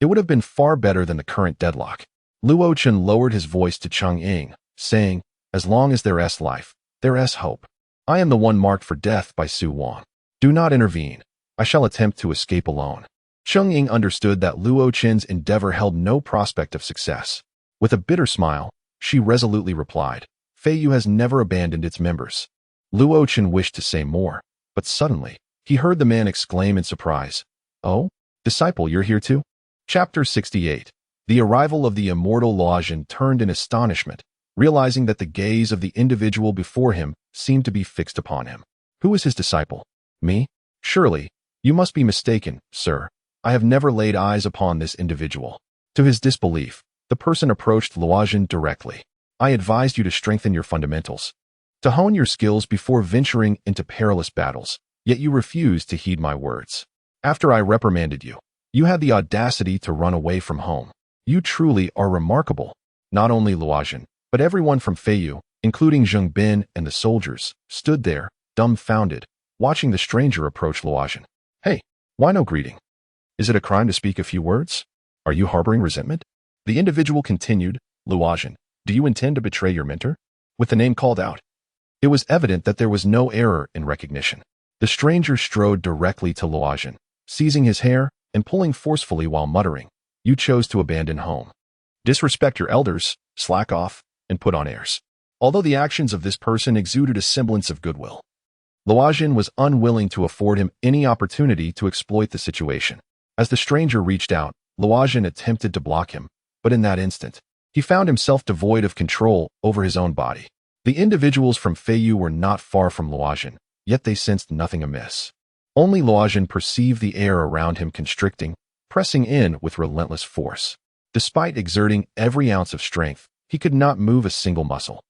It would have been far better than the current deadlock. Luo Qin lowered his voice to Cheng Ying, saying, "As long as there's life, there's hope. I am the one marked for death by Su Wang. Do not intervene. I shall attempt to escape alone." Cheng Ying understood that Luo Qin's endeavor held no prospect of success. With a bitter smile, she resolutely replied, "Fei Yu has never abandoned its members." Luo Qin wished to say more, but suddenly, he heard the man exclaim in surprise, "Oh, disciple, you're here too?" Chapter 68. The arrival of the immortal Luoxin turned in astonishment, realizing that the gaze of the individual before him seemed to be fixed upon him. "Who is his disciple? Me? Surely, you must be mistaken, sir. I have never laid eyes upon this individual." To his disbelief, the person approached Luoxin directly. "I advised you to strengthen your fundamentals, to hone your skills before venturing into perilous battles, yet you refused to heed my words. After I reprimanded you, you had the audacity to run away from home. You truly are remarkable." Not only Luoxin, but everyone from Fei Yu, including Zheng Bin and the soldiers, stood there, dumbfounded, watching the stranger approach Luoxin. "Hey, why no greeting? Is it a crime to speak a few words? Are you harboring resentment?" The individual continued, "Luoxin, do you intend to betray your mentor?" With the name called out, it was evident that there was no error in recognition. The stranger strode directly to Luoxin, seizing his hair and pulling forcefully while muttering, "You chose to abandon home. Disrespect your elders, slack off, and put on airs." Although the actions of this person exuded a semblance of goodwill, Luoxin was unwilling to afford him any opportunity to exploit the situation. As the stranger reached out, Luoxin attempted to block him, but in that instant, he found himself devoid of control over his own body. The individuals from Fei Yu were not far from Luoxin, yet they sensed nothing amiss. Only Luoxin perceived the air around him constricting, pressing in with relentless force. Despite exerting every ounce of strength, he could not move a single muscle,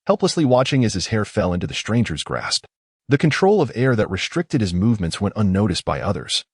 helplessly watching as his hair fell into the stranger's grasp. The control of air that restricted his movements went unnoticed by others,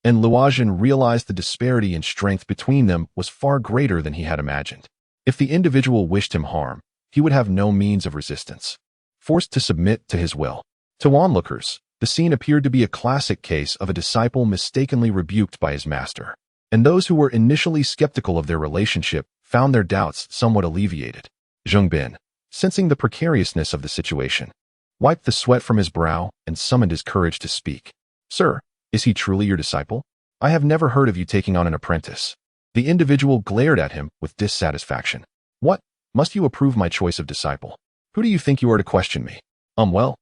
and Luoxin realized the disparity in strength between them was far greater than he had imagined. If the individual wished him harm, he would have no means of resistance. Forced to submit to his will, To onlookers, the scene appeared to be a classic case of a disciple mistakenly rebuked by his master, and those who were initially skeptical of their relationship found their doubts somewhat alleviated. Zheng Bin, sensing the precariousness of the situation, wiped the sweat from his brow and summoned his courage to speak. "Sir, is he truly your disciple? I have never heard of you taking on an apprentice." The individual glared at him with dissatisfaction. "What? Must you approve my choice of disciple? Who do you think you are to question me?" Well,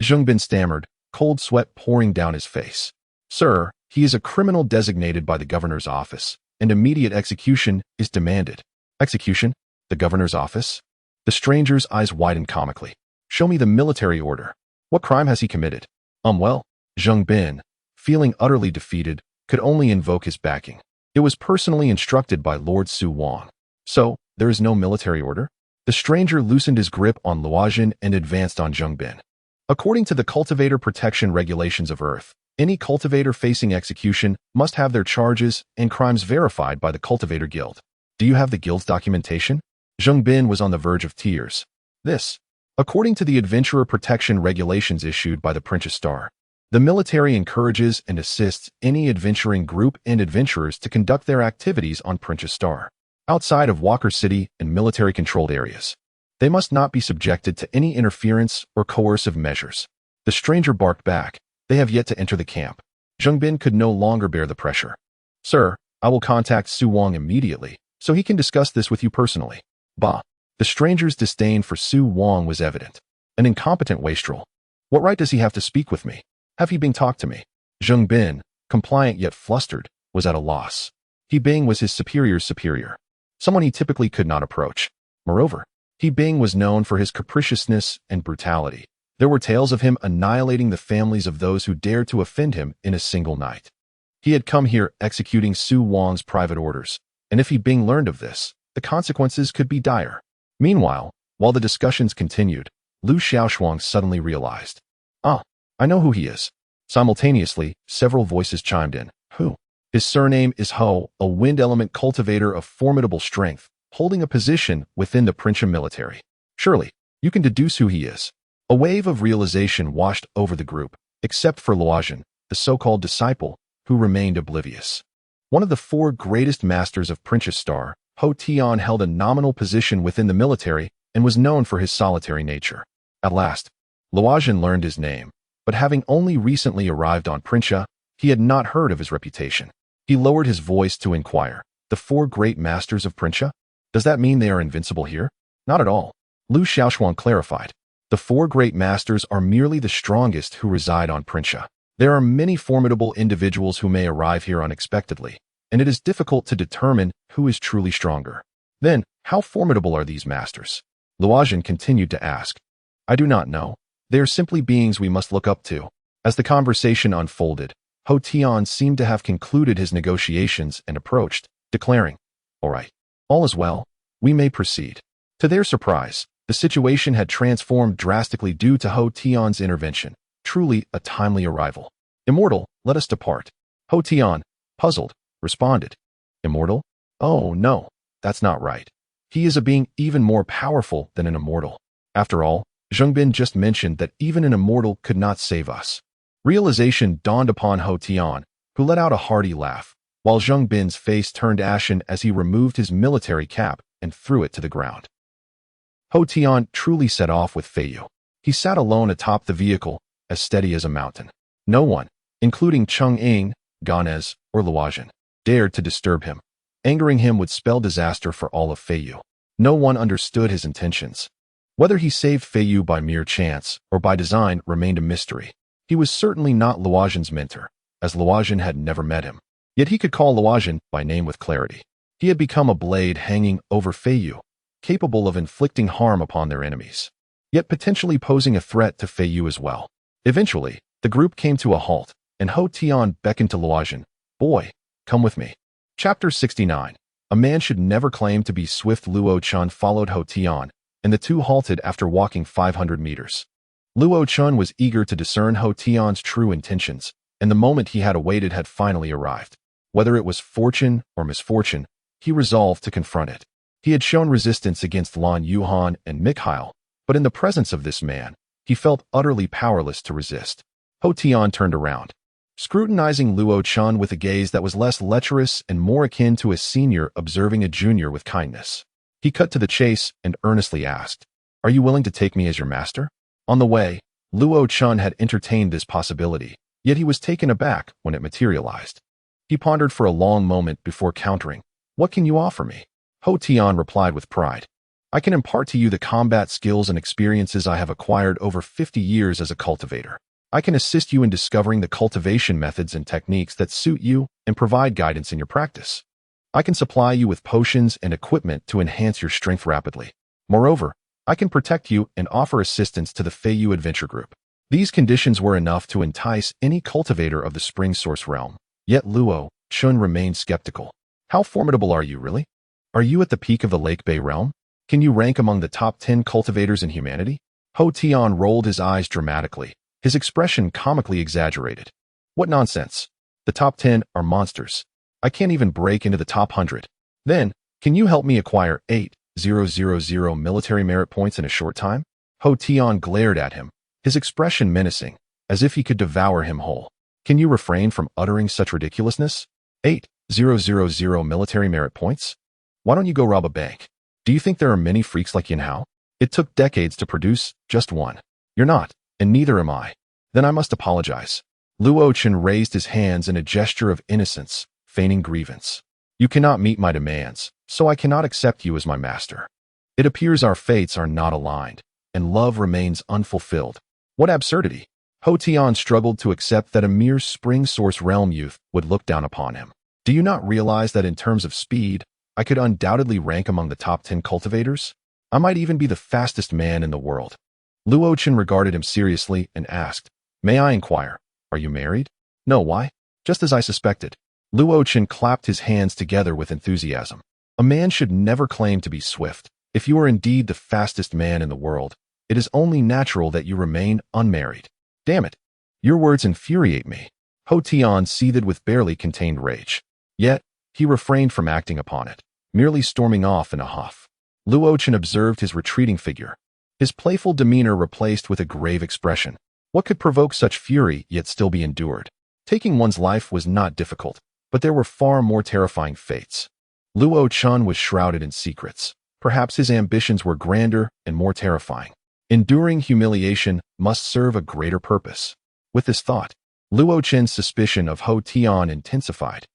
Zheng Bin stammered, cold sweat pouring down his face. "Sir, he is a criminal designated by the governor's office, and immediate execution is demanded." "Execution? The governor's office?" The stranger's eyes widened comically. "Show me the military order. What crime has he committed?" Well, Zheng Bin, feeling utterly defeated, could only invoke his backing. It was personally instructed by Lord Su Wang. "So, there is no military order?" The stranger loosened his grip on Luozhen and advanced on Zheng Bin. "According to the cultivator protection regulations of Earth, any cultivator facing execution must have their charges and crimes verified by the Cultivator Guild. Do you have the guild's documentation?" Zheng Bin was on the verge of tears. This, according to the adventurer protection regulations issued by the Princess Star, the military encourages and assists any adventuring group and adventurers to conduct their activities on Princess Star, outside of Walker City and military-controlled areas. They must not be subjected to any interference or coercive measures. The stranger barked back. "They have yet to enter the camp." Zheng Bin could no longer bear the pressure. "Sir, I will contact Su Wang immediately, so he can discuss this with you personally." Bah! The stranger's disdain for Su Wang was evident. An incompetent wastrel. What right does he have to speak with me? Have he been talked to me? Zheng Bin, compliant yet flustered, was at a loss. He Bing was his superior's superior, someone he typically could not approach. Moreover, He Bing was known for his capriciousness and brutality. There were tales of him annihilating the families of those who dared to offend him in a single night. He had come here executing Su Wang's private orders, and if He Bing learned of this, the consequences could be dire. Meanwhile, while the discussions continued, Lu Xiaoshuang suddenly realized, I know who he is. Simultaneously, several voices chimed in. Who? His surname is Ho, a wind element cultivator of formidable strength, holding a position within the Primordium military. Surely, you can deduce who he is. A wave of realization washed over the group, except for Luozhen, the so-called disciple, who remained oblivious. One of the four greatest masters of Princess Star, Ho Tian held a nominal position within the military and was known for his solitary nature. At last, Luozhen learned his name, but having only recently arrived on Princia, he had not heard of his reputation. He lowered his voice to inquire, the four great masters of Princia? Does that mean they are invincible here? Not at all. Lu Xiaoshuang clarified. The four great masters are merely the strongest who reside on Princia. There are many formidable individuals who may arrive here unexpectedly, and it is difficult to determine who is truly stronger. Then, how formidable are these masters? Luozhen continued to ask. I do not know. They are simply beings we must look up to. As the conversation unfolded, Ho Tian seemed to have concluded his negotiations and approached, declaring, All right, all is well. We may proceed. To their surprise, the situation had transformed drastically due to Ho Tian's intervention. Truly a timely arrival. Immortal, let us depart. Ho Tian, puzzled, responded. Immortal? Oh, no, that's not right. He is a being even more powerful than an immortal. After all, Zheng Bin just mentioned that even an immortal could not save us. Realization dawned upon Ho Tian, who let out a hearty laugh, while Zheng Bin's face turned ashen as he removed his military cap and threw it to the ground. Ho Tian truly set off with Feiyu. He sat alone atop the vehicle, as steady as a mountain. No one, including Cheng Ying, Ganez, or Luozhen, dared to disturb him. Angering him would spell disaster for all of Feiyu. No one understood his intentions. Whether he saved Feiyu by mere chance or by design remained a mystery. He was certainly not Luozhen's mentor, as Luozhen had never met him. Yet he could call Luozhen by name with clarity. He had become a blade hanging over Feiyu, capable of inflicting harm upon their enemies, yet potentially posing a threat to Feiyu as well. Eventually, the group came to a halt, and Ho Tian beckoned to Luozhen. Boy, come with me. Chapter 69. A man should never claim to be swift. Luo Chun followed Ho Tian, and the two halted after walking 500 meters. Luo Chun was eager to discern Ho Tian's true intentions, and the moment he had awaited had finally arrived. Whether it was fortune or misfortune, he resolved to confront it. He had shown resistance against Lan Yuhan and Mikhail, but in the presence of this man, He felt utterly powerless to resist. Ho Tian turned around, scrutinizing Luo Chun with a gaze that was less lecherous and more akin to a senior observing a junior with kindness. He cut to the chase and earnestly asked, "Are you willing to take me as your master?" On the way, Luo Chun had entertained this possibility, yet he was taken aback when it materialized. He pondered for a long moment before countering, "What can you offer me?" Ho Tian replied with pride, "I can impart to you the combat skills and experiences I have acquired over 50 years as a cultivator. I can assist you in discovering the cultivation methods and techniques that suit you and provide guidance in your practice. I can supply you with potions and equipment to enhance your strength rapidly. Moreover, I can protect you and offer assistance to the Feiyu Adventure Group." These conditions were enough to entice any cultivator of the Spring Source realm, yet Luo Chun remained skeptical. "How formidable are you, really? Are you at the peak of the Lake Bay realm? Can you rank among the top 10 cultivators in humanity?" Ho Tian rolled his eyes dramatically, his expression comically exaggerated. "What nonsense. The top 10 are monsters. I can't even break into the top 100. Then, can you help me acquire 8,000 military merit points in a short time?" Ho Tian glared at him, his expression menacing, as if he could devour him whole. "Can you refrain from uttering such ridiculousness? 8,000 military merit points? Why don't you go rob a bank? Do you think there are many freaks like Yin Hao? It took decades to produce just one. You're not, and neither am I. Then I must apologize." Luo Chun raised his hands in a gesture of innocence, feigning grievance. "You cannot meet my demands, so I cannot accept you as my master. It appears our fates are not aligned, and love remains unfulfilled." What absurdity! Ho Tian struggled to accept that a mere Spring Source realm youth would look down upon him. "Do you not realize that in terms of speed, I could undoubtedly rank among the top 10 cultivators? I might even be the fastest man in the world." Luo Chun regarded him seriously and asked, "May I inquire, are you married?" "No, why?" "Just as I suspected." Luo Chun clapped his hands together with enthusiasm. "A man should never claim to be swift. If you are indeed the fastest man in the world, it is only natural that you remain unmarried." "Damn it. Your words infuriate me." Ho Tian seethed with barely contained rage. Yet, he refrained from acting upon it, merely storming off in a huff. Luo Chun observed his retreating figure, his playful demeanor replaced with a grave expression. What could provoke such fury yet still be endured? Taking one's life was not difficult, but there were far more terrifying fates. Luo Chun was shrouded in secrets. Perhaps his ambitions were grander and more terrifying. Enduring humiliation must serve a greater purpose. With this thought, Luo Chun's suspicion of Ho Tian intensified.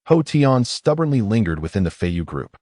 Ho Tian stubbornly lingered within the Feiyu group.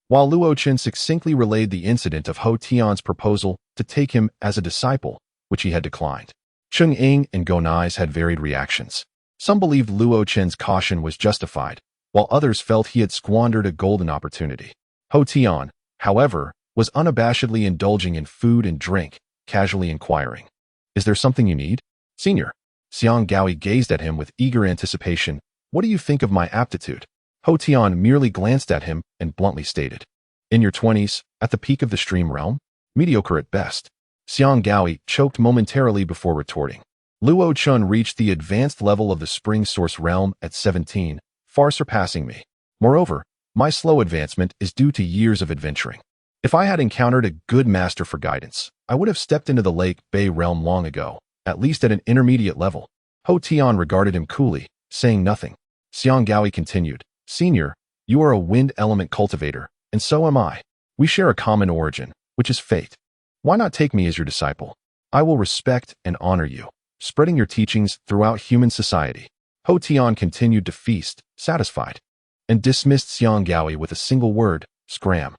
While Luo Chun succinctly relayed the incident of Ho Tian's proposal to take him as a disciple, which he had declined, Cheng Ying and Gonai's had varied reactions. Some believed Luo Chun's caution was justified, while others felt he had squandered a golden opportunity. Ho Tian, however, was unabashedly indulging in food and drink, casually inquiring, "Is there something you need?" "Senior." Xiang Gaoi gazed at him with eager anticipation. "What do you think of my aptitude?" Ho Tian merely glanced at him and bluntly stated, "In your 20s, at the peak of the stream realm? Mediocre at best." Xiang Gaoi choked momentarily before retorting, "Luo Chun reached the advanced level of the Spring Source realm at 17, far surpassing me. Moreover, my slow advancement is due to years of adventuring. If I had encountered a good master for guidance, I would have stepped into the Lake Bay realm long ago, at least at an intermediate level." Ho Tian regarded him coolly, saying nothing. Xiang Gaoi continued, "Senior, you are a wind element cultivator, and so am I. We share a common origin, which is fate. Why not take me as your disciple? I will respect and honor you, spreading your teachings throughout human society." Ho Tian continued to feast, satisfied, and dismissed Xiang Gaoi with a single word, "Scram."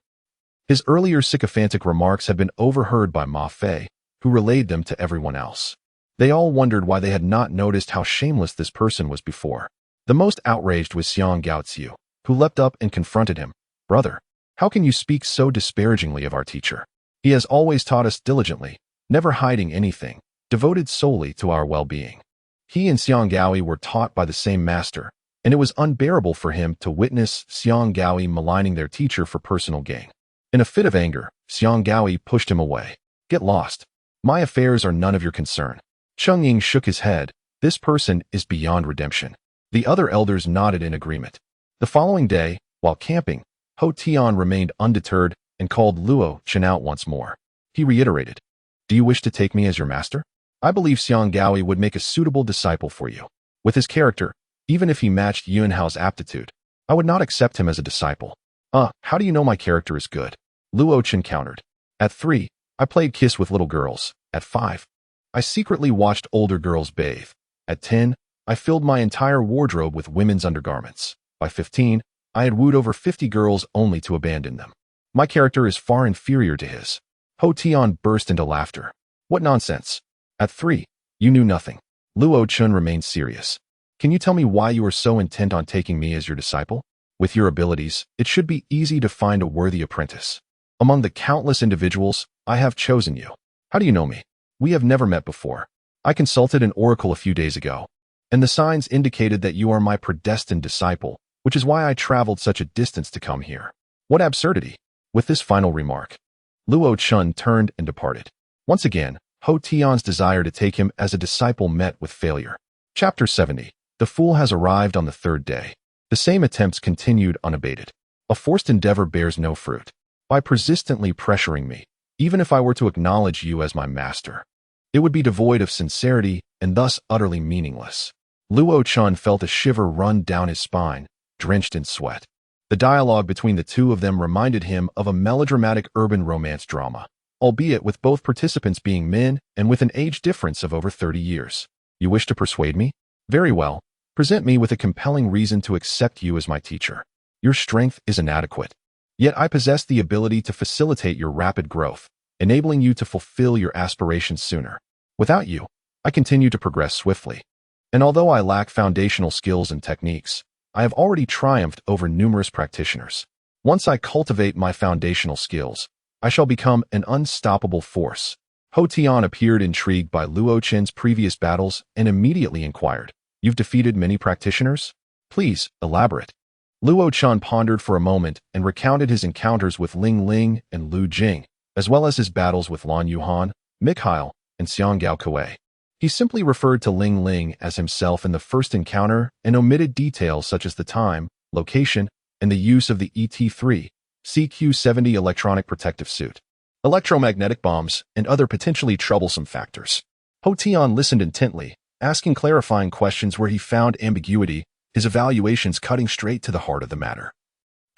His earlier sycophantic remarks had been overheard by Ma Fei, who relayed them to everyone else. They all wondered why they had not noticed how shameless this person was before. The most outraged was Xiang Gaoziu, who leapt up and confronted him. "Brother, how can you speak so disparagingly of our teacher? He has always taught us diligently, never hiding anything, devoted solely to our well-being." He and Xiang Gaoi were taught by the same master, and it was unbearable for him to witness Xiang Gaoi maligning their teacher for personal gain. In a fit of anger, Xiang Gaoi pushed him away. "Get lost. My affairs are none of your concern." Cheng Ying shook his head. "This person is beyond redemption." The other elders nodded in agreement. The following day, while camping, Ho Tian remained undeterred and called Luo Chun out once more. He reiterated, Do you wish to take me as your master? I believe Xiangyao would make a suitable disciple for you. With his character, even if he matched Yunhao's aptitude, I would not accept him as a disciple. How do you know my character is good? Luo Chen countered. At 3, I played kiss with little girls. At 5, I secretly watched older girls bathe. At 10, I filled my entire wardrobe with women's undergarments. By 15, I had wooed over 50 girls only to abandon them. My character is far inferior to his. Ho Tian burst into laughter. What nonsense. At 3, you knew nothing. Luo Chun remained serious. Can you tell me why you are so intent on taking me as your disciple? With your abilities, it should be easy to find a worthy apprentice. Among the countless individuals, I have chosen you. How do you know me? We have never met before. I consulted an oracle a few days ago, and the signs indicated that you are my predestined disciple, which is why I traveled such a distance to come here. What absurdity. With this final remark, Luo Chun turned and departed. Once again, Ho Tian's desire to take him as a disciple met with failure. Chapter 70. The fool has arrived on the 3rd day. The same attempts continued unabated. A forced endeavor bears no fruit. By persistently pressuring me, even if I were to acknowledge you as my master, it would be devoid of sincerity and thus utterly meaningless. Luo Chun felt a shiver run down his spine, drenched in sweat. The dialogue between the two of them reminded him of a melodramatic urban romance drama, albeit with both participants being men and with an age difference of over 30 years. You wish to persuade me? Very well. Present me with a compelling reason to accept you as my teacher. Your strength is inadequate. Yet I possess the ability to facilitate your rapid growth, enabling you to fulfill your aspirations sooner. Without you, I continue to progress swiftly. And although I lack foundational skills and techniques, I have already triumphed over numerous practitioners. Once I cultivate my foundational skills, I shall become an unstoppable force. Ho Tian appeared intrigued by Luo Chen's previous battles and immediately inquired, You've defeated many practitioners? Please, elaborate. Luo Chen pondered for a moment and recounted his encounters with Ling Ling and Lu Jing, as well as his battles with Lan Yuhan, Mikhail, and Xiangyao Kuei. He simply referred to Ling Ling as himself in the first encounter and omitted details such as the time, location, and the use of the ET-3, CQ-70 electronic protective suit, electromagnetic bombs, and other potentially troublesome factors. Ho Tian listened intently, asking clarifying questions where he found ambiguity, his evaluations cutting straight to the heart of the matter,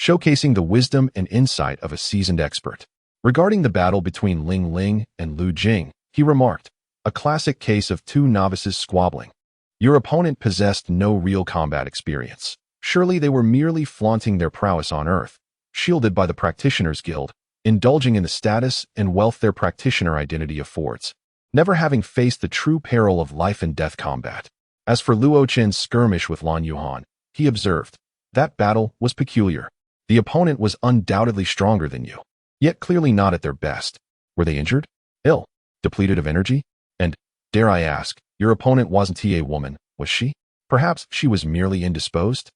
showcasing the wisdom and insight of a seasoned expert. Regarding the battle between Ling Ling and Lu Jing, he remarked, a classic case of two novices squabbling. Your opponent possessed no real combat experience. Surely they were merely flaunting their prowess on Earth, shielded by the Practitioners Guild, indulging in the status and wealth their practitioner identity affords, never having faced the true peril of life and death combat. As for Luo Chen's skirmish with Lan Yuhan, he observed, that battle was peculiar. The opponent was undoubtedly stronger than you, yet clearly not at their best. Were they injured? Ill? Depleted of energy? And, dare I ask, your opponent wasn't a woman, was she? Perhaps she was merely indisposed?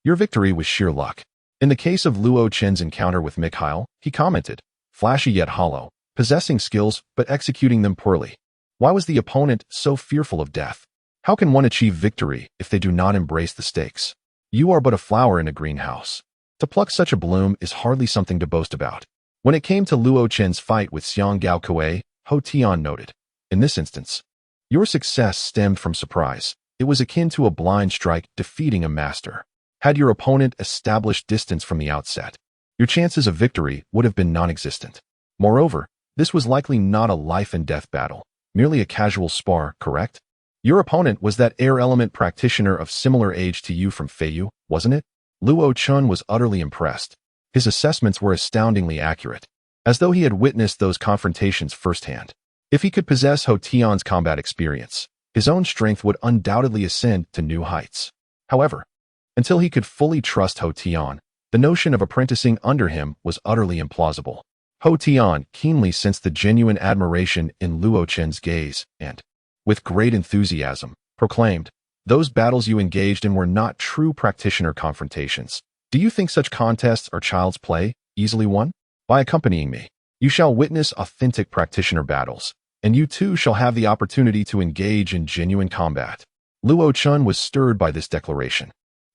Your victory was sheer luck. In the case of Luo Chen's encounter with Mikhail, he commented, flashy yet hollow, possessing skills but executing them poorly. Why was the opponent so fearful of death? How can one achieve victory if they do not embrace the stakes? You are but a flower in a greenhouse. To pluck such a bloom is hardly something to boast about. When it came to Luo Chen's fight with Xiangyao Kuei, Ho Tian noted, in this instance, your success stemmed from surprise. It was akin to a blind strike defeating a master. Had your opponent established distance from the outset, your chances of victory would have been non-existent. Moreover, this was likely not a life-and-death battle, merely a casual spar, correct? Your opponent was that air element practitioner of similar age to you from Feiyu, wasn't it? Luo Chun was utterly impressed. His assessments were astoundingly accurate, as though he had witnessed those confrontations firsthand. If he could possess Ho Tian's combat experience, his own strength would undoubtedly ascend to new heights. However, until he could fully trust Ho Tian, the notion of apprenticing under him was utterly implausible. Ho Tian keenly sensed the genuine admiration in Luo Chen's gaze and, with great enthusiasm, proclaimed, those battles you engaged in were not true practitioner confrontations. Do you think such contests are child's play, easily won? By accompanying me, you shall witness authentic practitioner battles, and you too shall have the opportunity to engage in genuine combat. Luo Chun was stirred by this declaration.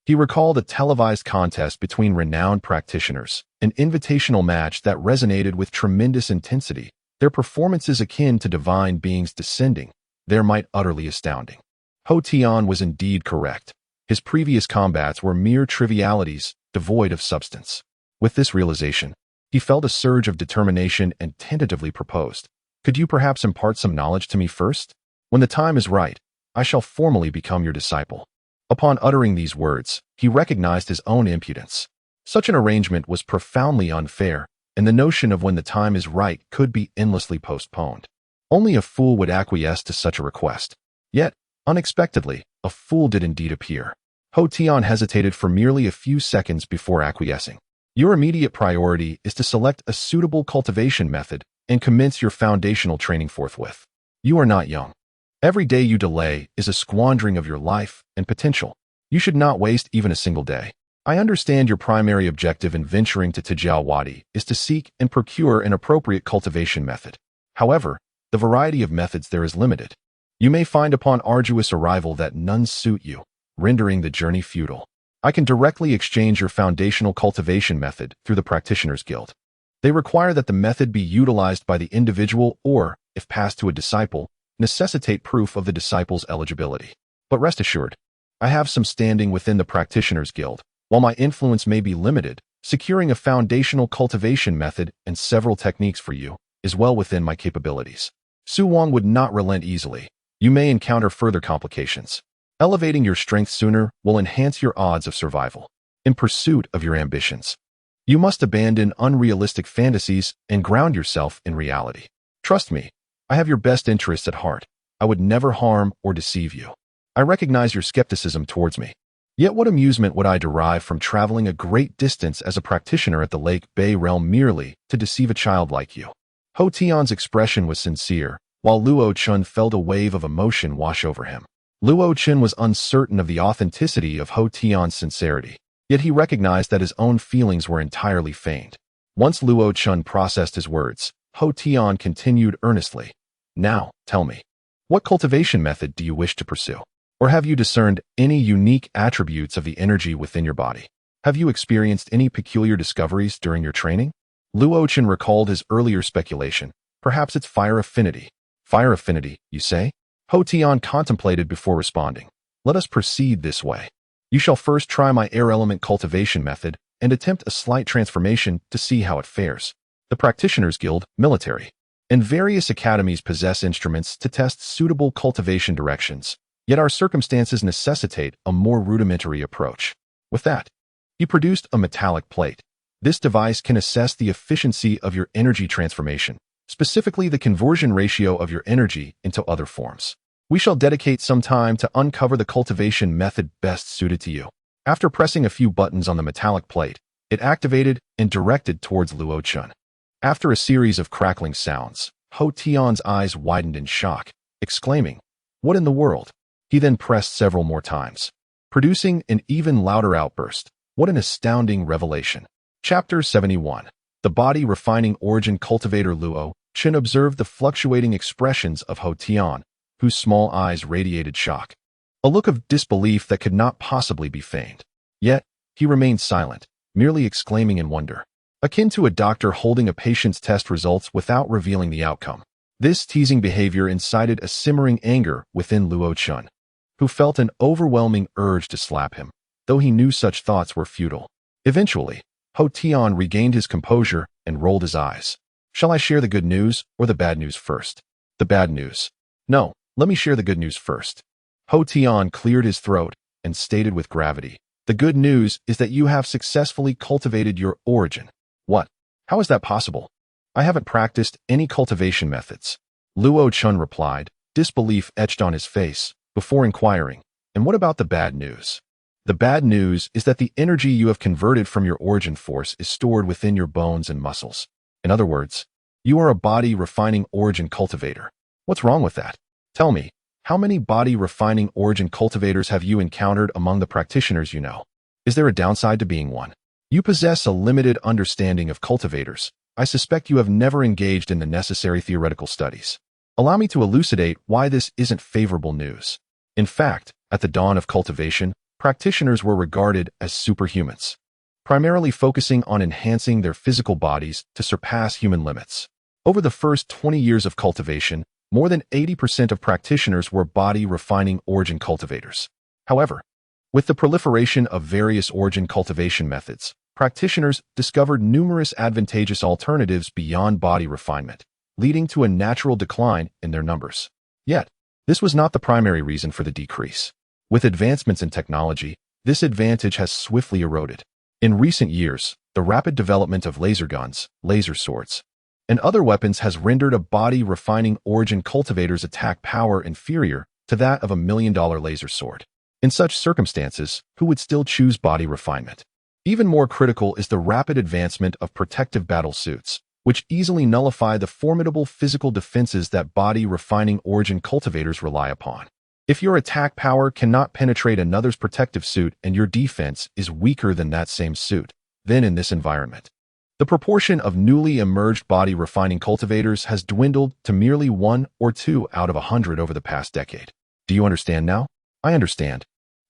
He recalled a televised contest between renowned practitioners, an invitational match that resonated with tremendous intensity, Their performance is akin to divine beings descending, their might utterly astounding. Ho Tian was indeed correct. His previous combats were mere trivialities, devoid of substance. With this realization, he felt a surge of determination and tentatively proposed, "Could you perhaps impart some knowledge to me first? When the time is right, I shall formally become your disciple." Upon uttering these words, he recognized his own impudence. Such an arrangement was profoundly unfair, and the notion of when the time is right could be endlessly postponed. Only a fool would acquiesce to such a request. Yet, unexpectedly, a fool did indeed appear. Ho Tian hesitated for merely a few seconds before acquiescing. "Your immediate priority is to select a suitable cultivation method and commence your foundational training forthwith. You are not young. Every day you delay is a squandering of your life and potential. You should not waste even a single day. I understand your primary objective in venturing to Tijiao Wadi is to seek and procure an appropriate cultivation method. However, the variety of methods there is limited. You may find upon arduous arrival that none suit you, rendering the journey futile. I can directly exchange your foundational cultivation method through the Practitioners Guild. They require that the method be utilized by the individual or, if passed to a disciple, necessitate proof of the disciple's eligibility. But rest assured, I have some standing within the Practitioners Guild. While my influence may be limited, securing a foundational cultivation method and several techniques for you is well within my capabilities. Su Wang would not relent easily. You may encounter further complications. Elevating your strength sooner will enhance your odds of survival. In pursuit of your ambitions, you must abandon unrealistic fantasies and ground yourself in reality. Trust me, I have your best interests at heart. I would never harm or deceive you. I recognize your skepticism towards me. Yet what amusement would I derive from traveling a great distance as a practitioner at the Lake Bay realm merely to deceive a child like you?" Ho Tian's expression was sincere, while Luo Chun felt a wave of emotion wash over him. Luo Chun was uncertain of the authenticity of Ho Tian's sincerity, yet he recognized that his own feelings were entirely feigned. Once Luo Chun processed his words, Ho Tian continued earnestly, "Now, tell me, what cultivation method do you wish to pursue? Or have you discerned any unique attributes of the energy within your body? Have you experienced any peculiar discoveries during your training?" Luo Chun recalled his earlier speculation. Perhaps it's fire affinity. Fire affinity, you say? Ho Tian contemplated before responding. "Let us proceed this way. You shall first try my air element cultivation method and attempt a slight transformation to see how it fares. The Practitioners Guild, military, and various academies possess instruments to test suitable cultivation directions. Yet our circumstances necessitate a more rudimentary approach." With that, he produced a metallic plate. This device can assess the efficiency of your energy transformation, specifically the conversion ratio of your energy into other forms. We shall dedicate some time to uncover the cultivation method best suited to you. After pressing a few buttons on the metallic plate, it activated and directed towards Luo Chun. After a series of crackling sounds, Ho Tian's eyes widened in shock, exclaiming, "What in the world?" He then pressed several more times, producing an even louder outburst. What an astounding revelation. Chapter 71. The body refining origin. Cultivator Luo Chun observed the fluctuating expressions of Ho Tian, whose small eyes radiated shock, a look of disbelief that could not possibly be feigned. Yet, he remained silent, merely exclaiming in wonder, akin to a doctor holding a patient's test results without revealing the outcome. This teasing behavior incited a simmering anger within Luo Chun, who felt an overwhelming urge to slap him, though he knew such thoughts were futile. Eventually, Ho Tian regained his composure and rolled his eyes. "Shall I share the good news or the bad news first?" "The bad news." "No, let me share the good news first." Ho Tian cleared his throat and stated with gravity, "The good news is that you have successfully cultivated your origin." "What? How is that possible? I haven't practiced any cultivation methods." Luo Chun replied, disbelief etched on his face, before inquiring, "And what about the bad news?" "The bad news is that the energy you have converted from your origin force is stored within your bones and muscles. In other words, you are a body refining origin cultivator." "What's wrong with that? Tell me, how many body refining origin cultivators have you encountered among the practitioners you know? Is there a downside to being one? You possess a limited understanding of cultivators. I suspect you have never engaged in the necessary theoretical studies. Allow me to elucidate why this isn't favorable news. In fact, at the dawn of cultivation, practitioners were regarded as superhumans, primarily focusing on enhancing their physical bodies to surpass human limits. Over the first 20 years of cultivation, more than 80% of practitioners were body-refining origin cultivators. However, with the proliferation of various origin cultivation methods, practitioners discovered numerous advantageous alternatives beyond body refinement, leading to a natural decline in their numbers. Yet, this was not the primary reason for the decrease. With advancements in technology, this advantage has swiftly eroded. In recent years, the rapid development of laser guns, laser swords, and other weapons has rendered a body-refining origin cultivator's attack power inferior to that of a $1 million laser sword. In such circumstances, who would still choose body refinement? Even more critical is the rapid advancement of protective battle suits, which easily nullify the formidable physical defenses that body-refining origin cultivators rely upon. If your attack power cannot penetrate another's protective suit and your defense is weaker than that same suit, then in this environment, the proportion of newly emerged body-refining cultivators has dwindled to merely 1 or 2 out of 100 over the past decade. Do you understand now? I understand.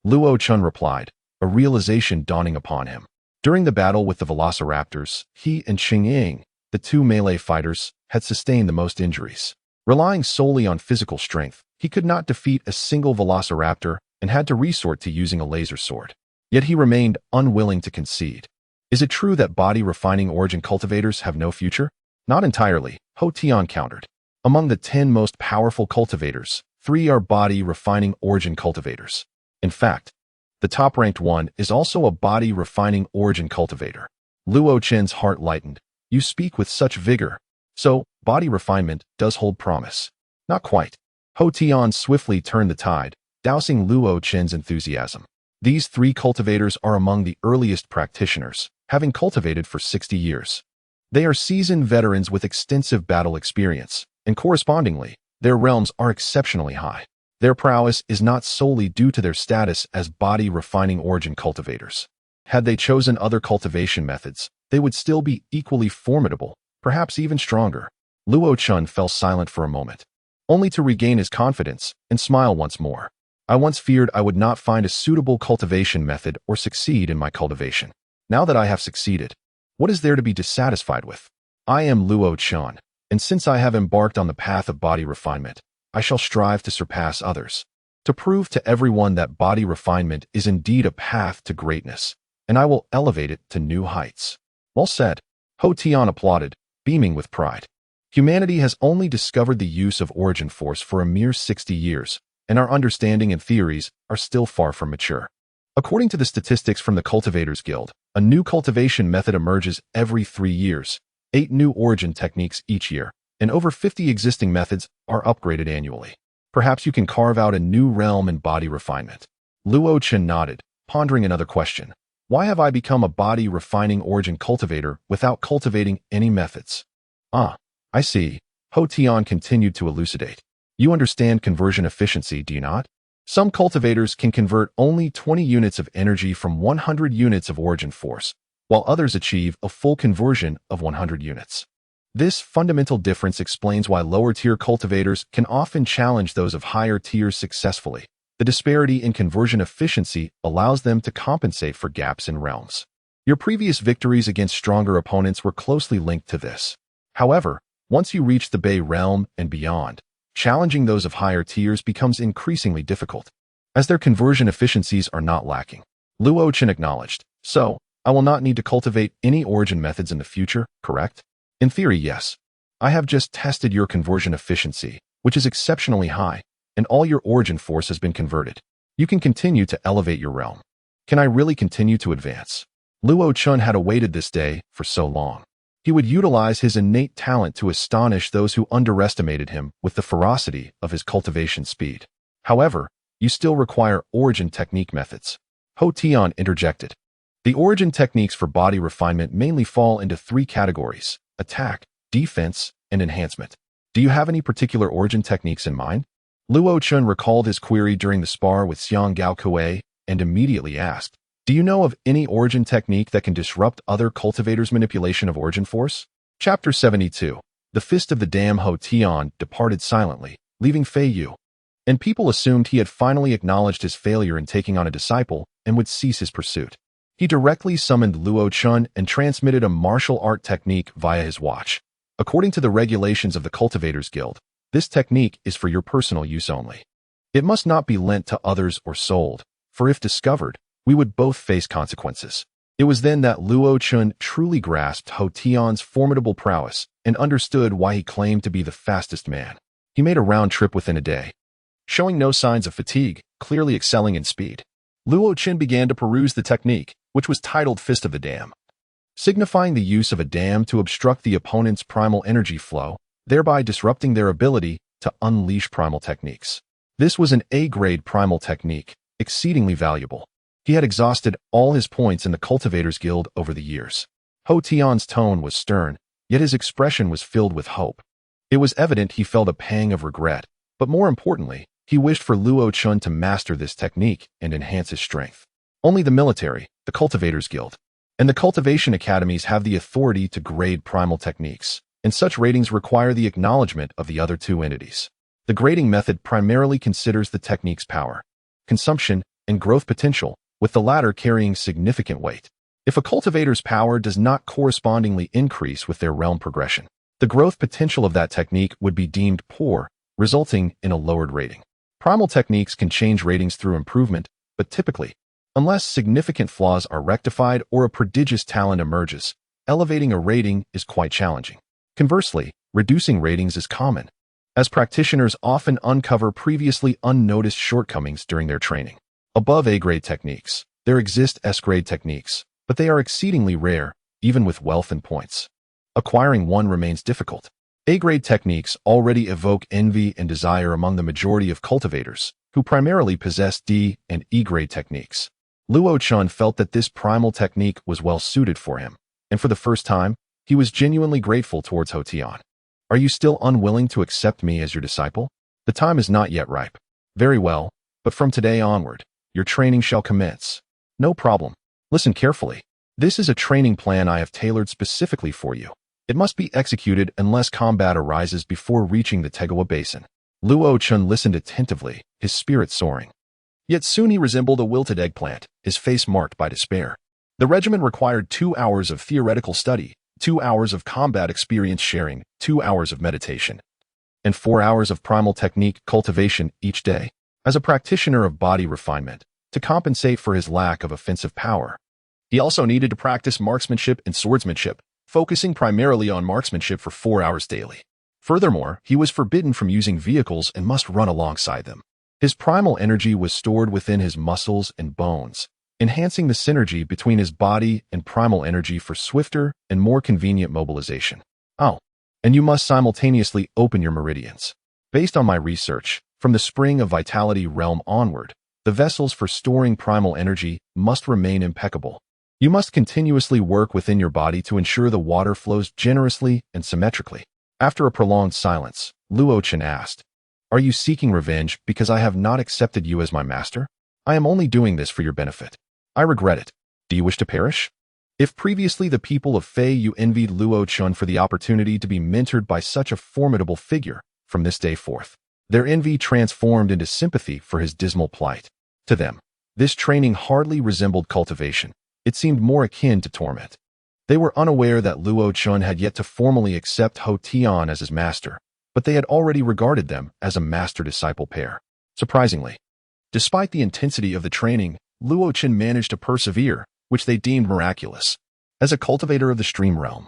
Luo Chun replied, a realization dawning upon him. During the battle with the velociraptors, he and Xingyun, the two melee fighters, had sustained the most injuries. Relying solely on physical strength, he could not defeat a single velociraptor and had to resort to using a laser sword. Yet he remained unwilling to concede. Is it true that body-refining origin cultivators have no future? Not entirely, Ho Tian countered. Among the 10 most powerful cultivators, 3 are body-refining origin cultivators. In fact, the top-ranked one is also a body-refining origin cultivator. Luo Chen's heart lightened. You speak with such vigor. So, body refinement does hold promise. Not quite. Ho Tian swiftly turned the tide, dousing Luo Chen's enthusiasm. These 3 cultivators are among the earliest practitioners, having cultivated for 60 years. They are seasoned veterans with extensive battle experience, and correspondingly, their realms are exceptionally high. Their prowess is not solely due to their status as body-refining origin cultivators. Had they chosen other cultivation methods, they would still be equally formidable, perhaps even stronger. Luo Chun fell silent for a moment, only to regain his confidence and smile once more. I once feared I would not find a suitable cultivation method or succeed in my cultivation. Now that I have succeeded, what is there to be dissatisfied with? I am Luo Chun, and since I have embarked on the path of body refinement, I shall strive to surpass others, to prove to everyone that body refinement is indeed a path to greatness, and I will elevate it to new heights. Well said. Ho Tian applauded, beaming with pride. Humanity has only discovered the use of origin force for a mere 60 years, and our understanding and theories are still far from mature. According to the statistics from the Cultivators Guild, a new cultivation method emerges every 3 years, 8 new origin techniques each year, and over 50 existing methods are upgraded annually. Perhaps you can carve out a new realm in body refinement. Luo Chen nodded, pondering another question. Why have I become a body-refining origin cultivator without cultivating any methods? Ah, I see. Ho Tian continued to elucidate. You understand conversion efficiency, do you not? Some cultivators can convert only 20 units of energy from 100 units of origin force, while others achieve a full conversion of 100 units. This fundamental difference explains why lower-tier cultivators can often challenge those of higher tiers successfully. The disparity in conversion efficiency allows them to compensate for gaps in realms. Your previous victories against stronger opponents were closely linked to this. However, once you reach the Bay realm and beyond, challenging those of higher tiers becomes increasingly difficult, as their conversion efficiencies are not lacking. Luo Chen acknowledged. So, I will not need to cultivate any origin methods in the future, correct? In theory, yes. I have just tested your conversion efficiency, which is exceptionally high, and all your origin force has been converted. You can continue to elevate your realm. Can I really continue to advance? Luo Chun had awaited this day for so long. He would utilize his innate talent to astonish those who underestimated him with the ferocity of his cultivation speed. However, you still require origin technique methods. Ho Tian interjected. The origin techniques for body refinement mainly fall into 3 categories: attack, defense, and enhancement. Do you have any particular origin techniques in mind? Luo Chun recalled his query during the spar with Xiang Gaokue and immediately asked, do you know of any origin technique that can disrupt other cultivators' manipulation of origin force? Chapter 72. The Fist of the Dam. Ho Tian departed silently, leaving Fei Yu. And people assumed he had finally acknowledged his failure in taking on a disciple and would cease his pursuit. He directly summoned Luo Chun and transmitted a martial art technique via his watch, According to the regulations of the Cultivators Guild, this technique is for your personal use only. It must not be lent to others or sold, for if discovered, we would both face consequences. It was then that Luo Chun truly grasped Ho Tian's formidable prowess and understood why he claimed to be the fastest man. He made a round trip within a day, showing no signs of fatigue, clearly excelling in speed. Luo Chun began to peruse the technique, which was titled Fist of the Dam, signifying the use of a dam to obstruct the opponent's primal energy flow, thereby disrupting their ability to unleash primal techniques. This was an A-grade primal technique, exceedingly valuable. He had exhausted all his points in the Cultivators Guild over the years. Ho Tian's tone was stern, yet his expression was filled with hope. It was evident he felt a pang of regret, but more importantly, he wished for Luo Chun to master this technique and enhance his strength. Only the military, the Cultivators Guild, and the cultivation academies have the authority to grade primal techniques, and such ratings require the acknowledgement of the other two entities. The grading method primarily considers the technique's power, consumption, and growth potential, with the latter carrying significant weight. If a cultivator's power does not correspondingly increase with their realm progression, the growth potential of that technique would be deemed poor, resulting in a lowered rating. Primal techniques can change ratings through improvement, but typically, unless significant flaws are rectified or a prodigious talent emerges, elevating a rating is quite challenging. Conversely, reducing ratings is common, as practitioners often uncover previously unnoticed shortcomings during their training. Above A-grade techniques, there exist S-grade techniques, but they are exceedingly rare, even with wealth and points. Acquiring one remains difficult. A-grade techniques already evoke envy and desire among the majority of cultivators, who primarily possess D and E-grade techniques. Luo Chun felt that this primal technique was well suited for him, and for the first time, he was genuinely grateful towards Ho Tian. Are you still unwilling to accept me as your disciple? The time is not yet ripe. Very well, but from today onward, your training shall commence. No problem. Listen carefully. This is a training plan I have tailored specifically for you. It must be executed unless combat arises before reaching the Tegawa Basin. Luo Chun listened attentively, his spirit soaring. Yet soon he resembled a wilted eggplant, his face marked by despair. The regimen required 2 hours of theoretical study, 2 hours of combat experience sharing, 2 hours of meditation, and 4 hours of primal technique cultivation each day. As a practitioner of body refinement, to compensate for his lack of offensive power, he also needed to practice marksmanship and swordsmanship, focusing primarily on marksmanship for 4 hours daily. Furthermore, he was forbidden from using vehicles and must run alongside them. His primal energy was stored within his muscles and bones, enhancing the synergy between his body and primal energy for swifter and more convenient mobilization. Oh, and you must simultaneously open your meridians. Based on my research, from the Spring of Vitality realm onward, the vessels for storing primal energy must remain impeccable. You must continuously work within your body to ensure the water flows generously and symmetrically. After a prolonged silence, Luo Chun asked, "Are you seeking revenge because I have not accepted you as my master? I am only doing this for your benefit. I regret it. Do you wish to perish?" If previously the people of Fei Yu envied Luo Chun for the opportunity to be mentored by such a formidable figure, from this day forth, their envy transformed into sympathy for his dismal plight. To them, this training hardly resembled cultivation. It seemed more akin to torment. They were unaware that Luo Chun had yet to formally accept Ho Tian as his master, but they had already regarded them as a master-disciple pair. Surprisingly, despite the intensity of the training, Luo Chun managed to persevere, which they deemed miraculous. As a cultivator of the stream realm,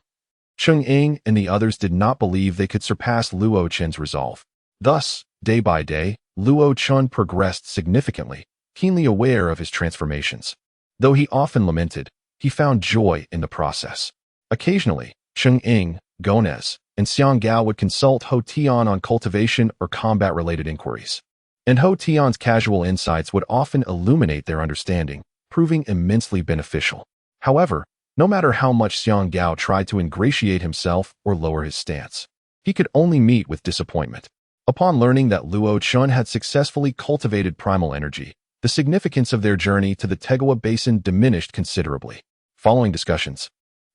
Cheng Ying and the others did not believe they could surpass Luo Chun's resolve. Thus, day by day, Luo Chun progressed significantly, keenly aware of his transformations. Though he often lamented, he found joy in the process. Occasionally, Cheng Ying, Gonez, and Xiang Gao would consult Ho Tian on cultivation or combat-related inquiries. And Ho Tian's casual insights would often illuminate their understanding, proving immensely beneficial. However, no matter how much Xiang Gao tried to ingratiate himself or lower his stance, he could only meet with disappointment. Upon learning that Luo Chun had successfully cultivated primal energy, the significance of their journey to the Tegawa Basin diminished considerably. Following discussions,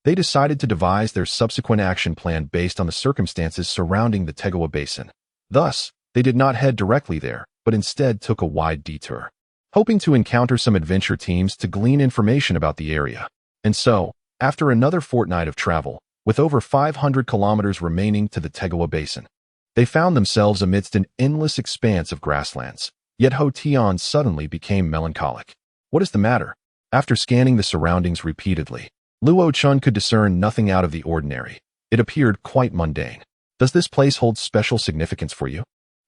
they decided to devise their subsequent action plan based on the circumstances surrounding the Tegawa Basin. Thus, they did not head directly there, but instead took a wide detour, hoping to encounter some adventure teams to glean information about the area. And so, after another fortnight of travel, with over 500 kilometers remaining to the Tegawa Basin. They found themselves amidst an endless expanse of grasslands. Yet Ho Tian suddenly became melancholic. What is the matter? After scanning the surroundings repeatedly, Luo Chun could discern nothing out of the ordinary. It appeared quite mundane. Does this place hold special significance for you?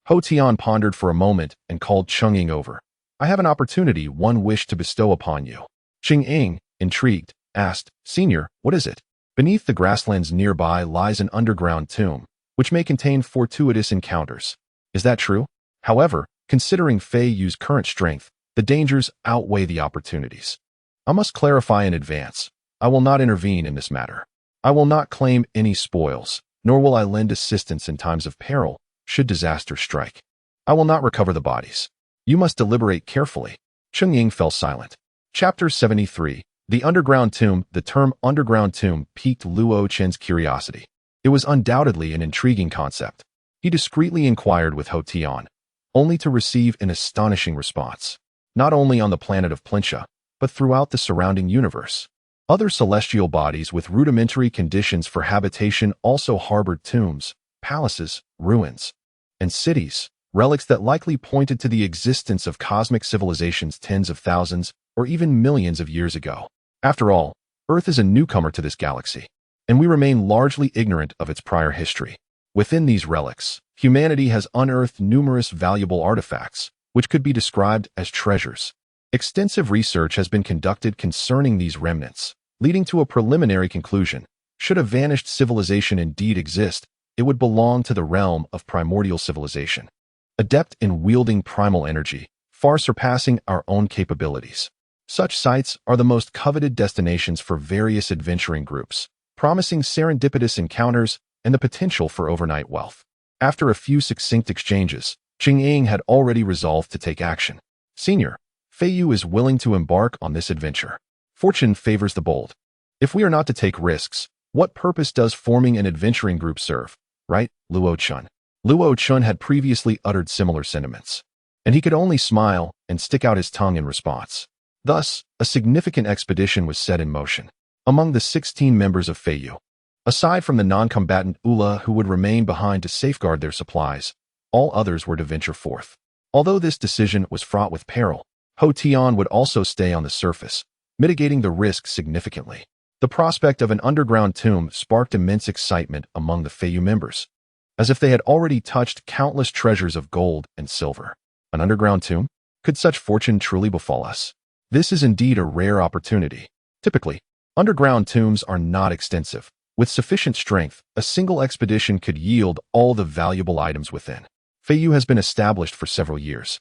Ho Tian pondered for a moment and called Cheng over. I have an opportunity one wish to bestow upon you. Cheng, intrigued, asked, Senior, what is it? Beneath the grasslands nearby lies an underground tomb, which may contain fortuitous encounters. Is that true? However, considering Fei Yu's current strength, the dangers outweigh the opportunities. I must clarify in advance. I will not intervene in this matter. I will not claim any spoils, nor will I lend assistance in times of peril, should disaster strike. I will not recover the bodies. You must deliberate carefully. Cheng Ying fell silent. Chapter 73. The Underground Tomb. The term underground tomb piqued Luo Chen's curiosity. It was undoubtedly an intriguing concept. He discreetly inquired with Ho Tian, only to receive an astonishing response. Not only on the planet of Plensha, but throughout the surrounding universe. Other celestial bodies with rudimentary conditions for habitation also harbored tombs, palaces, ruins, and cities, relics that likely pointed to the existence of cosmic civilizations tens of thousands or even millions of years ago. After all, Earth is a newcomer to this galaxy, and we remain largely ignorant of its prior history. Within these relics, humanity has unearthed numerous valuable artifacts, which could be described as treasures. Extensive research has been conducted concerning these remnants, leading to a preliminary conclusion. Should a vanished civilization indeed exist, it would belong to the realm of primordial civilization, adept in wielding primal energy, far surpassing our own capabilities. Such sites are the most coveted destinations for various adventuring groups, promising serendipitous encounters and the potential for overnight wealth. After a few succinct exchanges, Cheng Ying had already resolved to take action. Senior, Fei Yu is willing to embark on this adventure. Fortune favors the bold. If we are not to take risks, what purpose does forming an adventuring group serve, right, Luo Chun? Luo Chun had previously uttered similar sentiments, and he could only smile and stick out his tongue in response. Thus, a significant expedition was set in motion. Among the 16 members of Fei Yu, aside from the non-combatant Ula who would remain behind to safeguard their supplies, all others were to venture forth. Although this decision was fraught with peril, Ho Tian would also stay on the surface, mitigating the risk significantly. The prospect of an underground tomb sparked immense excitement among the Fei Yu members, as if they had already touched countless treasures of gold and silver. An underground tomb? Could such fortune truly befall us? This is indeed a rare opportunity. Typically, underground tombs are not extensive. With sufficient strength, a single expedition could yield all the valuable items within. Fei Yu has been established for several years.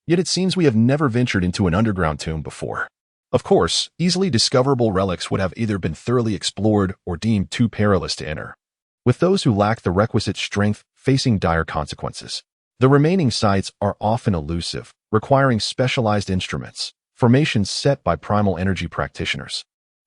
Yet it seems we have never ventured into an underground tomb before. Of course, easily discoverable relics would have either been thoroughly explored or deemed too perilous to enter, with those who lack the requisite strength facing dire consequences. The remaining sites are often elusive, requiring specialized instruments, formations set by primal energy practitioners,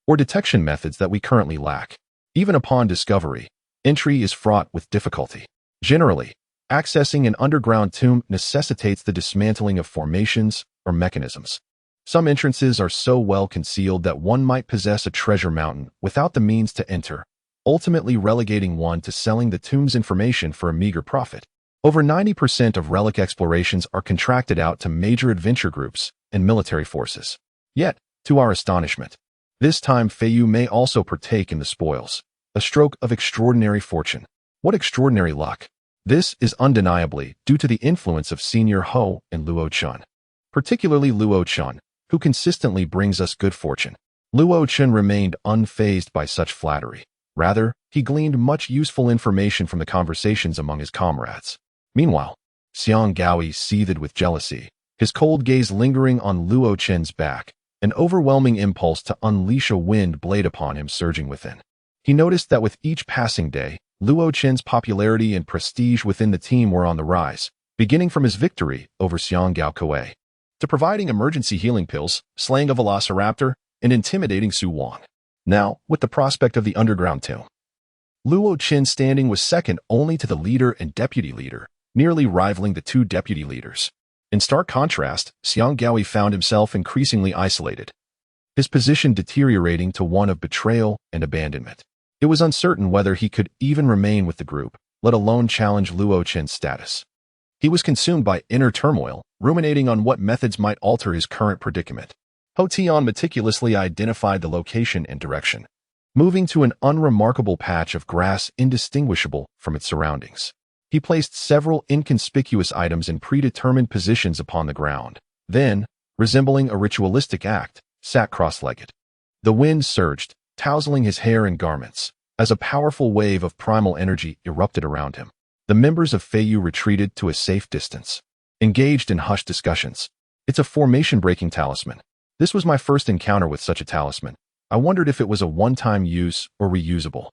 or detection methods that we currently lack. Even upon discovery, entry is fraught with difficulty. Generally, accessing an underground tomb necessitates the dismantling of formations or mechanisms. Some entrances are so well concealed that one might possess a treasure mountain without the means to enter, ultimately relegating one to selling the tomb's information for a meager profit. Over 90% of relic explorations are contracted out to major adventure groups and military forces. Yet, to our astonishment, this time Fei Yu may also partake in the spoils, a stroke of extraordinary fortune. What extraordinary luck! This is undeniably due to the influence of Senior Ho and Luo Chun, particularly Luo Chun, who consistently brings us good fortune. Luo Chun remained unfazed by such flattery. Rather, he gleaned much useful information from the conversations among his comrades. Meanwhile, Xiang Gaoi seethed with jealousy, his cold gaze lingering on Luo Chen's back, an overwhelming impulse to unleash a wind blade upon him surging within. He noticed that with each passing day, Luo Chen's popularity and prestige within the team were on the rise, beginning from his victory over Xiang Gao Kuei, to providing emergency healing pills, slaying a velociraptor, and intimidating Su Wang. Now, with the prospect of the underground tomb, Luo Chen's standing was second only to the leader and deputy leader, nearly rivaling the two deputy leaders. In stark contrast, Xiang Gaoi found himself increasingly isolated, his position deteriorating to one of betrayal and abandonment. It was uncertain whether he could even remain with the group, let alone challenge Luo Qin's status. He was consumed by inner turmoil, ruminating on what methods might alter his current predicament. Ho Tian meticulously identified the location and direction, moving to an unremarkable patch of grass indistinguishable from its surroundings. He placed several inconspicuous items in predetermined positions upon the ground, then, resembling a ritualistic act, sat cross-legged. The wind surged, tousling his hair and garments, as a powerful wave of primal energy erupted around him. The members of Feiyu retreated to a safe distance, engaged in hushed discussions. It's a formation-breaking talisman. This was my first encounter with such a talisman. I wondered if it was a one-time use or reusable.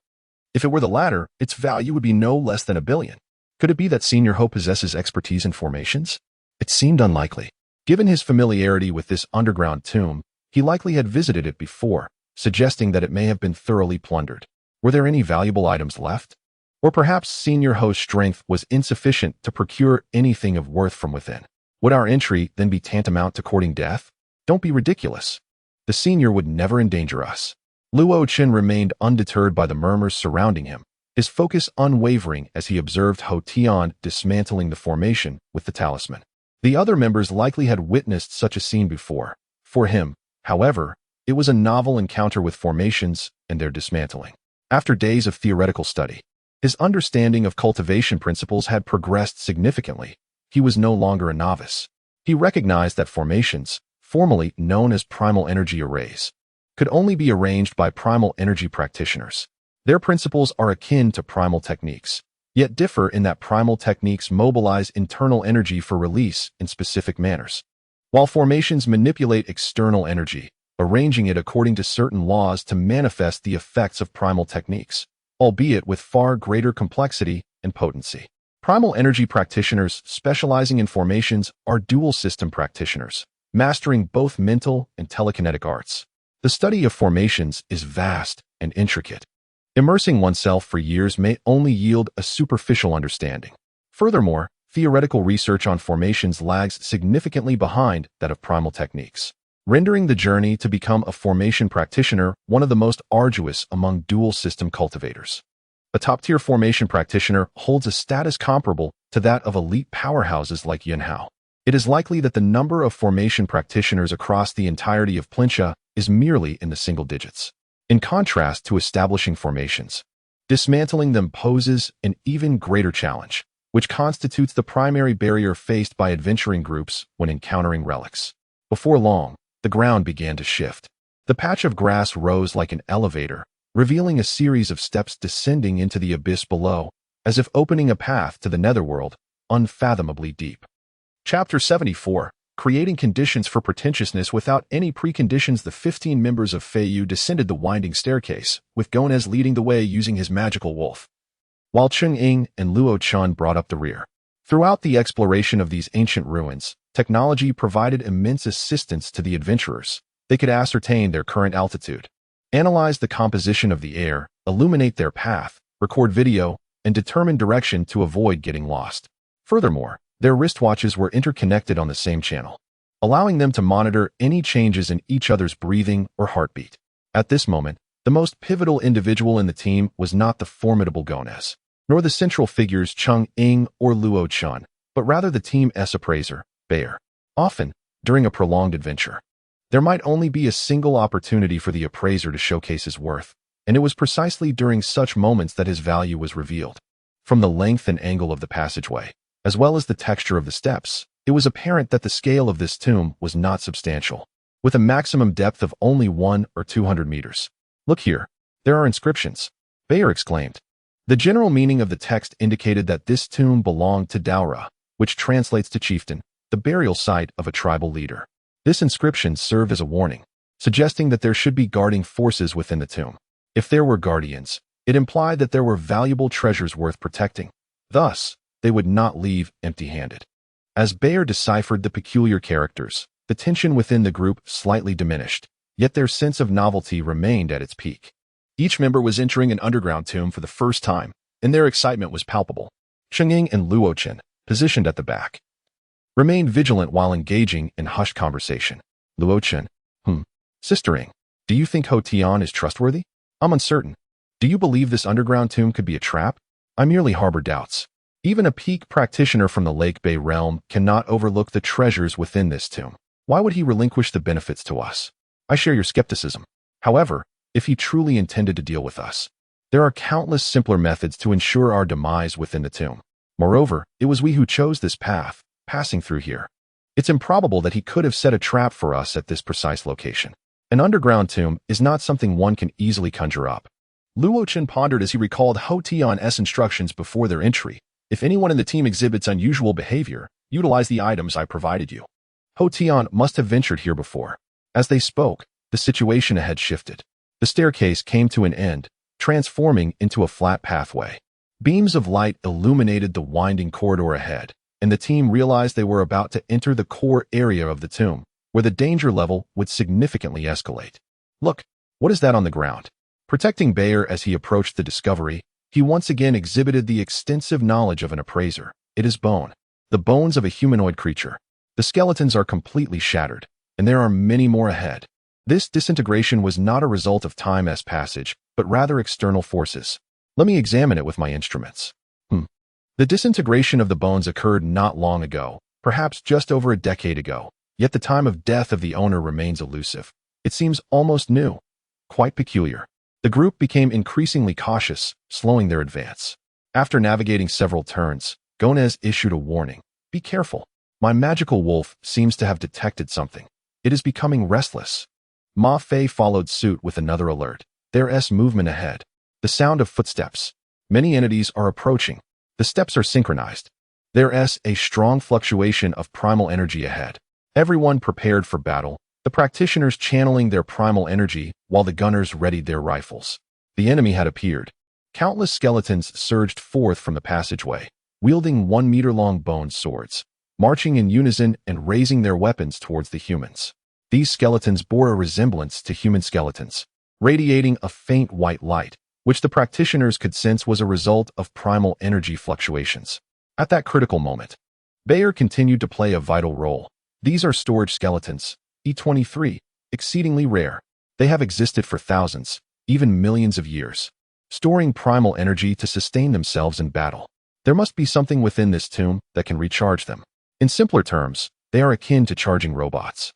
If it were the latter, its value would be no less than 1 billion. Could it be that Senior Ho possesses expertise in formations? It seemed unlikely. Given his familiarity with this underground tomb, he likely had visited it before, suggesting that it may have been thoroughly plundered. Were there any valuable items left? Or perhaps Senior Ho's strength was insufficient to procure anything of worth from within. Would our entry then be tantamount to courting death? Don't be ridiculous. The senior would never endanger us. Luo Qin remained undeterred by the murmurs surrounding him, his focus unwavering as he observed Ho Tian dismantling the formation with the talisman. The other members likely had witnessed such a scene before. For him, however, it was a novel encounter with formations and their dismantling. After days of theoretical study, his understanding of cultivation principles had progressed significantly. He was no longer a novice. He recognized that formations, formerly known as primal energy arrays, could only be arranged by primal energy practitioners. Their principles are akin to primal techniques, yet differ in that primal techniques mobilize internal energy for release in specific manners, while formations manipulate external energy, arranging it according to certain laws to manifest the effects of primal techniques, albeit with far greater complexity and potency. Primal energy practitioners specializing in formations are dual system practitioners, mastering both mental and telekinetic arts. The study of formations is vast and intricate. Immersing oneself for years may only yield a superficial understanding. Furthermore, theoretical research on formations lags significantly behind that of primal techniques, rendering the journey to become a formation practitioner one of the most arduous among dual system cultivators. A top-tier formation practitioner holds a status comparable to that of elite powerhouses like Yunhao. It is likely that the number of formation practitioners across the entirety of Plyntia is merely in the single digits. In contrast to establishing formations, dismantling them poses an even greater challenge, which constitutes the primary barrier faced by adventuring groups when encountering relics. Before long, the ground began to shift. The patch of grass rose like an elevator, revealing a series of steps descending into the abyss below, as if opening a path to the netherworld, unfathomably deep. Chapter 74, Creating Conditions for Pretentiousness Without Any Preconditions. The 15 members of Feiyu descended the winding staircase, with Gonez leading the way using his magical wolf, while Cheng-Ying and Luo Qin brought up the rear. Throughout the exploration of these ancient ruins, technology provided immense assistance to the adventurers. They could ascertain their current altitude, analyze the composition of the air, illuminate their path, record video, and determine direction to avoid getting lost. Furthermore, their wristwatches were interconnected on the same channel, allowing them to monitor any changes in each other's breathing or heartbeat. At this moment, the most pivotal individual in the team was not the formidable Gonez, nor the central figures Cheng-Ying or Luo Qin, but rather the Team S appraiser, Bayer. Often, during a prolonged adventure, there might only be a single opportunity for the appraiser to showcase his worth, and it was precisely during such moments that his value was revealed. From the length and angle of the passageway, as well as the texture of the steps, it was apparent that the scale of this tomb was not substantial, with a maximum depth of only 100 or 200 meters. Look here, there are inscriptions, Bayer exclaimed. The general meaning of the text indicated that this tomb belonged to Daora, which translates to chieftain, the burial site of a tribal leader. This inscription served as a warning, suggesting that there should be guarding forces within the tomb. If there were guardians, it implied that there were valuable treasures worth protecting. Thus, they would not leave empty-handed. As Bayer deciphered the peculiar characters, the tension within the group slightly diminished, yet their sense of novelty remained at its peak. Each member was entering an underground tomb for the first time, and their excitement was palpable. Cheng-Ying and Luo Qin, positioned at the back, remained vigilant while engaging in hushed conversation. Luo Qin, Sister Ying, do you think Ho Tian is trustworthy? I'm uncertain. Do you believe this underground tomb could be a trap? I merely harbor doubts. Even a peak practitioner from the Lake Bay realm cannot overlook the treasures within this tomb. Why would he relinquish the benefits to us? I share your skepticism. However, if he truly intended to deal with us, there are countless simpler methods to ensure our demise within the tomb. Moreover, it was we who chose this path, passing through here. It's improbable that he could have set a trap for us at this precise location. An underground tomb is not something one can easily conjure up. Luo Chen pondered as he recalled Ho Tian's instructions before their entry. If anyone in the team exhibits unusual behavior, utilize the items I provided you. Ho Tian must have ventured here before. As they spoke, the situation ahead shifted. The staircase came to an end, transforming into a flat pathway. Beams of light illuminated the winding corridor ahead, and the team realized they were about to enter the core area of the tomb, where the danger level would significantly escalate. Look, what is that on the ground? Protecting Bayer as he approached the discovery, he once again exhibited the extensive knowledge of an appraiser. It is bone, the bones of a humanoid creature. The skeletons are completely shattered, and there are many more ahead. This disintegration was not a result of time's passage, but rather external forces. Let me examine it with my instruments. The disintegration of the bones occurred not long ago, perhaps just over a decade ago, yet the time of death of the owner remains elusive. It seems almost new. Quite peculiar. The group became increasingly cautious, slowing their advance. After navigating several turns, Gonez issued a warning. Be careful. My magical wolf seems to have detected something. It is becoming restless. Ma Fei followed suit with another alert. There's movement ahead. The sound of footsteps. Many entities are approaching. The steps are synchronized. There's a strong fluctuation of primal energy ahead. Everyone prepared for battle, the practitioners channeling their primal energy while the gunners readied their rifles. The enemy had appeared. Countless skeletons surged forth from the passageway, wielding 1-meter-long bone swords, marching in unison and raising their weapons towards the humans. These skeletons bore a resemblance to human skeletons, radiating a faint white light, which the practitioners could sense was a result of primal energy fluctuations. At that critical moment, Bayer continued to play a vital role. These are storage skeletons, E23, exceedingly rare. They have existed for thousands, even millions of years, storing primal energy to sustain themselves in battle. There must be something within this tomb that can recharge them. In simpler terms, they are akin to charging robots.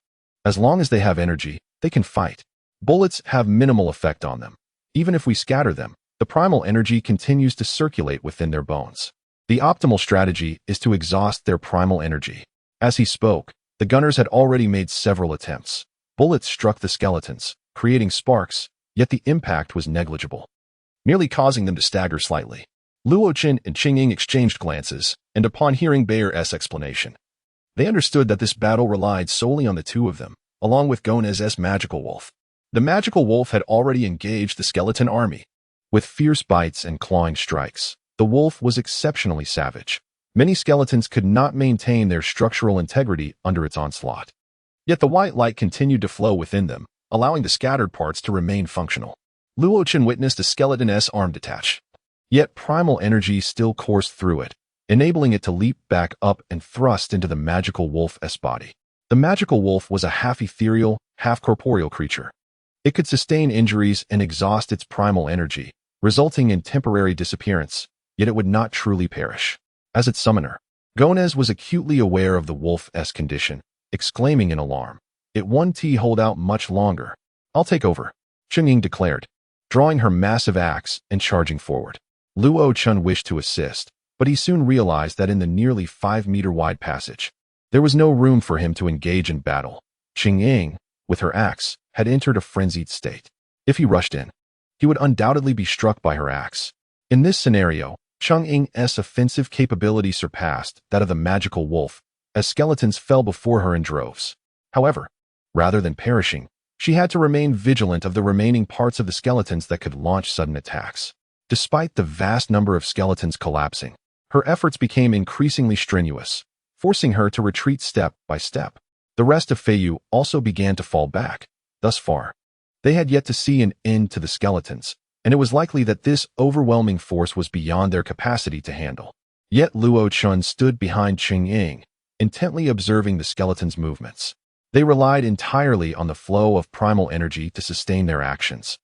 As long as they have energy, they can fight. Bullets have minimal effect on them. Even if we scatter them, the primal energy continues to circulate within their bones. The optimal strategy is to exhaust their primal energy. As he spoke, the gunners had already made several attempts. Bullets struck the skeletons, creating sparks, yet the impact was negligible, merely causing them to stagger slightly. Luo Chen and Qingyun exchanged glances, and upon hearing Bayer's explanation, they understood that this battle relied solely on the two of them, along with Gonez's magical wolf. The magical wolf had already engaged the skeleton army. With fierce bites and clawing strikes, the wolf was exceptionally savage. Many skeletons could not maintain their structural integrity under its onslaught. Yet the white light continued to flow within them, allowing the scattered parts to remain functional. Luo Chen witnessed a skeleton's arm detach. Yet primal energy still coursed through it, enabling it to leap back up and thrust into the magical wolf's body. The magical wolf was a half-ethereal, half-corporeal creature. It could sustain injuries and exhaust its primal energy, resulting in temporary disappearance, yet it would not truly perish. As its summoner, Gonez was acutely aware of the wolf's condition, exclaiming in alarm, "It won't hold out much longer. I'll take over," Qingyun declared, drawing her massive axe and charging forward. Luo Chen wished to assist, but he soon realized that in the nearly 5-meter-wide passage, there was no room for him to engage in battle. Qingyun, with her axe, had entered a frenzied state. If he rushed in, he would undoubtedly be struck by her axe. In this scenario, Qingyun's offensive capability surpassed that of the magical wolf, as skeletons fell before her in droves. However, rather than perishing, she had to remain vigilant of the remaining parts of the skeletons that could launch sudden attacks. Despite the vast number of skeletons collapsing, her efforts became increasingly strenuous, forcing her to retreat step by step. The rest of Feiyu also began to fall back. Thus far, they had yet to see an end to the skeletons, and it was likely that this overwhelming force was beyond their capacity to handle. Yet Luo Chen stood behind Qingyun, intently observing the skeletons' movements. They relied entirely on the flow of primal energy to sustain their actions.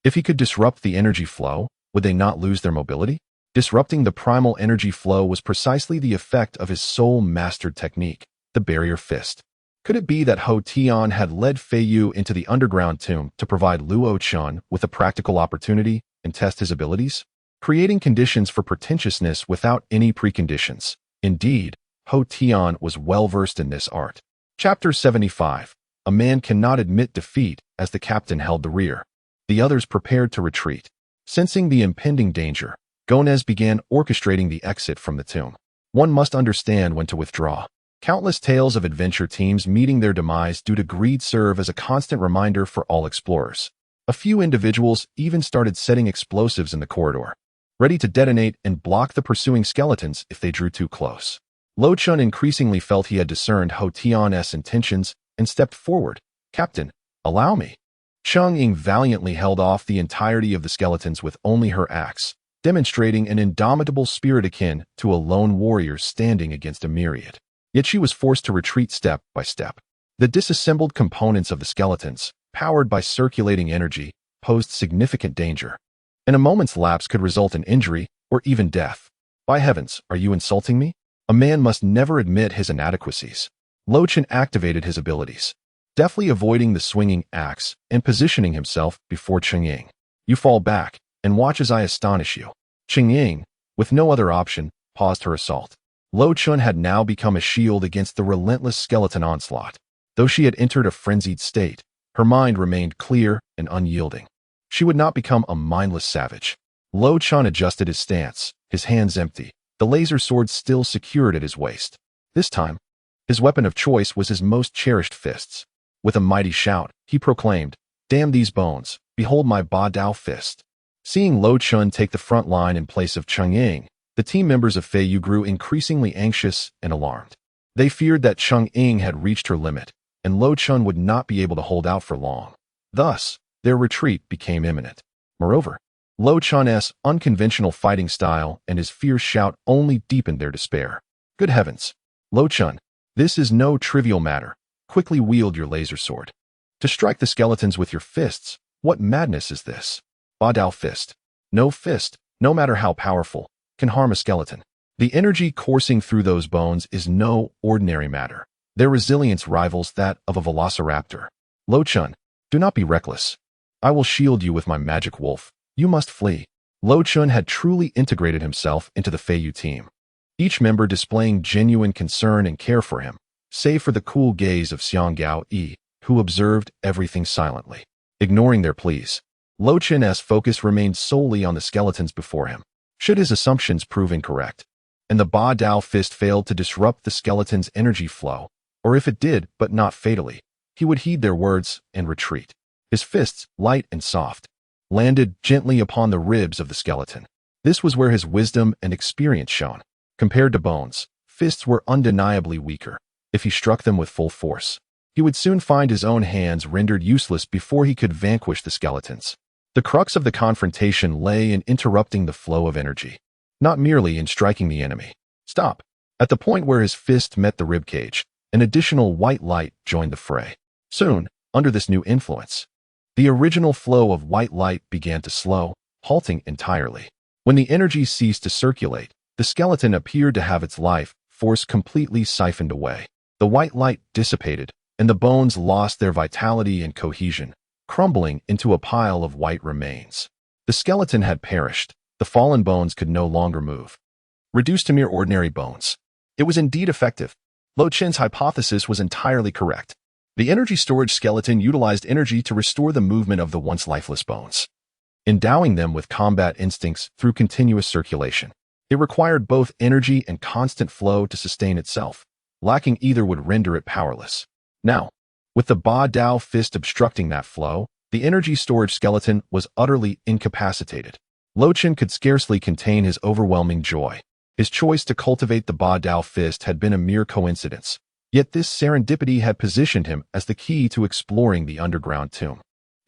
If he could disrupt the energy flow, would they not lose their mobility? Disrupting the primal energy flow was precisely the effect of his soul-mastered technique, the barrier fist. Could it be that Hou Tian had led Fei Yu into the underground tomb to provide Luo Chun with a practical opportunity and test his abilities? Creating conditions for pretentiousness without any preconditions. Indeed, Hou Tian was well-versed in this art. Chapter 75. A man cannot admit defeat as the captain held the rear. The others prepared to retreat. Sensing the impending danger, Gomez began orchestrating the exit from the tomb. One must understand when to withdraw. Countless tales of adventure teams meeting their demise due to greed serve as a constant reminder for all explorers. A few individuals even started setting explosives in the corridor, ready to detonate and block the pursuing skeletons if they drew too close. Lo Chun increasingly felt he had discerned Hou Tian's intentions and stepped forward. "Captain, allow me." Cheng Ying valiantly held off the entirety of the skeletons with only her axe, demonstrating an indomitable spirit akin to a lone warrior standing against a myriad. Yet she was forced to retreat step by step. The disassembled components of the skeletons, powered by circulating energy, posed significant danger, and a moment's lapse could result in injury or even death. "By heavens, are you insulting me?" A man must never admit his inadequacies. Lo Chun activated his abilities, deftly avoiding the swinging axe and positioning himself before Cheng Ying. "You fall back and watch as I astonish you." Cheng Ying, with no other option, paused her assault. Lo Chun had now become a shield against the relentless skeleton onslaught. Though she had entered a frenzied state, her mind remained clear and unyielding. She would not become a mindless savage. Lo Chun adjusted his stance, his hands empty, the laser sword still secured at his waist. This time, his weapon of choice was his most cherished fists. With a mighty shout, he proclaimed, "Damn these bones, behold my Ba Dao fist." Seeing Lo Chun take the front line in place of Cheng Ying, the team members of Fei Yu grew increasingly anxious and alarmed. They feared that Cheng Ying had reached her limit, and Lo Chun would not be able to hold out for long. Thus, their retreat became imminent. Moreover, Lo Chun's unconventional fighting style and his fierce shout only deepened their despair. "Good heavens! Lo Chun, this is no trivial matter. Quickly wield your laser sword. To strike the skeletons with your fists, what madness is this? Ba Dao fist. No fist, no matter how powerful, can harm a skeleton. The energy coursing through those bones is no ordinary matter. Their resilience rivals that of a velociraptor. Lo Chun, do not be reckless. I will shield you with my magic wolf. You must flee." Lo Chun had truly integrated himself into the Fei Yu team, each member displaying genuine concern and care for him, save for the cool gaze of Xiang Gao-yi, who observed everything silently. Ignoring their pleas, Lo Chun's focus remained solely on the skeletons before him. Should his assumptions prove incorrect, and the Ba Dao fist failed to disrupt the skeleton's energy flow, or if it did, but not fatally, he would heed their words and retreat. His fists, light and soft, landed gently upon the ribs of the skeleton. This was where his wisdom and experience shone. Compared to bones, fists were undeniably weaker. If he struck them with full force, he would soon find his own hands rendered useless before he could vanquish the skeletons. The crux of the confrontation lay in interrupting the flow of energy, not merely in striking the enemy. Stop. At the point where his fist met the ribcage, an additional white light joined the fray. Soon, under this new influence, the original flow of white light began to slow, halting entirely. When the energy ceased to circulate, the skeleton appeared to have its life force completely siphoned away. The white light dissipated, and the bones lost their vitality and cohesion, crumbling into a pile of white remains. The skeleton had perished. The fallen bones could no longer move. Reduced to mere ordinary bones. It was indeed effective. Lo Chun's hypothesis was entirely correct. The energy storage skeleton utilized energy to restore the movement of the once lifeless bones, endowing them with combat instincts through continuous circulation. It required both energy and constant flow to sustain itself. Lacking either would render it powerless. Now, with the Ba Dao fist obstructing that flow, the energy storage skeleton was utterly incapacitated. Lo Chun could scarcely contain his overwhelming joy. His choice to cultivate the Ba Dao fist had been a mere coincidence, yet this serendipity had positioned him as the key to exploring the underground tomb.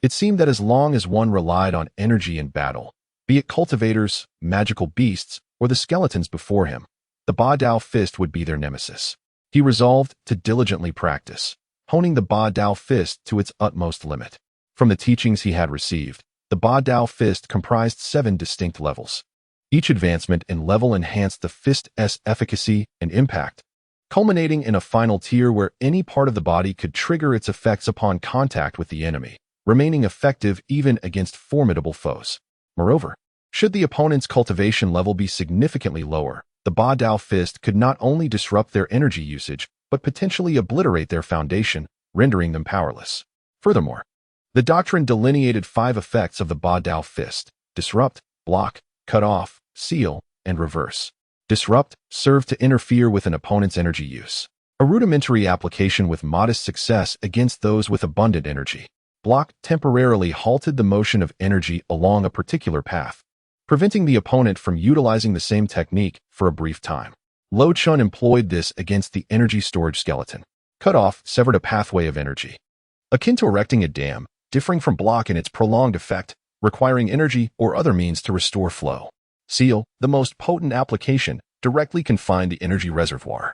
It seemed that as long as one relied on energy in battle, be it cultivators, magical beasts, or the skeletons before him, the Ba Dao fist would be their nemesis. He resolved to diligently practice, honing the Ba Dao fist to its utmost limit. From the teachings he had received, The Ba Dao fist comprised 7 distinct levels. Each advancement in level enhanced the fist's efficacy and impact, culminating in a final tier where any part of the body could trigger its effects upon contact with the enemy, remaining effective even against formidable foes. Moreover, should the opponent's cultivation level be significantly lower, the Ba Dao fist could not only disrupt their energy usage, but potentially obliterate their foundation, rendering them powerless. Furthermore, the doctrine delineated 5 effects of the Ba Dao fist: disrupt, block, cut off, seal, and reverse. Disrupt served to interfere with an opponent's energy use, a rudimentary application with modest success against those with abundant energy. Block temporarily halted the motion of energy along a particular path, preventing the opponent from utilizing the same technique for a brief time. Lo Chun employed this against the energy storage skeleton. Cut off severed a pathway of energy, akin to erecting a dam, differing from block in its prolonged effect, requiring energy or other means to restore flow. Seal, the most potent application, directly confined the energy reservoir,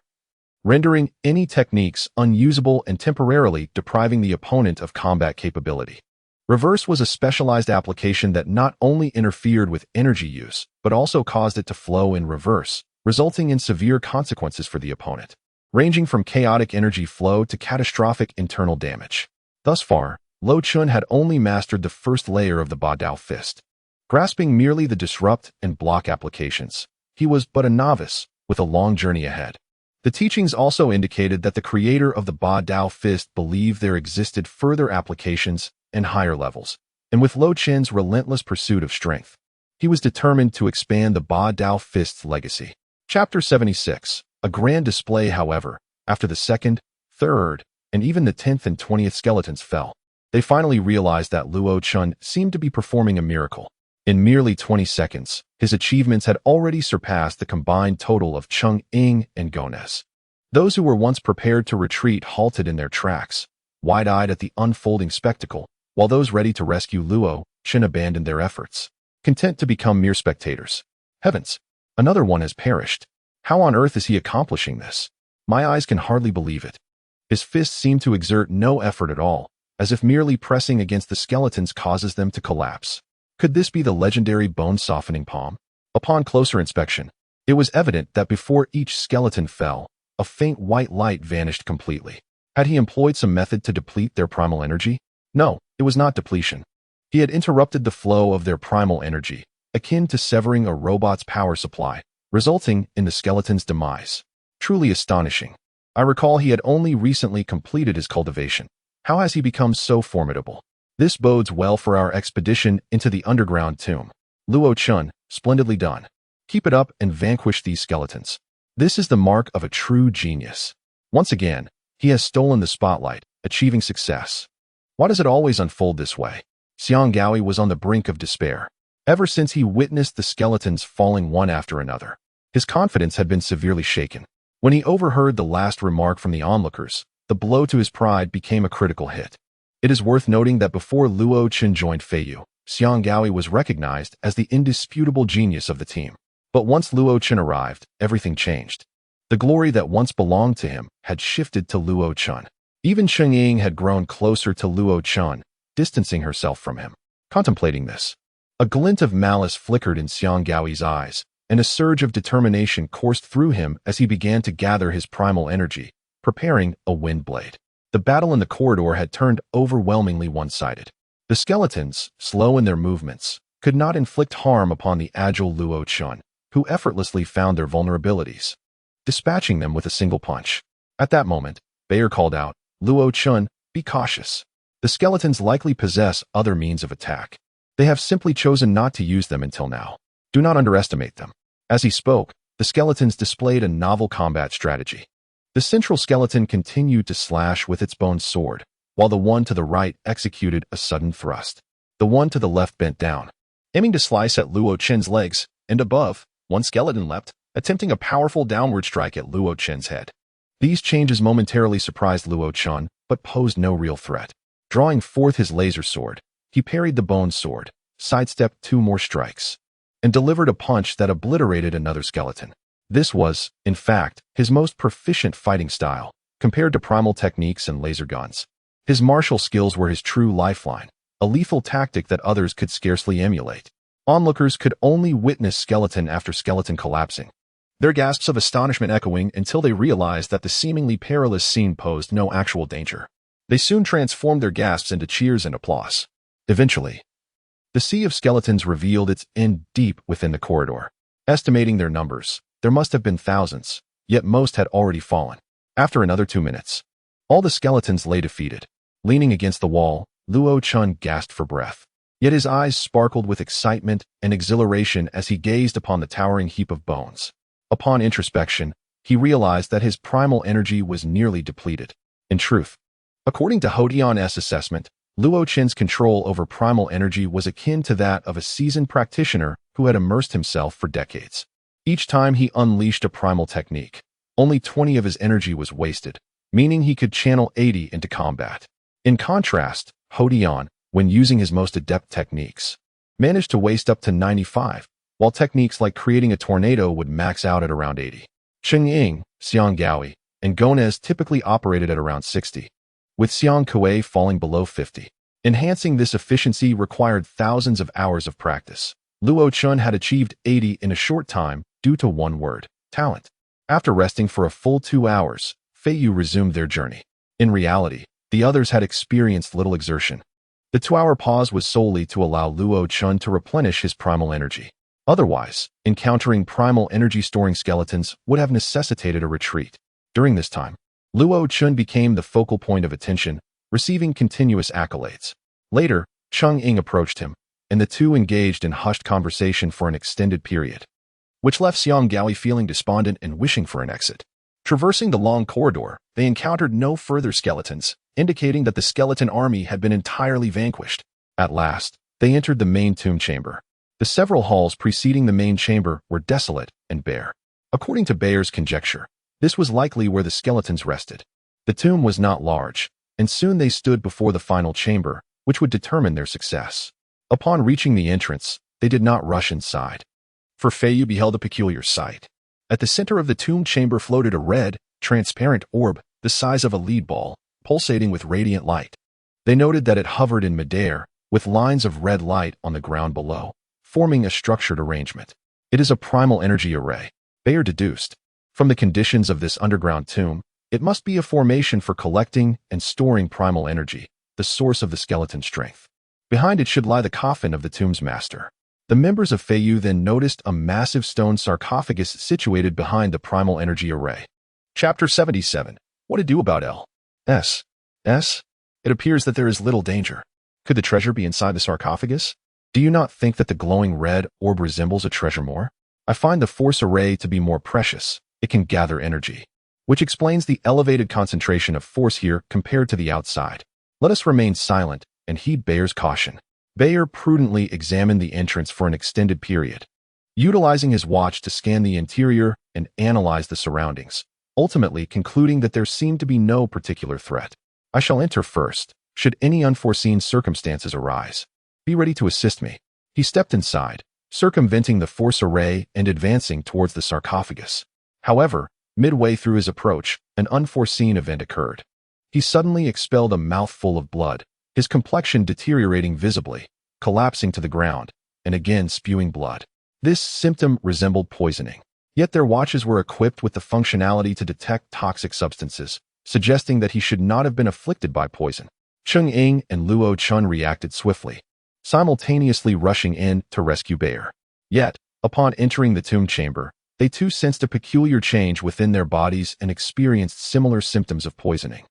rendering any techniques unusable and temporarily depriving the opponent of combat capability. Reverse was a specialized application that not only interfered with energy use, but also caused it to flow in reverse, resulting in severe consequences for the opponent, ranging from chaotic energy flow to catastrophic internal damage. Thus far, Lo Chun had only mastered the first layer of the Ba Dao fist. Grasping merely the disrupt and block applications, he was but a novice with a long journey ahead. The teachings also indicated that the creator of the Ba Dao fist believed there existed further applications and higher levels, and with Lo Chun's relentless pursuit of strength, he was determined to expand the Ba Dao fist's legacy. Chapter 76. A grand display, however, after the 2nd, 3rd, and even the 10th and 20th skeletons fell. They finally realized that Luo Chun seemed to be performing a miracle. In merely 20 seconds, his achievements had already surpassed the combined total of Cheng Ying and Gonez. Those who were once prepared to retreat halted in their tracks, wide-eyed at the unfolding spectacle, while those ready to rescue Luo Chun abandoned their efforts, content to become mere spectators. Heavens! Another one has perished. How on earth is he accomplishing this? My eyes can hardly believe it. His fists seem to exert no effort at all, as if merely pressing against the skeletons causes them to collapse. Could this be the legendary bone-softening palm? Upon closer inspection, it was evident that before each skeleton fell, a faint white light vanished completely. Had he employed some method to deplete their primal energy? No, it was not depletion. He had interrupted the flow of their primal energy, akin to severing a robot's power supply, resulting in the skeleton's demise. Truly astonishing. I recall he had only recently completed his cultivation. How has he become so formidable? This bodes well for our expedition into the underground tomb. Luo Chun, splendidly done. Keep it up and vanquish these skeletons. This is the mark of a true genius. Once again, he has stolen the spotlight, achieving success. Why does it always unfold this way? Xiang Gaoi was on the brink of despair. Ever since he witnessed the skeletons falling one after another, his confidence had been severely shaken. When he overheard the last remark from the onlookers, the blow to his pride became a critical hit. It is worth noting that before Luo Chun joined Feiyu, Xiang Gaoi was recognized as the indisputable genius of the team. But once Luo Chun arrived, everything changed. The glory that once belonged to him had shifted to Luo Chun. Even Cheng Ying had grown closer to Luo Chun, distancing herself from him. Contemplating this, a glint of malice flickered in Xiang Gaoi's eyes, and a surge of determination coursed through him as he began to gather his primal energy, preparing a wind blade. The battle in the corridor had turned overwhelmingly one-sided. The skeletons, slow in their movements, could not inflict harm upon the agile Luo Chun, who effortlessly found their vulnerabilities, dispatching them with a single punch. At that moment, Bayer called out, "Luo Chun, be cautious. The skeletons likely possess other means of attack. They have simply chosen not to use them until now. Do not underestimate them." As he spoke, the skeletons displayed a novel combat strategy. The central skeleton continued to slash with its bone sword, while the one to the right executed a sudden thrust. The one to the left bent down, aiming to slice at Luo Chen's legs, and above, one skeleton leapt, attempting a powerful downward strike at Luo Chen's head. These changes momentarily surprised Luo Chen, but posed no real threat. Drawing forth his laser sword, he parried the bone sword, sidestepped 2 more strikes, and delivered a punch that obliterated another skeleton. This was, in fact, his most proficient fighting style, compared to primal techniques and laser guns. His martial skills were his true lifeline, a lethal tactic that others could scarcely emulate. Onlookers could only witness skeleton after skeleton collapsing, their gasps of astonishment echoing until they realized that the seemingly perilous scene posed no actual danger. They soon transformed their gasps into cheers and applause. Eventually, the sea of skeletons revealed its end deep within the corridor. Estimating their numbers, there must have been thousands, yet most had already fallen. After another 2 minutes, all the skeletons lay defeated. Leaning against the wall, Luo Chun gasped for breath. Yet his eyes sparkled with excitement and exhilaration as he gazed upon the towering heap of bones. Upon introspection, he realized that his primal energy was nearly depleted. In truth, according to Hodion's assessment, Luo Chen's control over primal energy was akin to that of a seasoned practitioner who had immersed himself for decades. Each time he unleashed a primal technique, only 20 of his energy was wasted, meaning he could channel 80 into combat. In contrast, Hodion, when using his most adept techniques, managed to waste up to 95, while techniques like creating a tornado would max out at around 80. Xingyun, Xiang Gaoi, and Gonez typically operated at around 60, with Xiang Kuei falling below 50. Enhancing this efficiency required thousands of hours of practice. Luo Chun had achieved 80 in a short time due to one word: talent. After resting for a full 2 hours, Feiyu resumed their journey. In reality, the others had experienced little exertion. The 2-hour pause was solely to allow Luo Chun to replenish his primal energy. Otherwise, encountering primal energy-storing skeletons would have necessitated a retreat. During this time, Luo Chun became the focal point of attention, receiving continuous accolades. Later, Cheng Ying approached him, and the two engaged in hushed conversation for an extended period, which left Xiang Gaoi feeling despondent and wishing for an exit. Traversing the long corridor, they encountered no further skeletons, indicating that the skeleton army had been entirely vanquished. At last, they entered the main tomb chamber. The several halls preceding the main chamber were desolate and bare. According to Bayer's conjecture, this was likely where the skeletons rested. The tomb was not large, and soon they stood before the final chamber, which would determine their success. Upon reaching the entrance, they did not rush inside, for Feiyu beheld a peculiar sight. At the center of the tomb chamber floated a red, transparent orb the size of a lead ball, pulsating with radiant light. They noted that it hovered in midair, with lines of red light on the ground below, forming a structured arrangement. It is a primal energy array, Bayer deduced. From the conditions of this underground tomb, it must be a formation for collecting and storing primal energy, the source of the skeleton strength. Behind it should lie the coffin of the tomb's master. The members of Feiyu then noticed a massive stone sarcophagus situated behind the primal energy array. Chapter 77. What to do about L.S. It appears that there is little danger. Could the treasure be inside the sarcophagus? Do you not think that the glowing red orb resembles a treasure more? I find the force array to be more precious. It can gather energy, which explains the elevated concentration of force here compared to the outside. Let us remain silent and heed Bayer's caution. Bayer prudently examined the entrance for an extended period, utilizing his watch to scan the interior and analyze the surroundings, ultimately concluding that there seemed to be no particular threat. I shall enter first, should any unforeseen circumstances arise. Be ready to assist me. He stepped inside, circumventing the force array and advancing towards the sarcophagus. However, midway through his approach, an unforeseen event occurred. He suddenly expelled a mouthful of blood, his complexion deteriorating visibly, collapsing to the ground, and again spewing blood. This symptom resembled poisoning. Yet their watches were equipped with the functionality to detect toxic substances, suggesting that he should not have been afflicted by poison. Cheng Ying and Luo Chun reacted swiftly, simultaneously rushing in to rescue Bayer. Yet, upon entering the tomb chamber, they too sensed a peculiar change within their bodies and experienced similar symptoms of poisoning.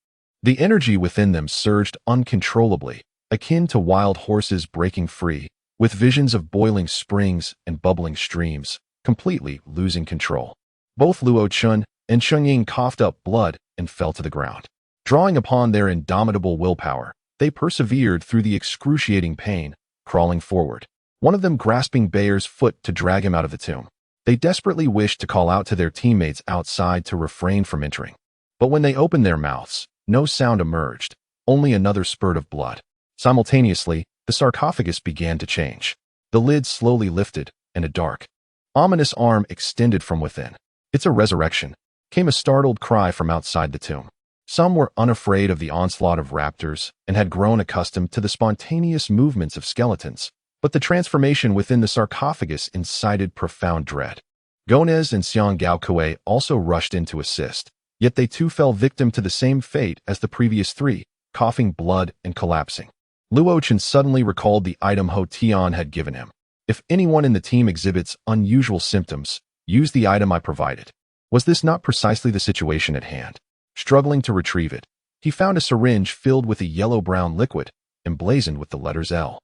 The energy within them surged uncontrollably, akin to wild horses breaking free, with visions of boiling springs and bubbling streams, completely losing control. Both Luo Chun and Cheng Ying coughed up blood and fell to the ground. Drawing upon their indomitable willpower, they persevered through the excruciating pain, crawling forward, one of them grasping Bayer's foot to drag him out of the tomb. They desperately wished to call out to their teammates outside to refrain from entering. But when they opened their mouths, no sound emerged, only another spurt of blood. Simultaneously, the sarcophagus began to change. The lid slowly lifted, and a dark, ominous arm extended from within. "It's a resurrection," came a startled cry from outside the tomb. Some were unafraid of the onslaught of raptors and had grown accustomed to the spontaneous movements of skeletons, but the transformation within the sarcophagus incited profound dread. Gonez and Xiang Gaokui also rushed in to assist, yet they too fell victim to the same fate as the previous three, coughing blood and collapsing. Luo Chen suddenly recalled the item Ho Tian had given him. If anyone in the team exhibits unusual symptoms, use the item I provided. Was this not precisely the situation at hand? Struggling to retrieve it, he found a syringe filled with a yellow-brown liquid, emblazoned with the letters L.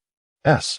S.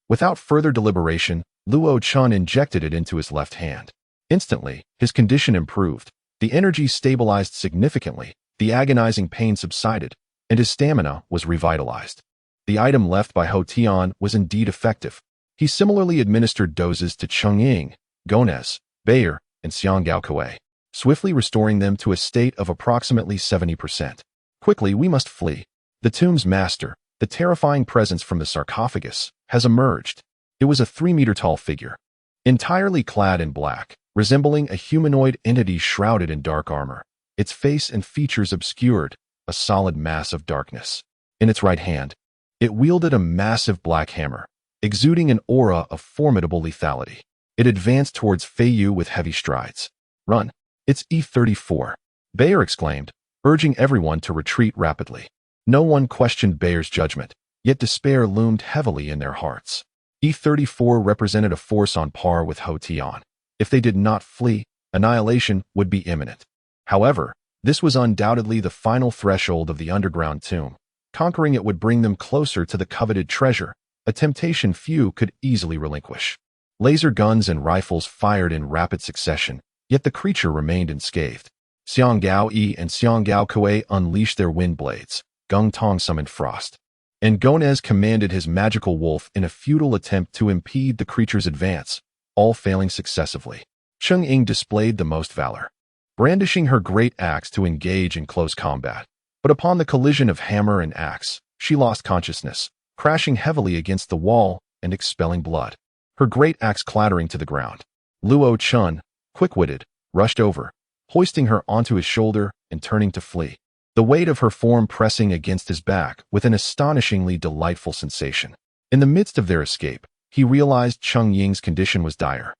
Without further deliberation, Luo Chen injected it into his left hand. Instantly, his condition improved. The energy stabilized significantly, the agonizing pain subsided, and his stamina was revitalized. The item left by Ho Tian was indeed effective. He similarly administered doses to Cheng-Ying, Gonez, Bayer, and Xiang Gaokui, swiftly restoring them to a state of approximately 70%. Quickly, we must flee. The tomb's master, the terrifying presence from the sarcophagus, has emerged. It was a 3-meter-tall figure, entirely clad in black, resembling a humanoid entity shrouded in dark armor, its face and features obscured, a solid mass of darkness. In its right hand, it wielded a massive black hammer, exuding an aura of formidable lethality. It advanced towards Fei Yu with heavy strides. "Run! It's E34!" Bayer exclaimed, urging everyone to retreat rapidly. No one questioned Bayer's judgment, yet despair loomed heavily in their hearts. E34 represented a force on par with Ho Tian. If they did not flee, annihilation would be imminent. However, this was undoubtedly the final threshold of the underground tomb. Conquering it would bring them closer to the coveted treasure, a temptation few could easily relinquish. Laser guns and rifles fired in rapid succession, yet the creature remained unscathed. Xiang Gao-Yi and Xiang Gaokui unleashed their wind blades. Gung Tong summoned frost, and Gonez commanded his magical wolf in a futile attempt to impede the creature's advance, all failing successively. Cheng-Ying displayed the most valor, brandishing her great axe to engage in close combat. But upon the collision of hammer and axe, she lost consciousness, crashing heavily against the wall and expelling blood, her great axe clattering to the ground. Luo Chen, quick-witted, rushed over, hoisting her onto his shoulder and turning to flee, the weight of her form pressing against his back with an astonishingly delightful sensation. In the midst of their escape, he realized Cheng-Ying's condition was dire.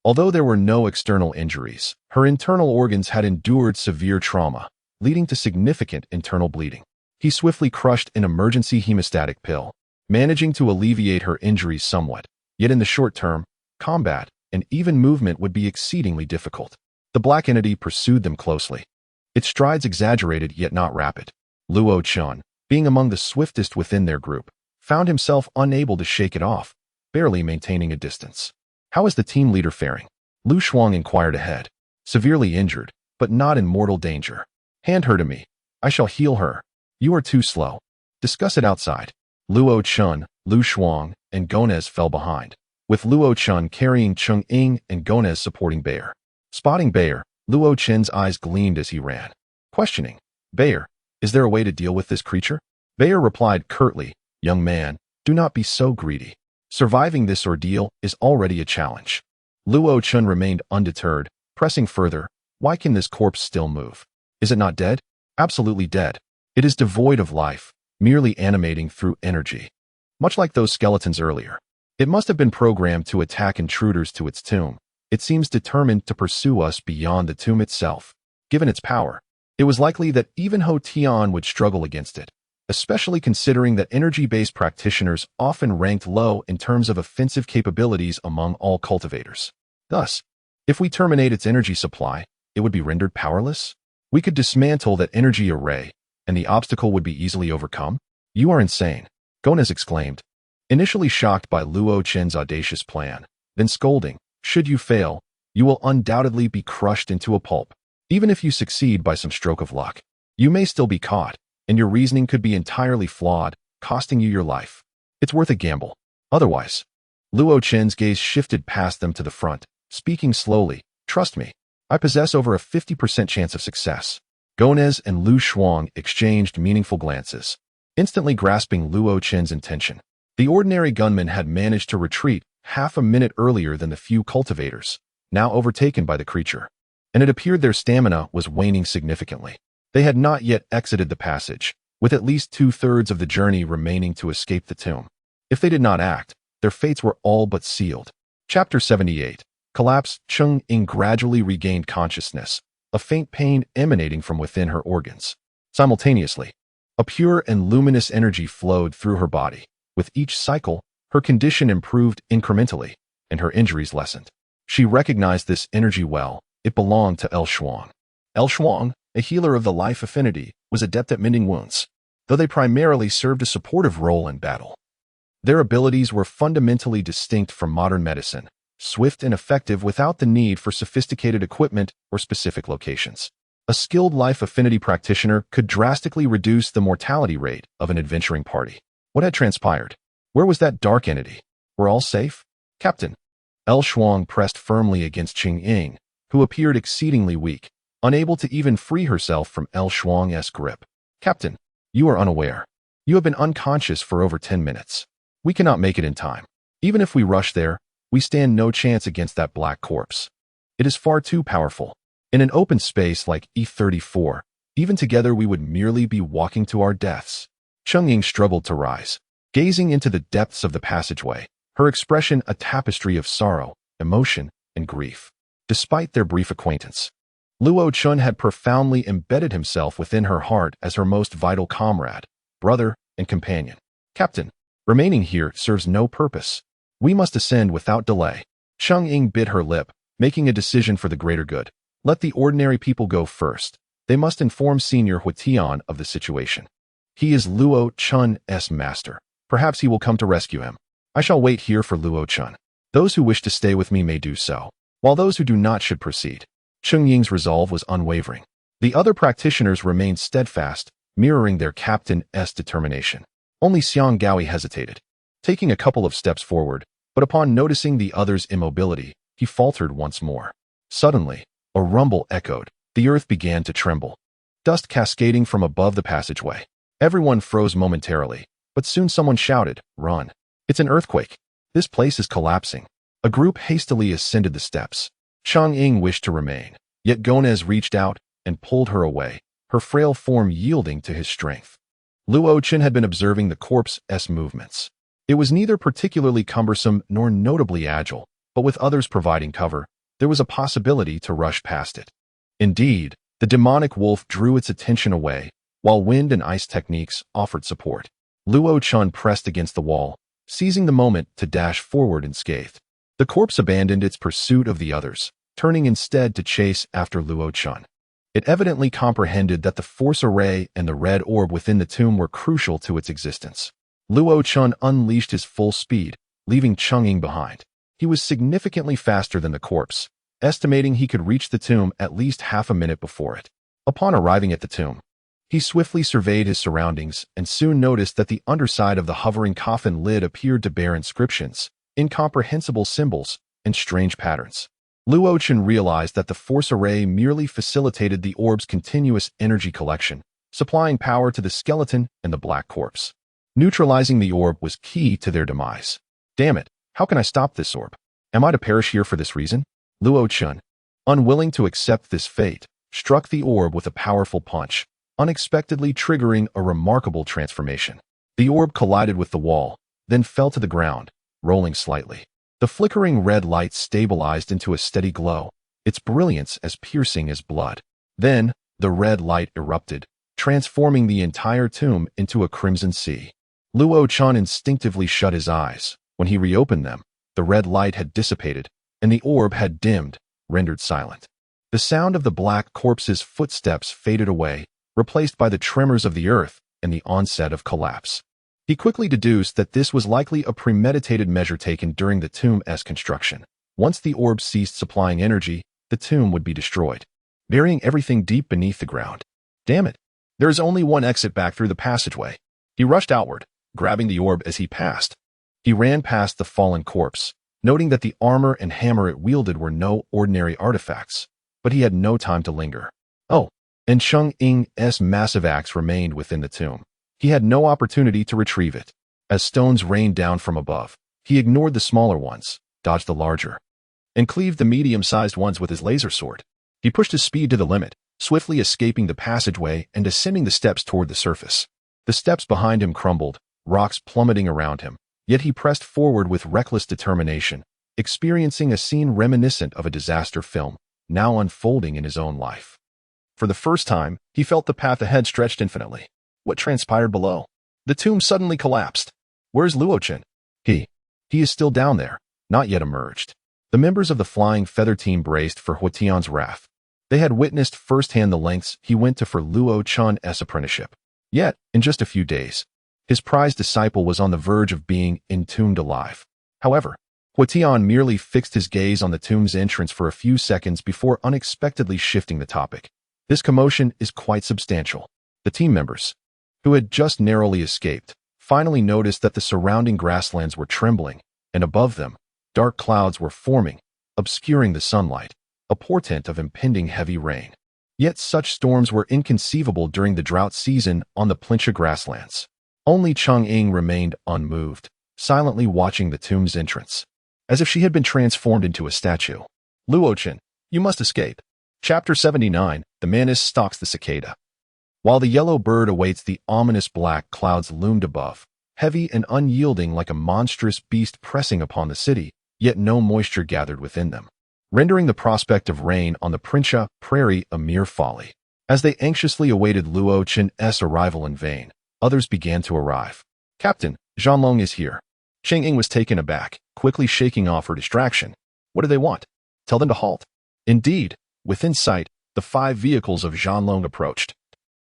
Although there were no external injuries, her internal organs had endured severe trauma, leading to significant internal bleeding. He swiftly crushed an emergency hemostatic pill, managing to alleviate her injuries somewhat, yet in the short term, combat and even movement would be exceedingly difficult. The black entity pursued them closely, its strides exaggerated yet not rapid. Luo Chen, being among the swiftest within their group, found himself unable to shake it off, barely maintaining a distance. "How is the team leader faring?" Lu Shuang inquired ahead. "Severely injured, but not in mortal danger. Hand her to me. I shall heal her. You are too slow. Discuss it outside." Luo Chen, Lu Shuang, and Gonez fell behind, with Luo Chen carrying Cheng-Ying and Gonez supporting Bayer. Spotting Bayer, Luo Chen's eyes gleamed as he ran, questioning, "Bayer, is there a way to deal with this creature?" Bayer replied curtly, "Young man, do not be so greedy. Surviving this ordeal is already a challenge." Luo Chen remained undeterred, pressing further, "Why can this corpse still move? Is it not dead?" "Absolutely dead. It is devoid of life, merely animating through energy. Much like those skeletons earlier. It must have been programmed to attack intruders to its tomb. It seems determined to pursue us beyond the tomb itself. Given its power, it was likely that even Ho Tian would struggle against it, especially considering that energy-based practitioners often ranked low in terms of offensive capabilities among all cultivators. Thus, if we terminate its energy supply, it would be rendered powerless? We could dismantle that energy array, and the obstacle would be easily overcome? "You are insane," Gonez exclaimed, initially shocked by Luo Chen's audacious plan, then scolding, "Should you fail, you will undoubtedly be crushed into a pulp. Even if you succeed by some stroke of luck, you may still be caught, and your reasoning could be entirely flawed, costing you your life. It's worth a gamble. Otherwise." Luo Chen's gaze shifted past them to the front, speaking slowly, "Trust me, I possess over a 50% chance of success." Gonez and Lu Shuang exchanged meaningful glances, instantly grasping Luo Chen's intention. The ordinary gunman had managed to retreat half a minute earlier than the few cultivators, now overtaken by the creature, and it appeared their stamina was waning significantly. They had not yet exited the passage, with at least 2/3 of the journey remaining to escape the tomb. If they did not act, their fates were all but sealed. Chapter 78. Collapse. Chu Xingyun gradually regained consciousness, a faint pain emanating from within her organs. Simultaneously, a pure and luminous energy flowed through her body. With each cycle, her condition improved incrementally, and her injuries lessened. She recognized this energy well. It belonged to El Shuang. El Shuang, a healer of the life affinity, was adept at mending wounds, though they primarily served a supportive role in battle. Their abilities were fundamentally distinct from modern medicine, swift and effective without the need for sophisticated equipment or specific locations. A skilled life affinity practitioner could drastically reduce the mortality rate of an adventuring party. What had transpired? Where was that dark entity? Were all safe? Captain. El Shuang pressed firmly against Chu Xingyun, who appeared exceedingly weak, unable to even free herself from El Shuang's grip. Captain, you are unaware. You have been unconscious for over 10 minutes. We cannot make it in time. Even if we rush there, we stand no chance against that black corpse. It is far too powerful. In an open space like E34, even together we would merely be walking to our deaths. Chu Xingyun struggled to rise, gazing into the depths of the passageway, her expression a tapestry of sorrow, emotion, and grief. Despite their brief acquaintance, Luo Chun had profoundly embedded himself within her heart as her most vital comrade, brother, and companion. Captain, remaining here serves no purpose. We must ascend without delay. Chu Xingyun bit her lip, making a decision for the greater good. Let the ordinary people go first. They must inform Senior Huitian of the situation. He is Luo Chun's master. Perhaps he will come to rescue him. I shall wait here for Luo Chun. Those who wish to stay with me may do so, while those who do not should proceed. Chu Xingyun's resolve was unwavering. The other practitioners remained steadfast, mirroring their captain's determination. Only Xiang Gaoi hesitated, taking a couple of steps forward, but upon noticing the other's immobility, he faltered once more. Suddenly, a rumble echoed. The earth began to tremble, dust cascading from above the passageway. Everyone froze momentarily, but soon someone shouted, "Run! It's an earthquake! This place is collapsing!" A group hastily ascended the steps. Chu Xingyun wished to remain, yet Gomez reached out and pulled her away, her frail form yielding to his strength. Luo Chun had been observing the corpse's movements. It was neither particularly cumbersome nor notably agile, but with others providing cover, there was a possibility to rush past it. Indeed, the demonic wolf drew its attention away, while wind and ice techniques offered support. Luo Chun pressed against the wall, seizing the moment to dash forward unscathed. The corpse abandoned its pursuit of the others, turning instead to chase after Luo Chun. It evidently comprehended that the force array and the red orb within the tomb were crucial to its existence. Luo Chun unleashed his full speed, leaving Chu Xingyun behind. He was significantly faster than the corpse, estimating he could reach the tomb at least half a minute before it. Upon arriving at the tomb, he swiftly surveyed his surroundings and soon noticed that the underside of the hovering coffin lid appeared to bear inscriptions, incomprehensible symbols, and strange patterns. Luo Chun realized that the force array merely facilitated the orb's continuous energy collection, supplying power to the skeleton and the black corpse. Neutralizing the orb was key to their demise. Damn it, how can I stop this orb? Am I to perish here for this reason? Luo Chun, unwilling to accept this fate, struck the orb with a powerful punch, unexpectedly triggering a remarkable transformation. The orb collided with the wall, then fell to the ground, rolling slightly. The flickering red light stabilized into a steady glow, its brilliance as piercing as blood. Then, the red light erupted, transforming the entire tomb into a crimson sea. Luo Chun instinctively shut his eyes. When he reopened them, the red light had dissipated, and the orb had dimmed, rendered silent. The sound of the black corpse's footsteps faded away, replaced by the tremors of the earth and the onset of collapse. He quickly deduced that this was likely a premeditated measure taken during the tomb's construction. Once the orb ceased supplying energy, the tomb would be destroyed, burying everything deep beneath the ground. Damn it! There is only one exit back through the passageway. He rushed outward, grabbing the orb as he passed. He ran past the fallen corpse, noting that the armor and hammer it wielded were no ordinary artifacts, but he had no time to linger. Oh, and Chu Xingyun's massive axe remained within the tomb. He had no opportunity to retrieve it. As stones rained down from above, he ignored the smaller ones, dodged the larger, and cleaved the medium-sized ones with his laser sword. He pushed his speed to the limit, swiftly escaping the passageway and ascending the steps toward the surface. The steps behind him crumbled, rocks plummeting around him, yet he pressed forward with reckless determination, experiencing a scene reminiscent of a disaster film, now unfolding in his own life. For the first time, he felt the path ahead stretched infinitely. What transpired below? The tomb suddenly collapsed. Where's Luochen? He is still down there, not yet emerged. The members of the Flying Feather team braced for Huotian's wrath. They had witnessed firsthand the lengths he went to for Luo Chun's apprenticeship. Yet, in just a few days, his prized disciple was on the verge of being entombed alive. However, Huotian merely fixed his gaze on the tomb's entrance for a few seconds before unexpectedly shifting the topic. This commotion is quite substantial. The team members, who had just narrowly escaped, finally noticed that the surrounding grasslands were trembling, and above them, dark clouds were forming, obscuring the sunlight, a portent of impending heavy rain. Yet such storms were inconceivable during the drought season on the Plincha grasslands. Only Chang'ing remained unmoved, silently watching the tomb's entrance, as if she had been transformed into a statue. Luochen, you must escape. Chapter 79, The Mantis Stalks the Cicada. While the yellow bird awaits, the ominous black clouds loomed above, heavy and unyielding like a monstrous beast pressing upon the city, yet no moisture gathered within them, rendering the prospect of rain on the Princha prairie a mere folly. As they anxiously awaited Luo Chen's arrival in vain, others began to arrive. Captain, Zhanlong is here. Chang'ing was taken aback, quickly shaking off her distraction. What do they want? Tell them to halt. Indeed, within sight, the 5 vehicles of Zhanlong approached,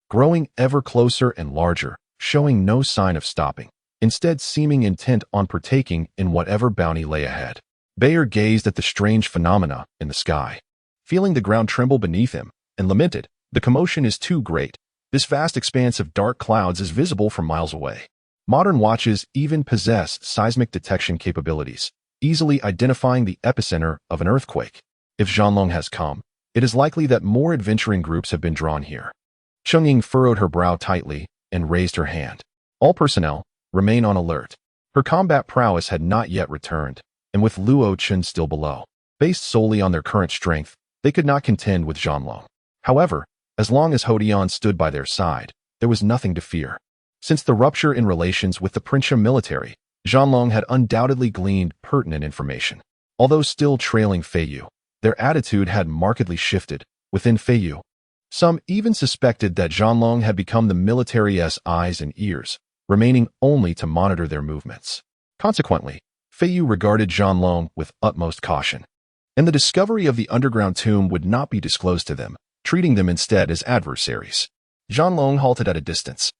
growing ever closer and larger, showing no sign of stopping, instead seeming intent on partaking in whatever bounty lay ahead. Bayer gazed at the strange phenomena in the sky, feeling the ground tremble beneath him, and lamented, "The commotion is too great. This vast expanse of dark clouds is visible from miles away." Modern watches even possess seismic detection capabilities, easily identifying the epicenter of an earthquake. If Zhanlong has come, it is likely that more adventuring groups have been drawn here. Chang'ing furrowed her brow tightly and raised her hand. All personnel, remain on alert. Her combat prowess had not yet returned, and with Luo Chen still below, based solely on their current strength, they could not contend with Zhanlong. However, as long as Hodian stood by their side, there was nothing to fear. Since the rupture in relations with the Princha military, Zhanlong had undoubtedly gleaned pertinent information. Although still trailing Feiyu, their attitude had markedly shifted. Within Feiyu, some even suspected that Zhanlong had become the military's eyes and ears, remaining only to monitor their movements. Consequently, Feiyu regarded Zhanlong with utmost caution, and the discovery of the underground tomb would not be disclosed to them, treating them instead as adversaries. Zhanlong halted at a distance,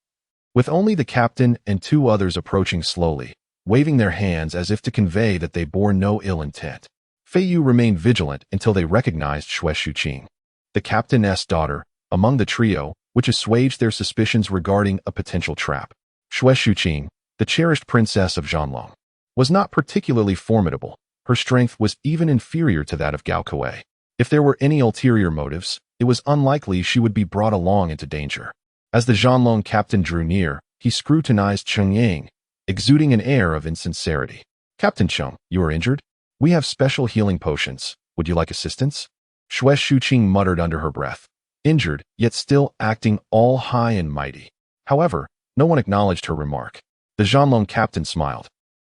with only the captain and 2 others approaching slowly, waving their hands as if to convey that they bore no ill intent. Feiyu remained vigilant until they recognized Xue Shuqing, the captain's daughter, among the trio, which assuaged their suspicions regarding a potential trap. Xue Shuqing, the cherished princess of Zhanlong, was not particularly formidable. Her strength was even inferior to that of Gao Kuei. If there were any ulterior motives, it was unlikely she would be brought along into danger. As the Zhanlong captain drew near, he scrutinized Chang'ing, exuding an air of insincerity. "Captain Cheng, you are injured? We have special healing potions. Would you like assistance?" Xue Shuqing muttered under her breath, injured, yet still acting all high and mighty. However, no one acknowledged her remark. The Zhanlong captain smiled.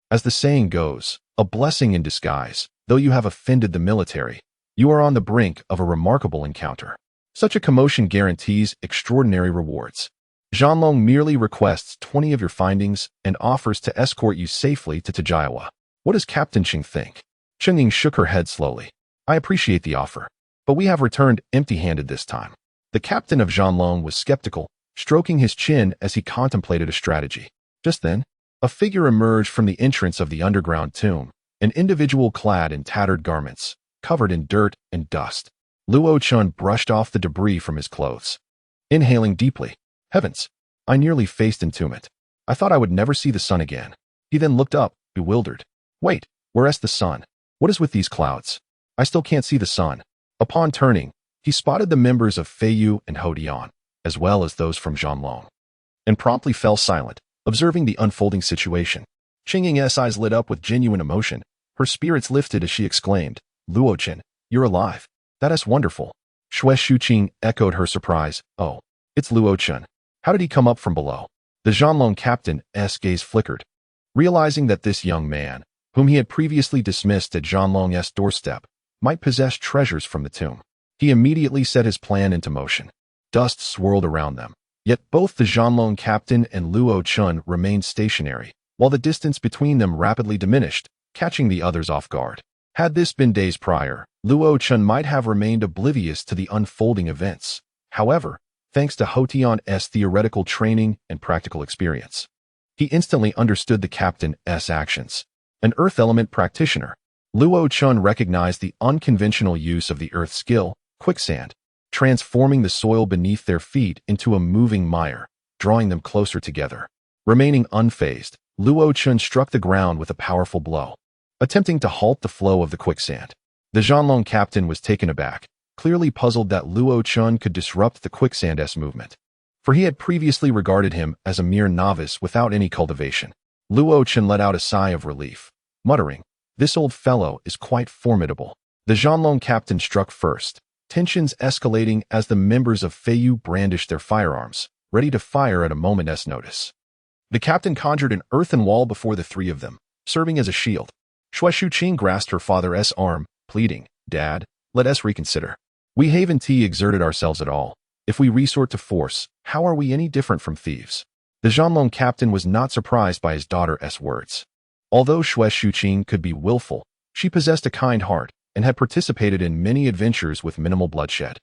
"As the saying goes, a blessing in disguise. Though you have offended the military, you are on the brink of a remarkable encounter. Such a commotion guarantees extraordinary rewards. Zhanlong merely requests 20 of your findings and offers to escort you safely to Tajiawa. What does Captain Cheng think?" Cheng'ing shook her head slowly. "I appreciate the offer, but we have returned empty-handed this time." The captain of Zhanlong was skeptical, stroking his chin as he contemplated a strategy. Just then, a figure emerged from the entrance of the underground tomb, an individual clad in tattered garments, covered in dirt and dust. Luo Chen brushed off the debris from his clothes. Inhaling deeply, "Heavens, I nearly faced entombment. I thought I would never see the sun again." He then looked up, bewildered. "Wait, where's the sun? What is with these clouds? I still can't see the sun." Upon turning, he spotted the members of Feiyu and Hodian, as well as those from Zhanlong, and promptly fell silent, observing the unfolding situation. Chang'ing's eyes lit up with genuine emotion. Her spirits lifted as she exclaimed, "Luo Chen, you're alive. That is wonderful. Xue Shuqing echoed her surprise. Oh, it's Luo Chun. How did he come up from below? The Zhanlong captain's gaze flickered. Realizing that this young man, whom he had previously dismissed at Zhanlong's doorstep, might possess treasures from the tomb, he immediately set his plan into motion. Dust swirled around them, yet both the Zhanlong captain and Luo Chun remained stationary, while the distance between them rapidly diminished, catching the others off guard. Had this been days prior, Luo Chun might have remained oblivious to the unfolding events. However, thanks to Hotian's theoretical training and practical experience, he instantly understood the captain's actions. An earth element practitioner, Luo Chun recognized the unconventional use of the earth skill, quicksand, transforming the soil beneath their feet into a moving mire, drawing them closer together. Remaining unfazed, Luo Chun struck the ground with a powerful blow, attempting to halt the flow of the quicksand. The Zhanlong captain was taken aback, clearly puzzled that Luo Chun could disrupt the quicksand's movement, for he had previously regarded him as a mere novice without any cultivation. Luo Chun let out a sigh of relief, muttering, "This old fellow is quite formidable." The Zhanlong captain struck first, tensions escalating as the members of Feiyu brandished their firearms, ready to fire at a moment's notice. The captain conjured an earthen wall before the three of them, serving as a shield. Xue Shuqing grasped her father's arm, pleading, "Dad, let us reconsider. We haven't exerted ourselves at all. If we resort to force, how are we any different from thieves?" The Zhanlong captain was not surprised by his daughter's words. Although Xue Shuqing could be willful, she possessed a kind heart and had participated in many adventures with minimal bloodshed,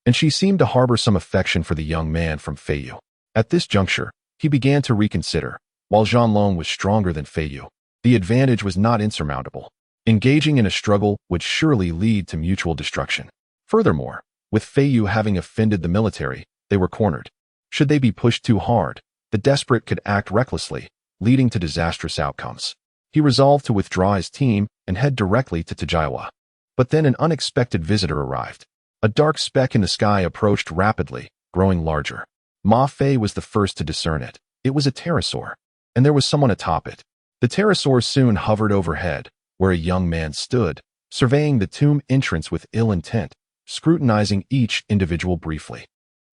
and she seemed to harbor some affection for the young man from Feiyu. At this juncture, he began to reconsider. While Zhanlong was stronger than Feiyu, the advantage was not insurmountable. Engaging in a struggle would surely lead to mutual destruction. Furthermore, with Feiyu having offended the military, they were cornered. Should they be pushed too hard, the desperate could act recklessly, leading to disastrous outcomes. He resolved to withdraw his team and head directly to Tajiwa. But then an unexpected visitor arrived. A dark speck in the sky approached rapidly, growing larger. Ma Fei was the first to discern it. It was a pterosaur, and there was someone atop it. The pterosaur soon hovered overhead, where a young man stood, surveying the tomb entrance with ill intent, scrutinizing each individual briefly,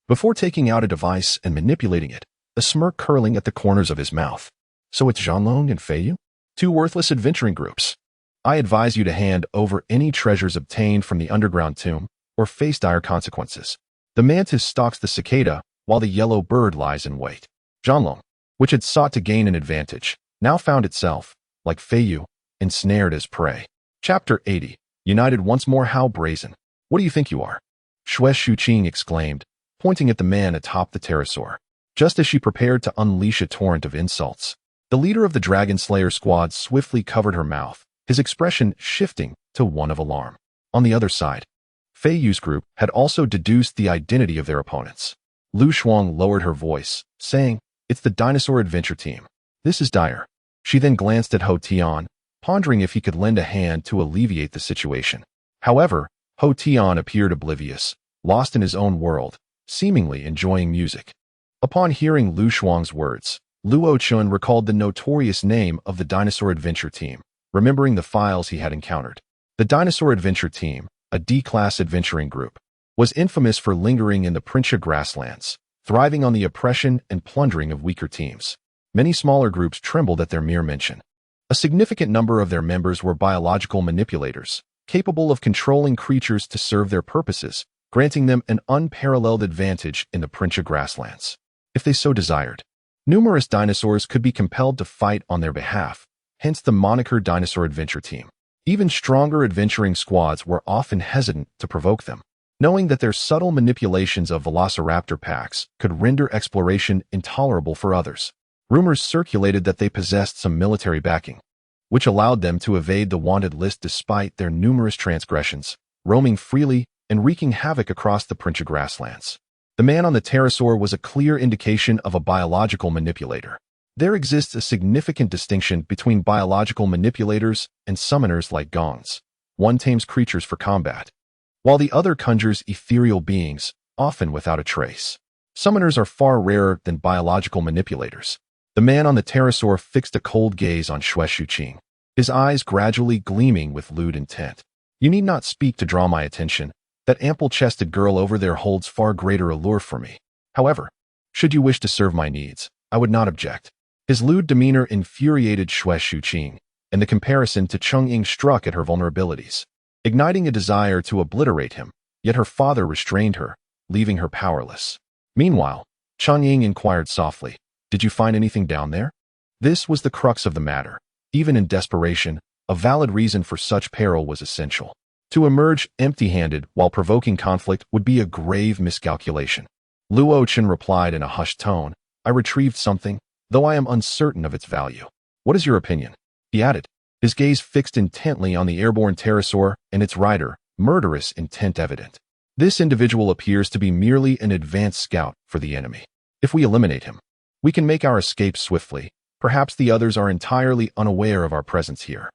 before taking out a device and manipulating it, a smirk curling at the corners of his mouth. "So it's Zhanlong and Feiyu? Two worthless adventuring groups. I advise you to hand over any treasures obtained from the underground tomb, or face dire consequences." The mantis stalks the cicada, while the yellow bird lies in wait. Zhanlong, which had sought to gain an advantage, now found itself, like Feiyu, ensnared as prey. Chapter 80. United once more. How brazen. What do you think you are? Xue Shuqing exclaimed, pointing at the man atop the pterosaur, just as she prepared to unleash a torrent of insults. The leader of the Dragon Slayer squad swiftly covered her mouth, his expression shifting to one of alarm. On the other side, Feiyu's group had also deduced the identity of their opponents. Lu Shuang lowered her voice, saying, "It's the Dinosaur Adventure Team. This is dire." She then glanced at Ho Tian, pondering if he could lend a hand to alleviate the situation. However, Ho Tian appeared oblivious, lost in his own world, seemingly enjoying music. Upon hearing Lu Shuang's words, Luo Chun recalled the notorious name of the Dinosaur Adventure Team, remembering the files he had encountered. The Dinosaur Adventure Team, a D-class adventuring group, was infamous for lingering in the Primordial grasslands, thriving on the oppression and plundering of weaker teams. Many smaller groups trembled at their mere mention. A significant number of their members were biological manipulators, capable of controlling creatures to serve their purposes, granting them an unparalleled advantage in the Primordial grasslands. If they so desired, numerous dinosaurs could be compelled to fight on their behalf, hence the moniker Dinosaur Adventure Team. Even stronger adventuring squads were often hesitant to provoke them, knowing that their subtle manipulations of velociraptor packs could render exploration intolerable for others. Rumors circulated that they possessed some military backing, which allowed them to evade the wanted list despite their numerous transgressions, roaming freely and wreaking havoc across the Primordial grasslands. The man on the pterosaur was a clear indication of a biological manipulator. There exists a significant distinction between biological manipulators and summoners like gongs. One tames creatures for combat, while the other conjures ethereal beings, often without a trace. Summoners are far rarer than biological manipulators. The man on the pterosaur fixed a cold gaze on Xue Shuqing, his eyes gradually gleaming with lewd intent. "You need not speak to draw my attention. That ample-chested girl over there holds far greater allure for me. However, should you wish to serve my needs, I would not object." His lewd demeanor infuriated Chu Xingyun, and the comparison to Cheng Ying struck at her vulnerabilities, igniting a desire to obliterate him, yet her father restrained her, leaving her powerless. Meanwhile, Cheng Ying inquired softly, "Did you find anything down there?" This was the crux of the matter. Even in desperation, a valid reason for such peril was essential. To emerge empty-handed while provoking conflict would be a grave miscalculation. Luo Chen replied in a hushed tone, "I retrieved something, though I am uncertain of its value." "What is your opinion?" he added, his gaze fixed intently on the airborne pterosaur and its rider, murderous intent evident. "This individual appears to be merely an advanced scout for the enemy. If we eliminate him, we can make our escape swiftly. Perhaps the others are entirely unaware of our presence here.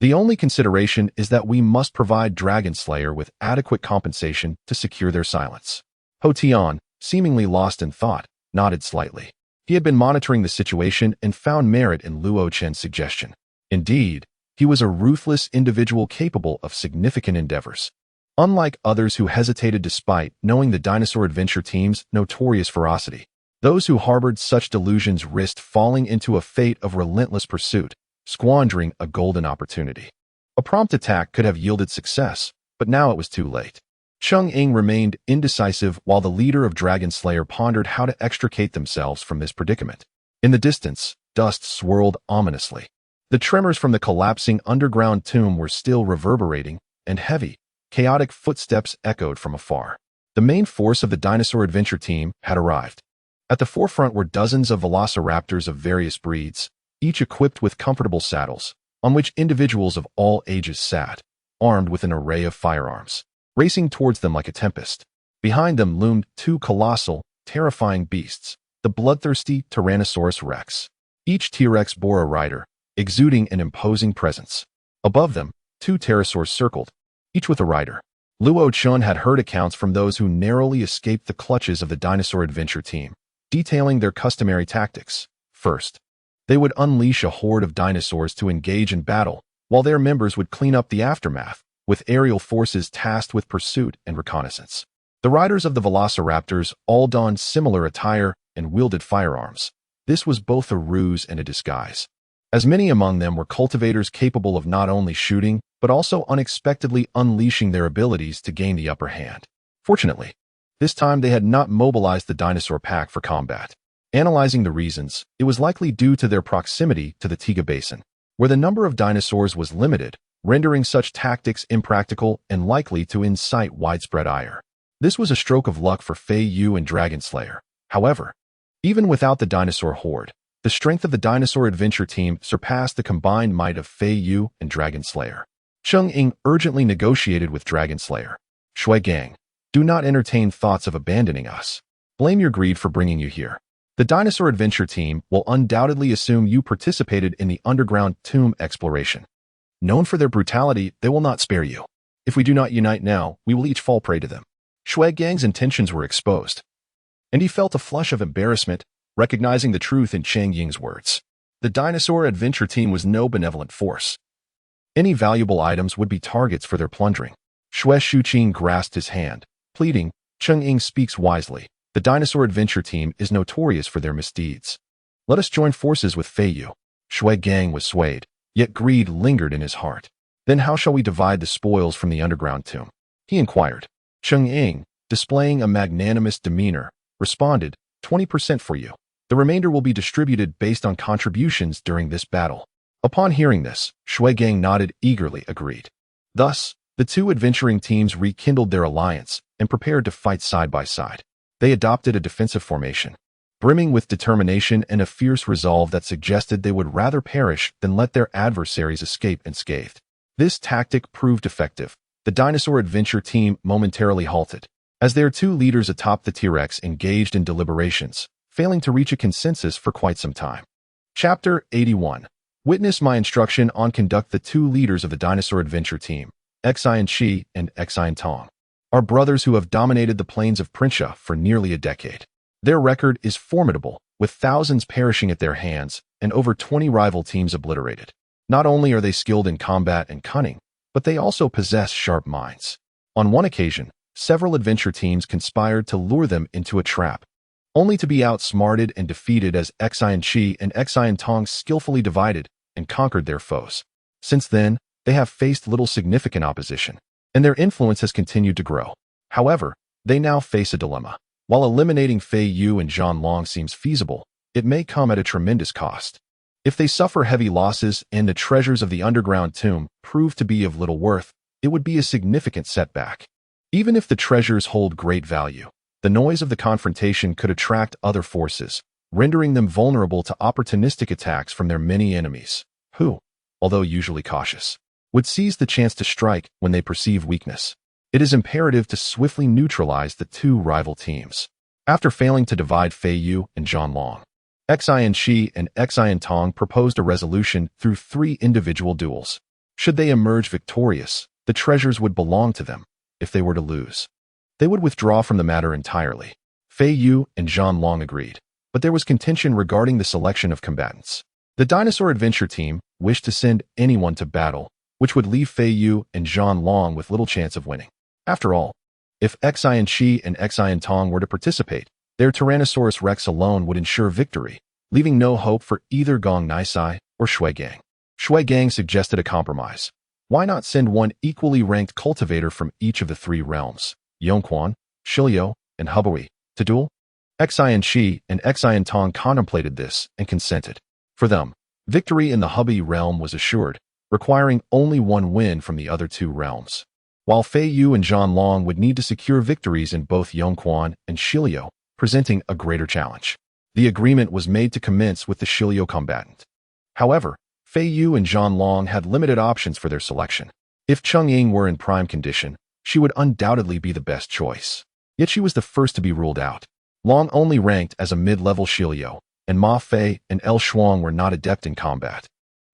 The only consideration is that we must provide Dragon Slayer with adequate compensation to secure their silence." Ho Tian, seemingly lost in thought, nodded slightly. He had been monitoring the situation and found merit in Luo Chen's suggestion. Indeed, he was a ruthless individual capable of significant endeavors. Unlike others who hesitated despite knowing the dinosaur adventure team's notorious ferocity, those who harbored such delusions risked falling into a fate of relentless pursuit, squandering a golden opportunity. A prompt attack could have yielded success, but now it was too late. Cheng Ying remained indecisive while the leader of Dragon Slayer pondered how to extricate themselves from this predicament. In the distance, dust swirled ominously. The tremors from the collapsing underground tomb were still reverberating, and heavy, chaotic footsteps echoed from afar. The main force of the dinosaur adventure team had arrived. At the forefront were dozens of velociraptors of various breeds, each equipped with comfortable saddles, on which individuals of all ages sat, armed with an array of firearms, racing towards them like a tempest. Behind them loomed two colossal, terrifying beasts, the bloodthirsty Tyrannosaurus Rex. Each T-Rex bore a rider, exuding an imposing presence. Above them, two pterosaurs circled, each with a rider. Luo Chun had heard accounts from those who narrowly escaped the clutches of the dinosaur adventure team, detailing their customary tactics. First, they would unleash a horde of dinosaurs to engage in battle, while their members would clean up the aftermath, with aerial forces tasked with pursuit and reconnaissance. The riders of the velociraptors all donned similar attire and wielded firearms. This was both a ruse and a disguise, as many among them were cultivators capable of not only shooting, but also unexpectedly unleashing their abilities to gain the upper hand. Fortunately, this time they had not mobilized the dinosaur pack for combat. Analyzing the reasons, it was likely due to their proximity to the Tiga Basin, where the number of dinosaurs was limited, rendering such tactics impractical and likely to incite widespread ire. This was a stroke of luck for Fei Yu and Dragon Slayer. However, even without the dinosaur horde, the strength of the dinosaur adventure team surpassed the combined might of Fei Yu and Dragon Slayer. Cheng Ying urgently negotiated with Dragon Slayer. "Shui Gang, do not entertain thoughts of abandoning us. Blame your greed for bringing you here. The dinosaur adventure team will undoubtedly assume you participated in the underground tomb exploration. Known for their brutality, they will not spare you. If we do not unite now, we will each fall prey to them." Shui Gang's intentions were exposed, and he felt a flush of embarrassment, recognizing the truth in Cheng Ying's words. The dinosaur adventure team was no benevolent force. Any valuable items would be targets for their plundering. Shui Shuqing grasped his hand, pleading, "Cheng Ying speaks wisely. The dinosaur adventure team is notorious for their misdeeds. Let us join forces with Fei Yu." Shui Gang was swayed, yet greed lingered in his heart. "Then how shall we divide the spoils from the underground tomb?" he inquired. Cheng Ying, displaying a magnanimous demeanor, responded, 20% for you. The remainder will be distributed based on contributions during this battle." Upon hearing this, Shui Gang nodded eagerly, agreed. Thus, the two adventuring teams rekindled their alliance and prepared to fight side by side. They adopted a defensive formation, brimming with determination and a fierce resolve that suggested they would rather perish than let their adversaries escape unscathed. This tactic proved effective. The dinosaur adventure team momentarily halted, as their two leaders atop the T-Rex engaged in deliberations, failing to reach a consensus for quite some time. Chapter 81. Witness my instruction on conduct. The two leaders of the dinosaur adventure team, Xian Shi and Xian Tong, are brothers who have dominated the plains of Princia for nearly a decade. Their record is formidable, with thousands perishing at their hands and over 20 rival teams obliterated. Not only are they skilled in combat and cunning, but they also possess sharp minds. On one occasion, several adventure teams conspired to lure them into a trap, only to be outsmarted and defeated as Xianxia and Xiantong skillfully divided and conquered their foes. Since then, they have faced little significant opposition, and their influence has continued to grow. However, they now face a dilemma. While eliminating Fei Yu and Zhan Long seems feasible, it may come at a tremendous cost. If they suffer heavy losses and the treasures of the underground tomb prove to be of little worth, it would be a significant setback. Even if the treasures hold great value, the noise of the confrontation could attract other forces, rendering them vulnerable to opportunistic attacks from their many enemies, who, although usually cautious, would seize the chance to strike when they perceive weakness. It is imperative to swiftly neutralize the two rival teams. After failing to divide Fei Yu and Zhan Long, Xianxia and Xiantong proposed a resolution through 3 individual duels. Should they emerge victorious, the treasures would belong to them. If they were to lose, they would withdraw from the matter entirely. Fei Yu and Zhan Long agreed, but there was contention regarding the selection of combatants. The dinosaur adventure team wished to send anyone to battle, which would leave Fei Yu and Zhan Long with little chance of winning. After all, if Xianxia and Xiantong were to participate, their Tyrannosaurus Rex alone would ensure victory, leaving no hope for either Gong Nisai or Shui Gang. Shui Gang suggested a compromise. Why not send one equally ranked cultivator from each of the 3 realms, Yongquan, Shiliu, and Hubei, to duel? Xianxia and Xiantong contemplated this and consented. For them, victory in the Hubei realm was assured, requiring only one win from the other 2 realms. While Fei Yu and Zhan Long would need to secure victories in both Yongquan and Shiliu, presenting a greater challenge. The agreement was made to commence with the Shiliu combatant. However, Fei Yu and Zhan Long had limited options for their selection. If Cheng Ying were in prime condition, she would undoubtedly be the best choice. Yet she was the first to be ruled out. Long only ranked as a mid-level Shiliu, and Ma Fei and El Shuang were not adept in combat.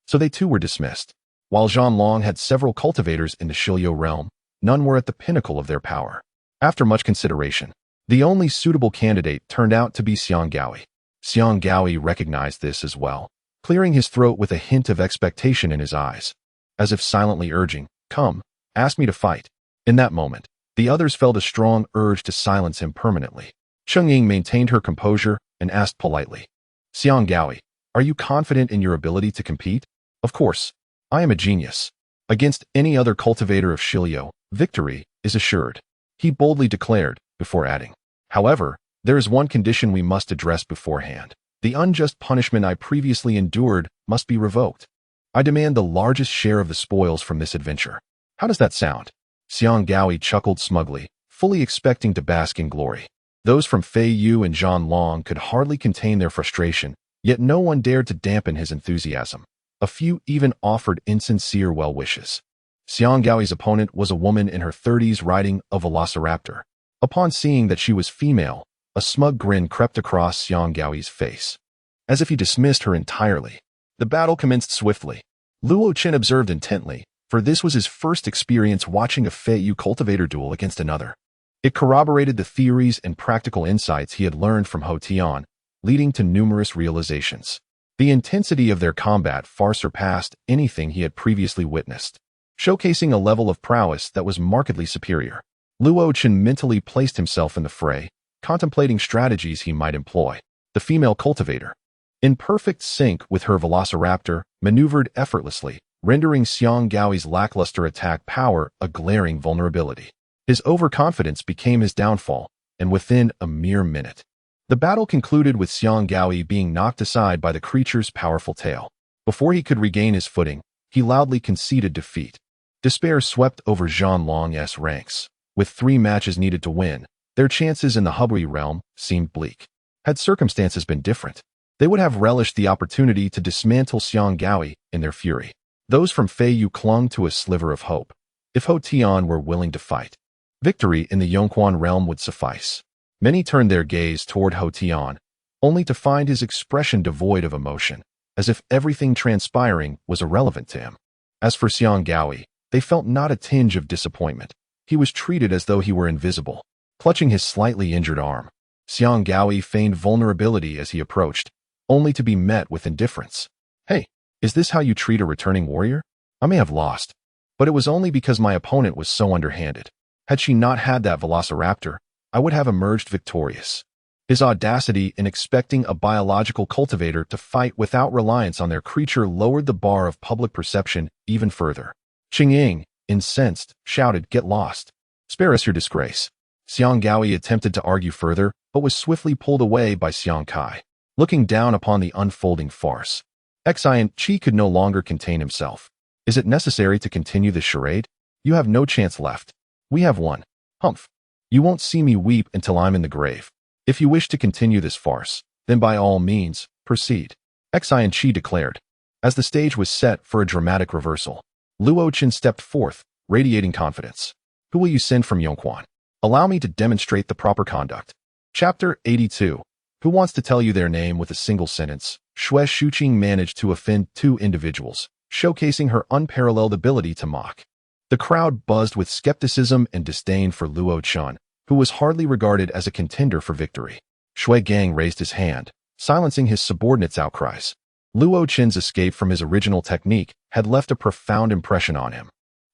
So they too were dismissed. While Zhan Long had several cultivators in the Shiliu realm, none were at the pinnacle of their power. After much consideration, the only suitable candidate turned out to be Xiang Gaoi. Xiang Gaoi recognized this as well, clearing his throat with a hint of expectation in his eyes, as if silently urging, "Come, ask me to fight." In that moment, the others felt a strong urge to silence him permanently. Cheng Ying maintained her composure and asked politely, "Xiang Gaoi, are you confident in your ability to compete?" "Of course, I am a genius. Against any other cultivator of Shiliu, victory is assured," he boldly declared, before adding, "However, there is one condition we must address beforehand. The unjust punishment I previously endured must be revoked. I demand the largest share of the spoils from this adventure. How does that sound?" Xiang Gaoi chuckled smugly, fully expecting to bask in glory. Those from Fei Yu and Zhan Long could hardly contain their frustration, yet no one dared to dampen his enthusiasm. A few even offered insincere well wishes. Xiang Gaoi's opponent was a woman in her 30s riding a velociraptor. Upon seeing that she was female, a smug grin crept across Xiang Gaoi's face, as if he dismissed her entirely. The battle commenced swiftly. Luo Chen observed intently, for this was his first experience watching a Fei Yu cultivator duel against another. It corroborated the theories and practical insights he had learned from Ho Tian, leading to numerous realizations. The intensity of their combat far surpassed anything he had previously witnessed, showcasing a level of prowess that was markedly superior. Luo Chen mentally placed himself in the fray, contemplating strategies he might employ. The female cultivator, in perfect sync with her velociraptor, maneuvered effortlessly, rendering Xiang Gaoi's lackluster attack power a glaring vulnerability. His overconfidence became his downfall, and within a mere minute, the battle concluded with Xiang Gaoi being knocked aside by the creature's powerful tail. Before he could regain his footing, he loudly conceded defeat. Despair swept over Zhan Long's ranks. With 3 matches needed to win, their chances in the Hubei realm seemed bleak. Had circumstances been different, they would have relished the opportunity to dismantle Xiang Gaoi in their fury. Those from Fei Yu clung to a sliver of hope. If Ho Tian were willing to fight, victory in the Yongquan realm would suffice. Many turned their gaze toward Ho Tian, only to find his expression devoid of emotion, as if everything transpiring was irrelevant to him. As for Xiang Gaoi, they felt not a tinge of disappointment. He was treated as though he were invisible. Clutching his slightly injured arm, Xiang Gaoi feigned vulnerability as he approached, only to be met with indifference. "Hey, is this how you treat a returning warrior? I may have lost, but it was only because my opponent was so underhanded." Had she not had that velociraptor, I would have emerged victorious. His audacity in expecting a biological cultivator to fight without reliance on their creature lowered the bar of public perception even further. Xingyun, incensed, shouted, "Get lost. Spare us your disgrace." Xiang Gaoi attempted to argue further, but was swiftly pulled away by Xiang Kai. Looking down upon the unfolding farce, Xianxia could no longer contain himself. "Is it necessary to continue this charade? You have no chance left. We have won. Humph. You won't see me weep until I'm in the grave. If you wish to continue this farce, then by all means, proceed," Xianxia declared. As the stage was set for a dramatic reversal, Luo Chen stepped forth, radiating confidence. "Who will you send from Yongquan? Allow me to demonstrate the proper conduct." Chapter 82. Who wants to tell you their name with a single sentence? Xue Shuqing managed to offend 2 individuals, showcasing her unparalleled ability to mock. The crowd buzzed with skepticism and disdain for Luo Chen, who was hardly regarded as a contender for victory. Shui Gang raised his hand, silencing his subordinates' outcries. Luo Chen's escape from his original technique had left a profound impression on him.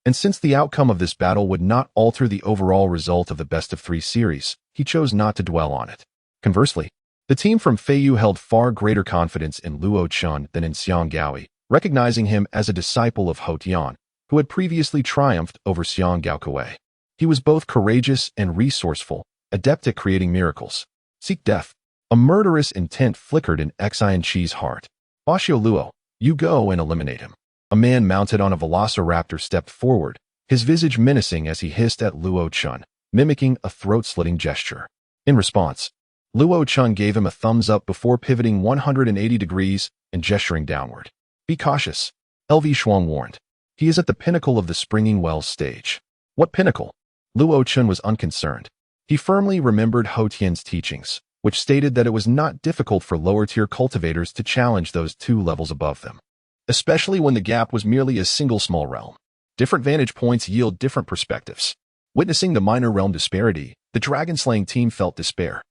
And since the outcome of this battle would not alter the overall result of the best-of-3 series, he chose not to dwell on it. Conversely, the team from Feiyu held far greater confidence in Luo Chen than in Xiang Gaoi, recognizing him as a disciple of Ho Tian, who had previously triumphed over Xiang Gaokui. He was both courageous and resourceful, adept at creating miracles. Seek death. A murderous intent flickered in Xianxi's heart. "Bashio Luo, you go and eliminate him." A man mounted on a velociraptor stepped forward, his visage menacing as he hissed at Luo Chen, mimicking a throat-slitting gesture. In response, Luo Chen gave him a thumbs up before pivoting 180 degrees and gesturing downward. "Be cautious," LV Shuang warned. "He is at the pinnacle of the Springing Wells stage." "What pinnacle?" Luo Chen was unconcerned. He firmly remembered Ho Tian's teachings, which stated that it was not difficult for lower-tier cultivators to challenge those 2 levels above them, especially when the gap was merely a single small realm. Different vantage points yield different perspectives. Witnessing the minor realm disparity, the dragon-slaying team felt despair.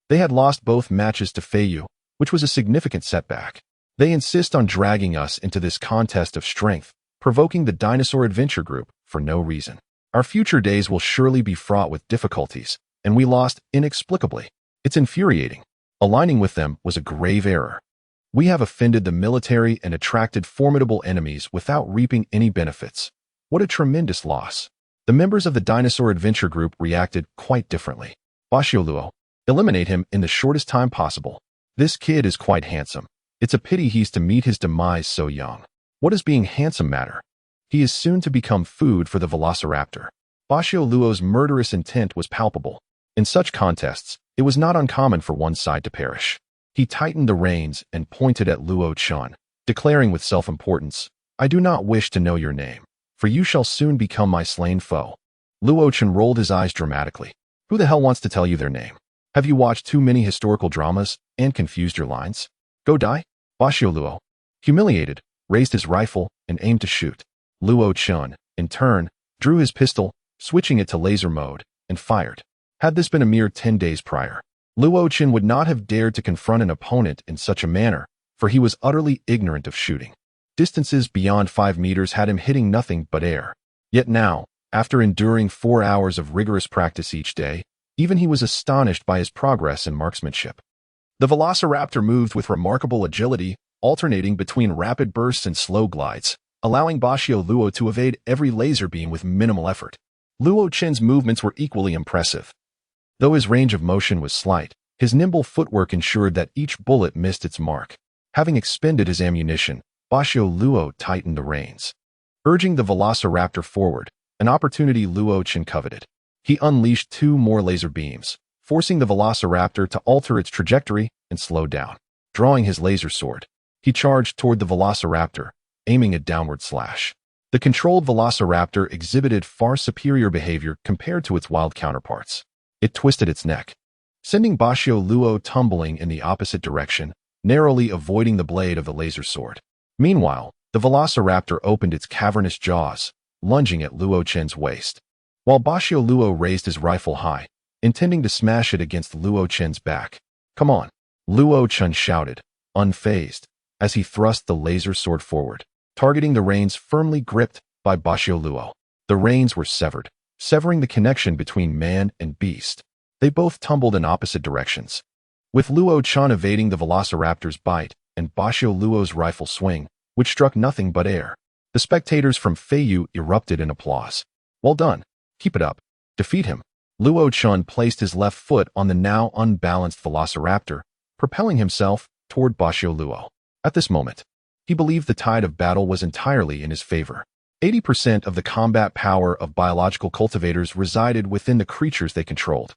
They had lost both matches to Feiyu, which was a significant setback. They insist on dragging us into this contest of strength, provoking the Dinosaur Adventure Group for no reason. Our future days will surely be fraught with difficulties, and we lost inexplicably. It's infuriating. Aligning with them was a grave error. We have offended the military and attracted formidable enemies without reaping any benefits. What a tremendous loss. The members of the Dinosaur Adventure Group reacted quite differently. "Bashio Luo, eliminate him in the shortest time possible. This kid is quite handsome. It's a pity he's to meet his demise so young. What does being handsome matter? He is soon to become food for the velociraptor." Bashio Luo's murderous intent was palpable. In such contests, it was not uncommon for one side to perish. He tightened the reins and pointed at Luo Chen, declaring with self-importance, "I do not wish to know your name, for you shall soon become my slain foe." Luo Chen rolled his eyes dramatically. "Who the hell wants to tell you their name? Have you watched too many historical dramas and confused your lines? Go die?" Bashio Luo, humiliated, raised his rifle and aimed to shoot. Luo Chen, in turn, drew his pistol, switching it to laser mode, and fired. Had this been a mere 10 days prior, Luo Chen would not have dared to confront an opponent in such a manner, for he was utterly ignorant of shooting. Distances beyond 5 meters had him hitting nothing but air. Yet now, after enduring 4 hours of rigorous practice each day, even he was astonished by his progress in marksmanship. The velociraptor moved with remarkable agility, alternating between rapid bursts and slow glides, allowing Bashio Luo to evade every laser beam with minimal effort. Luo Chen's movements were equally impressive. Though his range of motion was slight, his nimble footwork ensured that each bullet missed its mark. Having expended his ammunition, Bashio Luo tightened the reins, urging the velociraptor forward, an opportunity Luo Chen coveted. He unleashed 2 more laser beams, forcing the velociraptor to alter its trajectory and slow down. Drawing his laser sword, he charged toward the velociraptor, aiming a downward slash. The controlled velociraptor exhibited far superior behavior compared to its wild counterparts. It twisted its neck, sending Bashio Luo tumbling in the opposite direction, narrowly avoiding the blade of the laser sword. Meanwhile, the velociraptor opened its cavernous jaws, lunging at Luo Chen's waist, while Bashio Luo raised his rifle high, intending to smash it against Luo Chen's back. "Come on," Luo Chen shouted, unfazed, as he thrust the laser sword forward, targeting the reins firmly gripped by Bashio Luo. The reins were severed, severing the connection between man and beast. They both tumbled in opposite directions, with Luo Chan evading the velociraptor's bite and Basho Luo's rifle swing, which struck nothing but air. The spectators from Feiyu erupted in applause. Well done. Keep it up. Defeat him. Luo Chan placed his left foot on the now unbalanced velociraptor, propelling himself toward Basho Luo. At this moment, he believed the tide of battle was entirely in his favor. 80% of the combat power of biological cultivators resided within the creatures they controlled.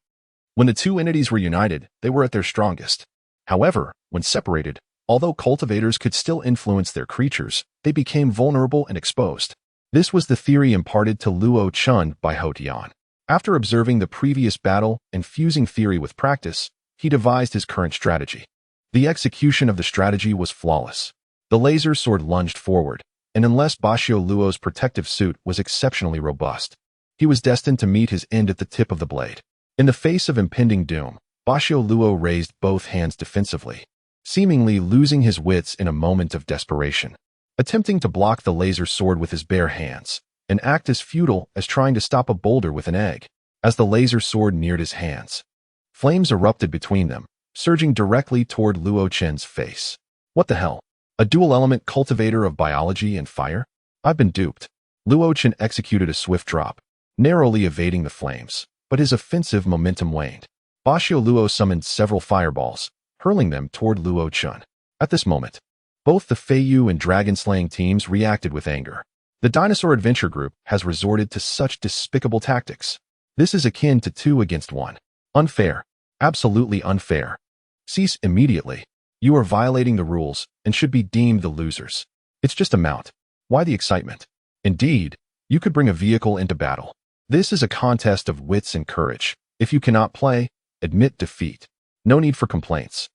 When the two entities were united, they were at their strongest. However, when separated, although cultivators could still influence their creatures, they became vulnerable and exposed. This was the theory imparted to Luo Chun by Ho Tian. After observing the previous battle and fusing theory with practice, he devised his current strategy. The execution of the strategy was flawless. The laser sword lunged forward, and unless Basho Luo's protective suit was exceptionally robust, he was destined to meet his end at the tip of the blade. In the face of impending doom, Basho Luo raised both hands defensively, seemingly losing his wits in a moment of desperation. Attempting to block the laser sword with his bare hands, an act as futile as trying to stop a boulder with an egg. As the laser sword neared his hands, flames erupted between them, surging directly toward Luo Chen's face. What the hell? A dual-element cultivator of biology and fire? I've been duped. Luo Chen executed a swift drop, narrowly evading the flames, but his offensive momentum waned. Basho Luo summoned several fireballs, hurling them toward Luo Chen. At this moment, both the Feiyu and dragon-slaying teams reacted with anger. The Dinosaur Adventure Group has resorted to such despicable tactics. This is akin to 2 against 1. Unfair. Absolutely unfair. Cease immediately. You are violating the rules and should be deemed the losers. It's just a mount. Why the excitement? Indeed, you could bring a vehicle into battle. This is a contest of wits and courage. If you cannot play, admit defeat. No need for complaints.